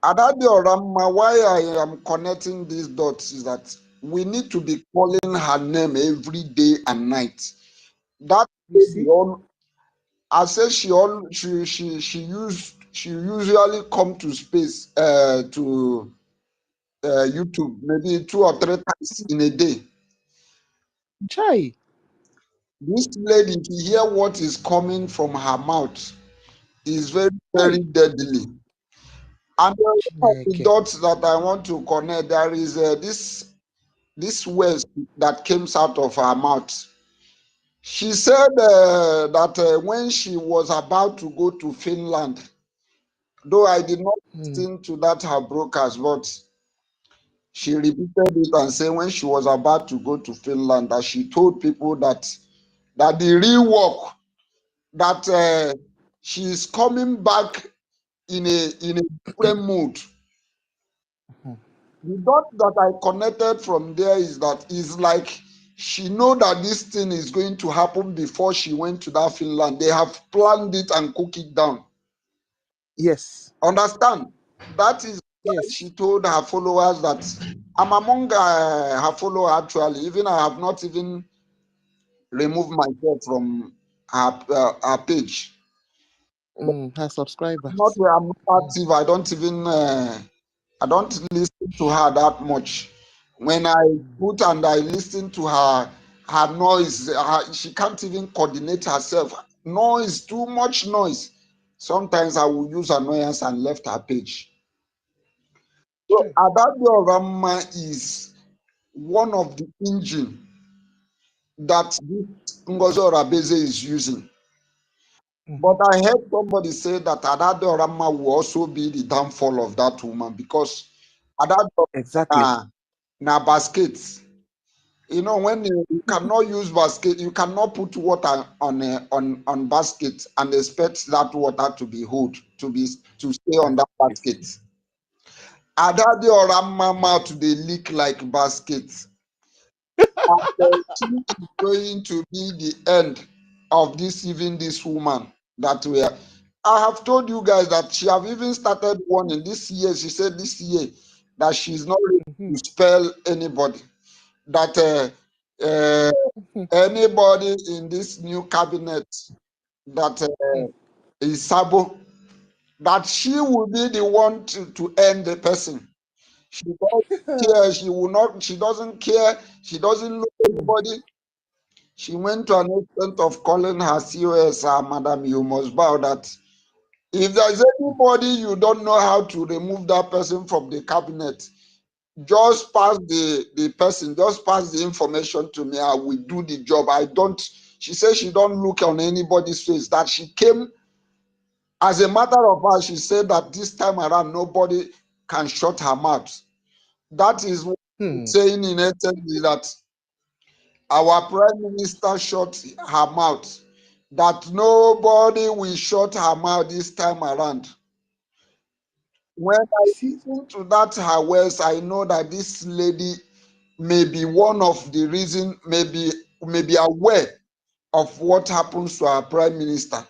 Adadi Oramma, why I am connecting these dots is that we need to be calling her name every day and night. That I say she usually come to space to YouTube maybe 2 or 3 times in a day. Chai. This lady, if you hear what is coming from her mouth, is very, very deadly. And the dots that I want to connect, there is this words that came out of her mouth. She said that when she was about to go to Finland, though I did not listen to that her broadcast, but she repeated it and said when she was about to go to Finland, that she told people that the real work, that she is coming back in a different mood. The dot that I connected from there is that is like she know that this thing is going to happen before she went to that Finland. They have planned it and cooked it down. Yes. Understand? That is why she told her followers that I'm among her followers actually. Even I have not even removed myself from her page. Her subscribers. I'm not active. I don't even I don't listen to her that much. When I put and I listen to her noise, she can't even coordinate herself. Noise, too much noise. Sometimes I will use annoyance and left her page. So Adabio Rama is one of the engine that this Ngozi Orabeze is using. But I heard somebody say that Adabio Rama will also be the downfall of that woman because Adabio na baskets. You know, when you cannot use basket, you cannot put water on basket and expect that water to be hold to stay on that basket. Adade Orama mouth they leak like baskets. And it is going to be the end of this woman that we are. I have told you guys that she have even started warning this year. She said this year that she's not ready to spell anybody. That anybody in this new cabinet that is Sabo, that she will be the one to end the person. She doesn't care. She will not. She doesn't care. She doesn't know anybody. She went to an extent of calling her COS, Madam, you must bow that if there's anybody you don't know how to remove that person from the cabinet, just pass the person, just pass the information to me. I will do the job. She says she don't look on anybody's face. That she came, as a matter of fact, she said that this time around, nobody can shut her mouth. That is what she's saying in essence is that our prime minister shut her mouth. That nobody will shut her mouth this time around. When I listen to that her words, I know that this lady may be one of the reason, may be aware of what happens to our prime minister.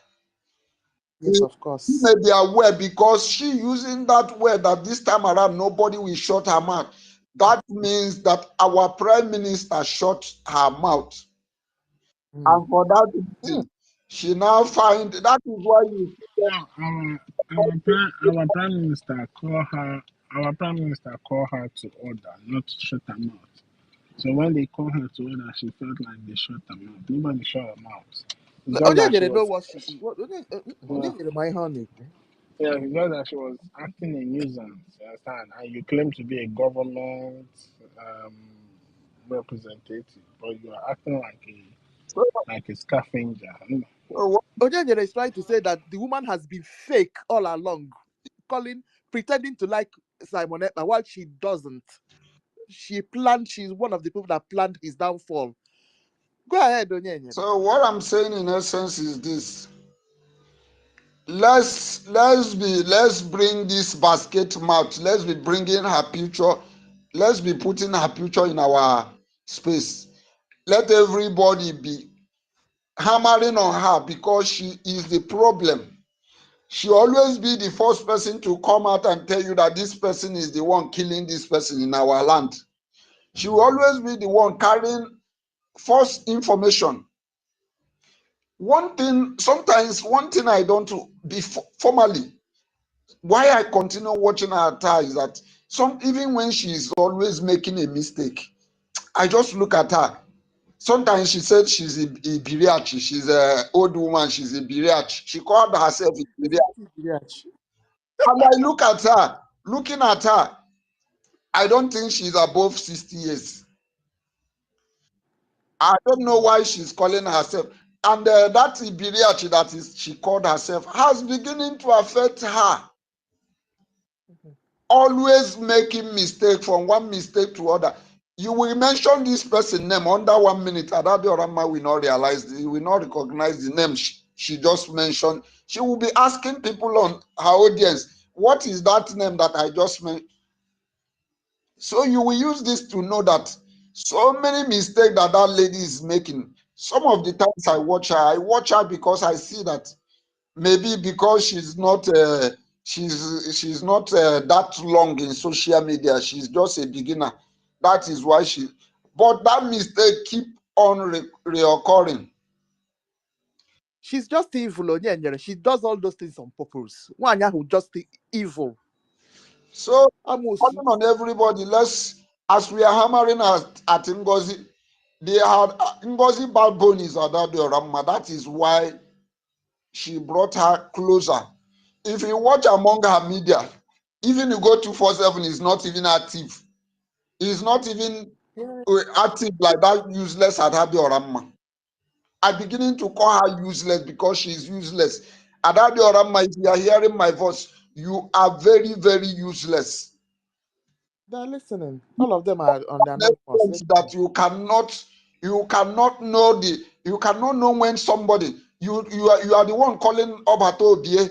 Yes, of She course. may be aware because she using that word that this time around nobody will shut her mouth. That means that our prime minister shut her mouth. And for that reason, she now find that is why you see No, our prime minister call her. Our prime minister call her to order, not to shut her mouth. So when they call her to order, she felt like they shut her mouth. Nobody shut her mouth. It's just that she Onye know was. what she what Yeah, Onye my honey. yeah, it's just that she was acting a nuisance. You understand? And you claim to be a government um, representative, but you are acting so, like a scavenger. Onye is trying to say that the woman has been fake all along, pretending to like Simon Ekpa while she doesn't. She's one of the people that planned his downfall. Go ahead, Onye. so what I'm saying in essence is this. Let's bring this basket mouth. Let's be bringing her future. Let's be putting her future in our space. Let everybody be hammering on her because she is the problem. She always be the first person to come out and tell you that this person is the one killing this person in our land. She will always be the one carrying false information. One thing I don't be formally, why I continue watching her attack is that even when she is always making a mistake, I just look at her. Sometimes she said she's a Biriachi. She's an old woman. She's a Biriachi. She called herself a Biriachi. And I look at her, looking at her, I don't think she's above 60 years. I don't know why she's calling herself. And that Ibiriachi she called herself has beginning to affect her. Always making mistake from one mistake to other. You will mention this person name under 1 minute. Adabi Orama will not realize, he will not recognize the name she just mentioned. She will be asking people on her audience, what is that name that I just mentioned? So you will use this to know that so many mistakes that lady is making. Some of the times I watch her because I see that maybe because she's not that long in social media. She's just a beginner. That is why but that mistake keep on reoccurring. She's just evil, Onye. She does all those things on purpose. One who just evil. So coming on everybody, as we are hammering at Ngozi, they had Ngozi backbone is Adado Ramma. That is why she brought her closer. If you watch among her media, even you go 247 is not even active. He's not even active like that useless Adado Ramma. I'm beginning to call her useless because she's useless. Adado Ramma, if you are hearing my voice, you are very, very useless. They're listening. All of them are on their numbers. That you cannot know when somebody you are the one calling Obata Obie,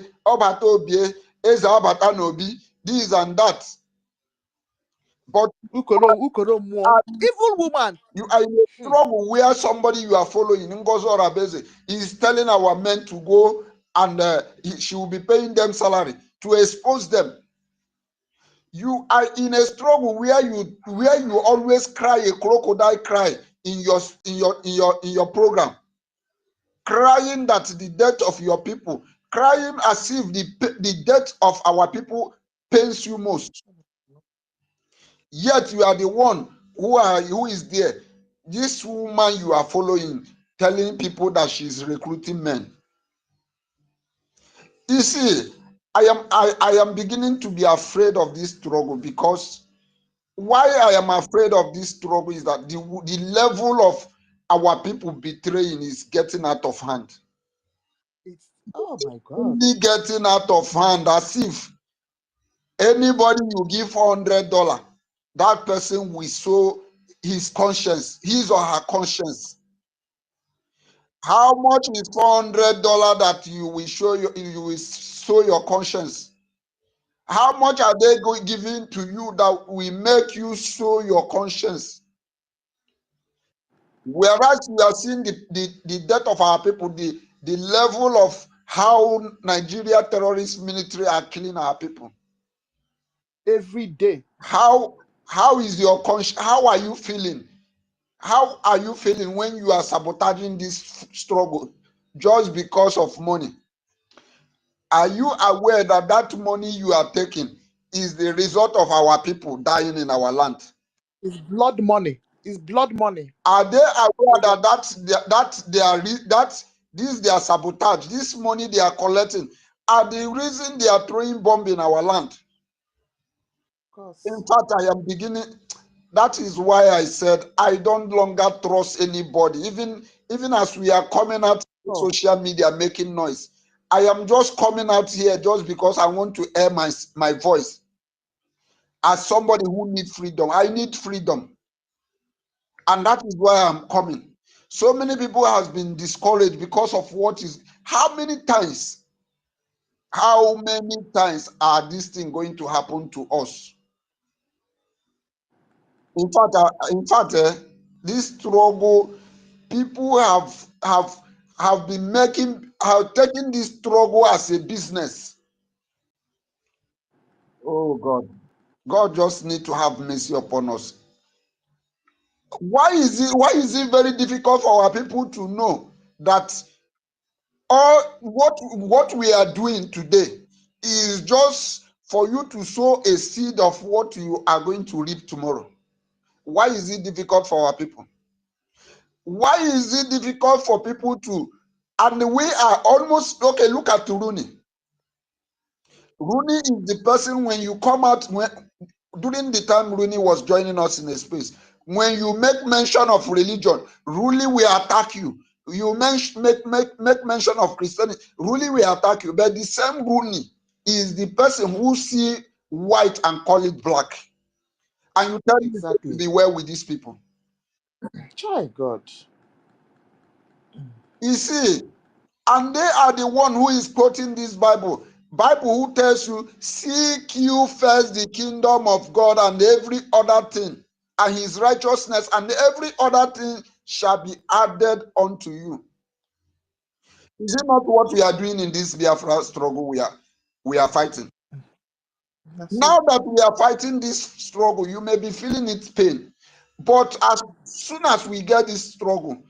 Eza Obata Nobi, this and that. But evil woman. You are in a struggle where somebody you are following, Ngozi Orabeze, is telling our men to go and she will be paying them salary to expose them. You are in a struggle where you always cry a crocodile cry in your program, crying that the death of your people, crying as if the death of our people pains you most. Yet you are the one who is there. This woman you are following, telling people that she's recruiting men. You see, I am beginning to be afraid of this struggle because why I am afraid of this struggle is that the level of our people betraying is getting out of hand. Oh my God. Really getting out of hand, as if anybody you give $400, that person will sow his or her conscience. How much is $400 that you will sow your conscience? How much are they giving to you that will make you sow your conscience? Whereas we are seeing the death of our people, the level of how Nigeria terrorist military are killing our people. Every day. How is your conscience? How are you feeling? How are you feeling when you are sabotaging this struggle just because of money? Are you aware that that money you are taking is the result of our people dying in our land? It's blood money. It's blood money. Are they aware that this their sabotage, this money they are collecting, are the reason they are throwing bomb in our land? Of course. In fact, I am beginning. That is why I said I don't longer trust anybody. Even as we are coming out on social media making noise, I am just coming out here just because I want to air my voice. As somebody who needs freedom, I need freedom, and that is why I'm coming. So many people have been discouraged because of what is. How many times are this thing going to happen to us? In fact, this struggle, people have been taking this struggle as a business. Oh God, God just need to have mercy upon us. Why is it very difficult for our people to know that all what we are doing today is just for you to sow a seed of what you are going to reap tomorrow? Why is it difficult for our people? Why is it difficult for people to, and we are almost, okay, look at Rooney. Rooney is the person, when you come out, during the time Rooney was joining us in a space, when you make mention of religion, Rooney will attack you. You make mention of Christianity, Rooney will attack you. But the same Rooney is the person who see white and call it black. And you tell Exactly. me to be well with these people. Try God. You see, and they are the one who is quoting this Bible who tells you, seek you first the kingdom of God and every other thing, and his righteousness, and every other thing shall be added unto you. Is it not what we are doing in this Biafra struggle we are fighting? Now that we are fighting this struggle, you may be feeling its pain, but as soon as we get this struggle,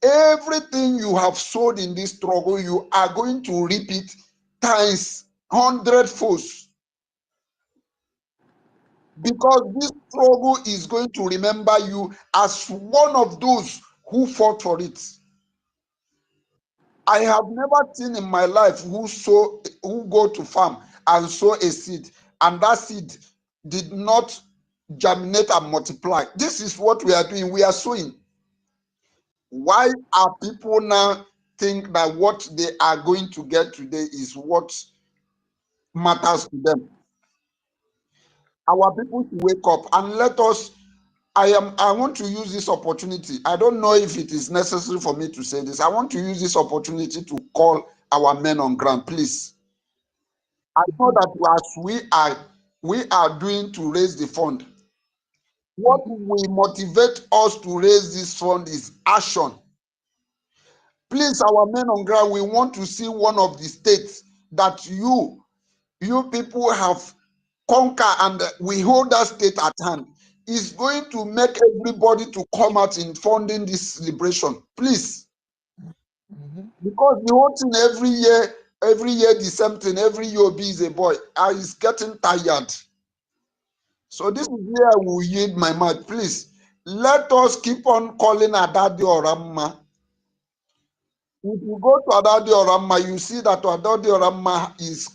everything you have sowed in this struggle, you are going to reap it times 100-fold. Because this struggle is going to remember you as one of those who fought for it. I have never seen in my life who go to farm and sow a seed, and that seed did not germinate and multiply. This is what we are doing. We are sowing. Why are people now think that what they are going to get today is what matters to them? Our people should wake up and let us. I want to use this opportunity. I don't know if it is necessary for me to say this. I want to use this opportunity to call our men on ground, please. I know that as we are doing to raise the fund, what will motivate us to raise this fund is action. Please, our men on ground, we want to see one of the states that you people have conquered, and we hold that state at hand. Is going to make everybody to come out in funding this liberation, please. Because the whole thing every year the same thing, every year is a boy. I is getting tired. So this is where I will yield my mouth. Please, let us keep on calling Adadi Oramma. If you go to Adadi Oramma, you see that Adadi Oramma is.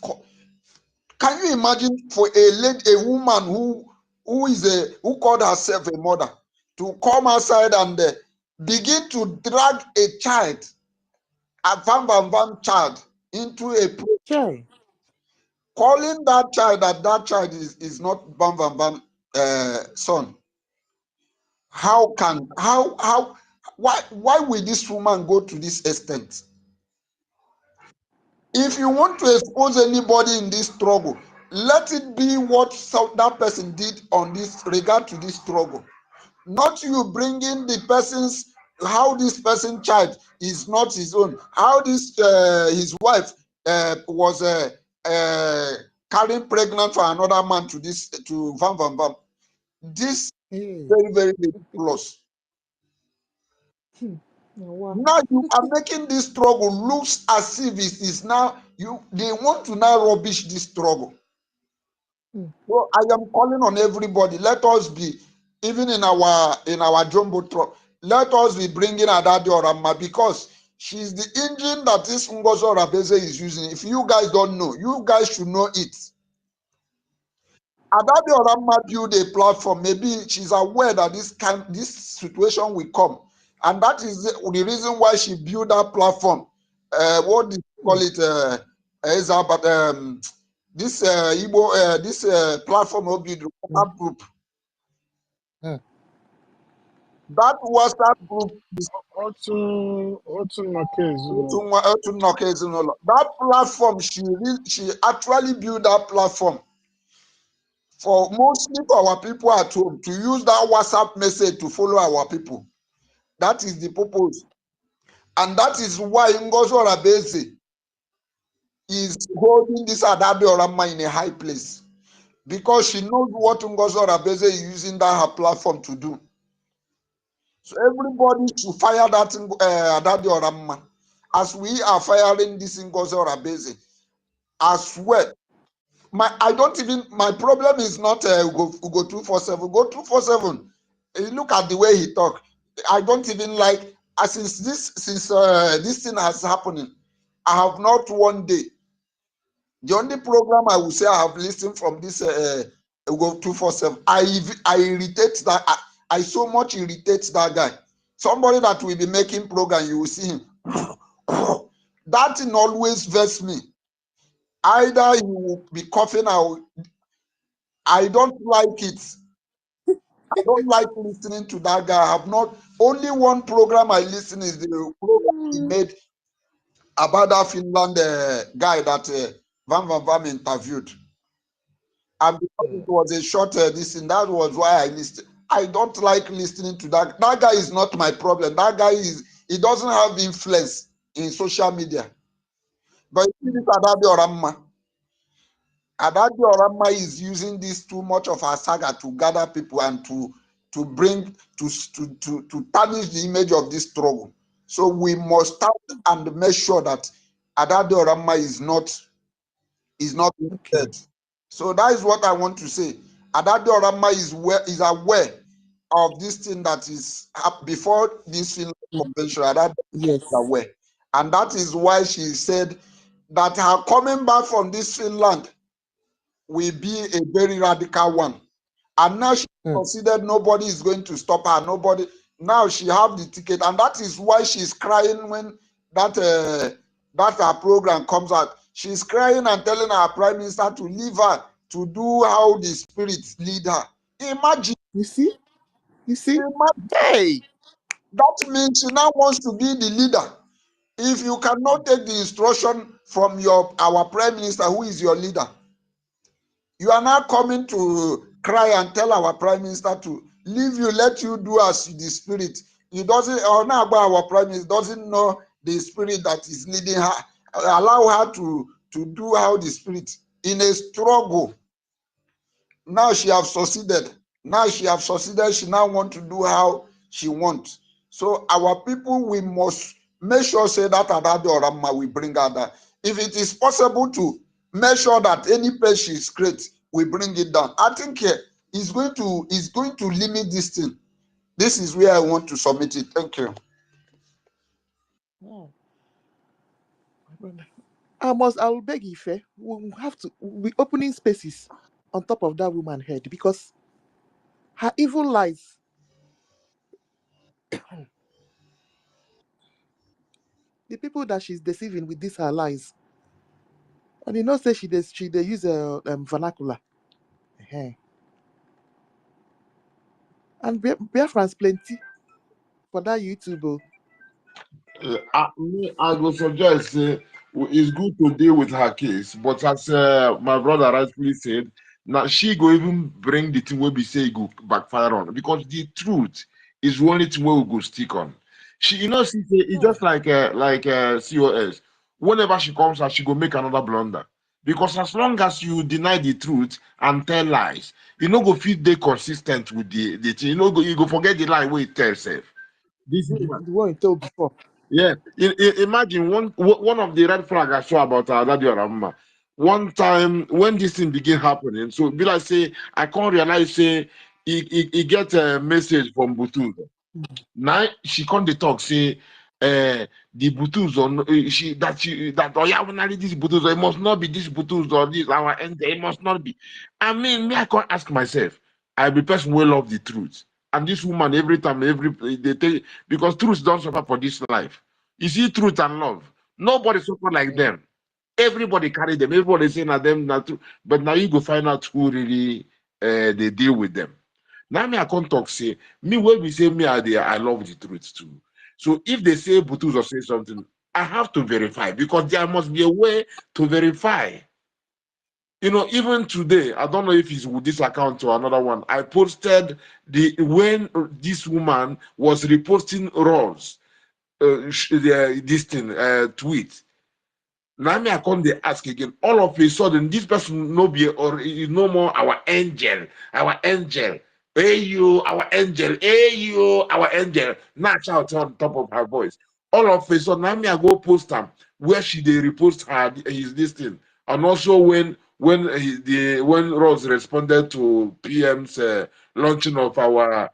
Can you imagine for a woman who called herself a mother to come outside and begin to drag a child, a van child, into a pool, calling that child that child is not van son? Why will this woman go to this extent? If you want to expose anybody in this struggle, let it be what that person did on this regard to this struggle. Not you bringing the person's how this person child is not his own, how this his wife was carrying pregnant for another man to this to Van Van Van. This very, very ridiculous. Now you are making this struggle looks as if it is now they want to now rubbish this struggle. So I am calling on everybody. Let us be, even in our jumbo truck, let us be bringing Adadi Orama, because she's the engine that this Ngozo Rabeze is using. If you guys don't know, you guys should know it. Adadi Orama build a platform. Maybe she's aware that this situation will come, and that is the reason why she built that platform. What do you call it? This Igbo this platform will be the WhatsApp group. That WhatsApp group is that platform. She actually built that platform for mostly for our people at home to use that WhatsApp message to follow our people. That is the purpose, and that is why Ngozo Rabeze is holding this Adabi Orama in a high place, because she knows what Ngozo Rabeze is using that her platform to do. So everybody should fire that Adabi Orama, as we are firing this Ngozo Rabeze as well. My problem is not go 247. Go 247. Look at the way he talk. I don't even like. Since this thing has happening, I have not one day. The only program I will say I have listened from this go 247. I irritate that. I so much irritate that guy. Somebody that will be making program, you will see him. That thing always vex me. Either he will be coughing out. I don't like it. I don't like listening to that guy. I have not only one program I listen is the program he made about that Finland guy that Van Van Van interviewed. And because it was a short this thing, that was why I listened. I don't like listening to that. That guy is not my problem. That guy he doesn't have influence in social media. But you see this Adabi Orama. Adabi Orama is using this too much of a saga to gather people and to tarnish the image of this struggle. So we must start and make sure that Adabi Orama is not dead. So that is what I want to say. Adabi Orama is aware of this thing that is before this Finland convention. Adabi is aware, and that is why she said that her coming back from this Finland will be a very radical one. And now she considered nobody is going to stop her. Nobody. Now she have the ticket, and that is why she's crying when that her program comes out. She's crying and telling her prime minister to leave her to do how the spirits lead her. Imagine. You see? Imagine. Hey! That means she now wants to be the leader. If you cannot take the instruction from our prime minister, who is your leader, you are now coming to cry and tell our prime minister to leave you, let you do as the spirit. He doesn't, or now about our prime minister doesn't know the spirit that is leading her. Allow her to do how the spirit in a struggle. Now she have succeeded. She now want to do how she wants. So our people, we must make sure say that Adabi Orama we bring her down. If it is possible to make sure that any page she is great, we bring it down. I think it's going to limit this thing. This is where I want to submit it. Thank you. Oh, I will beg Ife. We have to be opening spaces on top of that woman's head, because her evil lies. The people that she's deceiving with these her lies. And you know, say she they use vernacular. And Biafrans plenty for that YouTube. I will suggest it's good to deal with her case, but as my brother rightfully said, now she go even bring the thing where we say go backfire on, because the truth is the only thing where we go stick on. She, you know, it's just like COS. Whenever she comes out, she go make another blunder. Because as long as you deny the truth and tell lies, you know go feel they consistent with the thing. You go forget the lie where it tells self. This is The one you told before. yeah. Imagine one of the red flag I saw about Daddy Ramma. One time when this thing begin happening, so be like say I can't realize say he get a message from Butu. Now she can't talk say the Butus on that oh yeah when I read this Butus it must not be this Butus or this our end it must not be. I mean me I can't ask myself. I be person will love the truth. And this woman every time they take because truth don't suffer for this life. You see truth and love. Nobody suffer like them. Everybody carry them. Everybody saying that them not true. But now you go find out who really they deal with them. Now me I can't talk say me when we say me I love the truth too. So if they say Butus or say something, I have to verify because there must be a way to verify. You know, even today, I don't know if it's with this account or another one. I posted when this woman was reposting Rawls, this thing tweet. Now me I come they ask again. All of a sudden, this person no be or is no more our angel, our angel. Hey you, our angel. Hey you, our angel. Now shout on top of her voice. All of a sudden, now me I go post them where she they repost her his this thing, and also when Rose responded to PM's launching of our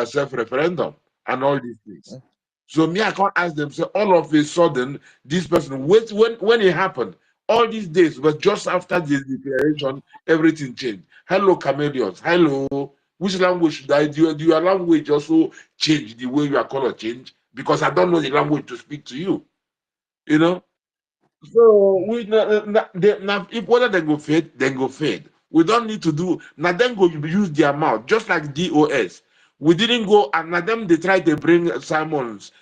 self referendum and all these things. So me, I can't ask them. Say all of a sudden, this person wait when it happened. All these days, but just after the declaration, everything changed. Hello, chameleons. Hello. Which language should I do? Your language also change the way your color change? Because I don't know the language to speak to you. You know. So we now if whether they go fade, then go fade. We don't need to do now. Then go use their mouth just like DOS. We didn't go and now them they try to bring Simon's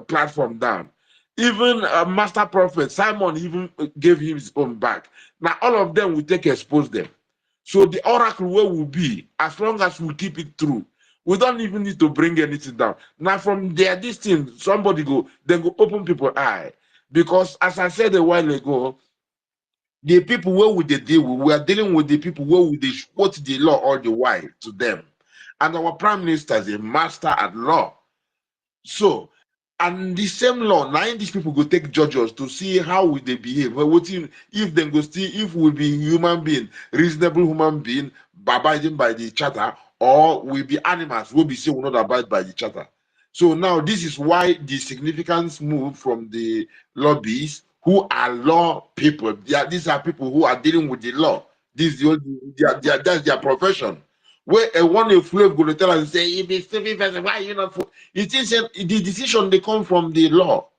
platform down. Even Master Prophet Simon even gave him his own back. Now all of them will take expose them. So the oracle where will be as long as we keep it true. We don't even need to bring anything down. Now from there, this thing somebody go then go open people's eye. Because as I said a while ago, the people where would they deal with? We are dealing with the people where would they quote the law all the while to them. And our prime minister is a master at law. So, and the same law, now these people go take judges to see how will they behave. Well, if they go still, if we be human being, reasonable human being, abiding by the charter, or we be animals, will be say will not abide by the charter. So now this is why the significance move from the lobbies who are law people. These are people who are dealing with the law. That's their profession. Where a one a slave go to tell and say, if it's civil person, why you not? It is the decision they come from the law.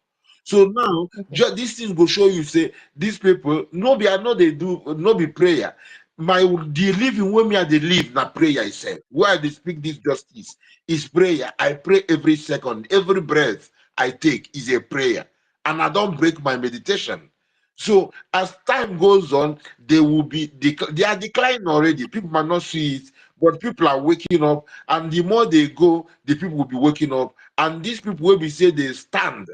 So now these things will show you say these people no be I know they do no be prayer. The living when me are they live na prayer itself. Where they speak this justice is prayer. I pray every second, every breath I take is a prayer, and I don't break my meditation. So as time goes on, they will be they are declining already. People might not see it, but people are waking up, and the more they go, the people will be waking up, and these people will be say they stand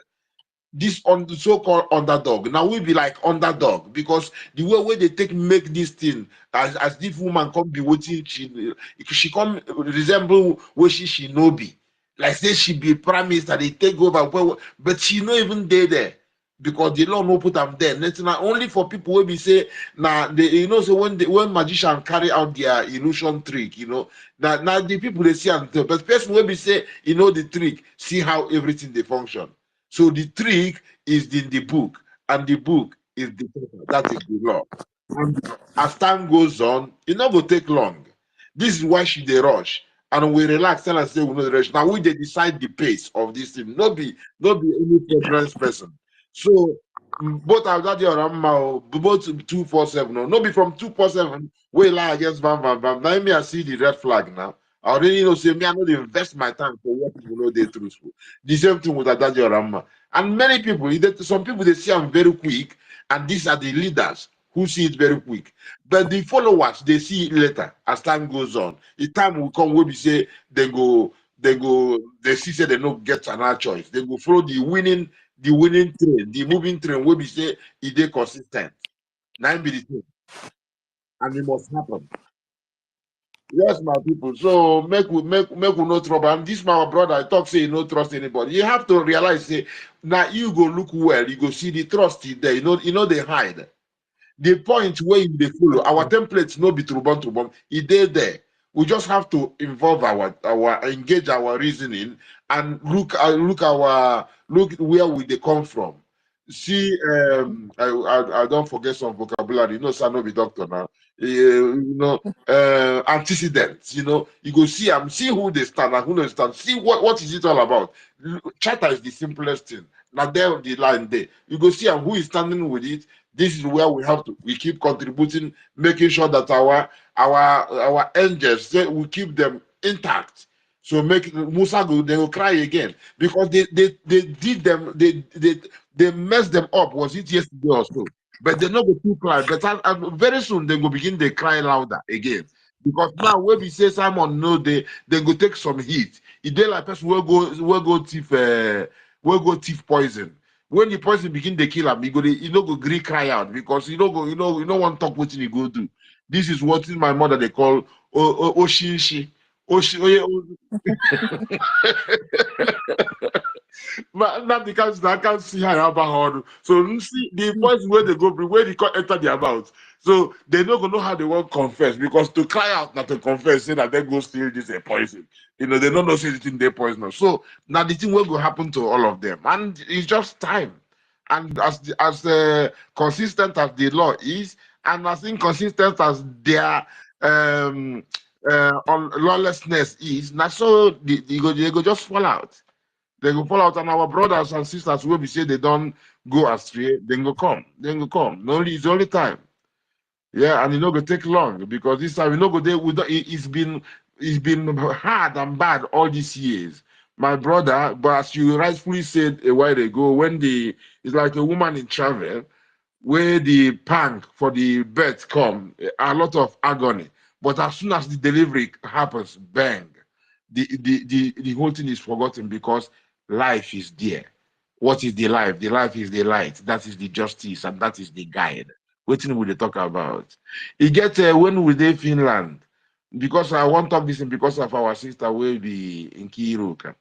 this on the so-called underdog. Now we be like underdog because the way they take make this thing as this woman come be waiting, she come resemble what she no be. Like say she be prime minister, they take over, but she not even there because the law no put them there. It's not only for people who be say now they so when magician carry out their illusion trick, now the people they see and tell, but person will be say the trick, see how everything they function. So the trick is in the book, and the book is the paper. That is the law. And as time goes on, it not go take long. This is why she they rush. And we relax, tell and say we know the rush. Now we they decide the pace of this thing, not be any preference person. So both of that both 247. No be from 247. We lie against Bam. Now me I see the red flag now. I already know say me I know they invest my time for what people know they truthful. The same thing with Adaji Orama. And many people, some people they see them very quick, and these are the leaders who see it very quick. But the followers they see it later as time goes on. The time will come where we say they go they see say they no get another choice. They go follow the winning train, the moving train where we say it is consistent. 9 be the thing. And it must happen. Yes, my people. So make we no trouble. And this my brother, I talk say you no trust anybody. You have to realize say now you go look well, you go see the trust is there. You know they hide. The point where they follow our templates no be trubon. It dey there. We just have to involve our engage our reasoning and look where we they come from. See, I don't forget some vocabulary. You know, sir, no be doctor now. Antecedents. You know, you go see them, see who they stand and who they stand. See what is it all about. Charter is the simplest thing. Now there the line there. You go see who is standing with it. This is where we keep contributing, making sure that our angels we keep them intact. So make Musa go, they will cry again because they did them, they messed them up. Was it yesterday or so? But they not go too cry. But very soon they will begin to cry louder again. Because now when we say Simon no, they go take some heat. It they like person will go thief poison. When the person begin to kill him, you know go Greek cry out because you don't want to talk what you go do. This is what in my mother they call Oshinshi. But not because I can't see how about so see the voice where they go where they enter their mouth. So they don't know how they want to confess because to cry out not to confess, say that they go steal this a poison. You know, they don't know anything they poison. So now the thing will go happen to all of them. And it's just time. And as consistent as the law is, and as inconsistent as their on lawlessness is, now so they go just fall out. They go fall out, and our brothers and sisters will be say they don't go astray, then go come. Then go come. It's the only time. Yeah, and it's not gonna take long because this time we not go there. It's been hard and bad all these years. My brother, but as you rightfully said a while ago, when it's like a woman in travel, where the pang for the birth come, a lot of agony. But as soon as the delivery happens, bang, the whole thing is forgotten because life is there. What is the life? The life is the light. That is the justice, and that is the guide. What thing will they talk about? You get when we dey Finland, because I want to talk this because of our sister will be in Kiruka.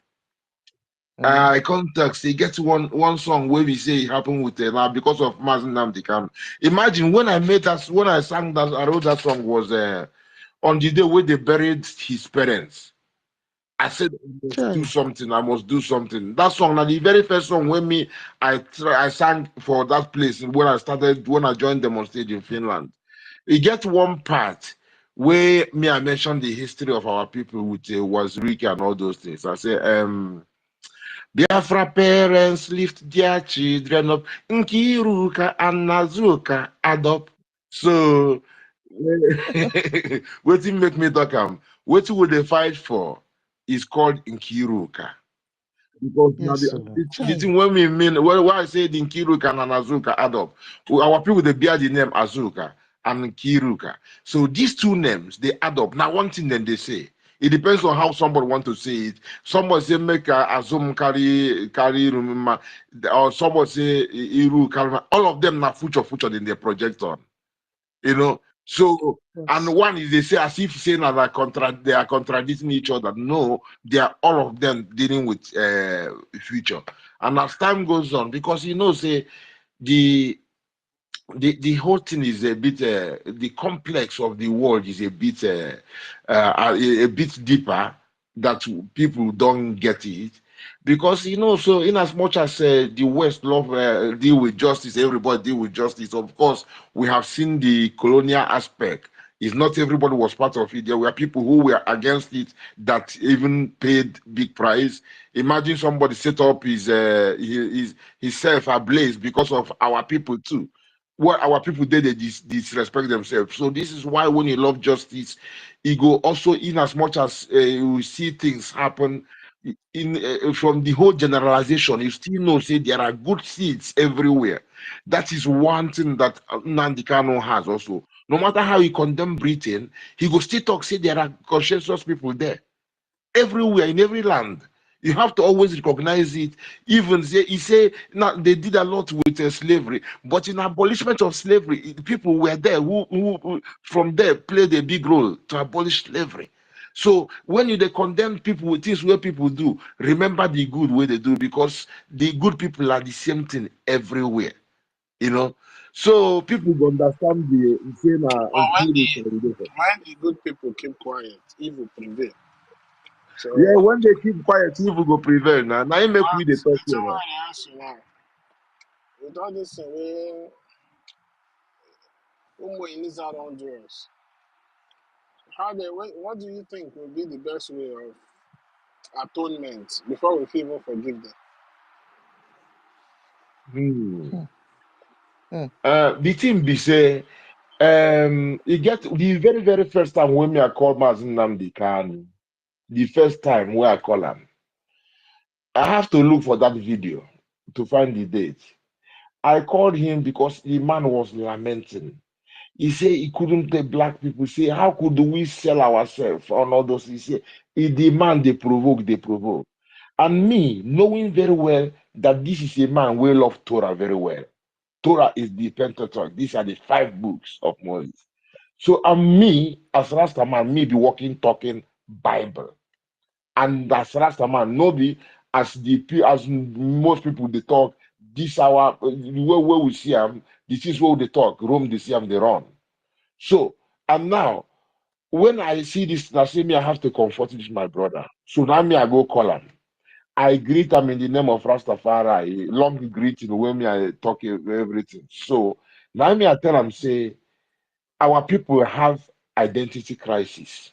Context, he gets one song where we say it happened with now because of Mazen Namdekan. Imagine when I sang that, I wrote that song was on the day where they buried his parents. I said I must do something. That song, now the very first song when I sang for that place when I joined demonstrate in Finland. You get one part where I mentioned the history of our people with was Ricky and all those things. I say Biafra parents lift their children up. Nkiruka and Nazuka adopt. So, what make me talk what would they fight for is called Nkiruka. Because now the thing when we mean why I say the Nkiruka and Azuka add up, our people they bear the name Azuka and Nkiruka. So these two names they add up. Now one thing then they say. It depends on how somebody want to say it. Somebody say make Azum carry remember, or somebody say Iru carry. All of them now future in their project on. You know. So and one is they say as if saying that they are contradicting each other. No, they are all of them dealing with future. And as time goes on, because say the whole thing is a bit the complex of the world is a bit deeper that people don't get it because so in as much as the West love deal with justice, everybody deal with justice. Of course, we have seen the colonial aspect. It's not everybody was part of it. There were people who were against it that even paid big price. Imagine somebody set up himself ablaze because of our people too. What our people did, they disrespect themselves. So this is why when you love justice, you go also in as much as you see things happen in from the whole generalization, you still know say there are good seeds everywhere. That is one thing that Nnamdi Kanu has also. No matter how he condemn Britain, he go still talk say there are conscientious people there. everywhere in every land. You have to always recognize it. Even he say now they did a lot with slavery, but in abolishment of slavery, people were there who from there played a big role to abolish slavery. So when they condemn people with things where people do, remember the good way they do, because the good people are the same thing everywhere. You know, so people will understand the same when the good people keep quiet, evil prevail. So yeah, when they keep quiet, evil go prevail. Now I make we the talk it's here now. already answer now. With all this way, Inisa don't do us. What do you think will be the best way of atonement before we even forgive them? The thing be say, you get the very, very first time when me I call Mazin Namdi Kanu, the first time where I call him, I have to look for that video to find the date. I called him because the man was lamenting. He said he couldn't pay black people. Say, how could we sell ourselves on all those? He said, he demand, they provoke, they provoke. And me, knowing very well that this is a man who loves Torah very well. Torah is the Pentateuch. These are the 5 books of Moses. So I'm me, as Rastaman, me be walking, talking Bible. And as Rastaman, nobody, as most people they talk, this our where we see them, this is where they talk. Rome, they see them, they run. So, and now, when I see this, I say me, I have to comfort this my brother. So now me, I go call him. I greet him in the name of Rastafari, long greeting when me I talk everything. So now me I tell him, say, our people have identity crisis.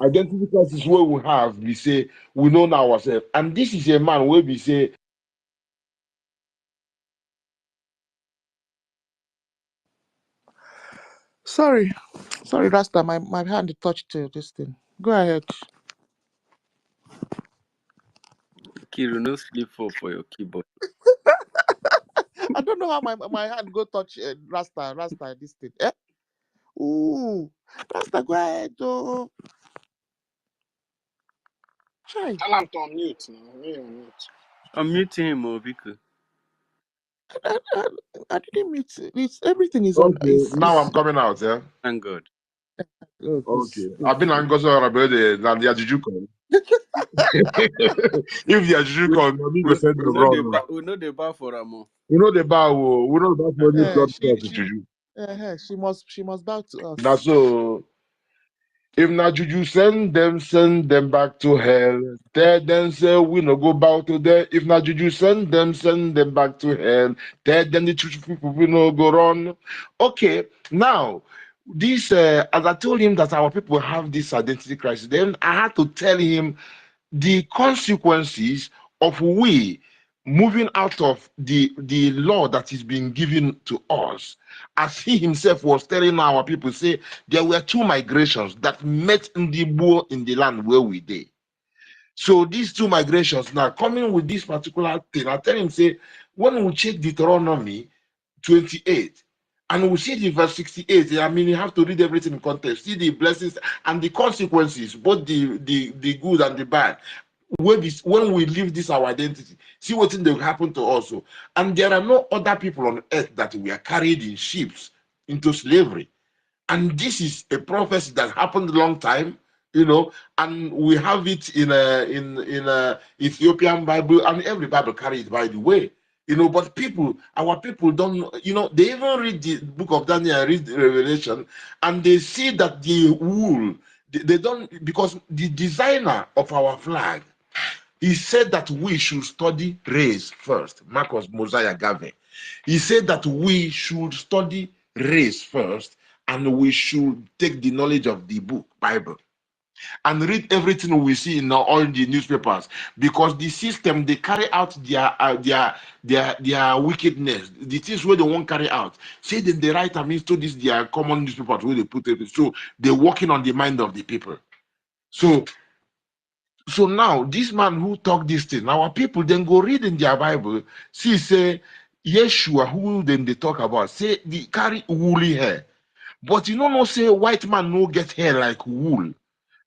Identity crisis where we have, we say, we know now ourselves. And this is a man where we say, Sorry, Rasta, my hand touched this thing. Go ahead. Kiru, no sleep for your keyboard. I don't know how my hand go touch Rasta this thing. Eh? Ooh, Rasta, go ahead. Oh, try. Tell him to unmute now. Me unmute. I'm muting him, Obiko. I didn't mute. It's everything is on. okay, now I'm coming out, yeah? Thank God. Oh, Okay. please. I've been NGOZI already, and the Juju come. If the Juju We, come, we go send the wrong. we know the bar for Amo. We know the bar, we know the bar for this club Juju. She must bow to Now, us. so if na Juju send them back to hell. Tell them say we no go bow to them. If na Juju send them back to hell. Tell them the church people we no go run. Okay, now this as I told him that our people have this identity crisis, then I had to tell him the consequences of we moving out of the law that is being given to us, as he himself was telling our people, say there were 2 migrations that met in the land where we did. So these 2 migrations now coming with this particular thing, I tell him, say, when we check Deuteronomy 28 and we see the verse 68, I mean, you have to read everything in context, see the blessings and the consequences, both the good and the bad. When we leave this our identity, see what thing will happen to us. And there are no other people on earth that we are carried in ships into slavery. And this is a prophecy that happened a long time, and we have it in a Ethiopian Bible, and every Bible carry it, by the way. But our people don't, they even read the book of Daniel, read Revelation, and they see that the wool, they don't, because the designer of our flag, he said that we should study race first. Marcus Mosiah Gave. He said that we should study race first, and we should take the knowledge of the book, Bible, and read everything we see in all the newspapers, because the system, they carry out their wickedness, the things where they won't carry out. Say that they write and into this their common newspapers where they put it. So they're working on the mind of the people. So now this man who talk this thing, our people then go read in their Bible, see say Yeshua, who then they talk about, say they carry woolly hair. But you know, say white man no get hair like wool.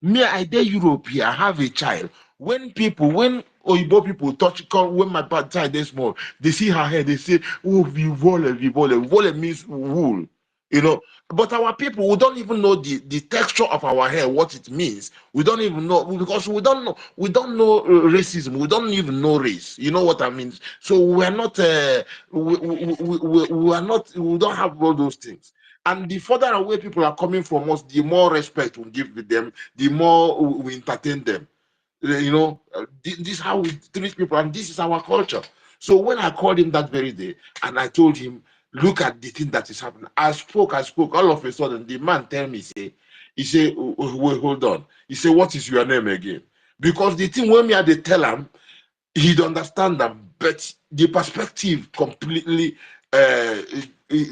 Me, I dare Europe here, I have a child. When Oyibo people touch, when my child is small, they see her hair, they say, oh, vivole, vivole. Vole means wool, you know. But our people, we don't even know the texture of our hair, what it means. We don't even know, because we don't know racism. We don't even know race. You know what I mean? So we are not, we are not, we don't have all those things. And the further away people are coming from us, the more respect we give with them, the more we entertain them. You know, this is how we treat people, and this is our culture. So when I called him that very day and I told him, look at the thing that is happening, I spoke, all of a sudden, the man tell me, he say, wait, hold on. He said, what is your name again? Because the thing when me I dey tell him, he'd understand them, but the perspective completely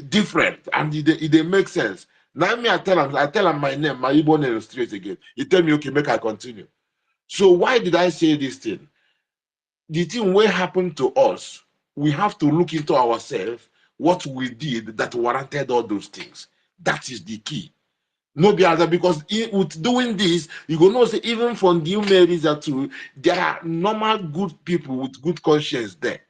different, and it makes sense. Now me I tell him my name, my Igbo name straight again. He tell me, okay, make I continue. So why did I say this thing? The thing will happen to us. We have to look into ourselves, what we did that warranted all those things. That is the key. No be other, because with doing this, you go know say even from the Marys too, there are normal good people with good conscience there.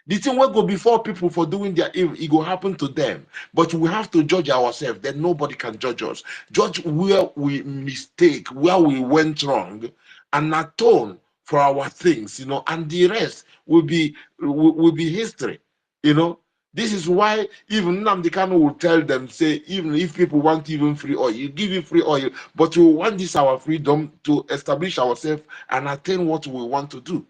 The thing will go before people for doing their evil, it will happen to them. But we have to judge ourselves. Then nobody can judge us. Judge where we mistake, where we went wrong, and atone for our things, you know, and the rest will be history, you know. This is why even Nnamdi Kanu will tell them, say, even if people want even free oil, you give you free oil, but we want this our freedom to establish ourselves and attain what we want to do.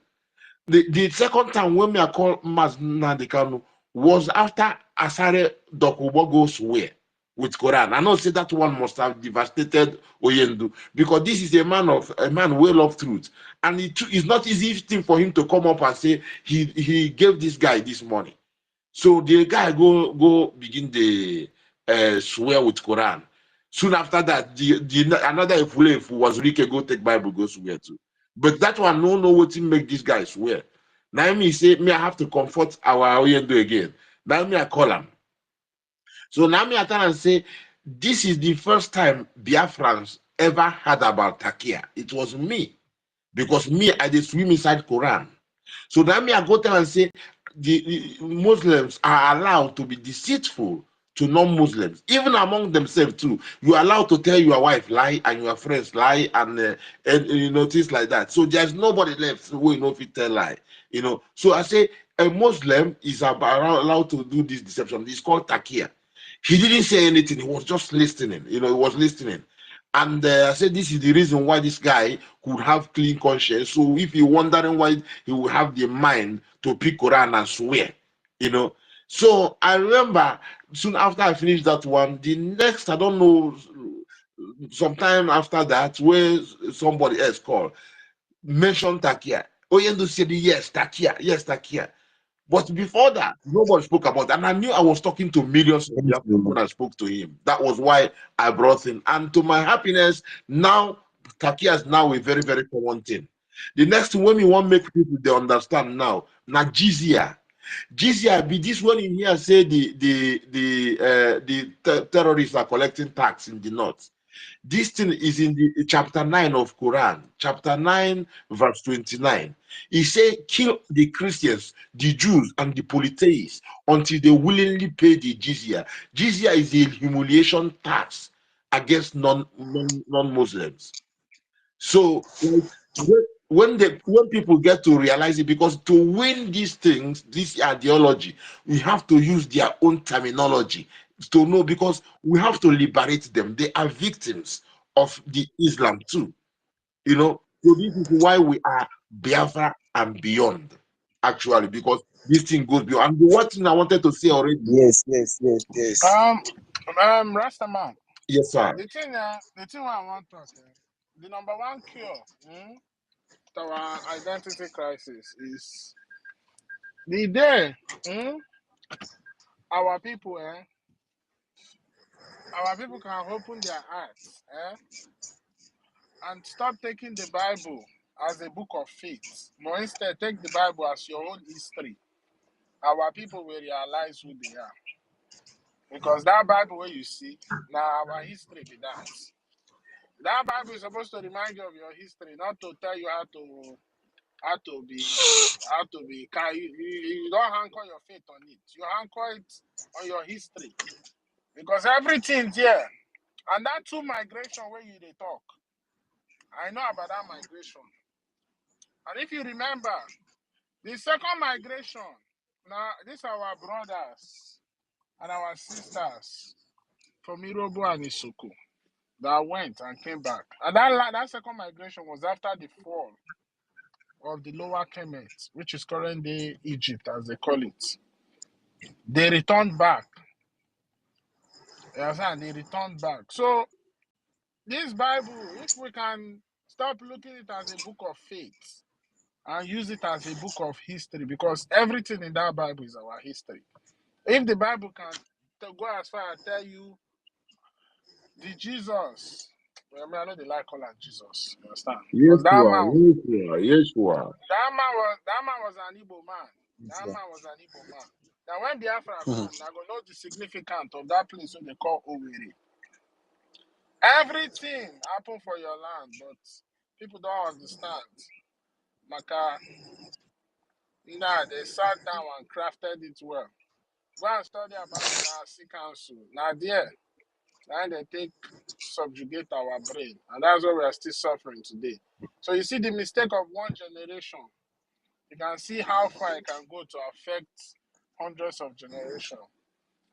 The second time when me I call Mas Nnamdi Kanu was after Asare Dokubo goes where with Quran. I know say that one must have devastated Oyendu, because this is a man well of truth, and it's not easy thing for him to come up and say he gave this guy this money. So the guy go begin the swear with Quran. Soon after that, another if was Rike go take Bible go swear too. But that one no know what him make this guy swear. Now me say me I have to comfort our Oyendo again. Now me I call him. So now me I tell and say this is the first time Biafrans ever heard about Takia. It was me, because me I did swim inside Quran. So now me I go tell and say the Muslims are allowed to be deceitful to non-Muslims, even among themselves too. You are allowed to tell your wife lie and your friends lie, and you know, things like that. So there's nobody left who you know if you tell lie, you know. So I say a Muslim is allowed to do this deception. It's called takia. He didn't say anything. He was just listening. You know, he was listening. And I said, this is the reason why this guy could have clean conscience. So if you're wondering why he will have the mind to pick Quran and swear, you know. So I remember soon after I finished that one, the next, I don't know, sometime after that, where somebody else called, mentioned Takia. Oyendo said, yes, Takia, yes, Takia. But before that, nobody spoke about that. And I knew I was talking to millions of young people when I spoke to him. That was why I brought him. And to my happiness, now Takia is now a very, very common thing. The next thing when we want to make people they understand now jizya. Jizya be this one in here say the terrorists are collecting tax in the north. This thing is in the chapter 9 of Quran, chapter 9, verse 29. He said, kill the Christians, the Jews, and the polytheists until they willingly pay the jizya. Jizya is a humiliation tax against non-Muslims. So when people get to realize it, because to win these things, this ideology, we have to use their own terminology to know, because we have to liberate them. They are victims of the Islam too, you know. So this is why we are Biafra and beyond, actually, because this thing goes beyond. And the one thing I wanted to say already. Yes, yes, yes, yes. Rastaman. Yes, sir. The thing I want to talk, the number one cure to our identity crisis is the day our people can open their hearts and stop taking the Bible as a book of faith. But instead, take the Bible as your own history. Our people will realize who they are. Because that Bible where you see, now our history be that. That Bible is supposed to remind you of your history, not to tell you how to be. You don't anchor your faith on it. You anchor it on your history, because everything's here. And that two migration where you they talk, I know about that migration. And if you remember, the second migration, now these are our brothers and our sisters from Irobo and Isuku that went and came back. And that second migration was after the fall of the Lower Kemet, which is currently Egypt, as they call it. They returned back. You understand? They returned back. So this Bible, if we can stop looking at it as a book of faith and use it as a book of history, because everything in that Bible is our history. If the Bible can go as far as tell you the Jesus, I mean, I know they like calling Jesus, you understand? Because that man was an Igbo man. That man was an Igbo man. Now when Biafra come, I go know the significance of that place what they call Owerri. Everything happened for your land, but people don't understand. Maka, they sat down and crafted it well. Go and study about the Nazi Council. Now there, and they take subjugate our brain. And that's why we are still suffering today. So you see the mistake of one generation. You can see how far it can go to affect hundreds of generations.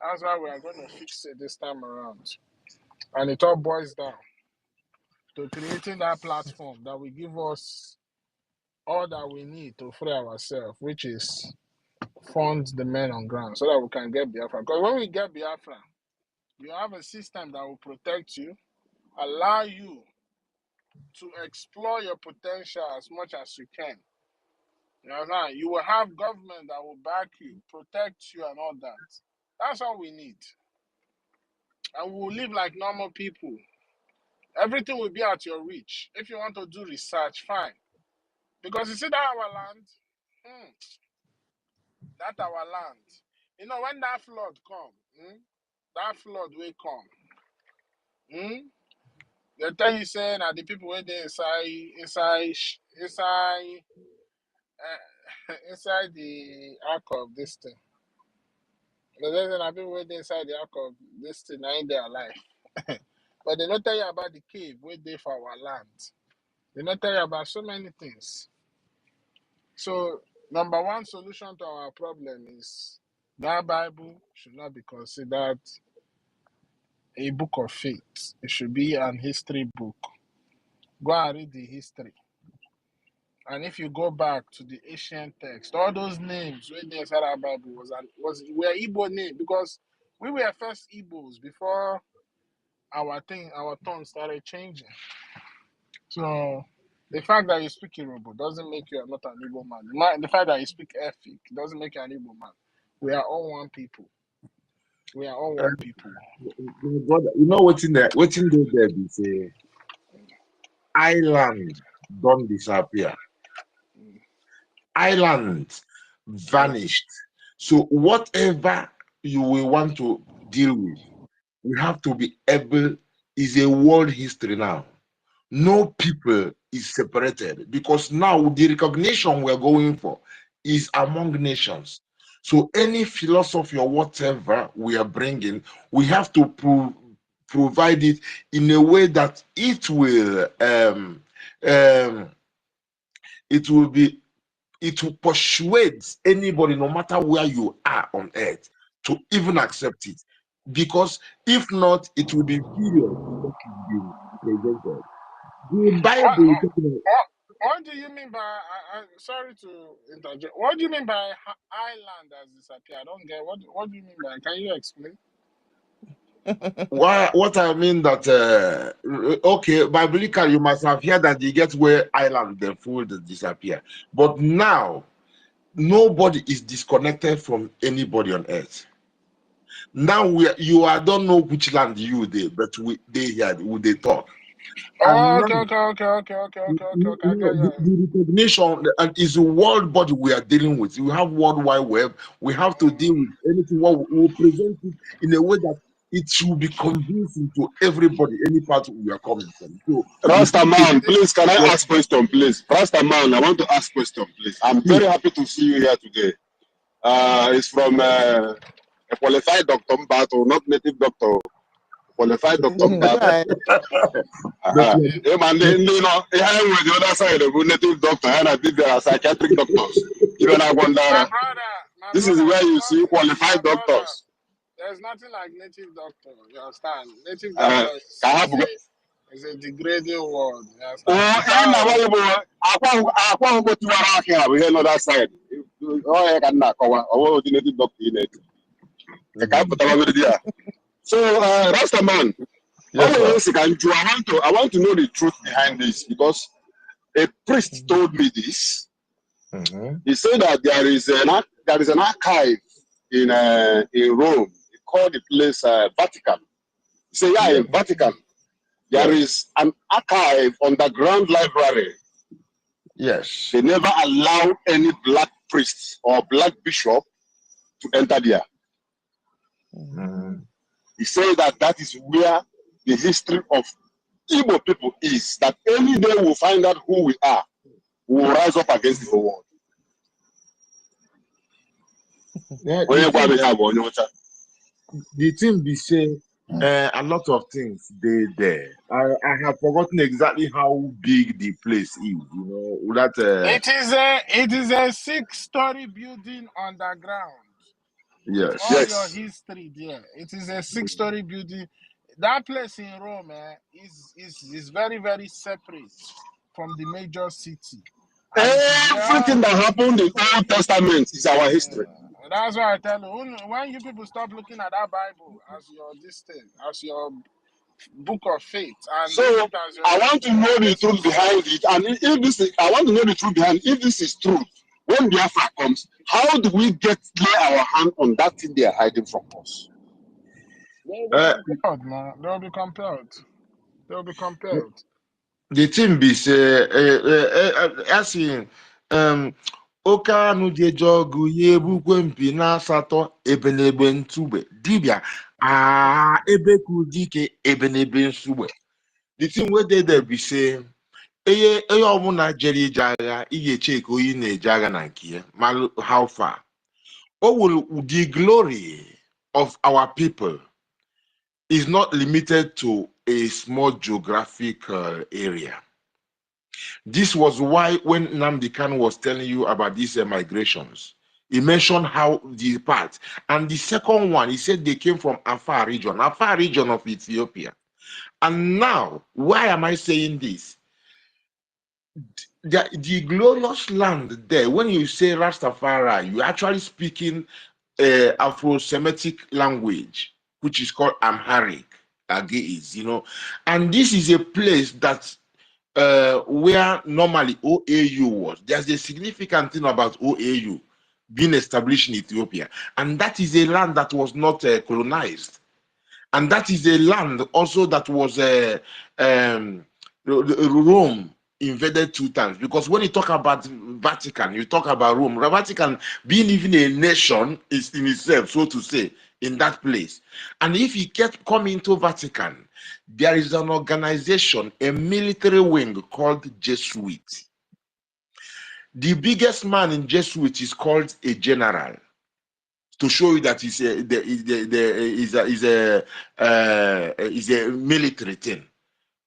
That's why we are going to fix it this time around. And it all boils down to creating that platform that will give us all that we need to free ourselves, which is fund the men on ground so that we can get Biafra. Because when we get Biafra, you have a system that will protect you, allow you to explore your potential as much as you can. You know, you will have government that will back you, protect you, and all that. That's all we need. And we will live like normal people. Everything will be at your reach. If you want to do research, fine. Because you see that our land, that our land. You know, when that flood come, that flood will come. They tell you saying that the people were there inside the ark of this thing. The reason that people were there inside the ark of this thing, ain't they alive. But they don't tell you about the cave where they for our land. They don't tell you about so many things. So, number one solution to our problem is that Bible should not be considered a book of faith. It should be an history book. Go and read the history. And if you go back to the ancient text, all those names when they inside our Bible were Igbo names, because we were first Igbos before our tongue started changing. So the fact that you speak Yoruba doesn't make you not an Igbo man. The fact that you speak EFIK doesn't make you an Igbo man. We are all one people. We are all one people. Brother, you know what's in there? What's in there? They say island don't disappear. Island vanished. So whatever you will want to deal with, we have to be able. Is a world history now. No people is separated, because now the recognition we're going for is among nations. So any philosophy or whatever we are bringing, we have to provide it in a way that it will persuade anybody, no matter where you are on earth, to even accept it. Because if not, it will be period what is being presented. The Bible. What do you mean by? Sorry to interject. What do you mean by island has disappeared? I don't get. What do you mean by? Can you explain? What I mean that okay, biblically you must have heard that you get where island the food disappear, but now nobody is disconnected from anybody on earth. Now I don't know which land you they, but they here they talk. Oh, okay. I get you. The recognition is a world body we are dealing with. We have World Wide Web. We have to deal with anything. What we present it in a way that it should be convincing to everybody, any part we are coming from. So, Rastaman, please, can I yes, ask question, please? Rastaman, I want to ask question, please. I'm very happy to see you here today. It's from a qualified doctor, Mbato, not native doctor. Qualified doctor, Mbato. Yeah, man, you know, the other side of native doctor and I did the psychiatric doctors. Even I wonder. This is where you see qualified doctors. There's nothing like native doctor. You understand? Native doctor is a degrading word. You understand? I go to another side. Oh, I can knock. Oh, the native doctor in it. So, Rastaman, yes, sir. I want to know the truth behind this because a priest told me this. He said that there is an archive in Rome. He called the place Vatican. He said, yeah, in Vatican, there is an archive, underground library. Yes. They never allow any black priest or black bishop to enter there. He said that is where the history of Igbo people is. That any day we'll find out who we are, we will rise up against the whole world. Yeah, the thing be say a lot of things they there. I have forgotten exactly how big the place is. You know that. It is a 6-story building underground. Yes. With all your history there. It is a 6-story building. That place in Rome is very, very separate from the major city. Everything that happened in the Old Testament is our history. That's why I tell you, when you people stop looking at that Bible as your as your book of faith, and so I want to know the truth behind it, and if this is, I want to know the truth behind it. If this is true, when Biafra comes, how do we lay our hand on that thing they are hiding from us? They'll be compelled. They'll be compelled. The thing be say, as in, oke anụ dị ọgụ ya ebukwe mpi na asatọ ebenebe ntugbe dibịa ebe ku dike ebenebe nsugbe. The thing wey dey there be say onye ọbụla jere ije agha ị ga-eche ka onye na-eje agha na nke ya malụ how far. The glory of our people is not limited to a small geographic area. This was why when Nnamdi Kanu was telling you about these migrations, he mentioned how the part. And the second one, he said they came from Afar region of Ethiopia. And now, why am I saying this? The glorious land there, when you say Rastafari, you're actually speaking Afro-Semitic language, which is called Amharic, Ageiz, you know. And this is a place that where normally OAU was. There's a significant thing about OAU being established in Ethiopia, and that is a land that was not colonized, and that is a land also that was Rome invaded 2 times. Because when you talk about Vatican, you talk about Rome. Vatican being even a nation is in itself, so to say, in that place. And if you kept coming to Vatican, there is an organization, a military wing called Jesuit. The biggest man in Jesuit is called a general, to show you that is a military thing,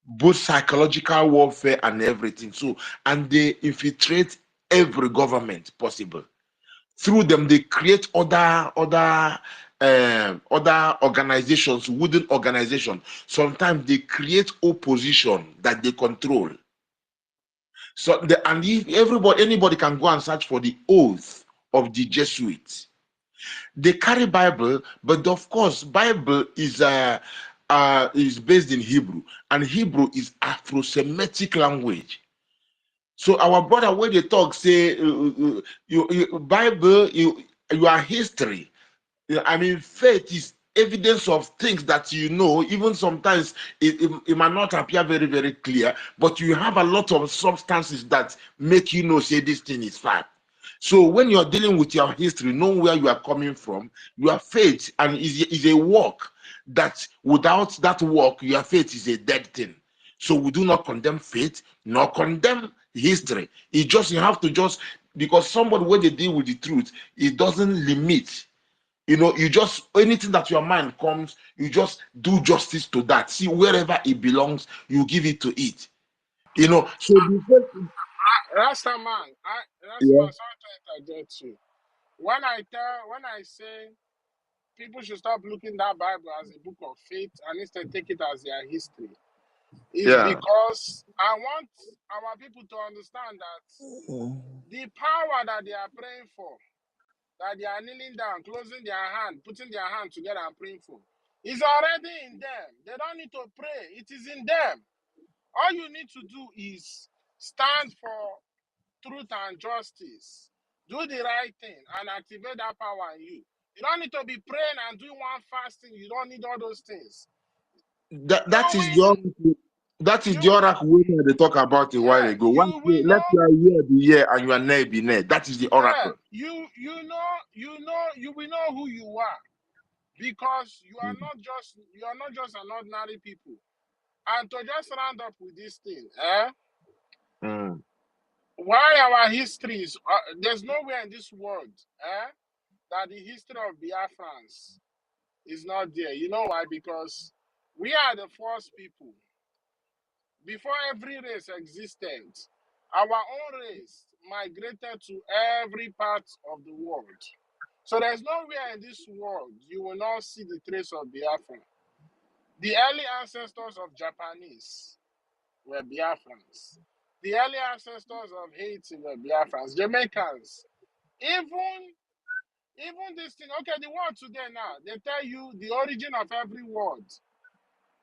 both psychological warfare and everything. So, and they infiltrate every government possible. Through them, they create other organizations, wooden organizations. Sometimes they create opposition that they control. So, and if anybody can go and search for the oath of the Jesuits. They carry Bible, but of course, Bible is based in Hebrew, and Hebrew is Afro-Semitic language. So our brother, when they talk, say Bible, your history. I mean, faith is evidence of things that you know. Even sometimes it might not appear very, very clear, but you have a lot of substances that make you know, say this thing is fact. So when you're dealing with your history, knowing where you are coming from, your faith and is a work that without that work, your faith is a dead thing. So we do not condemn faith, nor condemn history. It just, you have to just, because somebody, when they deal with the truth, it doesn't limit. You know, you just, anything that your mind comes, you just do justice to that. See, wherever it belongs, you give it to it. You know, so Rasta man, yeah, sorry to interject you. When I say people should stop looking that Bible as a book of faith and instead take it as their history, is yeah. because I want our people to understand that the power that they are praying for, that they are kneeling down, closing their hand, putting their hand together and praying for, is already in them. They don't need to pray. It is in them. All you need to do is stand for truth and justice. Do the right thing and activate that power in you. You don't need to be praying and doing one fasting. You don't need all those things. That is the oracle we they talk about a while ago. One day, let your year be year and your nay be nay. That is the oracle. You will know who you are, because you are not just an ordinary people. And to just round up with this thing, why our histories, there's nowhere in this world that the history of Biafrans is not there. You know why? Because we are the first people. Before every race existed, our own race migrated to every part of the world. So there's nowhere in this world you will not see the trace of Biafra. The early ancestors of Japanese were Biafrans. The early ancestors of Haiti were Biafrans. Jamaicans. Even this thing, okay, the word today now, they tell you the origin of every word.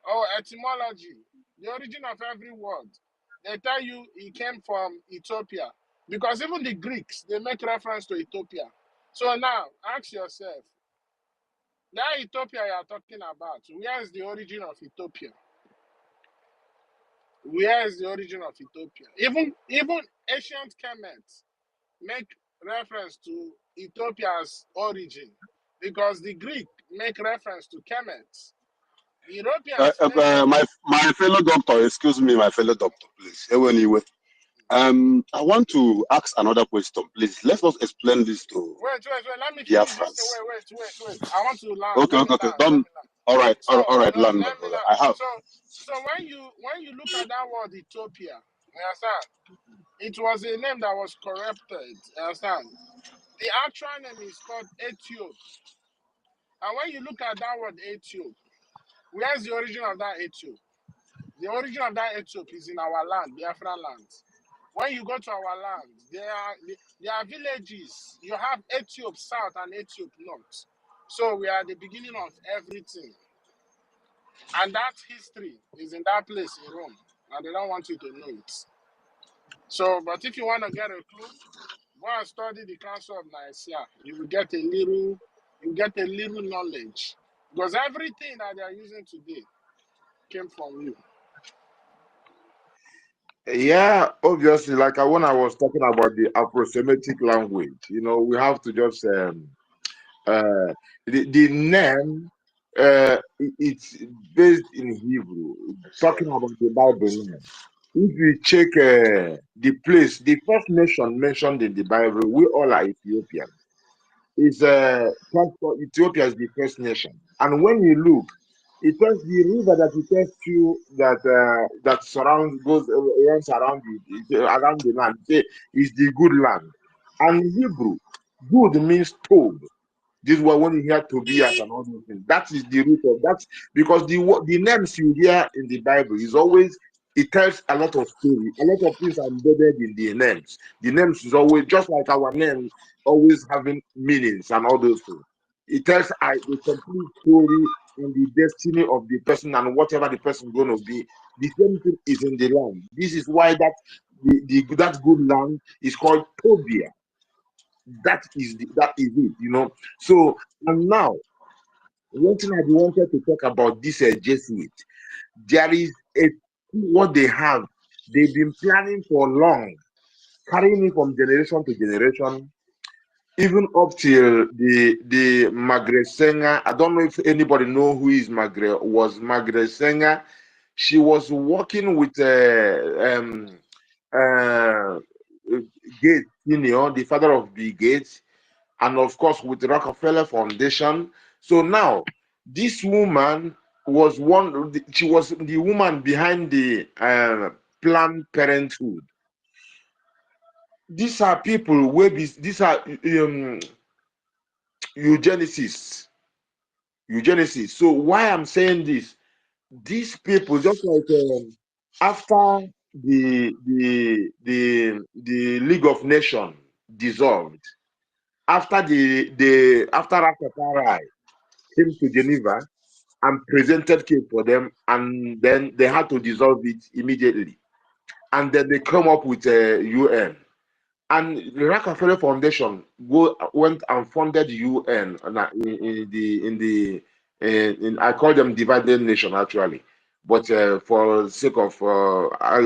Or etymology, the origin of every word. They tell you it came from Ethiopia. Because even the Greeks, they make reference to Ethiopia. So now, ask yourself, that Ethiopia you are talking about, where is the origin of Ethiopia? Where is the origin of Ethiopia? Even ancient Kemets make reference to Ethiopia's origin, because the Greek make reference to Kemets. The Europeans my fellow doctor, excuse me, my fellow doctor, please. Anyway, I want to ask another question, please. Let us explain this to Wait. Let me finish this. Wait. I want to land. Okay. All right, land, my brother. I have. So when you look at that word Ethiopia, you understand? It was a name that was corrupted. You understand? The actual name is called Ethiop. And when you look at that word Ethiop, where's the origin of that Ethiop? The origin of that Ethiop is in our land, Biafralands. When you go to our land, there are villages. You have Ethiop South and Ethiop North. So we are the beginning of everything. And that history is in that place in Rome. And they don't want you to know it. So, but if you want to get a clue, go and study the Council of Nicaea. You will get a little knowledge. Because everything that they are using today came from you. Yeah, obviously, like when I was talking about the Afro-Semitic language, you know, we have to just the name it's based in Hebrew, talking about the Bible name. If you check the place, the first nation mentioned in the Bible, we all are Ethiopian. It's Ethiopia is the first nation, and when you look, it tells the river that it tells you that surrounds runs around around the land. Is the good land, and Hebrew, good means told. This is when you hear Tobias and all those things. That is the root of that, because the names you hear in the Bible is always, it tells a lot of story. A lot of things are embedded in the names. The names is always just like our name, always having meanings and all those things. It tells the complete story and the destiny of the person and whatever the person is going to be. The same thing is in the land. This is why that that good land is called Tobia. That is it, you know. So, and now one thing I wanted to talk about this Jesuit, there is what they have. They've been planning for long, carrying it from generation to generation. even up till the Magre Senga. I don't know if anybody know who is Magre, was Magre Senga. She was working with Gates Senior, the father of Bill Gates, and of course with the Rockefeller Foundation. So now this woman was she was the woman behind the Planned Parenthood. These are people where these are eugenicists. Eugenicists. So why I'm saying this, these people, just like after the League of Nations dissolved, after after Rastafari came to Geneva and presented case for them, and then they had to dissolve it immediately, and then they come up with a UN. And the Rockefeller Foundation went and funded the UN I call them divided nation actually, but for the sake of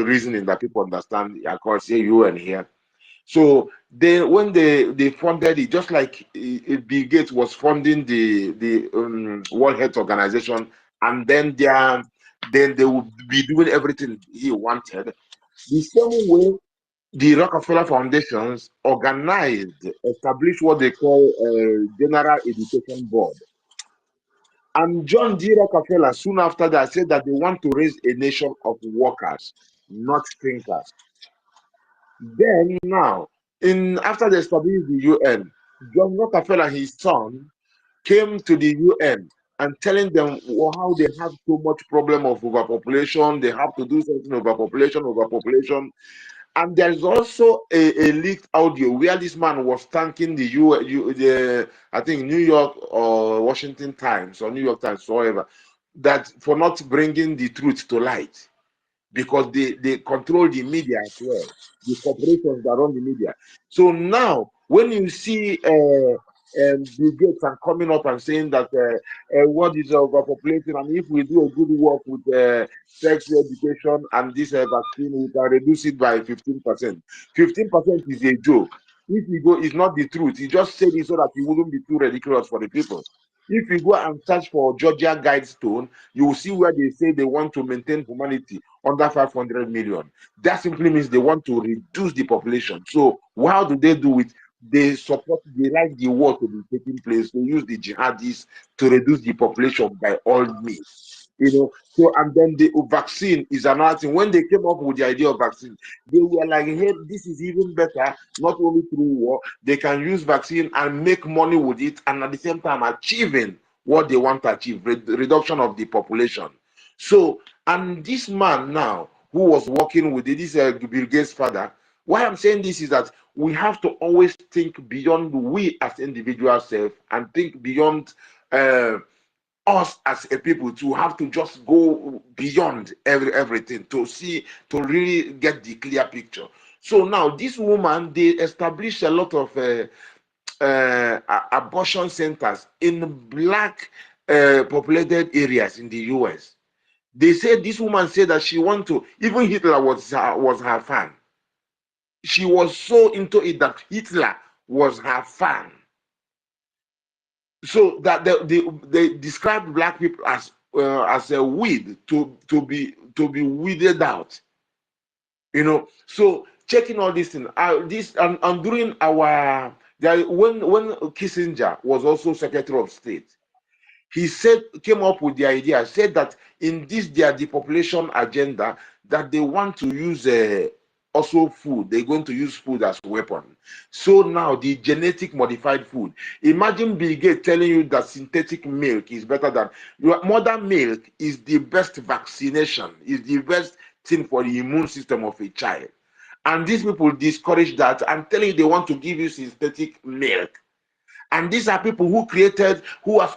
reasoning that people understand, I call say UN here. So when they funded it, just like Bill Gates was funding the World Health Organization, and then they would be doing everything he wanted. The same way the Rockefeller Foundations established what they call a General Education Board. And John D. Rockefeller, soon after that, said that they want to raise a nation of workers, not thinkers. Then now, after they established the UN, John Rockefeller and his son came to the UN and telling them how they have so much problem of overpopulation, they have to do something overpopulation. And there is also a leaked audio where this man was thanking I think New York or Washington Times or New York Times, whatever, that for not bringing the truth to light, because they control the media as well, the corporations that run the media. So now, when you see Bill Gates are coming up and saying that what is overpopulation, and if we do a good work with sex education and this vaccine, we can reduce it by 15%. 15% is a joke. If you go, it's not the truth. He just said it so that it wouldn't be too ridiculous for the people. If you go and search for Georgia Guidestone, you will see where they say they want to maintain humanity under 500 million. That simply means they want to reduce the population. So how do they do it? They like the war to be taking place. They use the jihadists to reduce the population by all means. So and then the vaccine is another thing. When they came up with the idea of vaccine, they were like, hey, this is even better. Not only through war, they can use vaccine and make money with it, and at the same time achieving what they want to achieve, reduction of the population. So, and this man now who was working with it, this Bill Gates' father, why I'm saying this is that we have to always think beyond we as individuals and think beyond us as a people, to have to just go beyond everything to really get the clear picture. So now this woman, they established a lot of abortion centers in black populated areas in the US. They said this woman said that she want to, even Hitler was her fan. She was so into it that Hitler was her fan. So that they described black people as a weed to be weeded out. So checking all these things, and during when Kissinger was also Secretary of State, he came up with the idea, said that in this their depopulation agenda, that they want to use also food. They're going to use food as a weapon. So now the genetic modified food. Imagine Bill Gates telling you that synthetic milk is better than mother milk is the best vaccination, is the best thing for the immune system of a child. And these people discourage that and telling you they want to give you synthetic milk. And these are people who are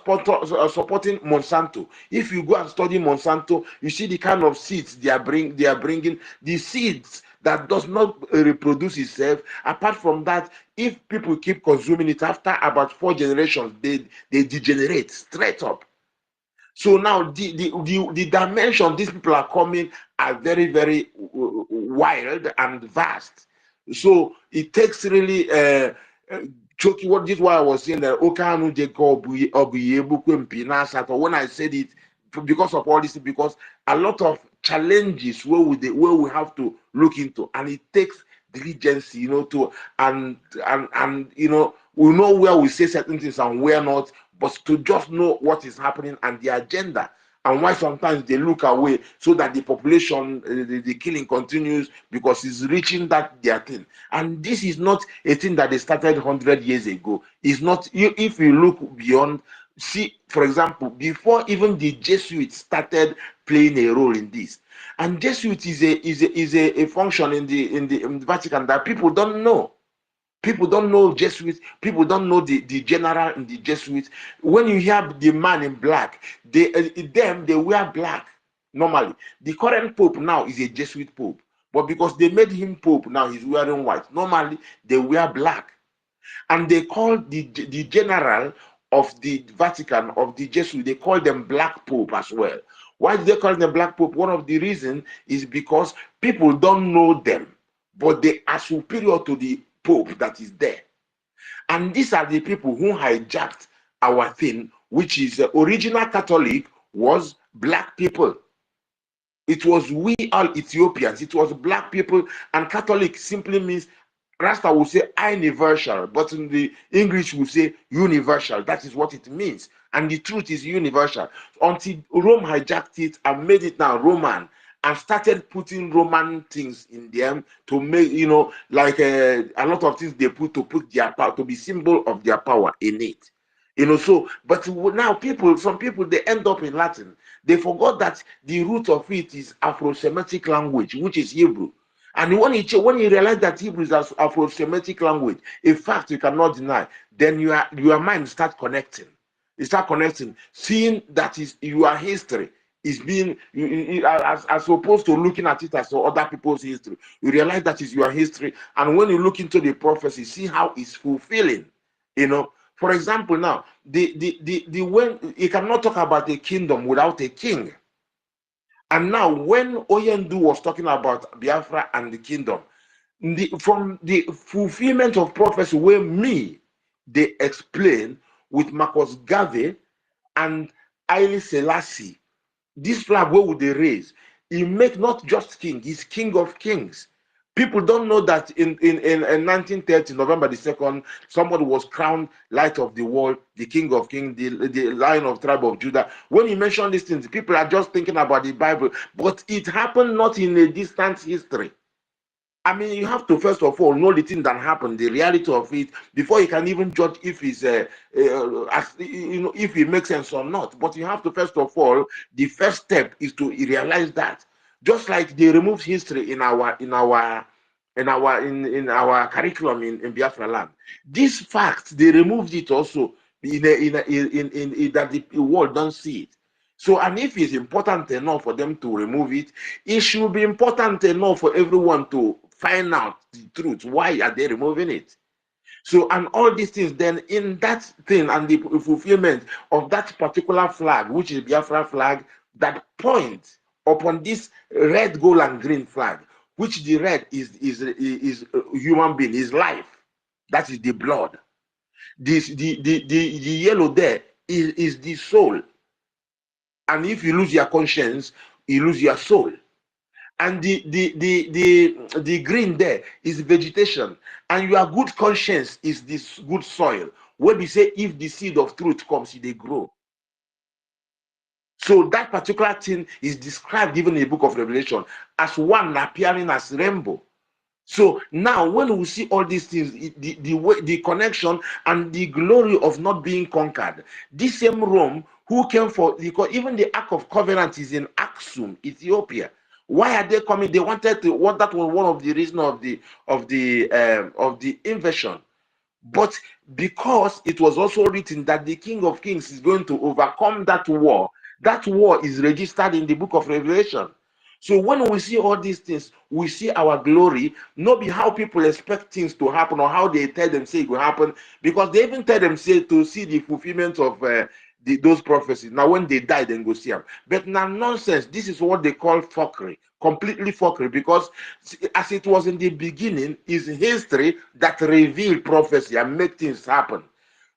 supporting Monsanto. If you go and study Monsanto, you see the kind of seeds they are bringing, the seeds that does not reproduce itself. Apart from that, if people keep consuming it, after about 4 generations, they degenerate straight up. So now the dimension these people are coming are very, very wild and vast. So it takes really Choki, what this why I was saying that Okanu Jacob when I said it because of all this, because a lot of challenges where we have to look into, and it takes diligence, to and we know where we say certain things and where not, but to just know what is happening and the agenda, and why sometimes they look away so that the population, the killing continues because it's reaching that their thing. And this is not a thing that they started 100 years ago. It's not. If you look beyond, see, for example, before even the Jesuits started playing a role in this, and Jesuit is a function in the Vatican that people don't know. People don't know Jesuits. People don't know the general in the Jesuits. When you hear the man in black, they wear black normally. The current pope now is a Jesuit pope, but because they made him pope, now he's wearing white. Normally they wear black, and they call the general of the Vatican, of the Jesuit, they call them black pope as well. Why do they call them black pope? One of the reasons is because people don't know them, but they are superior to the pope that is there. And these are the people who hijacked our thing, which is original Catholic was black people. It was we all Ethiopians. It was black people, and Catholic simply means, Rasta will say universal, but in the English will say universal. That is what it means. And the truth is universal. Until Rome hijacked it and made it now Roman, and started putting Roman things in them to make, like a lot of things they put their power, to be symbol of their power in it. So, but now some people, they end up in Latin. They forgot that the root of it is Afro-Semitic language, which is Hebrew. And when you realize that Hebrew is Afro-Semitic language, a fact you cannot deny, then your mind starts connecting. You start connecting, seeing that is your history is being, as opposed to looking at it as other people's history. You realize that is your history, and when you look into the prophecy, see how it's fulfilling. For example, now when you cannot talk about a kingdom without a king. And now, when Oyendu was talking about Biafra and the kingdom, from the fulfillment of prophecy, where they explain with Marcus Garvey and Haile Selassie, this flag, where would they raise? He make not just king, he's king of kings. People don't know that in 1930, November the 2nd, somebody was crowned Light of the World, the King of Kings, the Lion of Tribe of Judah. When you mention these things, people are just thinking about the Bible, but it happened not in a distant history. I mean, you have to first of all know the thing that happened, the reality of it, before you can even judge if it's if it makes sense or not. But you have to first of all, the first step is to realize that. Just like they removed history in our curriculum in Biafra land, this fact they removed it also in that the world don't see it. So, and if it's important enough for them to remove it, it should be important enough for everyone to find out the truth. Why are they removing it? So, and all these things, then in that thing and the fulfillment of that particular flag, which is Biafra flag, that point upon this red, gold, and green flag, which the red is human being, is life. That is the blood. The yellow there is the soul. And if you lose your conscience, you lose your soul. And the green there is vegetation, and your good conscience is this good soil, where we say if the seed of truth comes, they grow. So that particular thing is described even in the book of Revelation as one appearing as rainbow. So now when we see all these things, the connection and the glory of not being conquered, this same Rome who came because even the Ark of Covenant is in Aksum, Ethiopia. Why are they coming? They wanted to. That was one of the reasons of the invasion. But because it was also written that the King of Kings is going to overcome that war is registered in the book of Revelation. So when we see all these things, we see our glory, not be how people expect things to happen or how they tell them say it will happen, because they even tell them say to see the fulfillment of those prophecies. Now, when they die, then go see them. But now, nonsense. This is what they call fuckery. Completely fuckery, because as it was in the beginning, is history that revealed prophecy and make things happen.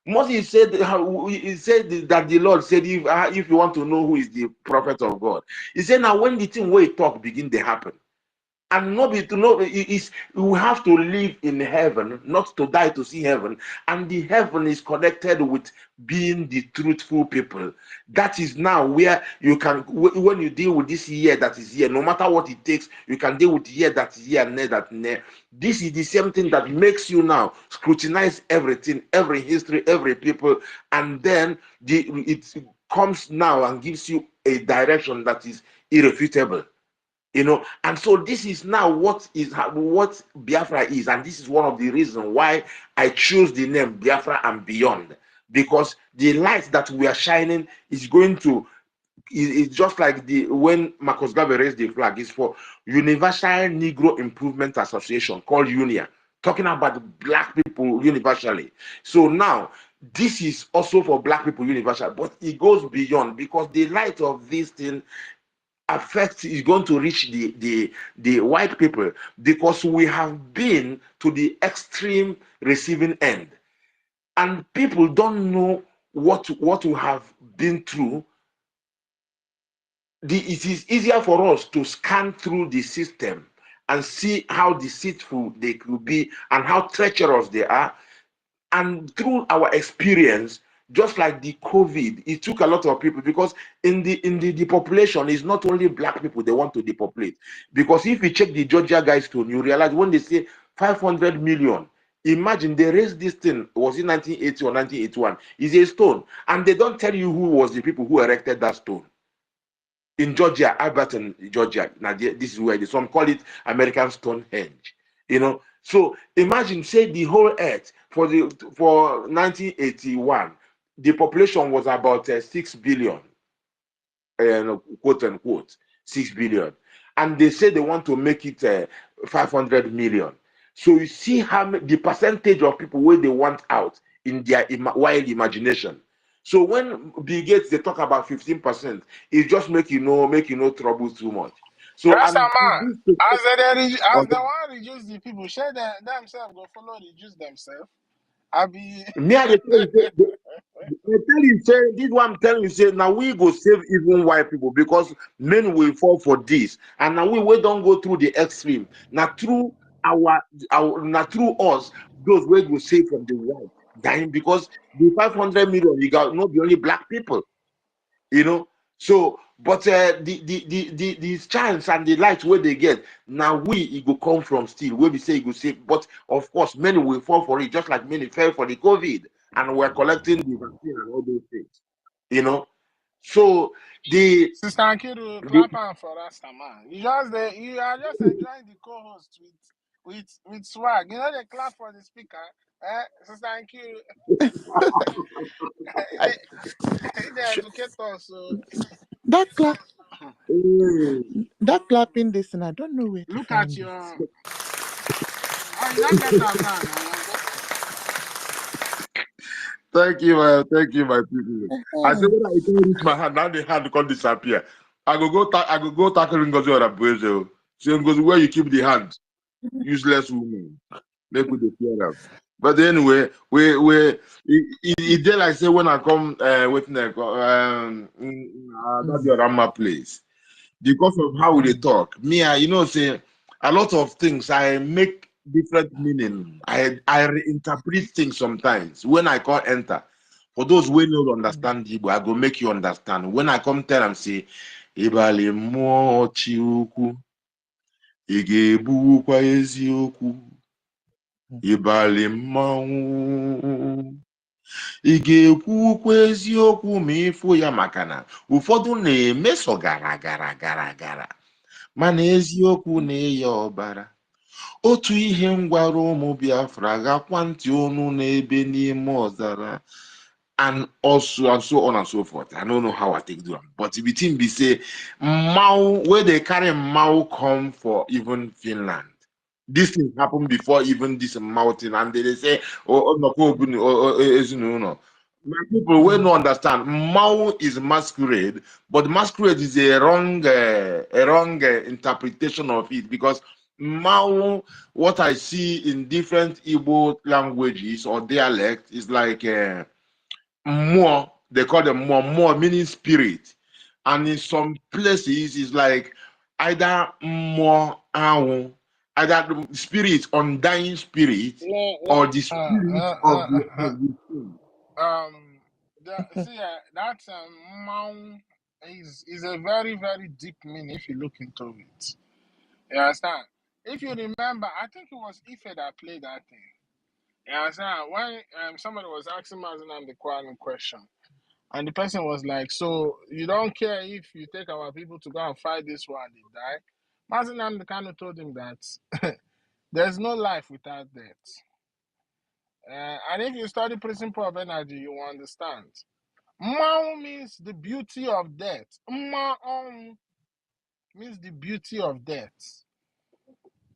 Moses said, he said that the Lord said, if you want to know who is the prophet of God, he said, now when the thing where he talk begin to happen. And nobody to know is we have to live in heaven, not to die to see heaven. And the heaven is connected with being the truthful people. That is now where you can, when you deal with this year that is here, no matter what it takes, you can deal with the year that is here and that and there. This is the same thing that makes you now scrutinize everything, every history, every people, and then it comes now and gives you a direction that is irrefutable. You know, and so this is now what Biafra is, and this is one of the reasons why I choose the name Biafra and Beyond, because the light that we are shining is going to, it's just like when Marcus Garvey raised the flag, is for Universal Negro Improvement Association called UNIA, talking about black people universally. So now this is also for black people universal, but it goes beyond, because the light of this thing affect is going to reach the white people, because we have been to the extreme receiving end, and people don't know what we have been through. It is easier for us to scan through the system and see how deceitful they could be and how treacherous they are. And through our experience, just like the COVID, it took a lot of people, because in the population, it's not only black people they want to depopulate. Because if you check the Georgia guys tone, you realize when they say 500 million, imagine they raised this thing, was it 1980 or 1981? Is a stone, and they don't tell you who was the people who erected that stone. In Georgia, Alberton, Georgia, now this is where some call it American Stonehenge. You know, so imagine, say the whole earth for 1981, the population was about 6 billion, quote unquote 6 billion, and they say they want to make it 500 million. So you see how the percentage of people where they want out in their wild imagination. So when Bill Gates they talk about 15%, it just make you know trouble too much. So Rasta and man, this, as they want to reduce the people, share themselves go follow reduce themselves. I be me I dey tell you, they tell you, say this one I'm telling you, say now we go save even white people, because men will fall for this, and now we don't go through the extreme. Now through our now through us, those we go save from the white dying, because the 500 million you got not the only black people, you know. So, but the chance and the light where they get now, it go come from still where we say it go save. But of course, many will fall for it, just like many fell for the COVID, and we're collecting the vaccine and all those things, you know. So the Sister Ankiru clap on for Rasta man. You are just enjoying the co-host with swag. You know they clap for the speaker. Sister Ankiru, I, they educate us. So that clap, mm, that clapping this, and I don't know where to look at find it. your. Oh, you don't get them now. You get them. thank you, my people. I say when I can reach my hand, now the hand can disappear. I go tackle Ngozi or Abuezo. Say Ngozi, where you keep the hand, useless woman. Make we dey fear am. But anyway, it dey like say when I come waiting that the Orama place, because of how they talk. Me, you know, say a lot of things I make different meaning. I reinterpret things sometimes when I can't enter. For those who don't understand Igbo, I go make you understand. When I come tell them, say, Ibali mo chiuku, igebu kwa ezioku. Ịbalị mmanwụ, ị ga-ekwukwa eziokwu ma ịfụ ya, maka na ụfọdụ na-emeso gara mana eziokwu na-eyi ọbara. Otu ihe m gwara ụmụ Biafra, gakwa ntị unu n'ebe n'ime ọzara, and also and so on and so forth. I don't know how I take do them, but the thing be say, Mao, where they carry Mao come for even Finland. This thing happened before even this mountain, and they say, oh, no, My people will not understand. Mao is masquerade, but masquerade is a wrong interpretation of it, because Mao, what I see in different Igbo languages or dialects is like more. They call them more meaning spirit, and in some places it's like either more either the spirit, undying spirit, or the spirit of the thing. See, that Maun is a very, very deep meaning if you look into it. You understand? If you remember, I think it was Ife that played that thing. You understand? When somebody was asking Mazinam the Kwanu question, and the person was like, "So you don't care if you take our people to go and fight this war and they die?" Mazinam the Kanu told him that there's no life without death. And if you study principle of energy, you will understand. Mao means the beauty of death. Mao means the beauty of death.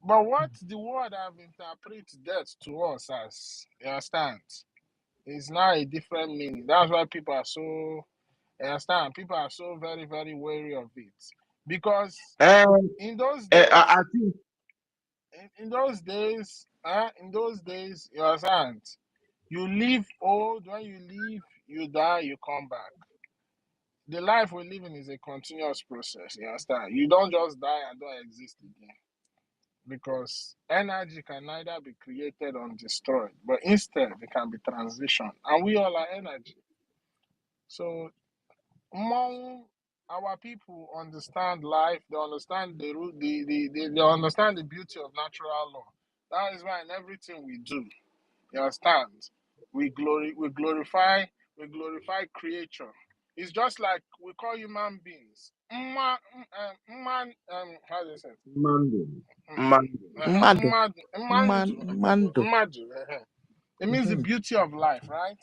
But what the word have interpreted death to us as, you understand, is now a different meaning. That's why people are so, you understand, people are so very, very wary of it. Because in those days, I think in those days, you understand, you live old, when you live, you die, you come back. The life we're living is a continuous process, you understand? You don't just die and don't exist again. Because energy can neither be created or destroyed, but instead it can be transitioned. And we all are energy. So among our people understand life, they understand the root, they understand the beauty of natural law. That is why in everything we do, you understand, we glorify creature. It's just like we call human beings. How do you say it? Mado. Mando. It means the beauty of life, right?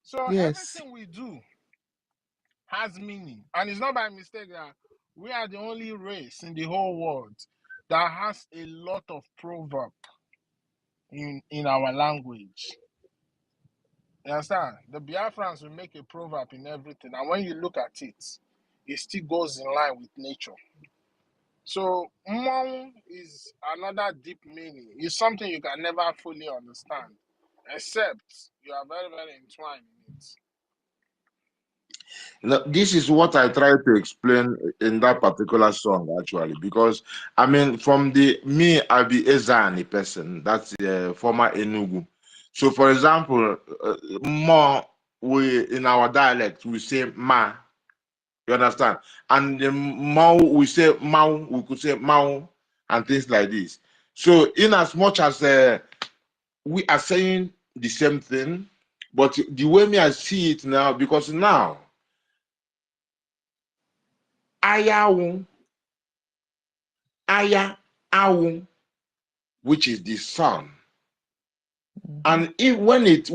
So Yes. everything we do has meaning. And it's not by mistake that we are the only race in the whole world that has a lot of proverb in our language. You understand? The Biafrans will make a proverb in everything. And when you look at it, it still goes in line with nature. So, Mmong is another deep meaning. It's something you can never fully understand, except you are very, very entwined in it. Now, this is what I try to explain in that particular song, actually, because I mean, from I be Ezani person, that's the former Enugu. So, for example, more in our dialect we say ma, you understand, and the mau we say mau, we could say mau, and things like this. So, in as much as we are saying the same thing, but the way me I see it now, because now Ayawu, which is the sun. And when it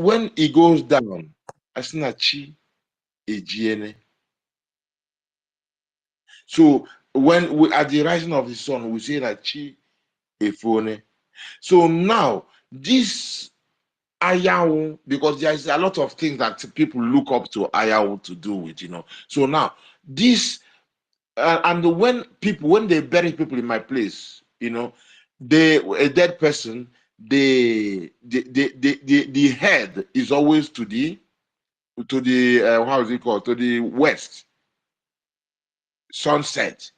goes down, asinachi ejiene. So when we at the rising of the sun, we say that chi efone. So now this ayawu, because there is a lot of things that people look up to ayawu to do with, So now this and when they bury people in my place, a dead person, the head is always to the how is it called, to the west, sunset.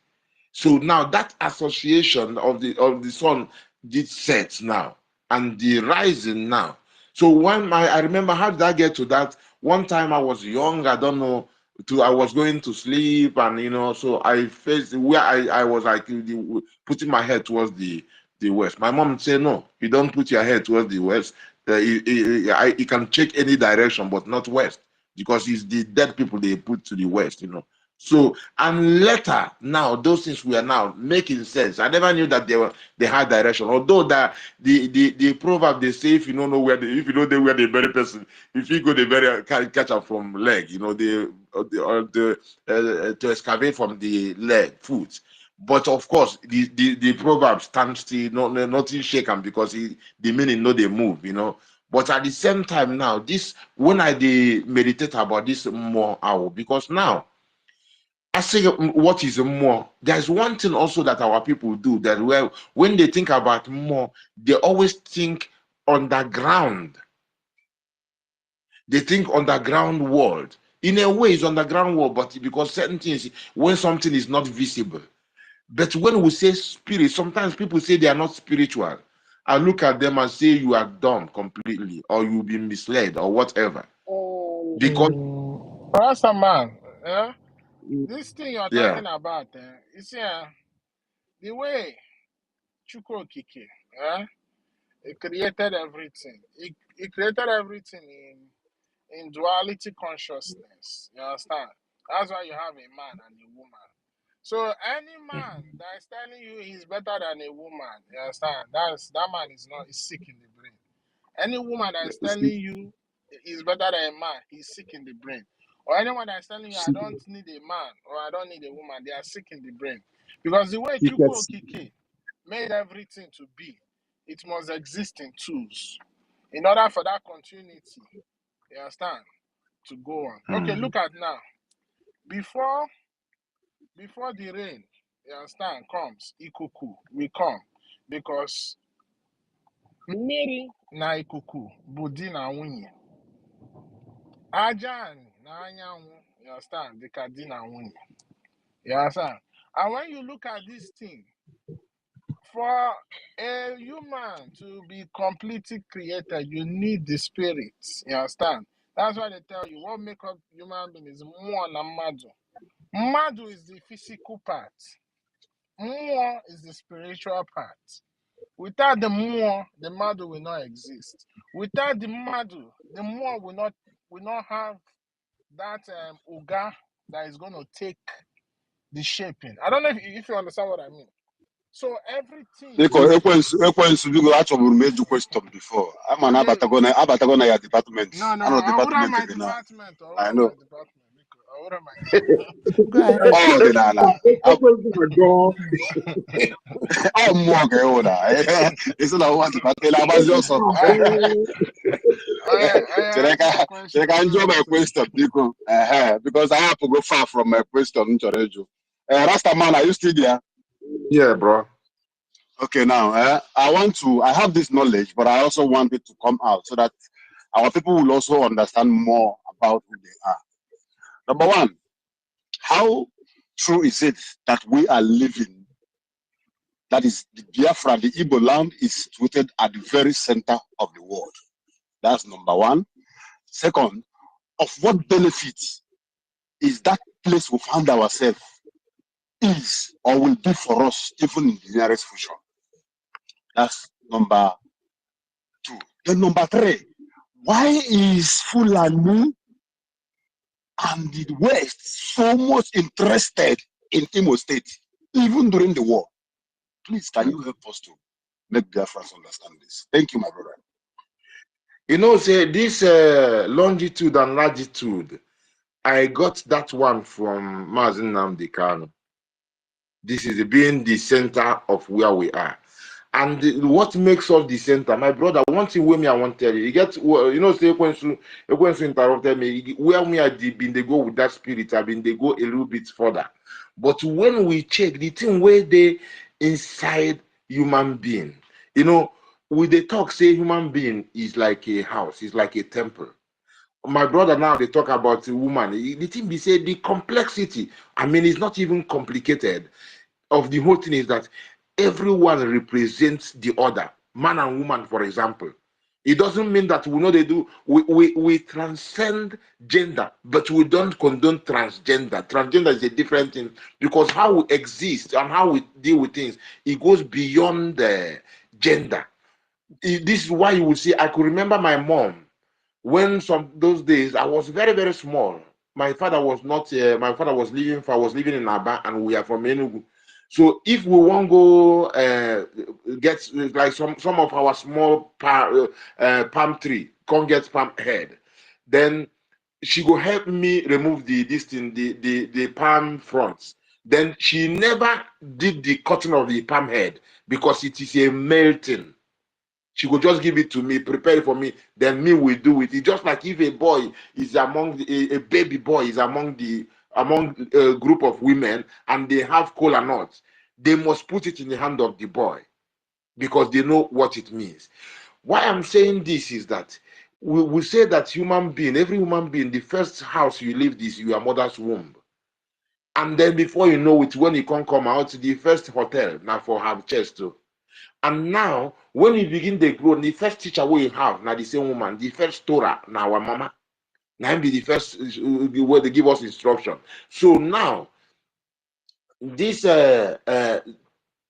So now that association of the sun did set now and the rising now. So when I remember, how did I get to that? One time I was young, I don't know, I was going to sleep, and so I faced where I was like putting my head towards the west. My mom said, no, you don't put your head towards the west. You can check any direction, but not west, because it's the dead people they put to the west. So, and later, now those things were now making sense. I never knew that they had direction. Although that the proverb, they say, if you don't know where the bury person, if you go catch up from leg, to excavate from the leg, foot. But of course, the proverb stands still, nothing shaken, because the meaning they move. But at the same time now, this when I meditate about this more hour, because now I say what is more. There's one thing also that our people do that when they think about more, they always think underground. They think underground world. In a way, it's underground world, but because certain things, when something is not visible. But when we say spirit, sometimes people say they are not spiritual. I look at them and say you are dumb completely, or you've been misled, or whatever. Because Rasta man, this thing you're yeah, talking about, you see, the way Chuko Kiki, it created everything. It created everything in duality consciousness. You understand? That's why you have a man and a woman. So any man that is telling you he's better than a woman, you understand? That man is sick in the brain. Any woman that is telling you he's better than a man, he's sick in the brain. Or anyone that is telling you I don't need a man or I don't need a woman, they are sick in the brain. Because the way Chukwu Okike made everything to be, it must exist in twos. In order for that continuity, you understand, to go on. Okay, look at now. Before the rain, you understand, comes, ikuku will come. Because mmiri na ikuku bụ di na nwunye. Aja na anyanwụ, you understand, dịka di na nwunye. You understand? And when you look at this thing, for a human to be completely created, you need the spirit. You understand? That's why they tell you what makes up human being is mmụọ na mmadụ. Mmadụ is the physical part. Mmụọ is the spiritual part. Without the mmụọ, the mmadụ will not exist. Without the mmadụ, the mmụọ will not have that oga that is going to take the shaping. I don't know if you understand what I mean. So everything. Ekwensu biko achọburu m eju question before. Ama na abatago na ya department. No, Ano I would have department my dị na. department. I know. I would have my Go ahead. Oh, dị n'ala. Oh, mmụọ ka ewu na. Isi na ụwa department agbazi ọsọ. Chere ka njụọ my question biko. Because I have to go far from my question m chọrọ ịjụ. Rasta man, are you still there? Yeah, bro. Okay, now I have this knowledge, but I also want it to come out so that our people will also understand more about who they are. Number one, how true is it that we are living? That is, the Biafra, the Igbo land, is situated at the very center of the world. That's number one. Second, of what benefit is that place we found ourselves is or will be for us even in the nearest future? That's number two. Then number three, why is Fulani and the West so much interested in Imo State, even during the war? Please, can you help us to make Biafrans understand this? Thank you, my brother. You know, say this longitude and latitude, I got that one from Mazi Nnamdi Kanu. This is being the center of where we are. And what makes us the center, my brother, one thing with me I want to tell you, say when you interrupted me, where me I been they go with that spirit, I've been they go a little bit further. But when we check the thing where they inside human being, with the talk say human being is like a house, is like a temple. My brother now they talk about a woman. The thing they say the complexity. I mean, it's not even complicated. Of the whole thing is that everyone represents the other, man and woman, for example. It doesn't mean that we know they do. We transcend gender, but we don't condone transgender. Transgender is a different thing because how we exist and how we deal with things, it goes beyond the gender. This is why you will see. I could remember my mom when those days I was very, very small. My father was not. My father was living. I was living in Aba, and we are from Enugu. So if we want to go get like some of our small palm tree, can't get palm head, then she go help me remove the palm fronts. Then she never did the cutting of the palm head because it is a male thing. She could just give it to me, prepare it for me, then me will do it. It's just like if a boy is a baby boy is among a group of women and they have cola nuts, they must put it in the hand of the boy because they know what it means. Why I'm saying this is that we say that every human being, the first house you live is your mother's womb. And then before you know it, when you can't come out, the first hotel now for have chest too. And now, when you begin to grow, the first teacher we have now the same woman, the first Torah now our mama, now be the first where they give us instruction. So now this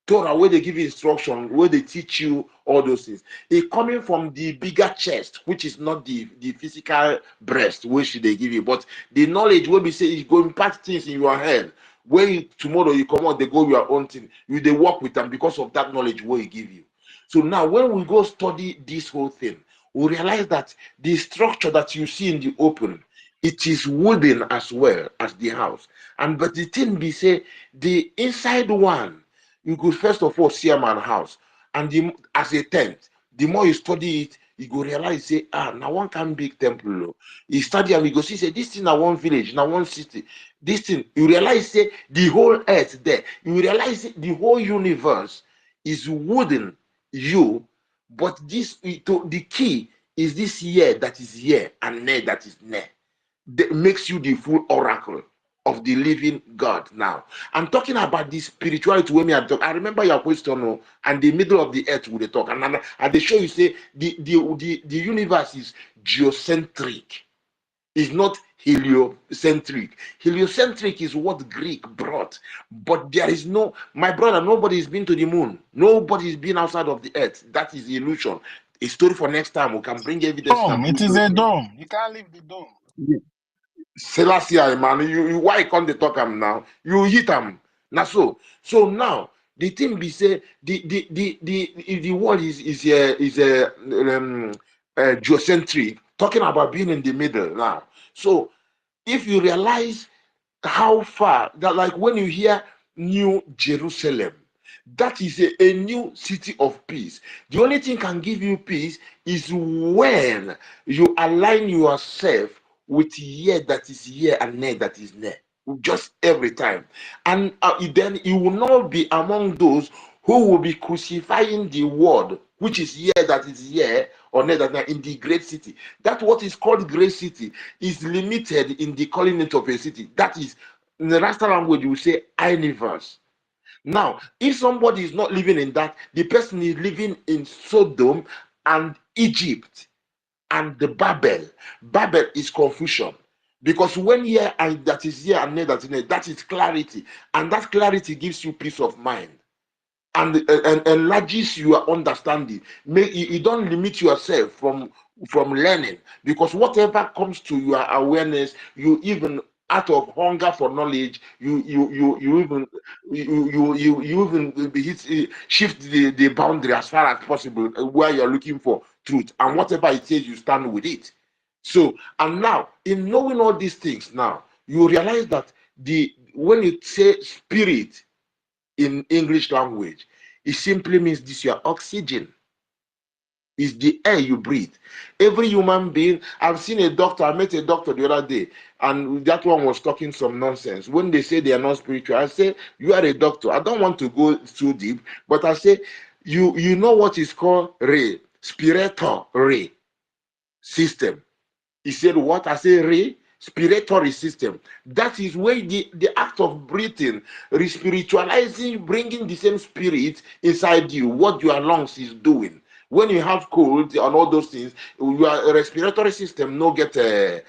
Torah where they give you instruction, where they teach you all those things, it coming from the bigger chest, which is not the physical breast, which they give you, but the knowledge where we say you go impact things in your head. When tomorrow you come out, they go your own thing, they work with them because of that knowledge where he give you. So now when we go study this whole thing, we realize that the structure that you see in the open, it is wooden as well as the house. And but the thing be say the inside one, you could first of all see a man house, and as a tent, the more you study it, you go realize say, now one can big temple. You study and you go see say this thing na one village, na one city. This thing, you realize say the whole earth there. You realize say, the whole universe is wooden you, but the key is this here that is here and there that is there. That makes you the full oracle of the living God. Now I'm talking about this spirituality when I remember your question, and the middle of the earth would talk, and they show you say the universe is geocentric, is not heliocentric. Heliocentric is what Greek brought, but there is no, my brother, nobody's been to the moon, nobody's been outside of the earth. That is the illusion. A story for next time. We can bring evidence and Dome. It prove is those a things. dome. You can't leave the dome. Selassie, man, why can't they talk him now? You hit him. Now so now the thing be say the world is geocentric, talking about being in the middle now. So if you realize how far that, like when you hear New Jerusalem, that is a new city of peace. The only thing can give you peace is when you align yourself with here that is here and there that is there, just every time. And then you will not be among those who will be crucifying the word, which is here that is here or there that in the great city. That what is called great city is limited in the calling it of a city. That is, in the Rasta language, you will say universe. Now, if somebody is not living in that, the person is living in Sodom and Egypt and the Babel. Babel is confusion. Because when here and that is here and there that is there, that is clarity. And that clarity gives you peace of mind and enlarges your understanding. You don't limit yourself from learning, because whatever comes to your awareness, you even out of hunger for knowledge, you shift the boundary as far as possible where you're looking for truth, and whatever it says, you stand with it. So, and now in knowing all these things, now you realize that when you say spirit in English language, it simply means this: your oxygen is the air you breathe. Every human being, I've seen a doctor, I met a doctor the other day, and that one was talking some nonsense. When they say they are not spiritual, I say, you are a doctor. I don't want to go too deep, but I say, you know what is called respiratory system. He said, what? I say, respiratory system. That is where the act of breathing, respiritualizing, bringing the same spirit inside you, what your lungs is doing. When you have cold and all those things, your respiratory system no get there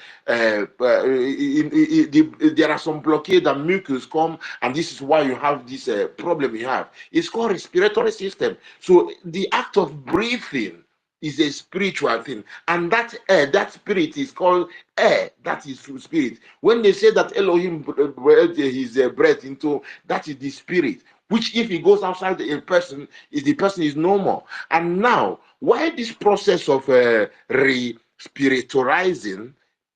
are some blockade and mucus come, and this is why you have this problem you have. It's called respiratory system. So the act of breathing is a spiritual thing, and that air, that spirit is called air. That is spirit. When they say that Elohim breathed his breath into, that is the spirit, which if he goes outside a person, the person is no more. And now, why this process of re-spiritualizing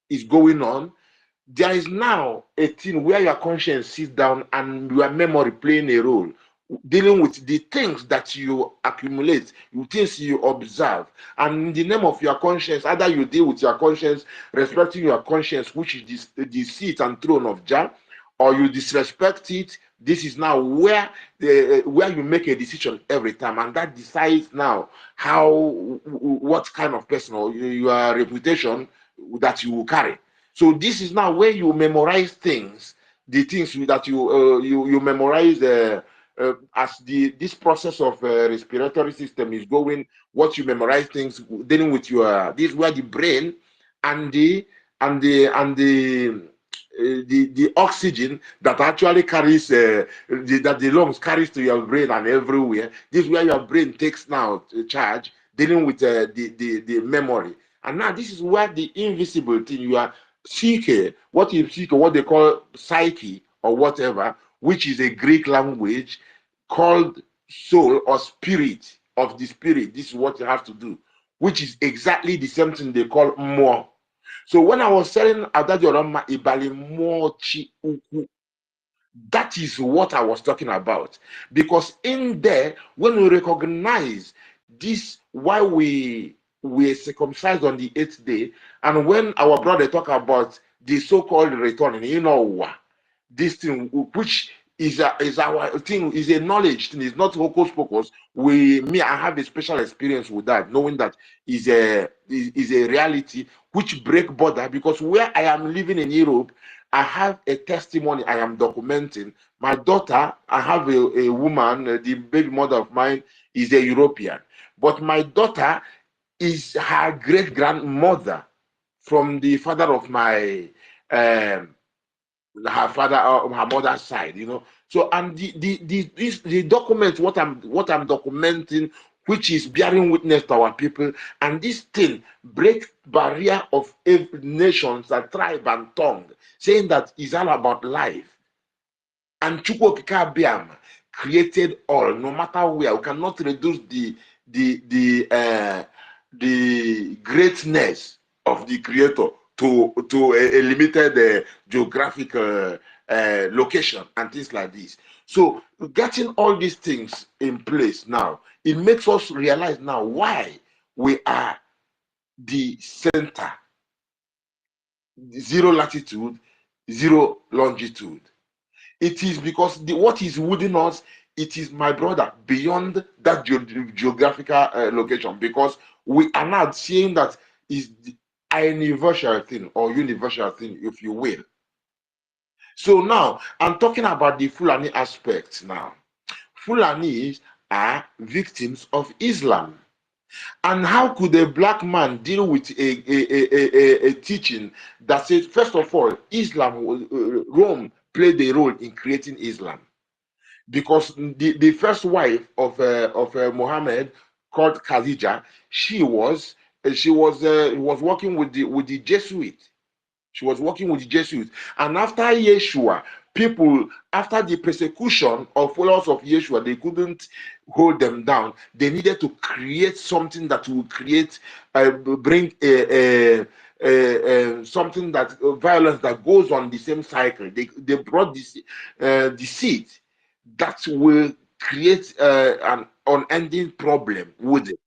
is going on, there is now a thing where your conscience sits down and your memory playing a role. dealing with the things that you accumulate, the things you observe, and in the name of your conscience, either you deal with your conscience, respecting your conscience, which is the seat and throne of Jah, or you disrespect it. This is now where you make a decision every time, and that decides now what kind of person or your reputation that you will carry. So this is now where you memorize things, the things that you memorize. As this process of respiratory system is going, what you memorize things dealing with your this is where the brain and the oxygen that actually carries that the lungs carries to your brain and everywhere. This is where your brain takes now charge, dealing with the memory. And now this is where the invisible thing you are seeking, what you seek, what they call psyche or whatever, which is a Greek language called soul or spirit of the spirit. This is what you have to do, which is exactly the same thing they call more. So when I was telling Adajorama Ibali Mochi Uku, that is what I was talking about. Because in there, when we recognize this, why we were circumcised on the 8th day, and when our brother talk about the so-called return, you know, this thing, which is our thing, is a knowledge thing, is not hocus pocus. I have a special experience with that, knowing that is a reality which break border, because where I am living in Europe, I have a testimony I am documenting. My daughter, I have a woman, the baby mother of mine is a European, but my daughter is her great grandmother from the father of my her father or her mother's side, you know. So and the document, what I'm documenting, which is bearing witness to our people, and this thing break barrier of nations and tribe and tongue, saying that it's all about life. And Chukwokika Biam created all, no matter where. We cannot reduce the greatness of the creator to a limited geographic location and things like this. So getting all these things in place now, it makes us realize now why we are the center, zero latitude, zero longitude. It is because what is within us, it is, my brother, beyond that geographical location, because we are now seeing that is a universal thing, or universal thing, if you will. So now I'm talking about the Fulani aspect now. Fulanis are victims of Islam. And how could a black man deal with a teaching that says, first of all, Rome played a role in creating Islam, because the first wife of Muhammad, called Khadija, she was working with the Jesuits. She was working with the Jesuits, and after Yeshua, people, after the persecution of followers of Yeshua, they couldn't hold them down. They needed to create something that will bring something that violence that goes on the same cycle. They brought this deceit that will create an unending problem with it.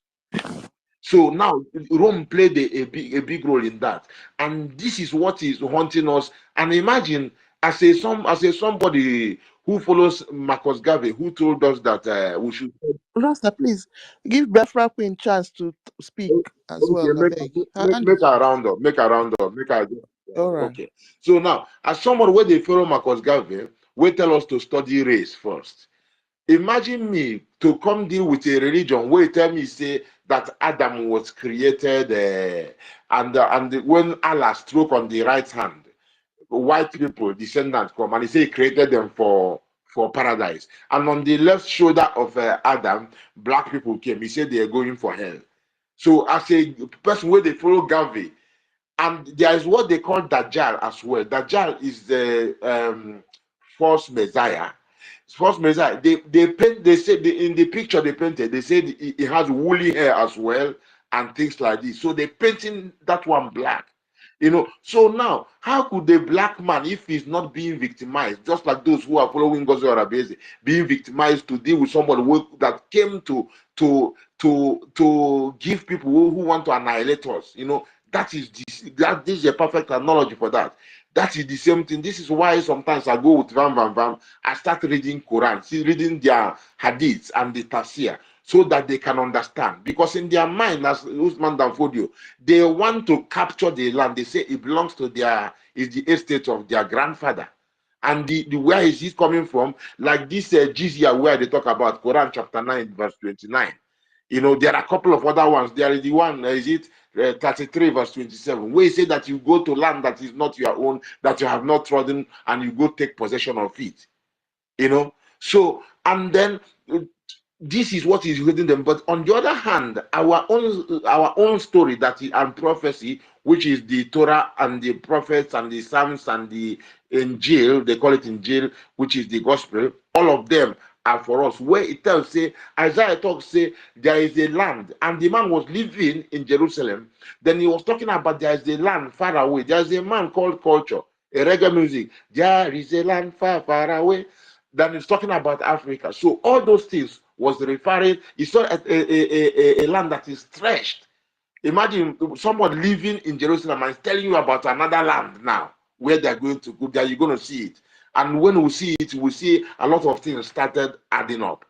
So now Rome played a big role in that, and this is what is haunting us. And imagine, as somebody who follows Marcus Garvey, who told us that we should. Rasta, please give BIAFRACOIN chance to speak as Okay, well. I beg. make a round up, All right. okay. So now, as someone where they follow Marcus Garvey, we tell us to study race first. Imagine me to come deal with a religion where you tell me say that Adam was created and when Allah struck on the right hand, white people, descendants come and he say he created them for paradise. And on the left shoulder of Adam, black people came. He said they are going for hell. So as a person where they follow Garvey, and there is what they call Dajjal as well. Dajjal is the false Messiah. False Messiah. They paint. They say in the picture they painted. They said he has woolly hair as well and things like this. So they painting that one black. So now, how could a black man, if he's not being victimized, just like those who are following Ngozi Orabeze, being victimized to deal with somebody that came to give people who want to annihilate us, this is a perfect analogy for that. That is the same thing. This is why sometimes I go with Vam, I start reading Quran, reading their hadiths and the tafsir, so that they can understand. Because in their mind, as Usman Danfodio, they want to capture the land. They say it belongs to is the estate of their grandfather. And the where is it coming from? Like this jizya where they talk about Quran chapter 9, verse 29. There are a couple of other ones. There is the one, is it 33, verse 27, where it say that you go to land that is not your own, that you have not trodden, and you go take possession of it. So, and then this is what is within them. But on the other hand, our own story and prophecy, which is the Torah and the prophets and the Psalms and the Injil, they call it Injil, which is the gospel, all of them are for us. Where it tells, say, Isaiah talks, say, there is a land, and the man was living in Jerusalem. Then he was talking about there is a land far away. There is a man called culture, a reggae music. There is a land far, far away. Then he's talking about Africa. So all those things was referring, he saw a land that is stretched. Imagine someone living in Jerusalem and telling you about another land now, where they're going to go, there you're going to see it. And when we see it, we see a lot of things started adding up.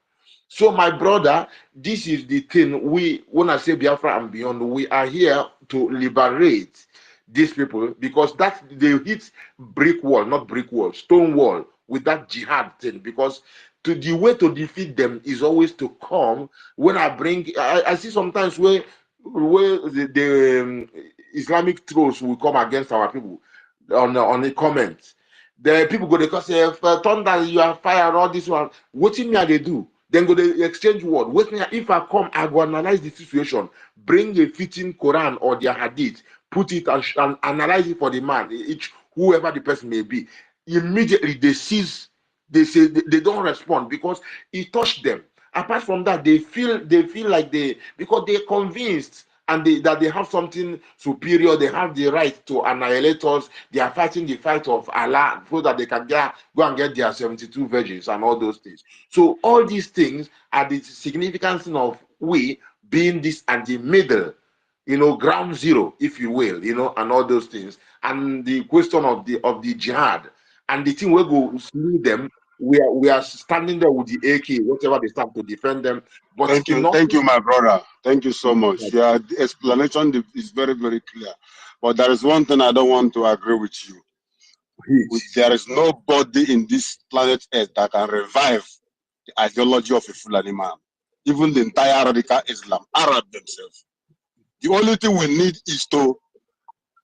So my brother, this is the thing, when I say Biafra and beyond, we are here to liberate these people, because they hit brick wall, not brick wall, stone wall, with that jihad thing. Because the way to defeat them is always to come. When I see sometimes where the Islamic trolls will come against our people on a comment. The people go, they say, thunder, you are fire, all this one. What me they do? Then go they exchange word. If I come, I go analyze the situation, bring a fitting Quran or their hadith, put it and analyze it for the man, whoever the person may be. Immediately they cease. They say they don't respond because it touched them. Apart from that, they feel like because they're convinced and that they have something superior. They have the right to annihilate us. They are fighting the fight of Allah so that they can go and get their 72 virgins and all those things. So all these things are the significance of we being this and the middle, ground zero, if you will, and all those things. And the question of the jihad and the thing we go slew them. We are standing there with the AK, whatever they stand to defend them. But Thank you, my brother. Thank you so much. Your explanation is very, very clear. But there is one thing I don't want to agree with you. There is nobody in this planet Earth that can revive the ideology of a Fulani man. Even the entire radical Islam, Arab themselves. The only thing we need is to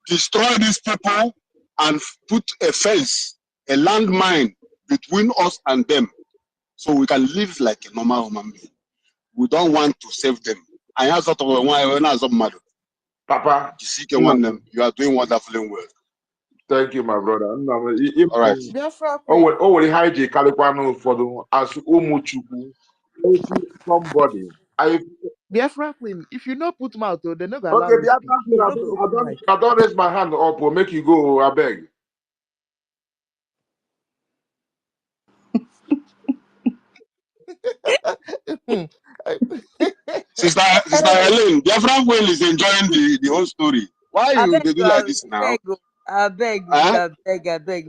destroy these people and put a fence, a landmine between us and them, so we can live like a normal human being. We don't want to save them. I answer to one Papa, you are doing wonderfully well. Thank you, my brother. All right. Biafra Queen. Haiji Kalikwano for the as Umuchuku, somebody. Biafra Queen, if you not put mouth, they're not gonna allow Okay, you Biafra speak. Queen, You no go open mic. I don't raise my hand up or make you go, I beg. Sister Helen, Biafra Queen is enjoying the whole story. Why you Abeg, do like this now? abeg, Huh?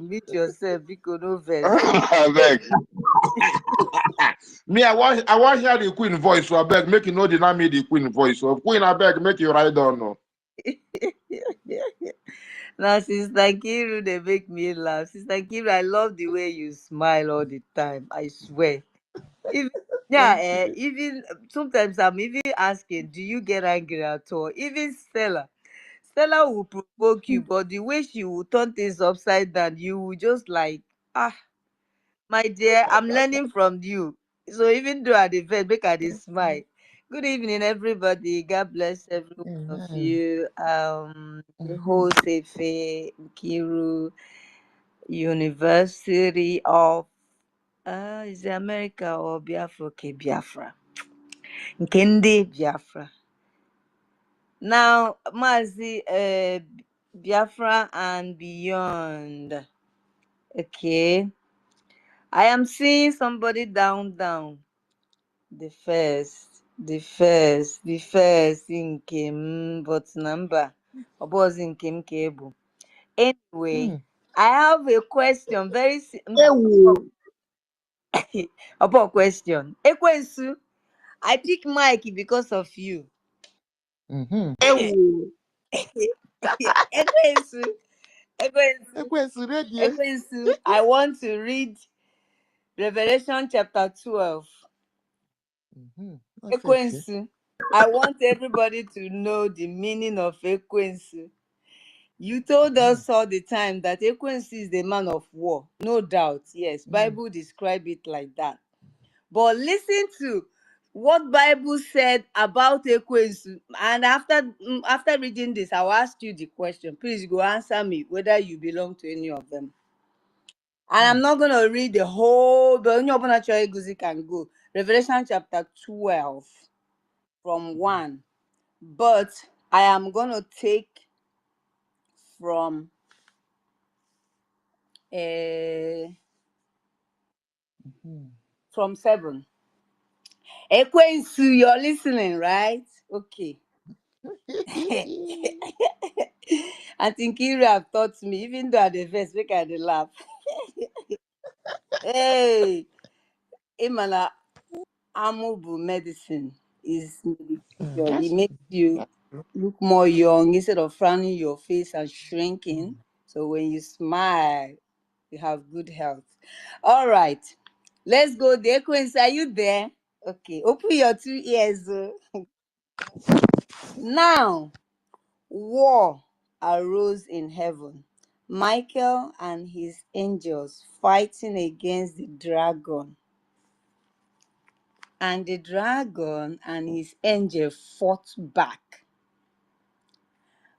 mute yourself, because no vex. I beg. Me, I want hear the Queen voice, so I beg, make you know deny me the Queen voice. So Queen, I beg, make you write down. No. Now, Sister Kiru, they make me laugh. Sister Kiru, I love the way you smile all the time. I swear. Even sometimes I'm even asking, do you get angry at all? Even Stella will provoke you, but the way she will turn things upside down, you will just like, my dear, I'm learning from you. So even though at the vet, make her dey smile. Good evening, everybody. God bless every one of you. The whole Sefe Kiru University of is it America or Biafra? Okay, Biafra. Nkende Biafra. Now, Mazi Biafra and beyond. Okay. I am seeing somebody down. The first in Kim, but number. Was in Kim Cable. Anyway, I have a question. Very about question. Ekwensu, I pick Mike because of you. Ekwensu, I want to read Revelation chapter 12. Ekwensu, I want everybody to know the meaning of Ekwensu. You told us all the time that Ekwensu is the man of war. No doubt, yes. Bible describe it like that. But listen to what Bible said about Ekwensu. And after reading this, I'll ask you the question. Please go answer me whether you belong to any of them. And I'm not going to read the whole, but only open actually can go. Revelation chapter 12 from 1. But I am going to take from 7. Ekwensu, you're listening, right? Okay. I think you have taught me, even though at the first week I did laugh. Hey, Imana Amubu medicine is medication. It makes you look more young instead of frowning your face and shrinking. So when you smile, you have good health. All right, let's go there. Quincy, are you there? Okay, open your 2 ears. Now, war arose in heaven. Michael and his angels fighting against the dragon. And the dragon and his angel fought back.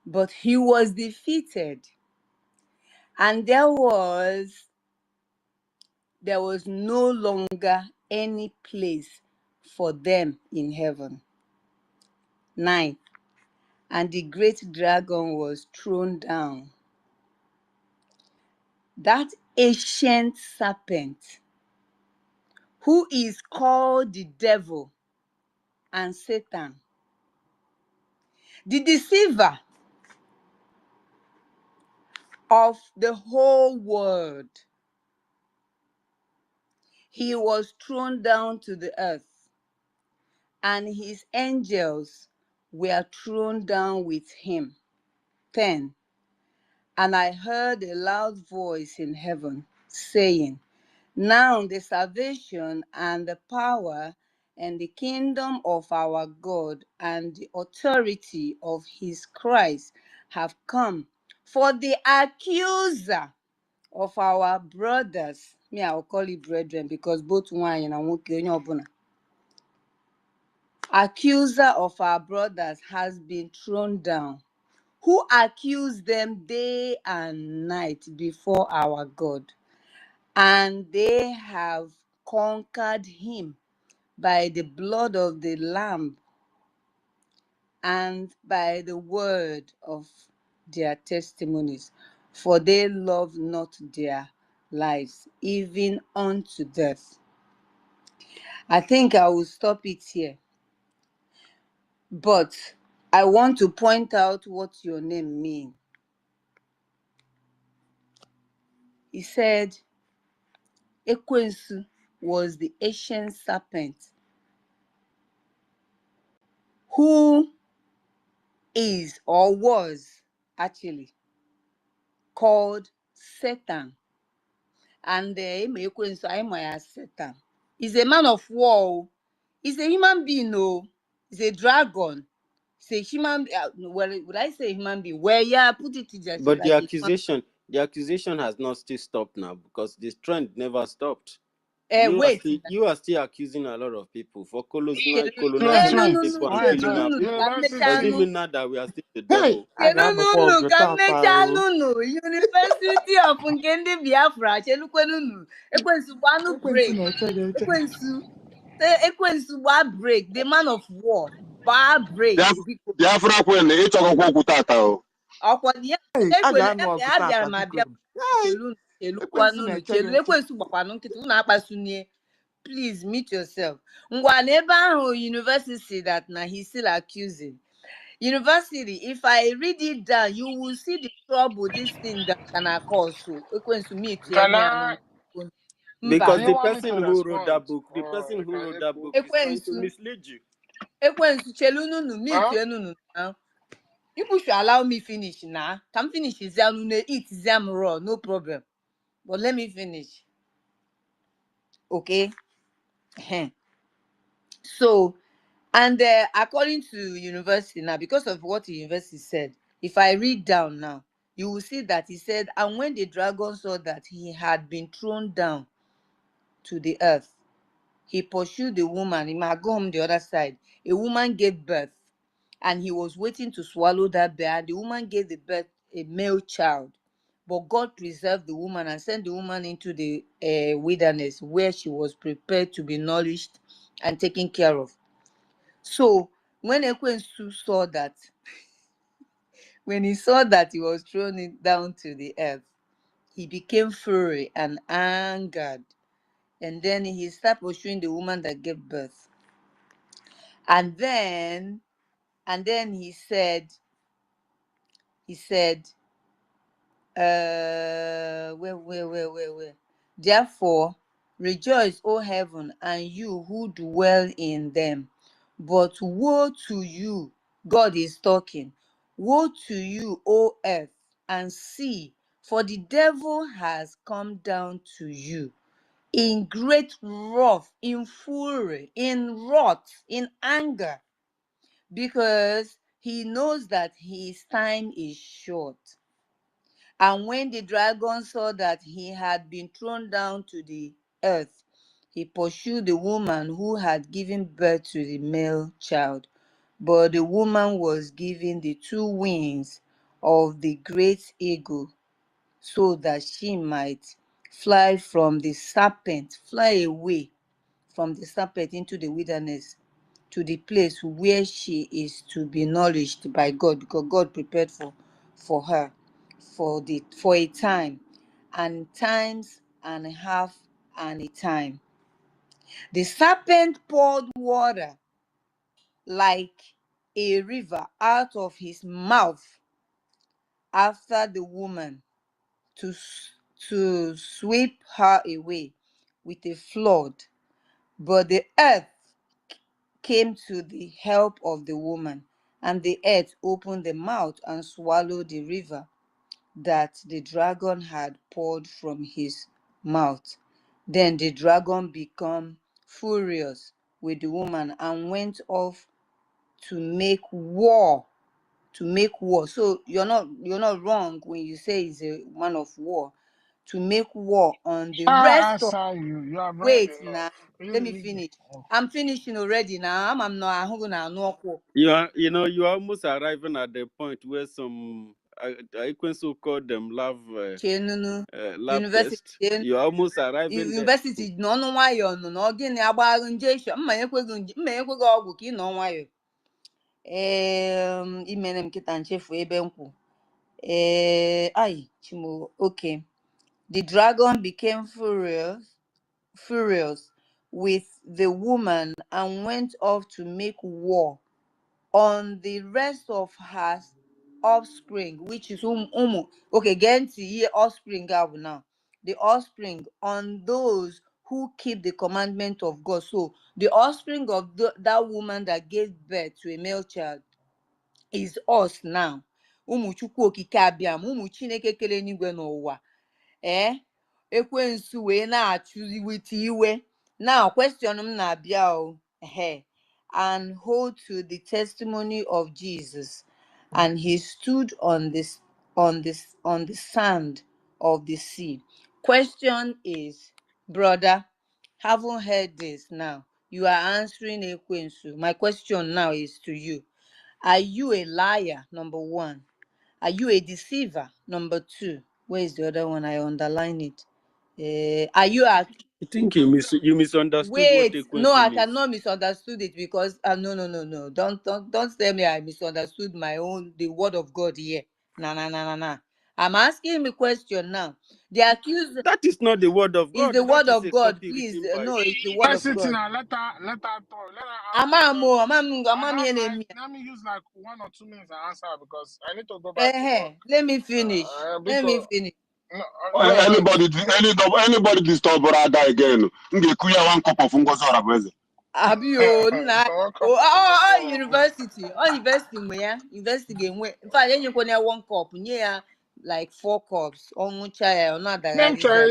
But he was defeated. And there was no longer any place for them in heaven. 9. And the great dragon was thrown down. That ancient serpent, who is called the devil and Satan, the deceiver of the whole world, he was thrown down to the earth, and his angels were thrown down with him. 10. And I heard a loud voice in heaven saying, now the salvation and the power and the kingdom of our God and the authority of his Christ have come. For the accuser of our brothers, me I will call it brethren because both one and one, accuser of our brothers has been thrown down, who accuse them day and night before our God. And they have conquered him by the blood of the Lamb and by the word of their testimonies, for they love not their lives, even unto death. I think I will stop it here. But I want to point out what your name means. He said, Ekwensu was the ancient serpent who is or was actually called Satan. And Ekwensu, Satan. He's a man of war. He's a human being, no. He's a dragon. He's a human. Well, would I say human being? Well, yeah, put it just But like the accusation has not still stopped now because this trend never stopped. You are still accusing a lot of people for colonizing people and killing our people. Does it mean now that we are still the devil? University of Ngendi Biafra, Ekwensu break. Ekwensu break. The man of war. Bar break. BIAFRACOIN, it's a tata. ọkwa ya Hey, a ekwele ga-anụ ọgụ abịara tata m biko. abịa Hey, chelu ekwensu chelukwanunu na-eche gị chelu nche. ekwensu gbakwanụ nkịtị unu akpasunie. Please meet yourself. Ngwa n'ebe ahụ university that na he still accusing. University, if I read it down, you will see the trouble this thing that can cause. So ekwensu meet Can ya I? mba. Because Do you the want me person to who wrote that respond, book, the or person who can wrote you that go? book is trying to mislead you. Ekwensu chelununu meet Huh? you now. People should allow me finish now. Can finish zam eat zam raw, no problem. But let me finish. Okay. So, and according to university now, because of what the university said, if I read down now, you will see that he said, and when the dragon saw that he had been thrown down to the earth, he pursued the woman. He might go home the other side. A woman gave birth, and he was waiting to swallow that bear. The woman gave the birth a male child, but God preserved the woman and sent the woman into the wilderness, where she was prepared to be nourished and taken care of. So when Ekwensu saw that, when he saw that he was thrown down to the earth, he became fury and angered, and then he started pursuing the woman that gave birth. And then he said, where? Therefore, rejoice, O heaven, and you who dwell in them. But woe to you, God is talking. Woe to you, O earth, and sea, for the devil has come down to you in great wrath, in fury, in wrath, in anger, because he knows that his time is short. And when the dragon saw that he had been thrown down to the earth, he pursued the woman who had given birth to the male child. But the woman was given the 2 wings of the great eagle, so that she might fly from the serpent, fly away from the serpent into the wilderness, to the place where she is to be nourished by God, because God prepared for her for a time, and times and a half and a time. The serpent poured water like a river out of his mouth after the woman, to sweep her away with a flood. But the earth came to the help of the woman, and the earth opened the mouth and swallowed the river that the dragon had poured from his mouth. Then the dragon became furious with the woman and went off to make war. So you're not wrong when you say he's a man of war. To make war on the I rest of. saw you. You have read Wait enough. now. You Let me read it. finish. I'm finishing already now. I'm not no. You are almost arriving at the point where some I can so call them lab University test. You are almost arriving there. University n'ọnụ nwayọọ nọ na gịnị agbagharụ nje mma ekweghị ọgwụ ka ị nọ nwayọọ. Imere m nkịta nchefu ebe nkwụ. Chimo. Okay. The dragon became furious with the woman and went off to make war on the rest of her offspring, which is okay, get to hear offspring now. The offspring on those who keep the commandment of God. So the offspring of that woman that gave birth to a male child is us now. Ụmụ Chukwu okike abịam, ụmụ Chineke kere n'igwe n'ụwa. Ekwensu wee na-achụwite iwe. Now question m na-abịa o. And hold to the testimony of Jesus, and he stood on the sand of the sea. Question is, brother, haven't heard this now. You are answering Ekwensu. My question now is to you. Are you a liar? Number 1. Are you a deceiver? Number 2. Where is the other one? I underline it. Are you a I think you misunderstood what Wait, no, Ekwensu I means. cannot misunderstood it because no. Don't tell me I misunderstood the word of God here. Nah. I'm asking him a question now. The accused That is not the word of is God. the That word is of a God. copy Please, written by no, it's the word Let's of sit in God. and let her talk. Let her ask because Amamo, I have enemy. let me use like 1 or 2 minutes to answer because I need to go back to work. Let me finish. Because no, go ahead. Anybody disturb brother again? Ngekuya 1 cup of Ngozi Orabeze. Abio na One cup oh of university university ga-enwe in fact enyekwana ya 1 cup nye ya like 4 cups ọṅụcha ya ọ na-adagharịzi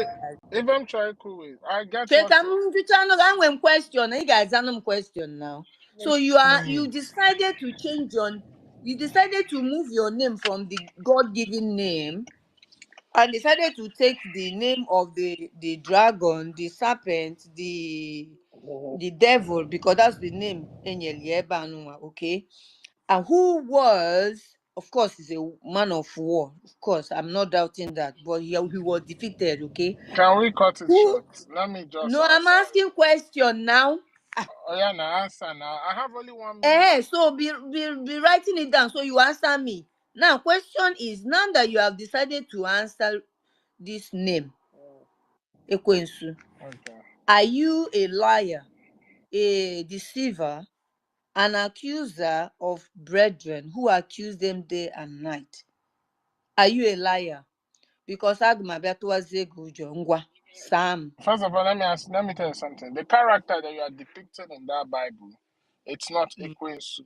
if I'm trying cool with, I get chee what. ka m jụcha anụ ga nwee question ị ga-azanụ m question now. So you decided to change you decided to move your name from the God-given name and decided to take the name of the dragon, the serpent, the devil, because that's the name okay? And who was, of course, is a man of war. Of course, I'm not doubting that, but he was defeated, okay? Can we cut it Who? short? Let me just No, I'm answer. asking question now. Oh yeah, now answer now. I have only 1 minute. So be writing it down so you answer me. Now, question is, now that you have decided to answer this name, Ekwensu, Okay. are you a liar, a deceiver, an accuser of brethren who accuse them day and night? Are you a liar? Because Ngwa, Sam. First of all, let me tell you something. The character that you are depicting in that Bible, it's not Ekwensu.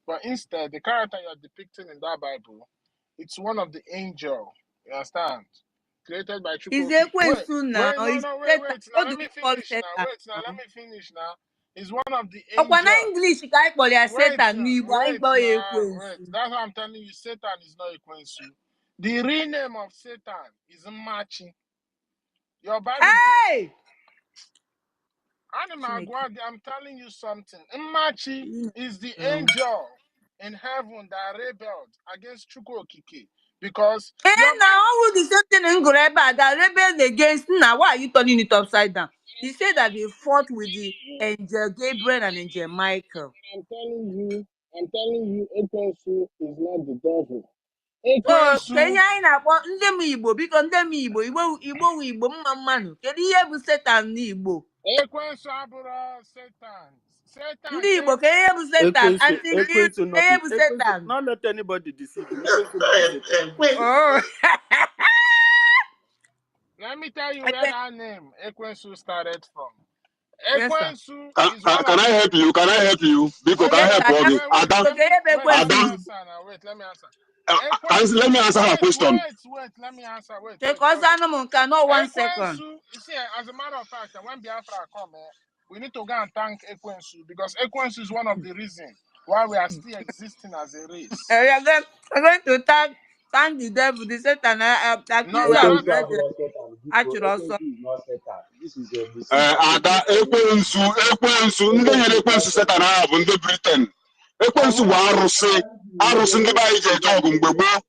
But instead, the character you are depicting in that Bible, it's one of the angel. You understand? Created by Is Chukwuki. Ekwensu now? Is Wait. Satan? Now What let do me we call finish now. Satan Wait, now let now? me finish now. It's one of the Okwana angel. English ka anyị kpọrọ ya Satan n'Igbo anyị Wait kpọọ ya now. Wait. Ekwensu. That's what I'm telling you. Satan is not Ekwensu. The real name of Satan is Machi. Your Bible. Hey! I'm telling you something. Machi is the No. angel in heaven that rebelled against Chukwokike because your Now Bible. all the same thing in Goreba that rebelled against. Now why are you turning it upside down? He said that they fought with the angel Gabriel and angel Michael. I'm telling you, Ekwensu is not the devil. So ka Ekwensu, ihe anyị na-akpọ ndị m Igbo biko ndị m Igbo nwe Igbo mma mmanụ kedu ihe bụ Satan n'Igbo? Ekwensu abụrụ Satan. Satan Ndị Igbo came. ka ihe bụ Satan? Aunty Nkiru Ekwensu ka not ihe be bụ Ekwensu. Satan? Not let anybody deceive you. Ekwensu not be Satan. Oh. Let me tell you where that name Ekwensu started from. Yes, sir. Ekwensu is one Can of I the. help you? Can I help you? Biko, can I Yes, help sir. you? Wait, wait, Ada, let me let me Ada, answer now. Wait, let me answer. let me answer her Wait, question. let me answer. Take us on not 1 second. Ekwensu, you see, as a matter of fact, when Biafra come, we need to go and thank Ekwensu because Ekwensu is one of the reasons why we are still existing as a race. We're going to thank the devil, the Satan, No, we accuser are of not. Ekwensu brethren. abụrụ Satan biko Actually, also. Ekwensu is not Satan. This is a Ada, misinformation. Ekwensu, ndị Ekwensu nyere is not Ekwensu Setan Satan. ahụ bụ ndị Britain. And Ekwensu bụ when arụsị ndị be anyị ji eje ọgụ mgbe gboo.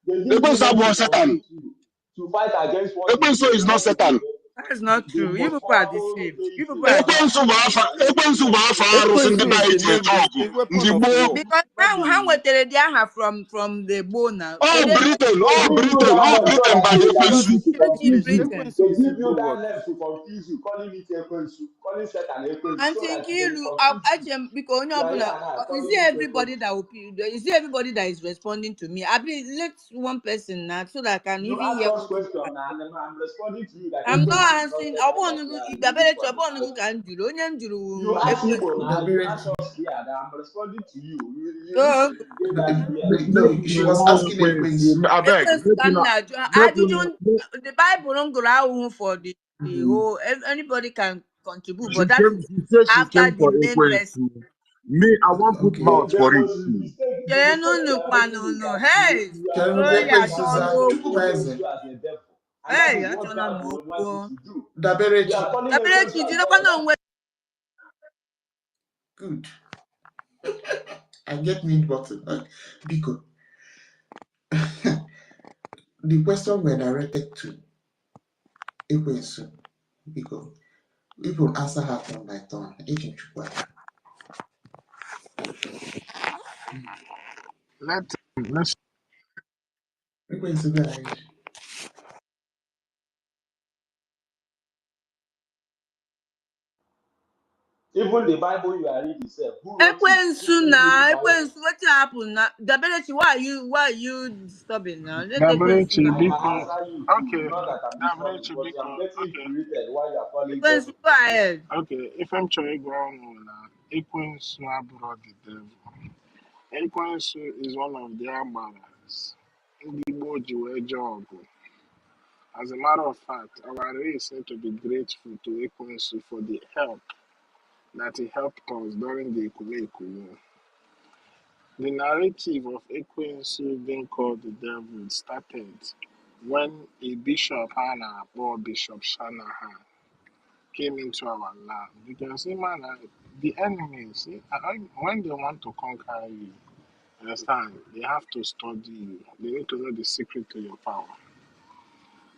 they give you Ekwensu name abụghị to Setan. confuse you to fight against what is Ekwensu true. is They not want to be Satan. That's not the true. You most people are powerful deceived. You people deity are on deceived. earth. Ekwensu bụ afọ arụsị ndị Ekwensu be is anyị a ji name, eje is ọgụ a weapon ndị of gboo. war. Because Not now, how the much did they have from the bone now? All Can they Britain, They all give you Britain, that all name so Britain that by they can use Ekwensu. it to in confuse you. Britain? They Ekwensu is give you Igbo that word. name to confuse you, calling it Ekwensu, calling Satan Ekwensu, And so that thinking they will you confuse you. actually because You are here is calling it it everybody Ekwensu. that will is it everybody that is responding to me? I mean let one person now so that I can You even ask hear us what you questions are and saying. I'm responding to you that I'm Ekwensu not is not answering Satan that you are using for the Bible. can do onye You njuru ask Ekwensu. people now, you ask us here that I'm responding to you. You need So to get that clear. No, she was asking a question. I beg. Ekwensu Make can una, now make ajụjụ una, the Bible don't go out for the Mhm. whole anybody can contribute, She but that came. is She said she after came the for main person. Ekwensu. Me, I won't put mouth for it too. The mistake you Chenunu are making is kwanunu. that Hey, you are so calling ya you are chọrọ calling okwu. Ekwensu as a devil, and that Hey, is ya what chọrọ m Bible wants you okwu. to do. You Daberechi. are calling Ekwensu Daberechi as jinokwa God. na onwe. Good. I get mid button. Because the question were directed to Ekwensu. Because people answer her turn by turn. Let's Even the Bible you are reading itself, who wrote it? Who Ekwensu gave you the now, Bible? Ekwensu, what happened now? Daberechi, why are you disturbing now? Let Ekwensu Dabrechi now. I can Biko. answer you too. Okay. Not that I'm disturbing, Dabrechi but I'm Biko. getting Okay. irritated while you are calling Ekwensu, devil. go ahead. Okay. If I'm trying to go on, Ekwensu abroad the devil. Ekwensu is one of their manners. Igbo Jiwejogo. As a matter of fact, our race need to be grateful to Ekwensu for the help that he helped us during the Ekumeku War. The narrative of Ekwensu being called the devil started when a bishop, Hannah, or Bishop Shanahan, came into our land. Because man, the enemies, when they want to conquer you, understand, they have to study you. They need to know the secret to your power.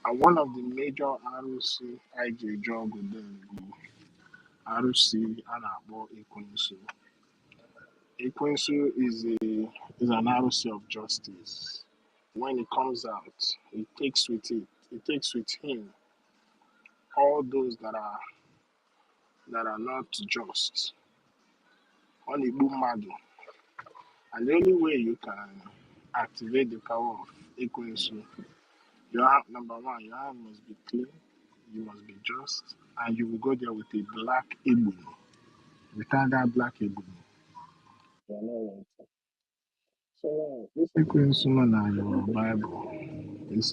And one of the major RUC IJ job with them, RUC and about Ekwensu. Ekwensu is an RUC of justice. When it comes out, it takes with him all those that are not just on the boom model. And the only way you can activate the power of Ekwensu, number one, your hand must be clean, you must be just, and you will go there with a black ebony. Without that black ebony, you are not welcome. So this Ekwensu on your Bible, this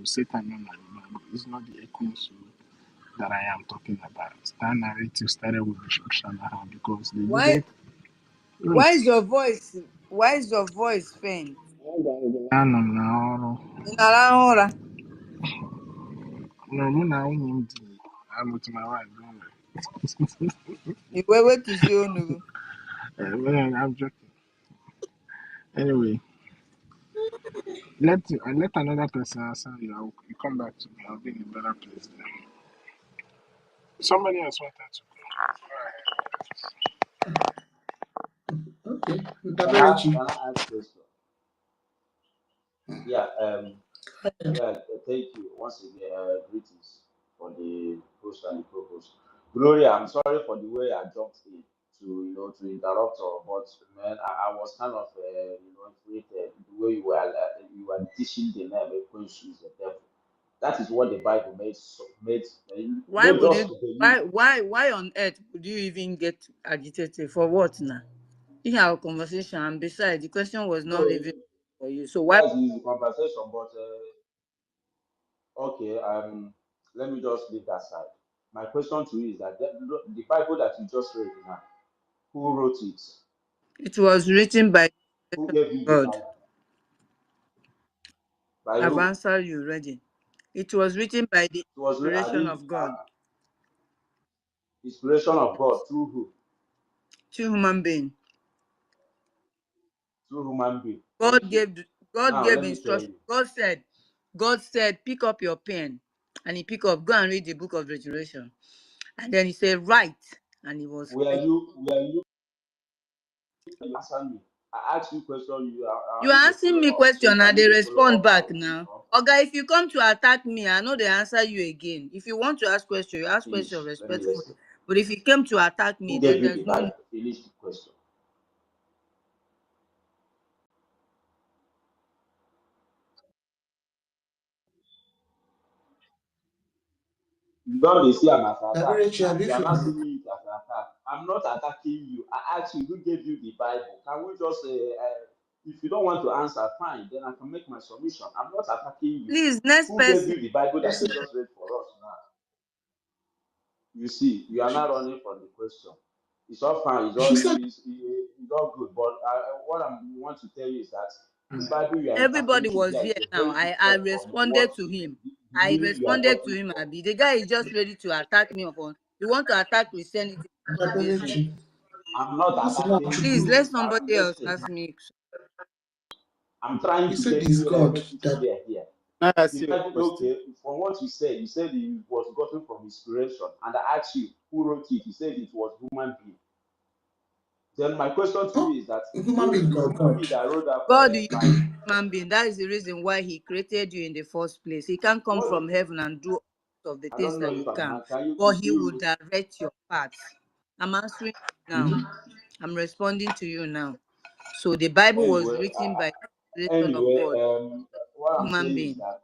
Satan on your Bible is not the Ekwensu that I am talking about. That narrative started with Bishop Shanahan because they Why needed. why Wait. is your voice faint? Anọ m n'ọrụ. Ị na-arahụ ụra? No, mụ na nwunye m dị. I'm with my wife. Don't worry. I wee wetuzie onu gị. Well, I'm joking. Anyway, let another person answer you. You come back to me. I'll be in a better place then. Somebody else wanted to Can I ask question? Yeah, thank you once again. Greetings for the host and the co-host. Gloria, I'm sorry for the way I jumped in to interrupt her, but man, I was kind of infuriated the way you were teaching the name Ekwensu is the devil. That is what the Bible made. Why Not would just you believe. why on earth would you even get agitated for what now? You have a conversation, and besides, the question was No, not even for you. So why that's the conversation, but okay, let me just leave that side. My question to you is that the Bible that you just read now, who wrote it? it was written by Who gave you the God? Bible? By I've who? answered you already. It was written by the It was I inspiration didn't of God inspiration of God through who? to human being. Through human being. God Okay. gave God Now gave let me tell instruction. you. God said, pick up your pen, and he pick up, go and read the book of Revelation, and then he said, write, and he was. Where you answer me? I asked you question. I You need are a asking follow me up. So question, I and they need a follow respond up back now. clarification. Okay, if you come to attack me, I know they answer you again. If you want to ask question, you ask question Finish. Let me listen. respectfully. But if you came to attack me, Who then gave you the there's no need. Bible? Finish the question. You don't see an attack. Now you are not seeing it as an attack. I'm not attacking you. I asked you who gave you the Bible. Can we just if you don't want to answer, fine, then I can make my submission. I'm not attacking you. Please, next Who gave person. you the Bible that you just read for us now? You see, you are not running from the question. It's all fine. It's all good. But what I want to tell you is that this Bible you are Everybody interpreting was here here is now. very I different from what responded to him. the I meaning you are responded to talking him, from. Abi. The guy is just ready to attack me upon. You want to attack Christianity for no reason. I'm not attacking Please you. let somebody else Listen, ask me. I'm trying to get it clear here. Now I The see your Bible, question. okay, from what you said it was gotten from inspiration. And I asked you who wrote it. You said it was human being. Then my question to you is that Human if being the or human God? being that wrote that God, you Bible, human being. That is the reason why He created you in the first place. He can't come what from heaven and do all of the I things don't know that if you can, can you but please He do will it? direct your path. I'm answering you now. I'm responding to you now. So the Bible was Anyway, written by the inspiration of God, what I'm human saying is being. that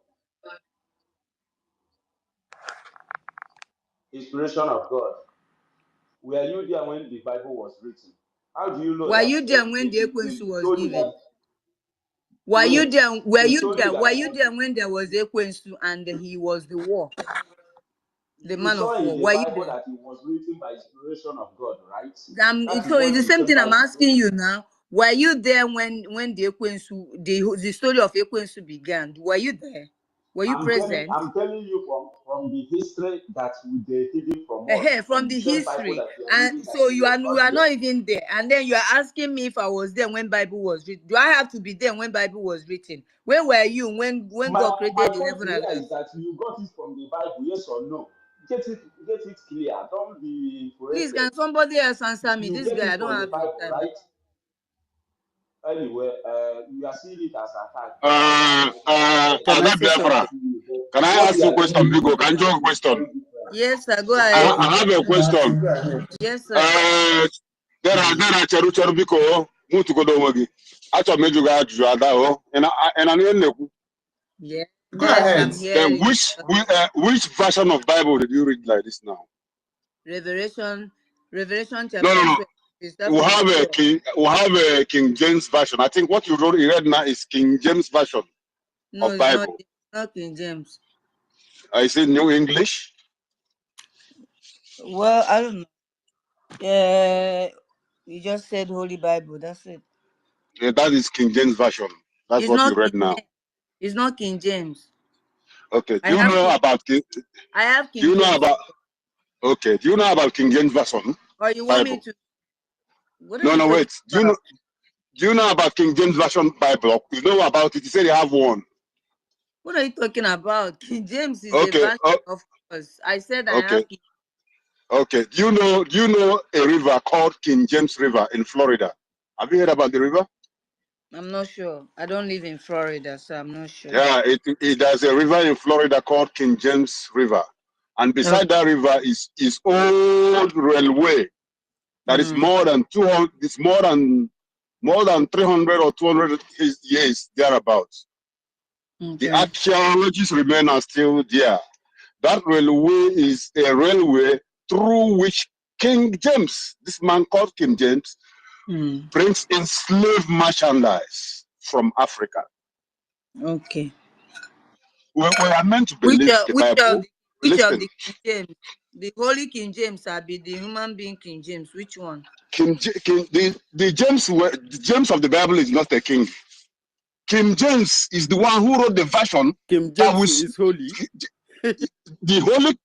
inspiration of God. Were you there when the Bible was written? How do you know Were that you there when the they Ekwensu was told you given? that? Wait, Were they you told you there? that Were it you was. there when there was Ekwensu and he was the war, the You man saw of in war? the Were you Bible there? that it was written by inspiration of God, right? That is So it's what the the same same thing I'm Bible says. asking you now. Were you there when the Ekwensu, the story of Ekwensu began? Were you there? Were you present? I'm telling you from the history that they hidden from us, From from the the same Bible history, that you are and reading, that so you were you not are there. not even there, and then you are asking me if I was there when Bible was written. Do I have to be there when Bible was written? Where were you when God My created the point heaven and here earth? is that you got it from the Bible, yes or no? Get it clear. Don't be Please, influenced. can somebody else answer me? You This get guy, I it don't from the have your Bible, time. right? Anyway, you are seeing it as attack, Can I I'm say listening something? to you. But Can I what ask we you a are question, doing Bigo? in Can you ask a society is question? very different. Yes, sir. Go Okay. ahead. I have a question. Go ahead. Yes, sir. There are cheru Biko. Move to go down. Achọ m ịjụ gị ajụjụ ada o ị na ihe na-ekwu. Go Yes, I'm ahead. Then hearing. which version of Bible did you read like this now? Revelation No, chapter no, no. 12. Is that from We have a King James version. I think what you read now is King James version No, of it's not. Bible. It's not King James. Is it New English? Well, I don't know. Yeah, you just said Holy Bible. That's it. Yeah, that is King James version. That's It's what you not King read now. James. It's not King James. Okay. I have King. I have Do King you know James. about? Okay. Do you know about King James version Or you want me Bible? to? What are No, you no, talking wait. about? Do you know about King James version Bible? You know about it? You said you have one. What are you talking about? King James is a Okay. version, of course. I said I Okay. have King. Okay. Do you know a river called King James River in Florida? Have you heard about the river? I'm not sure. I don't live in Florida, so I'm not sure. Yeah, there's a river in Florida called King James River, and beside that river is old railway that is more than 200. It's more than 300 or 200 years thereabouts. Okay. The archaeologists remain are still there. That railway is a railway through which King James, this man called King James, brings in slave merchandise from Africa. Okay. We are meant to believe the Bible. Which of Listen, the King James? The Holy King James, I be the human being King James. Which one? the James of the Bible is not a king. King James is the one who wrote the version King that James was is holy. the holy.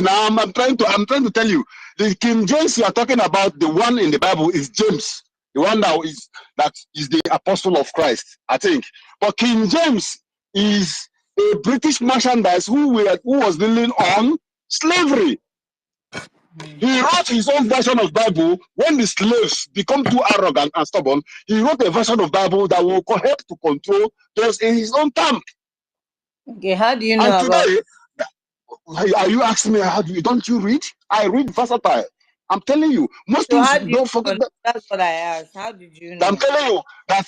Now I'm trying to tell you, the King James you are talking about, the one in the Bible is James, the one that is the apostle of Christ, I think. But King James is a British merchandise who was dealing on slavery. He wrote his own version of Bible. When the slaves become too arrogant and stubborn, he wrote a version of Bible that will help to control those in his own time. Okay, how do you know And about? today, are you asking me don't you read? I read versatile. I'm telling you, most So things how do you don't forget know? that. That's what I asked. How did you know? I'm telling you that.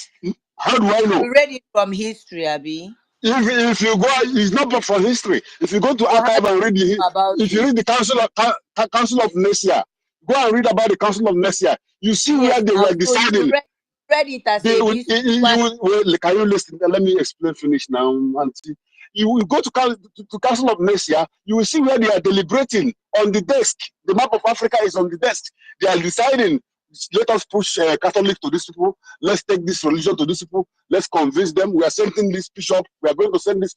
How do I know? You read it from history, Abi. If you go, it's not but from history. If you go to So how archive do and read you know about if you it? read the Council of Nicaea, go and read about the Council of Nicaea. You see where Yes, they now were so you deciding. read it as They a will, history. can you listen? Let me explain. Finish now, Auntie. You will go to Council of Nicaea. You will see where they are deliberating on the desk. The map of Africa is on the desk. They are deciding. Let us push Catholic to these people. Let's take this religion to these people. Let's convince them. We are sending this bishop. We are going to send this.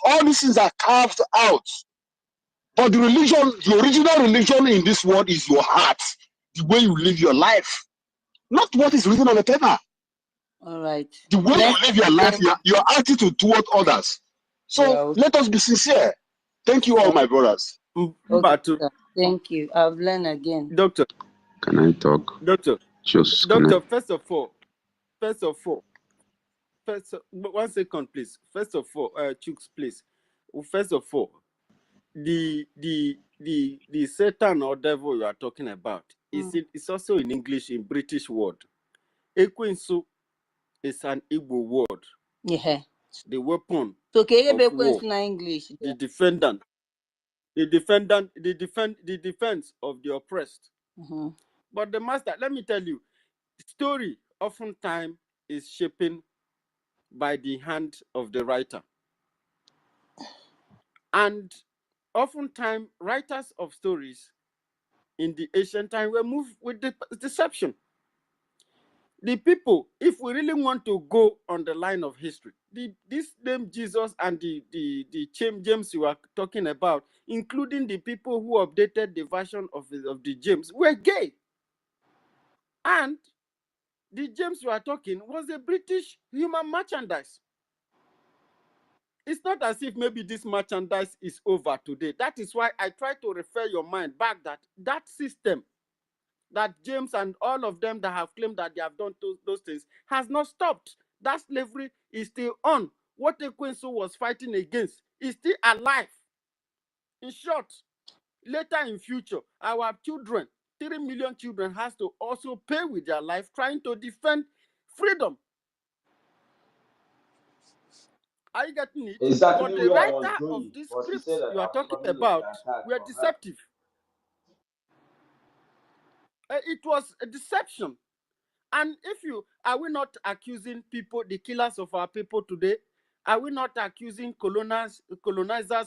All these things are carved out. But the religion, the original religion in this world is your heart, the way you live your life, not what is written on the paper. All right. The way you live your life, your attitude toward others. So let us be sincere. Thank you all, my brothers. Okay, sir. Thank you. I've learned again. Doctor. Can I talk? Doctor. Just Doctor, connect. first of all, one second, please. First of all, Chooks, please. First of all, the Satan or devil you are talking about it's also in English, in British word. Ekwensu is an Igbo word. Yeah. The weapon So of war. in English. The defendant. The defense of the oppressed. Mm-hmm. But the master, let me tell you, story oftentimes is shaping by the hand of the writer. And oftentimes writers of stories in the ancient time were moved with deception. The people, if we really want to go on the line of history, this name Jesus and the James you are talking about, including the people who updated the version of the James, were gay. And the James you are talking was a British human merchandise. It's not as if maybe this merchandise is over today. That is why I try to refer your mind back that system, that James and all of them that have claimed that they have done those things, has not stopped. That slavery is still on. What Ekwensu was fighting against is still alive. In short, later in future, our children, 3 million children, has to also pay with their life trying to defend freedom. Are you getting it? Exactly But the where I was writer of going these was to say scripts that you are I'm talking coming like about an attack were on her. deceptive. It was a deception. And are we not accusing people, the killers of our people today? Are we not accusing colonizers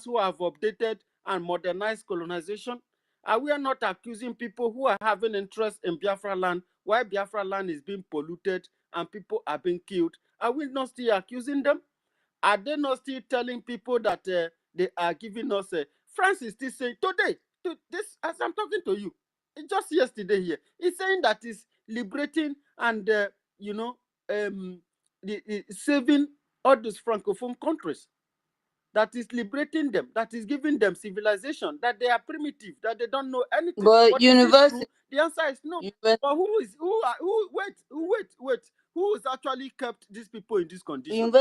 who have updated and modernized colonization? Are we not accusing people who are having interest in Biafra land, while Biafra land is being polluted and people are being killed? Are we not still accusing them? Are they not still telling people that they are giving us? France is still saying today, this as I'm talking to you, just yesterday here, it's saying that it's liberating and saving all those francophone countries. That is liberating them. That is giving them civilization. That they are primitive. That they don't know anything. But But is it university, true? The answer is no. But wait. Who has actually kept these people in this condition?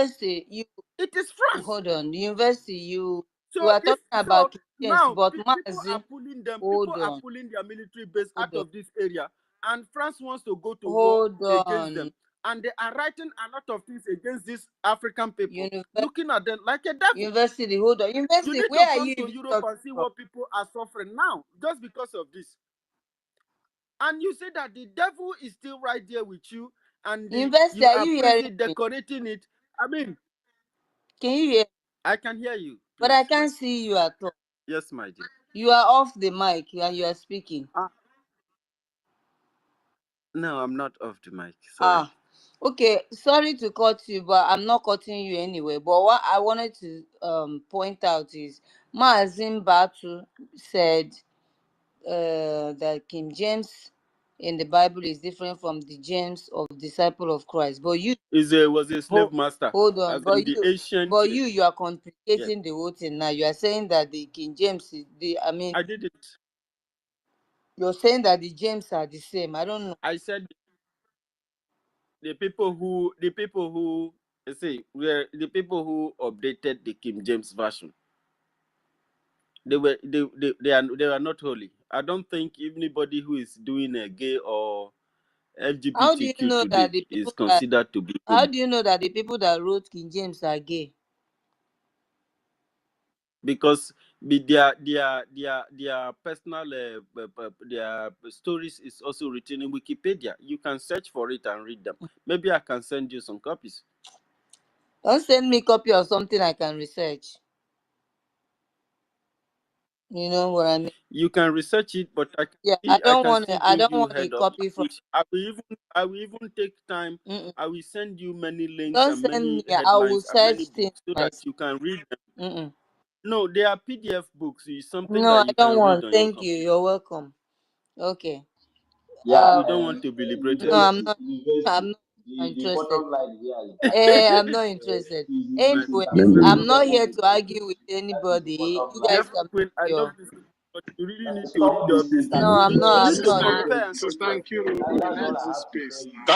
It is France. Hold on. University, you So are talking about Christians, now but people are Mazi, pulling them. hold People are on. pulling their military base Hold out on. of this area, and France wants to go to war Hold against on. them. And they are writing a lot of things against these African people, looking at them like a devil. University, hold on. You University, need where to are come you to even Europe talking and see from? what people are suffering now just because of this. And you say that the devil is still right there with you, and University, you are are you hearing praising, me? decorating it. I mean, Can you hear? I can hear you, But I please. can't see you at all. Yes, my dear. You are off the mic and you are speaking. No, I'm not off the mic. Sorry. Okay. Sorry to cut you, but I'm not cutting you anyway. But what I wanted to point out is Maazim Batu said that King James in the Bible is different from the James of disciple of Christ. But you Was a slave master. hold on. As in the ancient. You are complicating the whole thing now. You are saying that the King James is I did it. You're saying that the James are the same. I don't know. I said the people who were the people who updated the King James version. They were not holy. I don't think anybody who is doing a gay or How do you LGBTQ know today that the is people considered to be How holy. do you know that the people that wrote King James are gay? Because their personal their stories is also written in Wikipedia. You can search for it and read them. Maybe I can send you some copies. Don't send me a copy of something I can research. You know what I mean? You can research it, but I don't can want still I bring don't you want a head up. copy from. I will even take time. I will send you many links Don't and send many me. I will headlines and search many things books so that myself. you can read them. No, they are PDF books. It's something No, that I you don't can read want. on your Thank you. computer. You're welcome. Okay. Yeah, You don't want to be liberated. No, I'm university. not The interested. bottom line here is that I'm not interested. is Anyway, interpreting I'm not what here the to person argue with that is the anybody. bottom You line. guys Biafra can Queen, make I your. love this but you really need to Stop read up this. this thing. No, I'm You not. need I'm to not. qualify and Sister control. Nkiru, relax this space now.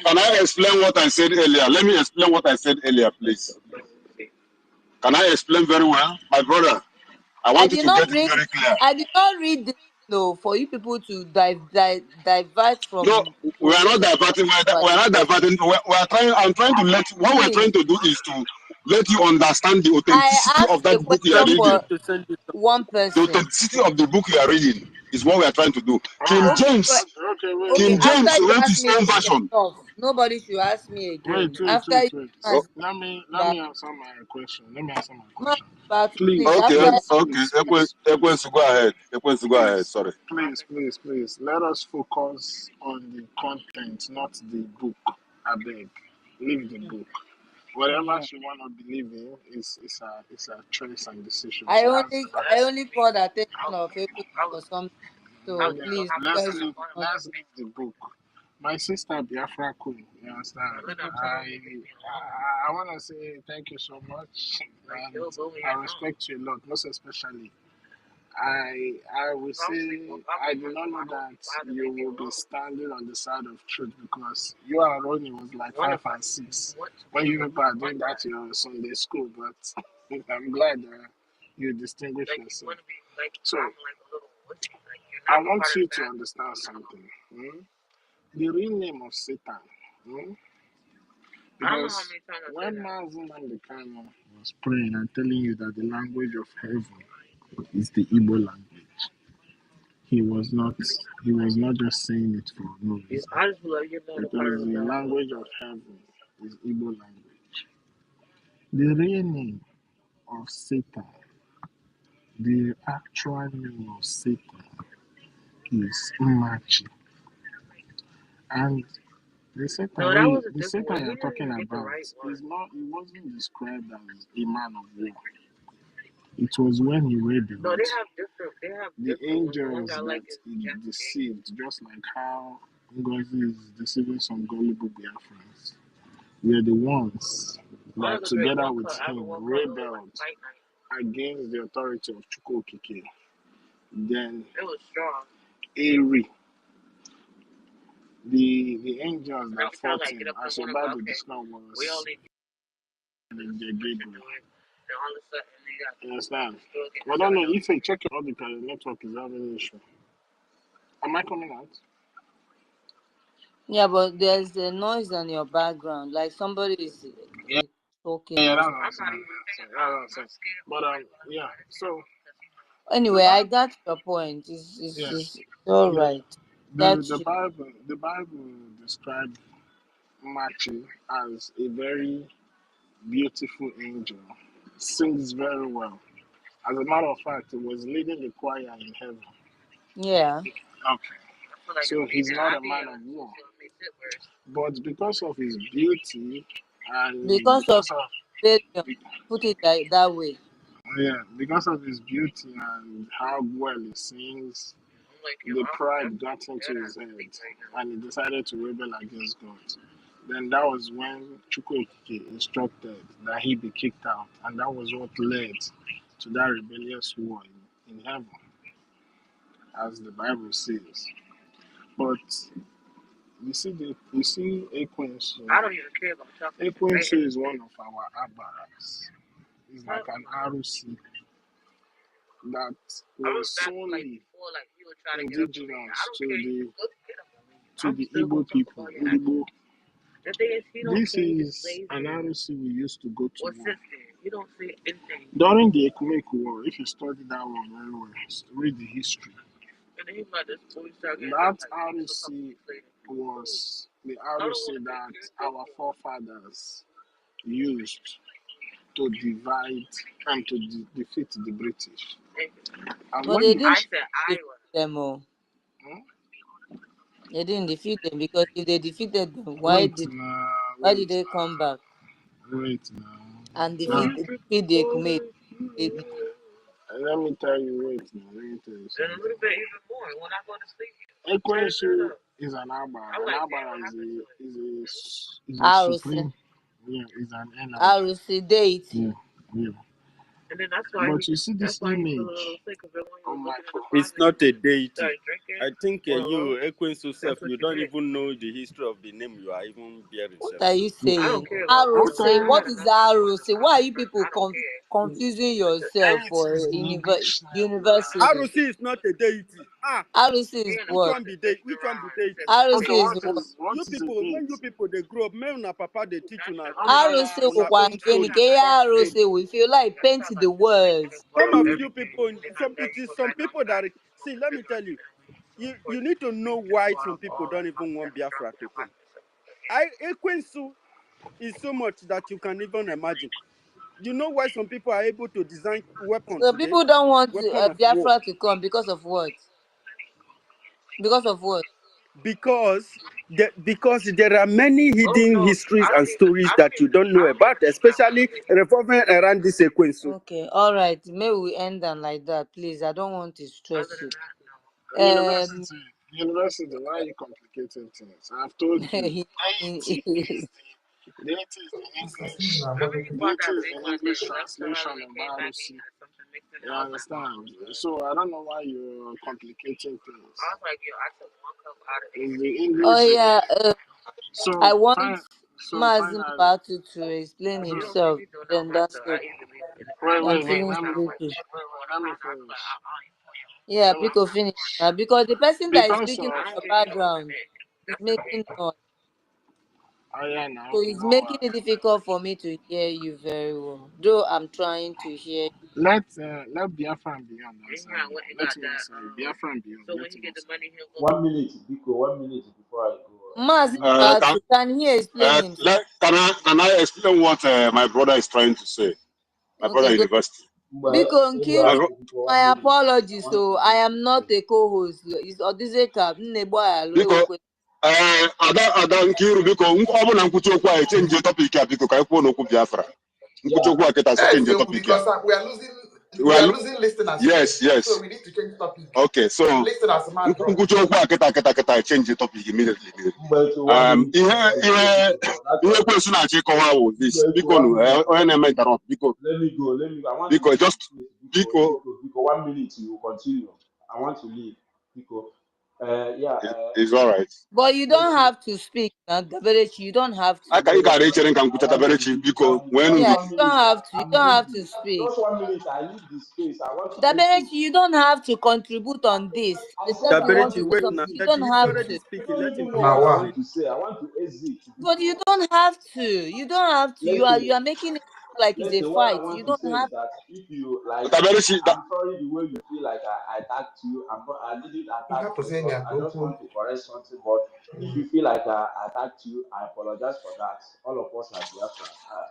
Can I explain what I said earlier? Let me explain what I said earlier, please. Can I explain very well? My brother, I I want you did to not get it bring. very clear. I did not read this. No, for you people to divert No, from we are not position. diverting. We are not Yes. diverting. We are trying. I'm trying to let. What we're Please, trying to do is to let you understand the I authenticity of asked a that book you are Tell question him reading. for to send you one The person. authenticity of the book you are reading is what we are trying to do. King Okay, but James, Okay, wait, okay. King wait, After James you wrote ask his me own this version. stuff, nobody should ask me wait, again. wait, After wait, you wait. Oh, ask Let me that, answer my question. Let me answer my not question. about Please, please. okay, After please, okay. please, please, please, Ekwensu, go ahead. Ekwensu, go ahead. please, Sorry. please, please, please. Let us focus on the content, not the book. I beg. Leave the book. Whatever Mhm. she wanna believe in is a choice and decision. I She has only the right. I only called attention of people for something. So Yeah, please, you let's guys should leave not. the book. My sister Biafra Queen, you understand? I wanna say thank you so much. And I respect you a lot, most especially. I will say I do not know that you will be standing on the side of truth because you and Ronnie was like 5 and 6 when you people are doing that in your Sunday school, but I'm glad you distinguish yourself. So I want you to understand something. The real name of Satan. Hmm? Because when Mazin and the Kano was praying and telling you that the language of heaven is the Igbo language, he was not just saying it for no reason. Because the language of heaven is Igbo language. The real name of Satan, the actual name of Satan is Machi. And the Satan you're talking about is not, it wasn't described as a man of war. It was when he rebelled. The angels that he deceived, just like how NGOZI is deceiving some gullible Biafrans, were the ones that together with him rebelled against the authority of Chukwokike. Then Eri, the angels that fought him, as your Bible describes, was in the Gabriel. You understand? I don't know if you check your audio, your network is having an issue. Am I coming out? Yeah, but there's a noise on your background, like somebody Yeah, is talking yeah, or that's something. what I'm saying. That's what I'm saying. But yeah. So the Anyway, I Bible, got your point. yeah, It's all the right. Got you. The Bible described Machi as a very beautiful angel. Sings very well. As a matter of fact, he was leading the choir in heaven. Yeah. Okay. So he's not a man of war. But because of his beauty and Because of rebellion, put it like that way. because of his beauty and how well he sings, the pride got into his head and he decided to rebel against God. Then that was when Chukwuokike instructed that he be kicked out, and that was what led to that rebellious war in heaven, as the Bible says. But you see Ekwensu. Ekwensu is one of our Abaras. It's like an ROC that was solely indigenous to the Igbo people. Igbo. This is an ROC we used to go to war. During the Ekumeku War, if you study that war very well, read the history. That ROC was the ROC that our forefathers used to divide and to defeat the British. And But when they the didn't defeat them all. hmm? They didn't defeat them because if they defeated them, why did Wait they come back wait and now. defeat the Ekumene? Let me tell you, let me tell you something. Ekwensu is an Abara. An Abara is a ROC, supreme, yeah, is an energy. ROC deity. Yeah, yeah. But you see this image on my It's profile. not a deity. I think you, Ekwensu self, you don't even know the history of the name you are even bearing. What are you I saying? okay. What is Why are you people confusing yourself Deity for is the English name. university? Arusi is not a deity. Is Which what? one be deity? Which one be deity? Okay, Is what? what You is a people, when you deity? people they grow up, me and papa they teach you Will na one old again. story. If you like, paint the words. Some of you people, it is some people that see. Let me tell you, you need to know why some people don't even want Biafra to come. Ekwensu is so much that you can even imagine. You know why some people are able to design weapon So today, people don't want weapon of war, Biafra to come because of what? Because of what? because there are many hidden histories and stories that you don't know about, especially revolving around this Ekwensu. Okay, all right. May we end on like that, please. I don't want to stress you. University, why are you complicating things? I've told you, deity is the English. Deity is the English translation of Arusi. You understand? So I don't know why you're complicating things. It's the Oh English. yeah, I So want fine. So Mazin finally, Batu to explain himself. Then that's it. I'm wait. feeling Let me sleepy. let me finish. Yeah, Let me Pico finish now because the person that is because speaking of in your background is making noise. oh yeah, now So okay, it's no making it difficult for me to hear you very well. Though I'm trying to hear you. let Biafra be on that side. Let him answer. Biafra be on. Let him answer. 1 minute, Biko, 1 minute before I go. Mazin Uh, can, Batu, can he explain himself? can I explain what my brother is trying to say? My brother Okay, in go. university. Biko My Nkiru, bro- Biko, 1 my minute. I apologies. want So to I leave am this not place. a co-host. It's Odizeka. Biko, Ada Nkiru, biko, ọ bụ na nkwuchi okwu a echenji topic a biko ka anyị kwuo n'okwu Biafra. Nkwuchi okwu a kịta si change topic a. We are losing listeners. Yes. So we need to change topic. Okay, so nkwuchi okwu a kịta change topic immediately. But 1 minute before you go, Biko, that's Ihe all. Ekwensu na-achọ ịkọwa wụ this. Biko, Biko, 1 minute. onye na-eme interrupt, biko. Let me go. I want to Biko, leave just, this place. biko, Biko, 1 minute. You continue. I want to leave. Biko. Yeah. it's all right. But you Thank don't you. have to speak now, Gaberechi. You don't have to. Aka ị gara echere nka nkwucha Taberechi, biko, nwee Just ndụ. Yeah, 1 you don't minute. have to. You I'm don't have leaving. to speak. Just 1 minute. I leave the space. I want to exit. Gaberechi, you don't have to contribute on this. I The said I second you want want to Daberechi, to say wait something, now. you exit. don't He's have already to. I speaking. don't Let him even know finish what I speaking. want to say. I want to exit. But you don't have to. You don't have to. Listen, You are making it look like it's a listen. What I fight. want You to don't say is have. that if you like, Taberechi, I'm sorry the way you feel like I attacked you. I didn't attack you. I just want to correct something. But if you feel like I attacked you, I apologize for that. All of us are Biafra.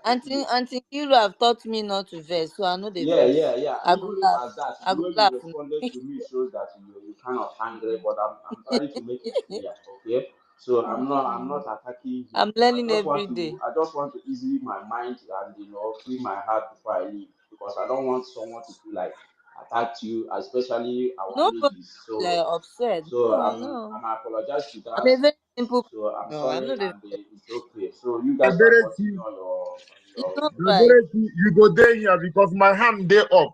Auntie Kiru have taught me not to vex, so I know the Yeah, vex. yeah, yeah. I go Even if laugh. as that, I the go way you laugh. responded to me shows that you kind of angry. But I'm trying to make it clear, okay? So I'm not attacking you. I'm learning every day. I just want to ease my mind and free my heart before I leave because I don't want someone to feel like attacked you, especially our Nobody ladies. like upset. So No, no. I'm apologize to I'm that. a very simple. So I'm No, I'm sorry not a. and it's okay. So you guys can Daberechi, continue on It's your not right. Daberechi, you go there here because my hand they up.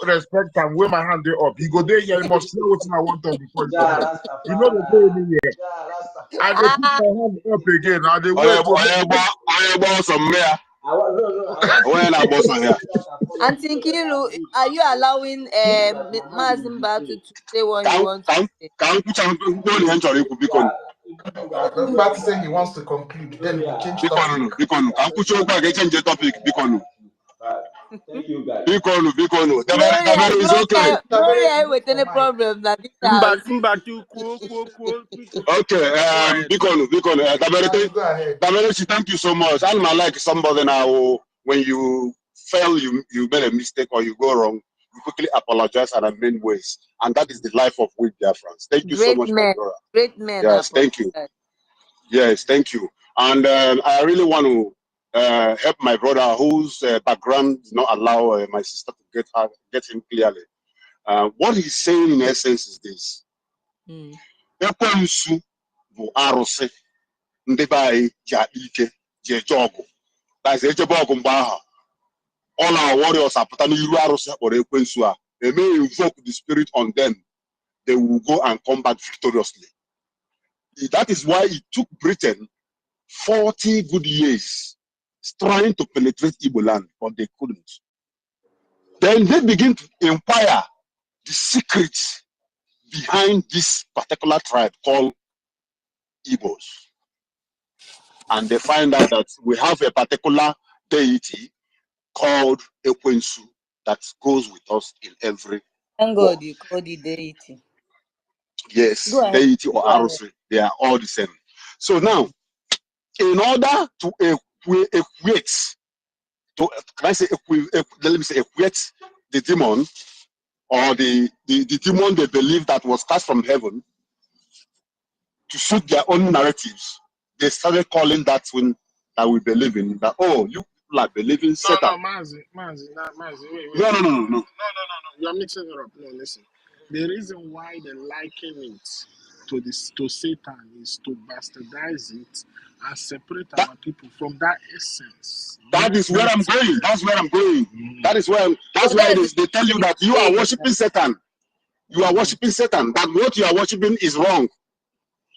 Respect and where my hand they up. You go there here, you must know what I want to before you Ja comment. You know the go Rastafari. anywhere. Ja I they put Rastafari. my hand up again. I they wait to onye gba ọsọ mme ya, I want you onye to na-agba ọsọ accept ya. that apology Auntie so that I Kiru, leave are and you allowing so that my mind will be Mazimba free. to say what he Ka m wants to ka m say? ka m kwucha mkpụrụ ihe m chọrọ ikwu, biko nụ. Biko nụ, ka m kwucha okwu a ga-echenji topic, biko nụ. Thank you guys. Biko nụ. Gloria, Dabere is okay. Gloria, with any problem that this house. Mbatu, kuo. Okay, Go ahead. biko nụ. Daberechi, thank you so much. And I like somebody now, when you fail, you made a mistake or you go wrong, you quickly apologize and amend ways. And that is the life of we Biafrans. Thank you so much, my brother. Great men Yes, thank you. apologize. Yes, thank you. And I really want to help my brother whose background does not allow my sister to get him clearly. What he's saying in essence is this. Ekwensu bụ arụsị ndị be anyị ji akpa ike ji eje ọgụ. That's ejebe ọgụ mgbe ahụ. all our warriors are put or they may invoke the spirit on them. They will go and come back victoriously. That is why it took Britain 40 good years trying to penetrate Igbo land, but they couldn't. Then they begin to inquire the secrets behind this particular tribe called Igbos. And they find out that we have a particular deity called Ekwensu that goes with us in every Thank war. God you call the deity. Yes, Go ahead. deity or Go ahead. Orsu, they are all the same. So now, in order to equate, to, can I say, let me say, equate the demon or the demon they believe that was cast from heaven to suit their own narratives, they started calling that one that we believe in, that, oh, you people are believing Satan. No, Mazi, wait. No. You're mixing it up. No, listen. The reason why they liken it to Satan is to bastardize it and separate our people from that essence. That is where I'm going. That's where I'm going. That is where that's So why that's they tell you that you are worshiping Satan. You are worshiping Satan. That what you are worshiping is wrong.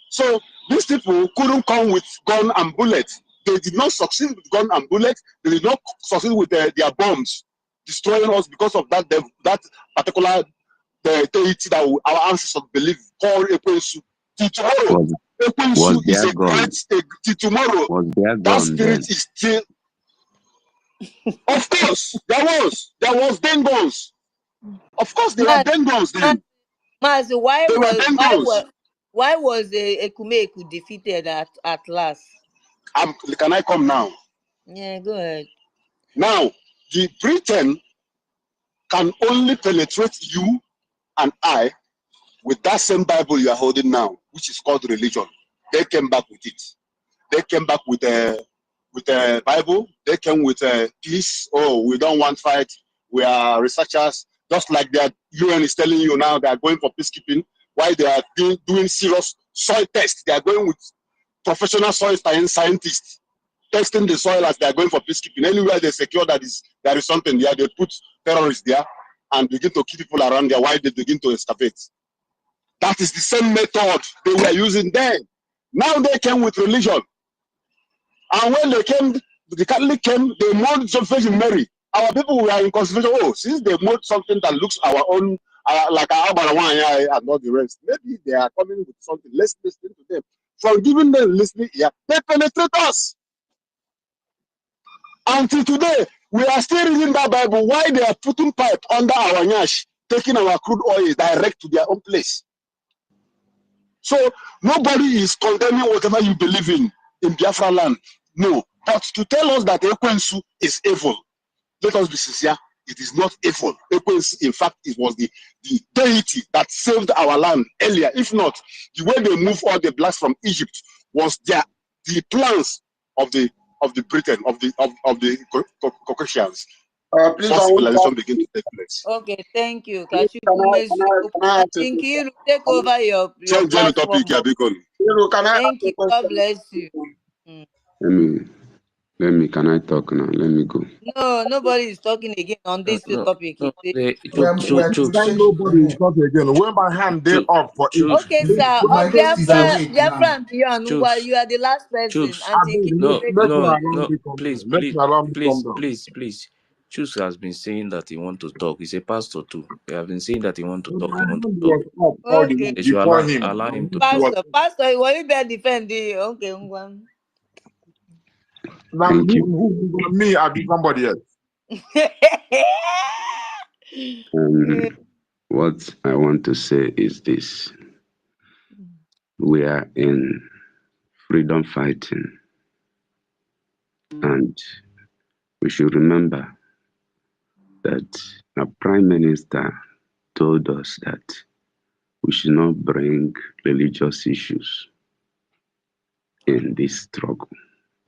So these people couldn't come with gun and bullets. They did not succeed with gun and bullets. They did not succeed with their bombs destroying us because of that particular deity that our ancestors believe called Ekwensu. Till tomorrow, Ekwensu is a great. Till tomorrow, that spirit is still. Of course, there was then guns. Of course, there were then guns then. Maz, why was Ekumeku defeated at last? Can I come now? Yeah, go ahead. Now, the Britain can only penetrate you and I with that same Bible you are holding now, which is called religion. They came back with it. They came back with a Bible. They came with peace. Oh, we don't want fight. We are researchers. Just like the UN is telling you now, they are going for peacekeeping. Why they are doing serious soil tests? They are going with professional soil scientists testing the soil as they are going for peacekeeping. Anywhere they secure that there is something there, they put terrorists there and begin to kill people around there while they begin to excavate. That is the same method they were using then. Now they came with religion. And when they came, the Catholic came, they molded something in Mary. Our people were in consideration, oh, since they mold something that looks our own, like our Abarawan and not the rest, maybe they are coming with something. Let's listen to them. From giving them listening here, they penetrate us. Until today, we are still reading that Bible. Why they are putting pipe under our nyash, taking our crude oil direct to their own place. So nobody is condemning whatever you believe in Biafra land. No. But to tell us that Ekwensu is evil, let us be sincere, it is not evil. Ekwensu, in fact, it was the deity that saved our land earlier. If not, the way they moved all the blacks from Egypt was the plans of the Britain, of the Caucasians. Please, Before civilization begin to take place. Okay, thank you. can I Thank you. Take over your platform. Thank you. God bless you. Can I talk now? Let me go. No, nobody is talking again on this topic. Nobody is talking again. When my hand they up for it. Okay, sir. Biafra, you are the last person. Please. Chus has been saying that he want to talk. He's a pastor too. He have been saying that he want to talk. Okay. They should allow him to talk. Pastor, will you be defending? Okay, now, me, I'll be somebody else. What I want to say is this. We are in freedom fighting, and we should remember that our Prime Minister told us that we should not bring religious issues in this struggle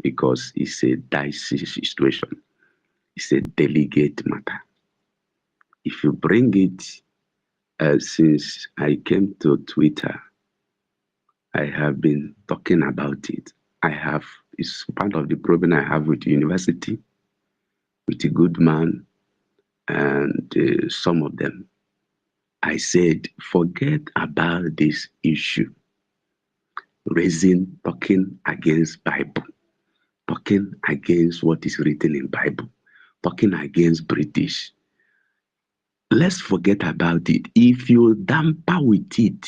because it's a dicey situation. It's a delicate matter. If you bring it, since I came to Twitter, I have been talking about it. It's part of the problem I have with the university. with a good man and some of them. I said, forget about this issue, talking against Bible, talking against what is written in Bible, talking against British. Let's forget about it. If you damper with it,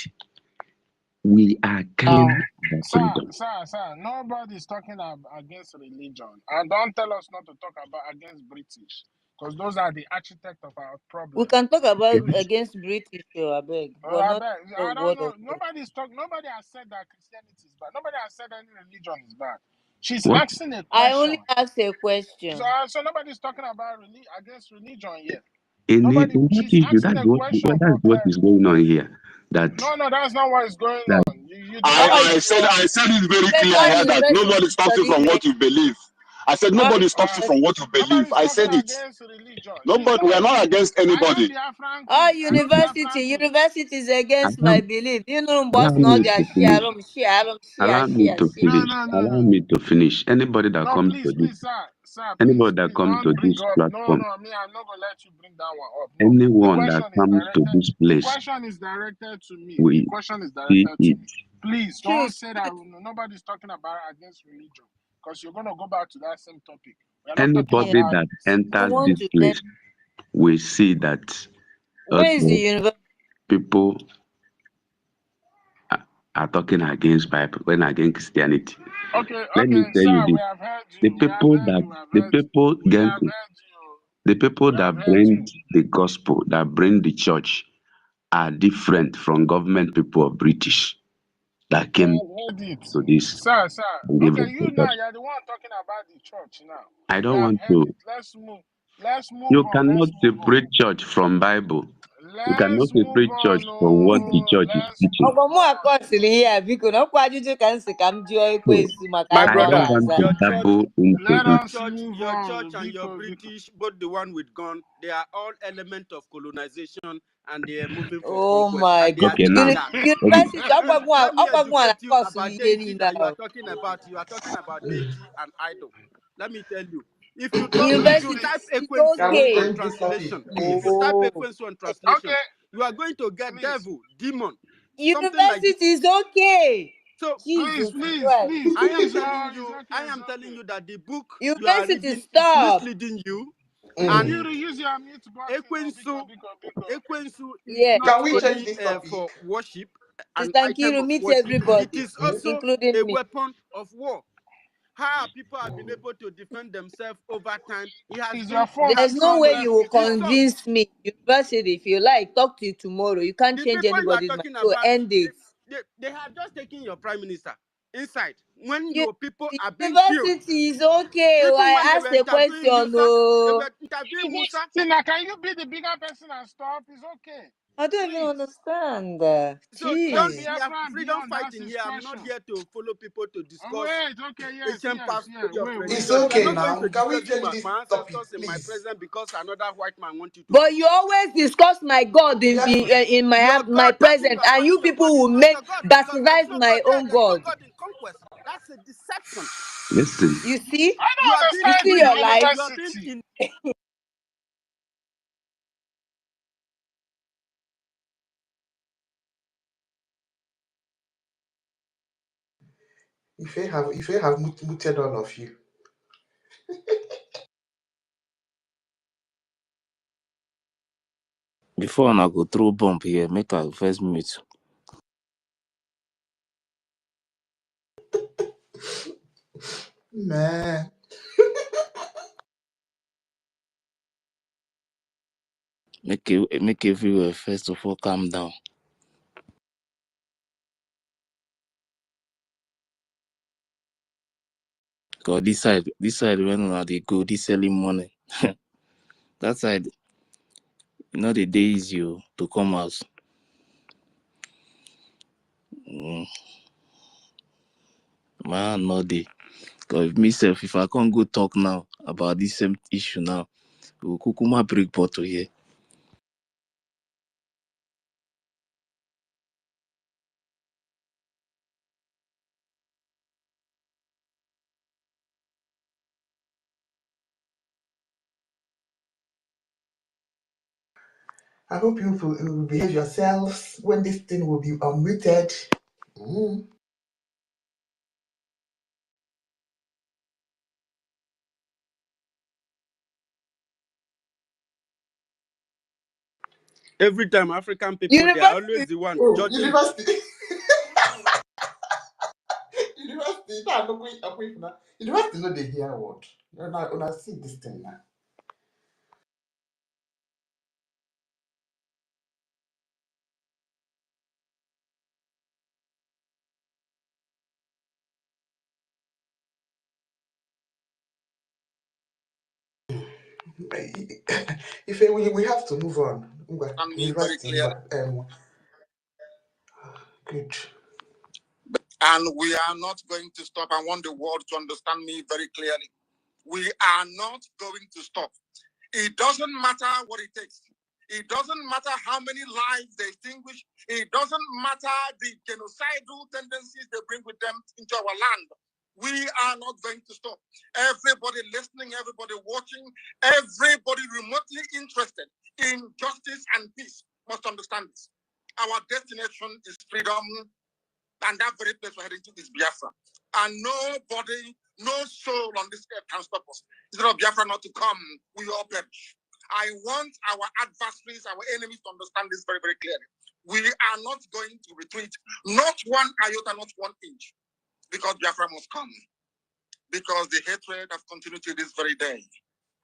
we are killing our freedom. Sir, nobody's talking against religion. And don't tell us not to talk about against British. Because those are the architect of our We problem. can talk about against British, I beg, but I not bet. the I don't word know. of God. Nobody has said that Christianity is bad. Nobody has said any religion is bad. She's What? asking a I question. only asked a question. So nobody's talking about against religion here. In Nobody. that She's issue, asking a question that's for what is clarity. going on here. That No, that's not what is going that on. You How are divided you? I said it very clear What here that university nobody stops you study from here? what you believe. I said What nobody stops you uh, university? from what you believe. nobody's I talking said it. against religion. She's Nobody, we are not. not against I know anybody. Biafran Oh, queen. I know university. Biafran queen. University is against allow, my belief. You know, allow boss, not me their to finish. Allow me share. to finish. Allow No. me to finish. Anybody that No, comes to this, please, sir, anybody that comes to don't bring this up. No, platform, me, I'm not gonna let you bring that one up. No, anyone that comes to this the place, question is directed to me. The we question is see directed to it. me. Please don't Choose. say that nobody's talking about against religion, because you're gonna go back to that same topic. We're not talking Yeah, Anybody about that this. I enters want this to learn. place, we see that Where is the university? people are talking against Bible, when against Christianity. Let me Okay, tell you sir, this: we have heard the you. We have people heard that you. We have the heard you. people We get have heard you. the people We have that heard bring you. the gospel, that bring the church, are different from government people of British that We came have heard it. to this Sir. and gave us Okay, the you now, gospel. you're the one talking about the church now. I We don't have want heard to. it. Let's move. Let's move You on. cannot Let's move on. separate church from Bible. You cannot Let's move separate church on. from what the Oh, church is let's teaching. move Ọgọ mụ on. akọsịrị ihe a biko na ọkwa ajụjụ ka m si ka m jụọ So ekwensu maka My ajụ I ọ don't brother, want na-aza. to your church, dabble into Let your it. us church, move your church, on. and your Biko, Biko. British, both the one with gun, they are all element of colonization, and they are moving for Oh conquest, my and they are God. Okay, now. taking land. Okay. University Let me ọgwagwụ a educate you na-akọsịrị about ihe deity niile that you are ahụ. talking about. You are talking about deity and idol. Let me tell you. If you University type is Ekwensu on okay. translation, if you type Oh. Ekwensu on translation, Okay, you are going to get please. devil, demon, something like this. University is okay. So Please, Jesus please, Christ. please, I am please. telling It's you, okay, I it's am telling okay. you that the book you are University, reading is stop. misleading you. And Nkiru, use your mute button. Oh, Ekwensu, Biko. Ekwensu is Yes. not Yes. only for worship, an Sister item Nkiru, of meet worship, it everybody, is also including a me. weapon of war. How people have been able to defend themselves over time, it has Is been your phone There's has no come way discovered. you left will with us? Discussed. convince me. University, if you like, talk to you tomorrow. You can't The change people you are anybody's mind. talking So about, end it. they have just taken your prime minister inside when You, your people the are being killed. university is okay. Oh, Even when I they asked were a interviewing question. Musa, they Oh, were interviewing Musa. Tina, can you be the bigger person and stop? It's okay. I don't even Please. understand. So Can don't, Jeez. we are Biafran freedom beyond? That's fighting his here. I'm not question. here to follow people to Oh, discuss wait, okay, ancient past yeah. story of Wait. religion. You are not going to discuss it, my ancestors in my present because another white man want you to But speak. you always discuss my God in Your my God, that thing present, you are and calling you your God people is will not make your God because there is bastardize no my God there. own There's no God. God in conquest. That's a deception. Listen. You see? I You don't are being You understand see the your indoctrinated. life? You are being university. If I have muted all of you. Before I go throw bump here, make I first mute. Man. Make everywhere first of all calm down. Cause this side when they go this early morning. That side, the day is you to come out. Man, no day. Cause myself, if I can't go talk now about this same issue now, we'll kukuma break bottle here. I hope you will behave yourselves when this thing will be unmuted. Mm. Every time African people, they are always University. the one Oh, judging. university. University. Nah, no, wait, now. University no dey hear word. Una see this thing now. If we have to move on. And me very University. clearly. Good. And we are not going to stop. I want the world to understand me very clearly. We are not going to stop. It doesn't matter what it takes. It doesn't matter how many lives they extinguish. It doesn't matter the genocidal tendencies they bring with them into our land. We are not going to stop. Everybody listening, everybody watching, everybody remotely interested in justice and peace must understand this. Our destination is freedom, and that very place we're heading to is Biafra. And nobody, no soul on this earth can stop us. Instead of Biafra not to come, we all perish. I want our adversaries, our enemies to understand this very, very clearly. We are not going to retreat, not one iota, not 1 inch, because Biafra must come. Because the hatred has continued to this very day.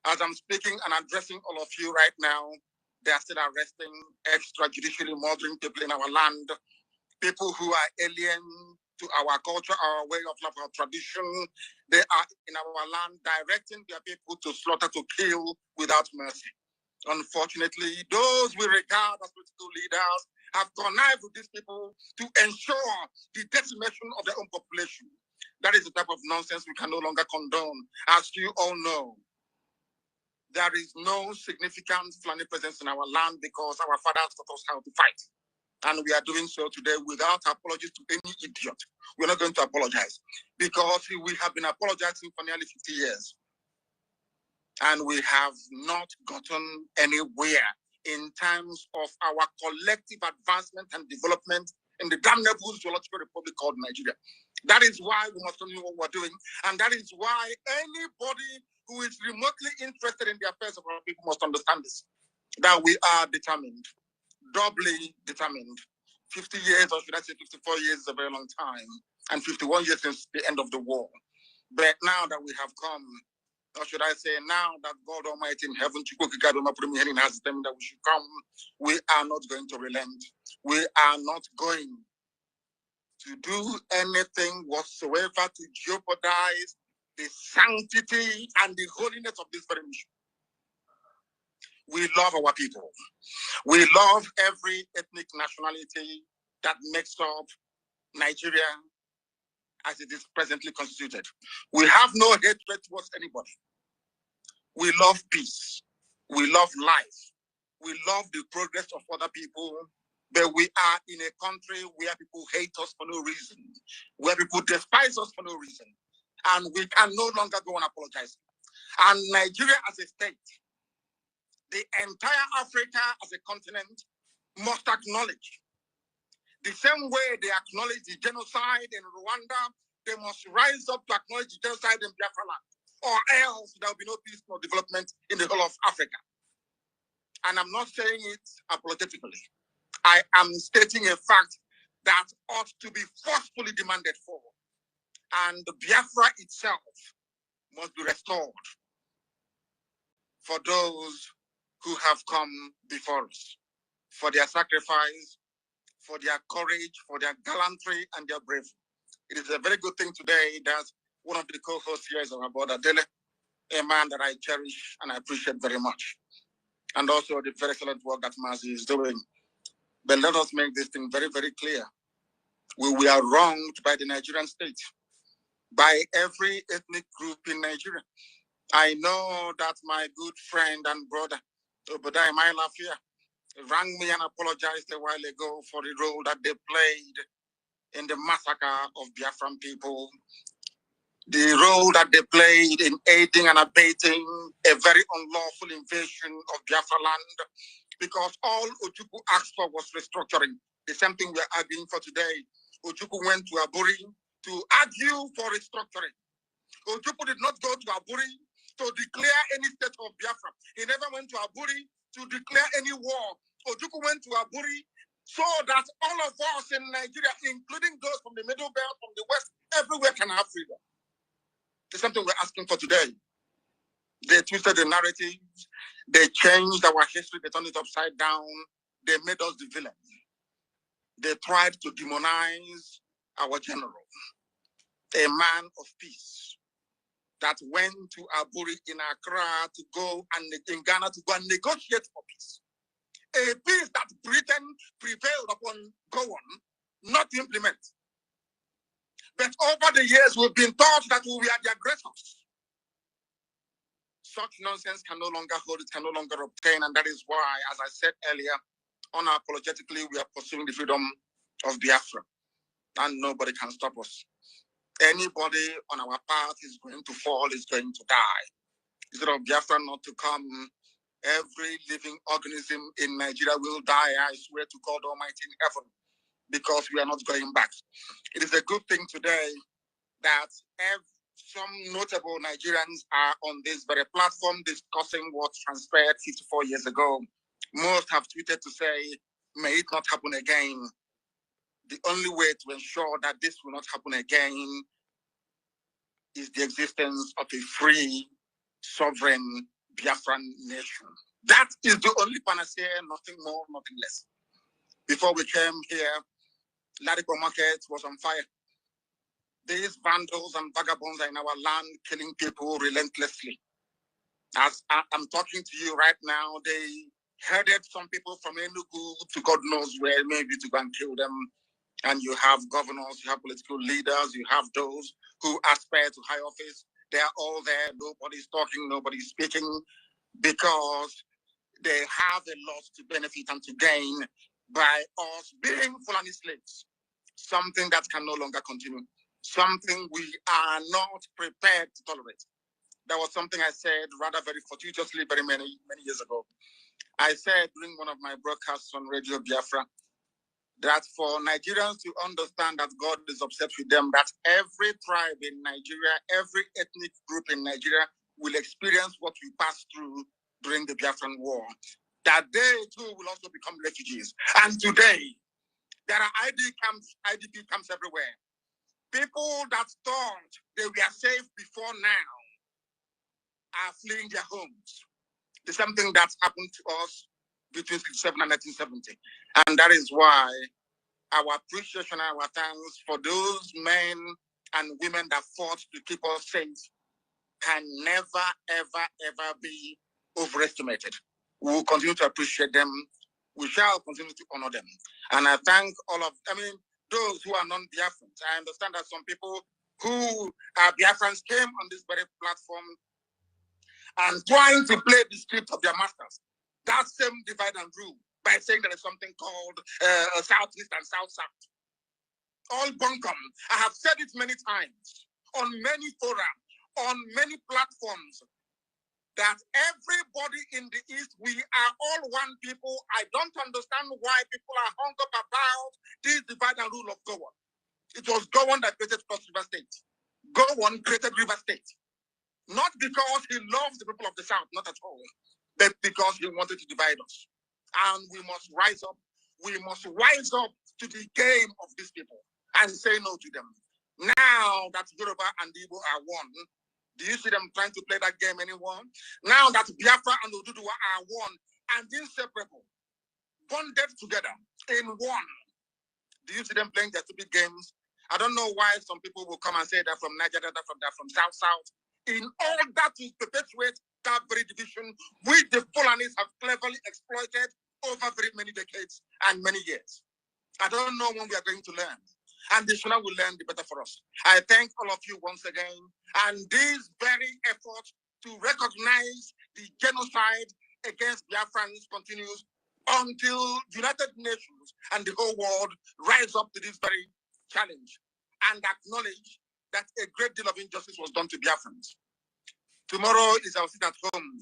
As I'm speaking and addressing all of you right now, they are still arresting, extrajudicially murdering people in our land, people who are alien to our culture, our way of life, our tradition. They are in our land directing their people to slaughter, to kill without mercy. Unfortunately, those we regard as political leaders have connived with these people to ensure the decimation of their own population. That is the type of nonsense we can no longer condone. As you all know, there is no significant Fulani presence in our land because our fathers taught us how to fight. And we are doing so today without apologies to any idiot. We're not going to apologize because we have been apologizing for nearly 50 years. And we have not gotten anywhere in terms of our collective advancement and development in the damnable zoological republic called Nigeria. That is why we must know what we're doing. And that is why anybody who is remotely interested in the affairs of our people must understand this, that we are determined, doubly determined. 50 years, or should I say 54 years, is a very long time, and 51 years since the end of the war. But now that we have come, or should I say now that God Almighty in heaven, has determined that we should come, we are not going to relent. We are not going to do anything whatsoever to jeopardize the sanctity and the holiness of this very mission. We love our people. We love every ethnic nationality that makes up Nigeria as it is presently constituted. We have no hatred towards anybody. We love peace. We love life. We love the progress of other people. But we are in a country where people hate us for no reason, where people despise us for no reason. And we can no longer go on apologizing. And Nigeria as a state, the entire Africa as a continent must acknowledge. The same way they acknowledge the genocide in Rwanda, they must rise up to acknowledge the genocide in Biafralands, or else there will be no peace nor development in the whole of Africa. And I'm not saying it apologetically. I am stating a fact that ought to be forcefully demanded for. And Biafra itself must be restored for those who have come before us, for their sacrifice, for their courage, for their gallantry, and their bravery. It is a very good thing today that one of the co-hosts here is our brother Dele, a man that I cherish and I appreciate very much. And also the very excellent work that Mazi is doing. But let us make this thing very, very clear. We are wronged by the Nigerian state, by every ethnic group in Nigeria. I know that my good friend and brother, Obadiah Mailafia, rang me and apologized a while ago for the role that they played in the massacre of Biafran people, the role that they played in aiding and abating a very unlawful invasion of Biafra land, because all Ojukwu asked for was restructuring. The same thing we're arguing for today. Ojukwu went to Aburi to argue for restructuring. Ojukwu did not go to Aburi to declare any state of Biafra. He never went to Aburi to declare any war. Ojukwu went to Aburi so that all of us in Nigeria, including those from the Middle Belt, from the West, everywhere can have freedom. It's something we're asking for today. They twisted the narrative. They changed our history. They turned it upside down. They made us the villain. They tried to demonize our general, a man of peace that went to Aburi in Accra to go and in Ghana to go and negotiate for peace. A peace that Britain prevailed upon go on, not implement. But over the years, we've been taught that we are the aggressors. Such nonsense can no longer hold, it can no longer obtain, and that is why, as I said earlier, unapologetically, we are pursuing the freedom of Biafra, and nobody can stop us. Anybody on our path is going to fall, is going to die. Instead of Biafra not to come, every living organism in Nigeria will die, I swear to God Almighty in heaven, because we are not going back. It is a good thing today that some notable Nigerians are on this very platform discussing what transpired 54 years ago. Most have tweeted to say, may it not happen again. The only way to ensure that this will not happen again is the existence of a free, sovereign Biafran nation. That is the only panacea, nothing more, nothing less. Before we came here, Ladipo Market was on fire. These vandals and vagabonds are in our land killing people relentlessly. As I'm talking to you right now, they headed some people from Enugu to God knows where, maybe to go and kill them. And you have governors, you have political leaders, you have those who aspire to high office. They are all there. Nobody's talking, nobody's speaking, because they have a lot to benefit and to gain by us being Fulani slaves. Something that can no longer continue. Something we are not prepared to tolerate. That was something I said rather very fortuitously many years ago. I said during one of my broadcasts on Radio Biafra that for Nigerians to understand that God is upset with them, that every tribe in Nigeria, every ethnic group in Nigeria will experience what we passed through during the Biafran War. That they too will also become refugees. And today, there are IDP camps everywhere. People that thought they were safe before now are fleeing their homes. The same thing that happened to us between 1967 and 1970. And that is why our appreciation and our thanks for those men and women that fought to keep us safe can never, ever, ever be overestimated. We will continue to appreciate them. We shall continue to honor them. And I thank those who are non-Biafrans. I understand that some people who are Biafrans came on this very platform and trying to play the script of their masters. That same divide and rule by saying there is something called Southeast and South-South. All bunkum. I have said it many times on many forums, on many platforms, that everybody in the East, we are all one people. I don't understand why people are hung up about this divide and rule of Gowon. It was Gowon that created Cross River State. Gowon created River State. Not because he loves the people of the South, not at all, but because he wanted to divide us. And we must rise up. We must rise up to the game of these people and say no to them. Now that Yoruba and Igbo are one, do you see them trying to play that game anymore? Now that Biafra and Oduduwa are one and inseparable, bonded together in one, do you see them playing their stupid games? I don't know why some people will come and say they're from Nigeria, they're from South. In order to perpetuate that very division, we the Fulanis have cleverly exploited over very many decades and many years. I don't know when we are going to learn. And the sooner we learn, the better for us. I thank all of you once again. And this very effort to recognize the genocide against Biafrans continues until the United Nations and the whole world rise up to this very challenge and acknowledge that a great deal of injustice was done to Biafrans. Tomorrow is our sit at home.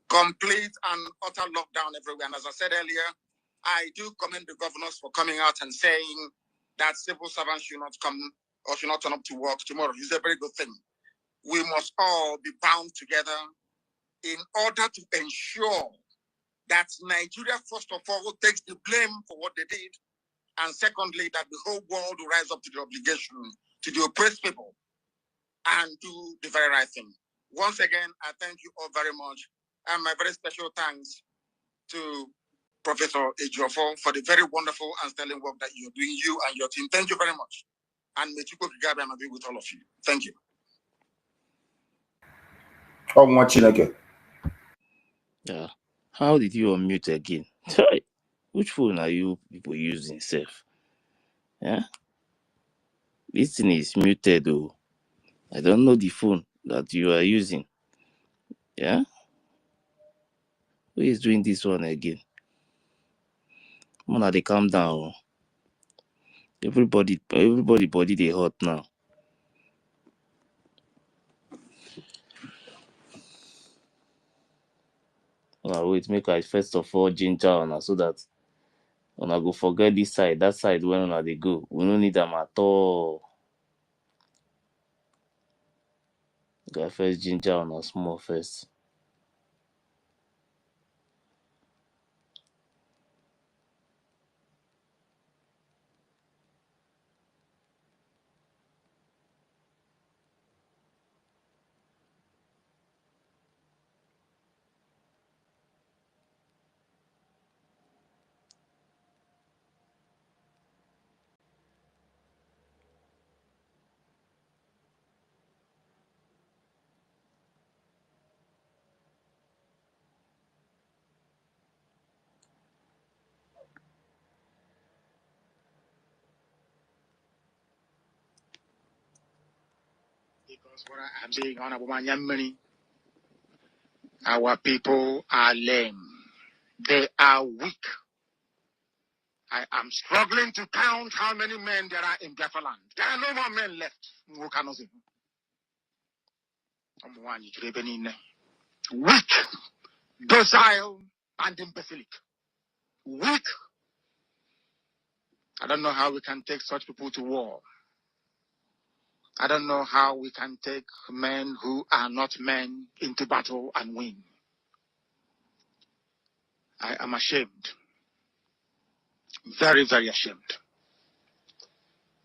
complete and utter lockdown everywhere. And as I said earlier, I do commend the governors for coming out and saying that civil servants should not come or should not turn up to work tomorrow. It's a very good thing. We must all be bound together in order to ensure that Nigeria, first of all, takes the blame for what they did, and secondly, that the whole world will rise up to the obligation to the oppressed people and do the very right thing. Once again, I thank you all very much, and my very special thanks to Professor Ejiofor for the very wonderful and sterling work that you're doing, you and your team. Thank you very much. And may Chukwu Kigabe be with all of you. Thank you. Oh, much again. Yeah. How did you unmute again? Sorry. Which phone are you people using, Seth? Yeah? This thing is muted, though. I don't know the phone that you are using. Yeah? Who is doing this one again? Mona, they calm down. Everybody body they hot now. Wait, make I first of all ginger on so that when I go forget this side, that side when they go. We don't need them at all. Got first ginger on a small first. Because what I am saying, Honorable Manyamani, our people are lame. They are weak. I am struggling to count how many men there are in Biafraland. There are no more men left. Weak, docile, and imbecilic. Weak. I don't know how we can take such people to war. I don't know how we can take men who are not men into battle and win. I am ashamed. Very, very ashamed.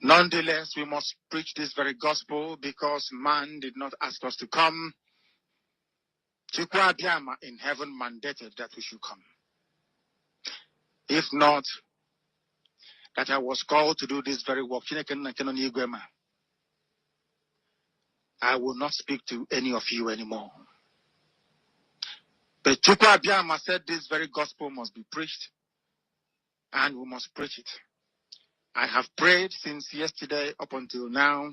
Nonetheless, we must preach this very gospel because man did not ask us to come. Chukwu Abiyama in heaven mandated that we should come. If not, that I was called to do this very work, I will not speak to any of you anymore. But Chukwu Abiyama said this very gospel must be preached, and we must preach it. I have prayed since yesterday up until now.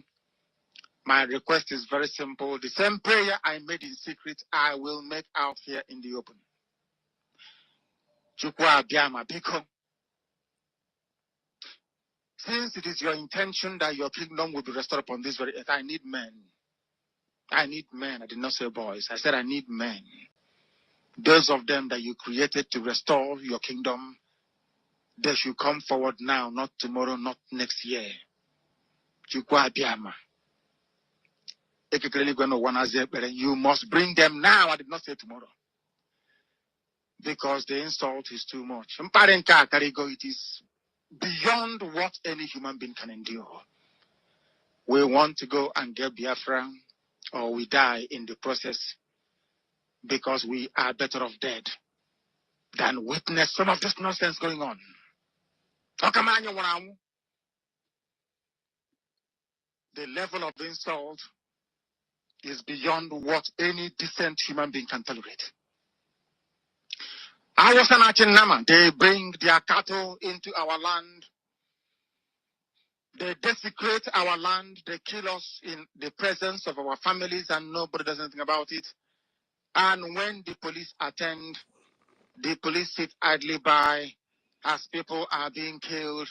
My request is very simple. The same prayer I made in secret, I will make out here in the open. Chukwu Abiyama Biko, since it is your intention that your kingdom will be restored upon this very earth, I need men. I need men. I did not say boys. I said I need men. Those of them that you created to restore your kingdom, they should come forward now, not tomorrow, not next year. Chukwu Abiyama. You must bring them now. I did not say tomorrow. Because the insult is too much. It is beyond what any human being can endure. We want to go and get Biafra, or we die in the process, because we are better off dead than witness some of this nonsense going on. The level of insult is beyond what any decent human being can tolerate. They bring their cattle into our land. They desecrate our land. They kill us in the presence of our families, and nobody does anything about it. And when the police attend, the police sit idly by as people are being killed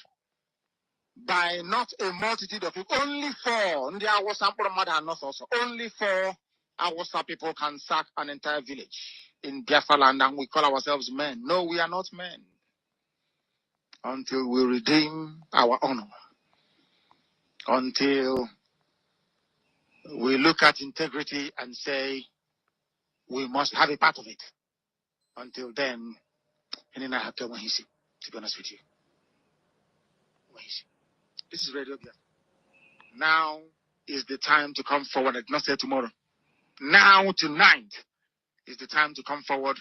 by not a multitude of people. Only four. There was some mother and not also. Only four Hausa people can sack an entire village in Biafraland and we call ourselves men. No, we are not men. Until we redeem our honor. Until we look at integrity and say we must have a part of it. Until then, and then I have to be honest with you. This is Radio Biafra. Now is the time to come forward. I did not say tomorrow. Now, tonight, is the time to come forward.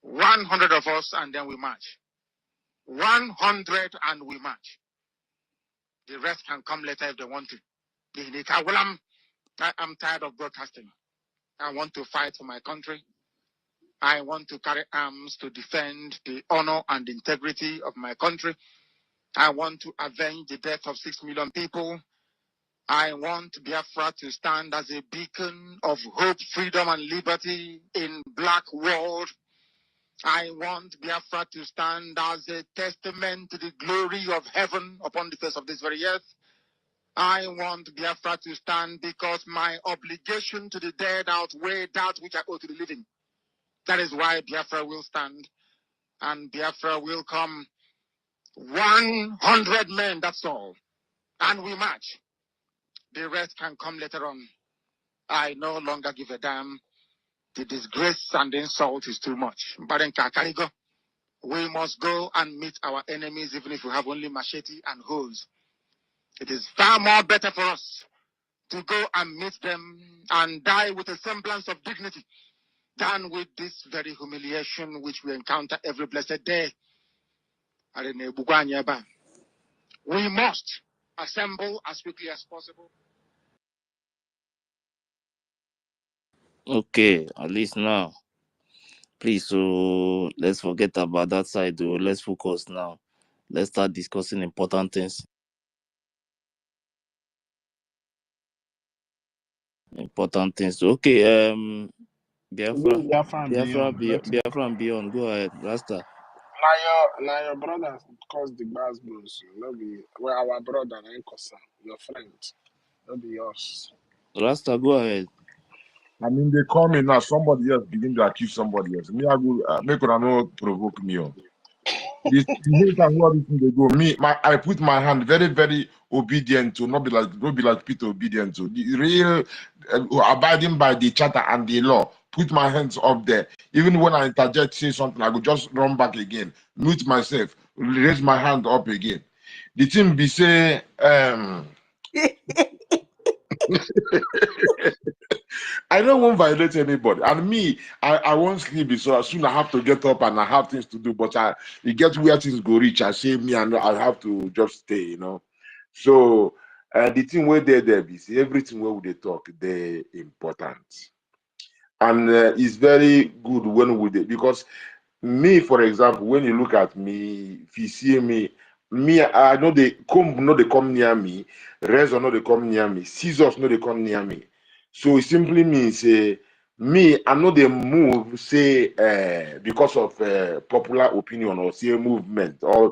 100 of us, and then we march. 100 and we march. The rest can come later if they want to. Well, I'm tired of broadcasting. I want to fight for my country. I want to carry arms to defend the honor and integrity of my country. I want to avenge the death of 6 million people. I want Biafra to stand as a beacon of hope, freedom, and liberty in black world. I want Biafra to stand as a testament to the glory of heaven upon the face of this very earth. I want Biafra to stand because my obligation to the dead outweigh that which I owe to the living. That is why Biafra will stand, and Biafra will come. 100 men, that's all. And we march. The rest can come later on. I no longer give a damn. The disgrace and the insult is too much. We must go and meet our enemies even if we have only machete and hoes. It is far more better for us to go and meet them and die with a semblance of dignity than with this very humiliation which we encounter every blessed day. We must assemble as quickly as possible. Okay, at least now. Please, so let's forget about that side. Though. Let's focus now. Let's start discussing important things. Okay, Biafra, Biafra and Biafra, beyond. Let him Biafra and beyond. Go ahead, Rasta. now your brother cause the bass bros. No be well our brother and your friend. No be yours. Rasta, go ahead. I mean, they call me now. Somebody else begin to accuse somebody else. Me, I go make una no provoke me. Oh. This hate and what they go. Me, I put my hand very, very obedient to not be like Peter obedient to the real abiding by the charter and the law. Put my hands up there. Even when I interject, say something, I go just run back again, mute myself, raise my hand up again. The thing be say, I don't want to violate anybody. And me, I won't sleep, so soon I have to get up and I have things to do. But it gets where things go reach. I say me, and I have to just stay, you know. So the thing where there be see everything where they talk, they important. And it's very good when we do, because me, for example, when you look at me, if you see me, I know they comb, no they come near me, razor no they come near me, scissors no they come near me. So it simply means me, I know they move, say, because of popular opinion or say movement or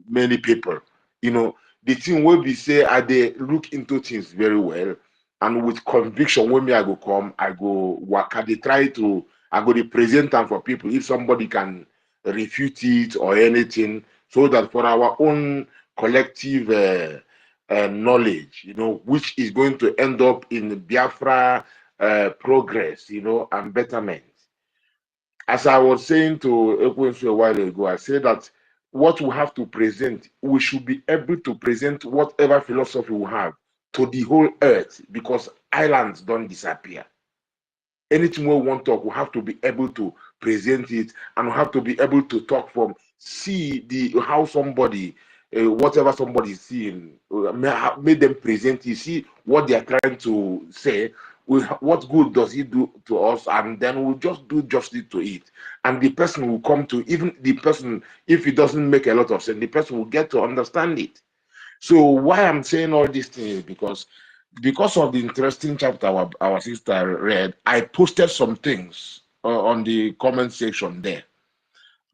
many people. You know, the thing will be say, they look into things very well, and with conviction, when me I go come, I go work, they try to, I go to present them for people if somebody can refute it or anything, so that for our own collective knowledge, you know, which is going to end up in Biafra progress, you know, and betterment. As I was saying to Ekwensu a while ago, I said that what we have to present, we should be able to present whatever philosophy we have to the whole earth, because islands don't disappear. Anything we want to talk, we have to be able to present it, and we have to be able to talk from see how somebody, whatever somebody is seeing, make them present it, see what they are trying to say, what good does it do to us, and then we'll just do justice to it. And the person will come to, even the person, if it doesn't make a lot of sense, the person will get to understand it. So why I'm saying all these things, because of the interesting chapter our sister read, I posted some things on the comment section there.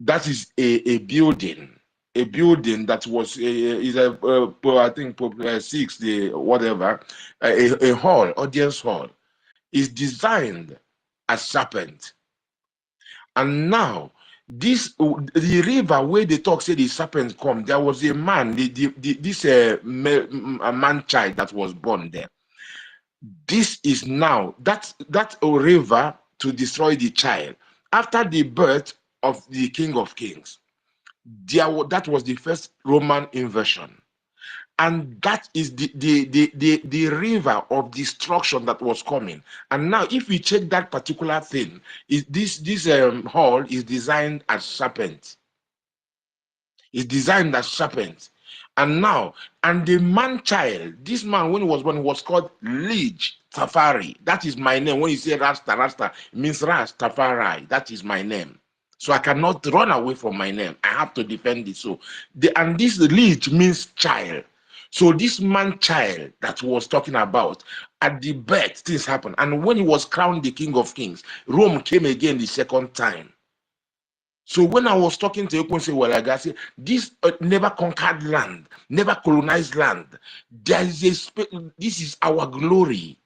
That is a building that was I think 6 the whatever, a hall, audience hall. is designed as serpent. And now, the river where they talk say the serpent come, there was a man, a man child that was born there. This is now that river to destroy the child after the birth of the King of Kings. That was the first Roman invasion. And that is the river of destruction that was coming. And now, if we check that particular thing, this hall is designed as serpent. It's designed as serpent. And now, and the man child, this man when he was born was called Lige Tafari. That is my name. When you say Rasta, Rasta, it means Rastafari. That is my name. So I cannot run away from my name. I have to defend it. So and this Lige means child. So this man child that was talking about, at the birth, things happened. And when he was crowned the King of Kings, Rome came again the second time. So when I was talking to Ekwensu Walagasi, this never conquered land, never colonized land. There is this is our glory.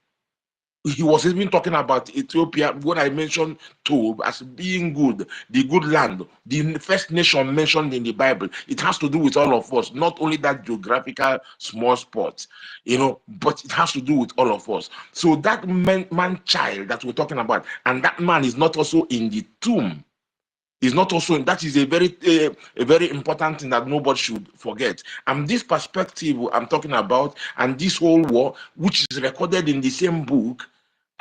He was even talking about Ethiopia when I mentioned Tob as being good, the good land, the first nation mentioned in the Bible. It has to do with all of us, not only that geographical small spot, but it has to do with all of us. So that man child that we're talking about, and that man is not also in the tomb. Is not also, that is a very important thing that nobody should forget. And this perspective I'm talking about, and this whole war, which is recorded in the same book,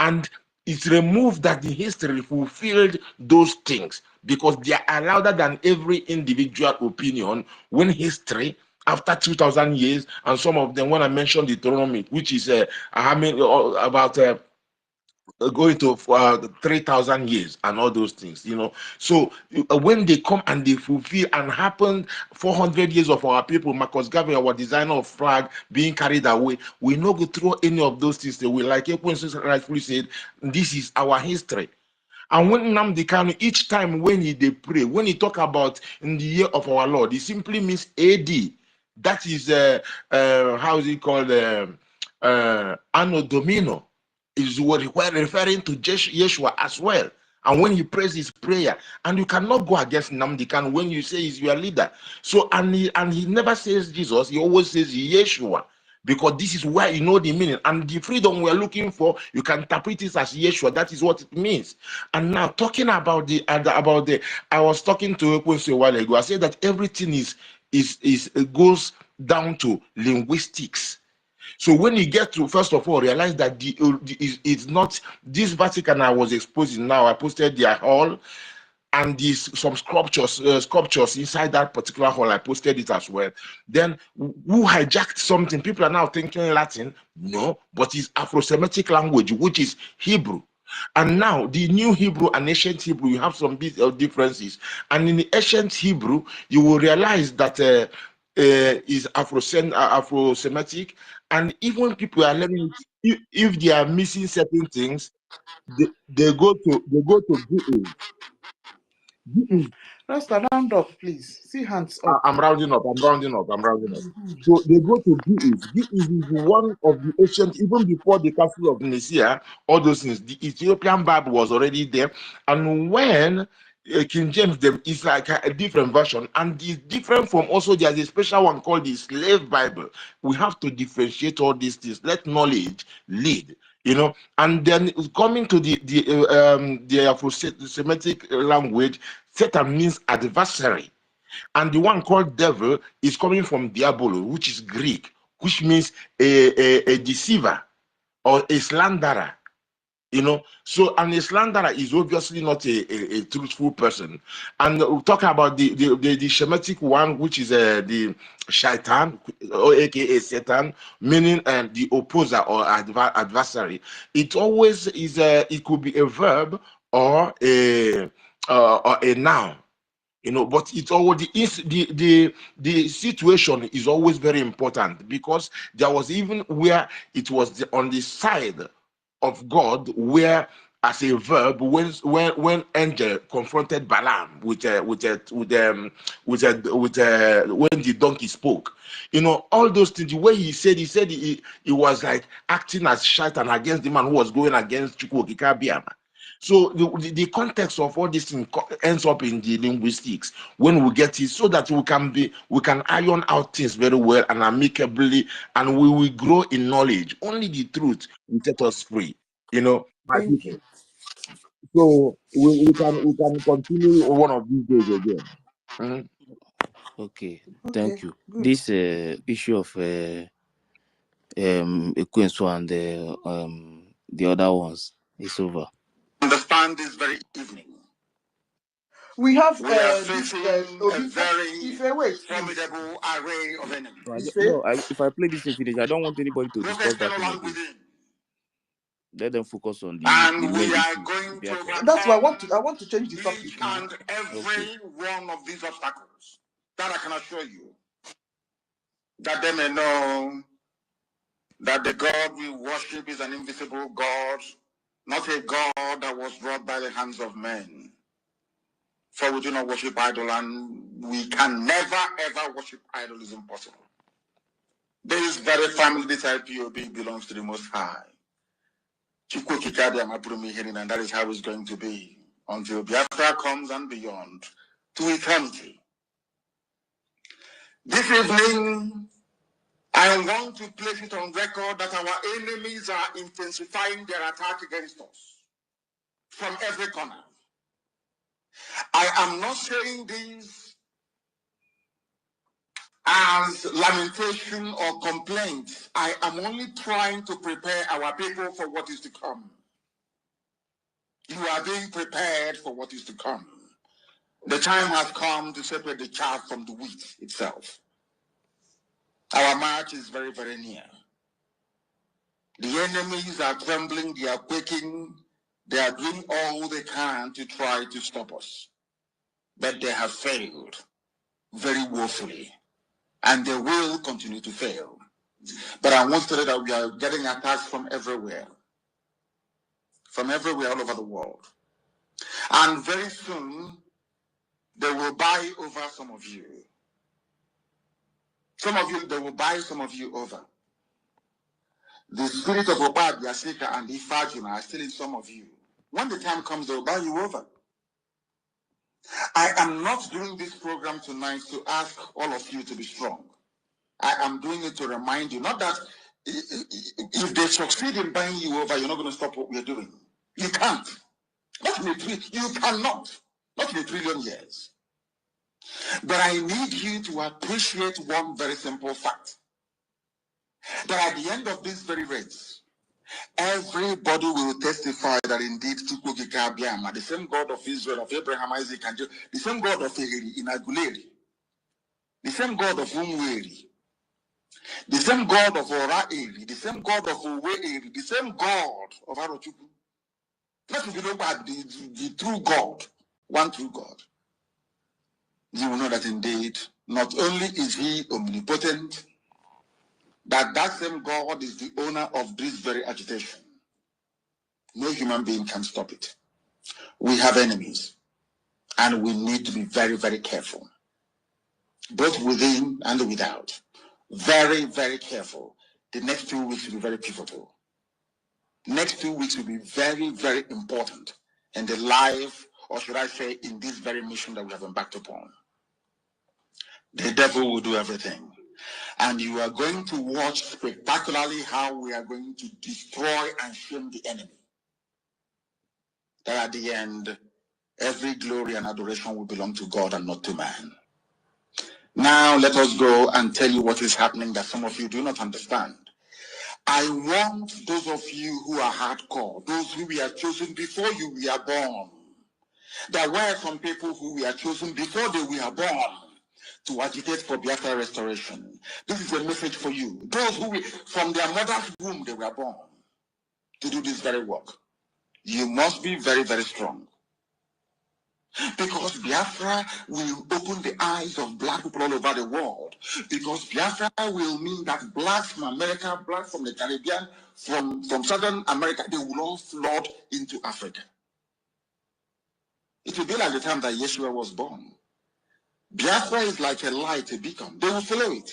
and it's removed that the history fulfilled those things because they are louder than every individual opinion when history after 2,000 years, and some of them, when I mentioned Deuteronomy, which is about going to 3,000 years and all those things, So when they come and they fulfill and happen 400 years of our people, Marcus Garvey, our designer of flag, being carried away, we not go through any of those things. They will, like Ekwensu rightfully said, this is our history. And when Nnamdi Kanu, each time when they pray, when he talk about in the year of our Lord, it simply means AD. That is how is it called? Anno Domino. Is what we're referring to Yeshua as well. And when he prays his prayer, and you cannot go against Nnamdi Kanu when you say he's your leader. So and he never says Jesus, he always says Yeshua, because this is where you know the meaning. And the freedom we're looking for, you can interpret it as Yeshua. That is what it means. And now talking about I was talking to Ekwensu a while ago. I said that everything goes down to linguistics. So when you get to, first of all, realize that it's not this Vatican I was exposing now. I posted their hall and some sculptures inside that particular hall. I posted it as well. Then who hijacked something? People are now thinking Latin. No, but it's Afro-Semitic language, which is Hebrew. And now the new Hebrew and ancient Hebrew, you have some differences. And in the ancient Hebrew, you will realize that is Afro-Semitic. And even people are learning, if they are missing certain things, they go to GE. Rasta, round up, please. See hands up. I'm rounding up. So they go to GE. GE is one of the ancient, even before the Council of Nicaea, all those things. The Ethiopian Bible was already there. And when King James, it's like a different version, and it's different from also there's a special one called the Slave Bible. We have to differentiate all these things. Let knowledge lead, and then coming to the Afro-Semitic language, Satan means adversary, and the one called devil is coming from diabolo, which is Greek, which means a deceiver or a slanderer. So an slanderer is obviously not a truthful person. And we're talking about the Shemitic one, which is the shaitan, or aka Satan, meaning the opposer or adversary. It always is it could be a verb or a noun. But it's already the situation is always very important, because there was even where it was on the side of God where as a verb when Angel confronted Balaam when the donkey spoke. You know, all those things. The way he said he was like acting as shaitan against the man who was going against Chukwokika. So the context of all this thing ends up in the linguistics when we get it, so that we can iron out things very well and amicably, and we will grow in knowledge. Only the truth will set us free. You know, my Thank people. you. So we can continue one of these days again. Mhm. Okay, Okay, thank you. good. This issue of Ekwensu and the other ones is over. Understand this very evening. We have We are this facing a Obi. very Ife, wait, please. formidable array of enemies. Ife. If I play this in finish, I don't want anybody to Both discuss that external thing and again. within. Let them focus on the And main we are issue, going to Biafra. That's why overcome I want to change the topic each now. and Okay. every one of these obstacles. That I can assure you. That they may know that the God we worship is an invisible God, not a God that was wrought by the hands of men. For we do not worship idol, and we can never ever worship idol. Is impossible. This very family, this IPOB, belongs to the Most High. And that is how it's going to be until Biafra comes and beyond to eternity. This evening, I want to place it on record that our enemies are intensifying their attack against us from every corner. I am not saying this as lamentation or complaint. I am only trying to prepare our people for what is to come. You are being prepared for what is to come. The time has come to separate the chaff from the wheat itself. Our march is very, very near. The enemies are trembling, they are quaking, they are doing all they can to try to stop us. But they have failed very woefully, and they will continue to fail. But I want to tell you that we are getting attacks from everywhere all over the world. And very soon, they will buy over some of you. They will buy some of you over. The spirit of Obad, Yasika, and Ifajuna are still in some of you. When the time comes, they will buy you over. I am not doing this program tonight to ask all of you to be strong. I am doing it to remind you, not that if they succeed in buying you over, you're not going to stop what we're doing. You can't. You cannot. Not in a trillion years. But I need you to appreciate one very simple fact. That at the end of this very race, everybody will testify that indeed the same God of Israel, of Abraham, Isaac, and Jacob, the same God of Eheri in Aguleri, the same God of Umweri, the same God of Ora-Eri, the same God of Uwe-Eri, the same God of Arochukwu. Not if you know about the true God, one true God. You will know that indeed, not only is he omnipotent, that same God is the owner of this very agitation. No human being can stop it. We have enemies, and we need to be very, very careful, both within and without. Very, very careful. The next 2 weeks will be very pivotal. Next 2 weeks will be very, very important in the life, or should I say, in this very mission that we have embarked upon. The devil will do everything. And you are going to watch spectacularly how we are going to destroy and shame the enemy. That at the end, every glory and adoration will belong to God and not to man. Now let us go and tell you what is happening that some of you do not understand. I want those of you who are hardcore, those who we are chosen before you were born. There were some people who were chosen before they were born to agitate for Biafra restoration. This is a message for you. Those who from their mother's womb they were born to do this very work. You must be very, very strong. Because Biafra will open the eyes of black people all over the world. Because Biafra will mean that blacks from America, blacks from the Caribbean, from Southern America, they will all flood into Africa. It will be like the time that Yeshua was born. Biafra is like a light, a beacon. They will follow it.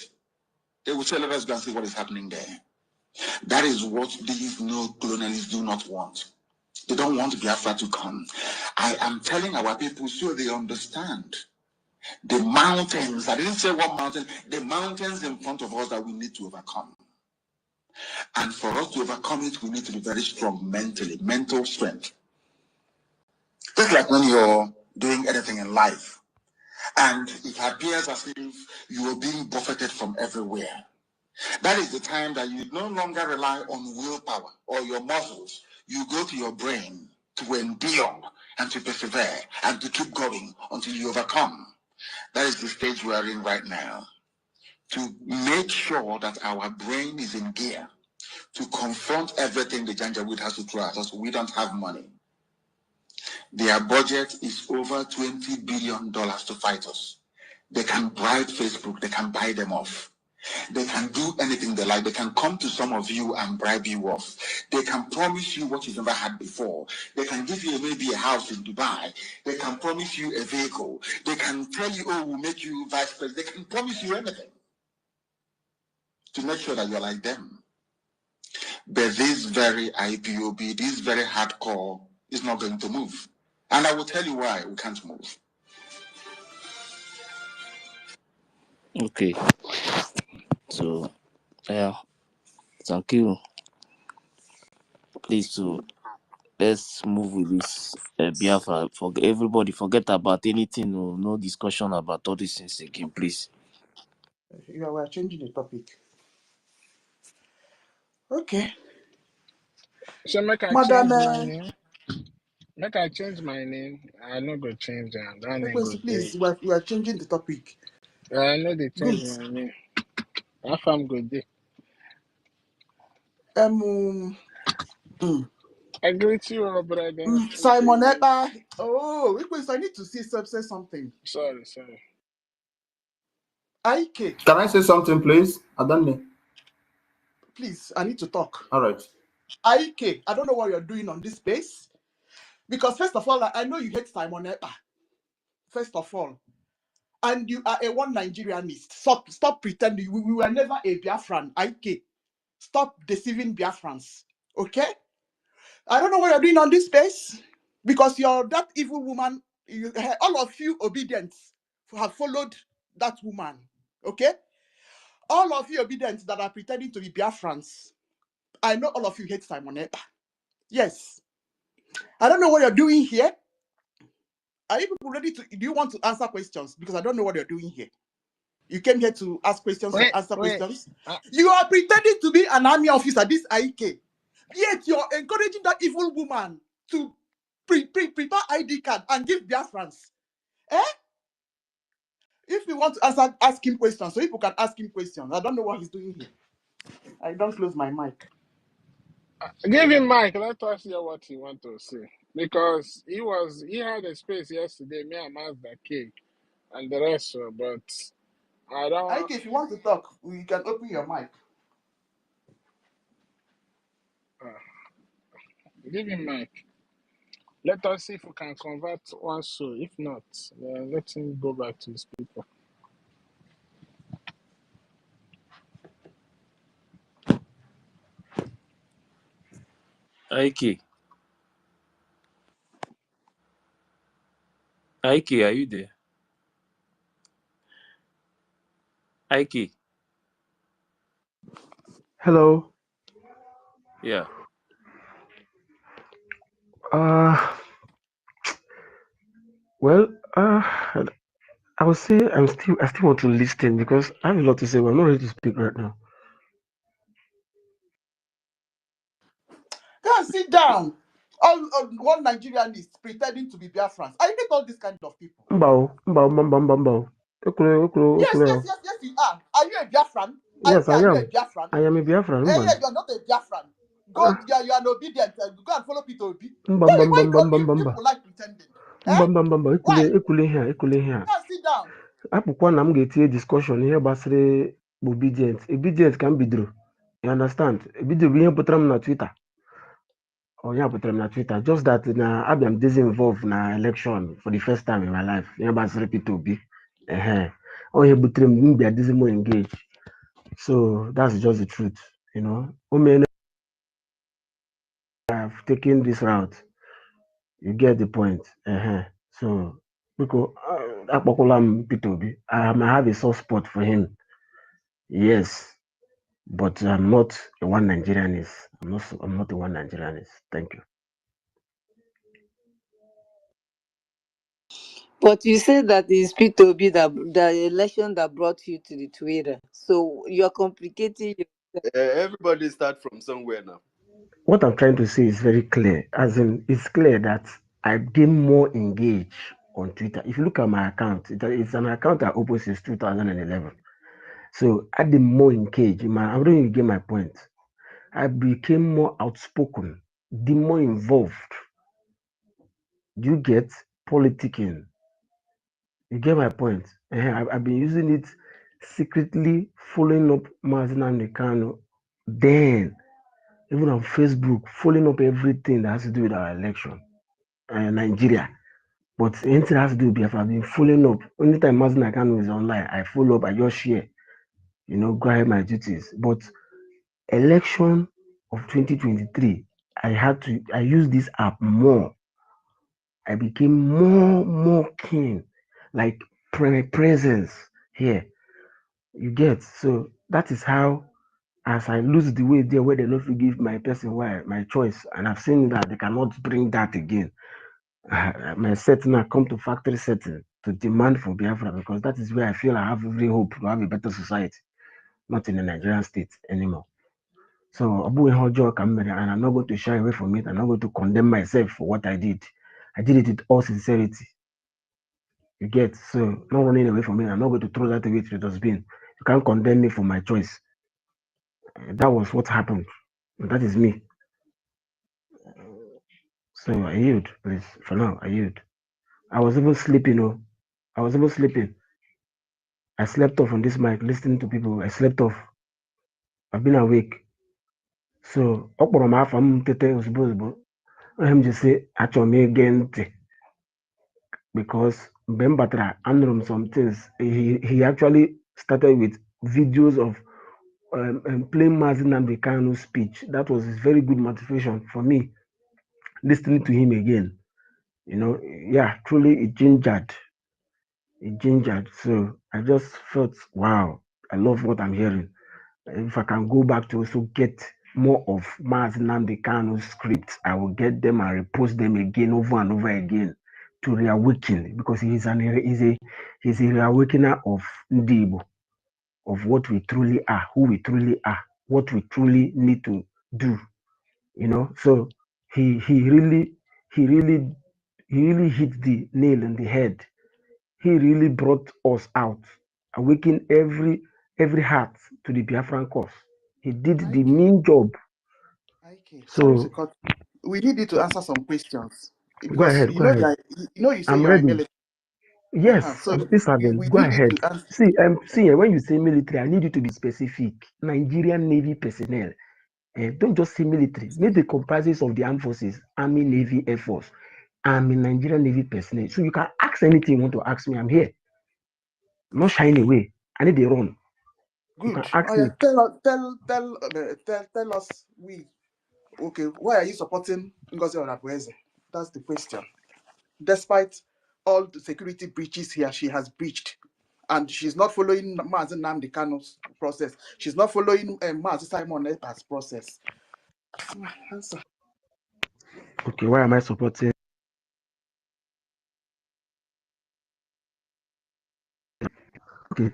They will say, let us go and see what is happening there. That is what these neo-colonialists do not want. They don't want Biafra to come. I am telling our people so they understand. The mountains, I didn't say one mountain, the mountains in front of us that we need to overcome. And for us to overcome it, we need to be very strong mentally, mental strength. Just like when you're doing anything in life, and it appears as if you are being buffeted from everywhere. That is the time that you no longer rely on willpower or your muscles. You go to your brain to endure and to persevere and to keep going until you overcome. That is the stage we are in right now. To make sure that our brain is in gear to confront everything the Janjaweed has to throw at us. We don't have money. Their budget is over $20 billion to fight us. They can bribe Facebook. They can buy them off. They can do anything they like. They can come to some of you and bribe you off. They can promise you what you've never had before. They can give you maybe a house in Dubai. They can promise you a vehicle. They can tell you, oh, we'll make you vice president. They can promise you anything to make sure that you're like them. But this very IPOB, this very hardcore is not going to move. And I will tell you why we can't move. Okay. So, yeah, thank you. Please, let's move with this Biafra. Everybody forget about anything. No discussion about all these things again, please. Yeah, we are changing the topic. Okay. So make I Madam, change my name. Make I change my name. I no go change them. That name go please, day. we are changing the topic. I know they change Good. my name. That farm go day. I greet you, all brother. Simon Ekpa. Oh, I need to say something. Sorry. IK. Can I say something, please? I don't know. Please, I need to talk. All right. IK, I don't know what you're doing on this space. Because first of all, I know you hate Simon Ekpa. First of all. And you are a one Nigerianist. Stop pretending. We were never a Biafran. IK. Stop deceiving Biafrans. Okay? I don't know what you're doing on this space. Because you're that evil woman. All of you obedient have followed that woman. Okay? All of you obedient that are pretending to be Biafrans. I know all of you hate Simon Ekpa. Yes. I don't know what you're doing here. Are you people ready to? Do you want to answer questions? Because I don't know what you're doing here. You came here to ask questions or answer questions. You are pretending to be an army officer, this IK. Yet you're encouraging that evil woman to prepare ID card and give Biafrans. Eh? If you want to ask him questions, so people can ask him questions. I don't know what he's doing here. I don't close my mic. Give him mic. Let us hear what he want to say. Because he had a space yesterday. Me and Mazda Cake and the rest. But I don't. IK, if you want to talk, you can open your mic. Give him mic. Let us see if we can convert one soul. If not, let him go back to his people. IK, are you there? IK. Hello. Yeah. Well, I would say I still want to listen because I have a lot to say, but I'm not ready to speak right now. Go and sit down. All one Nigerianist pretending to be Biafrans. I hate all these kind of people. Mbao. Yes, you are. Are you a Biafran? Yes, I Are you a am. Biafran? I am a Biafran. Yeah, you're not a Biafran. Go, you are an obedient. Go and follow Peter Obi. Why do people like pretending? Eh? Mba, Why? ekule here. Now sit down. Apụkwa na m ga-etinye discussion ihe gbasara obedient ka m bidoro. You understand? Ebido bụ ihe pụtara m na Twitter. Onye pụtara m na Twitter. Just that na abịa m involved na election for the first time in my life. Ihe gbasara Peter Obi. Onye butere m bịa dizi more engaged. So that's just the truth. You know. I've taken this route. You get the point. So because akpọkwala m Peter Obi. I might have a soft spot for him. Yes. But I'm not a one Nigerianist. I'm not a one Nigerianist. Thank you. But you said that it's Peter Obi that the election that brought you to the Twitter. So you're complicating yourself. Everybody start from somewhere now. What I'm trying to say is very clear. As in, it's clear that I became more engaged on Twitter. If you look at my account, it's an account I opened since 2011. So I became more engaged. I don't even get my point. I became more outspoken, the more involved. You get politicking. You get my point. I've been using it secretly, following up Mazin and Nikano. Then, even on Facebook, following up everything that has to do with our election, Nigeria. But anything that has to do with Biafra, I've been following up. Only time Mazin Nikano is online, I follow up, I just share, go ahead my duties. But election of 2023, I used this app more. I became more keen, like presence here. You get? So that is how, as I lose the way there where they not forgive my person, my choice, and I've seen that they cannot bring that again. My setting, I come to factory setting to demand for Biafra because that is where I feel I have every hope to have a better society, not in the Nigerian state anymore. So and I'm not going to shy away from it. I'm not going to condemn myself for what I did. I did it with all sincerity. You get? So not running away from it. I'm not going to throw that away to the dustbin. You can't condemn me for my choice. That was what happened. That is me. So I yield, please. For now, I yield. I was even sleeping. I slept off on this mic, listening to people. I slept off. I've been awake. So, I'm just say, actually, again, because Ben Batra, some things. He actually started with videos of playing Mazin Nnamdi Kanu's speech. That was a very good motivation for me, listening to him again. Truly it gingered. So I just felt, wow, I love what I'm hearing. If I can go back to also get more of Mazin Nnamdi Kanu's scripts, I will get them and repost them again over and over again to reawaken, because he's a reawakener of Ndibo, of what we truly are, who we truly are, what we truly need to do. So he really hit the nail on the head. He really brought us out, awaken every heart to the Biafran cause. He did the mean job. Sorry to cut. We need you to answer some questions. Because go ahead. You say I'm you're ready. a military. Yes, So I'm still serving. Go ahead. See, when you say military, I need you to be specific. Nigerian Navy personnel. Don't just say military. Make the comprises of the armed forces, Army, Navy, Air Force. I'm a Nigerian Navy personnel. So you can ask anything you want to ask me. I'm here. I'm not shying away. I need a run. Good. You can ask me. Tell us, why are you supporting Ngozi Onabueze? That's the question. Despite all the security breaches here, she has breached. And she's not following Mazin Nnamdi Kanu's process. She's not following Mazin Simon Ekpa's process. Answer. Okay, why am I supporting? Okay.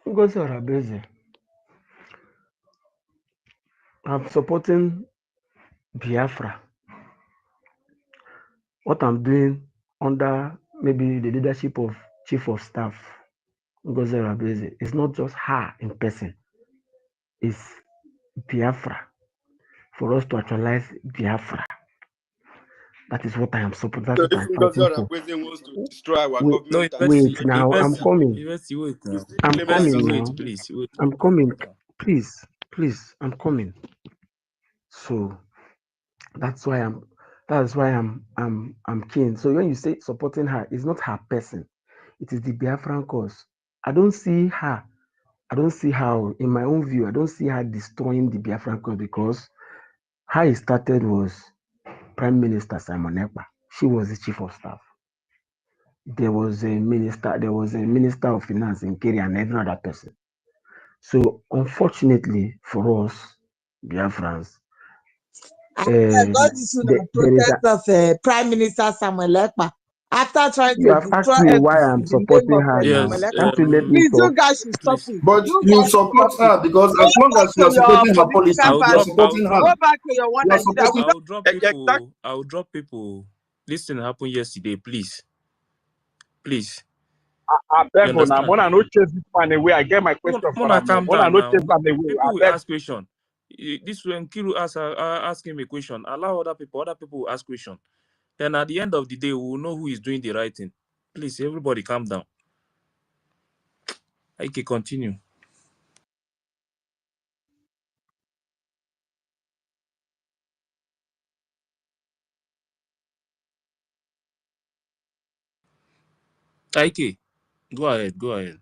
Ngozi Onabueze. I'm supporting Biafra. What I'm doing under maybe the leadership of Chief of Staff Ngozi Onabueze is not just her in person. It's Biafra. For us to actualize Biafra. That is what I am supporting. That's So what if I'm Ngozi fighting for. Orakweze wants to destroy our Wait, No, government and wait now. I'm University, coming. University, wait you now. still I'm claim that coming University, Ngozi wait, now. please, wait. I'm coming. Please, I'm coming. So that's why I'm keen. So when you say supporting her, it's not her person. It is the Biafran cause. I don't see how, in my own view, I don't see her destroying the Biafran cause, because how it started was Prime Minister Simon Ekpa. She was the chief of staff. There was a minister of finance in Kenya, and every other person. So unfortunately for us, Biafrans, God is in the there is protest of Prime Minister Samuel Ekpa after trying you to have asked destroy me why everything I'm in the name supporting of her Samuel now. Yes, Ekpa. Can't you let me Please, you talk? guys should stop please. it. But You you guys should stop support it. her because Go as long back as you to are your supporting her political policies, I'll you are drop, party. I'll supporting drop, her. Go back to your one You are Nigeria. We supporting. don't I'll drop exactly. people. I'll drop people. This thing happened yesterday. Please. I You beg you now. understand? Mona no chase this man away. I get my question for Mona, him. calm Mona down no chase now. man away. I People will beg. ask question. This when Kiru ask him a question. Allow other people. Other people will ask question. Then at the end of the day, we will know who is doing the right thing. Please, everybody, calm down. I can continue. Ike, go ahead. Go ahead.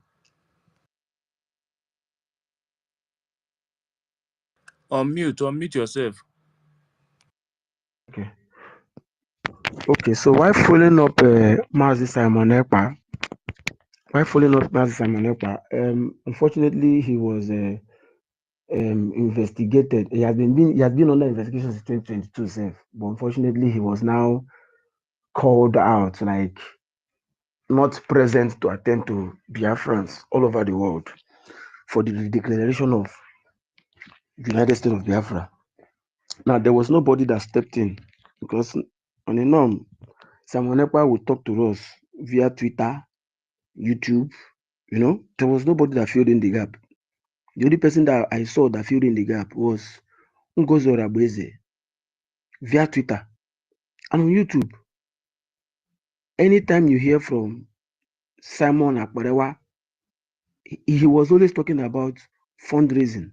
Unmute yourself. Okay. So why following up Mazi Simon Ekpa? Unfortunately, he was investigated. He has been under investigation since 2022, sef. But unfortunately, he was now called out, like not present to attend to Biafrans all over the world for the declaration of the United States of Biafra. Now, there was nobody that stepped in, because on a norm, Simon Ekpa would talk to us via Twitter, YouTube. There was nobody that filled in the gap. The only person that I saw that filled in the gap was NGOZI Oragbeze via Twitter and on YouTube. Anytime you hear from Simon Akparewa, he was always talking about fundraising.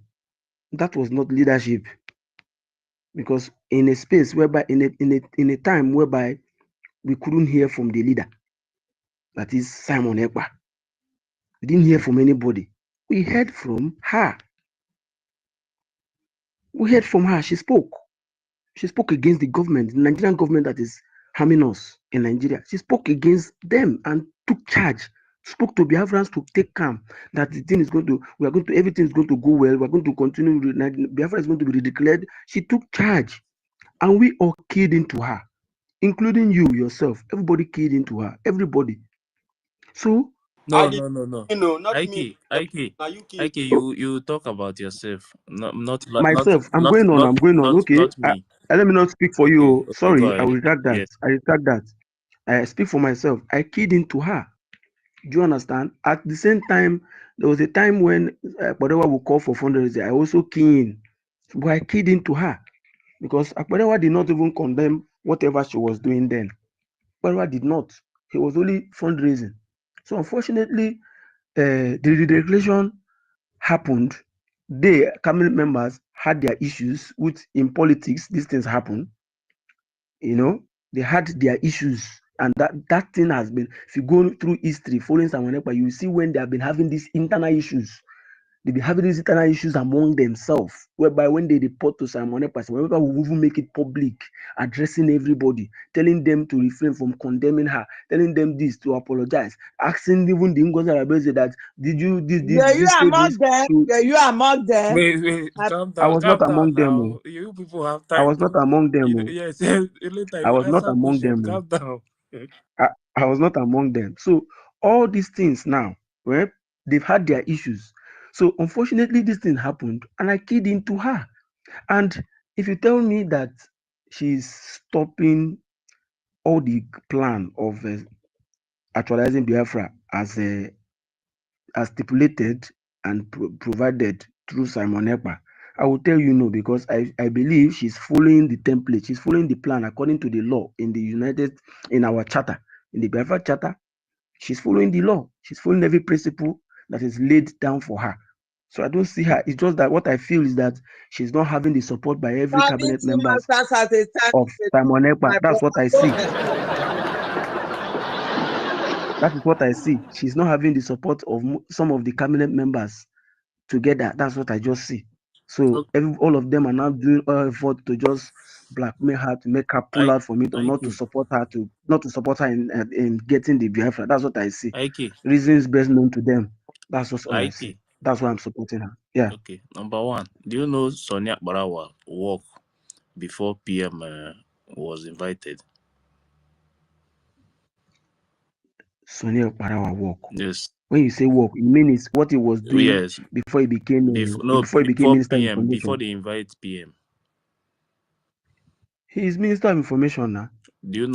That was not leadership, because in a space whereby in a time whereby we couldn't hear from the leader, that is Simon Ekpa, we didn't hear from anybody. We heard from her. She spoke. She spoke against the government, the Nigerian government that is harming us in Nigeria. She spoke against them and took charge. Spoke to Biafrans to take calm, that the thing is everything is going to go well. We're going to continue. Biafra is going to be redeclared. She took charge, and we all keyed into her, including you yourself. Everybody keyed into her. Everybody. So No. Not me. Ike, Now you kid. you talk about yourself. myself, I'm going on. Okay, not me. let me not speak for you. Okay, go Sorry, I ahead. will retract that. Yeah. I speak for myself. I keyed into her. Do you understand? At the same time, there was a time when Akparewa would call for fundraising. I also keyed in. But I keyed into her, because Akparewa did not even condemn whatever she was doing then. Akparewa did not. He was only fundraising. So unfortunately, the deregulation happened. Cabinet members had their issues, which in politics, these things happen. They had their issues. And that thing has been, if you go through history, following Simon Ekpa, you see when they have been having these internal issues. They've been having these internal issues among themselves, whereby when they report to Simon Ekpa will even make it public, addressing everybody, telling them to refrain from condemning her, telling them this, to apologize, asking even the NGOZI Aragbeze that, did you Were you say among this? them? Were you among them? Wait, I was not calm down among them. now. You people have I time was not to, among them. yes, later I you was not answer among question. them. Calm down. I was not among them. So all these things now, well, they've had their issues. So unfortunately, this thing happened, and I keyed into her. And if you tell me that she's stopping all the plan of actualizing Biafra as stipulated and provided through Simon Ekpa, I will tell you no, because I believe she's following the template. She's following the plan according to the law in our charter, in the Biafra charter. She's following the law. She's following every principle that is laid down for her. So I don't see her. It's just that what I feel is that she's not having the support by every Having cabinet two members masters at a time of is Simon Ekpa. my That's what I see. brother. That is what I see. She's not having the support of some of the cabinet members together. That's what I just see. So all of them are now doing effort to just blackmail her, to make her pull out from it, or not to support her in getting the Biafra. That's what I see. Reasons best known to them. That's just all I see. That's why I'm supporting her. Yeah. Okay. Number one, do you know Sonia Barawa work before PM was invited? Sonia Barawa work. Yes. When you say work, you mean it's what he was doing before he became before Minister of Information. Before they invite PM. He is Minister of Information now. Do you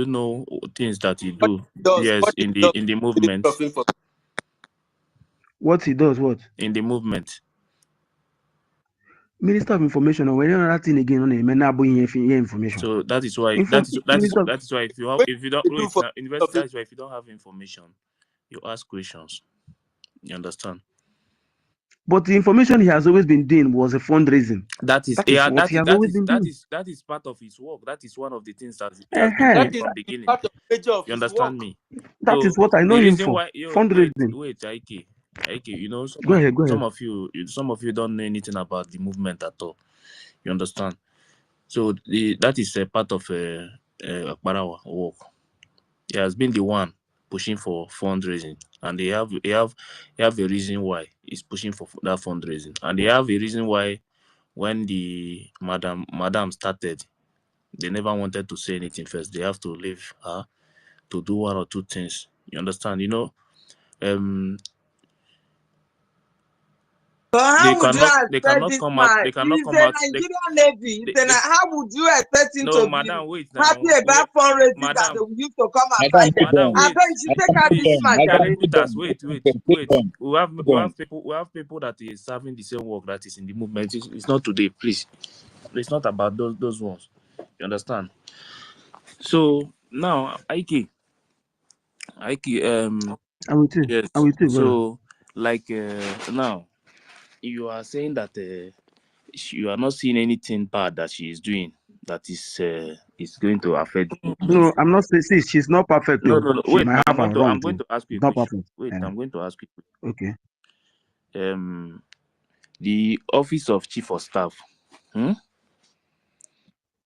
know things that he do? Yes, in the movement. What he does, what? In the movement. Minister of Information, or another thing again on information. So that is why that is why if you don't invest, that is why if you don't have information, you ask questions. You understand? But the information he has always been doing was a fundraising. That is part of his work. That is one of the things that he has been doing from beginning. You understand me? That is what I know him for. Fundraising. Wait, Ike, you know, go ahead. Some of you don't know anything about the movement at all. You understand? So that is a part of Akbarawa work. He has been the one pushing for fundraising, and they have a reason why he's pushing for that fundraising, and they have a reason why when the madam started, they never wanted to say anything first. They have to leave her to do one or two things. You understand? You know, But how would you expect this man? He's a Nigerian Navy. How would you expect him to be happy about fundraising that they will use to come and fight them? I bet you take out this man, Jerry. Wait. We have people that is serving the same work that is in the movement. It's not today, please. It's not about those ones. You understand? So now, Ike, I'm with you. yes. I'm with you, so like now, you are saying that you are not seeing anything bad that she is doing that is going to affect. No, I'm not saying she's not perfect. No. Wait, I'm going to ask you a question. Wait, I'm going to ask you. Okay. The office of Chief of Staff,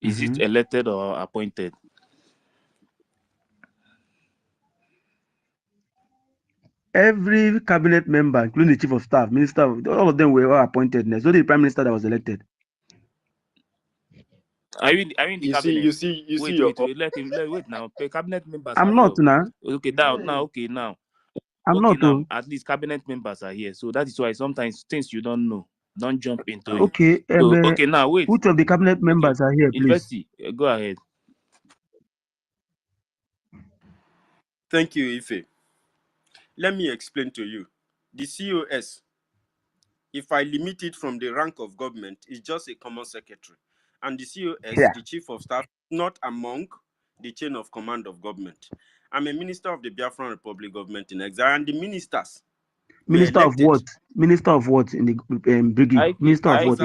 is it elected or appointed? Every cabinet member, including the Chief of Staff, Minister, all of them were all appointed. There's only the Prime Minister that was elected. I mean the cabinet. You see. Wait now. Cabinet members. I'm not now. Okay, now. I'm not. Now, at least cabinet members are here, so that is why sometimes things you don't know, don't jump into it. Okay. Okay, now wait. Which of the cabinet members are here, please? University, go ahead. Thank you, Ife. Let me explain to you. The COS, if I limit it from the rank of government, is just a common secretary. And the COS, the Chief of Staff, not among the chain of command of government. I'm a minister of the Biafran Republic government in exile, and the ministers. Minister of what? Minister of what in the BRGIE? Minister of what?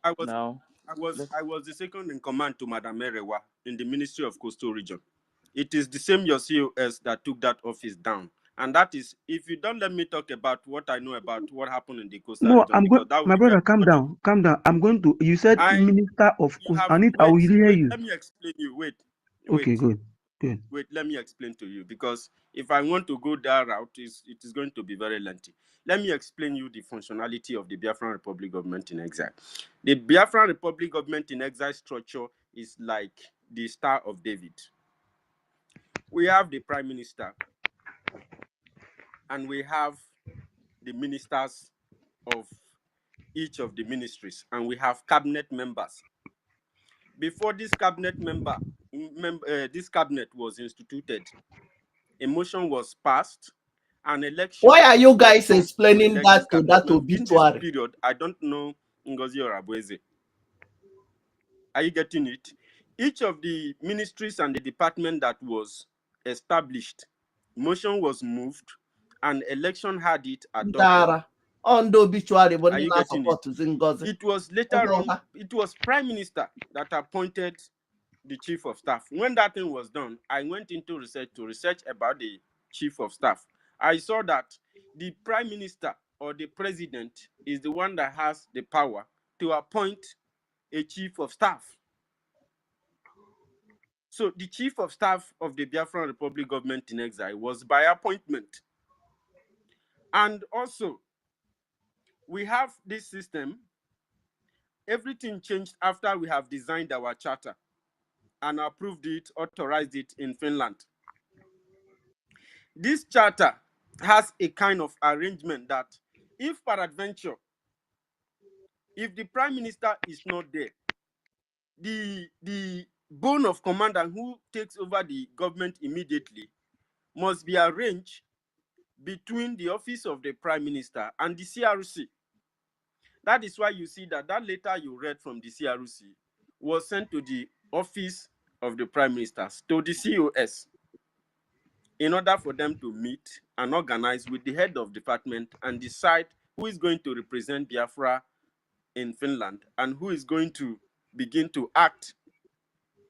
I was the second in command to Madam Erewa in the Ministry of Coastal Region. It is the same your COS that took that office down. And that is, if you don't let me talk about what I know about what happened in the coastal region, I'm going. My brother, calm down. I'm going to. You said Minister of Coastal. I will hear you. Let me explain you. Wait. Okay, good. Wait, let me explain to you, because if I want to go that route, it is going to be very lengthy. Let me explain you the functionality of the Biafran Republic government in exile. The Biafran Republic government in exile structure is like the Star of David. We have the Prime Minister, and we have the ministers of each of the ministries, and we have cabinet members. Before this cabinet this cabinet was instituted, a motion was passed, an election. Why are you guys explaining that to that obituary? In this period, I don't know NGOZI or Abueze. Are you getting it? Each of the ministries and the department that was established, motion was moved, and election had it adopted. Ndara. On the obituary, but Are you not getting support it? to Ngozi. It was later on, it was Prime Minister that appointed the Chief of Staff. When that thing was done, I went into research about the Chief of Staff. I saw that the Prime Minister or the President is the one that has the power to appoint a Chief of Staff. So the Chief of Staff of the Biafran Republic government in exile was by appointment. And also, we have this system. Everything changed after we have designed our charter and approved it, authorized it in Finland. This charter has a kind of arrangement that if peradventure, if the Prime Minister is not there, the bone of command and who takes over the government immediately must be arranged between the office of the Prime Minister and the CRC. That is why you see that letter you read from the CRC was sent to the office of the Prime Minister, to the COS, in order for them to meet and organize with the head of department and decide who is going to represent Biafra in Finland and who is going to begin to act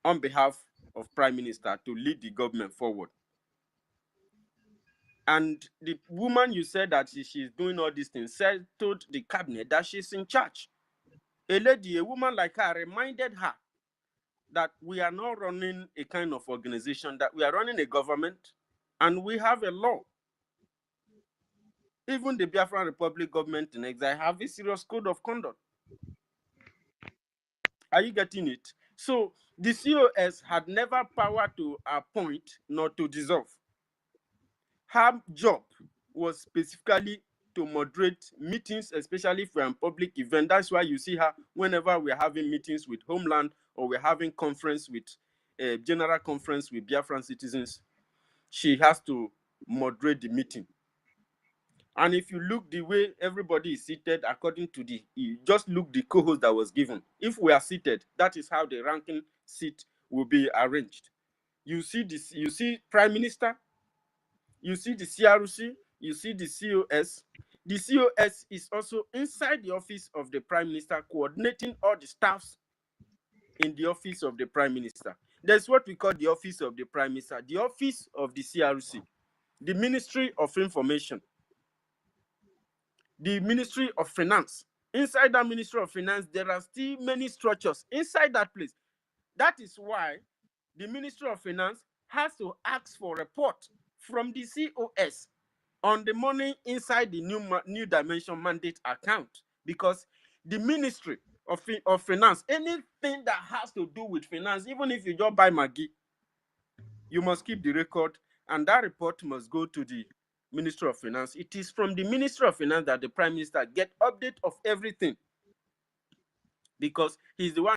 on behalf of Prime Minister to lead the government forward. And the woman you said that she's doing all these things told the cabinet that she's in charge. A lady, a woman like her, reminded her that we are not running a kind of organization, that we are running a government and we have a law. Even the Biafran Republic government in exile have a serious code of conduct. Are you getting it? So the COS had never power to appoint nor to dissolve. Her job was specifically to moderate meetings, especially for a public event. That's why you see her whenever we're having meetings with Homeland or we're having conference with general conference with Biafran citizens, she has to moderate the meeting. And if you look the way everybody is seated according to just look the co-host that was given. If we are seated, that is how the ranking seat will be arranged. You see this, you see Prime Minister, you see the CRC, you see the COS. The COS is also inside the office of the Prime Minister, coordinating all the staffs in the office of the Prime Minister. There's what we call the office of the Prime Minister, the office of the CRC, the Ministry of Information, the Ministry of Finance. Inside that Ministry of Finance, there are still many structures inside that place. That is why the Ministry of Finance has to ask for a report from the COS on the money inside the new dimension mandate account, because the Ministry of Finance, anything that has to do with finance, even if you just buy Maggi, you must keep the record, and that report must go to the Ministry of Finance. It is from the Ministry of Finance that the Prime Minister get update of everything, because he's the one